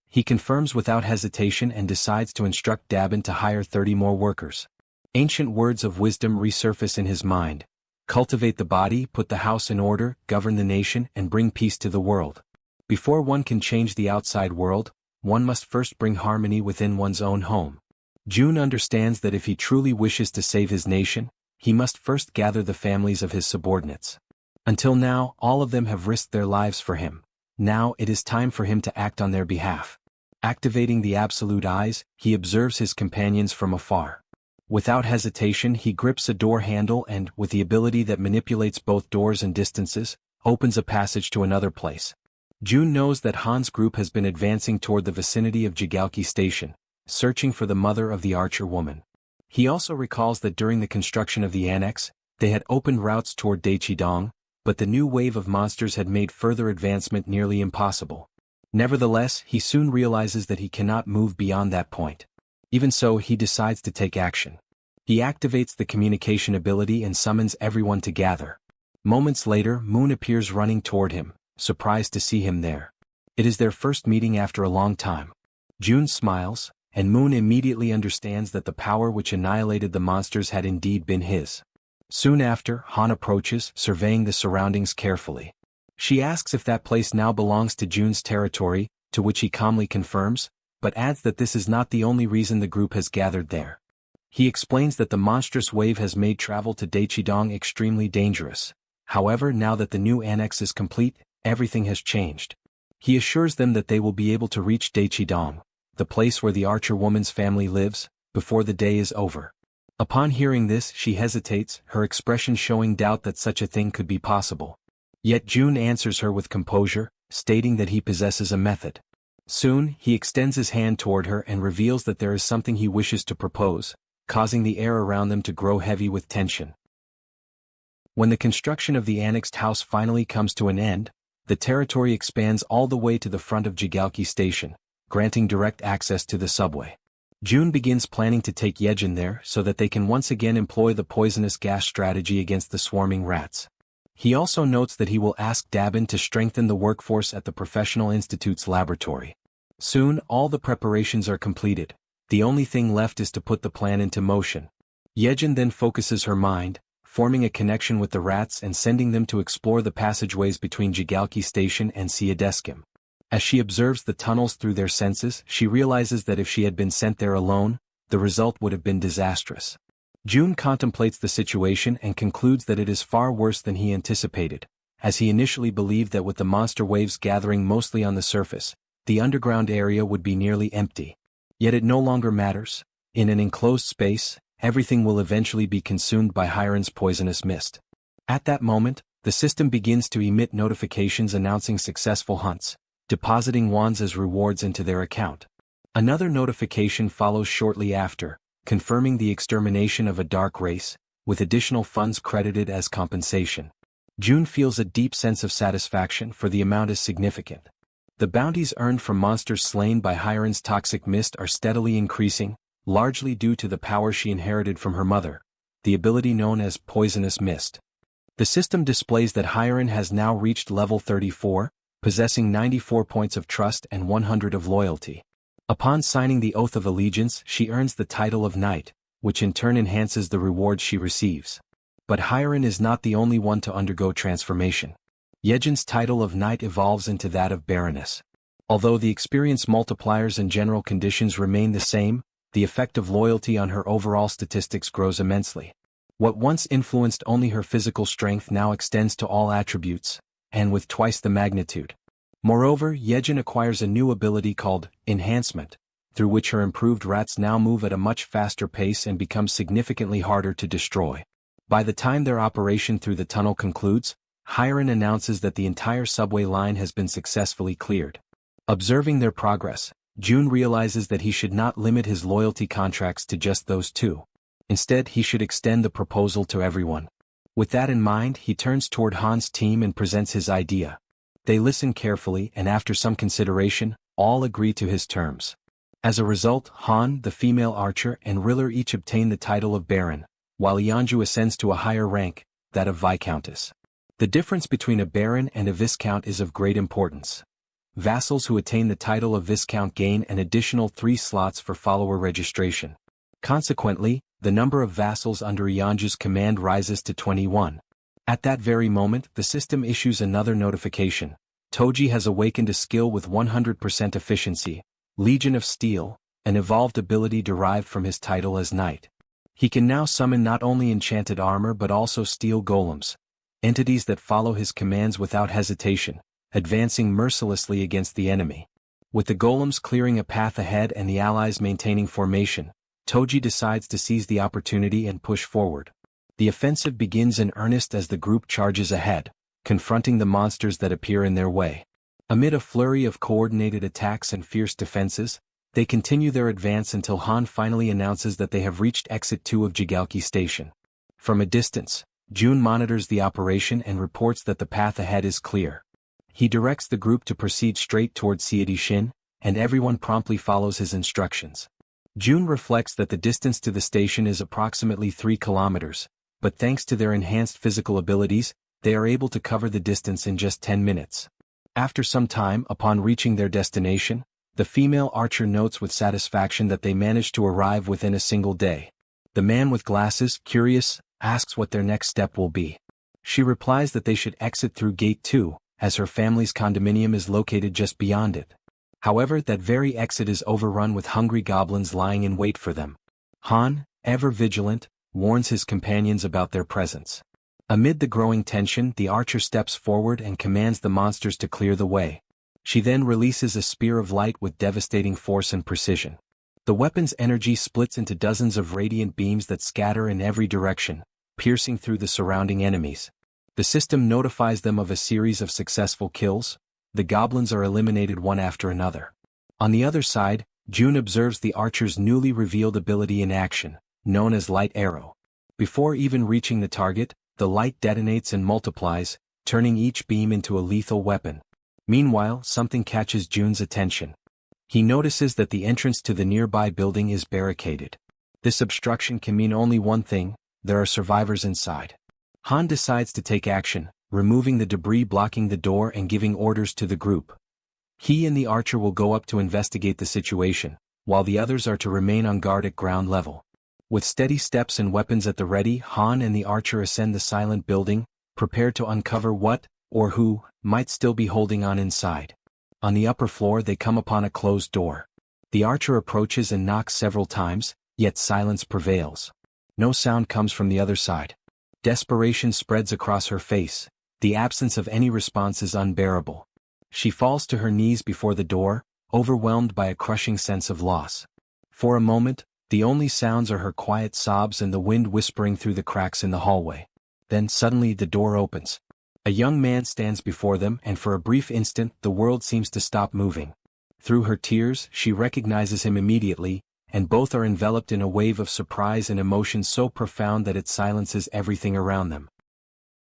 He confirms without hesitation and decides to instruct Dabin to hire 30 more workers. Ancient words of wisdom resurface in his mind. Cultivate the body, put the house in order, govern the nation, and bring peace to the world. Before one can change the outside world, one must first bring harmony within one's own home. Jun understands that if he truly wishes to save his nation, he must first gather the families of his subordinates. Until now, all of them have risked their lives for him. Now it is time for him to act on their behalf. Activating the absolute eyes, he observes his companions from afar. Without hesitation, he grips a door handle and, with the ability that manipulates both doors and distances, opens a passage to another place. Jun knows that Han's group has been advancing toward the vicinity of Jaehyeon Station, searching for the mother of the archer woman. He also recalls that during the construction of the annex, they had opened routes toward Daechidong, but the new wave of monsters had made further advancement nearly impossible. Nevertheless, he soon realizes that he cannot move beyond that point. Even so, he decides to take action. He activates the communication ability and summons everyone to gather. Moments later, Moon appears running toward him, surprised to see him there. It is their first meeting after a long time. Jun smiles, and Moon immediately understands that the power which annihilated the monsters had indeed been his. Soon after, Han approaches, surveying the surroundings carefully. She asks if that place now belongs to Jun's territory, to which he calmly confirms, but adds that this is not the only reason the group has gathered there. He explains that the monstrous wave has made travel to Daechidong extremely dangerous. However, now that the new annex is complete, everything has changed. He assures them that they will be able to reach Daechidong, the place where the archer woman's family lives, before the day is over. Upon hearing this, she hesitates, her expression showing doubt that such a thing could be possible. Yet Jun answers her with composure, stating that he possesses a method. Soon, he extends his hand toward her and reveals that there is something he wishes to propose, causing the air around them to grow heavy with tension. When the construction of the annexed house finally comes to an end, the territory expands all the way to the front of Jaehyeon Station, granting direct access to the subway. Jun begins planning to take Jaehyeon there so that they can once again employ the poisonous gas strategy against the swarming rats. He also notes that he will ask Dabin to strengthen the workforce at the Professional Institute's laboratory. Soon, all the preparations are completed. The only thing left is to put the plan into motion. Jaehyeon then focuses her mind, forming a connection with the rats and sending them to explore the passageways between Jaehyeon Station and Siadeskim. As she observes the tunnels through their senses, she realizes that if she had been sent there alone, the result would have been disastrous. Jun contemplates the situation and concludes that it is far worse than he anticipated, as he initially believed that with the monster waves gathering mostly on the surface, the underground area would be nearly empty. Yet it no longer matters. In an enclosed space, everything will eventually be consumed by Hiren's poisonous mist. At that moment, the system begins to emit notifications announcing successful hunts, depositing wands as rewards into their account. Another notification follows shortly after, confirming the extermination of a dark race, with additional funds credited as compensation. Jun feels a deep sense of satisfaction, for the amount is significant. The bounties earned from monsters slain by Hiren's toxic mist are steadily increasing, largely due to the power she inherited from her mother, the ability known as poisonous mist. The system displays that Hiren has now reached level 34, possessing 94 points of trust and 100 of loyalty. Upon signing the Oath of Allegiance, she earns the title of Knight, which in turn enhances the rewards she receives. But Hiren is not the only one to undergo transformation. Jaehyeon's title of Knight evolves into that of Baroness. Although the experience multipliers and general conditions remain the same, the effect of loyalty on her overall statistics grows immensely. What once influenced only her physical strength now extends to all attributes, and with twice the magnitude. Moreover, Jaehyeon acquires a new ability called Enhancement, through which her improved rats now move at a much faster pace and become significantly harder to destroy. By the time their operation through the tunnel concludes, Hiren announces that the entire subway line has been successfully cleared. Observing their progress, Jun realizes that he should not limit his loyalty contracts to just those two. Instead, he should extend the proposal to everyone. With that in mind, he turns toward Han's team and presents his idea. They listen carefully and after some consideration, all agree to his terms. As a result, Han, the female archer, and Riller each obtain the title of Baron, while Yeonju ascends to a higher rank, that of Viscountess. The difference between a Baron and a Viscount is of great importance. Vassals who attain the title of Viscount gain an additional 3 slots for follower registration. Consequently, the number of vassals under Yeonju's command rises to 21. At that very moment, the system issues another notification. Toji has awakened a skill with 100% efficiency, Legion of Steel, an evolved ability derived from his title as knight. He can now summon not only enchanted armor but also steel golems, entities that follow his commands without hesitation, advancing mercilessly against the enemy. With the golems clearing a path ahead and the allies maintaining formation, Toji decides to seize the opportunity and push forward. The offensive begins in earnest as the group charges ahead, confronting the monsters that appear in their way. Amid a flurry of coordinated attacks and fierce defenses, they continue their advance until Han finally announces that they have reached Exit 2 of Jigalki Station. From a distance, Jun monitors the operation and reports that the path ahead is clear. He directs the group to proceed straight toward Seedishin, and everyone promptly follows his instructions. Jun reflects that the distance to the station is approximately 3 kilometers, but thanks to their enhanced physical abilities, they are able to cover the distance in just 10 minutes. After some time, upon reaching their destination, the female archer notes with satisfaction that they managed to arrive within a single day. The man with glasses, curious, asks what their next step will be. She replies that they should exit through Gate 2, as her family's condominium is located just beyond it. However, that very exit is overrun with hungry goblins lying in wait for them. Han, ever vigilant, warns his companions about their presence. Amid the growing tension, the archer steps forward and commands the monsters to clear the way. She then releases a spear of light with devastating force and precision. The weapon's energy splits into dozens of radiant beams that scatter in every direction, piercing through the surrounding enemies. The system notifies them of a series of successful kills. The goblins are eliminated one after another. On the other side, Jun observes the archer's newly revealed ability in action, known as Light Arrow. Before even reaching the target, the light detonates and multiplies, turning each beam into a lethal weapon. Meanwhile, something catches Jun's attention. He notices that the entrance to the nearby building is barricaded. This obstruction can mean only one thing: there are survivors inside. Han decides to take action, removing the debris blocking the door and giving orders to the group. He and the archer will go up to investigate the situation, while the others are to remain on guard at ground level. With steady steps and weapons at the ready, Han and the archer ascend the silent building, prepared to uncover what, or who, might still be holding on inside. On the upper floor they come upon a closed door. The archer approaches and knocks several times, yet silence prevails. No sound comes from the other side. Desperation spreads across her face. The absence of any response is unbearable. She falls to her knees before the door, overwhelmed by a crushing sense of loss. For a moment, the only sounds are her quiet sobs and the wind whispering through the cracks in the hallway. Then suddenly the door opens. A young man stands before them, and for a brief instant the world seems to stop moving. Through her tears, she recognizes him immediately, and both are enveloped in a wave of surprise and emotion so profound that it silences everything around them.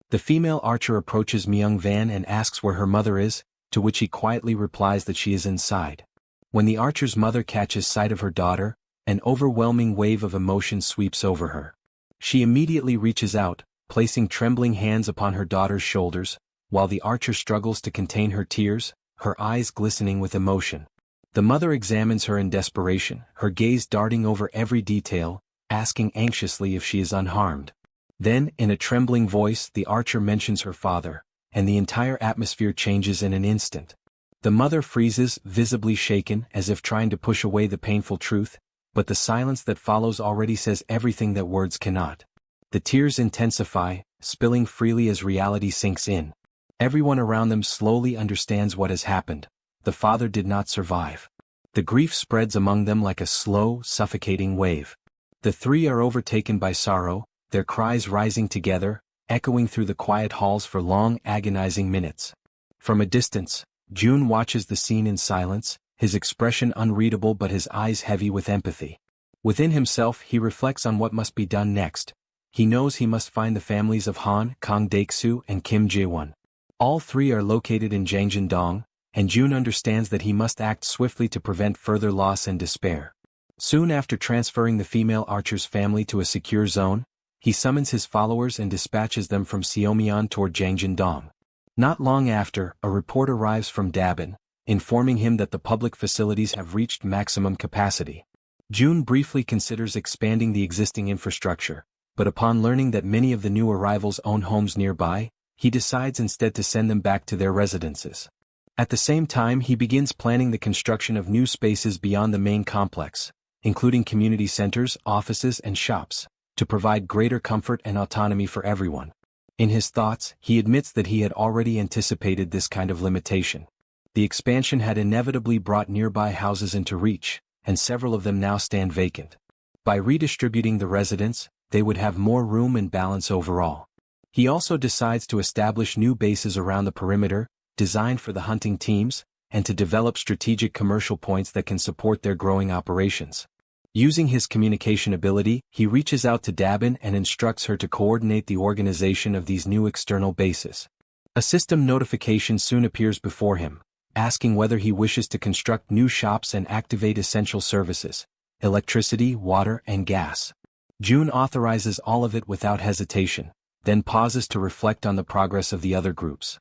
The female archer approaches Myung Van and asks where her mother is, to which he quietly replies that she is inside. When the archer's mother catches sight of her daughter, an overwhelming wave of emotion sweeps over her. She immediately reaches out, placing trembling hands upon her daughter's shoulders, while the archer struggles to contain her tears, her eyes glistening with emotion. The mother examines her in desperation, her gaze darting over every detail, asking anxiously if she is unharmed. Then, in a trembling voice, the archer mentions her father, and the entire atmosphere changes in an instant. The mother freezes, visibly shaken, as if trying to push away the painful truth, but the silence that follows already says everything that words cannot. The tears intensify, spilling freely as reality sinks in. Everyone around them slowly understands what has happened. The father did not survive. The grief spreads among them like a slow, suffocating wave. The three are overtaken by sorrow, their cries rising together, echoing through the quiet halls for long, agonizing minutes. From a distance, Jun watches the scene in silence, his expression unreadable but his eyes heavy with empathy. Within himself he reflects on what must be done next. He knows he must find the families of Han, Kang Daeksu, and Kim Jaehyeon. All three are located in Jangjin-dong, and Jun understands that he must act swiftly to prevent further loss and despair. Soon after transferring the female archer's family to a secure zone, he summons his followers and dispatches them from Seomyeon toward Jangjin-dong. Not long after, a report arrives from Dabin, informing him that the public facilities have reached maximum capacity. Jun briefly considers expanding the existing infrastructure, but upon learning that many of the new arrivals own homes nearby, he decides instead to send them back to their residences. At the same time, he begins planning the construction of new spaces beyond the main complex, including community centers, offices, and shops, to provide greater comfort and autonomy for everyone. In his thoughts, he admits that he had already anticipated this kind of limitation. The expansion had inevitably brought nearby houses into reach, and several of them now stand vacant. By redistributing the residents, they would have more room and balance overall. He also decides to establish new bases around the perimeter, designed for the hunting teams, and to develop strategic commercial points that can support their growing operations. Using his communication ability, he reaches out to Dabin and instructs her to coordinate the organization of these new external bases. A system notification soon appears before him, asking whether he wishes to construct new shops and activate essential services, electricity, water, and gas. June authorizes all of it without hesitation, then pauses to reflect on the progress of the other groups.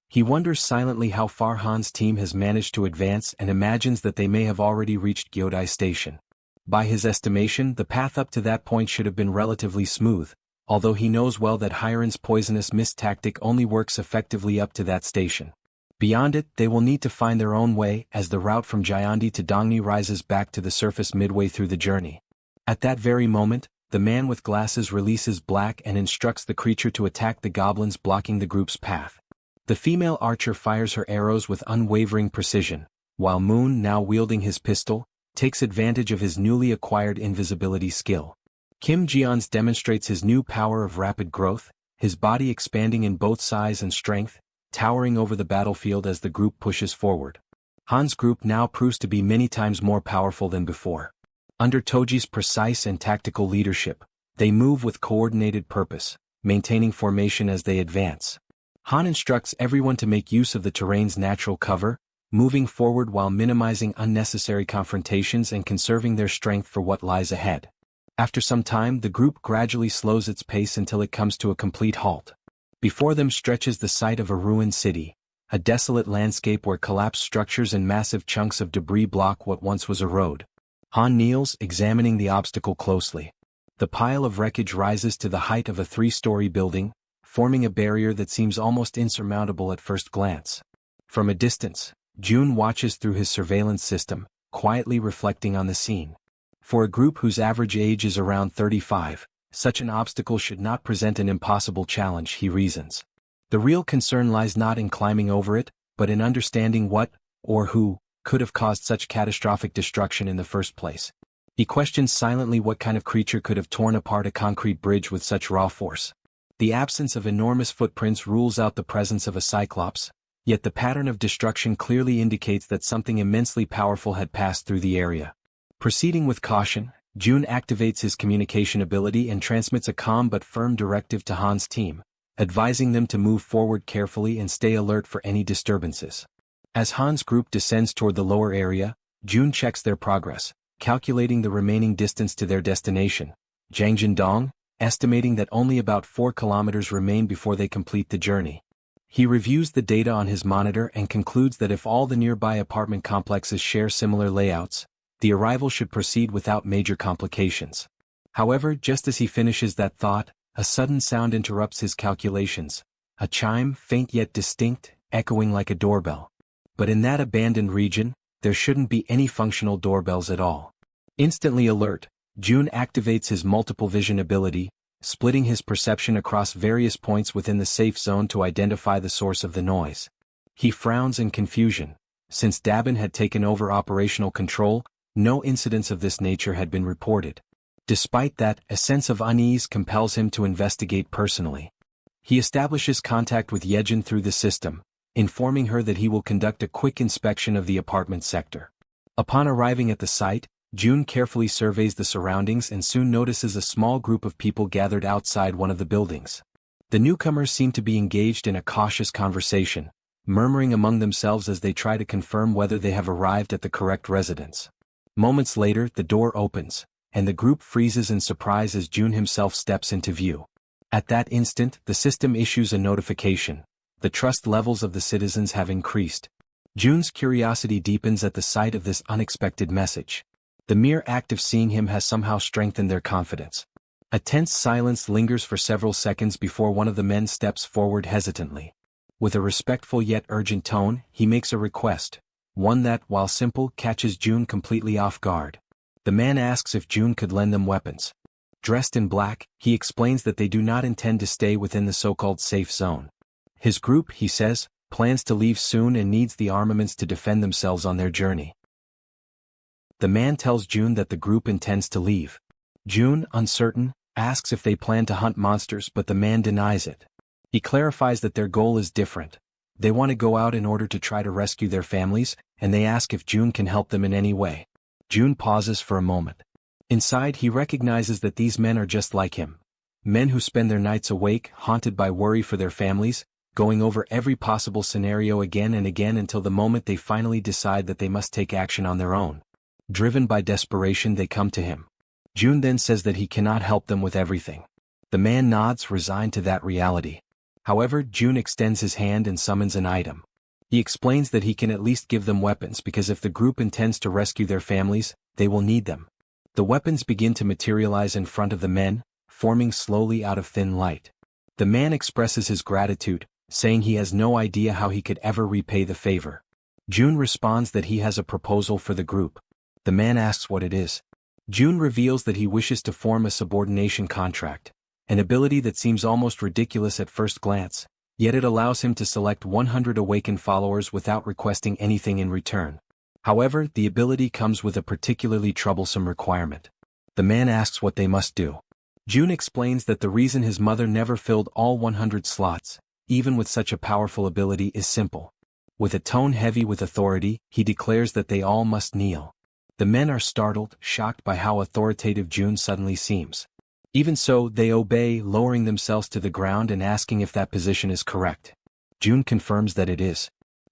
He wonders silently how far Han's team has managed to advance and imagines that they may have already reached Gyodai Station. By his estimation, the path up to that point should have been relatively smooth, although he knows well that Hiren's poisonous mist tactic only works effectively up to that station. Beyond it, they will need to find their own way as the route from Jaehyeon to Dongni rises back to the surface midway through the journey. At that very moment, the man with glasses releases Black and instructs the creature to attack the goblins blocking the group's path. The female archer fires her arrows with unwavering precision, while Moon, now wielding his pistol, takes advantage of his newly acquired invisibility skill. Kim Jeons demonstrates his new power of rapid growth, his body expanding in both size and strength, towering over the battlefield as the group pushes forward. Han's group now proves to be many times more powerful than before. Under Toji's precise and tactical leadership, they move with coordinated purpose, maintaining formation as they advance. Han instructs everyone to make use of the terrain's natural cover, moving forward while minimizing unnecessary confrontations and conserving their strength for what lies ahead. After some time, the group gradually slows its pace until it comes to a complete halt. Before them stretches the site of a ruined city, a desolate landscape where collapsed structures and massive chunks of debris block what once was a road. Han kneels, examining the obstacle closely. The pile of wreckage rises to the height of a 3-story building, forming a barrier that seems almost insurmountable at first glance. From a distance, June watches through his surveillance system, quietly reflecting on the scene. For a group whose average age is around 35, such an obstacle should not present an impossible challenge, he reasons. The real concern lies not in climbing over it, but in understanding what, or who, could have caused such catastrophic destruction in the first place. He questions silently what kind of creature could have torn apart a concrete bridge with such raw force. The absence of enormous footprints rules out the presence of a cyclops, yet the pattern of destruction clearly indicates that something immensely powerful had passed through the area. Proceeding with caution, June activates his communication ability and transmits a calm but firm directive to Han's team, advising them to move forward carefully and stay alert for any disturbances. As Han's group descends toward the lower area, June checks their progress, calculating the remaining distance to their destination, Jangjindong, estimating that only about 4 kilometers remain before they complete the journey. He reviews the data on his monitor and concludes that if all the nearby apartment complexes share similar layouts, the arrival should proceed without major complications. However, just as he finishes that thought, a sudden sound interrupts his calculations, a chime, faint yet distinct, echoing like a doorbell. But in that abandoned region, there shouldn't be any functional doorbells at all. Instantly alert, June activates his multiple vision ability, splitting his perception across various points within the safe zone to identify the source of the noise. He frowns in confusion. Since Dabin had taken over operational control, no incidents of this nature had been reported. Despite that, a sense of unease compels him to investigate personally. He establishes contact with Yejin through the system, informing her that he will conduct a quick inspection of the apartment sector. Upon arriving at the site, June carefully surveys the surroundings and soon notices a small group of people gathered outside one of the buildings. The newcomers seem to be engaged in a cautious conversation, murmuring among themselves as they try to confirm whether they have arrived at the correct residence. Moments later, the door opens, and the group freezes in surprise as June himself steps into view. At that instant, the system issues a notification. The trust levels of the citizens have increased. June's curiosity deepens at the sight of this unexpected message. The mere act of seeing him has somehow strengthened their confidence. A tense silence lingers for several seconds before one of the men steps forward hesitantly. With a respectful yet urgent tone, he makes a request, one that, while simple, catches June completely off guard. The man asks if June could lend them weapons. Dressed in black, he explains that they do not intend to stay within the so-called safe zone. His group, he says, plans to leave soon and needs the armaments to defend themselves on their journey. The man tells June that the group intends to leave. June, uncertain, asks if they plan to hunt monsters, but the man denies it. He clarifies that their goal is different. They want to go out in order to try to rescue their families, and they ask if June can help them in any way. June pauses for a moment. Inside, he recognizes that these men are just like him. Men who spend their nights awake, haunted by worry for their families, going over every possible scenario again and again until the moment they finally decide that they must take action on their own. Driven by desperation, they come to him. June then says that he cannot help them with everything. The man nods, resigned to that reality. However, June extends his hand and summons an item. He explains that he can at least give them weapons because if the group intends to rescue their families, they will need them. The weapons begin to materialize in front of the men, forming slowly out of thin light. The man expresses his gratitude, saying he has no idea how he could ever repay the favor. June responds that he has a proposal for the group. The man asks what it is. June reveals that he wishes to form a subordination contract, an ability that seems almost ridiculous at first glance, yet it allows him to select 100 awakened followers without requesting anything in return. However, the ability comes with a particularly troublesome requirement. The man asks what they must do. June explains that the reason his mother never filled all 100 slots, even with such a powerful ability, is simple. With a tone heavy with authority, he declares that they all must kneel. The men are startled, shocked by how authoritative June suddenly seems. Even so, they obey, lowering themselves to the ground and asking if that position is correct. June confirms that it is.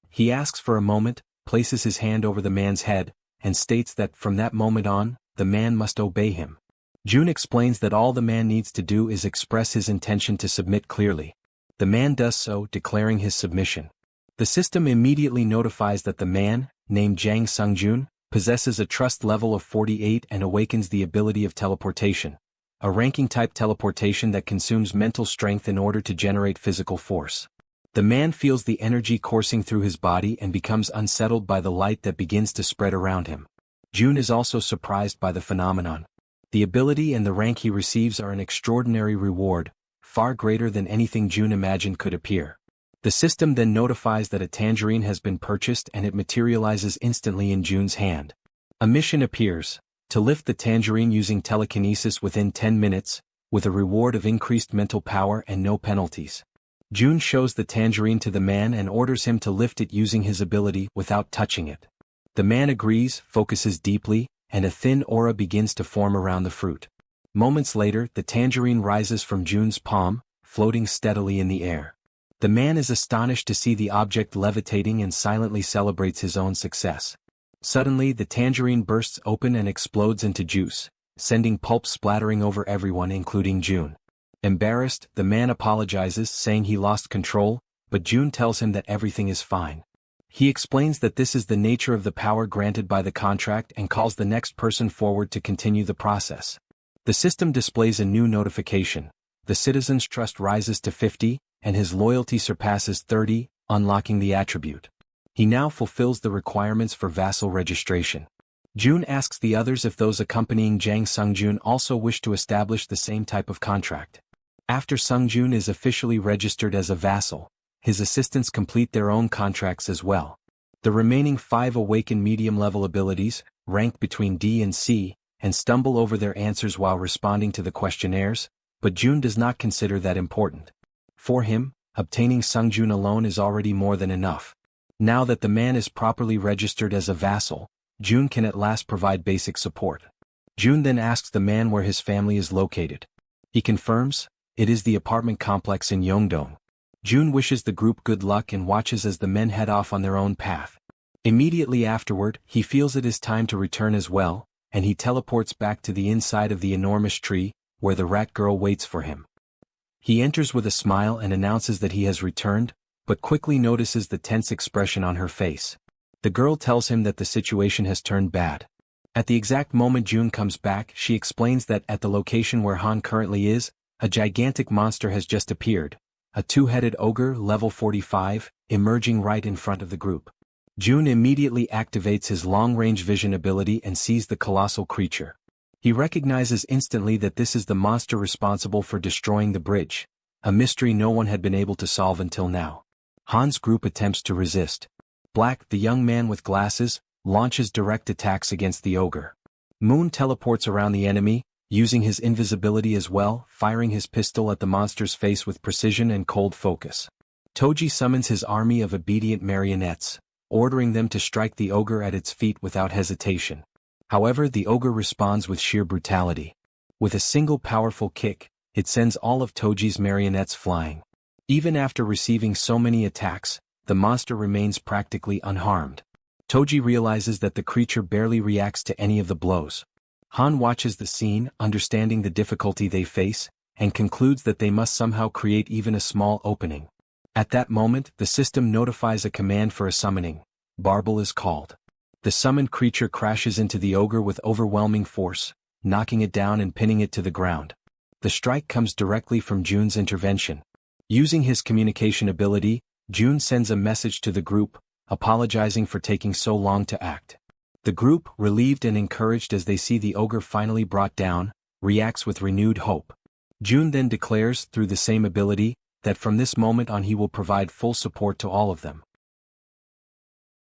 He asks for a moment, places his hand over the man's head, and states that from that moment on, the man must obey him. June explains that all the man needs to do is express his intention to submit clearly. The man does so, declaring his submission. The system immediately notifies that the man, named Jang Sungjun, possesses a trust level of 48 and awakens the ability of teleportation, a ranking-type teleportation that consumes mental strength in order to generate physical force. The man feels the energy coursing through his body and becomes unsettled by the light that begins to spread around him. June is also surprised by the phenomenon. The ability and the rank he receives are an extraordinary reward, far greater than anything June imagined could appear. The system then notifies that a tangerine has been purchased and it materializes instantly in June's hand. A mission appears, to lift the tangerine using telekinesis within 10 minutes, with a reward of increased mental power and no penalties. June shows the tangerine to the man and orders him to lift it using his ability without touching it. The man agrees, focuses deeply, and a thin aura begins to form around the fruit. Moments later, the tangerine rises from June's palm, floating steadily in the air. The man is astonished to see the object levitating and silently celebrates his own success. Suddenly, the tangerine bursts open and explodes into juice, sending pulp splattering over everyone including June. Embarrassed, the man apologizes, saying he lost control, but June tells him that everything is fine. He explains that this is the nature of the power granted by the contract and calls the next person forward to continue the process. The system displays a new notification. The citizen's trust rises to 50, and his loyalty surpasses 30, unlocking the attribute. He now fulfills the requirements for vassal registration. June asks the others if those accompanying Jang Sungjun also wish to establish the same type of contract. After Sungjun is officially registered as a vassal, his assistants complete their own contracts as well. The remaining 5 awaken medium-level abilities, rank between D and C, and stumble over their answers while responding to the questionnaires, but June does not consider that important. For him, obtaining Sungjun alone is already more than enough. Now that the man is properly registered as a vassal, June can at last provide basic support. June then asks the man where his family is located. He confirms, it is the apartment complex in Yeongdong. June wishes the group good luck and watches as the men head off on their own path. Immediately afterward, he feels it is time to return as well, and he teleports back to the inside of the enormous tree, where the rat girl waits for him. He enters with a smile and announces that he has returned, but quickly notices the tense expression on her face. The girl tells him that the situation has turned bad. At the exact moment June comes back, she explains that at the location where Han currently is, a gigantic monster has just appeared, a two-headed ogre level 45, emerging right in front of the group. June immediately activates his long-range vision ability and sees the colossal creature. He recognizes instantly that this is the monster responsible for destroying the bridge, a mystery no one had been able to solve until now. Han's group attempts to resist. Black, the young man with glasses, launches direct attacks against the ogre. Moon teleports around the enemy, using his invisibility as well, firing his pistol at the monster's face with precision and cold focus. Toji summons his army of obedient marionettes, ordering them to strike the ogre at its feet without hesitation. However, the ogre responds with sheer brutality. With a single powerful kick, it sends all of Toji's marionettes flying. Even after receiving so many attacks, the monster remains practically unharmed. Toji realizes that the creature barely reacts to any of the blows. Han watches the scene, understanding the difficulty they face, and concludes that they must somehow create even a small opening. At that moment, the system notifies a command for a summoning. Barbel is called. The summoned creature crashes into the ogre with overwhelming force, knocking it down and pinning it to the ground. The strike comes directly from June's intervention. Using his communication ability, June sends a message to the group, apologizing for taking so long to act. The group, relieved and encouraged as they see the ogre finally brought down, reacts with renewed hope. June then declares, through the same ability, that from this moment on he will provide full support to all of them.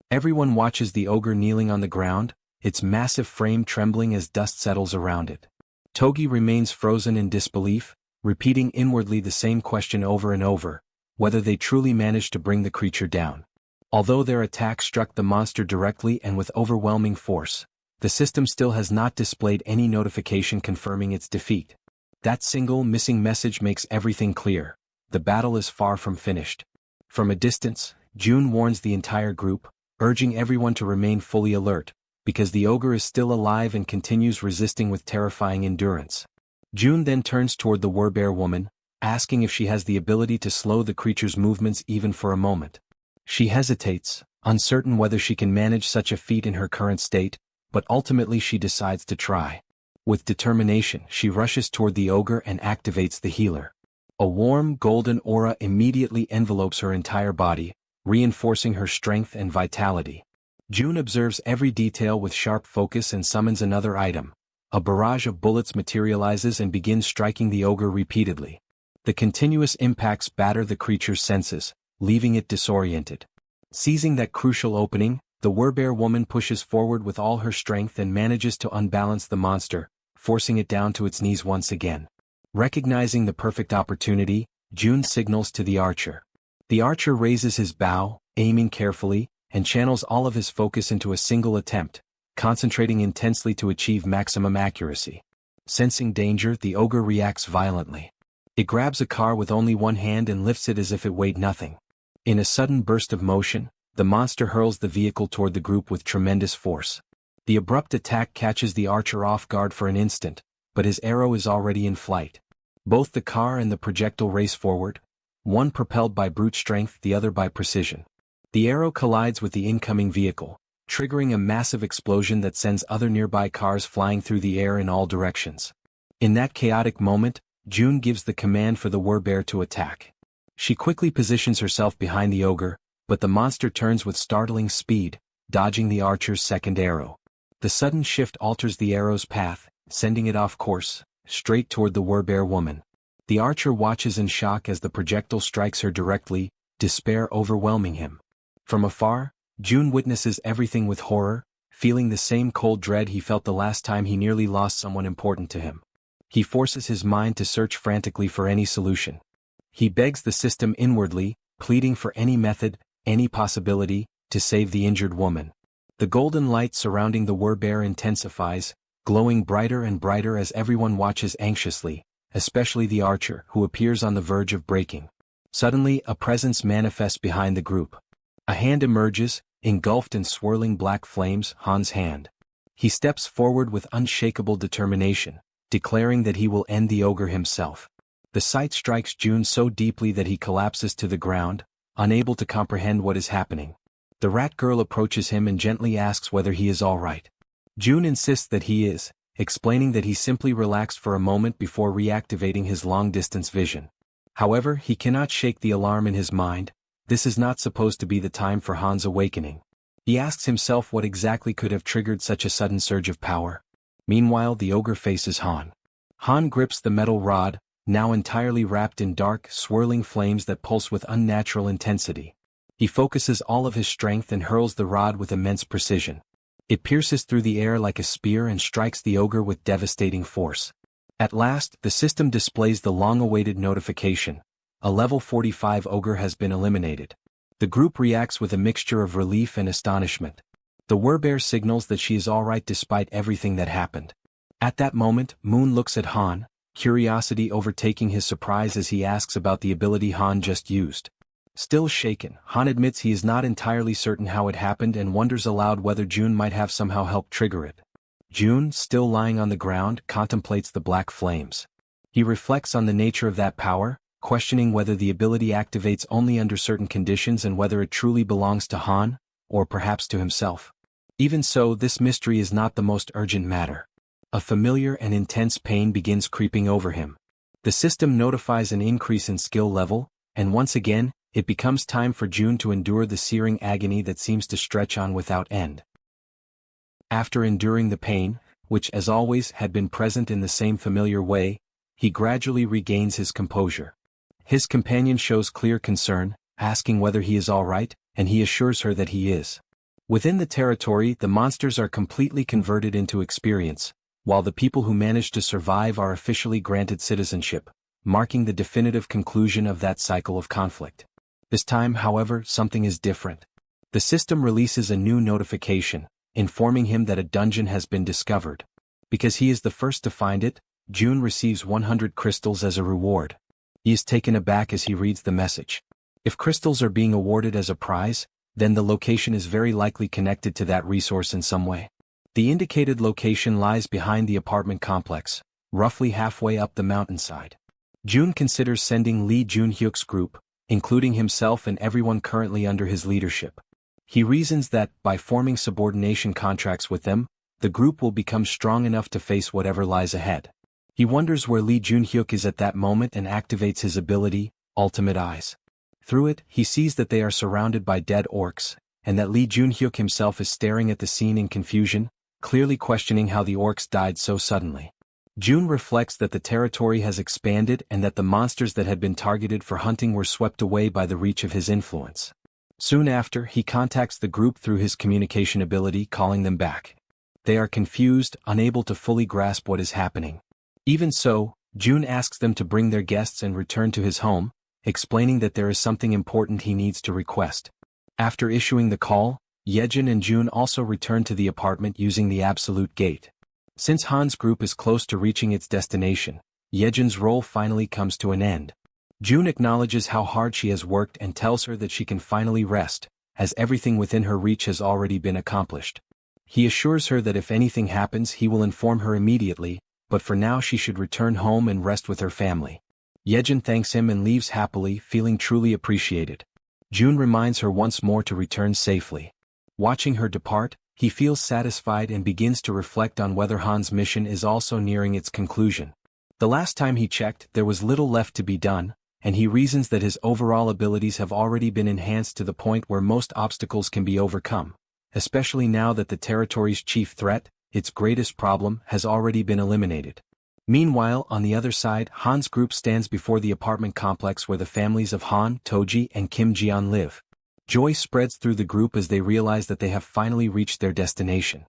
Everyone watches the ogre kneeling on the ground, its massive frame trembling as dust settles around it. Togi remains frozen in disbelief, repeating inwardly the same question over and over, whether they truly managed to bring the creature down. Although their attack struck the monster directly and with overwhelming force, the system still has not displayed any notification confirming its defeat. That single missing message makes everything clear. The battle is far from finished. From a distance, June warns the entire group, urging everyone to remain fully alert, because the ogre is still alive and continues resisting with terrifying endurance. June then turns toward the Werbear woman, asking if she has the ability to slow the creature's movements even for a moment. She hesitates, uncertain whether she can manage such a feat in her current state, but ultimately she decides to try. With determination, she rushes toward the ogre and activates the healer. A warm, golden aura immediately envelopes her entire body, reinforcing her strength and vitality. June observes every detail with sharp focus and summons another item. A barrage of bullets materializes and begins striking the ogre repeatedly. The continuous impacts batter the creature's senses, leaving it disoriented. Seizing that crucial opening, the Werbear woman pushes forward with all her strength and manages to unbalance the monster, forcing it down to its knees once again. Recognizing the perfect opportunity, June signals to the archer. The archer raises his bow, aiming carefully, and channels all of his focus into a single attempt, concentrating intensely to achieve maximum accuracy. Sensing danger, the ogre reacts violently. It grabs a car with only one hand and lifts it as if it weighed nothing. In a sudden burst of motion, the monster hurls the vehicle toward the group with tremendous force. The abrupt attack catches the archer off guard for an instant, but his arrow is already in flight. Both the car and the projectile race forward, one propelled by brute strength, the other by precision. The arrow collides with the incoming vehicle, triggering a massive explosion that sends other nearby cars flying through the air in all directions. In that chaotic moment, June gives the command for the Werbear to attack. She quickly positions herself behind the ogre, but the monster turns with startling speed, dodging the archer's second arrow. The sudden shift alters the arrow's path, sending it off course, straight toward the Werbear woman. The archer watches in shock as the projectile strikes her directly, despair overwhelming him. From afar, June witnesses everything with horror, feeling the same cold dread he felt the last time he nearly lost someone important to him. He forces his mind to search frantically for any solution. He begs the system inwardly, pleading for any method, any possibility, to save the injured woman. The golden light surrounding the Werbear intensifies, glowing brighter and brighter as everyone watches anxiously, especially the archer, who appears on the verge of breaking. Suddenly, a presence manifests behind the group. A hand emerges, engulfed in swirling black flames, Han's hand. He steps forward with unshakable determination, declaring that he will end the ogre himself. The sight strikes June so deeply that he collapses to the ground, unable to comprehend what is happening. The rat girl approaches him and gently asks whether he is all right. June insists that he is, explaining that he simply relaxed for a moment before reactivating his long-distance vision. However, he cannot shake the alarm in his mind. This is not supposed to be the time for Han's awakening. He asks himself what exactly could have triggered such a sudden surge of power. Meanwhile, the ogre faces Han. Han grips the metal rod, now entirely wrapped in dark, swirling flames that pulse with unnatural intensity. He focuses all of his strength and hurls the rod with immense precision. It pierces through the air like a spear and strikes the ogre with devastating force. At last, the system displays the long-awaited notification. A level 45 ogre has been eliminated. The group reacts with a mixture of relief and astonishment. The werbear signals that she is alright despite everything that happened. At that moment, Moon looks at Han, curiosity overtaking his surprise as he asks about the ability Han just used. Still shaken, Han admits he is not entirely certain how it happened and wonders aloud whether June might have somehow helped trigger it. June, still lying on the ground, contemplates the black flames. He reflects on the nature of that power, questioning whether the ability activates only under certain conditions and whether it truly belongs to Han, or perhaps to himself. Even so, this mystery is not the most urgent matter. A familiar and intense pain begins creeping over him. The system notifies an increase in skill level, and once again, it becomes time for June to endure the searing agony that seems to stretch on without end. After enduring the pain, which as always had been present in the same familiar way, he gradually regains his composure. His companion shows clear concern, asking whether he is all right, and he assures her that he is. Within the territory, the monsters are completely converted into experience, while the people who manage to survive are officially granted citizenship, marking the definitive conclusion of that cycle of conflict. This time, however, something is different. The system releases a new notification, informing him that a dungeon has been discovered. Because he is the first to find it, June receives 100 crystals as a reward. He is taken aback as he reads the message. If crystals are being awarded as a prize, then the location is very likely connected to that resource in some way. The indicated location lies behind the apartment complex, roughly halfway up the mountainside. June considers sending Lee Junhyuk's group, including himself and everyone currently under his leadership. He reasons that, by forming subordination contracts with them, the group will become strong enough to face whatever lies ahead. He wonders where Lee Junhyuk is at that moment and activates his ability, Ultimate Eyes. Through it, he sees that they are surrounded by dead orcs, and that Lee Junhyuk himself is staring at the scene in confusion, clearly questioning how the orcs died so suddenly. June reflects that the territory has expanded and that the monsters that had been targeted for hunting were swept away by the reach of his influence. Soon after, he contacts the group through his communication ability, calling them back. They are confused, unable to fully grasp what is happening. Even so, June asks them to bring their guests and return to his home, explaining that there is something important he needs to request. After issuing the call, Jaehyeon and June also return to the apartment using the absolute gate. Since Han's group is close to reaching its destination, Jaehyeon's role finally comes to an end. June acknowledges how hard she has worked and tells her that she can finally rest, as everything within her reach has already been accomplished. He assures her that if anything happens he will inform her immediately, but for now she should return home and rest with her family. Jaehyeon thanks him and leaves happily, feeling truly appreciated. June reminds her once more to return safely. Watching her depart, he feels satisfied and begins to reflect on whether Han's mission is also nearing its conclusion. The last time he checked, there was little left to be done, and he reasons that his overall abilities have already been enhanced to the point where most obstacles can be overcome, especially now that the territory's chief threat, its greatest problem, has already been eliminated. Meanwhile, on the other side, Han's group stands before the apartment complex where the families of Han, Toji, and Kim Jian live. Joy spreads through the group as they realize that they have finally reached their destination.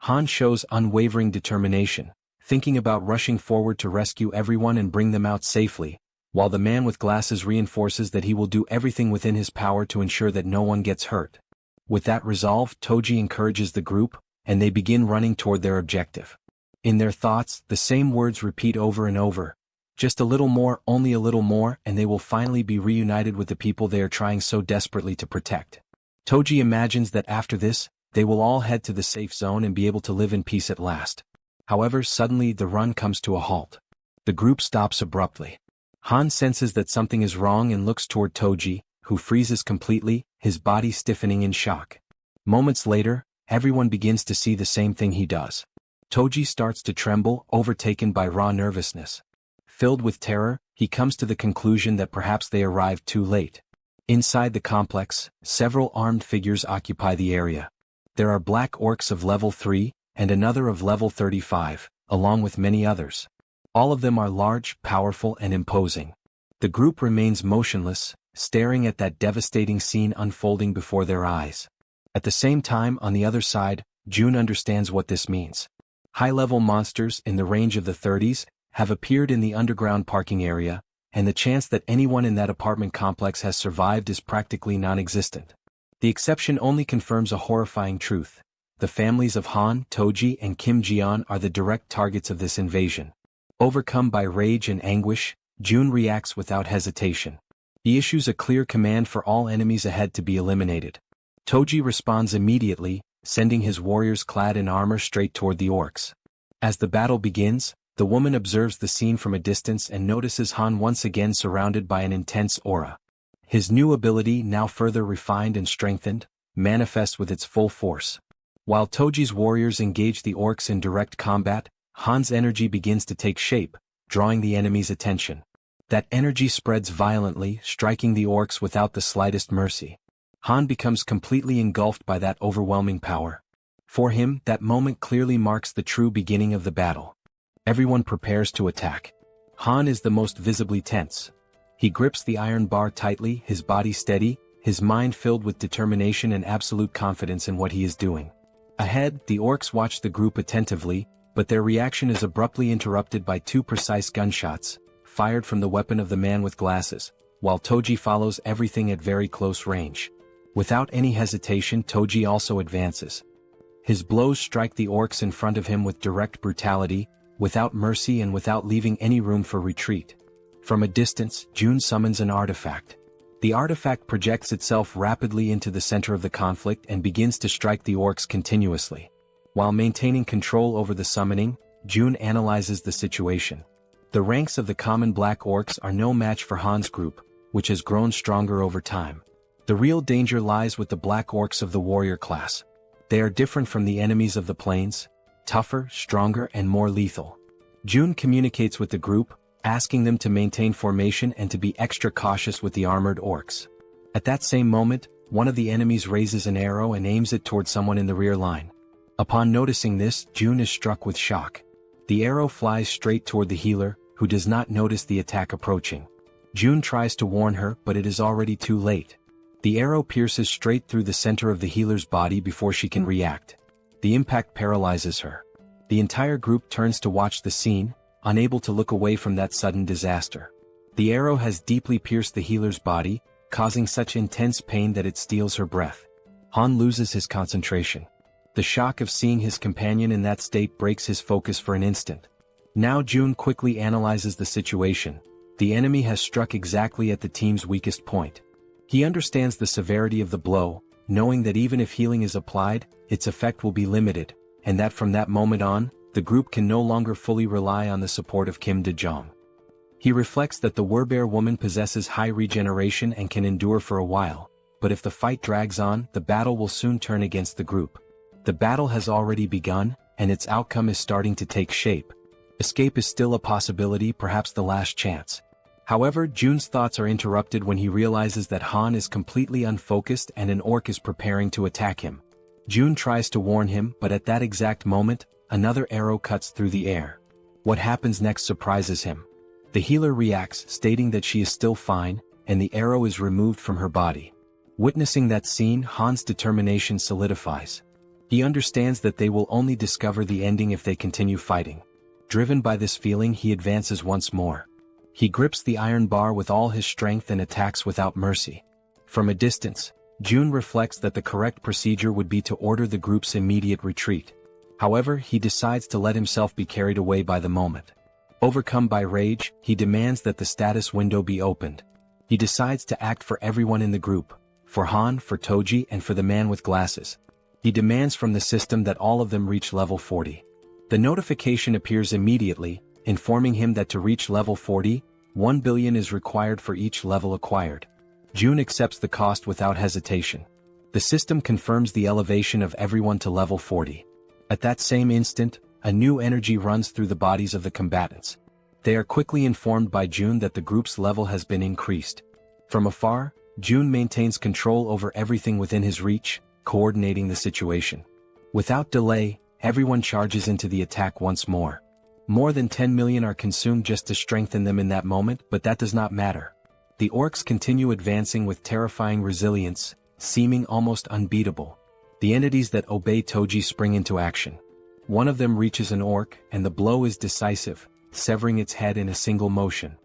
Han shows unwavering determination, thinking about rushing forward to rescue everyone and bring them out safely, while the man with glasses reinforces that he will do everything within his power to ensure that no one gets hurt. With that resolve, Toji encourages the group, and they begin running toward their objective. In their thoughts, the same words repeat over and over. Just a little more, only a little more, and they will finally be reunited with the people they are trying so desperately to protect. Toji imagines that after this, they will all head to the safe zone and be able to live in peace at last. However, suddenly the run comes to a halt. The group stops abruptly. Han senses that something is wrong and looks toward Toji, who freezes completely, his body stiffening in shock. Moments later, everyone begins to see the same thing he does. Toji starts to tremble, overtaken by raw nervousness. Filled with terror, he comes to the conclusion that perhaps they arrived too late. Inside the complex, several armed figures occupy the area. There are black orcs of level 3, and another of level 35, along with many others. All of them are large, powerful, and imposing. The group remains motionless, staring at that devastating scene unfolding before their eyes. At the same time, on the other side, June understands what this means. High-level monsters in the range of the 30s have appeared in the underground parking area, and the chance that anyone in that apartment complex has survived is practically non-existent. The exception only confirms a horrifying truth. The families of Han, Toji, and Kim Ji-yeon are the direct targets of this invasion. Overcome by rage and anguish, June reacts without hesitation. He issues a clear command for all enemies ahead to be eliminated. Toji responds immediately, sending his warriors clad in armor straight toward the orcs. As the battle begins, the woman observes the scene from a distance and notices Han once again surrounded by an intense aura. His new ability, now further refined and strengthened, manifests with its full force. While Toji's warriors engage the orcs in direct combat, Han's energy begins to take shape, drawing the enemy's attention. That energy spreads violently, striking the orcs without the slightest mercy. Han becomes completely engulfed by that overwhelming power. For him, that moment clearly marks the true beginning of the battle. Everyone prepares to attack. Han is the most visibly tense. He grips the iron bar tightly, his body steady, his mind filled with determination and absolute confidence in what he is doing. Ahead, the orcs watch the group attentively, but their reaction is abruptly interrupted by two precise gunshots, fired from the weapon of the man with glasses, while Toji follows everything at very close range. Without any hesitation, Toji also advances. His blows strike the orcs in front of him with direct brutality, without mercy and without leaving any room for retreat. From a distance, June summons an artifact. The artifact projects itself rapidly into the center of the conflict and begins to strike the orcs continuously. While maintaining control over the summoning, June analyzes the situation. The ranks of the common black orcs are no match for Han's group, which has grown stronger over time. The real danger lies with the black orcs of the warrior class. They are different from the enemies of the plains, tougher, stronger, and more lethal. June communicates with the group, asking them to maintain formation and to be extra cautious with the armored orcs. At that same moment, one of the enemies raises an arrow and aims it toward someone in the rear line. Upon noticing this, June is struck with shock. The arrow flies straight toward the healer, who does not notice the attack approaching. June tries to warn her, but it is already too late. The arrow pierces straight through the center of the healer's body before she can react. The impact paralyzes her. The entire group turns to watch the scene, unable to look away from that sudden disaster. The arrow has deeply pierced the healer's body, causing such intense pain that it steals her breath. Han loses his concentration. The shock of seeing his companion in that state breaks his focus for an instant. Now June quickly analyzes the situation. The enemy has struck exactly at the team's weakest point. He understands the severity of the blow, knowing that even if healing is applied, its effect will be limited, and that from that moment on, the group can no longer fully rely on the support of Kim De-jong. He reflects that the Werbear woman possesses high regeneration and can endure for a while, but if the fight drags on, the battle will soon turn against the group. The battle has already begun, and its outcome is starting to take shape. Escape is still a possibility, perhaps the last chance. However, June's thoughts are interrupted when he realizes that Han is completely unfocused and an orc is preparing to attack him. June tries to warn him, but at that exact moment, another arrow cuts through the air. What happens next surprises him. The healer reacts, stating that she is still fine, and the arrow is removed from her body. Witnessing that scene, Han's determination solidifies. He understands that they will only discover the ending if they continue fighting. Driven by this feeling, he advances once more. He grips the iron bar with all his strength and attacks without mercy. From a distance, June reflects that the correct procedure would be to order the group's immediate retreat. However, he decides to let himself be carried away by the moment. Overcome by rage, he demands that the status window be opened. He decides to act for everyone in the group, for Han, for Toji, and for the man with glasses. He demands from the system that all of them reach level 40. The notification appears immediately, informing him that to reach level 40, 1 billion is required for each level acquired. June accepts the cost without hesitation. The system confirms the elevation of everyone to level 40. At that same instant, a new energy runs through the bodies of the combatants. They are quickly informed by June that the group's level has been increased. From afar, June maintains control over everything within his reach, coordinating the situation. Without delay, everyone charges into the attack once more. More than 10 million are consumed just to strengthen them in that moment, but that does not matter. The orcs continue advancing with terrifying resilience, seeming almost unbeatable. The entities that obey Toji spring into action. One of them reaches an orc, and the blow is decisive, severing its head in a single motion.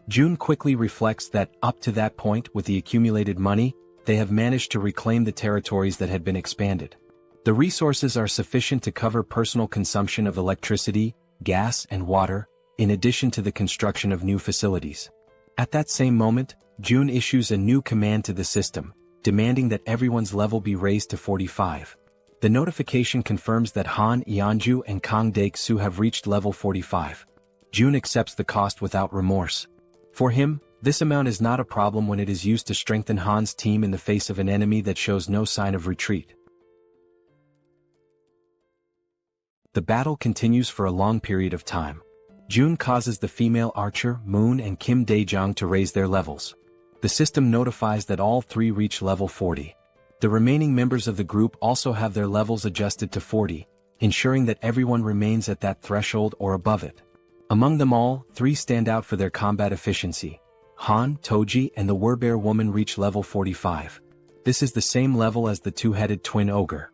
June quickly reflects that, up to that point, with the accumulated money, they have managed to reclaim the territories that had been expanded. The resources are sufficient to cover personal consumption of electricity, gas, and water, in addition to the construction of new facilities. At that same moment, June issues a new command to the system, demanding that everyone's level be raised to 45. The notification confirms that Han Yeonju and Kang Dae-soo have reached level 45. June accepts the cost without remorse. For him, this amount is not a problem when it is used to strengthen Han's team in the face of an enemy that shows no sign of retreat. The battle continues for a long period of time. June causes the female archer Moon and Kim Dae-jung to raise their levels. The system notifies that all three reach level 40. The remaining members of the group also have their levels adjusted to 40, ensuring that everyone remains at that threshold or above it. Among them all, three stand out for their combat efficiency. Han, Toji, and the Werbear woman reach level 45. This is the same level as the two-headed twin ogre.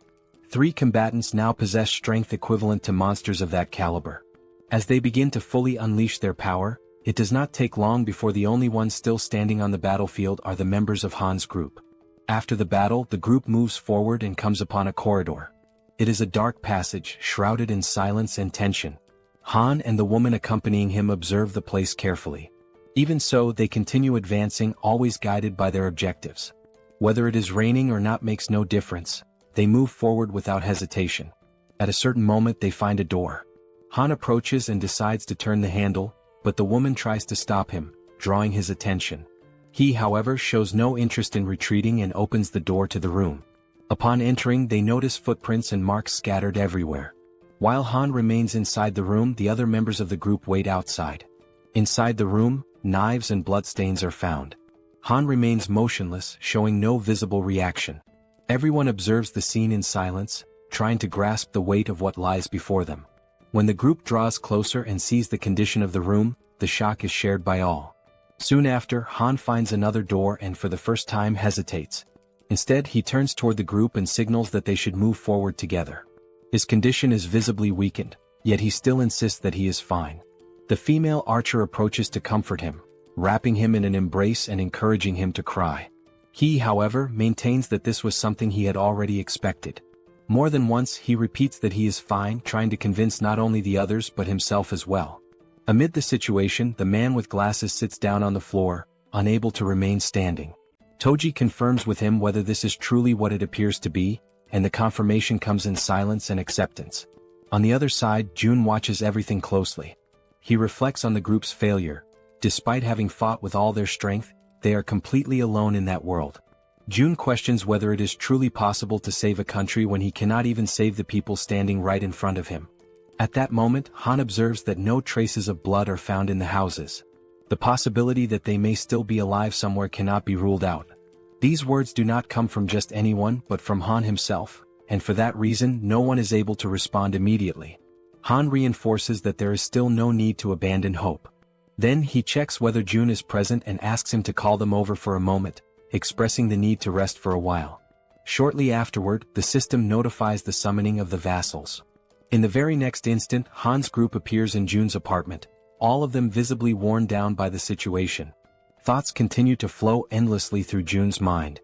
Three combatants now possess strength equivalent to monsters of that caliber. As they begin to fully unleash their power, it does not take long before the only ones still standing on the battlefield are the members of Han's group. After the battle, the group moves forward and comes upon a corridor. It is a dark passage, shrouded in silence and tension. Han and the woman accompanying him observe the place carefully. Even so, they continue advancing, always guided by their objectives. Whether it is raining or not makes no difference. They move forward without hesitation. At a certain moment they find a door. Han approaches and decides to turn the handle, but the woman tries to stop him, drawing his attention. He, however, shows no interest in retreating and opens the door to the room. Upon entering, they notice footprints and marks scattered everywhere. While Han remains inside the room, the other members of the group wait outside. Inside the room, knives and bloodstains are found. Han remains motionless, showing no visible reaction. Everyone observes the scene in silence, trying to grasp the weight of what lies before them. When the group draws closer and sees the condition of the room, the shock is shared by all. Soon after, Han finds another door and for the first time hesitates. Instead, he turns toward the group and signals that they should move forward together. His condition is visibly weakened, yet he still insists that he is fine. The female archer approaches to comfort him, wrapping him in an embrace and encouraging him to cry. He, however, maintains that this was something he had already expected. More than once he repeats that he is fine, trying to convince not only the others but himself as well. Amid the situation, the man with glasses sits down on the floor, unable to remain standing. Toji confirms with him whether this is truly what it appears to be, and the confirmation comes in silence and acceptance. On the other side, June watches everything closely. He reflects on the group's failure. Despite having fought with all their strength, they are completely alone in that world. June questions whether it is truly possible to save a country when he cannot even save the people standing right in front of him. At that moment, Han observes that no traces of blood are found in the houses. The possibility that they may still be alive somewhere cannot be ruled out. These words do not come from just anyone but from Han himself, and for that reason no one is able to respond immediately. Han reinforces that there is still no need to abandon hope. Then he checks whether June is present and asks him to call them over for a moment, expressing the need to rest for a while. Shortly afterward, the system notifies the summoning of the vassals. In the very next instant, Han's group appears in June's apartment, all of them visibly worn down by the situation. Thoughts continue to flow endlessly through June's mind.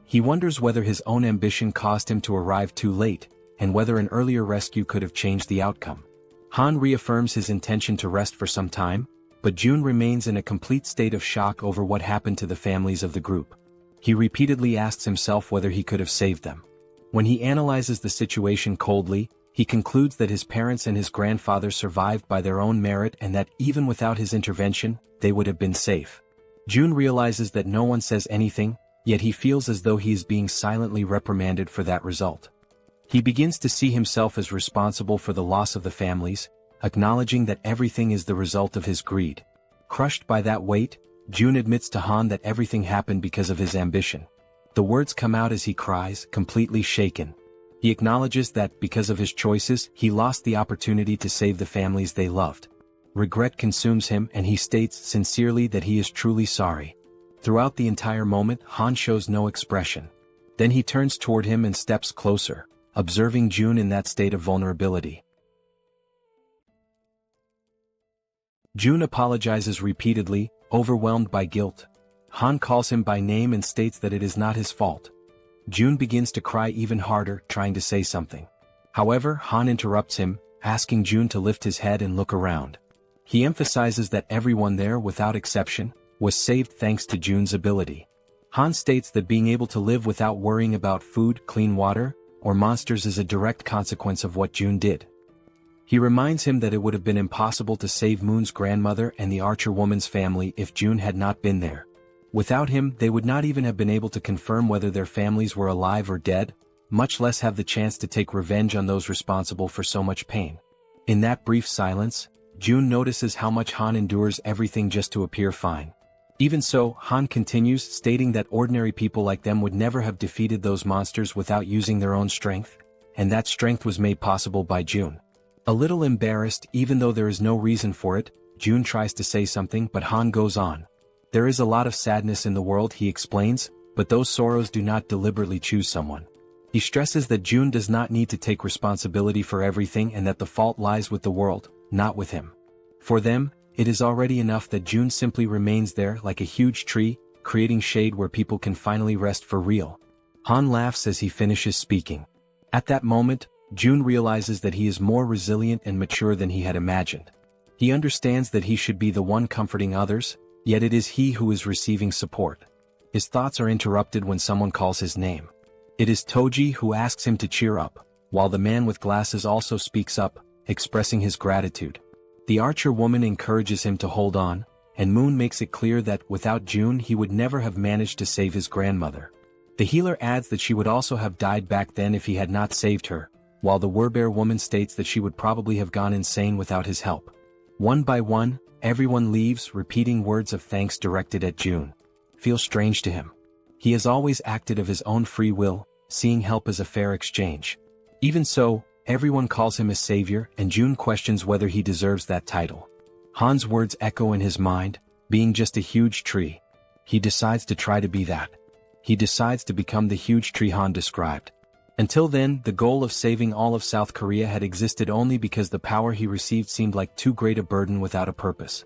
He wonders whether his own ambition caused him to arrive too late, and whether an earlier rescue could have changed the outcome. Han reaffirms his intention to rest for some time, but June remains in a complete state of shock over what happened to the families of the group. He repeatedly asks himself whether he could have saved them. When he analyzes the situation coldly, he concludes that his parents and his grandfather survived by their own merit and that even without his intervention, they would have been safe. June realizes that no one says anything, yet he feels as though he is being silently reprimanded for that result. He begins to see himself as responsible for the loss of the families, acknowledging that everything is the result of his greed. Crushed by that weight, Jun admits to Han that everything happened because of his ambition. The words come out as he cries, completely shaken. He acknowledges that, because of his choices, he lost the opportunity to save the families they loved. Regret consumes him and he states sincerely that he is truly sorry. Throughout the entire moment, Han shows no expression. Then he turns toward him and steps closer, observing Jun in that state of vulnerability. Jun apologizes repeatedly, overwhelmed by guilt. Han calls him by name and states that it is not his fault. Jun begins to cry even harder, trying to say something. However, Han interrupts him, asking Jun to lift his head and look around. He emphasizes that everyone there, without exception, was saved thanks to Jun's ability. Han states that being able to live without worrying about food, clean water, or monsters is a direct consequence of what Jun did. He reminds him that it would have been impossible to save Moon's grandmother and the Archer woman's family if Jun had not been there. Without him, they would not even have been able to confirm whether their families were alive or dead, much less have the chance to take revenge on those responsible for so much pain. In that brief silence, Jun notices how much Han endures everything just to appear fine. Even so, Han continues, stating that ordinary people like them would never have defeated those monsters without using their own strength, and that strength was made possible by Jun. A little embarrassed, even though there is no reason for it, Jun tries to say something but Han goes on. There is a lot of sadness in the world, he explains, but those sorrows do not deliberately choose someone. He stresses that Jun does not need to take responsibility for everything and that the fault lies with the world, not with him. For them, it is already enough that Jun simply remains there like a huge tree, creating shade where people can finally rest for real. Han laughs as he finishes speaking. At that moment, Jun realizes that he is more resilient and mature than he had imagined. He understands that he should be the one comforting others, yet it is he who is receiving support. His thoughts are interrupted when someone calls his name. It is Toji who asks him to cheer up, while the man with glasses also speaks up, expressing his gratitude. The Archer woman encourages him to hold on, and Moon makes it clear that without Jun he would never have managed to save his grandmother. The healer adds that she would also have died back then if he had not saved her, while the Werbear woman states that she would probably have gone insane without his help. One by one, everyone leaves, repeating words of thanks directed at Jun. Feels strange to him. He has always acted of his own free will, seeing help as a fair exchange. Even so, everyone calls him a savior, and Jun questions whether he deserves that title. Han's words echo in his mind, being just a huge tree. He decides to try to be that. He decides to become the huge tree Han described. Until then, the goal of saving all of South Korea had existed only because the power he received seemed like too great a burden without a purpose.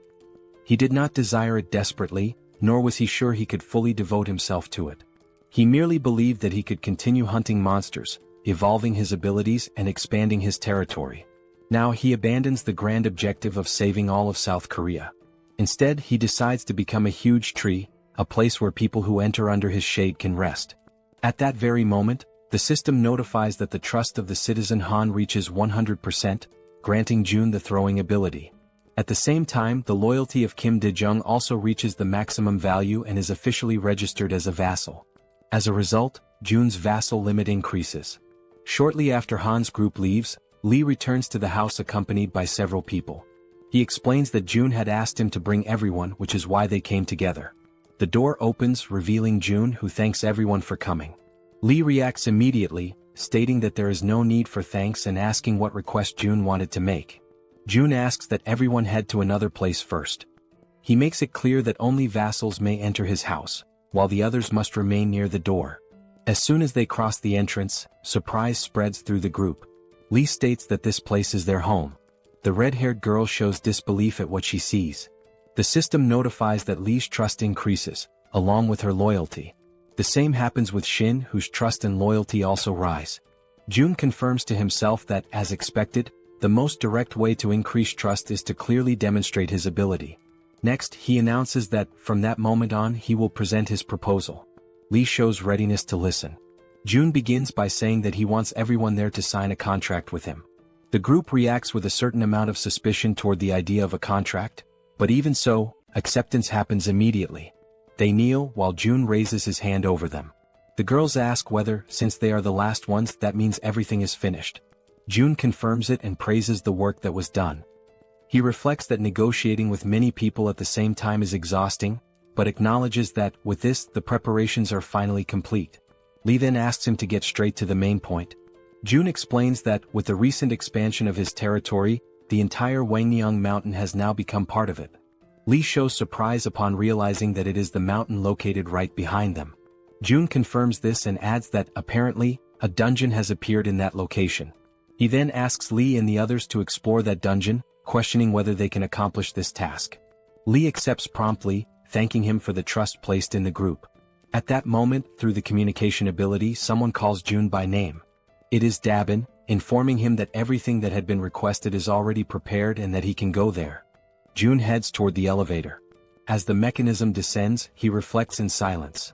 He did not desire it desperately, nor was he sure he could fully devote himself to it. He merely believed that he could continue hunting monsters, evolving his abilities and expanding his territory. Now he abandons the grand objective of saving all of South Korea. Instead, he decides to become a huge tree, a place where people who enter under his shade can rest. At that very moment, the system notifies that the trust of the citizen Han reaches 100%, granting Jun the throwing ability. At the same time, the loyalty of Kim Dae-jung also reaches the maximum value and is officially registered as a vassal. As a result, Jun's vassal limit increases. Shortly after Han's group leaves, Lee returns to the house accompanied by several people. He explains that Jun had asked him to bring everyone, which is why they came together. The door opens, revealing Jun, who thanks everyone for coming. Lee reacts immediately, stating that there is no need for thanks and asking what request Jun wanted to make. Jun asks that everyone head to another place first. He makes it clear that only vassals may enter his house, while the others must remain near the door. As soon as they cross the entrance, surprise spreads through the group. Lee states that this place is their home. The red-haired girl shows disbelief at what she sees. The system notifies that Lee's trust increases, along with her loyalty. The same happens with Shin, whose trust and loyalty also rise. Jun confirms to himself that, as expected, the most direct way to increase trust is to clearly demonstrate his ability. Next, he announces that, from that moment on, he will present his proposal. Lee shows readiness to listen. Jun begins by saying that he wants everyone there to sign a contract with him. The group reacts with a certain amount of suspicion toward the idea of a contract, but even so, acceptance happens immediately. They kneel while June raises his hand over them. The girls ask whether, since they are the last ones, that means everything is finished. June confirms it and praises the work that was done. He reflects that negotiating with many people at the same time is exhausting, but acknowledges that, with this, the preparations are finally complete. Lee then asks him to get straight to the main point. June explains that, with the recent expansion of his territory, the entire Wangnyang mountain has now become part of it. Lee shows surprise upon realizing that it is the mountain located right behind them. June confirms this and adds that, apparently, a dungeon has appeared in that location. He then asks Lee and the others to explore that dungeon, questioning whether they can accomplish this task. Lee accepts promptly, thanking him for the trust placed in the group. At that moment, through the communication ability, someone calls June by name. It is Dabin, informing him that everything that had been requested is already prepared and that he can go there. June heads toward the elevator. As the mechanism descends, he reflects in silence.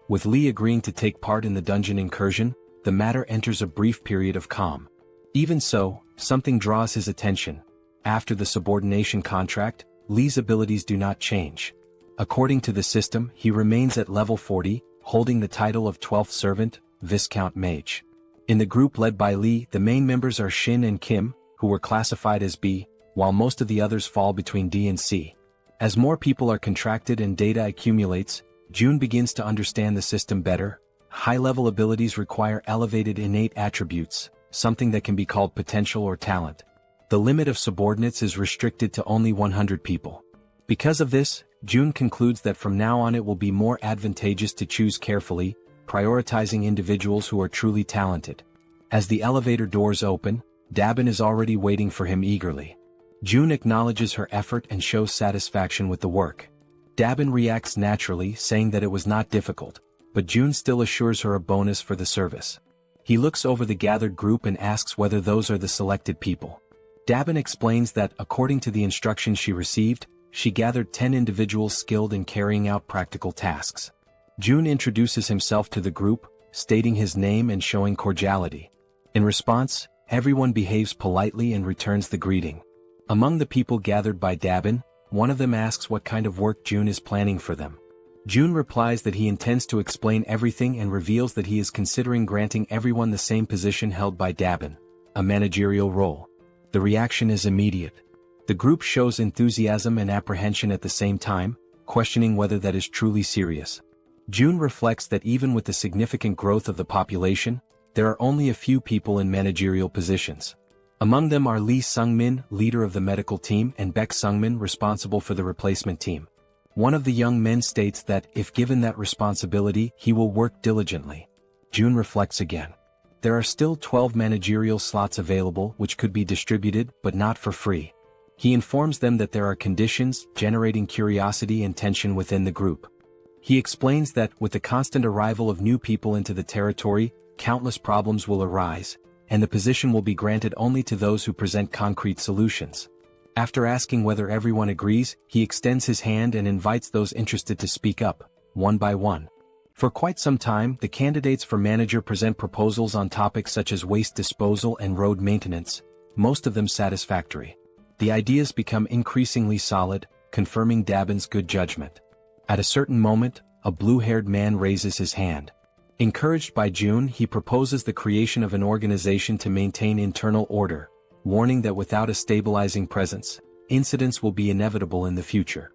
With Lee agreeing to take part in the dungeon incursion, the matter enters a brief period of calm. Even so, something draws his attention. After the subordination contract, Lee's abilities do not change. According to the system, he remains at level 40, holding the title of 12th Servant, Viscount Mage. In the group led by Lee, the main members are Shin and Kim, who were classified as B, while most of the others fall between D and C. As more people are contracted and data accumulates, June begins to understand the system better. High-level abilities require elevated innate attributes, something that can be called potential or talent. The limit of subordinates is restricted to only 100 people. Because of this, June concludes that from now on it will be more advantageous to choose carefully, prioritizing individuals who are truly talented. As the elevator doors open, Dabin is already waiting for him eagerly. June acknowledges her effort and shows satisfaction with the work. Dabin reacts naturally, saying that it was not difficult, but June still assures her a bonus for the service. He looks over the gathered group and asks whether those are the selected people. Dabin explains that, according to the instructions she received, she gathered 10 individuals skilled in carrying out practical tasks. June introduces himself to the group, stating his name and showing cordiality. In response, everyone behaves politely and returns the greeting. Among the people gathered by Dabin, one of them asks what kind of work June is planning for them. June replies that he intends to explain everything and reveals that he is considering granting everyone the same position held by Dabin, a managerial role. The reaction is immediate. The group shows enthusiasm and apprehension at the same time, questioning whether that is truly serious. June reflects that even with the significant growth of the population, there are only a few people in managerial positions. Among them are Lee Sungmin, leader of the medical team, and Baek Sungmin, responsible for the replacement team. One of the young men states that, if given that responsibility, he will work diligently. June reflects again. There are still 12 managerial slots available which could be distributed, but not for free. He informs them that there are conditions, generating curiosity and tension within the group. He explains that, with the constant arrival of new people into the territory, countless problems will arise, and the position will be granted only to those who present concrete solutions. After asking whether everyone agrees, he extends his hand and invites those interested to speak up, one by one. For quite some time, the candidates for manager present proposals on topics such as waste disposal and road maintenance, most of them satisfactory. The ideas become increasingly solid, confirming Dabin's good judgment. At a certain moment, a blue-haired man raises his hand. Encouraged by June, he proposes the creation of an organization to maintain internal order, warning that without a stabilizing presence, incidents will be inevitable in the future.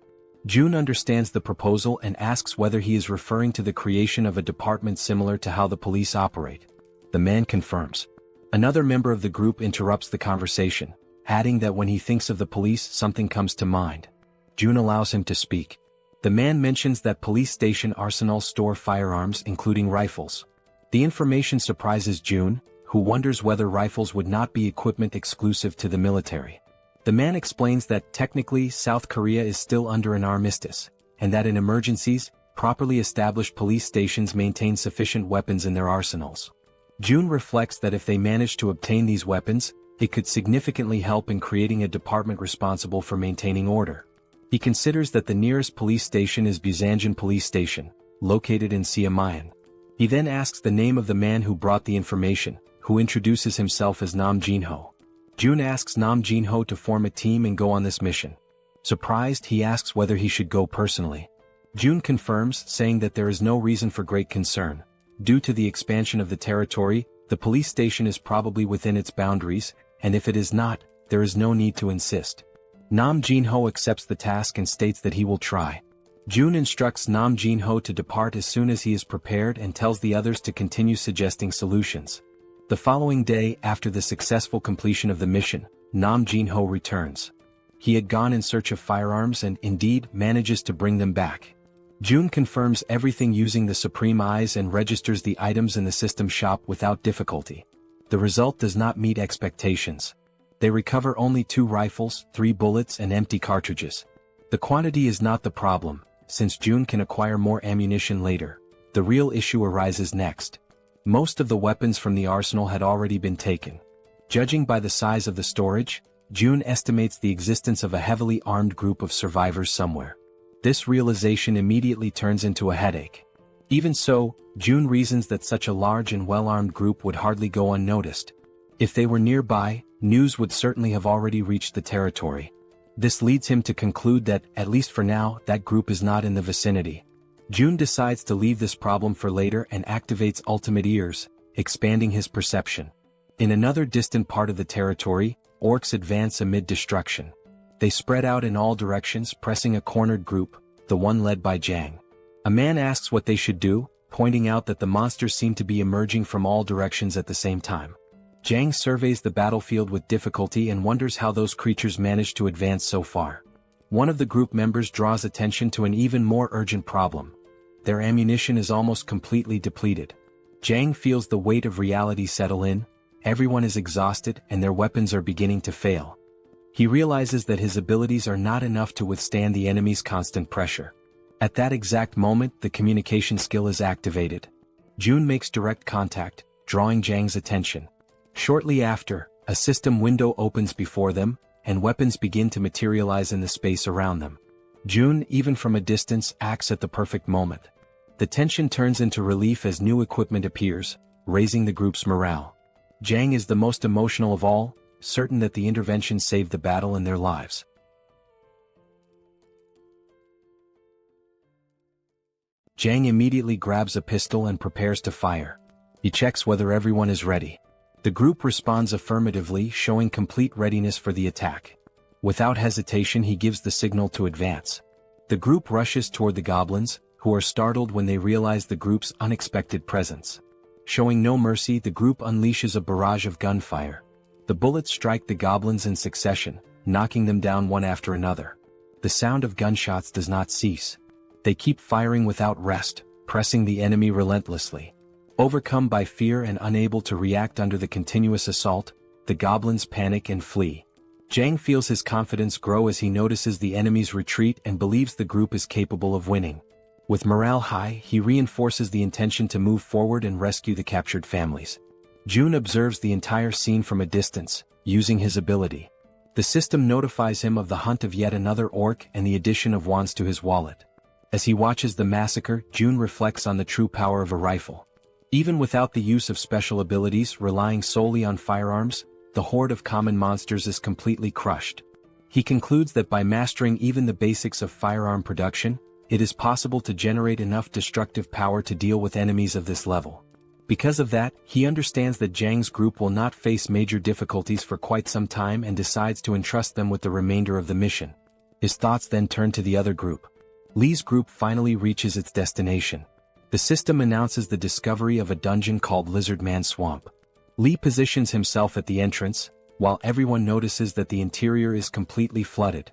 June understands the proposal and asks whether he is referring to the creation of a department similar to how the police operate. The man confirms. Another member of the group interrupts the conversation, adding that when he thinks of the police, something comes to mind. June allows him to speak. The man mentions that police station arsenals store firearms including rifles. The information surprises June, who wonders whether rifles would not be equipment exclusive to the military. The man explains that technically South Korea is still under an armistice, and that in emergencies, properly established police stations maintain sufficient weapons in their arsenals. June reflects that if they manage to obtain these weapons, it could significantly help in creating a department responsible for maintaining order. He considers that the nearest police station is Busanjan Police Station, located in Siamayan. He then asks the name of the man who brought the information, who introduces himself as Nam Jinho. June asks Nam Jinho to form a team and go on this mission. Surprised, he asks whether he should go personally. June confirms, saying that there is no reason for great concern. Due to the expansion of the territory, the police station is probably within its boundaries, and if it is not, there is no need to insist. Nam Jin-ho accepts the task and states that he will try. June instructs Nam Jin-ho to depart as soon as he is prepared and tells the others to continue suggesting solutions. The following day, after the successful completion of the mission, Nam Jin-ho returns. He had gone in search of firearms and, indeed, manages to bring them back. June confirms everything using the Supreme Eyes and registers the items in the system shop without difficulty. The result does not meet expectations. They recover only 2 rifles, 3 bullets and empty cartridges. The quantity is not the problem, since June can acquire more ammunition later. The real issue arises next. Most of the weapons from the arsenal had already been taken. Judging by the size of the storage, June estimates the existence of a heavily armed group of survivors somewhere. This realization immediately turns into a headache. Even so, June reasons that such a large and well-armed group would hardly go unnoticed. If they were nearby, news would certainly have already reached the territory. This leads him to conclude that, at least for now, that group is not in the vicinity. June decides to leave this problem for later and activates Ultimate Ears, expanding his perception. In another distant part of the territory, orcs advance amid destruction. They spread out in all directions, pressing a cornered group, the one led by Jang. A man asks what they should do, pointing out that the monsters seem to be emerging from all directions at the same time. Jang surveys the battlefield with difficulty and wonders how those creatures managed to advance so far. One of the group members draws attention to an even more urgent problem. Their ammunition is almost completely depleted. Jang feels the weight of reality settle in. Everyone is exhausted and their weapons are beginning to fail. He realizes that his abilities are not enough to withstand the enemy's constant pressure. At that exact moment, the communication skill is activated. June makes direct contact, drawing Jang's attention. Shortly after, a system window opens before them, and weapons begin to materialize in the space around them. June, even from a distance, acts at the perfect moment. The tension turns into relief as new equipment appears, raising the group's morale. Jang is the most emotional of all, certain that the intervention saved the battle and their lives. Jang immediately grabs a pistol and prepares to fire. He checks whether everyone is ready. The group responds affirmatively, showing complete readiness for the attack. Without hesitation, he gives the signal to advance. The group rushes toward the goblins, who are startled when they realize the group's unexpected presence. Showing no mercy, the group unleashes a barrage of gunfire. The bullets strike the goblins in succession, knocking them down one after another. The sound of gunshots does not cease. They keep firing without rest, pressing the enemy relentlessly. Overcome by fear and unable to react under the continuous assault, the goblins panic and flee. Jang feels his confidence grow as he notices the enemy's retreat and believes the group is capable of winning. With morale high, he reinforces the intention to move forward and rescue the captured families. June observes the entire scene from a distance, using his ability. The system notifies him of the hunt of yet another orc and the addition of wands to his wallet. As he watches the massacre, June reflects on the true power of a rifle. Even without the use of special abilities, relying solely on firearms, the horde of common monsters is completely crushed. He concludes that by mastering even the basics of firearm production, it is possible to generate enough destructive power to deal with enemies of this level. Because of that, he understands that Jang's group will not face major difficulties for quite some time and decides to entrust them with the remainder of the mission. His thoughts then turn to the other group. Lee's group finally reaches its destination. The system announces the discovery of a dungeon called Lizard Man Swamp. Lee positions himself at the entrance, while everyone notices that the interior is completely flooded.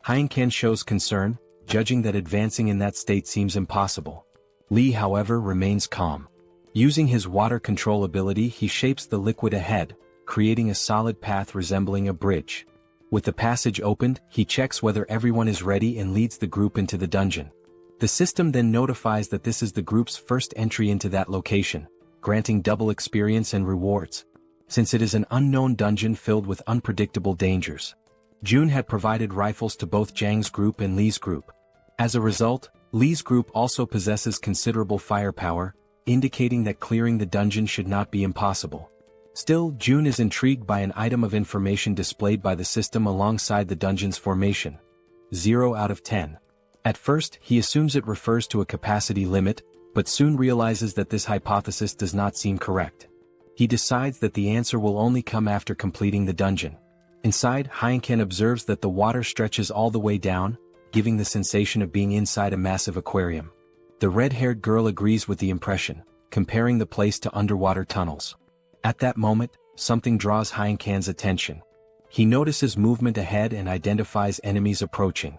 Heineken shows concern, judging that advancing in that state seems impossible. Lee, however, remains calm. Using his water control ability, he shapes the liquid ahead, creating a solid path resembling a bridge. With the passage opened, he checks whether everyone is ready and leads the group into the dungeon. The system then notifies that this is the group's first entry into that location, granting double experience and rewards, since it is an unknown dungeon filled with unpredictable dangers. June had provided rifles to both Jang's group and Lee's group. As a result, Lee's group also possesses considerable firepower, indicating that clearing the dungeon should not be impossible. Still, June is intrigued by an item of information displayed by the system alongside the dungeon's formation. 0 out of 10. At first, he assumes it refers to a capacity limit, but soon realizes that this hypothesis does not seem correct. He decides that the answer will only come after completing the dungeon. Inside, Heinken observes that the water stretches all the way down, giving the sensation of being inside a massive aquarium. The red-haired girl agrees with the impression, comparing the place to underwater tunnels. At that moment, something draws Heinken's attention. He notices movement ahead and identifies enemies approaching.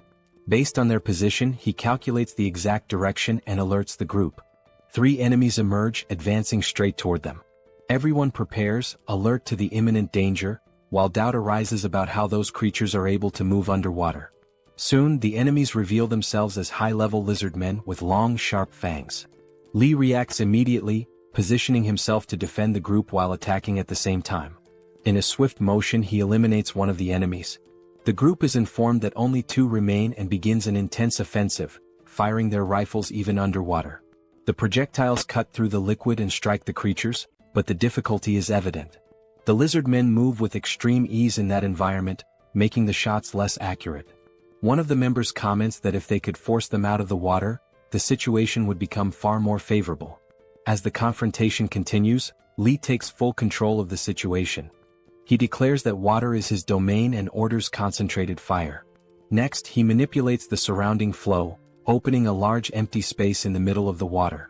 Based on their position, he calculates the exact direction and alerts the group. 3 enemies emerge, advancing straight toward them. Everyone prepares, alert to the imminent danger, while doubt arises about how those creatures are able to move underwater. Soon, the enemies reveal themselves as high-level lizard men with long, sharp fangs. Lee reacts immediately, positioning himself to defend the group while attacking at the same time. In a swift motion, he eliminates one of the enemies. The group is informed that only 2 remain and begins an intense offensive, firing their rifles even underwater. The projectiles cut through the liquid and strike the creatures, but the difficulty is evident. The lizard men move with extreme ease in that environment, making the shots less accurate. One of the members comments that if they could force them out of the water, the situation would become far more favorable. As the confrontation continues, Lee takes full control of the situation. He declares that water is his domain and orders concentrated fire. Next, he manipulates the surrounding flow, opening a large empty space in the middle of the water.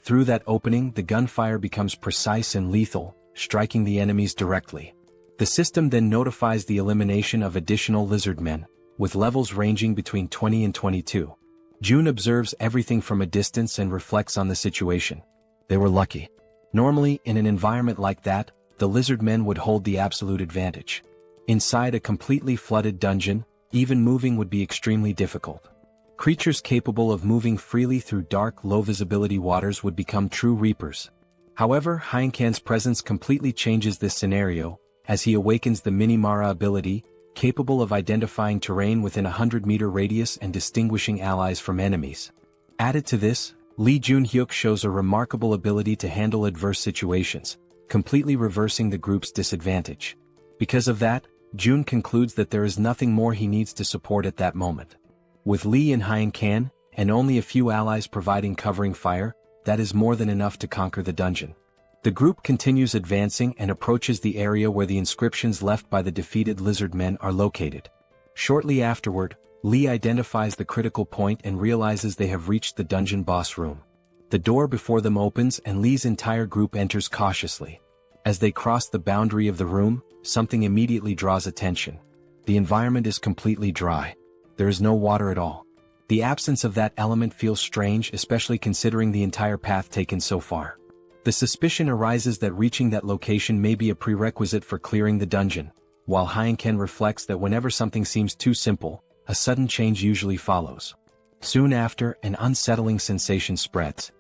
Through that opening, the gunfire becomes precise and lethal, striking the enemies directly. The system then notifies the elimination of additional lizard men, with levels ranging between 20 and 22. June observes everything from a distance and reflects on the situation. They were lucky. Normally, in an environment like that, the lizard men would hold the absolute advantage. Inside a completely flooded dungeon, even moving would be extremely difficult. Creatures capable of moving freely through dark, low-visibility waters would become true reapers. However, Heinken's presence completely changes this scenario, as he awakens the Minimara ability, capable of identifying terrain within a 100-meter radius and distinguishing allies from enemies. Added to this, Lee Junhyuk shows a remarkable ability to handle adverse situations, completely reversing the group's disadvantage. Because of that, June concludes that there is nothing more he needs to support at that moment. With Lee and Heinken, and only a few allies providing covering fire, that is more than enough to conquer the dungeon. The group continues advancing and approaches the area where the inscriptions left by the defeated lizard men are located. Shortly afterward, Lee identifies the critical point and realizes they have reached the dungeon boss room. The door before them opens and Lee's entire group enters cautiously. As they cross the boundary of the room, something immediately draws attention. The environment is completely dry. There is no water at all. The absence of that element feels strange, especially considering the entire path taken so far. The suspicion arises that reaching that location may be a prerequisite for clearing the dungeon, while Heinken reflects that whenever something seems too simple, a sudden change usually follows. Soon after, an unsettling sensation spreads.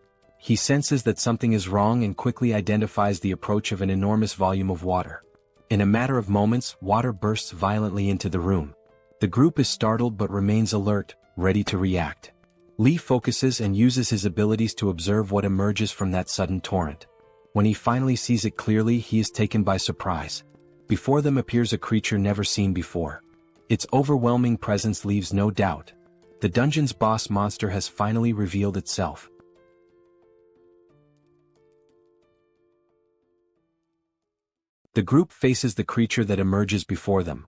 He senses that something is wrong and quickly identifies the approach of an enormous volume of water. In a matter of moments, water bursts violently into the room. The group is startled but remains alert, ready to react. Lee focuses and uses his abilities to observe what emerges from that sudden torrent. When he finally sees it clearly, he is taken by surprise. Before them appears a creature never seen before. Its overwhelming presence leaves no doubt. The dungeon's boss monster has finally revealed itself. The group faces the creature that emerges before them.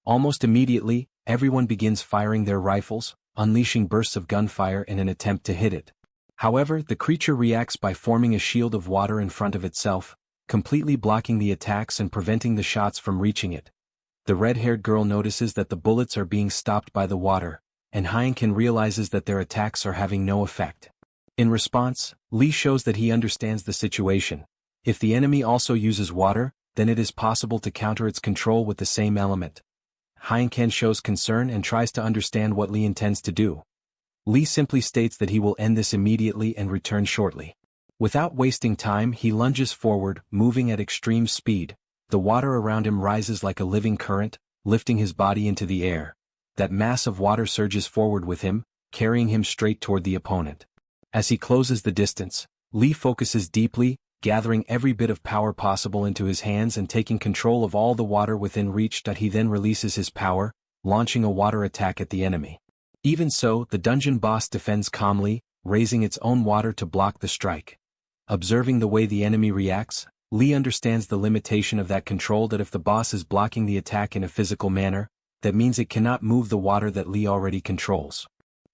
Almost immediately, everyone begins firing their rifles, unleashing bursts of gunfire in an attempt to hit it. However, the creature reacts by forming a shield of water in front of itself, completely blocking the attacks and preventing the shots from reaching it. The red-haired girl notices that the bullets are being stopped by the water, and Heinken realizes that their attacks are having no effect. In response, Lee shows that he understands the situation. If the enemy also uses water, then it is possible to counter its control with the same element. Heinken shows concern and tries to understand what Lee intends to do. Lee simply states that he will end this immediately and return shortly. Without wasting time, he lunges forward, moving at extreme speed. The water around him rises like a living current, lifting his body into the air. That mass of water surges forward with him, carrying him straight toward the opponent. As he closes the distance, Lee focuses deeply, gathering every bit of power possible into his hands and taking control of all the water within reach. He then releases his power, launching a water attack at the enemy. Even so, the dungeon boss defends calmly, raising its own water to block the strike. Observing the way the enemy reacts, Lee understands the limitation of that control, that if the boss is blocking the attack in a physical manner, that means it cannot move the water that Lee already controls.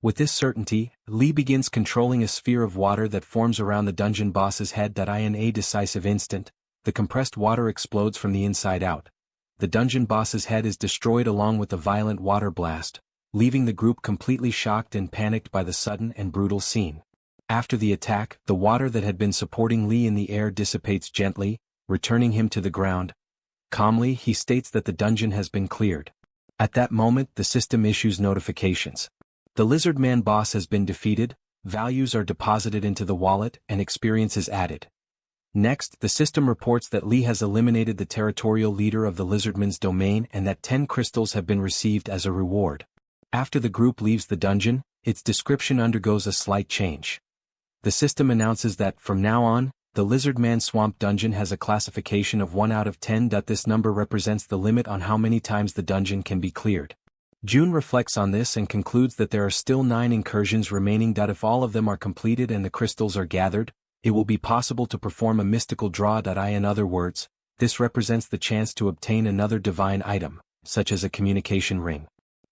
With this certainty, Lee begins controlling a sphere of water that forms around the dungeon boss's head. In a decisive instant, the compressed water explodes from the inside out. The dungeon boss's head is destroyed along with a violent water blast, leaving the group completely shocked and panicked by the sudden and brutal scene. After the attack, the water that had been supporting Lee in the air dissipates gently, returning him to the ground. Calmly, he states that the dungeon has been cleared. At that moment, the system issues notifications. The lizard man boss has been defeated, values are deposited into the wallet, and experience is added. Next, the system reports that Lee has eliminated the territorial leader of the lizardman's domain and that 10 crystals have been received as a reward. After the group leaves the dungeon, its description undergoes a slight change. The system announces that, from now on, the Lizard Man Swamp Dungeon has a classification of 1 out of 10. This number represents the limit on how many times the dungeon can be cleared. June reflects on this and concludes that there are still 9 incursions remaining. If all of them are completed and the crystals are gathered, it will be possible to perform a mystical draw. In other words, this represents the chance to obtain another divine item, such as a communication ring.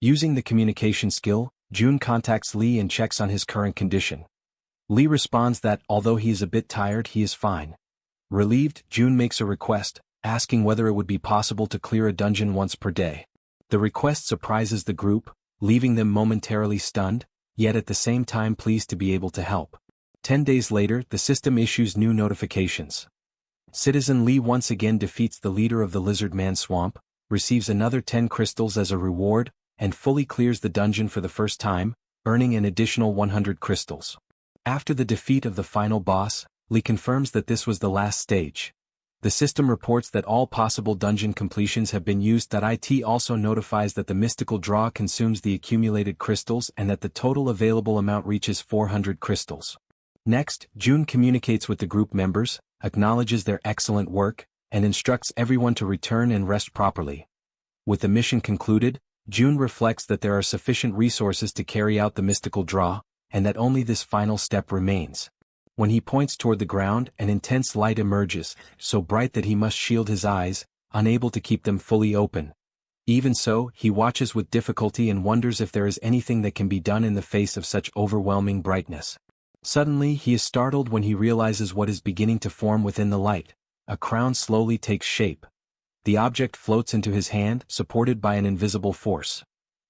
Using the communication skill, June contacts Lee and checks on his current condition. Lee responds that, although he is a bit tired, he is fine. Relieved, June makes a request, asking whether it would be possible to clear a dungeon once per day. The request surprises the group, leaving them momentarily stunned, yet at the same time pleased to be able to help. 10 days later, the system issues new notifications. Citizen Lee once again defeats the leader of the Lizard Man Swamp, receives another 10 crystals as a reward, and fully clears the dungeon for the first time, earning an additional 100 crystals. After the defeat of the final boss, Lee confirms that this was the last stage. The system reports that all possible dungeon completions have been used. It also notifies that the mystical draw consumes the accumulated crystals and that the total available amount reaches 400 crystals. Next, June communicates with the group members, acknowledges their excellent work, and instructs everyone to return and rest properly. With the mission concluded, June reflects that there are sufficient resources to carry out the mystical draw, and that only this final step remains. When he points toward the ground, an intense light emerges, so bright that he must shield his eyes, unable to keep them fully open. Even so, he watches with difficulty and wonders if there is anything that can be done in the face of such overwhelming brightness. Suddenly, he is startled when he realizes what is beginning to form within the light. A crown slowly takes shape. The object floats into his hand, supported by an invisible force.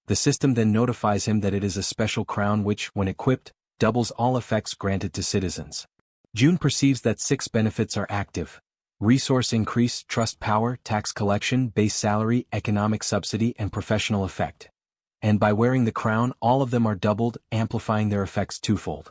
The system then notifies him that it is a special crown which, when equipped, doubles all effects granted to citizens. June perceives that 6 benefits are active: resource increase, trust power, tax collection, base salary, economic subsidy, and professional effect. And by wearing the crown, all of them are doubled, amplifying their effects twofold.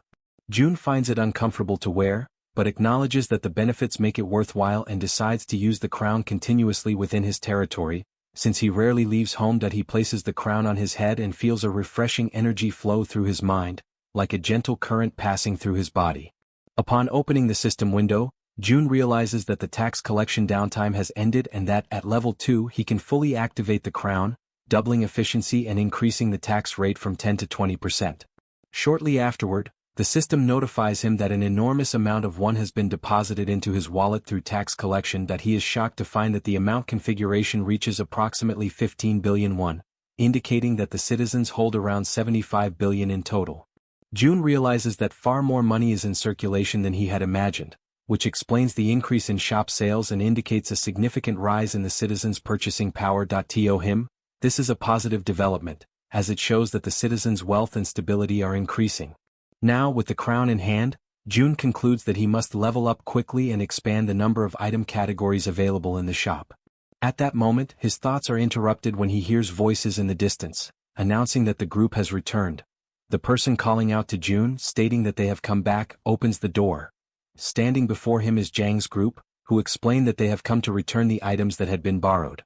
June finds it uncomfortable to wear, but acknowledges that the benefits make it worthwhile and decides to use the crown continuously within his territory. Since he rarely leaves home, he places the crown on his head and feels a refreshing energy flow through his mind, like a gentle current passing through his body. Upon opening the system window, June realizes that the tax collection downtime has ended and that, at level 2, he can fully activate the crown, doubling efficiency and increasing the tax rate from 10 to 20%. Shortly afterward, the system notifies him that an enormous amount of won has been deposited into his wallet through tax collection. He is shocked to find that the amount configuration reaches approximately 15 billion won, indicating that the citizens hold around 75 billion in total. June realizes that far more money is in circulation than he had imagined, which explains the increase in shop sales and indicates a significant rise in the citizens' purchasing power. To him, this is a positive development, as it shows that the citizens' wealth and stability are increasing. Now, with the crown in hand, June concludes that he must level up quickly and expand the number of item categories available in the shop. At that moment, his thoughts are interrupted when he hears voices in the distance, announcing that the group has returned. The person calling out to June, stating that they have come back, opens the door. Standing before him is Jang's group, who explain that they have come to return the items that had been borrowed.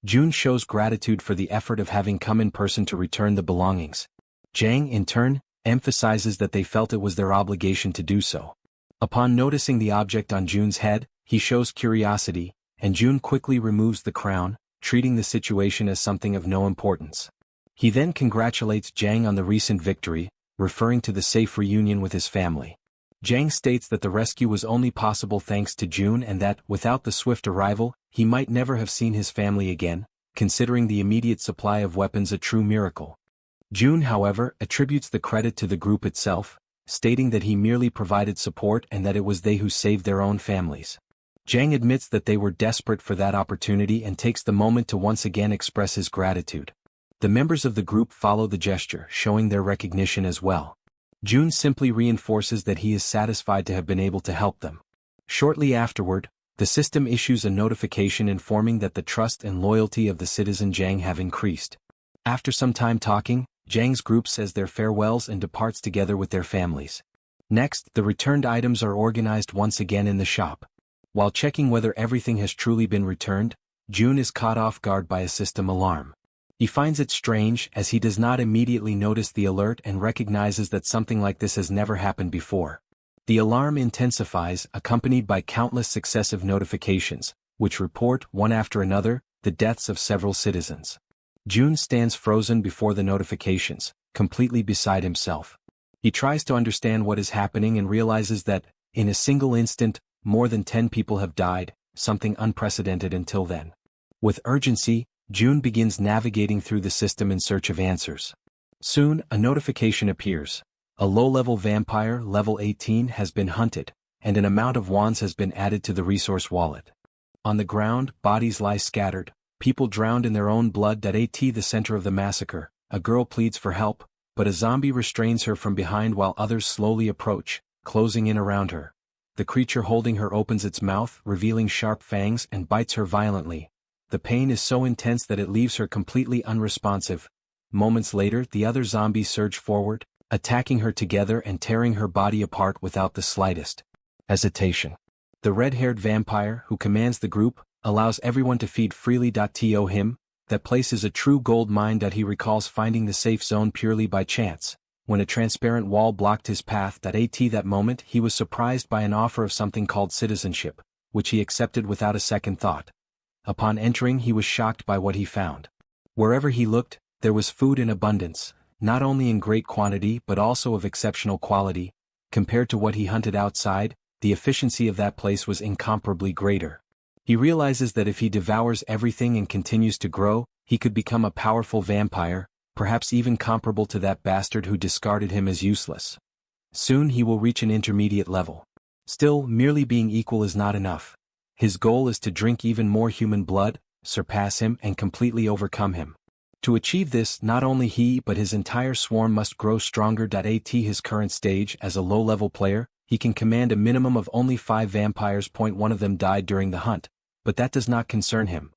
June shows gratitude for the effort of having come in person to return the belongings. Jang, in turn, emphasizes that they felt it was their obligation to do so. Upon noticing the object on June's head, he shows curiosity, and June quickly removes the crown, treating the situation as something of no importance. He then congratulates Jang on the recent victory, referring to the safe reunion with his family. Jang states that the rescue was only possible thanks to June and that, without the swift arrival, he might never have seen his family again, considering the immediate supply of weapons a true miracle. June, however, attributes the credit to the group itself, stating that he merely provided support and that it was they who saved their own families. Jang admits that they were desperate for that opportunity and takes the moment to once again express his gratitude. The members of the group follow the gesture, showing their recognition as well. June simply reinforces that he is satisfied to have been able to help them. Shortly afterward, the system issues a notification informing that the trust and loyalty of the citizen Jang have increased. After some time talking, Jang's group says their farewells and departs together with their families. Next, the returned items are organized once again in the shop. While checking whether everything has truly been returned, June is caught off guard by a system alarm. He finds it strange as he does not immediately notice the alert and recognizes that something like this has never happened before. The alarm intensifies, accompanied by countless successive notifications, which report, one after another, the deaths of several citizens. June stands frozen before the notifications, completely beside himself. He tries to understand what is happening and realizes that, in a single instant, more than 10 people have died, something unprecedented until then. With urgency, June begins navigating through the system in search of answers. Soon, a notification appears. A low-level vampire, level 18, has been hunted, and an amount of wands has been added to the resource wallet. On the ground, bodies lie scattered, people drowned in their own blood. At the center of the massacre, a girl pleads for help, but a zombie restrains her from behind while others slowly approach, closing in around her. The creature holding her opens its mouth, revealing sharp fangs, and bites her violently. The pain is so intense that it leaves her completely unresponsive. Moments later, the other zombies surge forward, attacking her together and tearing her body apart without the slightest hesitation. The red-haired vampire, who commands the group, allows everyone to feed freely. To him, that place is a true gold mine. He recalls finding the safe zone purely by chance, when a transparent wall blocked his path. That moment he was surprised by an offer of something called citizenship, which he accepted without a second thought. Upon entering, he was shocked by what he found. Wherever he looked, there was food in abundance, not only in great quantity but also of exceptional quality. Compared to what he hunted outside, the efficiency of that place was incomparably greater. He realizes that if he devours everything and continues to grow, he could become a powerful vampire, perhaps even comparable to that bastard who discarded him as useless. Soon he will reach an intermediate level. Still, merely being equal is not enough. His goal is to drink even more human blood, surpass him and completely overcome him. To achieve this, not only he but his entire swarm must grow stronger. At his current stage as a low-level player, he can command a minimum of only 5 vampires. One of them died during the hunt, but that does not concern him.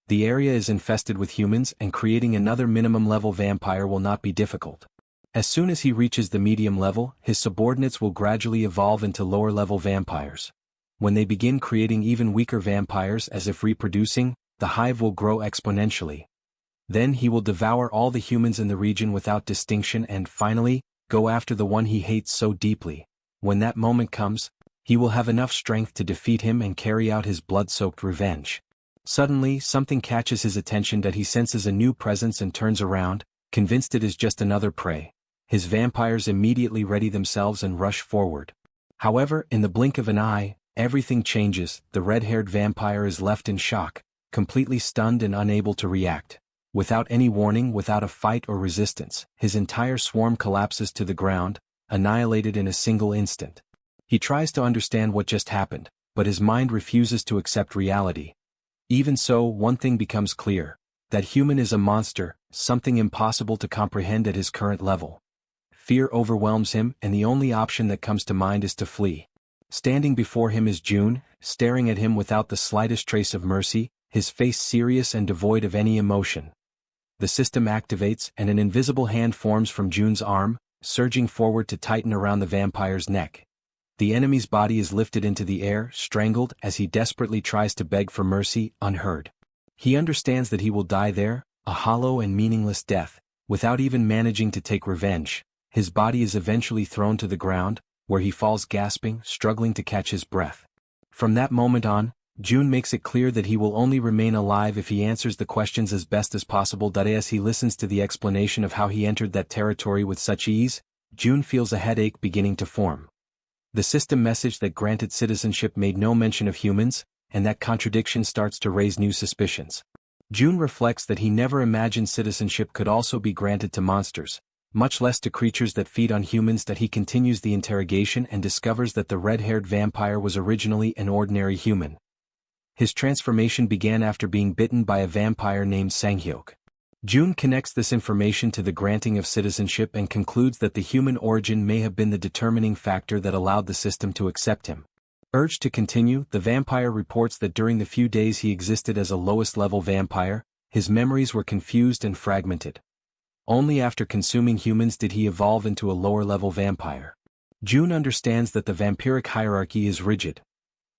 The area is infested with humans and creating another minimum-level vampire will not be difficult. As soon as he reaches the medium level, his subordinates will gradually evolve into lower-level vampires. When they begin creating even weaker vampires as if reproducing, the hive will grow exponentially. Then he will devour all the humans in the region without distinction and, finally, go after the one he hates so deeply. When that moment comes, he will have enough strength to defeat him and carry out his blood-soaked revenge. Suddenly, something catches his attention. He senses a new presence and turns around, convinced it is just another prey. His vampires immediately ready themselves and rush forward. However, in the blink of an eye, everything changes. The red-haired vampire is left in shock, completely stunned and unable to react. Without any warning, without a fight or resistance, his entire swarm collapses to the ground, annihilated in a single instant. He tries to understand what just happened, but his mind refuses to accept reality. Even so, one thing becomes clear: that human is a monster, something impossible to comprehend at his current level. Fear overwhelms him, and the only option that comes to mind is to flee. Standing before him is June, staring at him without the slightest trace of mercy, his face serious and devoid of any emotion. The system activates and an invisible hand forms from June's arm, surging forward to tighten around the vampire's neck. The enemy's body is lifted into the air, strangled, as he desperately tries to beg for mercy, unheard. He understands that he will die there, a hollow and meaningless death, without even managing to take revenge. His body is eventually thrown to the ground, where he falls gasping, struggling to catch his breath. From that moment on, June makes it clear that he will only remain alive if he answers the questions as best as possible. As he listens to the explanation of how he entered that territory with such ease, June feels a headache beginning to form. The system message that granted citizenship made no mention of humans, and that contradiction starts to raise new suspicions. June reflects that he never imagined citizenship could also be granted to monsters, much less to creatures that feed on humans. He continues the interrogation and discovers that the red-haired vampire was originally an ordinary human. His transformation began after being bitten by a vampire named Sanghyok. June connects this information to the granting of citizenship and concludes that the human origin may have been the determining factor that allowed the system to accept him. Urged to continue, the vampire reports that during the few days he existed as a lowest-level vampire, his memories were confused and fragmented. Only after consuming humans did he evolve into a lower-level vampire. June understands that the vampiric hierarchy is rigid.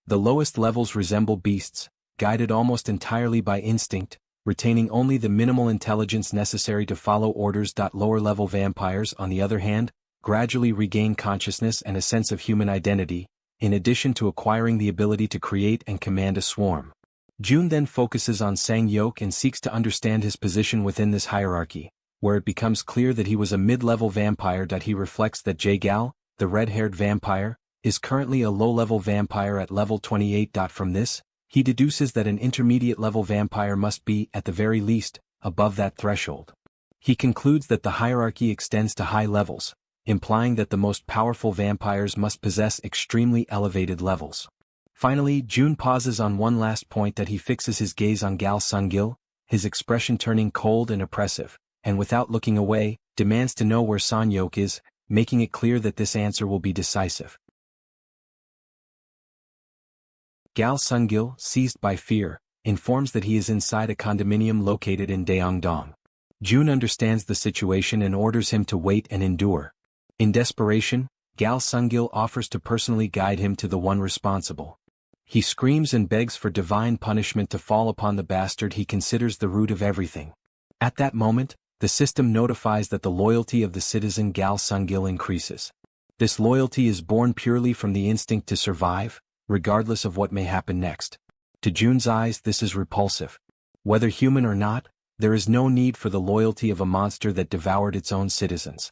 The lowest levels resemble beasts, guided almost entirely by instinct, retaining only the minimal intelligence necessary to follow orders. Lower-level vampires, on the other hand, gradually regain consciousness and a sense of human identity, in addition to acquiring the ability to create and command a swarm. June then focuses on Sanghyok and seeks to understand his position within this hierarchy, where it becomes clear that he was a mid-level vampire. He reflects that Jaehyeon, the red-haired vampire, is currently a low-level vampire at level 28. From this, he deduces that an intermediate-level vampire must be, at the very least, above that threshold. He concludes that the hierarchy extends to high levels, implying that the most powerful vampires must possess extremely elevated levels. Finally, June pauses on one last point. He fixes his gaze on Gal Sungil, his expression turning cold and oppressive, and without looking away, demands to know where Sanghyok is, making it clear that this answer will be decisive. Gal Sungil, seized by fear, informs that he is inside a condominium located in Daeongdong. June understands the situation and orders him to wait and endure. In desperation, Gal Sungil offers to personally guide him to the one responsible. He screams and begs for divine punishment to fall upon the bastard he considers the root of everything. At that moment, the system notifies that the loyalty of the citizen Gal Sungil increases. This loyalty is born purely from the instinct to survive, regardless of what may happen next. To June's eyes, this is repulsive. Whether human or not, there is no need for the loyalty of a monster that devoured its own citizens.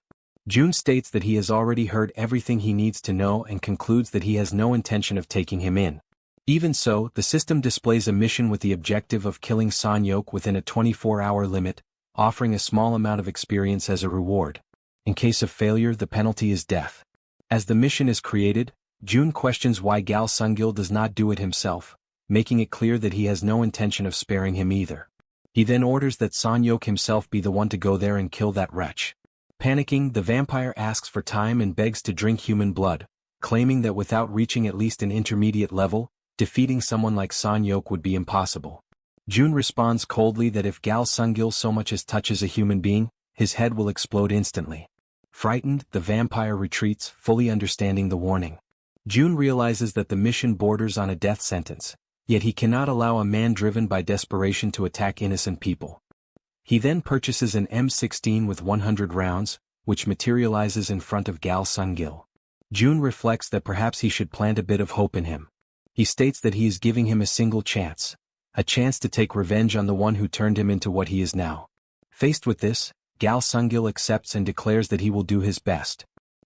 June states that he has already heard everything he needs to know and concludes that he has no intention of taking him in. Even so, the system displays a mission with the objective of killing Sanghyok within a 24-hour limit, offering a small amount of experience as a reward. In case of failure, the penalty is death. As the mission is created, June questions why Gal Sungil does not do it himself, making it clear that he has no intention of sparing him either. He then orders that Sanghyok himself be the one to go there and kill that wretch. Panicking, the vampire asks for time and begs to drink human blood, claiming that without reaching at least an intermediate level, defeating someone like Sanghyok would be impossible. June responds coldly that if Gal Sungil so much as touches a human being, his head will explode instantly. Frightened, the vampire retreats, fully understanding the warning. June realizes that the mission borders on a death sentence, yet he cannot allow a man driven by desperation to attack innocent people. He then purchases an M16 with 100 rounds, which materializes in front of Gal Sungil. June reflects that perhaps he should plant a bit of hope in him. He states that he is giving him a single chance, a chance to take revenge on the one who turned him into what he is now. Faced with this, Gal Sungil accepts and declares that he will do his best.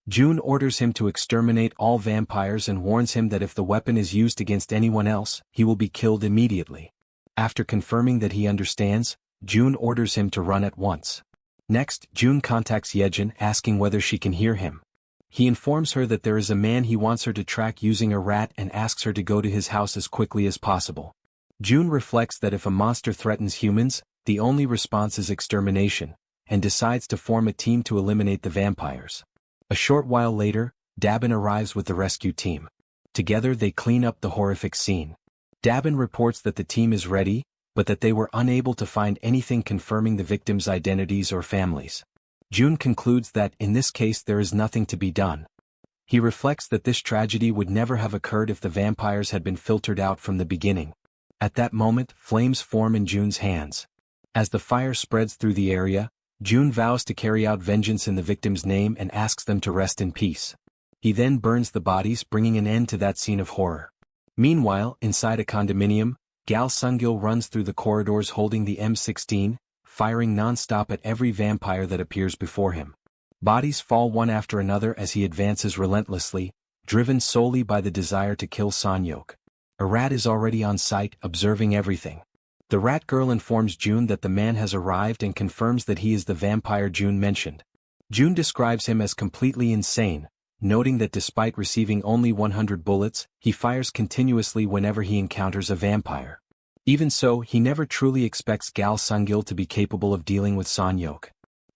June orders him to exterminate all vampires and warns him that if the weapon is used against anyone else, he will be killed immediately. After confirming that he understands, June orders him to run at once. Next, June contacts Jaehyeon asking whether she can hear him. He informs her that there is a man he wants her to track using a rat and asks her to go to his house as quickly as possible. June reflects that if a monster threatens humans, the only response is extermination, and decides to form a team to eliminate the vampires. A short while later, Dabin arrives with the rescue team. Together they clean up the horrific scene. Dabin reports that the team is ready, but that they were unable to find anything confirming the victims' identities or families. June concludes that in this case there is nothing to be done. He reflects that this tragedy would never have occurred if the vampires had been filtered out from the beginning. At that moment, flames form in June's hands. As the fire spreads through the area, June vows to carry out vengeance in the victim's name and asks them to rest in peace. He then burns the bodies, bringing an end to that scene of horror. Meanwhile, inside a condominium, Gal Sungil runs through the corridors holding the M16, firing non-stop at every vampire that appears before him. Bodies fall one after another as he advances relentlessly, driven solely by the desire to kill Sanyok. A rat is already on site, observing everything. The rat girl informs June that the man has arrived and confirms that he is the vampire June mentioned. June describes him as completely insane, noting that despite receiving only 100 bullets, he fires continuously whenever he encounters a vampire. Even so, he never truly expects Gal Sungil to be capable of dealing with Sanyok.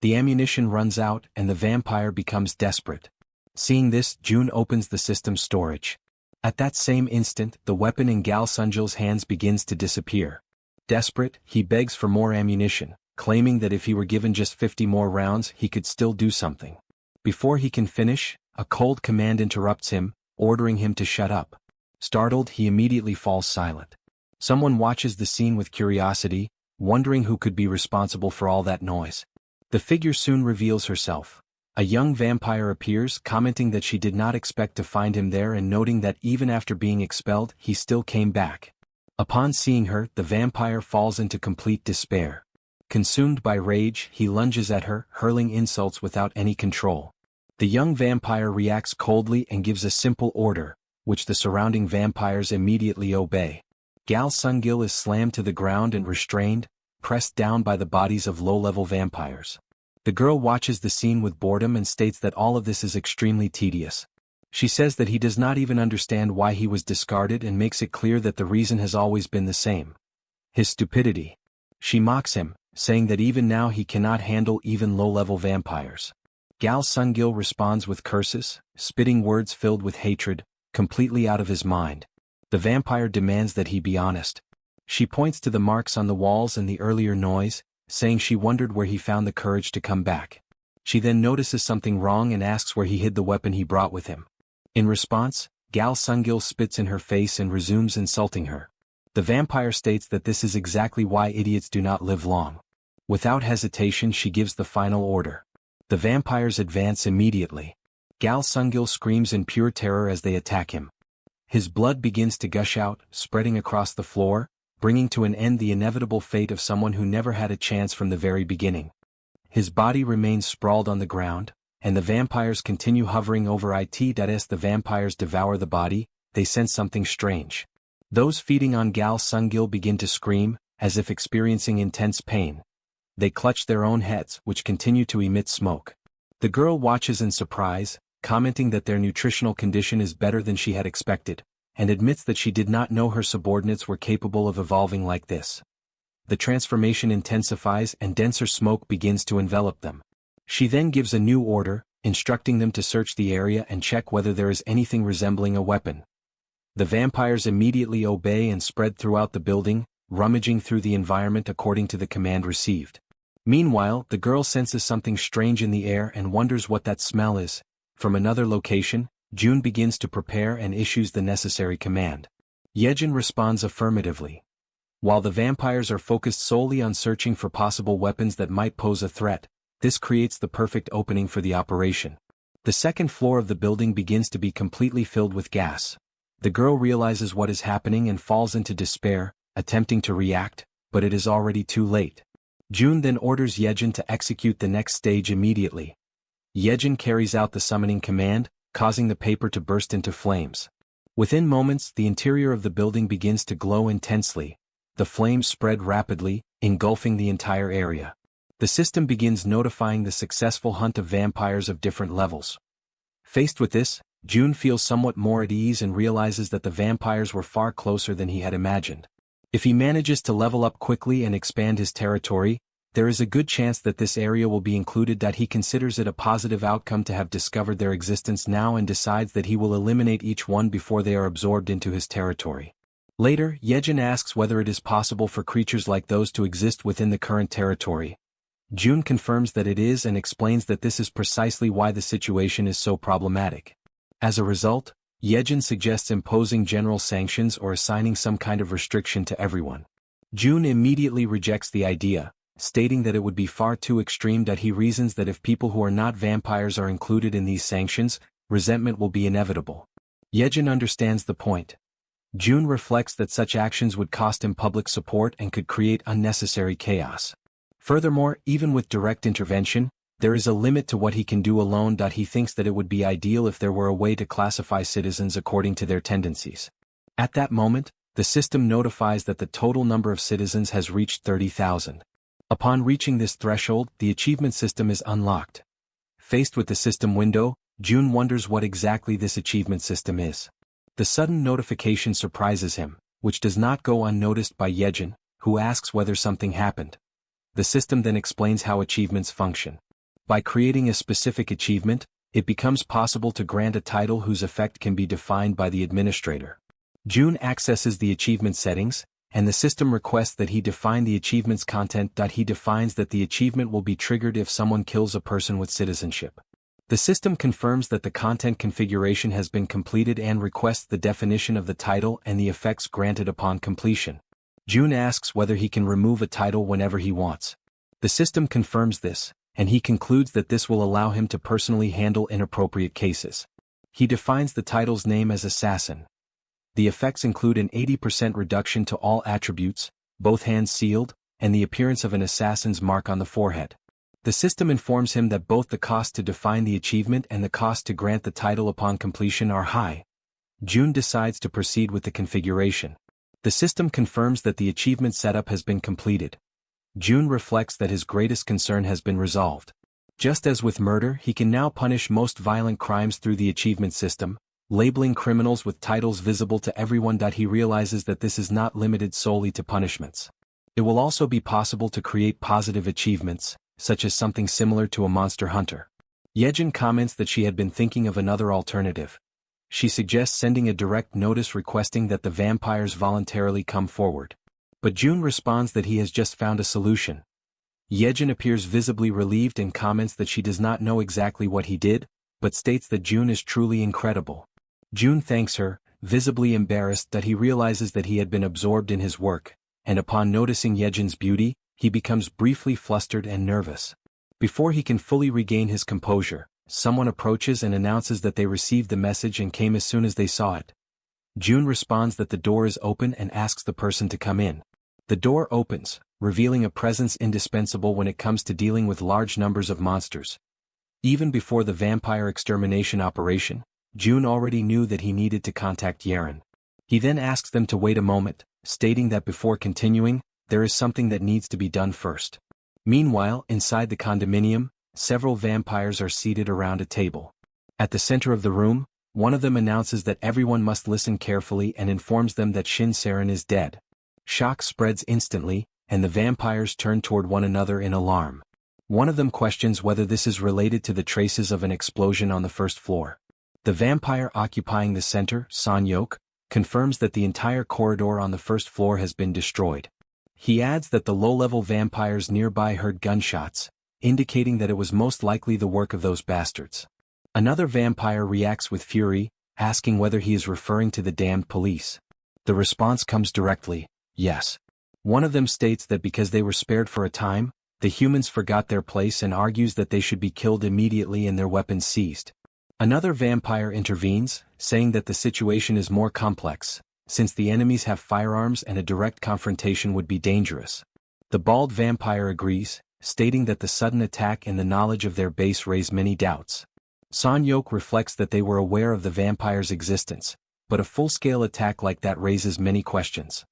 The ammunition runs out and the vampire becomes desperate. Seeing this, June opens the system's storage. At that same instant, the weapon in Gal Sungil's hands begins to disappear. Desperate, he begs for more ammunition, claiming that if he were given just 50 more rounds he could still do something. Before he can finish, a cold command interrupts him, ordering him to shut up. Startled, he immediately falls silent. Someone watches the scene with curiosity, wondering who could be responsible for all that noise. The figure soon reveals herself. A young vampire appears, commenting that she did not expect to find him there and noting that even after being expelled, he still came back. Upon seeing her, the vampire falls into complete despair. Consumed by rage, he lunges at her, hurling insults without any control. The young vampire reacts coldly and gives a simple order, which the surrounding vampires immediately obey. Gal Sungil is slammed to the ground and restrained, pressed down by the bodies of low-level vampires. The girl watches the scene with boredom and states that all of this is extremely tedious. She says that he does not even understand why he was discarded and makes it clear that the reason has always been the same: his stupidity. She mocks him, saying that even now he cannot handle even low-level vampires. Gal Sungil responds with curses, spitting words filled with hatred, completely out of his mind. The vampire demands that he be honest. She points to the marks on the walls and the earlier noise, saying she wondered where he found the courage to come back. She then notices something wrong and asks where he hid the weapon he brought with him. In response, Gal Sungil spits in her face and resumes insulting her. The vampire states that this is exactly why idiots do not live long. Without hesitation, she gives the final order. The vampires advance immediately. Gal Sungil screams in pure terror as they attack him. His blood begins to gush out, spreading across the floor, bringing to an end the inevitable fate of someone who never had a chance from the very beginning. His body remains sprawled on the ground, and the vampires continue hovering over it. As the vampires devour the body, they sense something strange. Those feeding on Gal Sungil begin to scream, as if experiencing intense pain. They clutch their own heads, which continue to emit smoke. The girl watches in surprise, commenting that their nutritional condition is better than she had expected, and admits that she did not know her subordinates were capable of evolving like this. The transformation intensifies and denser smoke begins to envelop them. She then gives a new order, instructing them to search the area and check whether there is anything resembling a weapon. The vampires immediately obey and spread throughout the building, rummaging through the environment according to the command received. Meanwhile, the girl senses something strange in the air and wonders what that smell is. From another location, June begins to prepare and issues the necessary command. Jaehyeon responds affirmatively. While the vampires are focused solely on searching for possible weapons that might pose a threat, this creates the perfect opening for the operation. The second floor of the building begins to be completely filled with gas. The girl realizes what is happening and falls into despair, attempting to react, but it is already too late. June then orders Jaehyeon to execute the next stage immediately. Jaehyeon carries out the summoning command, causing the paper to burst into flames. Within moments, the interior of the building begins to glow intensely. The flames spread rapidly, engulfing the entire area. The system begins notifying the successful hunt of vampires of different levels. Faced with this, June feels somewhat more at ease and realizes that the vampires were far closer than he had imagined. If he manages to level up quickly and expand his territory, there is a good chance that this area will be included. That he considers it a positive outcome to have discovered their existence now and decides that he will eliminate each one before they are absorbed into his territory. Later, Jaehyeon asks whether it is possible for creatures like those to exist within the current territory. June confirms that it is and explains that this is precisely why the situation is so problematic. As a result, Jaehyeon suggests imposing general sanctions or assigning some kind of restriction to everyone. June immediately rejects the idea, stating that it would be far too extreme. That he reasons that if people who are not vampires are included in these sanctions, resentment will be inevitable. Jaehyeon understands the point. June reflects that such actions would cost him public support and could create unnecessary chaos. Furthermore, even with direct intervention, there is a limit to what he can do alone. He thinks that it would be ideal if there were a way to classify citizens according to their tendencies. At that moment, the system notifies that the total number of citizens has reached 30,000. Upon reaching this threshold, the achievement system is unlocked. Faced with the system window, June wonders what exactly this achievement system is. The sudden notification surprises him, which does not go unnoticed by Jaehyeon, who asks whether something happened. The system then explains how achievements function. By creating a specific achievement, it becomes possible to grant a title whose effect can be defined by the administrator. June accesses the achievement settings, and the system requests that he define the achievement's content. He defines that the achievement will be triggered if someone kills a person with citizenship. The system confirms that the content configuration has been completed and requests the definition of the title and the effects granted upon completion. June asks whether he can remove a title whenever he wants. The system confirms this, and he concludes that this will allow him to personally handle inappropriate cases. He defines the title's name as Assassin. The effects include an 80% reduction to all attributes, both hands sealed, and the appearance of an assassin's mark on the forehead. The system informs him that both the cost to define the achievement and the cost to grant the title upon completion are high. June decides to proceed with the configuration. The system confirms that the achievement setup has been completed. June reflects that his greatest concern has been resolved. Just as with murder, he can now punish most violent crimes through the achievement system, labeling criminals with titles visible to everyone. He realizes that this is not limited solely to punishments. It will also be possible to create positive achievements, such as something similar to a monster hunter. Jaehyeon comments that she had been thinking of another alternative. She suggests sending a direct notice requesting that the vampires voluntarily come forward. But June responds that he has just found a solution. Jaehyeon appears visibly relieved and comments that she does not know exactly what he did, but states that June is truly incredible. June thanks her, visibly embarrassed. He realizes that he had been absorbed in his work, and upon noticing Jaehyeon's beauty, he becomes briefly flustered and nervous. Before he can fully regain his composure, someone approaches and announces that they received the message and came as soon as they saw it. June responds that the door is open and asks the person to come in. The door opens, revealing a presence indispensable when it comes to dealing with large numbers of monsters. Even before the vampire extermination operation, June already knew that he needed to contact Jaehyeon. He then asks them to wait a moment, stating that before continuing, there is something that needs to be done first. Meanwhile, inside the condominium, several vampires are seated around a table. At the center of the room, one of them announces that everyone must listen carefully and informs them that Shin Saren is dead. Shock spreads instantly, and the vampires turn toward one another in alarm. One of them questions whether this is related to the traces of an explosion on the first floor. The vampire occupying the center, Sanyok, confirms that the entire corridor on the first floor has been destroyed. He adds that the low-level vampires nearby heard gunshots, indicating that it was most likely the work of those bastards. Another vampire reacts with fury, asking whether he is referring to the damned police. The response comes directly, yes. One of them states that because they were spared for a time, the humans forgot their place and argues that they should be killed immediately and their weapons seized. Another vampire intervenes, saying that the situation is more complex, since the enemies have firearms and a direct confrontation would be dangerous. The bald vampire agrees, stating that the sudden attack and the knowledge of their base raise many doubts. Sanyok reflects that they were aware of the vampire's existence, but a full-scale attack like that raises many questions.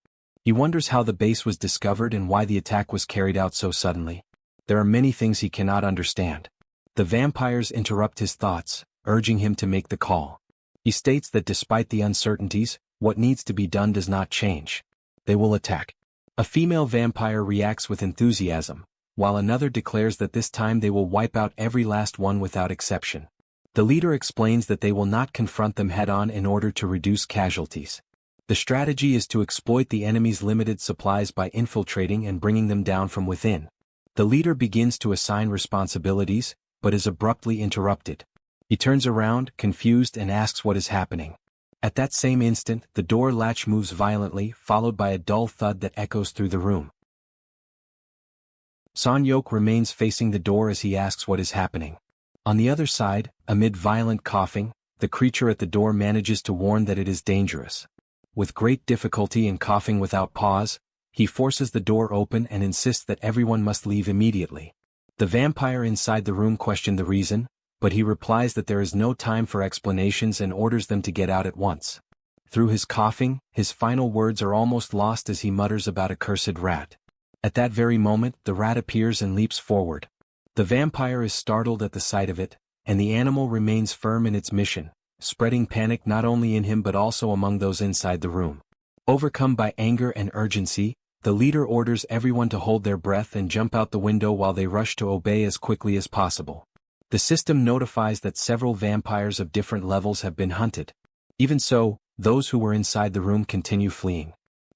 He wonders how the base was discovered and why the attack was carried out so suddenly. There are many things he cannot understand. The vampires interrupt his thoughts, urging him to make the call. He states that despite the uncertainties, what needs to be done does not change. They will attack. A female vampire reacts with enthusiasm, while another declares that this time they will wipe out every last one without exception. The leader explains that they will not confront them head-on in order to reduce casualties. The strategy is to exploit the enemy's limited supplies by infiltrating and bringing them down from within. The leader begins to assign responsibilities, but is abruptly interrupted. He turns around, confused, and asks what is happening. At that same instant, the door latch moves violently, followed by a dull thud that echoes through the room. Sanyok remains facing the door as he asks what is happening. On the other side, amid violent coughing, the creature at the door manages to warn that it is dangerous. with great difficulty and coughing without pause, he forces the door open and insists that everyone must leave immediately. The vampire inside the room questions the reason, but he replies that there is no time for explanations and orders them to get out at once. Through his coughing, his final words are almost lost as he mutters about a cursed rat. At that very moment, the rat appears and leaps forward. The vampire is startled at the sight of it, and the animal remains firm in its mission, spreading panic not only in him but also among those inside the room. Overcome by anger and urgency, the leader orders everyone to hold their breath and jump out the window while they rush to obey as quickly as possible. The system notifies that several vampires of different levels have been hunted. Even so, those who were inside the room continue fleeing.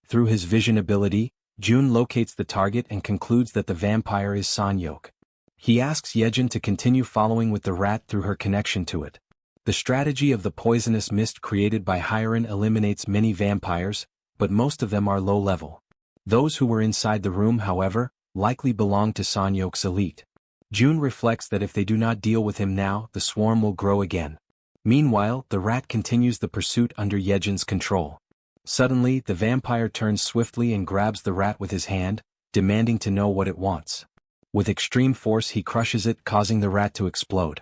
Through his vision ability, Jun locates the target and concludes that the vampire is Sanyok. He asks Jaehyeon to continue following with the rat through her connection to it. The strategy of the poisonous mist created by Hyeon eliminates many vampires, but most of them are low level. Those who were inside the room, however, likely belong to Sanyok's elite. Jun reflects that if they do not deal with him now, the swarm will grow again. Meanwhile, the rat continues the pursuit under Jaehyeon's control. Suddenly, the vampire turns swiftly and grabs the rat with his hand, demanding to know what it wants. With extreme force he crushes it, causing the rat to explode.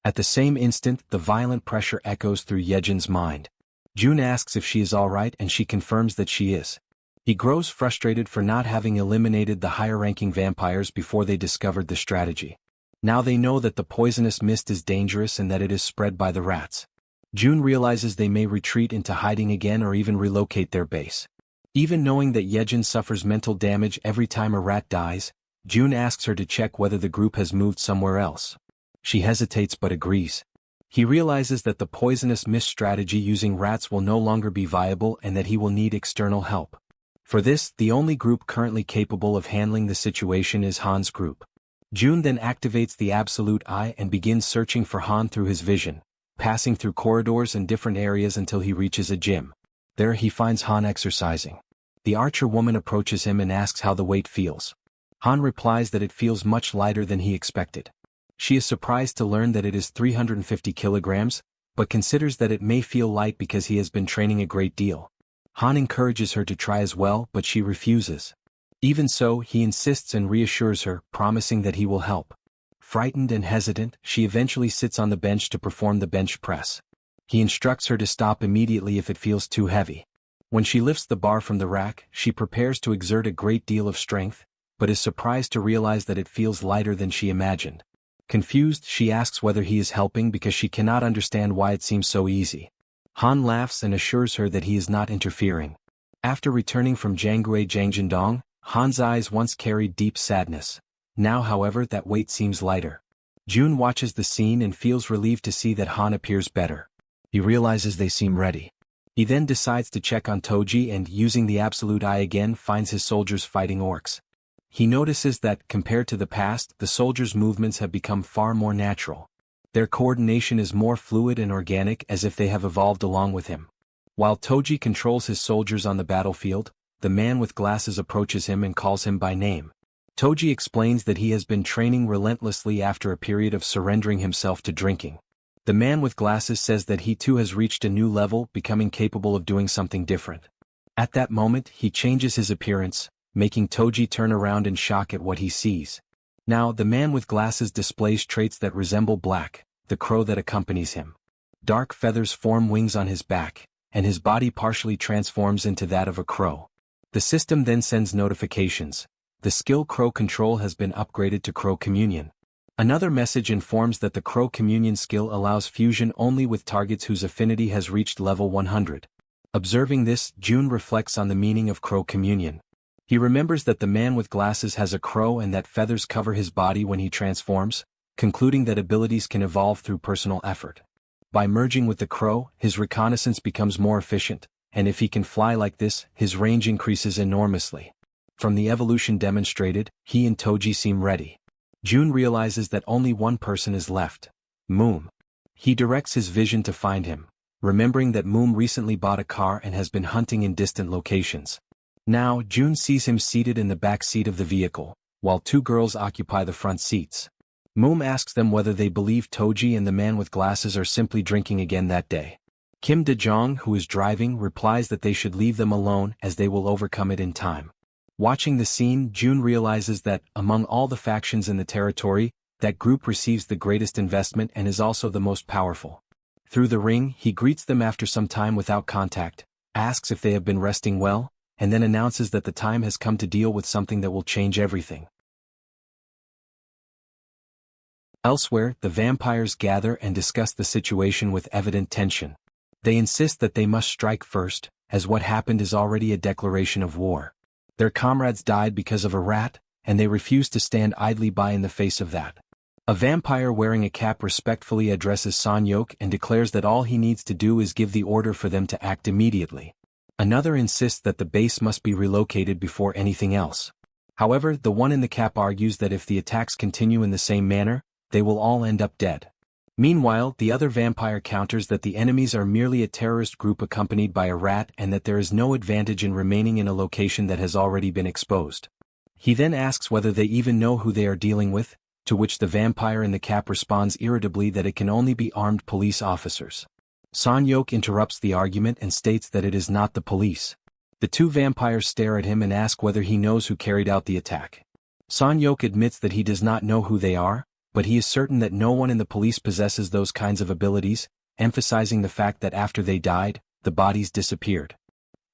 At the same instant, the violent pressure echoes through Jaehyeon's mind. Jun asks if she is alright and she confirms that she is. He grows frustrated for not having eliminated the higher-ranking vampires before they discovered the strategy. Now they know that the poisonous mist is dangerous and that it is spread by the rats. Jun realizes they may retreat into hiding again or even relocate their base. Even knowing that Jaehyeon suffers mental damage every time a rat dies, Jun asks her to check whether the group has moved somewhere else. She hesitates but agrees. He realizes that the poisonous mist strategy using rats will no longer be viable and that he will need external help. For this, the only group currently capable of handling the situation is Han's group. Jun then activates the Absolute Eye and begins searching for Han through his vision, passing through corridors and different areas until he reaches a gym. There he finds Han exercising. The archer woman approaches him and asks how the weight feels. Han replies that it feels much lighter than he expected. She is surprised to learn that it is 350 kilograms, but considers that it may feel light because he has been training a great deal. Han encourages her to try as well, but she refuses. Even so, he insists and reassures her, promising that he will help. Frightened and hesitant, she eventually sits on the bench to perform the bench press. He instructs her to stop immediately if it feels too heavy. When she lifts the bar from the rack, she prepares to exert a great deal of strength, but is surprised to realize that it feels lighter than she imagined. Confused, she asks whether he is helping because she cannot understand why it seems so easy. Han laughs and assures her that he is not interfering. After returning from Janggui Jangjindong, Han's eyes once carried deep sadness. Now, however, that weight seems lighter. Jun watches the scene and feels relieved to see that Han appears better. He realizes they seem ready. He then decides to check on Toji and, using the Absolute Eye again, finds his soldiers fighting orcs. He notices that, compared to the past, the soldiers' movements have become far more natural. Their coordination is more fluid and organic, as if they have evolved along with him. While Toji controls his soldiers on the battlefield, the man with glasses approaches him and calls him by name. Toji explains that he has been training relentlessly after a period of surrendering himself to drinking. The man with glasses says that he too has reached a new level, becoming capable of doing something different. At that moment, he changes his appearance, making Toji turn around in shock at what he sees. Now, the man with glasses displays traits that resemble Black, the crow that accompanies him. Dark feathers form wings on his back, and his body partially transforms into that of a crow. The system then sends notifications. The skill Crow Control has been upgraded to Crow Communion. Another message informs that the Crow Communion skill allows fusion only with targets whose affinity has reached level 100. Observing this, Jun reflects on the meaning of Crow Communion. He remembers that the man with glasses has a crow and that feathers cover his body when he transforms, concluding that abilities can evolve through personal effort. By merging with the crow, his reconnaissance becomes more efficient, and if he can fly like this, his range increases enormously. From the evolution demonstrated, he and Toji seem ready. Jun realizes that only one person is left: Moom. He directs his vision to find him, remembering that Moom recently bought a car and has been hunting in distant locations. Now, Jun sees him seated in the back seat of the vehicle, while two girls occupy the front seats. Moom asks them whether they believe Toji and the man with glasses are simply drinking again that day. Kim De-jong, who is driving, replies that they should leave them alone as they will overcome it in time. Watching the scene, June realizes that, among all the factions in the territory, that group receives the greatest investment and is also the most powerful. Through the ring, he greets them after some time without contact, asks if they have been resting well, and then announces that the time has come to deal with something that will change everything. Elsewhere, the vampires gather and discuss the situation with evident tension. They insist that they must strike first, as what happened is already a declaration of war. Their comrades died because of a rat, and they refuse to stand idly by in the face of that. A vampire wearing a cap respectfully addresses Son-hyuk and declares that all he needs to do is give the order for them to act immediately. Another insists that the base must be relocated before anything else. However, the one in the cap argues that if the attacks continue in the same manner, they will all end up dead. Meanwhile, the other vampire counters that the enemies are merely a terrorist group accompanied by a rat and that there is no advantage in remaining in a location that has already been exposed. He then asks whether they even know who they are dealing with, to which the vampire in the cap responds irritably that it can only be armed police officers. Son-hyuk interrupts the argument and states that it is not the police. The two vampires stare at him and ask whether he knows who carried out the attack. Son-hyuk admits that he does not know who they are, but he is certain that no one in the police possesses those kinds of abilities, emphasizing the fact that after they died, the bodies disappeared.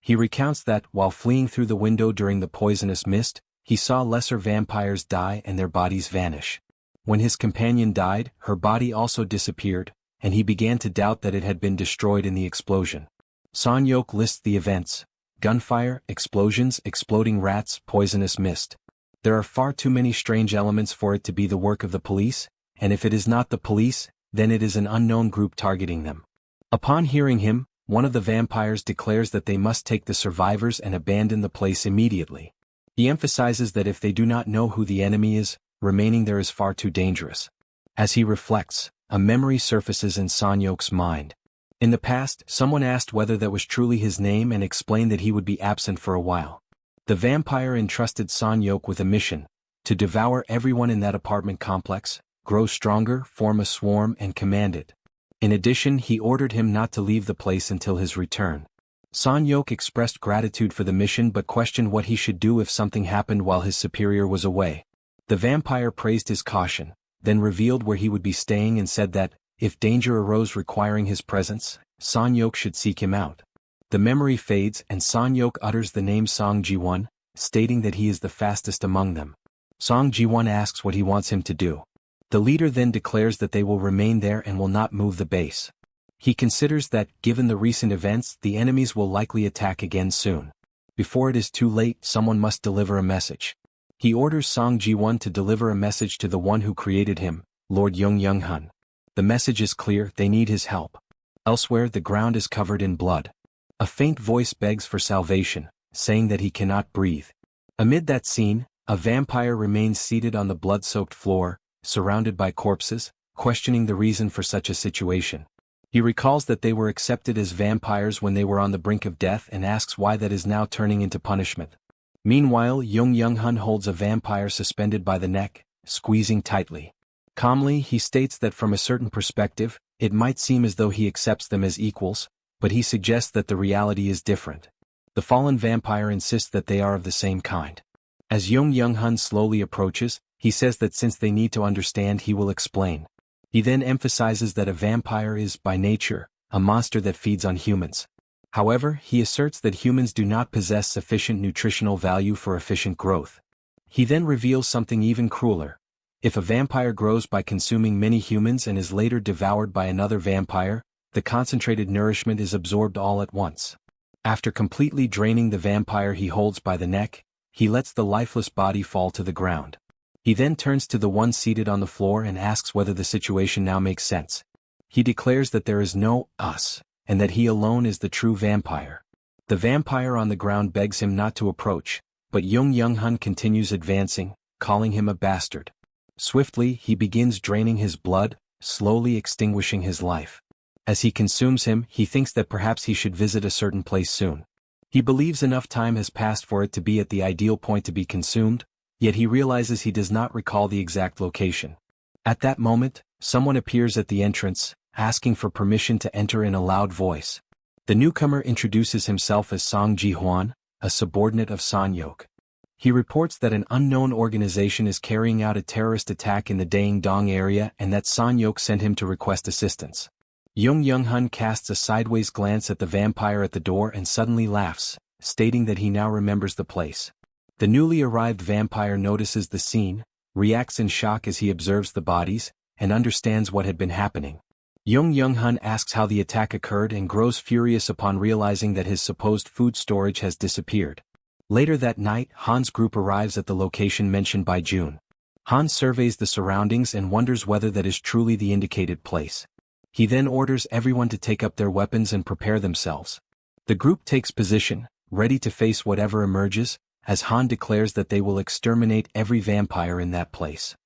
He recounts that, while fleeing through the window during the poisonous mist, he saw lesser vampires die and their bodies vanish. When his companion died, her body also disappeared, and he began to doubt that it had been destroyed in the explosion. Son-hyuk lists the events: gunfire, explosions, exploding rats, poisonous mist. There are far too many strange elements for it to be the work of the police, and if it is not the police, then it is an unknown group targeting them. Upon hearing him, one of the vampires declares that they must take the survivors and abandon the place immediately. He emphasizes that if they do not know who the enemy is, remaining there is far too dangerous. As he reflects, a memory surfaces in Son-hyuk's mind. In the past, someone asked whether that was truly his name and explained that he would be absent for a while. The vampire entrusted Son-hyuk with a mission: to devour everyone in that apartment complex, grow stronger, form a swarm and command it. In addition, he ordered him not to leave the place until his return. Son-hyuk expressed gratitude for the mission but questioned what he should do if something happened while his superior was away. The vampire praised his caution, then revealed where he would be staying and said that, if danger arose requiring his presence, Son-hyuk should seek him out. The memory fades and Son-hyuk utters the name Song Ji-won, stating that he is the fastest among them. Song Ji-won asks what he wants him to do. The leader then declares that they will remain there and will not move the base. He considers that, given the recent events, the enemies will likely attack again soon. Before it is too late, someone must deliver a message. He orders Song Ji-won to deliver a message to the one who created him, Lord Young-hun. The message is clear: they need his help. Elsewhere, the ground is covered in blood. A faint voice begs for salvation, saying that he cannot breathe. Amid that scene, a vampire remains seated on the blood-soaked floor, surrounded by corpses, questioning the reason for such a situation. He recalls that they were accepted as vampires when they were on the brink of death and asks why that is now turning into punishment. Meanwhile, Young-hun holds a vampire suspended by the neck, squeezing tightly. Calmly, he states that from a certain perspective, it might seem as though he accepts them as equals, but he suggests that the reality is different. The fallen vampire insists that they are of the same kind. As Young-hun slowly approaches, he says that since they need to understand, he will explain. He then emphasizes that a vampire is, by nature, a monster that feeds on humans. However, he asserts that humans do not possess sufficient nutritional value for efficient growth. He then reveals something even crueler. If a vampire grows by consuming many humans and is later devoured by another vampire, the concentrated nourishment is absorbed all at once. After completely draining the vampire he holds by the neck, he lets the lifeless body fall to the ground. He then turns to the one seated on the floor and asks whether the situation now makes sense. He declares that there is no us, and that he alone is the true vampire. The vampire on the ground begs him not to approach, but Young-hun continues advancing, calling him a bastard. Swiftly, he begins draining his blood, slowly extinguishing his life. As he consumes him, he thinks that perhaps he should visit a certain place soon. He believes enough time has passed for it to be at the ideal point to be consumed, yet he realizes he does not recall the exact location. At that moment, someone appears at the entrance, asking for permission to enter in a loud voice. The newcomer introduces himself as Song Jaehyeon, a subordinate of Sanyok. He reports that an unknown organization is carrying out a terrorist attack in the Daeng-dong area and that Sanyok sent him to request assistance. Young-hun casts a sideways glance at the vampire at the door and suddenly laughs, stating that he now remembers the place. The newly arrived vampire notices the scene, reacts in shock as he observes the bodies, and understands what had been happening. Young-hun asks how the attack occurred and grows furious upon realizing that his supposed food storage has disappeared. Later that night, Han's group arrives at the location mentioned by June. Han surveys the surroundings and wonders whether that is truly the indicated place. He then orders everyone to take up their weapons and prepare themselves. The group takes position, ready to face whatever emerges, as Han declares that they will exterminate every vampire in that place.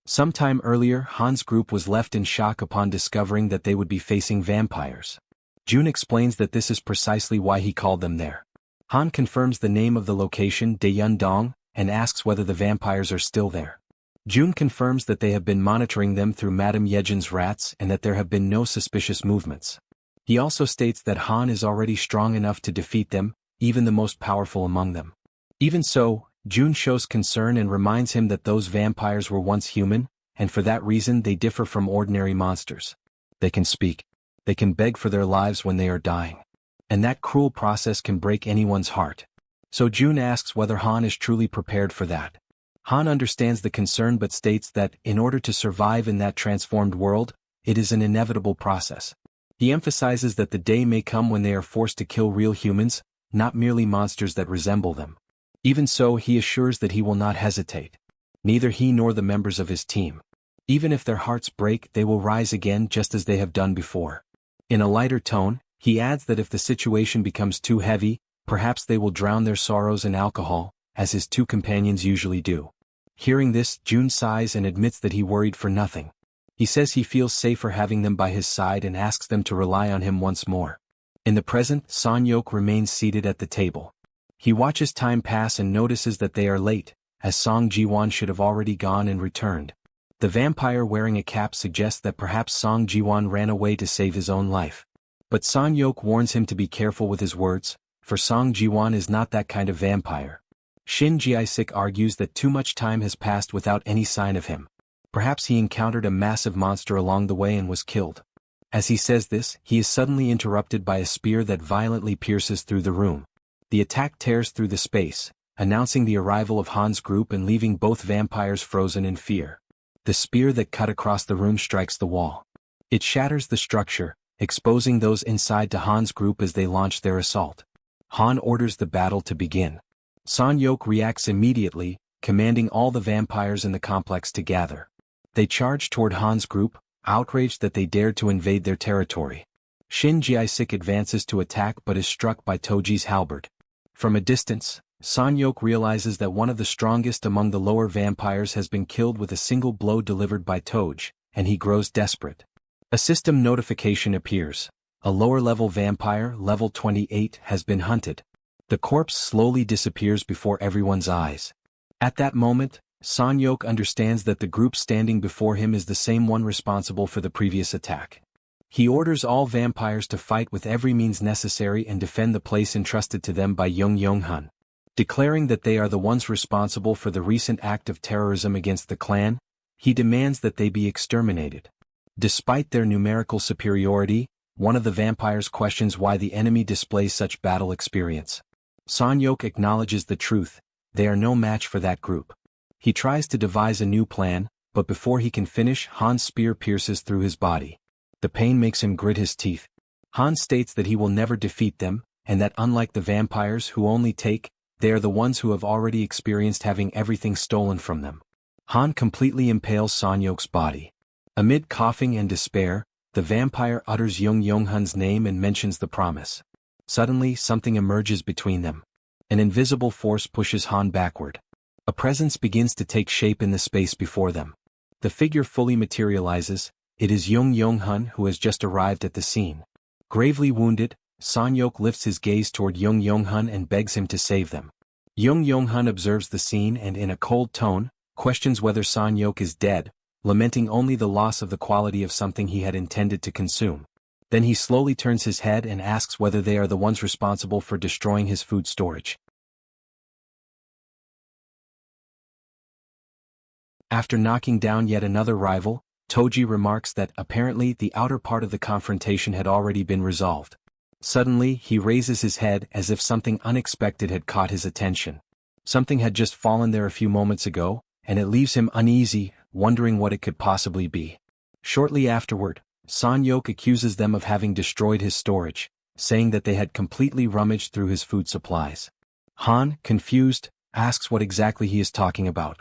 Sometime earlier, Han's group was left in shock upon discovering that they would be facing vampires. June explains that this is precisely why he called them there. Han confirms the name of the location, Daeyeon-dong, and asks whether the vampires are still there. June confirms that they have been monitoring them through Madame Yejin's rats and that there have been no suspicious movements. He also states that Han is already strong enough to defeat them, even the most powerful among them. Even so, June shows concern and reminds him that those vampires were once human, and for that reason they differ from ordinary monsters. They can speak. They can beg for their lives when they are dying. And that cruel process can break anyone's heart. So June asks whether Han is truly prepared for that. Han understands the concern but states that, in order to survive in that transformed world, it is an inevitable process. He emphasizes that the day may come when they are forced to kill real humans, not merely monsters that resemble them. Even so, he assures that he will not hesitate. Neither he nor the members of his team. Even if their hearts break, they will rise again just as they have done before. In a lighter tone, he adds that if the situation becomes too heavy, perhaps they will drown their sorrows in alcohol, as his two companions usually do. Hearing this, June sighs and admits that he worried for nothing. He says he feels safer having them by his side and asks them to rely on him once more. In the present, Sanyok remains seated at the table. He watches time pass and notices that they are late, as Song Ji-won should have already gone and returned. The vampire wearing a cap suggests that perhaps Song Ji-won ran away to save his own life. But Sanyok warns him to be careful with his words, for Song Ji-won is not that kind of vampire. Shin Jae-sik argues that too much time has passed without any sign of him. Perhaps he encountered a massive monster along the way and was killed. As he says this, he is suddenly interrupted by a spear that violently pierces through the room. The attack tears through the space, announcing the arrival of Han's group and leaving both vampires frozen in fear. The spear that cut across the room strikes the wall. It shatters the structure, exposing those inside to Han's group as they launch their assault. Han orders the battle to begin. Sanyok reacts immediately, commanding all the vampires in the complex to gather. They charge toward Han's group, outraged that they dared to invade their territory. Shin Jae-sik advances to attack but is struck by Toji's halberd. From a distance, Sanyok realizes that one of the strongest among the lower vampires has been killed with a single blow delivered by Toj, and he grows desperate. A system notification appears. A lower-level vampire, level 28, has been hunted. The corpse slowly disappears before everyone's eyes. At that moment, Sanyok understands that the group standing before him is the same one responsible for the previous attack. He orders all vampires to fight with every means necessary and defend the place entrusted to them by Young-hun. Declaring that they are the ones responsible for the recent act of terrorism against the clan, he demands that they be exterminated. Despite their numerical superiority, one of the vampires questions why the enemy displays such battle experience. Sanyok acknowledges the truth, they are no match for that group. He tries to devise a new plan, but before he can finish, Han's spear pierces through his body. The pain makes him grit his teeth. Han states that he will never defeat them, and that unlike the vampires who only take, they are the ones who have already experienced having everything stolen from them. Han completely impales Sanyok's body. Amid coughing and despair, the vampire utters Young-hun's name and mentions the promise. Suddenly, something emerges between them. An invisible force pushes Han backward. A presence begins to take shape in the space before them. The figure fully materializes. It is Young-hun who has just arrived at the scene. Gravely wounded, Sanyok lifts his gaze toward Young-hun and begs him to save them. Young-hun observes the scene and in a cold tone, questions whether Sanyok is dead, lamenting only the loss of the quality of something he had intended to consume. Then he slowly turns his head and asks whether they are the ones responsible for destroying his food storage. After knocking down yet another rival, Toji remarks that apparently the outer part of the confrontation had already been resolved. Suddenly, he raises his head as if something unexpected had caught his attention. Something had just fallen there a few moments ago, and it leaves him uneasy, wondering what it could possibly be. Shortly afterward, San-yok accuses them of having destroyed his storage, saying that they had completely rummaged through his food supplies. Han, confused, asks what exactly he is talking about.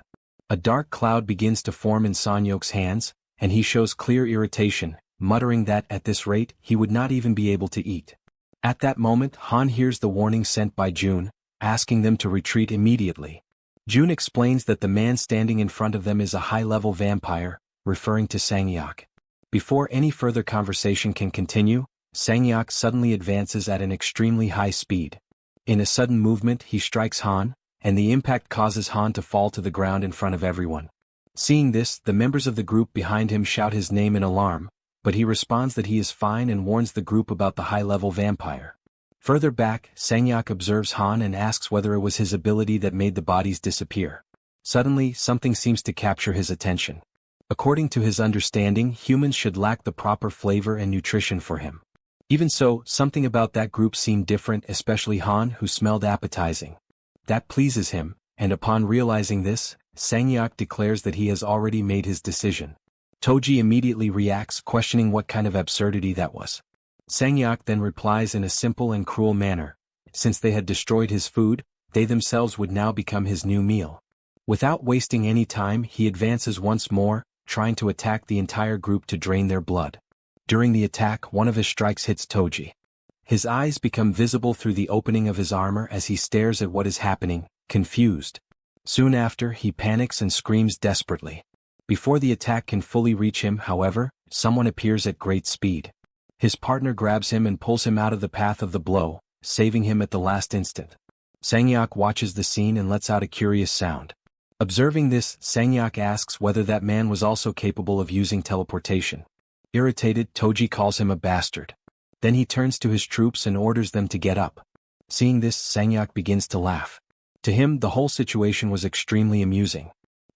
A dark cloud begins to form in San-yok's hands, and he shows clear irritation, muttering that at this rate he would not even be able to eat. At that moment, Han hears the warning sent by June, asking them to retreat immediately. June explains that the man standing in front of them is a high-level vampire, referring to Sang-yok. Before any further conversation can continue, Sang-yok suddenly advances at an extremely high speed. In a sudden movement he strikes Han, and the impact causes Han to fall to the ground in front of everyone. Seeing this, the members of the group behind him shout his name in alarm, but he responds that he is fine and warns the group about the high-level vampire. Further back, Sang-yok observes Han and asks whether it was his ability that made the bodies disappear. Suddenly, something seems to capture his attention. According to his understanding, humans should lack the proper flavor and nutrition for him. Even so, something about that group seemed different, especially Han, who smelled appetizing. That pleases him, and upon realizing this, Sang-yok declares that he has already made his decision. Toji immediately reacts, questioning what kind of absurdity that was. Sang-yok then replies in a simple and cruel manner. Since they had destroyed his food, they themselves would now become his new meal. Without wasting any time, he advances once more, trying to attack the entire group to drain their blood. During the attack, one of his strikes hits Toji. His eyes become visible through the opening of his armor as he stares at what is happening, confused. Soon after, he panics and screams desperately. Before the attack can fully reach him, however, someone appears at great speed. His partner grabs him and pulls him out of the path of the blow, saving him at the last instant. Sang-yok watches the scene and lets out a curious sound. Observing this, Sang-yok asks whether that man was also capable of using teleportation. Irritated, Toji calls him a bastard. Then he turns to his troops and orders them to get up. Seeing this, Sang-yok begins to laugh. To him, the whole situation was extremely amusing.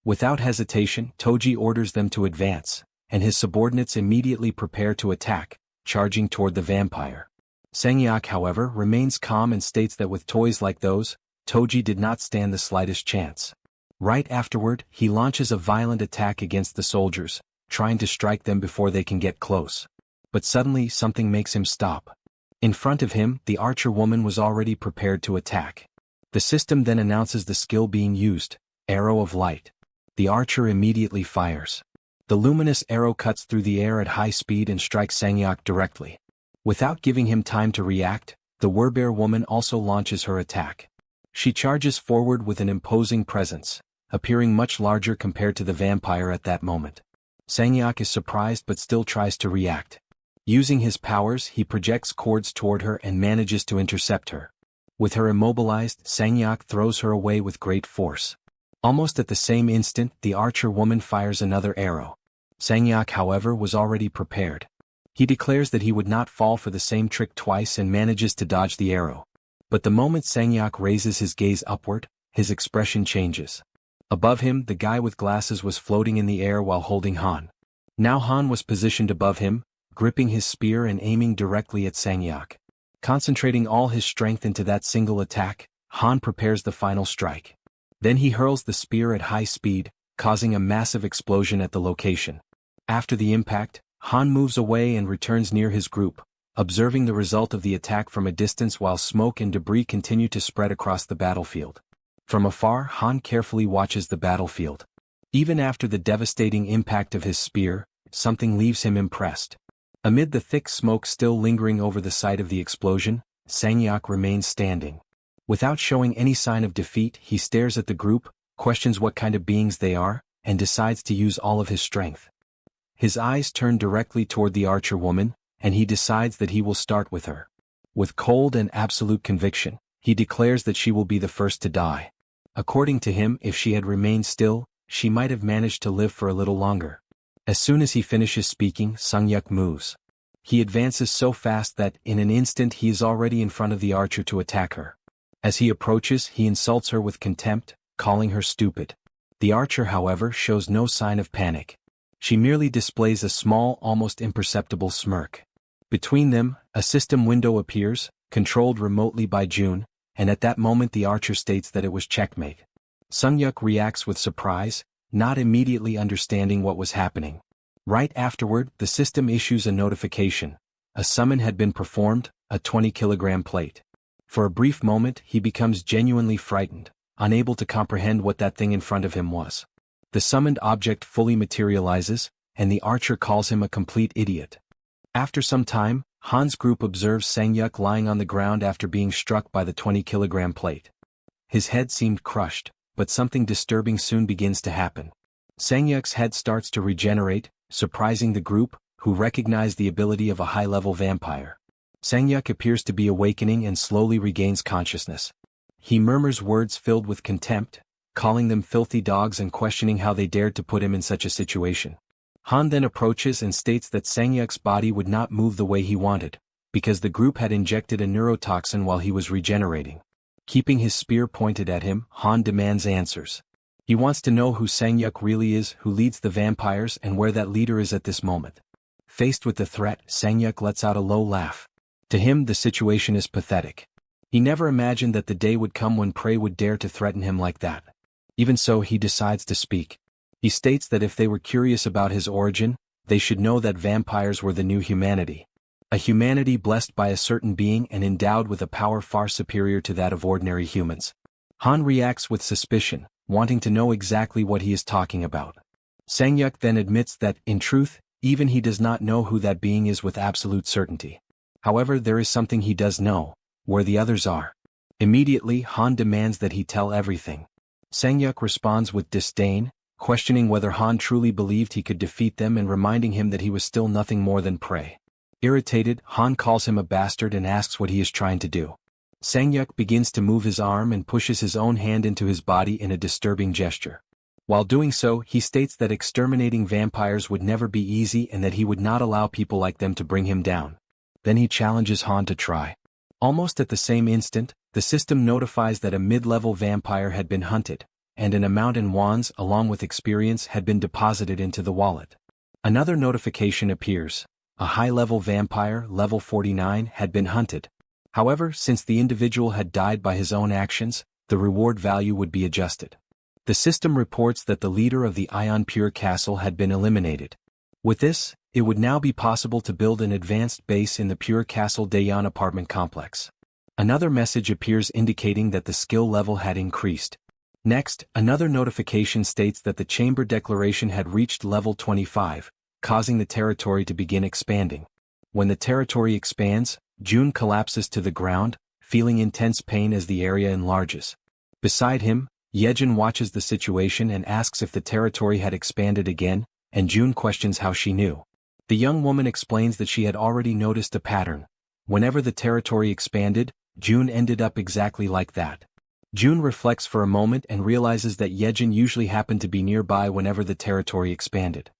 Without hesitation, Toji orders them to advance, and his subordinates immediately prepare to attack, charging toward the vampire. Sang-yok, however, remains calm and states that with toys like those, Toji did not stand the slightest chance. Right afterward, he launches a violent attack against the soldiers, trying to strike them before they can get close. But suddenly something makes him stop. In front of him, the archer woman was already prepared to attack. The system then announces the skill being used, Arrow of Light. The archer immediately fires. The luminous arrow cuts through the air at high speed and strikes Sang-yok directly. Without giving him time to react, the Werbear woman also launches her attack. She charges forward with an imposing presence, appearing much larger compared to the vampire at that moment. Sang-yok is surprised but still tries to react. Using his powers, he projects cords toward her and manages to intercept her. With her immobilized, Sang-yok throws her away with great force. Almost at the same instant, the archer woman fires another arrow. Sang-yok, however, was already prepared. He declares that he would not fall for the same trick twice and manages to dodge the arrow. But the moment Sang-yok raises his gaze upward, his expression changes. Above him, the guy with glasses was floating in the air while holding Han. Now Han was positioned above him, gripping his spear and aiming directly at Sang-yok. Concentrating all his strength into that single attack, Han prepares the final strike. Then he hurls the spear at high speed, causing a massive explosion at the location. After the impact, Han moves away and returns near his group, observing the result of the attack from a distance while smoke and debris continue to spread across the battlefield. From afar, Han carefully watches the battlefield. Even after the devastating impact of his spear, something leaves him impressed. Amid the thick smoke still lingering over the site of the explosion, Sang-yok remains standing. Without showing any sign of defeat, he stares at the group, questions what kind of beings they are, and decides to use all of his strength. His eyes turn directly toward the archer woman, and he decides that he will start with her. With cold and absolute conviction, he declares that she will be the first to die. According to him, if she had remained still, she might have managed to live for a little longer. As soon as he finishes speaking, Sung-yuk moves. He advances so fast that, in an instant, he is already in front of the archer to attack her. As he approaches, he insults her with contempt, calling her stupid. The archer, however, shows no sign of panic. She merely displays a small, almost imperceptible smirk. Between them, a system window appears, controlled remotely by June, and at that moment the archer states that it was checkmate. Sung-yuk reacts with surprise, not immediately understanding what was happening. Right afterward, the system issues a notification. A summon had been performed, a 20-kilogram plate. For a brief moment, he becomes genuinely frightened, unable to comprehend what that thing in front of him was. The summoned object fully materializes, and the archer calls him a complete idiot. After some time, Han's group observes Sang-yuk lying on the ground after being struck by the 20-kilogram plate. His head seemed crushed, but something disturbing soon begins to happen. Sang-yuk's head starts to regenerate, surprising the group, who recognize the ability of a high-level vampire. Sang-yuk appears to be awakening and slowly regains consciousness. He murmurs words filled with contempt, calling them filthy dogs and questioning how they dared to put him in such a situation. Han then approaches and states that Sang-yuk's body would not move the way he wanted, because the group had injected a neurotoxin while he was regenerating. Keeping his spear pointed at him, Han demands answers. He wants to know who Sang-yuk really is, who leads the vampires, and where that leader is at this moment. Faced with the threat, Sang-yuk lets out a low laugh. To him, the situation is pathetic. He never imagined that the day would come when prey would dare to threaten him like that. Even so, he decides to speak. He states that if they were curious about his origin, they should know that vampires were the new humanity. A humanity blessed by a certain being and endowed with a power far superior to that of ordinary humans. Han reacts with suspicion, wanting to know exactly what he is talking about. Sang-yuk then admits that, in truth, even he does not know who that being is with absolute certainty. However, there is something he does know, where the others are. Immediately, Han demands that he tell everything. Sang-yuk responds with disdain, questioning whether Han truly believed he could defeat them and reminding him that he was still nothing more than prey. Irritated, Han calls him a bastard and asks what he is trying to do. Sang-yuk begins to move his arm and pushes his own hand into his body in a disturbing gesture. While doing so, he states that exterminating vampires would never be easy and that he would not allow people like them to bring him down. Then he challenges Han to try. Almost at the same instant, the system notifies that a mid-level vampire had been hunted, and an amount in wands along with experience had been deposited into the wallet. Another notification appears. A high-level vampire, level 49, had been hunted. However, since the individual had died by his own actions, the reward value would be adjusted. The system reports that the leader of the Ion Pure Castle had been eliminated. With this, it would now be possible to build an advanced base in the Pure Castle Jaehyeon apartment complex. Another message appears indicating that the skill level had increased. Next, another notification states that the chamber declaration had reached level 25, causing the territory to begin expanding. When the territory expands, June collapses to the ground, feeling intense pain as the area enlarges. Beside him, Jaehyeon watches the situation and asks if the territory had expanded again, and June questions how she knew. The young woman explains that she had already noticed a pattern. Whenever the territory expanded, June ended up exactly like that. June reflects for a moment and realizes that Jaehyeon usually happened to be nearby whenever the territory expanded.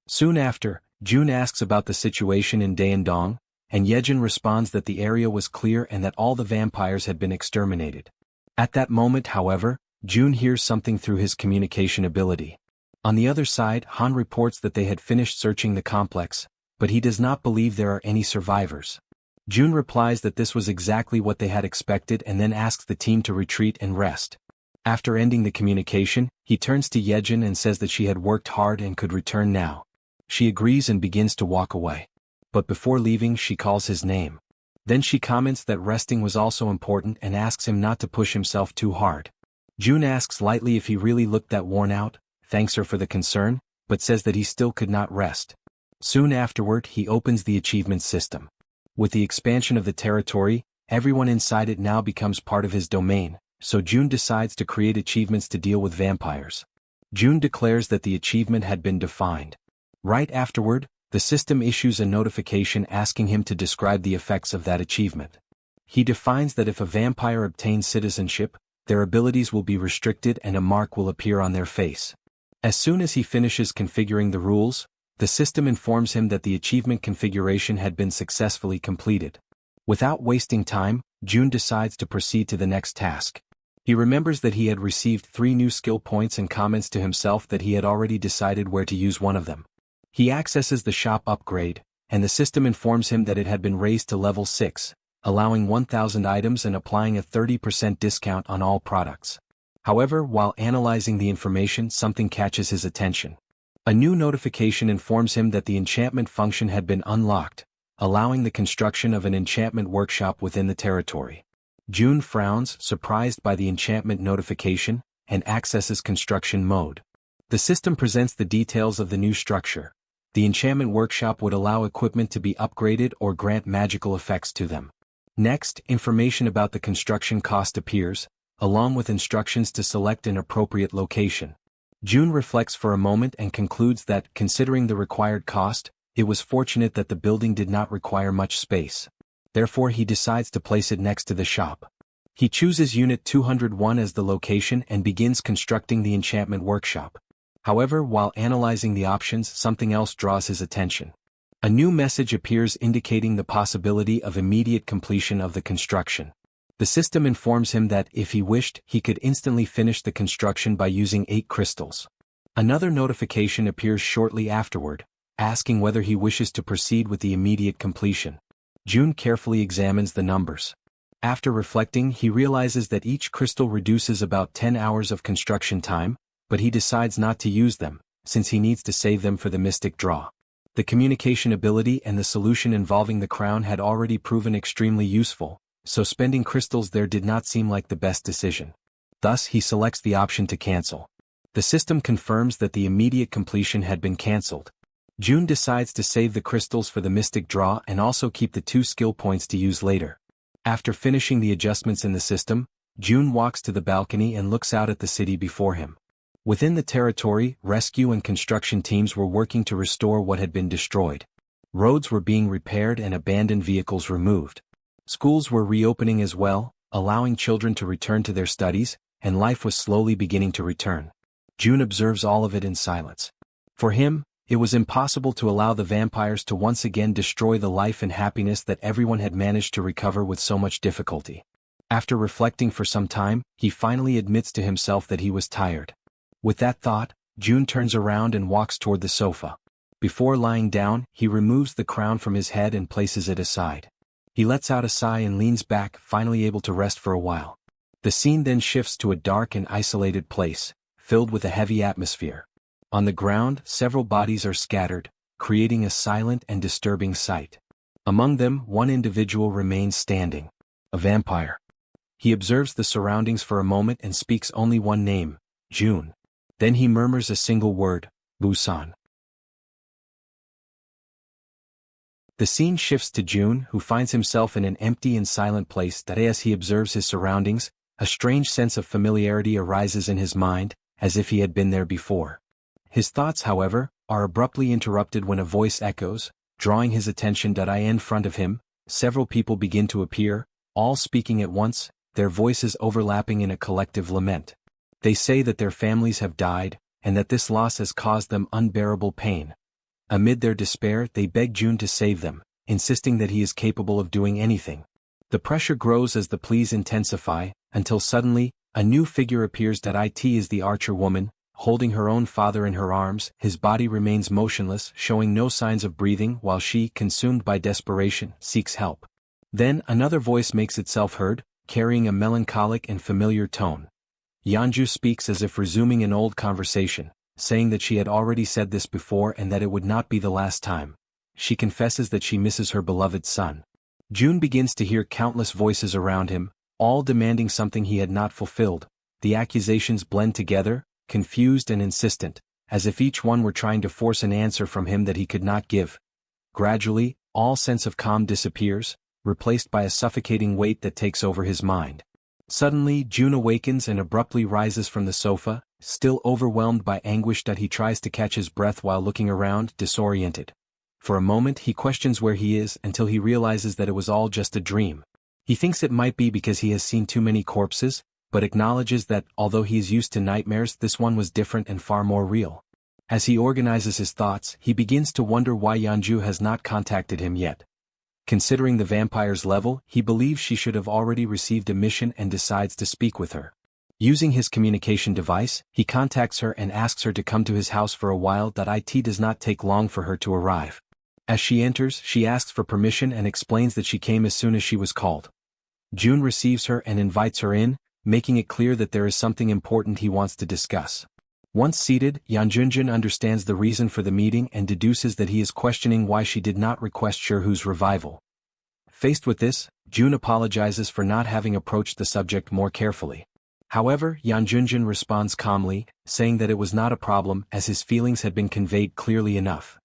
Soon after, June asks about the situation in Daeandong, and Jaehyeon responds that the area was clear and that all the vampires had been exterminated. At that moment, however, June hears something through his communication ability. On the other side, Han reports that they had finished searching the complex, but he does not believe there are any survivors. June replies that this was exactly what they had expected and then asks the team to retreat and rest. After ending the communication, he turns to Jaehyeon and says that she had worked hard and could return now. She agrees and begins to walk away. But before leaving, she calls his name. Then she comments that resting was also important and asks him not to push himself too hard. June asks lightly if he really looked that worn out, thanks her for the concern, but says that he still could not rest. Soon afterward, he opens the achievement system. With the expansion of the territory, everyone inside it now becomes part of his domain, so June decides to create achievements to deal with vampires. June declares that the achievement had been defined. Right afterward, the system issues a notification asking him to describe the effects of that achievement. He defines that if a vampire obtains citizenship, their abilities will be restricted and a mark will appear on their face. As soon as he finishes configuring the rules, The system informs him that the achievement configuration had been successfully completed. Without wasting time, Jun decides to proceed to the next task. He remembers that he had received 3 new skill points and comments to himself that he had already decided where to use one of them. He accesses the shop upgrade, and the system informs him that it had been raised to level 6, allowing 1,000 items and applying a 30% discount on all products. However, while analyzing the information, something catches his attention. A new notification informs him that the enchantment function had been unlocked, allowing the construction of an enchantment workshop within the territory. Jun frowns, surprised by the enchantment notification, and accesses construction mode. The system presents the details of the new structure. The enchantment workshop would allow equipment to be upgraded or grant magical effects to them. Next, information about the construction cost appears, along with instructions to select an appropriate location. Jun reflects for a moment and concludes that, considering the required cost, it was fortunate that the building did not require much space. Therefore he decides to place it next to the shop. He chooses Unit 201 as the location and begins constructing the enchantment workshop. However, while analyzing the options, something else draws his attention. A new message appears indicating the possibility of immediate completion of the construction. The system informs him that, if he wished, he could instantly finish the construction by using 8 crystals. Another notification appears shortly afterward, asking whether he wishes to proceed with the immediate completion. Jun carefully examines the numbers. After reflecting, he realizes that each crystal reduces about 10 hours of construction time, but he decides not to use them, since he needs to save them for the mystic draw. The communication ability and the solution involving the crown had already proven extremely useful, so spending crystals there did not seem like the best decision. Thus he selects the option to cancel. The system confirms that the immediate completion had been cancelled. Jun decides to save the crystals for the mystic draw and also keep the 2 skill points to use later. After finishing the adjustments in the system, Jun walks to the balcony and looks out at the city before him. Within the territory, rescue and construction teams were working to restore what had been destroyed. Roads were being repaired and abandoned vehicles removed. Schools were reopening as well, allowing children to return to their studies, and life was slowly beginning to return. Jun observes all of it in silence. For him, it was impossible to allow the vampires to once again destroy the life and happiness that everyone had managed to recover with so much difficulty. After reflecting for some time, he finally admits to himself that he was tired. With that thought, Jun turns around and walks toward the sofa. Before lying down, he removes the crown from his head and places it aside. He lets out a sigh and leans back, finally able to rest for a while. The scene then shifts to a dark and isolated place, filled with a heavy atmosphere. On the ground, several bodies are scattered, creating a silent and disturbing sight. Among them, one individual remains standing. A vampire. He observes the surroundings for a moment and speaks only one name, Jun. Then he murmurs a single word, Busan. The scene shifts to Jun, who finds himself in an empty and silent place that as he observes his surroundings, a strange sense of familiarity arises in his mind, as if he had been there before. His thoughts, however, are abruptly interrupted when a voice echoes, drawing his attention. In front of him, several people begin to appear, all speaking at once, their voices overlapping in a collective lament. They say that their families have died, and that this loss has caused them unbearable pain. Amid their despair, they beg Jun to save them, insisting that he is capable of doing anything. The pressure grows as the pleas intensify, until suddenly, a new figure appears. It is the archer woman, holding her own father in her arms. His body remains motionless, showing no signs of breathing, while she, consumed by desperation, seeks help. Then another voice makes itself heard, carrying a melancholic and familiar tone. Yeonju speaks as if resuming an old conversation, saying that she had already said this before and that it would not be the last time. She confesses that she misses her beloved son. Jun begins to hear countless voices around him, all demanding something he had not fulfilled. The accusations blend together, confused and insistent, as if each one were trying to force an answer from him that he could not give. Gradually, all sense of calm disappears, replaced by a suffocating weight that takes over his mind. Suddenly, Jun awakens and abruptly rises from the sofa, still overwhelmed by anguish. He tries to catch his breath while looking around, disoriented. For a moment he questions where he is until he realizes that it was all just a dream. He thinks it might be because he has seen too many corpses, but acknowledges that, although he is used to nightmares, this one was different and far more real. As he organizes his thoughts, he begins to wonder why Yeonju has not contacted him yet. Considering the vampire's level, he believes she should have already received a mission and decides to speak with her. Using his communication device, he contacts her and asks her to come to his house for a while. It does not take long for her to arrive. As she enters, she asks for permission and explains that she came as soon as she was called. June receives her and invites her in, making it clear that there is something important he wants to discuss. Once seated, Yeonjun understands the reason for the meeting and deduces that he is questioning why she did not request Sherhu's revival. Faced with this, June apologizes for not having approached the subject more carefully. However, Yeonjun responds calmly, saying that it was not a problem as his feelings had been conveyed clearly enough.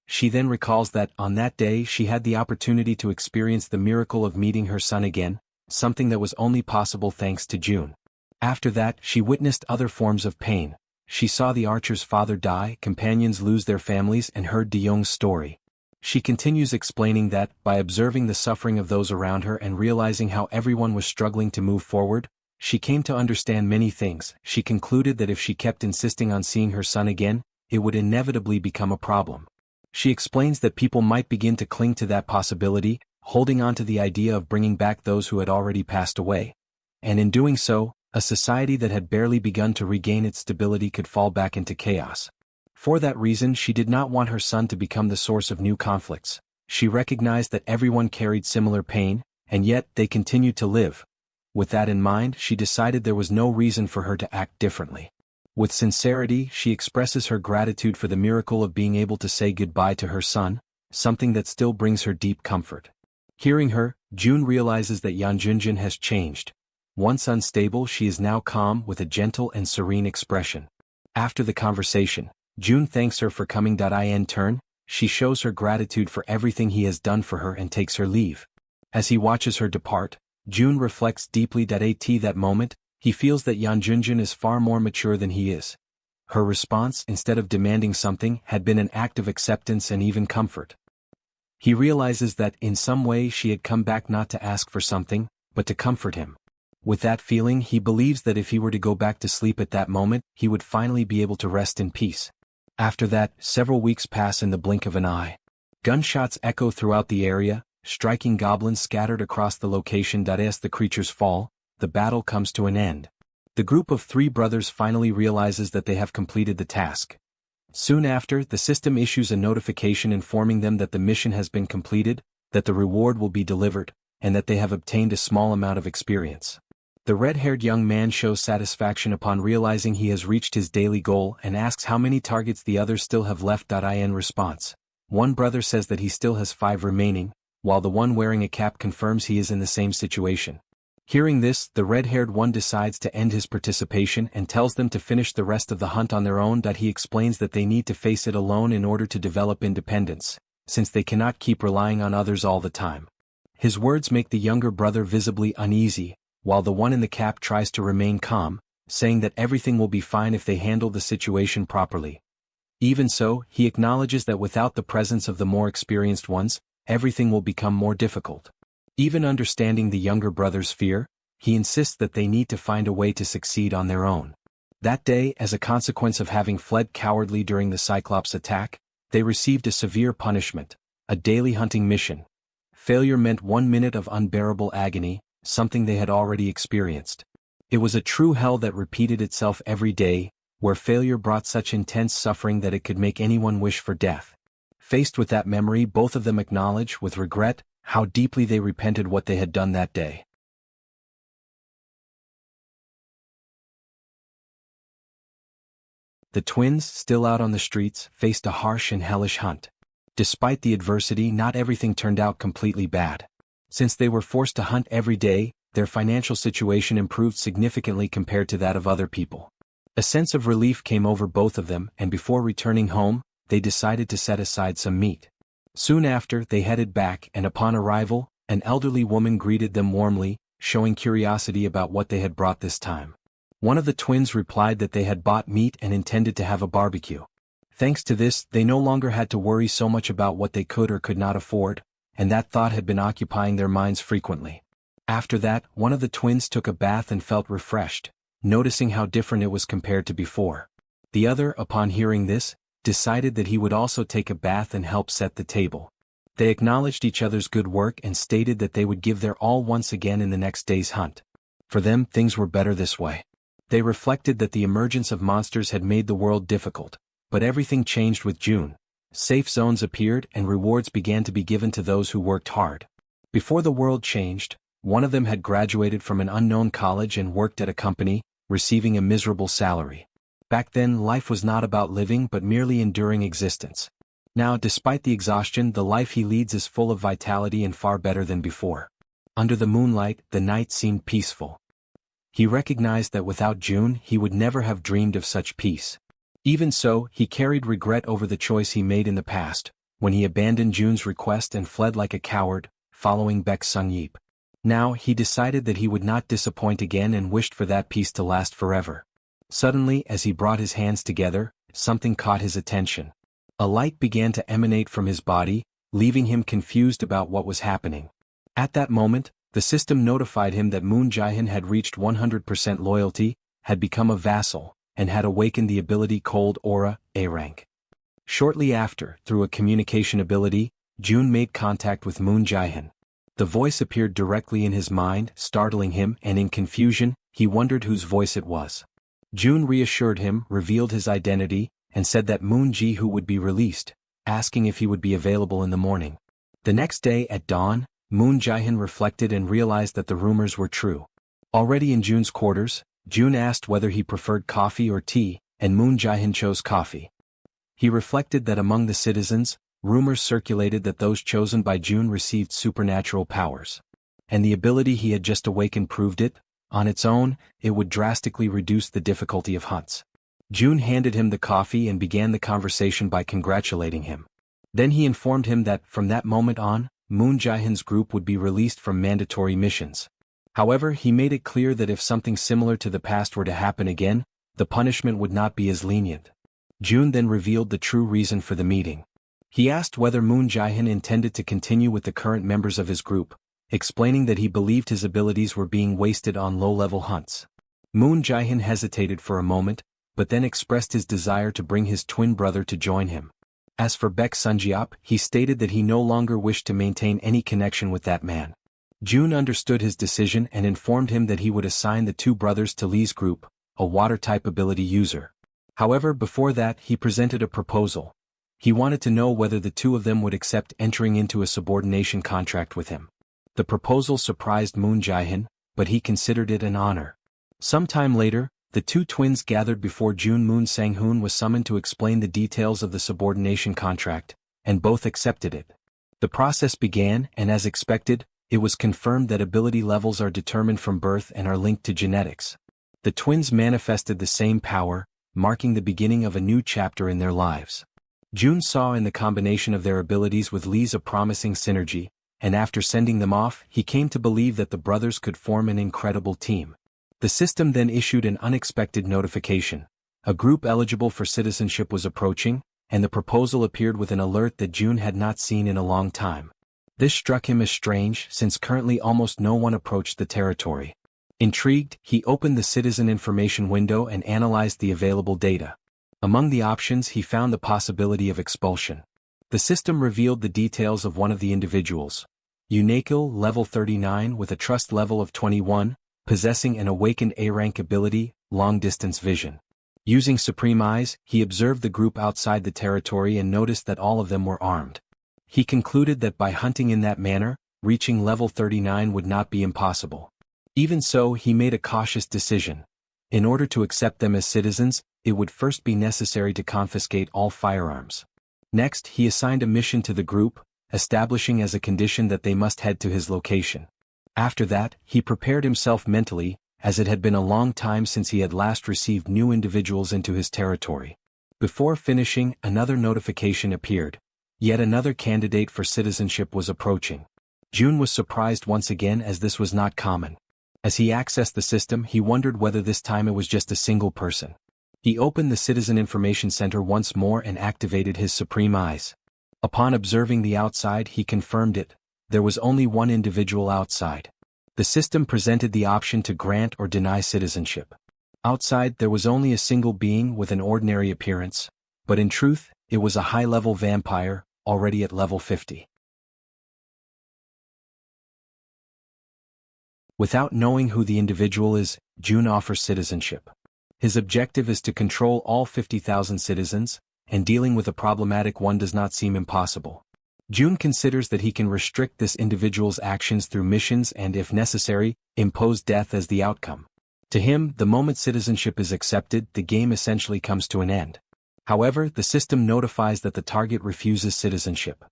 She then recalls that, on that day she had the opportunity to experience the miracle of meeting her son again, something that was only possible thanks to June. After that, she witnessed other forms of pain. She saw the archer's father die, companions lose their families, and heard De-young's story. She continues explaining that, by observing the suffering of those around her and realizing how everyone was struggling to move forward, she came to understand many things. She concluded that if she kept insisting on seeing her son again, it would inevitably become a problem. She explains that people might begin to cling to that possibility, holding on to the idea of bringing back those who had already passed away. And in doing so, a society that had barely begun to regain its stability could fall back into chaos. For that reason, she did not want her son to become the source of new conflicts. She recognized that everyone carried similar pain, and yet they continued to live. With that in mind, she decided there was no reason for her to act differently. With sincerity, she expresses her gratitude for the miracle of being able to say goodbye to her son, something that still brings her deep comfort. Hearing her, June realizes that Yeonjun has changed. Once unstable, she is now calm with a gentle and serene expression. After the conversation, June thanks her for coming. In turn, she shows her gratitude for everything he has done for her and takes her leave. As he watches her depart, June reflects deeply. At that moment, he feels that Yeonjun is far more mature than he is. Her response, instead of demanding something, had been an act of acceptance and even comfort. He realizes that, in some way, she had come back not to ask for something, but to comfort him. With that feeling, he believes that if he were to go back to sleep at that moment, he would finally be able to rest in peace. After that, several weeks pass in the blink of an eye. Gunshots echo throughout the area, striking goblins scattered across the location. As the creatures fall, the battle comes to an end. The group of three brothers finally realizes that they have completed the task. Soon after, the system issues a notification informing them that the mission has been completed, that the reward will be delivered, and that they have obtained a small amount of experience. The red-haired young man shows satisfaction upon realizing he has reached his daily goal and asks how many targets the others still have left. In response, one brother says that he still has 5 remaining, while the one wearing a cap confirms he is in the same situation. Hearing this, the red-haired one decides to end his participation and tells them to finish the rest of the hunt on their own. He explains that they need to face it alone in order to develop independence, since they cannot keep relying on others all the time. His words make the younger brother visibly uneasy, while the one in the cap tries to remain calm, saying that everything will be fine if they handle the situation properly. Even so, he acknowledges that without the presence of the more experienced ones, everything will become more difficult. Even understanding the younger brother's fear, he insists that they need to find a way to succeed on their own. That day, as a consequence of having fled cowardly during the Cyclops attack, they received a severe punishment, a daily hunting mission. Failure meant 1 minute of unbearable agony, something they had already experienced. It was a true hell that repeated itself every day, where failure brought such intense suffering that it could make anyone wish for death. Faced with that memory, both of them acknowledge, with regret, how deeply they repented what they had done that day. The twins, still out on the streets, faced a harsh and hellish hunt. Despite the adversity, not everything turned out completely bad. Since they were forced to hunt every day, their financial situation improved significantly compared to that of other people. A sense of relief came over both of them, and before returning home, they decided to set aside some meat. Soon after, they headed back, and upon arrival, an elderly woman greeted them warmly, showing curiosity about what they had brought this time. One of the twins replied that they had bought meat and intended to have a barbecue. Thanks to this, they no longer had to worry so much about what they could or could not afford, and that thought had been occupying their minds frequently. After that, one of the twins took a bath and felt refreshed, noticing how different it was compared to before. The other, upon hearing this, decided that he would also take a bath and help set the table. They acknowledged each other's good work and stated that they would give their all once again in the next day's hunt. For them, things were better this way. They reflected that the emergence of monsters had made the world difficult, but everything changed with June. Safe zones appeared and rewards began to be given to those who worked hard. Before the world changed, one of them had graduated from an unknown college and worked at a company, receiving a miserable salary. Back then, life was not about living but merely enduring existence. Now, despite the exhaustion, the life he leads is full of vitality and far better than before. Under the moonlight, the night seemed peaceful. He recognized that without June, he would never have dreamed of such peace. Even so, he carried regret over the choice he made in the past, when he abandoned June's request and fled like a coward, following Baek Sung-yeop. Now, he decided that he would not disappoint again and wished for that peace to last forever. Suddenly, as he brought his hands together, something caught his attention. A light began to emanate from his body, leaving him confused about what was happening. At that moment, the system notified him that Moon Jae-hyun had reached 100% loyalty, had become a vassal, and had awakened the ability Cold Aura, A rank. Shortly after, through a communication ability, June made contact with Moon Jae-hyun. The voice appeared directly in his mind, startling him, and in confusion, he wondered whose voice it was. June reassured him, revealed his identity, and said that Moon Ji-hoo would be released, asking if he would be available in the morning. The next day at dawn, Moon Jae-hyun reflected and realized that the rumors were true. Already in June's quarters, June asked whether he preferred coffee or tea, and Moon Jae-hyun chose coffee. He reflected that among the citizens, rumors circulated that those chosen by June received supernatural powers. And the ability he had just awakened proved it. On its own, it would drastically reduce the difficulty of hunts. June handed him the coffee and began the conversation by congratulating him. Then he informed him that, from that moment on, Moon Jae-hyun's group would be released from mandatory missions. However, he made it clear that if something similar to the past were to happen again, the punishment would not be as lenient. June then revealed the true reason for the meeting. He asked whether Moon Jae-hyun intended to continue with the current members of his group, explaining that he believed his abilities were being wasted on low-level hunts. Moon Jae-hyun hesitated for a moment, but then expressed his desire to bring his twin brother to join him. As for Baek Sung-yeop, he stated that he no longer wished to maintain any connection with that man. June understood his decision and informed him that he would assign the two brothers to Lee's group, a water-type ability user. However, before that, he presented a proposal. He wanted to know whether the two of them would accept entering into a subordination contract with him. The proposal surprised Moon Jae-hyun, but he considered it an honor. Sometime later, the two twins gathered before June. Moon Sang-hoon was summoned to explain the details of the subordination contract, and both accepted it. The process began, and as expected, it was confirmed that ability levels are determined from birth and are linked to genetics. The twins manifested the same power, marking the beginning of a new chapter in their lives. June saw in the combination of their abilities with Lee's a promising synergy, and after sending them off, he came to believe that the brothers could form an incredible team. The system then issued an unexpected notification. A group eligible for citizenship was approaching, and the proposal appeared with an alert that June had not seen in a long time. This struck him as strange, since currently almost no one approached the territory. Intrigued, he opened the citizen information window and analyzed the available data. Among the options, he found the possibility of expulsion. The system revealed the details of one of the individuals. Unikel, level 39 with a trust level of 21, possessing an awakened A-rank ability, long-distance vision. Using Supreme Eyes, he observed the group outside the territory and noticed that all of them were armed. He concluded that by hunting in that manner, reaching level 39 would not be impossible. Even so, he made a cautious decision. In order to accept them as citizens, it would first be necessary to confiscate all firearms. Next, he assigned a mission to the group, establishing as a condition that they must head to his location. After that, he prepared himself mentally, as it had been a long time since he had last received new individuals into his territory. Before finishing, another notification appeared. Yet another candidate for citizenship was approaching. June was surprised once again, as this was not common. As he accessed the system, he wondered whether this time it was just a single person. He opened the Citizen Information Center once more and activated his Supreme Eyes. Upon observing the outside, he confirmed it. There was only one individual outside. The system presented the option to grant or deny citizenship. Outside, there was only a single being with an ordinary appearance. But in truth, it was a high-level vampire, already at level 50. Without knowing who the individual is, Jun offers citizenship. His objective is to control all 50,000 citizens, and dealing with a problematic one does not seem impossible. Jun considers that he can restrict this individual's actions through missions and, if necessary, impose death as the outcome. To him, the moment citizenship is accepted, the game essentially comes to an end. However, the system notifies that the target refuses citizenship.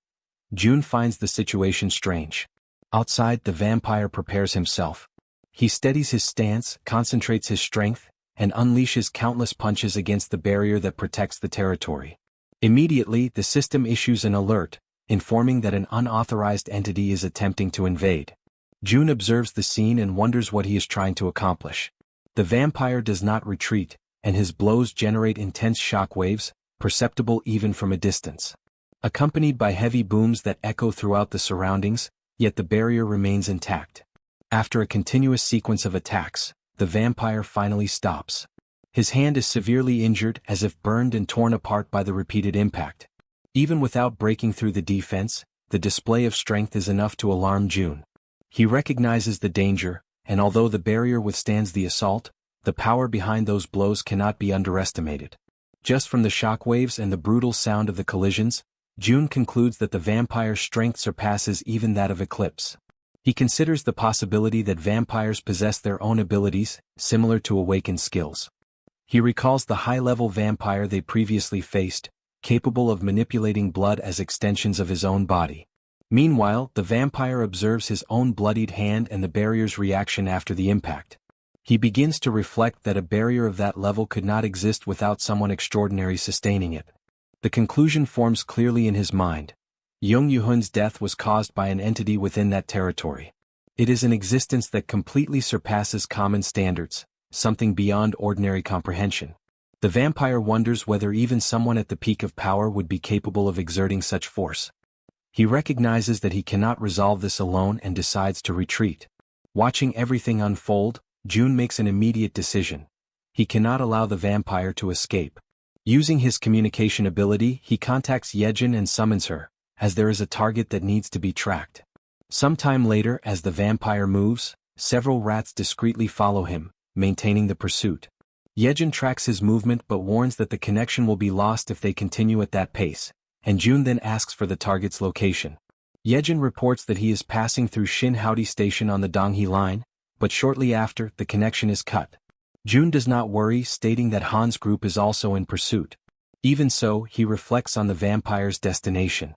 Jun finds the situation strange. Outside, the vampire prepares himself. He steadies his stance, concentrates his strength, and unleashes countless punches against the barrier that protects the territory. Immediately, the system issues an alert, informing that an unauthorized entity is attempting to invade. Jun observes the scene and wonders what he is trying to accomplish. The vampire does not retreat, and his blows generate intense shock waves, perceptible even from a distance. Accompanied by heavy booms that echo throughout the surroundings, yet the barrier remains intact. After a continuous sequence of attacks, the vampire finally stops. His hand is severely injured, as if burned and torn apart by the repeated impact. Even without breaking through the defense, the display of strength is enough to alarm Jun. He recognizes the danger, and although the barrier withstands the assault, the power behind those blows cannot be underestimated. Just from the shockwaves and the brutal sound of the collisions, Jun concludes that the vampire's strength surpasses even that of Eclipse. He considers the possibility that vampires possess their own abilities, similar to awakened skills. He recalls the high-level vampire they previously faced, capable of manipulating blood as extensions of his own body. Meanwhile, the vampire observes his own bloodied hand and the barrier's reaction after the impact. He begins to reflect that a barrier of that level could not exist without someone extraordinary sustaining it. The conclusion forms clearly in his mind. Jung Yuhun's death was caused by an entity within that territory. It is an existence that completely surpasses common standards, something beyond ordinary comprehension. The vampire wonders whether even someone at the peak of power would be capable of exerting such force. He recognizes that he cannot resolve this alone and decides to retreat. Watching everything unfold, Jun makes an immediate decision. He cannot allow the vampire to escape. Using his communication ability, he contacts Jaehyeon and summons her, as there is a target that needs to be tracked. Sometime later, as the vampire moves, several rats discreetly follow him, maintaining the pursuit. Jaehyeon tracks his movement but warns that the connection will be lost if they continue at that pace, and Jun then asks for the target's location. Jaehyeon reports that he is passing through Shin Haori Station on the Donghae Line, but shortly after, the connection is cut. Jun does not worry, stating that Han's group is also in pursuit. Even so, he reflects on the vampire's destination.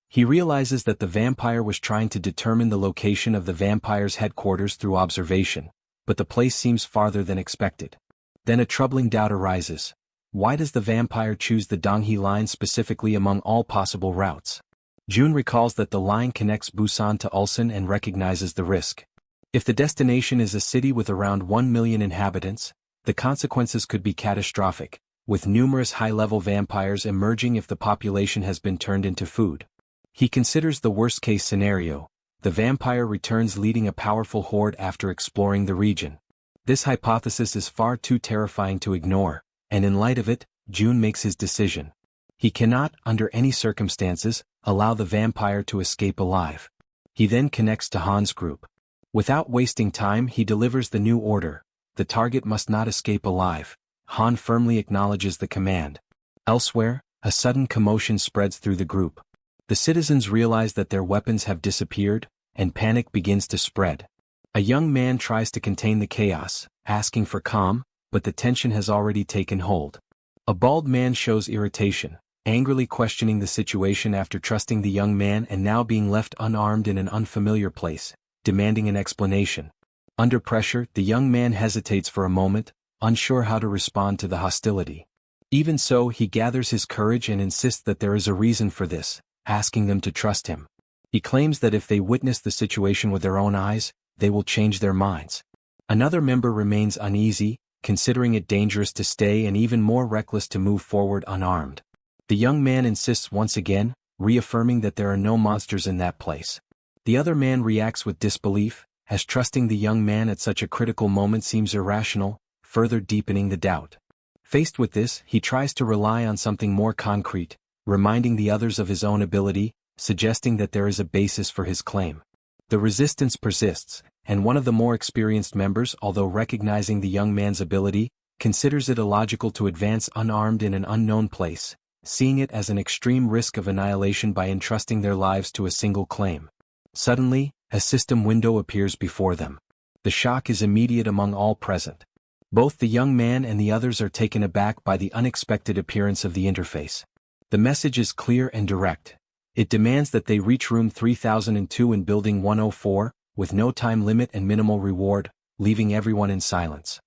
He realizes that the vampire was trying to determine the location of the vampire's headquarters through observation, but the place seems farther than expected. Then a troubling doubt arises. Why does the vampire choose the Donghae Line specifically among all possible routes? Jun recalls that the line connects Busan to Ulsan and recognizes the risk. If the destination is a city with around 1 million inhabitants, the consequences could be catastrophic, with numerous high-level vampires emerging if the population has been turned into food. He considers the worst-case scenario. The vampire returns leading a powerful horde after exploring the region. This hypothesis is far too terrifying to ignore, and in light of it, Jun makes his decision. He cannot, under any circumstances, allow the vampire to escape alive. He then connects to Han's group. Without wasting time, he delivers the new order. The target must not escape alive. Han firmly acknowledges the command. Elsewhere, a sudden commotion spreads through the group. The citizens realize that their weapons have disappeared, and panic begins to spread. A young man tries to contain the chaos, asking for calm, but the tension has already taken hold. A bald man shows irritation, angrily questioning the situation after trusting the young man and now being left unarmed in an unfamiliar place, demanding an explanation. Under pressure, the young man hesitates for a moment, unsure how to respond to the hostility. Even so, he gathers his courage and insists that there is a reason for this, asking them to trust him. He claims that if they witness the situation with their own eyes, they will change their minds. Another member remains uneasy, considering it dangerous to stay and even more reckless to move forward unarmed. The young man insists once again, reaffirming that there are no monsters in that place. The other man reacts with disbelief, as trusting the young man at such a critical moment seems irrational, further deepening the doubt. Faced with this, he tries to rely on something more concrete, reminding the others of his own ability, suggesting that there is a basis for his claim. The resistance persists, and one of the more experienced members, although recognizing the young man's ability, considers it illogical to advance unarmed in an unknown place, seeing it as an extreme risk of annihilation by entrusting their lives to a single claim. Suddenly, a system window appears before them. The shock is immediate among all present. Both the young man and the others are taken aback by the unexpected appearance of the interface. The message is clear and direct. It demands that they reach room 3002 in Building 104, with no time limit and minimal reward, leaving everyone in silence.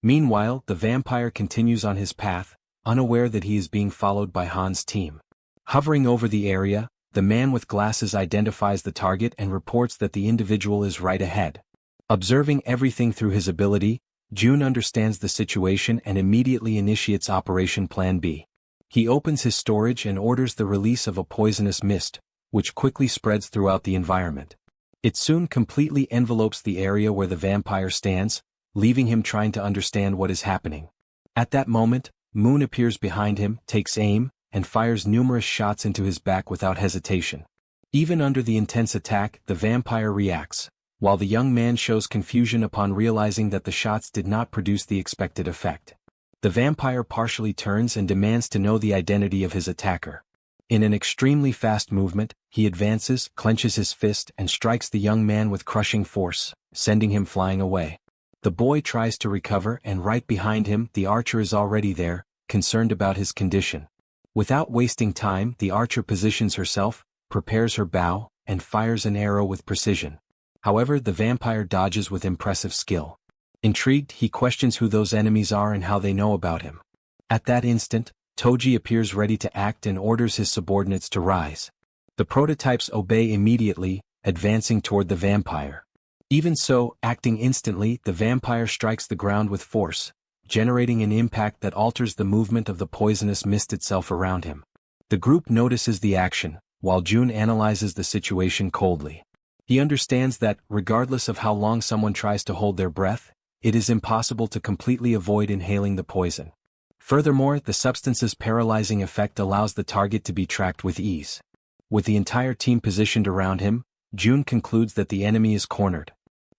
Meanwhile, the vampire continues on his path, unaware that he is being followed by Han's team. Hovering over the area, the man with glasses identifies the target and reports that the individual is right ahead. Observing everything through his ability, June understands the situation and immediately initiates Operation Plan B. He opens his storage and orders the release of a poisonous mist, which quickly spreads throughout the environment. It soon completely envelopes the area where the vampire stands, leaving him trying to understand what is happening. At that moment, Moon appears behind him, takes aim, and fires numerous shots into his back without hesitation. Even under the intense attack, the vampire reacts, while the young man shows confusion upon realizing that the shots did not produce the expected effect. The vampire partially turns and demands to know the identity of his attacker. In an extremely fast movement, he advances, clenches his fist, and strikes the young man with crushing force, sending him flying away. The boy tries to recover, and right behind him, the archer is already there, concerned about his condition. Without wasting time, the archer positions herself, prepares her bow, and fires an arrow with precision. However, the vampire dodges with impressive skill. Intrigued, he questions who those enemies are and how they know about him. At that instant, Toji appears ready to act and orders his subordinates to rise. The prototypes obey immediately, advancing toward the vampire. Even so, acting instantly, the vampire strikes the ground with force, generating an impact that alters the movement of the poisonous mist itself around him. The group notices the action, while June analyzes the situation coldly. He understands that, regardless of how long someone tries to hold their breath, it is impossible to completely avoid inhaling the poison. Furthermore, the substance's paralyzing effect allows the target to be tracked with ease. With the entire team positioned around him, June concludes that the enemy is cornered.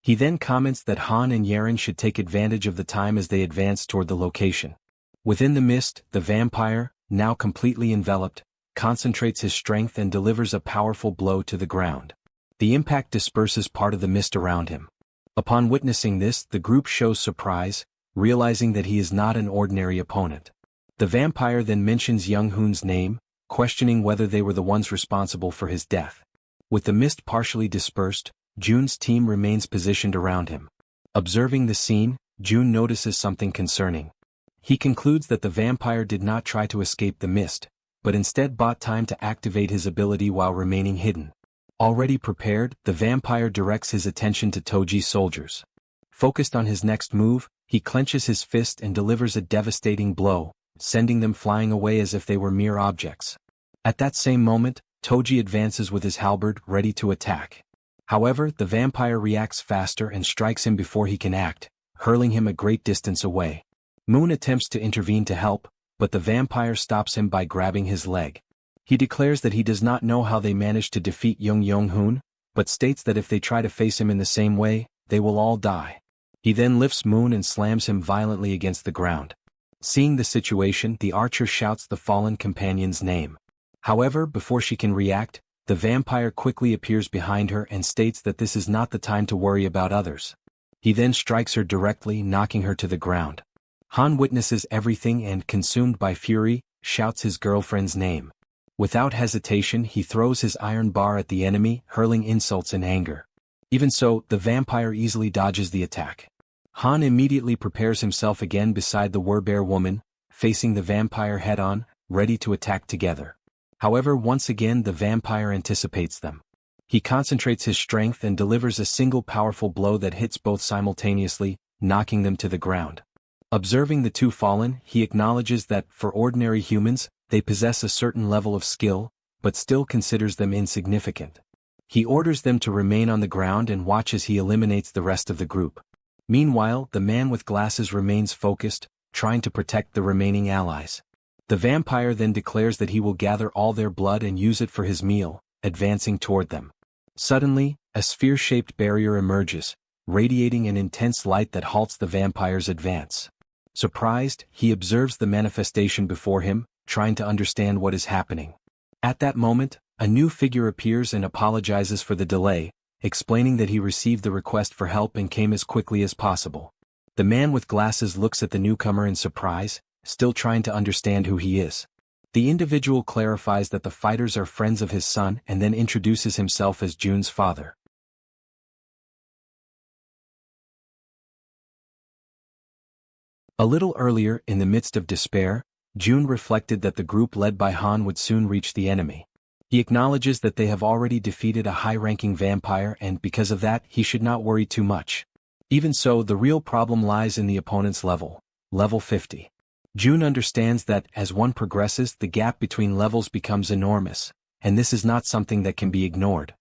He then comments that Han and Yaren should take advantage of the time as they advance toward the location. Within the mist, the vampire, now completely enveloped, concentrates his strength and delivers a powerful blow to the ground. The impact disperses part of the mist around him. Upon witnessing this, the group shows surprise, realizing that he is not an ordinary opponent. The vampire then mentions Young Hoon's name, questioning whether they were the ones responsible for his death. With the mist partially dispersed, June's team remains positioned around him. Observing the scene, June notices something concerning. He concludes that the vampire did not try to escape the mist, but instead bought time to activate his ability while remaining hidden. Already prepared, the vampire directs his attention to Toji's soldiers. Focused on his next move, he clenches his fist and delivers a devastating blow, sending them flying away as if they were mere objects. At that same moment, Toji advances with his halberd, ready to attack. However, the vampire reacts faster and strikes him before he can act, hurling him a great distance away. Moon attempts to intervene to help, but the vampire stops him by grabbing his leg. He declares that he does not know how they managed to defeat Young Hoon, but states that if they try to face him in the same way, they will all die. He then lifts Moon and slams him violently against the ground. Seeing the situation, the archer shouts the fallen companion's name. However, before she can react, the vampire quickly appears behind her and states that this is not the time to worry about others. He then strikes her directly, knocking her to the ground. Han witnesses everything and, consumed by fury, shouts his girlfriend's name. Without hesitation, he throws his iron bar at the enemy, hurling insults in anger. Even so, the vampire easily dodges the attack. Han immediately prepares himself again beside the werbear woman, facing the vampire head-on, ready to attack together. However, once again the vampire anticipates them. He concentrates his strength and delivers a single powerful blow that hits both simultaneously, knocking them to the ground. Observing the two fallen, he acknowledges that, for ordinary humans, they possess a certain level of skill, but still considers them insignificant. He orders them to remain on the ground and watch as he eliminates the rest of the group. Meanwhile, the man with glasses remains focused, trying to protect the remaining allies. The vampire then declares that he will gather all their blood and use it for his meal, advancing toward them. Suddenly, a sphere-shaped barrier emerges, radiating an intense light that halts the vampire's advance. Surprised, he observes the manifestation before him, trying to understand what is happening. At that moment, a new figure appears and apologizes for the delay, explaining that he received the request for help and came as quickly as possible. The man with glasses looks at the newcomer in surprise, still trying to understand who he is. The individual clarifies that the fighters are friends of his son and then introduces himself as Jun's father. A little earlier, in the midst of despair, Jun reflected that the group led by Han would soon reach the enemy. He acknowledges that they have already defeated a high-ranking vampire and because of that he should not worry too much. Even so, the real problem lies in the opponent's level, level 50. Jun understands that, as one progresses, the gap between levels becomes enormous, and this is not something that can be ignored.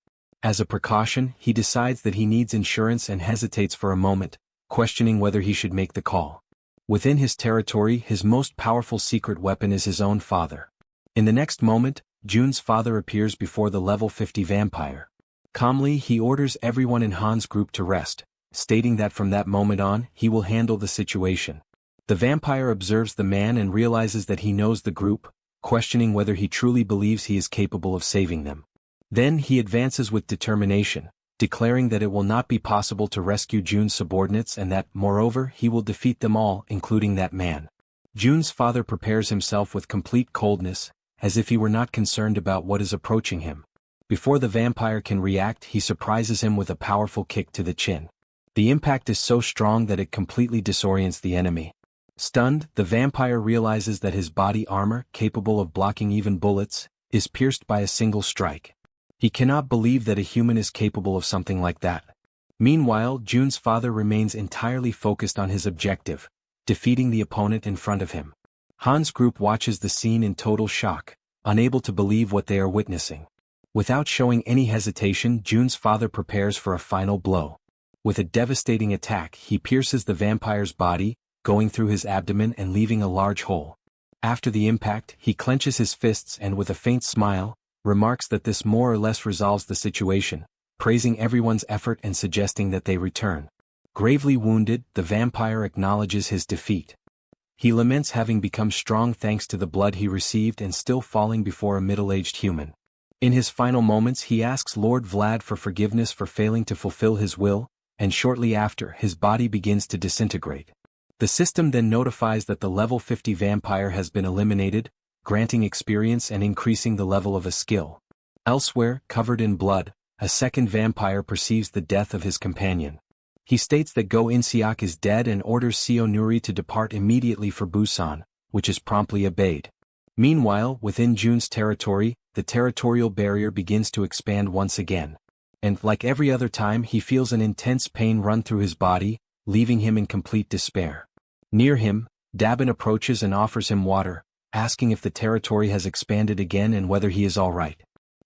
As a precaution, he decides that he needs insurance and hesitates for a moment, questioning whether he should make the call. Within his territory, his most powerful secret weapon is his own father. In the next moment, Jun's father appears before the level 50 vampire. Calmly, he orders everyone in Han's group to rest, stating that from that moment on, he will handle the situation. The vampire observes the man and realizes that he knows the group, questioning whether he truly believes he is capable of saving them. Then he advances with determination, declaring that it will not be possible to rescue Jun's subordinates and that, moreover, he will defeat them all, including that man. Jun's father prepares himself with complete coldness, as if he were not concerned about what is approaching him. Before the vampire can react, he surprises him with a powerful kick to the chin. The impact is so strong that it completely disorients the enemy. Stunned, the vampire realizes that his body armor, capable of blocking even bullets, is pierced by a single strike. He cannot believe that a human is capable of something like that. Meanwhile, Jun's father remains entirely focused on his objective, defeating the opponent in front of him. Han's group watches the scene in total shock, unable to believe what they are witnessing. Without showing any hesitation, Jun's father prepares for a final blow. With a devastating attack, he pierces the vampire's body, going through his abdomen and leaving a large hole. After the impact, he clenches his fists and with a faint smile, remarks that this more or less resolves the situation, praising everyone's effort and suggesting that they return. Gravely wounded, the vampire acknowledges his defeat. He laments having become strong thanks to the blood he received and still falling before a middle-aged human. In his final moments he asks Lord Vlad for forgiveness for failing to fulfill his will, and shortly after his body begins to disintegrate. The system then notifies that the level 50 vampire has been eliminated, granting experience and increasing the level of a skill. Elsewhere, covered in blood, a second vampire perceives the death of his companion. He states that Go In-seok is dead and orders Seo Nuri to depart immediately for Busan, which is promptly obeyed. Meanwhile, within Jun's territory, the territorial barrier begins to expand once again. And, like every other time, he feels an intense pain run through his body, leaving him in complete despair. Near him, Dabin approaches and offers him water, asking if the territory has expanded again and whether he is all right.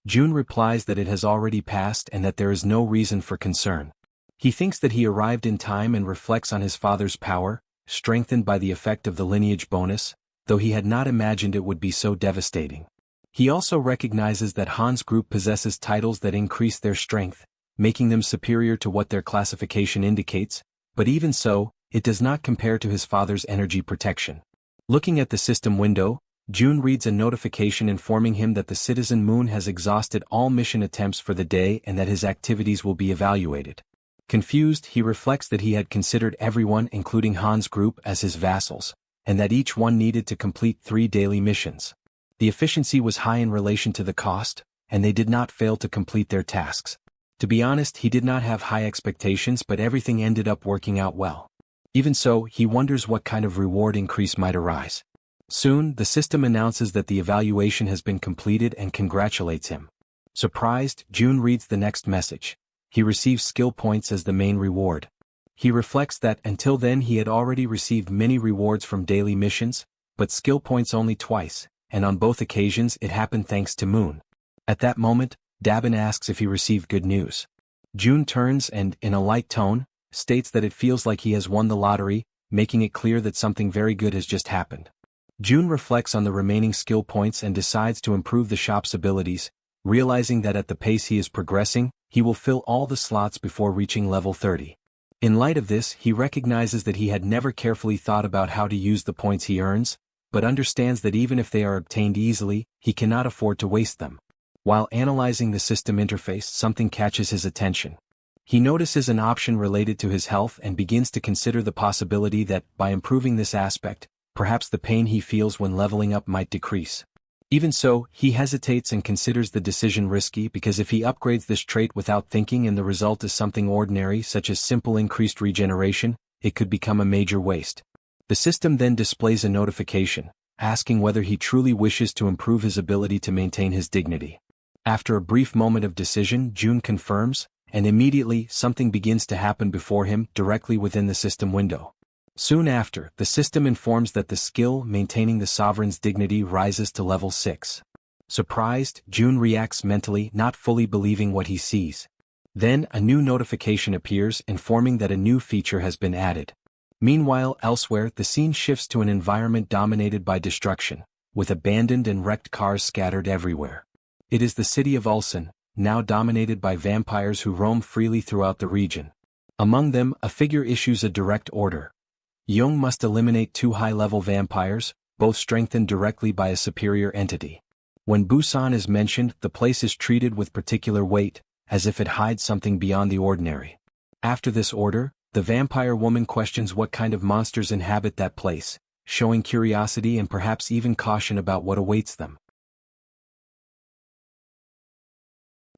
Jun replies that it has already passed and that there is no reason for concern. He thinks that he arrived in time and reflects on his father's power, strengthened by the effect of the lineage bonus, though he had not imagined it would be so devastating. He also recognizes that Han's group possesses titles that increase their strength, making them superior to what their classification indicates, but even so, it does not compare to his father's energy protection. Looking at the system window, Jun reads a notification informing him that the Citizen Moon has exhausted all mission attempts for the day and that his activities will be evaluated. Confused, he reflects that he had considered everyone, including Han's group, as his vassals, and that each one needed to complete 3 daily missions. The efficiency was high in relation to the cost, and they did not fail to complete their tasks. To be honest, he did not have high expectations, but everything ended up working out well. Even so, he wonders what kind of reward increase might arise. Soon, the system announces that the evaluation has been completed and congratulates him. Surprised, Jun reads the next message. He receives skill points as the main reward. He reflects that until then he had already received many rewards from daily missions, but skill points only twice, and on both occasions it happened thanks to Moon. At that moment, Dabin asks if he received good news. June turns and, in a light tone, states that it feels like he has won the lottery, making it clear that something very good has just happened. June reflects on the remaining skill points and decides to improve the shop's abilities, realizing that at the pace he is progressing, he will fill all the slots before reaching level 30. In light of this, he recognizes that he had never carefully thought about how to use the points he earns, but understands that even if they are obtained easily, he cannot afford to waste them. While analyzing the system interface, something catches his attention. He notices an option related to his health and begins to consider the possibility that, by improving this aspect, perhaps the pain he feels when leveling up might decrease. Even so, he hesitates and considers the decision risky because if he upgrades this trait without thinking and the result is something ordinary such as simple increased regeneration, it could become a major waste. The system then displays a notification, asking whether he truly wishes to improve his ability to maintain his dignity. After a brief moment of decision, June confirms, and immediately something begins to happen before him directly within the system window. Soon after, the system informs that the skill maintaining the sovereign's dignity rises to level 6. Surprised, June reacts mentally, not fully believing what he sees. Then, a new notification appears informing that a new feature has been added. Meanwhile, elsewhere, the scene shifts to an environment dominated by destruction, with abandoned and wrecked cars scattered everywhere. It is the city of Ulsan, now dominated by vampires who roam freely throughout the region. Among them, a figure issues a direct order. Young must eliminate 2 high-level vampires, both strengthened directly by a superior entity. When Busan is mentioned, the place is treated with particular weight, as if it hides something beyond the ordinary. After this order, the vampire woman questions what kind of monsters inhabit that place, showing curiosity and perhaps even caution about what awaits them.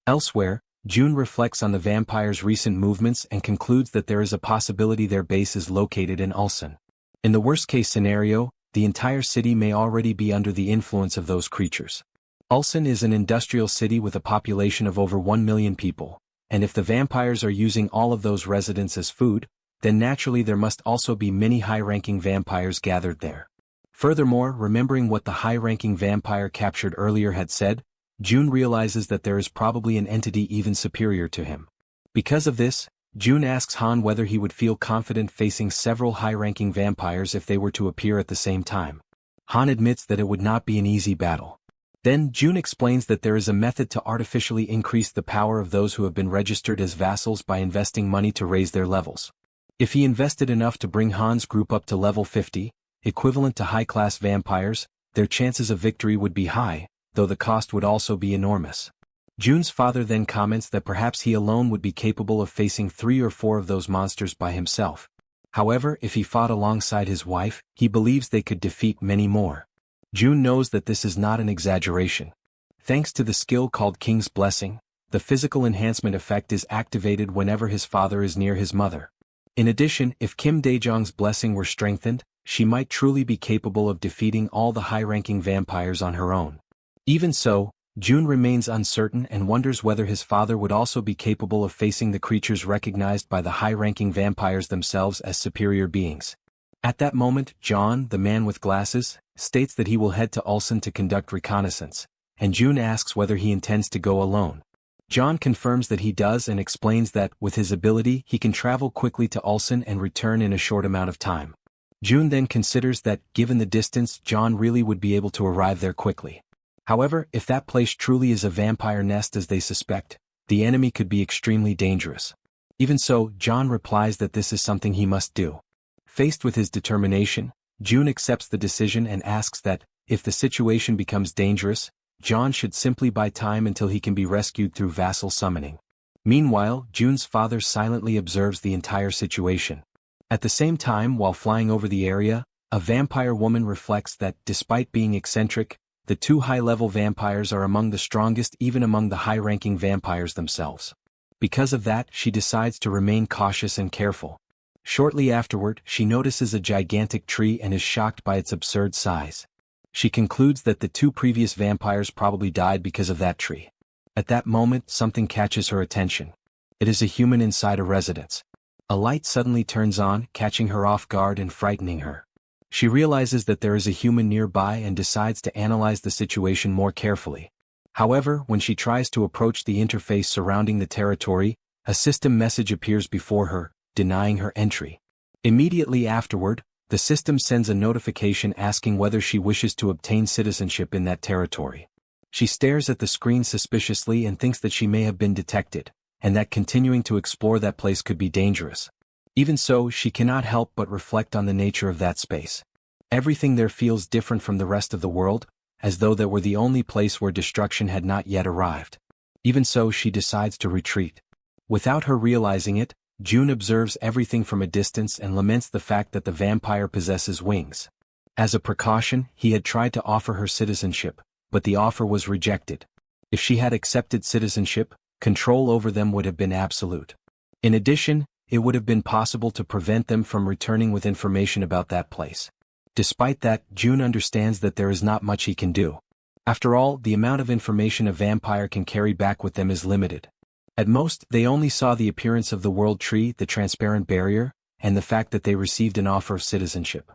Elsewhere, June reflects on the vampire's recent movements and concludes that there is a possibility their base is located in Ulsan. In the worst-case scenario, the entire city may already be under the influence of those creatures. Ulsan is an industrial city with a population of over 1 million people, and if the vampires are using all of those residents as food, then naturally there must also be many high-ranking vampires gathered there. Furthermore, remembering what the high-ranking vampire captured earlier had said, June realizes that there is probably an entity even superior to him. Because of this, June asks Han whether he would feel confident facing several high-ranking vampires if they were to appear at the same time. Han admits that it would not be an easy battle. Then June explains that there is a method to artificially increase the power of those who have been registered as vassals by investing money to raise their levels. If he invested enough to bring Han's group up to level 50, equivalent to high-class vampires, their chances of victory would be high, though the cost would also be enormous. June's father then comments that perhaps he alone would be capable of facing 3 or 4 of those monsters by himself. However, if he fought alongside his wife, he believes they could defeat many more. June knows that this is not an exaggeration. Thanks to the skill called King's Blessing, the physical enhancement effect is activated whenever his father is near his mother. In addition, if Kim Dae-jung's blessing were strengthened, she might truly be capable of defeating all the high-ranking vampires on her own. Even so, June remains uncertain and wonders whether his father would also be capable of facing the creatures recognized by the high-ranking vampires themselves as superior beings. At that moment, John, the man with glasses, states that he will head to Ulsan to conduct reconnaissance, and June asks whether he intends to go alone. John confirms that he does and explains that, with his ability, he can travel quickly to Ulsan and return in a short amount of time. June then considers that, given the distance, John really would be able to arrive there quickly. However, if that place truly is a vampire nest as they suspect, the enemy could be extremely dangerous. Even so, John replies that this is something he must do. Faced with his determination, June accepts the decision and asks that, if the situation becomes dangerous, John should simply buy time until he can be rescued through vassal summoning. Meanwhile, June's father silently observes the entire situation. At the same time, while flying over the area, a vampire woman reflects that, despite being eccentric, the 2 high-level vampires are among the strongest even among the high-ranking vampires themselves. Because of that, she decides to remain cautious and careful. Shortly afterward, she notices a gigantic tree and is shocked by its absurd size. She concludes that the 2 previous vampires probably died because of that tree. At that moment, something catches her attention. It is a human inside a residence. A light suddenly turns on, catching her off guard and frightening her. She realizes that there is a human nearby and decides to analyze the situation more carefully. However, when she tries to approach the interface surrounding the territory, a system message appears before her, denying her entry. Immediately afterward, the system sends a notification asking whether she wishes to obtain citizenship in that territory. She stares at the screen suspiciously and thinks that she may have been detected, and that continuing to explore that place could be dangerous. Even so, she cannot help but reflect on the nature of that space. Everything there feels different from the rest of the world, as though that were the only place where destruction had not yet arrived. Even so, she decides to retreat. Without her realizing it, June observes everything from a distance and laments the fact that the vampire possesses wings. As a precaution, he had tried to offer her citizenship, but the offer was rejected. If she had accepted citizenship, control over them would have been absolute. In addition, it would have been possible to prevent them from returning with information about that place. Despite that, June understands that there is not much he can do. After all, the amount of information a vampire can carry back with them is limited. At most, they only saw the appearance of the world tree, the transparent barrier, and the fact that they received an offer of citizenship.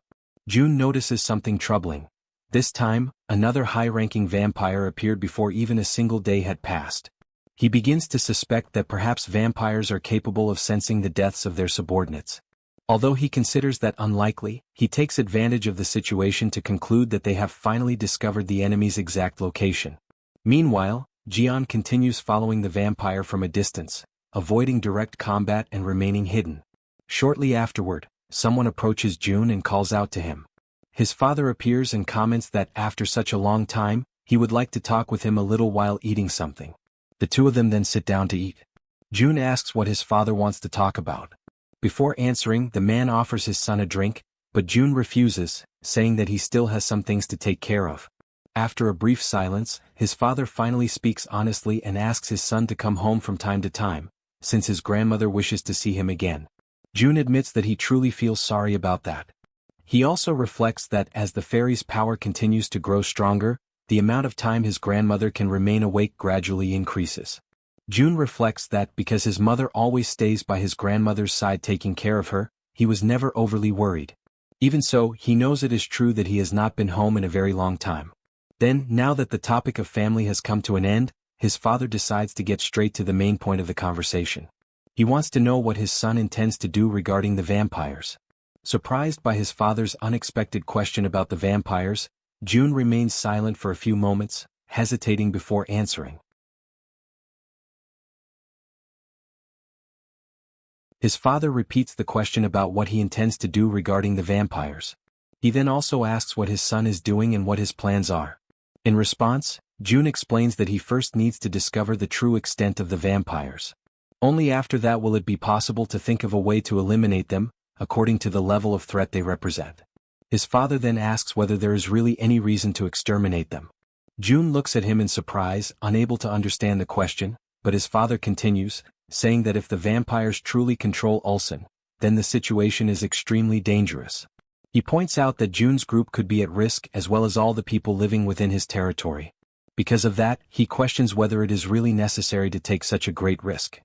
June notices something troubling. This time, another high-ranking vampire appeared before even a single day had passed. He begins to suspect that perhaps vampires are capable of sensing the deaths of their subordinates. Although he considers that unlikely, he takes advantage of the situation to conclude that they have finally discovered the enemy's exact location. Meanwhile, Jaehyeon continues following the vampire from a distance, avoiding direct combat and remaining hidden. Shortly afterward, someone approaches June and calls out to him. His father appears and comments that after such a long time, he would like to talk with him a little while eating something. The two of them then sit down to eat. June asks what his father wants to talk about. Before answering, the man offers his son a drink, but June refuses, saying that he still has some things to take care of. After a brief silence, his father finally speaks honestly and asks his son to come home from time to time, since his grandmother wishes to see him again. June admits that he truly feels sorry about that. He also reflects that as the fairy's power continues to grow stronger, the amount of time his grandmother can remain awake gradually increases. June reflects that because his mother always stays by his grandmother's side taking care of her, he was never overly worried. Even so, he knows it is true that he has not been home in a very long time. Then, now that the topic of family has come to an end, his father decides to get straight to the main point of the conversation. He wants to know what his son intends to do regarding the vampires. Surprised by his father's unexpected question about the vampires, June remains silent for a few moments, hesitating before answering. His father repeats the question about what he intends to do regarding the vampires. He then also asks what his son is doing and what his plans are. In response, June explains that he first needs to discover the true extent of the vampires. Only after that will it be possible to think of a way to eliminate them, according to the level of threat they represent. His father then asks whether there is really any reason to exterminate them. June looks at him in surprise, unable to understand the question, but his father continues, saying that if the vampires truly control Ulsan, then the situation is extremely dangerous. He points out that June's group could be at risk as well as all the people living within his territory. Because of that, he questions whether it is really necessary to take such a great risk.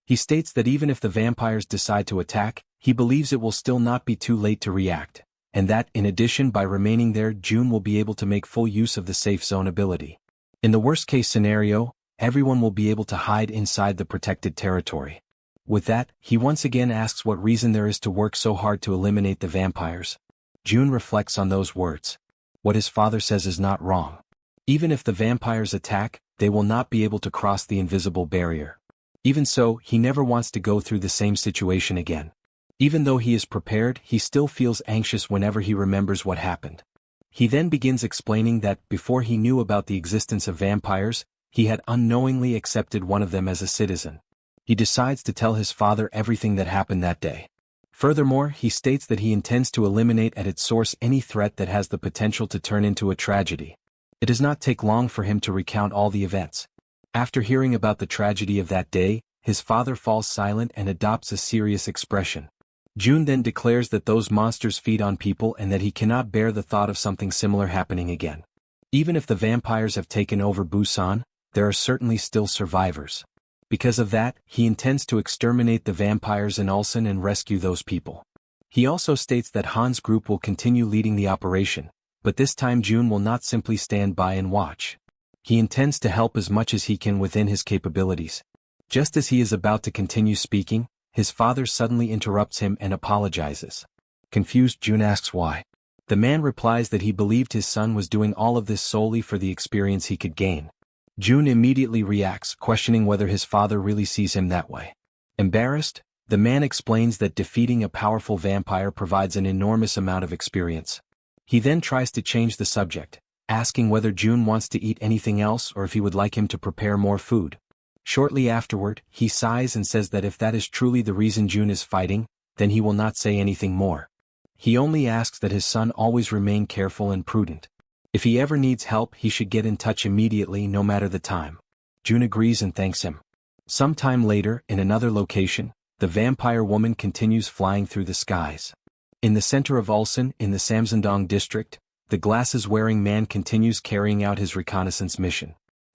He states that even if the vampires decide to attack, he believes it will still not be too late to react, and that, in addition, by remaining there, June will be able to make full use of the safe zone ability. In the worst-case scenario, everyone will be able to hide inside the protected territory. With that, he once again asks what reason there is to work so hard to eliminate the vampires. June reflects on those words. What his father says is not wrong. Even if the vampires attack, they will not be able to cross the invisible barrier. Even so, he never wants to go through the same situation again. Even though he is prepared, he still feels anxious whenever he remembers what happened. He then begins explaining that, before he knew about the existence of vampires, he had unknowingly accepted one of them as a citizen. He decides to tell his father everything that happened that day. Furthermore, he states that he intends to eliminate at its source any threat that has the potential to turn into a tragedy. It does not take long for him to recount all the events. After hearing about the tragedy of that day, his father falls silent and adopts a serious expression. June then declares that those monsters feed on people and that he cannot bear the thought of something similar happening again. Even if the vampires have taken over Busan, there are certainly still survivors. Because of that, he intends to exterminate the vampires in Ulsan and rescue those people. He also states that Han's group will continue leading the operation, but this time June will not simply stand by and watch. He intends to help as much as he can within his capabilities. Just as he is about to continue speaking, his father suddenly interrupts him and apologizes. Confused, Jun asks why. The man replies that he believed his son was doing all of this solely for the experience he could gain. Jun immediately reacts, questioning whether his father really sees him that way. Embarrassed, the man explains that defeating a powerful vampire provides an enormous amount of experience. He then tries to change the subject, asking whether Jun wants to eat anything else or if he would like him to prepare more food. Shortly afterward, he sighs and says that if that is truly the reason Jun is fighting, then he will not say anything more. He only asks that his son always remain careful and prudent. If he ever needs help, he should get in touch immediately, no matter the time. Jun agrees and thanks him. Sometime later, in another location, the vampire woman continues flying through the skies. In the center of Ulsan, in the Samsundong district, the glasses-wearing man continues carrying out his reconnaissance mission.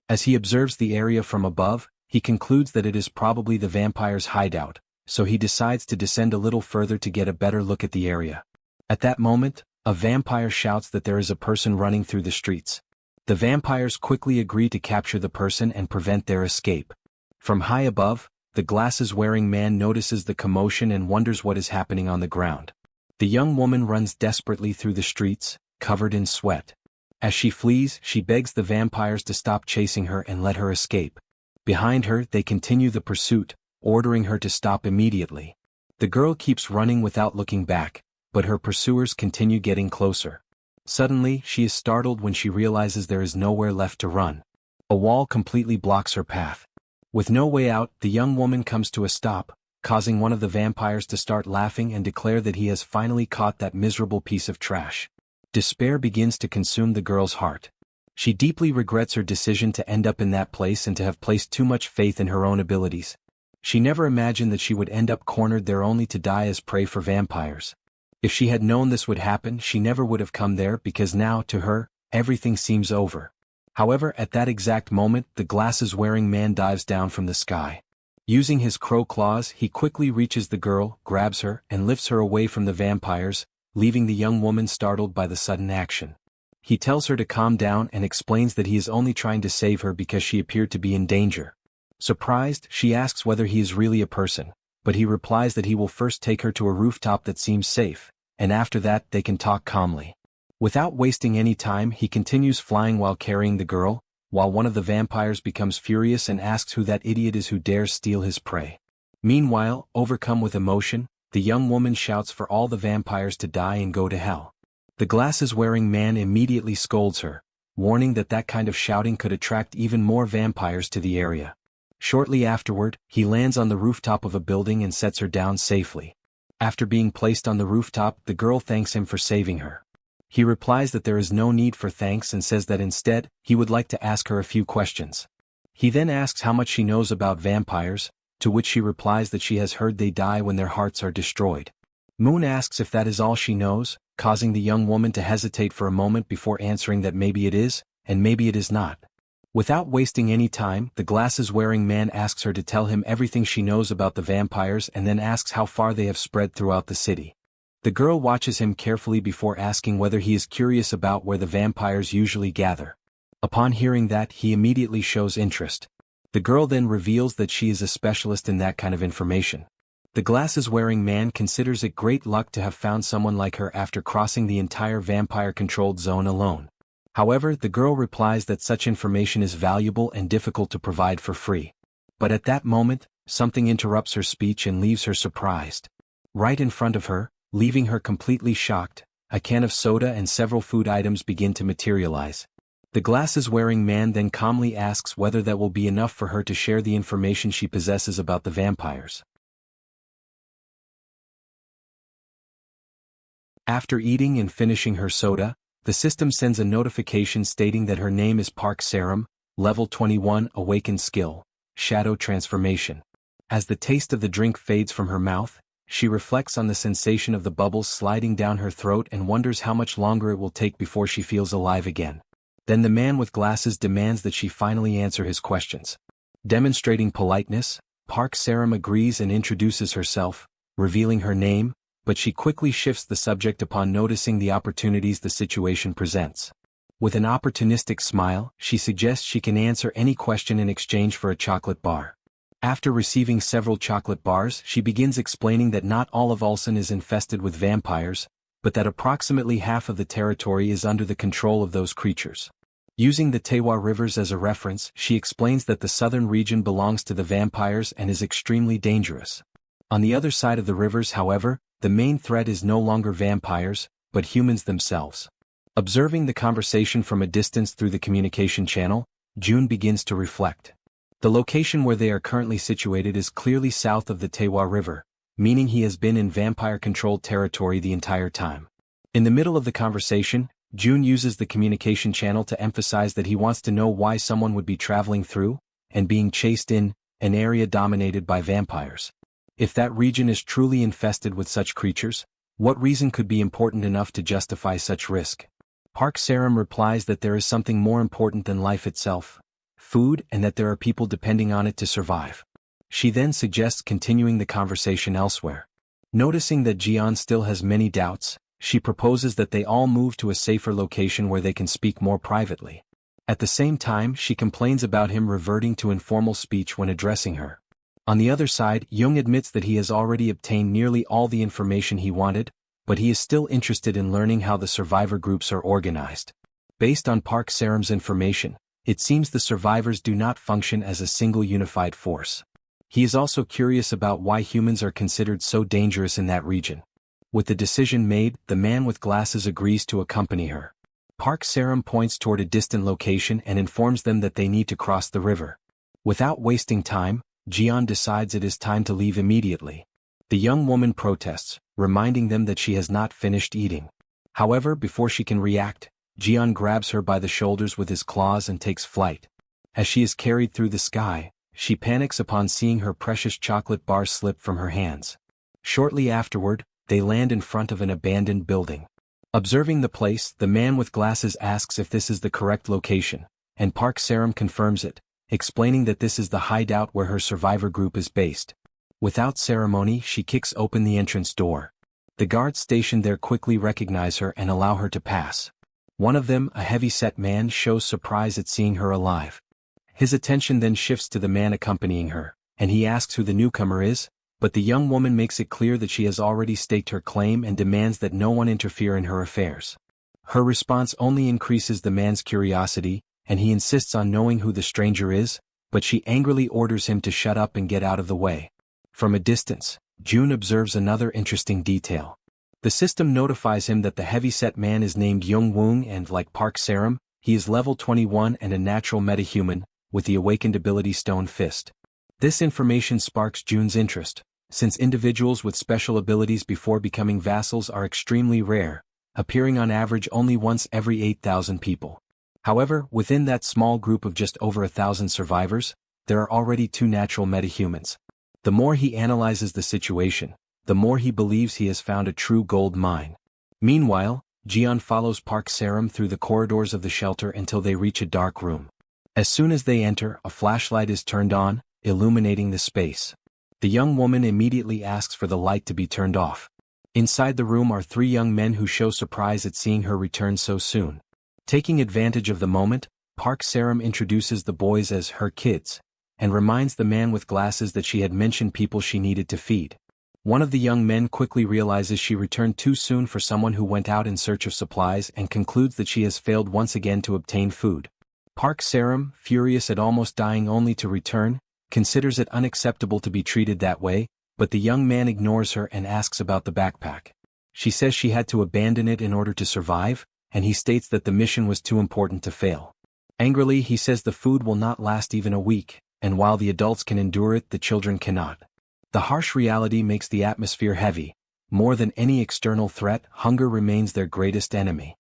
As he observes the area from above, he concludes that it is probably the vampire's hideout, so he decides to descend a little further to get a better look at the area. At that moment, a vampire shouts that there is a person running through the streets. The vampires quickly agree to capture the person and prevent their escape. From high above, the glasses-wearing man notices the commotion and wonders what is happening on the ground. The young woman runs desperately through the streets, covered in sweat. As she flees, she begs the vampires to stop chasing her and let her escape. Behind her, they continue the pursuit, ordering her to stop immediately. The girl keeps running without looking back, but her pursuers continue getting closer. Suddenly, she is startled when she realizes there is nowhere left to run. A wall completely blocks her path. With no way out, the young woman comes to a stop, causing one of the vampires to start laughing and declare that he has finally caught that miserable piece of trash. Despair begins to consume the girl's heart. She deeply regrets her decision to end up in that place and to have placed too much faith in her own abilities. She never imagined that she would end up cornered there only to die as prey for vampires. If she had known this would happen, she never would have come there because now, to her, everything seems over. However, at that exact moment, the glasses-wearing man dives down from the sky. Using his crow claws, he quickly reaches the girl, grabs her, and lifts her away from the vampires, leaving the young woman startled by the sudden action. He tells her to calm down and explains that he is only trying to save her because she appeared to be in danger. Surprised, she asks whether he is really a person, but he replies that he will first take her to a rooftop that seems safe, and after that they can talk calmly. Without wasting any time, he continues flying while carrying the girl, while one of the vampires becomes furious and asks who that idiot is who dares steal his prey. Meanwhile, overcome with emotion, the young woman shouts for all the vampires to die and go to hell. The glasses-wearing man immediately scolds her, warning that that kind of shouting could attract even more vampires to the area. Shortly afterward, he lands on the rooftop of a building and sets her down safely. After being placed on the rooftop, the girl thanks him for saving her. He replies that there is no need for thanks and says that instead, he would like to ask her a few questions. He then asks how much she knows about vampires, to which she replies that she has heard they die when their hearts are destroyed. Moon asks if that is all she knows, causing the young woman to hesitate for a moment before answering that maybe it is, and maybe it is not. Without wasting any time, the glasses-wearing man asks her to tell him everything she knows about the vampires and then asks how far they have spread throughout the city. The girl watches him carefully before asking whether he is curious about where the vampires usually gather. Upon hearing that, he immediately shows interest. The girl then reveals that she is a specialist in that kind of information. The glasses-wearing man considers it great luck to have found someone like her after crossing the entire vampire-controlled zone alone. However, the girl replies that such information is valuable and difficult to provide for free. But at that moment, something interrupts her speech and leaves her surprised. Right in front of her, leaving her completely shocked, a can of soda and several food items begin to materialize. The glasses-wearing man then calmly asks whether that will be enough for her to share the information she possesses about the vampires. After eating and finishing her soda, the system sends a notification stating that her name is Park Serum, level 21 awakened skill, shadow transformation. As the taste of the drink fades from her mouth, she reflects on the sensation of the bubbles sliding down her throat and wonders how much longer it will take before she feels alive again. Then the man with glasses demands that she finally answer his questions. Demonstrating politeness, Park Serum agrees and introduces herself, revealing her name, but she quickly shifts the subject upon noticing the opportunities the situation presents. With an opportunistic smile, she suggests she can answer any question in exchange for a chocolate bar. After receiving several chocolate bars, she begins explaining that not all of Ulsan is infested with vampires, but that approximately half of the territory is under the control of those creatures. Using the Taewa rivers as a reference, she explains that the southern region belongs to the vampires and is extremely dangerous. On the other side of the rivers, however, the main threat is no longer vampires, but humans themselves. Observing the conversation from a distance through the communication channel, June begins to reflect. The location where they are currently situated is clearly south of the Taewa River, meaning he has been in vampire-controlled territory the entire time. In the middle of the conversation, June uses the communication channel to emphasize that he wants to know why someone would be traveling through, and being chased in, an area dominated by vampires. If that region is truly infested with such creatures, what reason could be important enough to justify such risk? Park Saram replies that there is something more important than life itself, food, and that there are people depending on it to survive. She then suggests continuing the conversation elsewhere. Noticing that Jaehyeon still has many doubts, she proposes that they all move to a safer location where they can speak more privately. At the same time, she complains about him reverting to informal speech when addressing her. On the other side, Jung admits that he has already obtained nearly all the information he wanted, but he is still interested in learning how the survivor groups are organized. Based on Park Saram's information, it seems the survivors do not function as a single unified force. He is also curious about why humans are considered so dangerous in that region. With the decision made, the man with glasses agrees to accompany her. Park Saram points toward a distant location and informs them that they need to cross the river. Without wasting time, Jaehyeon decides it is time to leave immediately. The young woman protests, reminding them that she has not finished eating. However, before she can react, Jaehyeon grabs her by the shoulders with his claws and takes flight. As she is carried through the sky, she panics upon seeing her precious chocolate bar slip from her hands. Shortly afterward, they land in front of an abandoned building. Observing the place, the man with glasses asks if this is the correct location, and Park Saram confirms it, explaining that this is the hideout where her survivor group is based. Without ceremony, she kicks open the entrance door. The guards stationed there quickly recognize her and allow her to pass. One of them, a heavy-set man, shows surprise at seeing her alive. His attention then shifts to the man accompanying her, and he asks who the newcomer is, but the young woman makes it clear that she has already staked her claim and demands that no one interfere in her affairs. Her response only increases the man's curiosity, and he insists on knowing who the stranger is, but she angrily orders him to shut up and get out of the way. From a distance, June observes another interesting detail. The system notifies him that the heavy-set man is named Jung Woong and, like Park Saram, he is level 21 and a natural metahuman, with the awakened ability Stone Fist. This information sparks June's interest, since individuals with special abilities before becoming vassals are extremely rare, appearing on average only once every 8,000 people. However, within that small group of just over 1,000 survivors, there are already 2 natural metahumans. The more he analyzes the situation, the more he believes he has found a true gold mine. Meanwhile, Jaehyeon follows Park Saram through the corridors of the shelter until they reach a dark room. As soon as they enter, a flashlight is turned on, illuminating the space. The young woman immediately asks for the light to be turned off. Inside the room are 3 young men who show surprise at seeing her return so soon. Taking advantage of the moment, Park Saram introduces the boys as her kids, and reminds the man with glasses that she had mentioned people she needed to feed. One of the young men quickly realizes she returned too soon for someone who went out in search of supplies and concludes that she has failed once again to obtain food. Park Saram, furious at almost dying only to return, considers it unacceptable to be treated that way, but the young man ignores her and asks about the backpack. She says she had to abandon it in order to survive, and he states that the mission was too important to fail. Angrily, he says the food will not last even a week, and while the adults can endure it, the children cannot. The harsh reality makes the atmosphere heavy. More than any external threat, hunger remains their greatest enemy.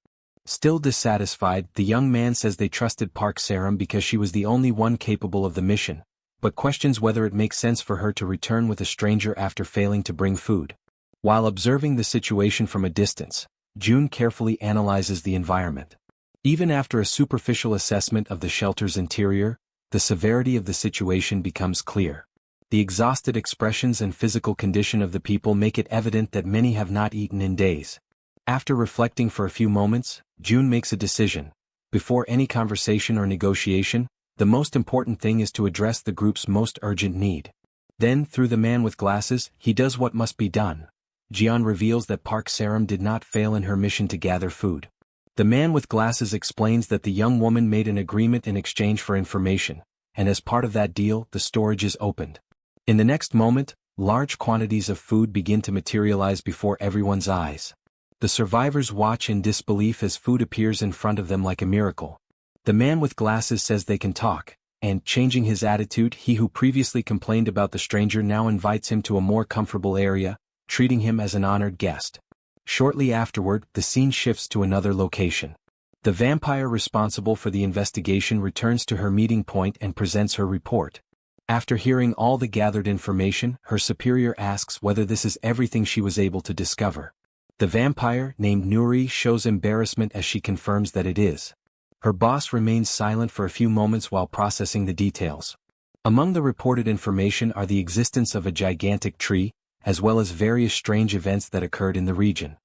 Still dissatisfied, the young man says they trusted Park Saram because she was the only one capable of the mission, but questions whether it makes sense for her to return with a stranger after failing to bring food. While observing the situation from a distance, June carefully analyzes the environment. Even after a superficial assessment of the shelter's interior, the severity of the situation becomes clear. The exhausted expressions and physical condition of the people make it evident that many have not eaten in days. After reflecting for a few moments, June makes a decision. Before any conversation or negotiation, the most important thing is to address the group's most urgent need. Then, through the man with glasses, he does what must be done. Jaehyeon reveals that Park Saram did not fail in her mission to gather food. The man with glasses explains that the young woman made an agreement in exchange for information, and as part of that deal, the storage is opened. In the next moment, large quantities of food begin to materialize before everyone's eyes. The survivors watch in disbelief as food appears in front of them like a miracle. The man with glasses says they can talk, and, changing his attitude, he who previously complained about the stranger now invites him to a more comfortable area, treating him as an honored guest. Shortly afterward, the scene shifts to another location. The vampire responsible for the investigation returns to her meeting point and presents her report. After hearing all the gathered information, her superior asks whether this is everything she was able to discover. The vampire, named Nuri, shows embarrassment as she confirms that it is. Her boss remains silent for a few moments while processing the details. Among the reported information are the existence of a gigantic tree, as well as various strange events that occurred in the region.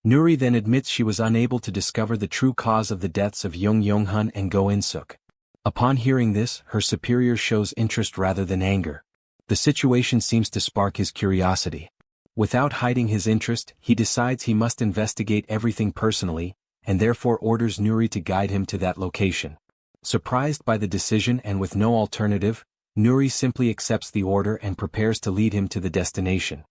Nuri then admits she was unable to discover the true cause of the deaths of Jung Yonghun and Go In-suk. Upon hearing this, her superior shows interest rather than anger. The situation seems to spark his curiosity. Without hiding his interest, he decides he must investigate everything personally, and therefore orders Nuri to guide him to that location. Surprised by the decision and with no alternative, Nuri simply accepts the order and prepares to lead him to the destination.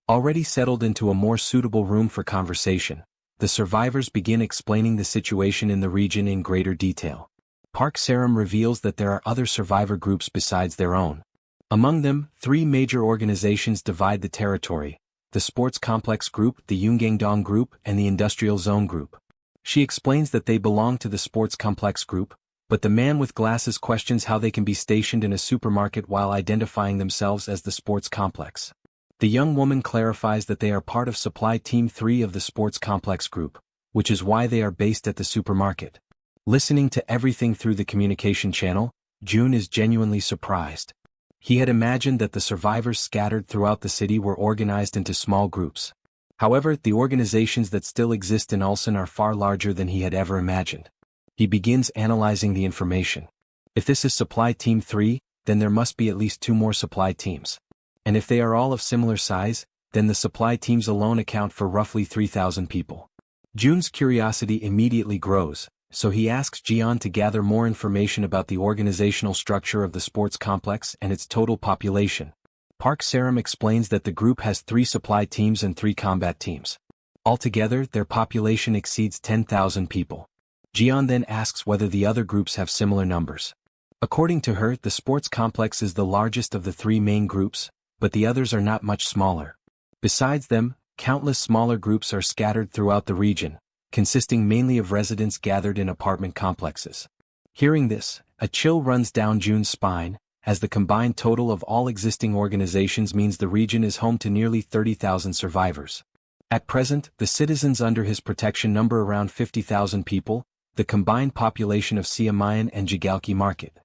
Already settled into a more suitable room for conversation, the survivors begin explaining the situation in the region in greater detail. Park Saram reveals that there are other survivor groups besides their own. Among them, 3 major organizations divide the territory: the Sports Complex Group, the Yunggangdong Group, and the Industrial Zone Group. She explains that they belong to the Sports Complex Group, but the man with glasses questions how they can be stationed in a supermarket while identifying themselves as the Sports Complex. The young woman clarifies that they are part of Supply Team 3 of the Sports Complex Group, which is why they are based at the supermarket. Listening to everything through the communication channel, Jun is genuinely surprised. He had imagined that the survivors scattered throughout the city were organized into small groups. However, the organizations that still exist in Ulsan are far larger than he had ever imagined. He begins analyzing the information. If this is Supply Team 3, then there must be at least 2 more supply teams. And if they are all of similar size, then the supply teams alone account for roughly 3,000 people. Jun's curiosity immediately grows, so he asks Jaehyeon to gather more information about the organizational structure of the sports complex and its total population. Park Saram explains that the group has 3 supply teams and 3 combat teams. Altogether, their population exceeds 10,000 people. Jaehyeon then asks whether the other groups have similar numbers. According to her, the sports complex is the largest of the 3 main groups, but the others are not much smaller. Besides them, countless smaller groups are scattered throughout the region, consisting mainly of residents gathered in apartment complexes. Hearing this, a chill runs down Jun's spine, as the combined total of all existing organizations means the region is home to nearly 30,000 survivors. At present, the citizens under his protection number around 50,000 people, the combined population of Siamayan and Jigalki Market.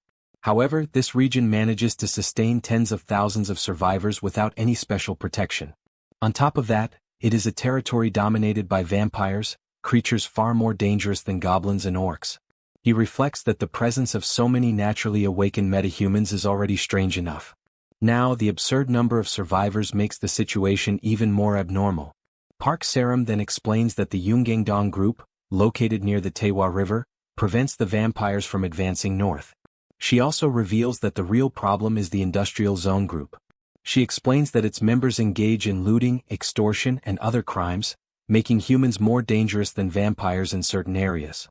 However, this region manages to sustain tens of thousands of survivors without any special protection. On top of that, it is a territory dominated by vampires, creatures far more dangerous than goblins and orcs. He reflects that the presence of so many naturally awakened metahumans is already strange enough. Now the absurd number of survivors makes the situation even more abnormal. Park Saram then explains that the Yunggangdong group, located near the Taewa River, prevents the vampires from advancing north. She also reveals that the real problem is the Industrial Zone group. She explains that its members engage in looting, extortion, and other crimes, making humans more dangerous than vampires in certain areas.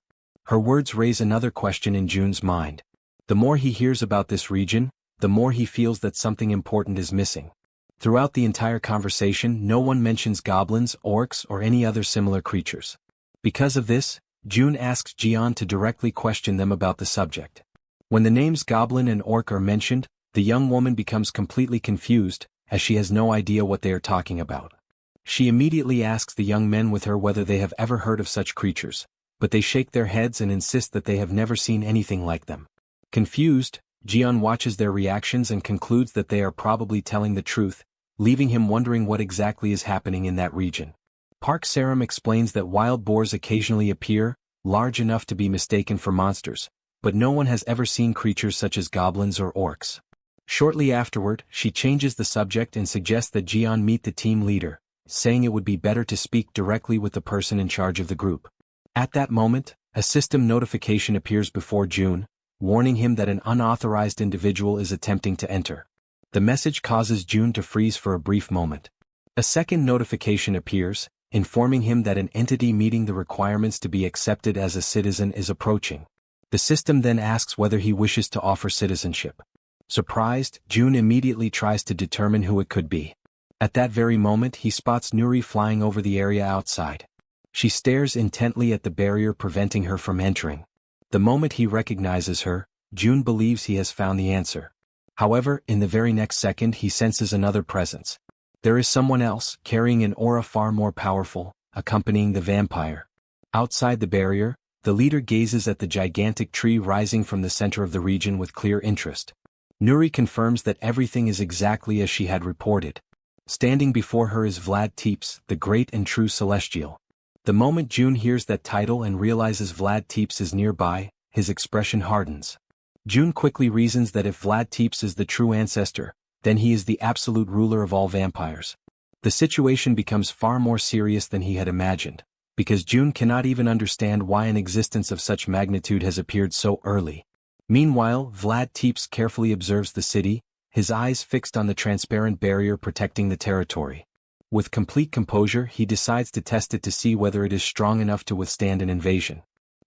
Her words raise another question in Jun's mind. The more he hears about this region, the more he feels that something important is missing. Throughout the entire conversation, no one mentions goblins, orcs, or any other similar creatures. Because of this, Jun asks Jaehyeon to directly question them about the subject. When the names goblin and orc are mentioned, the young woman becomes completely confused, as she has no idea what they are talking about. She immediately asks the young men with her whether they have ever heard of such creatures, but they shake their heads and insist that they have never seen anything like them. Confused, Jaehyeon watches their reactions and concludes that they are probably telling the truth, leaving him wondering what exactly is happening in that region. Park Sarum explains that wild boars occasionally appear, large enough to be mistaken for monsters, but no one has ever seen creatures such as goblins or orcs. Shortly afterward, she changes the subject and suggests that Jaehyeon meet the team leader, saying it would be better to speak directly with the person in charge of the group. At that moment, a system notification appears before June, warning him that an unauthorized individual is attempting to enter. The message causes June to freeze for a brief moment. A second notification appears, informing him that an entity meeting the requirements to be accepted as a citizen is approaching. The system then asks whether he wishes to offer citizenship. Surprised, June immediately tries to determine who it could be. At that very moment he spots Nuri flying over the area outside. She stares intently at the barrier preventing her from entering. The moment he recognizes her, June believes he has found the answer. However, in the very next second he senses another presence. There is someone else, carrying an aura far more powerful, accompanying the vampire. Outside the barrier, the leader gazes at the gigantic tree rising from the center of the region with clear interest. Nuri confirms that everything is exactly as she had reported. Standing before her is Vlad Tepes, the great and true celestial. The moment June hears that title and realizes Vlad Tepes is nearby, his expression hardens. June quickly reasons that if Vlad Tepes is the true ancestor, then he is the absolute ruler of all vampires. The situation becomes far more serious than he had imagined, because June cannot even understand why an existence of such magnitude has appeared so early. Meanwhile, Vlad Tepes carefully observes the city, his eyes fixed on the transparent barrier protecting the territory. With complete composure he decides to test it to see whether it is strong enough to withstand an invasion.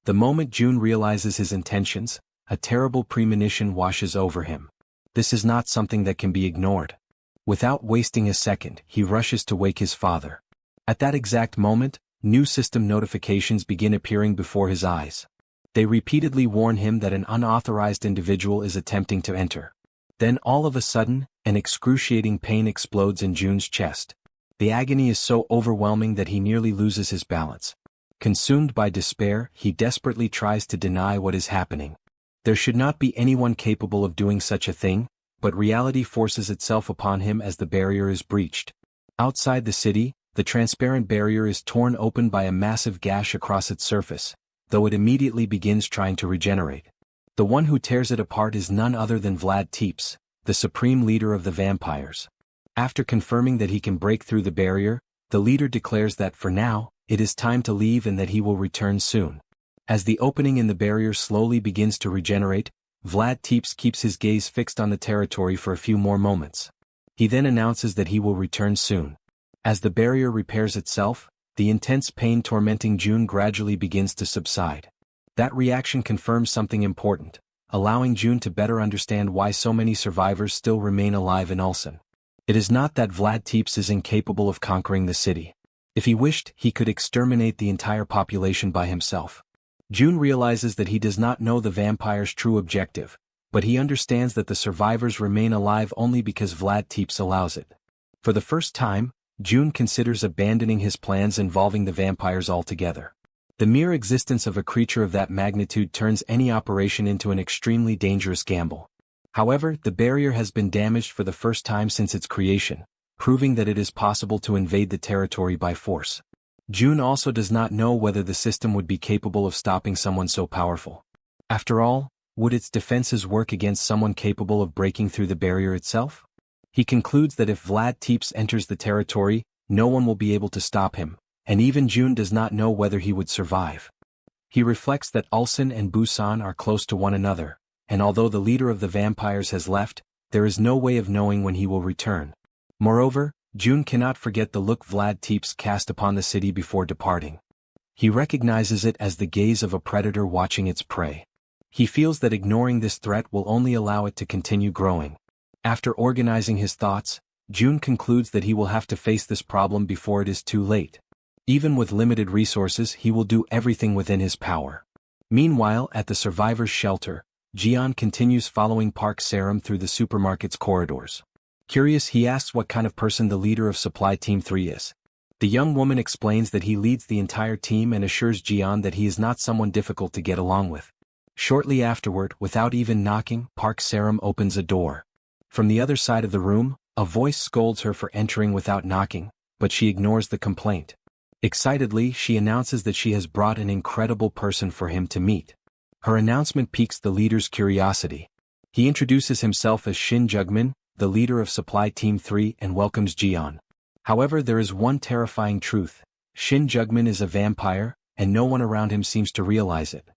The moment June realizes his intentions, a terrible premonition washes over him. This is not something that can be ignored. Without wasting a second, he rushes to wake his father. At that exact moment, new system notifications begin appearing before his eyes. They repeatedly warn him that an unauthorized individual is attempting to enter. Then all of a sudden, an excruciating pain explodes in June's chest. The agony is so overwhelming that he nearly loses his balance. Consumed by despair, he desperately tries to deny what is happening. There should not be anyone capable of doing such a thing, but reality forces itself upon him as the barrier is breached. Outside the city, the transparent barrier is torn open by a massive gash across its surface, though it immediately begins trying to regenerate. The one who tears it apart is none other than Vlad Tepes, the supreme leader of the vampires. After confirming that he can break through the barrier, the leader declares that for now, it is time to leave and that he will return soon. As the opening in the barrier slowly begins to regenerate, Vlad Tepes keeps his gaze fixed on the territory for a few more moments. He then announces that he will return soon. As the barrier repairs itself, the intense pain tormenting June gradually begins to subside. That reaction confirms something important, allowing June to better understand why so many survivors still remain alive in Ulsan. It is not that Vlad Tepes is incapable of conquering the city. If he wished, he could exterminate the entire population by himself. June realizes that he does not know the vampire's true objective, but he understands that the survivors remain alive only because Vlad Tepes allows it. For the first time, June considers abandoning his plans involving the vampires altogether. The mere existence of a creature of that magnitude turns any operation into an extremely dangerous gamble. However, the barrier has been damaged for the first time since its creation, proving that it is possible to invade the territory by force. June also does not know whether the system would be capable of stopping someone so powerful. After all, would its defenses work against someone capable of breaking through the barrier itself? He concludes that if Vlad Tepes enters the territory, no one will be able to stop him, and even June does not know whether he would survive. He reflects that Ulsan and Busan are close to one another, and although the leader of the vampires has left, there is no way of knowing when he will return. Moreover, June cannot forget the look Vlad Tepes cast upon the city before departing. He recognizes it as the gaze of a predator watching its prey. He feels that ignoring this threat will only allow it to continue growing. After organizing his thoughts, June concludes that he will have to face this problem before it is too late. Even with limited resources, he will do everything within his power. Meanwhile, at the survivors' shelter, Jaehyeon continues following Park Sarum through the supermarket's corridors. Curious, he asks what kind of person the leader of Supply Team 3 is. The young woman explains that he leads the entire team and assures Jaehyeon that he is not someone difficult to get along with. Shortly afterward, without even knocking, Park Sarum opens a door. From the other side of the room, a voice scolds her for entering without knocking, but she ignores the complaint. Excitedly, she announces that she has brought an incredible person for him to meet. Her announcement piques the leader's curiosity. He introduces himself as Shin Jugmin, the leader of Supply Team 3, and welcomes Jaehyeon. However, there is one terrifying truth. Shin Jugmin is a vampire, and no one around him seems to realize it.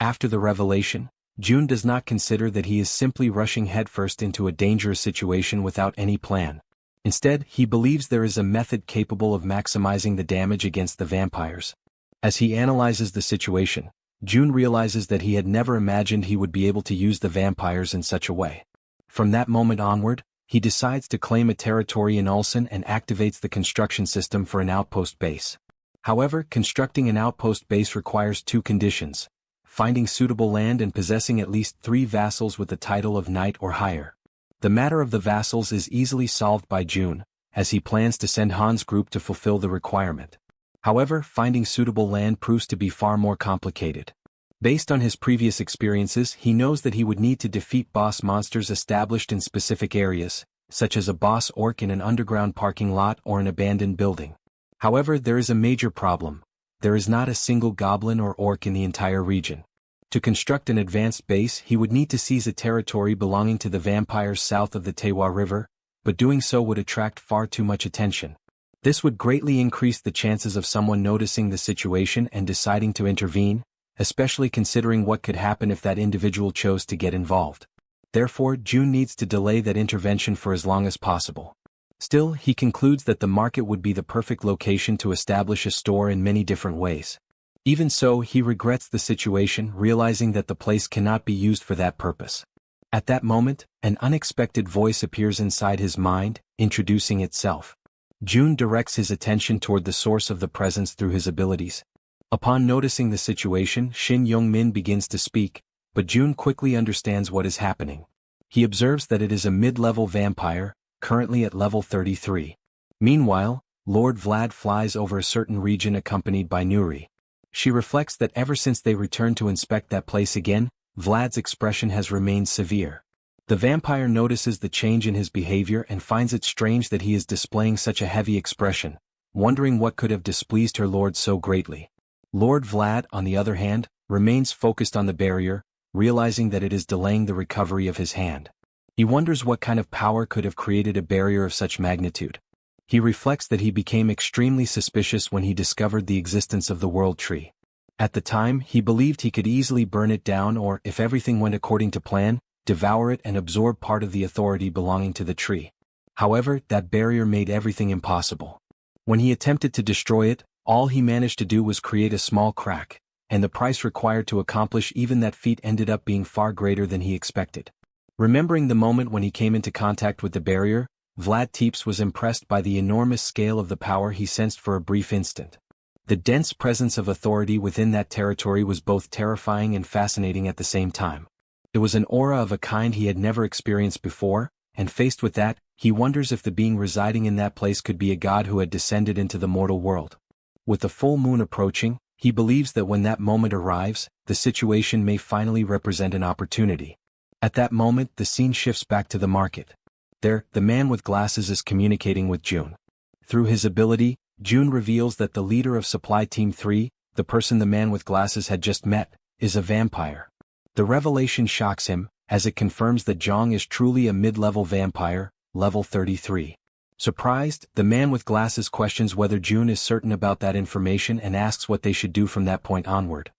After the revelation, Jun does not consider that he is simply rushing headfirst into a dangerous situation without any plan. Instead, he believes there is a method capable of maximizing the damage against the vampires. As he analyzes the situation, Jun realizes that he had never imagined he would be able to use the vampires in such a way. From that moment onward, he decides to claim a territory in Ulsan and activates the construction system for an outpost base. However, constructing an outpost base requires two conditions: finding suitable land and possessing at least 3 vassals with the title of knight or higher. The matter of the vassals is easily solved by Jun, as he plans to send Han's group to fulfill the requirement. However, finding suitable land proves to be far more complicated. Based on his previous experiences, he knows that he would need to defeat boss monsters established in specific areas, such as a boss orc in an underground parking lot or an abandoned building. However, there is a major problem. There is not a single goblin or orc in the entire region. To construct an advanced base, he would need to seize a territory belonging to the vampires south of the Taehwa River, but doing so would attract far too much attention. This would greatly increase the chances of someone noticing the situation and deciding to intervene, especially considering what could happen if that individual chose to get involved. Therefore, Jun needs to delay that intervention for as long as possible. Still, he concludes that the market would be the perfect location to establish a store in many different ways. Even so, he regrets the situation, realizing that the place cannot be used for that purpose. At that moment, an unexpected voice appears inside his mind, introducing itself. Jun directs his attention toward the source of the presence through his abilities. Upon noticing the situation, Shin Young-min begins to speak, but Jun quickly understands what is happening. He observes that it is a mid-level vampire, currently at level 33. Meanwhile, Lord Vlad flies over a certain region accompanied by Nuri. She reflects that ever since they returned to inspect that place again, Vlad's expression has remained severe. The vampire notices the change in his behavior and finds it strange that he is displaying such a heavy expression, wondering what could have displeased her lord so greatly. Lord Vlad, on the other hand, remains focused on the barrier, realizing that it is delaying the recovery of his hand. He wonders what kind of power could have created a barrier of such magnitude. He reflects that he became extremely suspicious when he discovered the existence of the World Tree. At the time, he believed he could easily burn it down or, if everything went according to plan, devour it and absorb part of the authority belonging to the tree. However, that barrier made everything impossible. When he attempted to destroy it, all he managed to do was create a small crack, and the price required to accomplish even that feat ended up being far greater than he expected. Remembering the moment when he came into contact with the barrier, Vlad Tepes was impressed by the enormous scale of the power he sensed for a brief instant. The dense presence of authority within that territory was both terrifying and fascinating at the same time. It was an aura of a kind he had never experienced before, and faced with that, he wonders if the being residing in that place could be a god who had descended into the mortal world. With the full moon approaching, he believes that when that moment arrives, the situation may finally represent an opportunity. At that moment, the scene shifts back to the market. There, the man with glasses is communicating with Jun. Through his ability, Jun reveals that the leader of Supply Team 3, the person the man with glasses had just met, is a vampire. The revelation shocks him, as it confirms that Jong is truly a mid-level vampire, level 33. Surprised, the man with glasses questions whether Jun is certain about that information and asks what they should do from that point onward.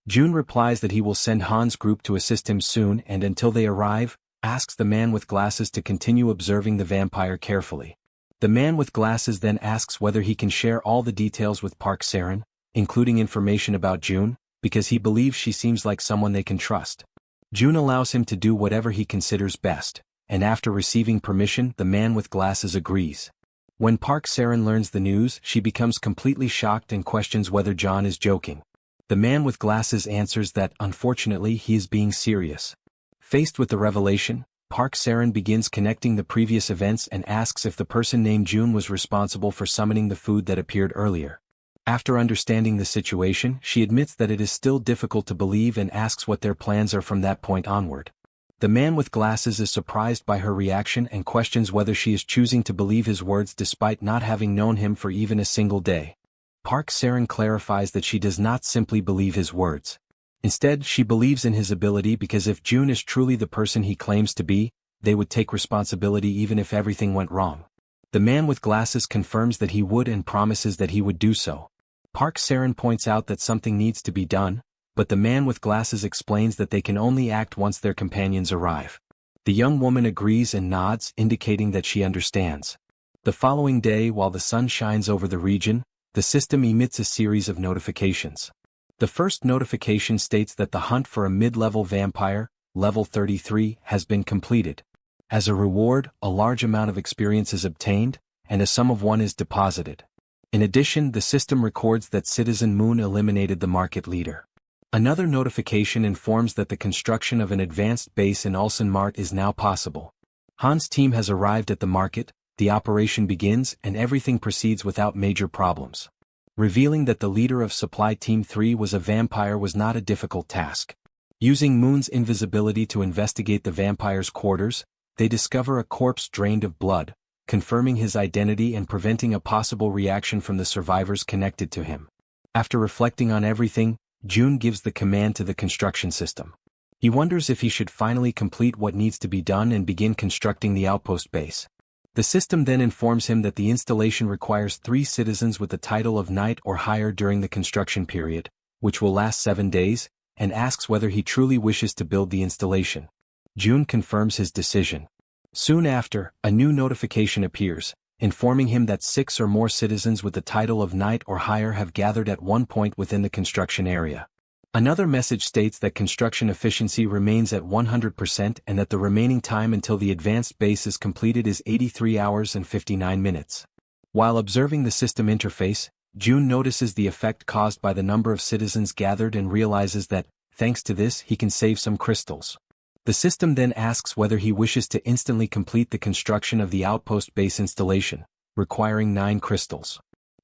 Jun replies that he will send Han's group to assist him soon and until they arrive, asks the man with glasses to continue observing the vampire carefully. The man with glasses then asks whether he can share all the details with Park Saren, including information about Jun, because he believes she seems like someone they can trust. Jun allows him to do whatever he considers best, and after receiving permission, the man with glasses agrees. When Park Saren learns the news, she becomes completely shocked and questions whether John is joking. The man with glasses answers that, unfortunately, he is being serious. Faced with the revelation, Park Saren begins connecting the previous events and asks if the person named Jun was responsible for summoning the food that appeared earlier. After understanding the situation, she admits that it is still difficult to believe and asks what their plans are from that point onward. The man with glasses is surprised by her reaction and questions whether she is choosing to believe his words despite not having known him for even a single day. Park Seren clarifies that she does not simply believe his words. Instead, she believes in his ability because if June is truly the person he claims to be, they would take responsibility even if everything went wrong. The man with glasses confirms that he would and promises that he would do so. Park Seren points out that something needs to be done, but the man with glasses explains that they can only act once their companions arrive. The young woman agrees and nods, indicating that she understands. The following day, while the sun shines over the region, the system emits a series of notifications. The first notification states that the hunt for a mid-level vampire, level 33, has been completed. As a reward, a large amount of experience is obtained, and a sum of 1 is deposited. In addition, the system records that Citizen Moon eliminated the market leader. Another notification informs that the construction of an advanced base in Ulsan Mart is now possible. Han's team has arrived at the market, the operation begins and everything proceeds without major problems. Revealing that the leader of Supply Team 3 was a vampire was not a difficult task. Using Moon's invisibility to investigate the vampire's quarters, they discover a corpse drained of blood, confirming his identity and preventing a possible reaction from the survivors connected to him. After reflecting on everything, June gives the command to the construction system. He wonders if he should finally complete what needs to be done and begin constructing the outpost base. The system then informs him that the installation requires 3 citizens with the title of knight or higher during the construction period, which will last 7 days, and asks whether he truly wishes to build the installation. June confirms his decision. Soon after, a new notification appears, informing him that 6 or more citizens with the title of knight or higher have gathered at one point within the construction area. Another message states that construction efficiency remains at 100% and that the remaining time until the advanced base is completed is 83 hours and 59 minutes. While observing the system interface, June notices the effect caused by the number of citizens gathered and realizes that, thanks to this, he can save some crystals. The system then asks whether he wishes to instantly complete the construction of the outpost base installation, requiring 9 crystals.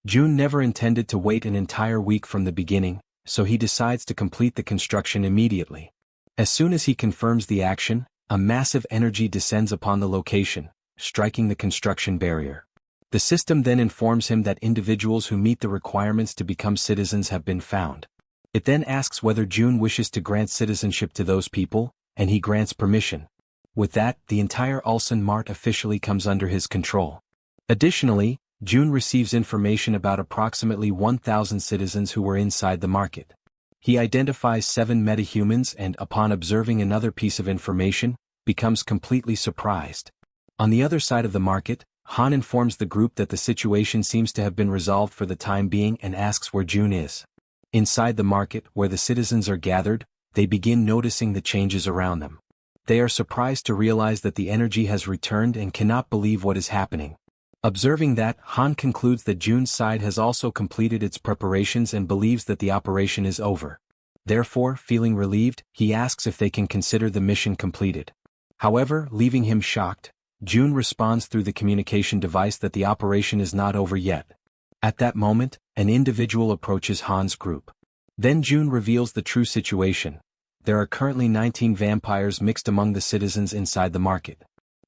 June never intended to wait an entire week from the beginning, so he decides to complete the construction immediately. As soon as he confirms the action, a massive energy descends upon the location, striking the construction barrier. The system then informs him that individuals who meet the requirements to become citizens have been found. It then asks whether June wishes to grant citizenship to those people, and he grants permission. With that, the entire Ulsan Mart officially comes under his control. Additionally, June receives information about approximately 1,000 citizens who were inside the market. He identifies 7 metahumans and, upon observing another piece of information, becomes completely surprised. On the other side of the market, Han informs the group that the situation seems to have been resolved for the time being and asks where June is. Inside the market, where the citizens are gathered, they begin noticing the changes around them. They are surprised to realize that the energy has returned and cannot believe what is happening. Observing that, Han concludes that June's side has also completed its preparations and believes that the operation is over. Therefore, feeling relieved, he asks if they can consider the mission completed. However, leaving him shocked, June responds through the communication device that the operation is not over yet. At that moment, an individual approaches Han's group. Then June reveals the true situation. There are currently 19 vampires mixed among the citizens inside the market.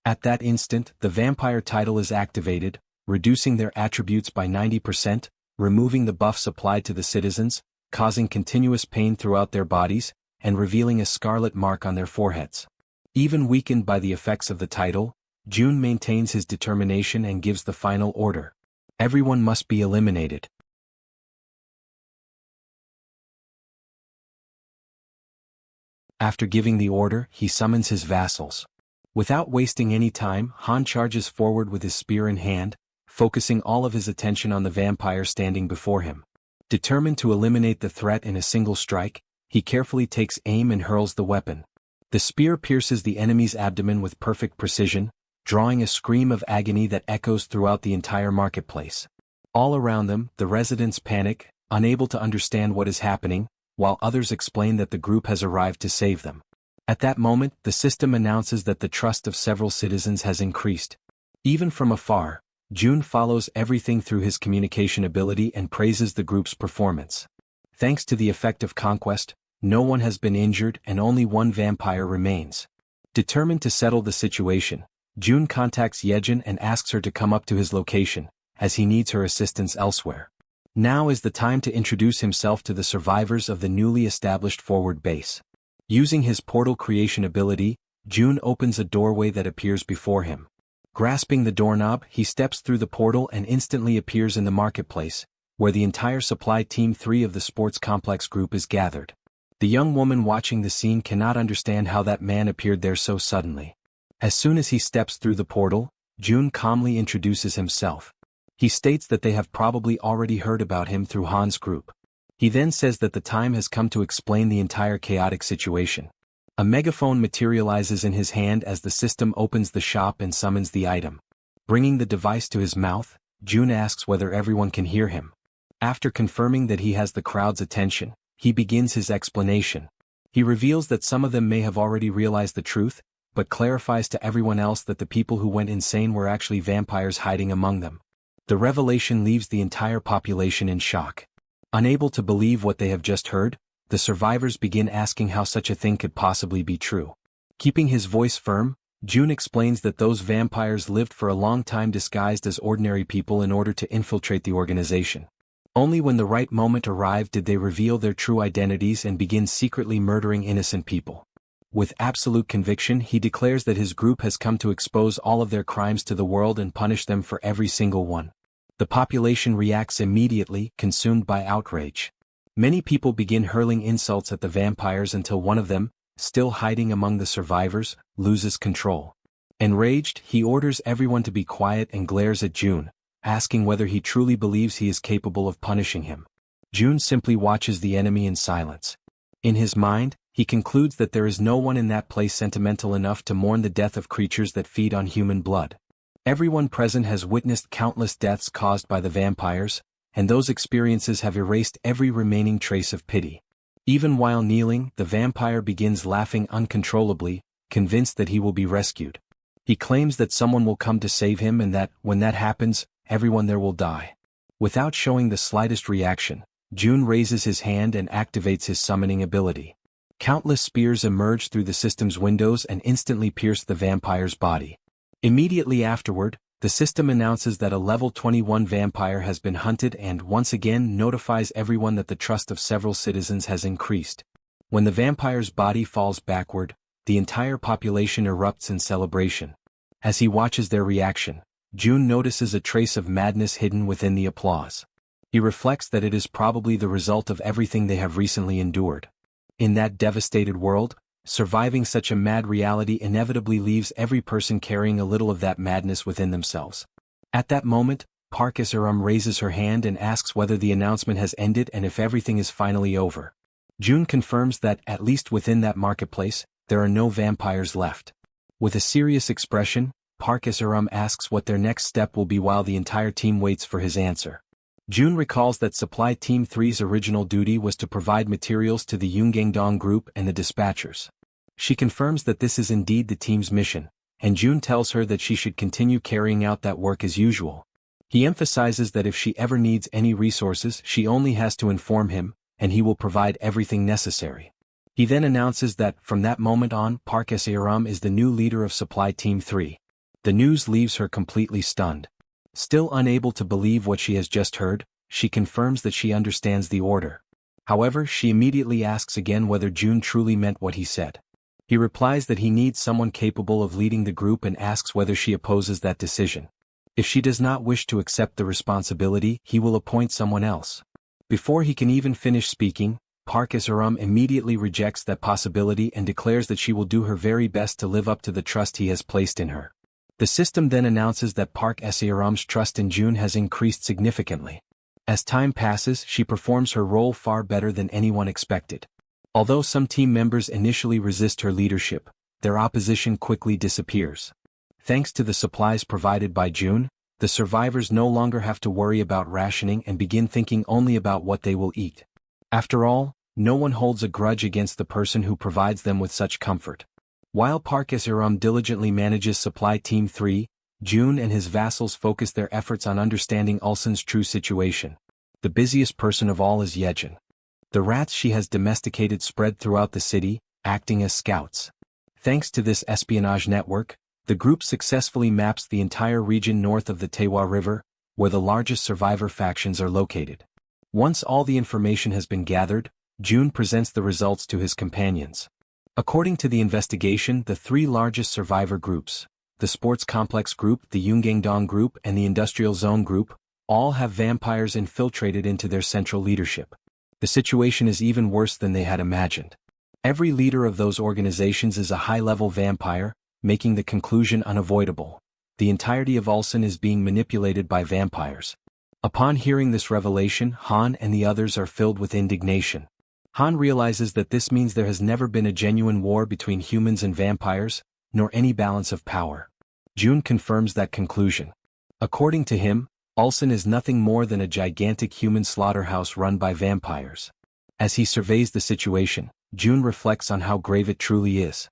At that instant, the vampire title is activated, reducing their attributes by 90%, removing the buffs applied to the citizens, causing continuous pain throughout their bodies, and revealing a scarlet mark on their foreheads. Even weakened by the effects of the title, June maintains his determination and gives the final order. Everyone must be eliminated. After giving the order, he summons his vassals. Without wasting any time, Han charges forward with his spear in hand, focusing all of his attention on the vampire standing before him. Determined to eliminate the threat in a single strike, he carefully takes aim and hurls the weapon. The spear pierces the enemy's abdomen with perfect precision, drawing a scream of agony that echoes throughout the entire marketplace. All around them, the residents panic, unable to understand what is happening, while others explain that the group has arrived to save them. At that moment, the system announces that the trust of several citizens has increased. Even from afar, June follows everything through his communication ability and praises the group's performance. Thanks to the effect of conquest, no one has been injured and only one vampire remains. Determined to settle the situation, June contacts Jaehyeon and asks her to come up to his location, as he needs her assistance elsewhere. Now is the time to introduce himself to the survivors of the newly established forward base. Using his portal creation ability, June opens a doorway that appears before him. Grasping the doorknob, he steps through the portal and instantly appears in the marketplace, where the entire supply team 3 of the sports complex group is gathered. The young woman watching the scene cannot understand how that man appeared there so suddenly. As soon as he steps through the portal, June calmly introduces himself. He states that they have probably already heard about him through Han's group. He then says that the time has come to explain the entire chaotic situation. A megaphone materializes in his hand as the system opens the shop and summons the item. Bringing the device to his mouth, June asks whether everyone can hear him. After confirming that he has the crowd's attention, he begins his explanation. He reveals that some of them may have already realized the truth, but clarifies to everyone else that the people who went insane were actually vampires hiding among them. The revelation leaves the entire population in shock. Unable to believe what they have just heard, the survivors begin asking how such a thing could possibly be true. Keeping his voice firm, June explains that those vampires lived for a long time disguised as ordinary people in order to infiltrate the organization. Only when the right moment arrived did they reveal their true identities and begin secretly murdering innocent people. With absolute conviction, he declares that his group has come to expose all of their crimes to the world and punish them for every single one. The population reacts immediately, consumed by outrage. Many people begin hurling insults at the vampires until one of them, still hiding among the survivors, loses control. Enraged, he orders everyone to be quiet and glares at June, asking whether he truly believes he is capable of punishing him. June simply watches the enemy in silence. In his mind, he concludes that there is no one in that place sentimental enough to mourn the death of creatures that feed on human blood. Everyone present has witnessed countless deaths caused by the vampires, and those experiences have erased every remaining trace of pity. Even while kneeling, the vampire begins laughing uncontrollably, convinced that he will be rescued. He claims that someone will come to save him and that, when that happens, everyone there will die. Without showing the slightest reaction, June raises his hand and activates his summoning ability. Countless spears emerge through the system's windows and instantly pierce the vampire's body. Immediately afterward, the system announces that a level 21 vampire has been hunted and once again notifies everyone that the trust of several citizens has increased. When the vampire's body falls backward, the entire population erupts in celebration. As he watches their reaction, June notices a trace of madness hidden within the applause. He reflects that it is probably the result of everything they have recently endured. In that devastated world, surviving such a mad reality inevitably leaves every person carrying a little of that madness within themselves. At that moment, Park Is-arum raises her hand and asks whether the announcement has ended and if everything is finally over. June confirms that, at least within that marketplace, there are no vampires left. With a serious expression, Park Is-arum asks what their next step will be while the entire team waits for his answer. June recalls that Supply Team 3's original duty was to provide materials to the Yunggangdong group and the dispatchers. She confirms that this is indeed the team's mission, and June tells her that she should continue carrying out that work as usual. He emphasizes that if she ever needs any resources, she only has to inform him, and he will provide everything necessary. He then announces that, from that moment on, Park Is-arum is the new leader of Supply Team 3. The news leaves her completely stunned. Still unable to believe what she has just heard, she confirms that she understands the order. However, she immediately asks again whether June truly meant what he said. He replies that he needs someone capable of leading the group and asks whether she opposes that decision. If she does not wish to accept the responsibility, he will appoint someone else. Before he can even finish speaking, Park Is-arum immediately rejects that possibility and declares that she will do her very best to live up to the trust he has placed in her. The system then announces that Park Is-arum's trust in June has increased significantly. As time passes, she performs her role far better than anyone expected. Although some team members initially resist her leadership, their opposition quickly disappears. Thanks to the supplies provided by June, the survivors no longer have to worry about rationing and begin thinking only about what they will eat. After all, no one holds a grudge against the person who provides them with such comfort. While Park Is-arum diligently manages Supply Team 3, June and his vassals focus their efforts on understanding Ulsan's true situation. The busiest person of all is Jaehyeon. The rats she has domesticated spread throughout the city, acting as scouts. Thanks to this espionage network, the group successfully maps the entire region north of the Taewa River, where the largest survivor factions are located. Once all the information has been gathered, Jun presents the results to his companions. According to the investigation, the three largest survivor groups, the Sports Complex Group, the Yunggangdong Group, and the Industrial Zone Group, all have vampires infiltrated into their central leadership. The situation is even worse than they had imagined. Every leader of those organizations is a high-level vampire, making the conclusion unavoidable. The entirety of Ulsan is being manipulated by vampires. Upon hearing this revelation, Han and the others are filled with indignation. Han realizes that this means there has never been a genuine war between humans and vampires, nor any balance of power. Jun confirms that conclusion. According to him, Ulsan is nothing more than a gigantic human slaughterhouse run by vampires. As he surveys the situation, Jun reflects on how grave it truly is.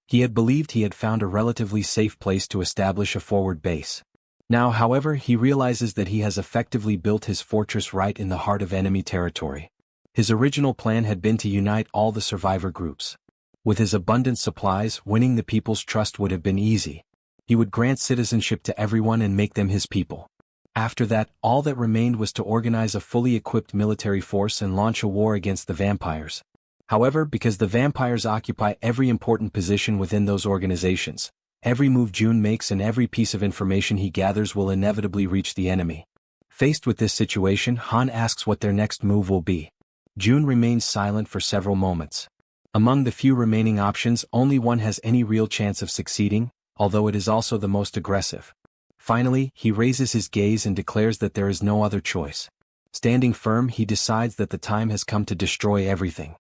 He had believed he had found a relatively safe place to establish a forward base. Now, however, he realizes that he has effectively built his fortress right in the heart of enemy territory. His original plan had been to unite all the survivor groups. With his abundant supplies, winning the people's trust would have been easy. He would grant citizenship to everyone and make them his people. After that, all that remained was to organize a fully equipped military force and launch a war against the vampires. However, because the vampires occupy every important position within those organizations, every move Jun makes and every piece of information he gathers will inevitably reach the enemy. Faced with this situation, Han asks what their next move will be. Jun remains silent for several moments. Among the few remaining options, only one has any real chance of succeeding, although it is also the most aggressive. Finally, he raises his gaze and declares that there is no other choice. Standing firm, he decides that the time has come to destroy everything.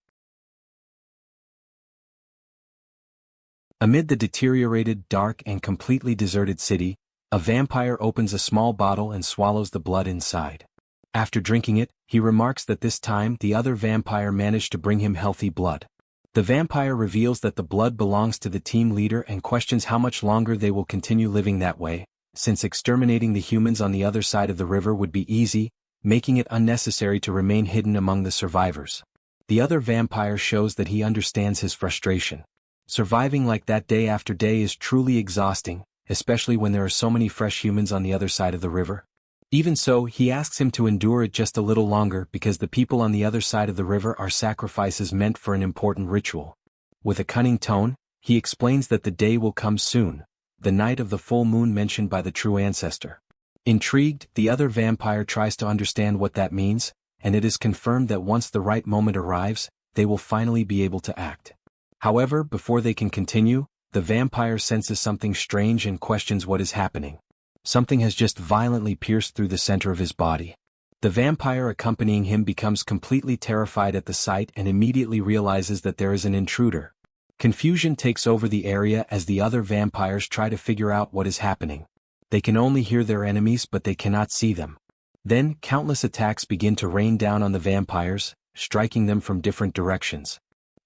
Amid the deteriorated, dark, and completely deserted city, a vampire opens a small bottle and swallows the blood inside. After drinking it, he remarks that this time the other vampire managed to bring him healthy blood. The vampire reveals that the blood belongs to the team leader and questions how much longer they will continue living that way, since exterminating the humans on the other side of the river would be easy, making it unnecessary to remain hidden among the survivors. The other vampire shows that he understands his frustration. Surviving like that day after day is truly exhausting, especially when there are so many fresh humans on the other side of the river. Even so, he asks him to endure it just a little longer because the people on the other side of the river are sacrifices meant for an important ritual. With a cunning tone, he explains that the day will come soon, the night of the full moon mentioned by the true ancestor. Intrigued, the other vampire tries to understand what that means, and it is confirmed that once the right moment arrives, they will finally be able to act. However, before they can continue, the vampire senses something strange and questions what is happening. Something has just violently pierced through the center of his body. The vampire accompanying him becomes completely terrified at the sight and immediately realizes that there is an intruder. Confusion takes over the area as the other vampires try to figure out what is happening. They can only hear their enemies but they cannot see them. Then, countless attacks begin to rain down on the vampires, striking them from different directions.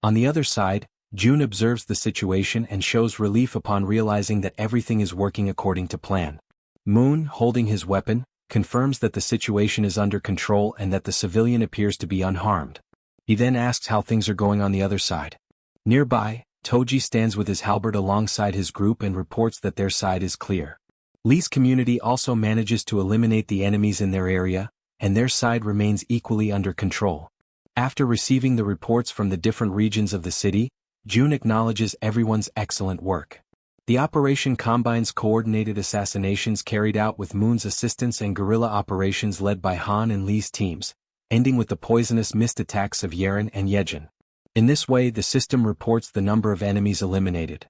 On the other side, Jun observes the situation and shows relief upon realizing that everything is working according to plan. Moon, holding his weapon, confirms that the situation is under control and that the civilian appears to be unharmed. He then asks how things are going on the other side. Nearby, Toji stands with his halberd alongside his group and reports that their side is clear. Lee's community also manages to eliminate the enemies in their area, and their side remains equally under control. After receiving the reports from the different regions of the city, Jun acknowledges everyone's excellent work. The operation combines coordinated assassinations carried out with Moon's assistance and guerrilla operations led by Han and Lee's teams, ending with the poisonous mist attacks of Yeren and Jaehyeon. In this way, the system reports the number of enemies eliminated.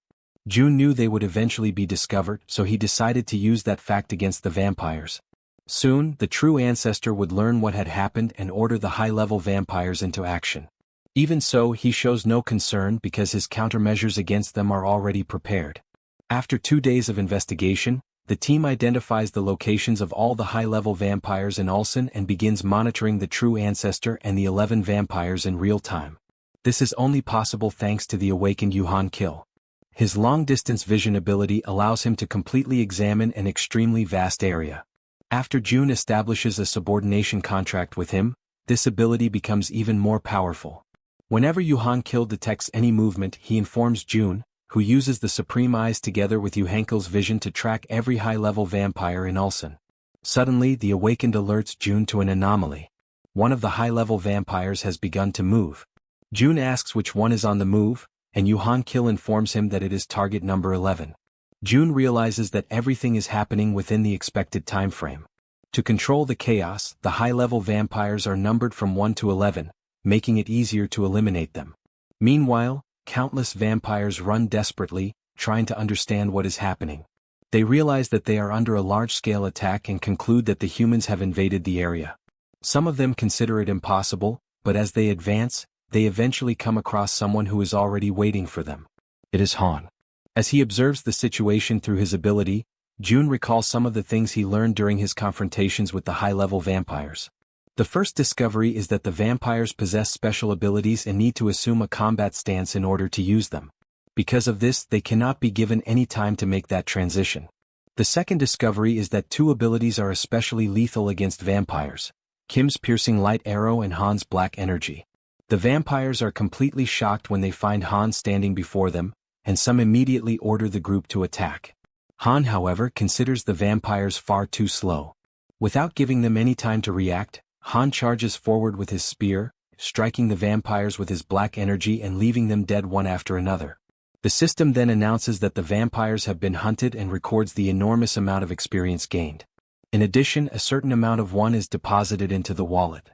Jun knew they would eventually be discovered, so he decided to use that fact against the vampires. Soon, the true ancestor would learn what had happened and order the high-level vampires into action. Even so, he shows no concern because his countermeasures against them are already prepared. After 2 days of investigation, the team identifies the locations of all the high-level vampires in Ulsan and begins monitoring the true ancestor and the 11 vampires in real time. This is only possible thanks to the awakened Yuhan Kill. His long-distance vision ability allows him to completely examine an extremely vast area. After Jun establishes a subordination contract with him, this ability becomes even more powerful. Whenever Yuhan Kill detects any movement, he informs Jun, who uses the Supreme Eyes together with Yu Hankel's vision to track every high-level vampire in Ulsan. Suddenly, the Awakened alerts June to an anomaly. One of the high-level vampires has begun to move. June asks which one is on the move, and Yu Hankil informs him that it is target number 11. June realizes that everything is happening within the expected time frame. To control the chaos, the high-level vampires are numbered from 1 to 11, making it easier to eliminate them. Meanwhile, countless vampires run desperately, trying to understand what is happening. They realize that they are under a large-scale attack and conclude that the humans have invaded the area. Some of them consider it impossible, but as they advance, they eventually come across someone who is already waiting for them. It is Han. As he observes the situation through his ability, June recalls some of the things he learned during his confrontations with the high-level vampires. The first discovery is that the vampires possess special abilities and need to assume a combat stance in order to use them. Because of this, they cannot be given any time to make that transition. The second discovery is that two abilities are especially lethal against vampires: Kim's piercing light arrow and Han's black energy. The vampires are completely shocked when they find Han standing before them, and some immediately order the group to attack. Han, however, considers the vampires far too slow. Without giving them any time to react, Han charges forward with his spear, striking the vampires with his black energy and leaving them dead one after another. The system then announces that the vampires have been hunted and records the enormous amount of experience gained. In addition, a certain amount of one is deposited into the wallet.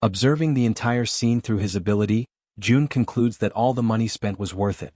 Observing the entire scene through his ability, June concludes that all the money spent was worth it.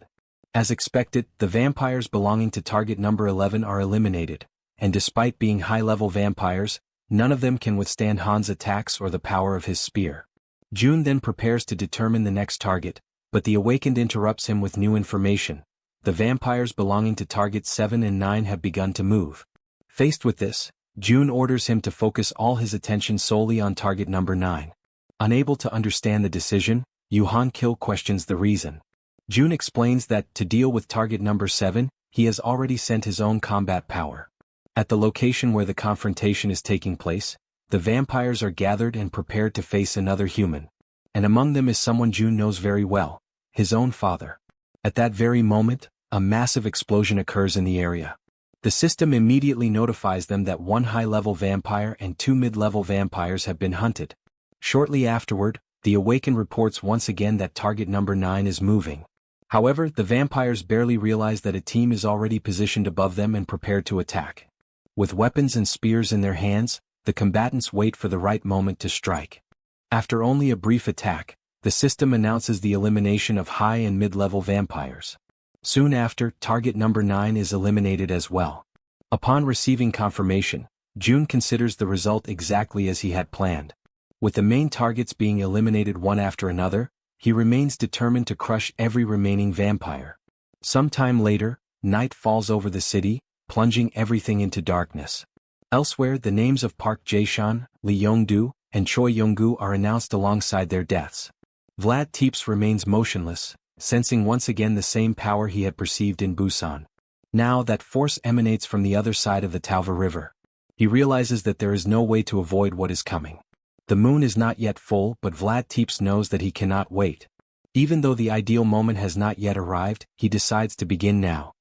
As expected, the vampires belonging to target number 11 are eliminated, and despite being high-level vampires, none of them can withstand Han's attacks or the power of his spear. June then prepares to determine the next target, but the Awakened interrupts him with new information. The vampires belonging to targets 7 and 9 have begun to move. Faced with this, June orders him to focus all his attention solely on target number 9. Unable to understand the decision, Yu Hankil questions the reason. June explains that, to deal with target number 7, he has already sent his own combat power. At the location where the confrontation is taking place, the vampires are gathered and prepared to face another human. And among them is someone June knows very well: his own father. At that very moment, a massive explosion occurs in the area. The system immediately notifies them that one high-level vampire and two mid-level vampires have been hunted. Shortly afterward, the Awakened reports once again that target number 9 is moving. However, the vampires barely realize that a team is already positioned above them and prepared to attack. With weapons and spears in their hands, the combatants wait for the right moment to strike. After only a brief attack, the system announces the elimination of high and mid-level vampires. Soon after, target number 9 is eliminated as well. Upon receiving confirmation, June considers the result exactly as he had planned. With the main targets being eliminated one after another, he remains determined to crush every remaining vampire. Some time later, night falls over the city, plunging everything into darkness. Elsewhere, the names of Park Jae-shan, Lee Yong-do, and Choi Yong-gu are announced alongside their deaths. Vlad Tepes remains motionless, sensing once again the same power he had perceived in Busan. Now that force emanates from the other side of the Tauva River. He realizes that there is no way to avoid what is coming. The moon is not yet full, but Vlad Tepes knows that he cannot wait. Even though the ideal moment has not yet arrived, he decides to begin now.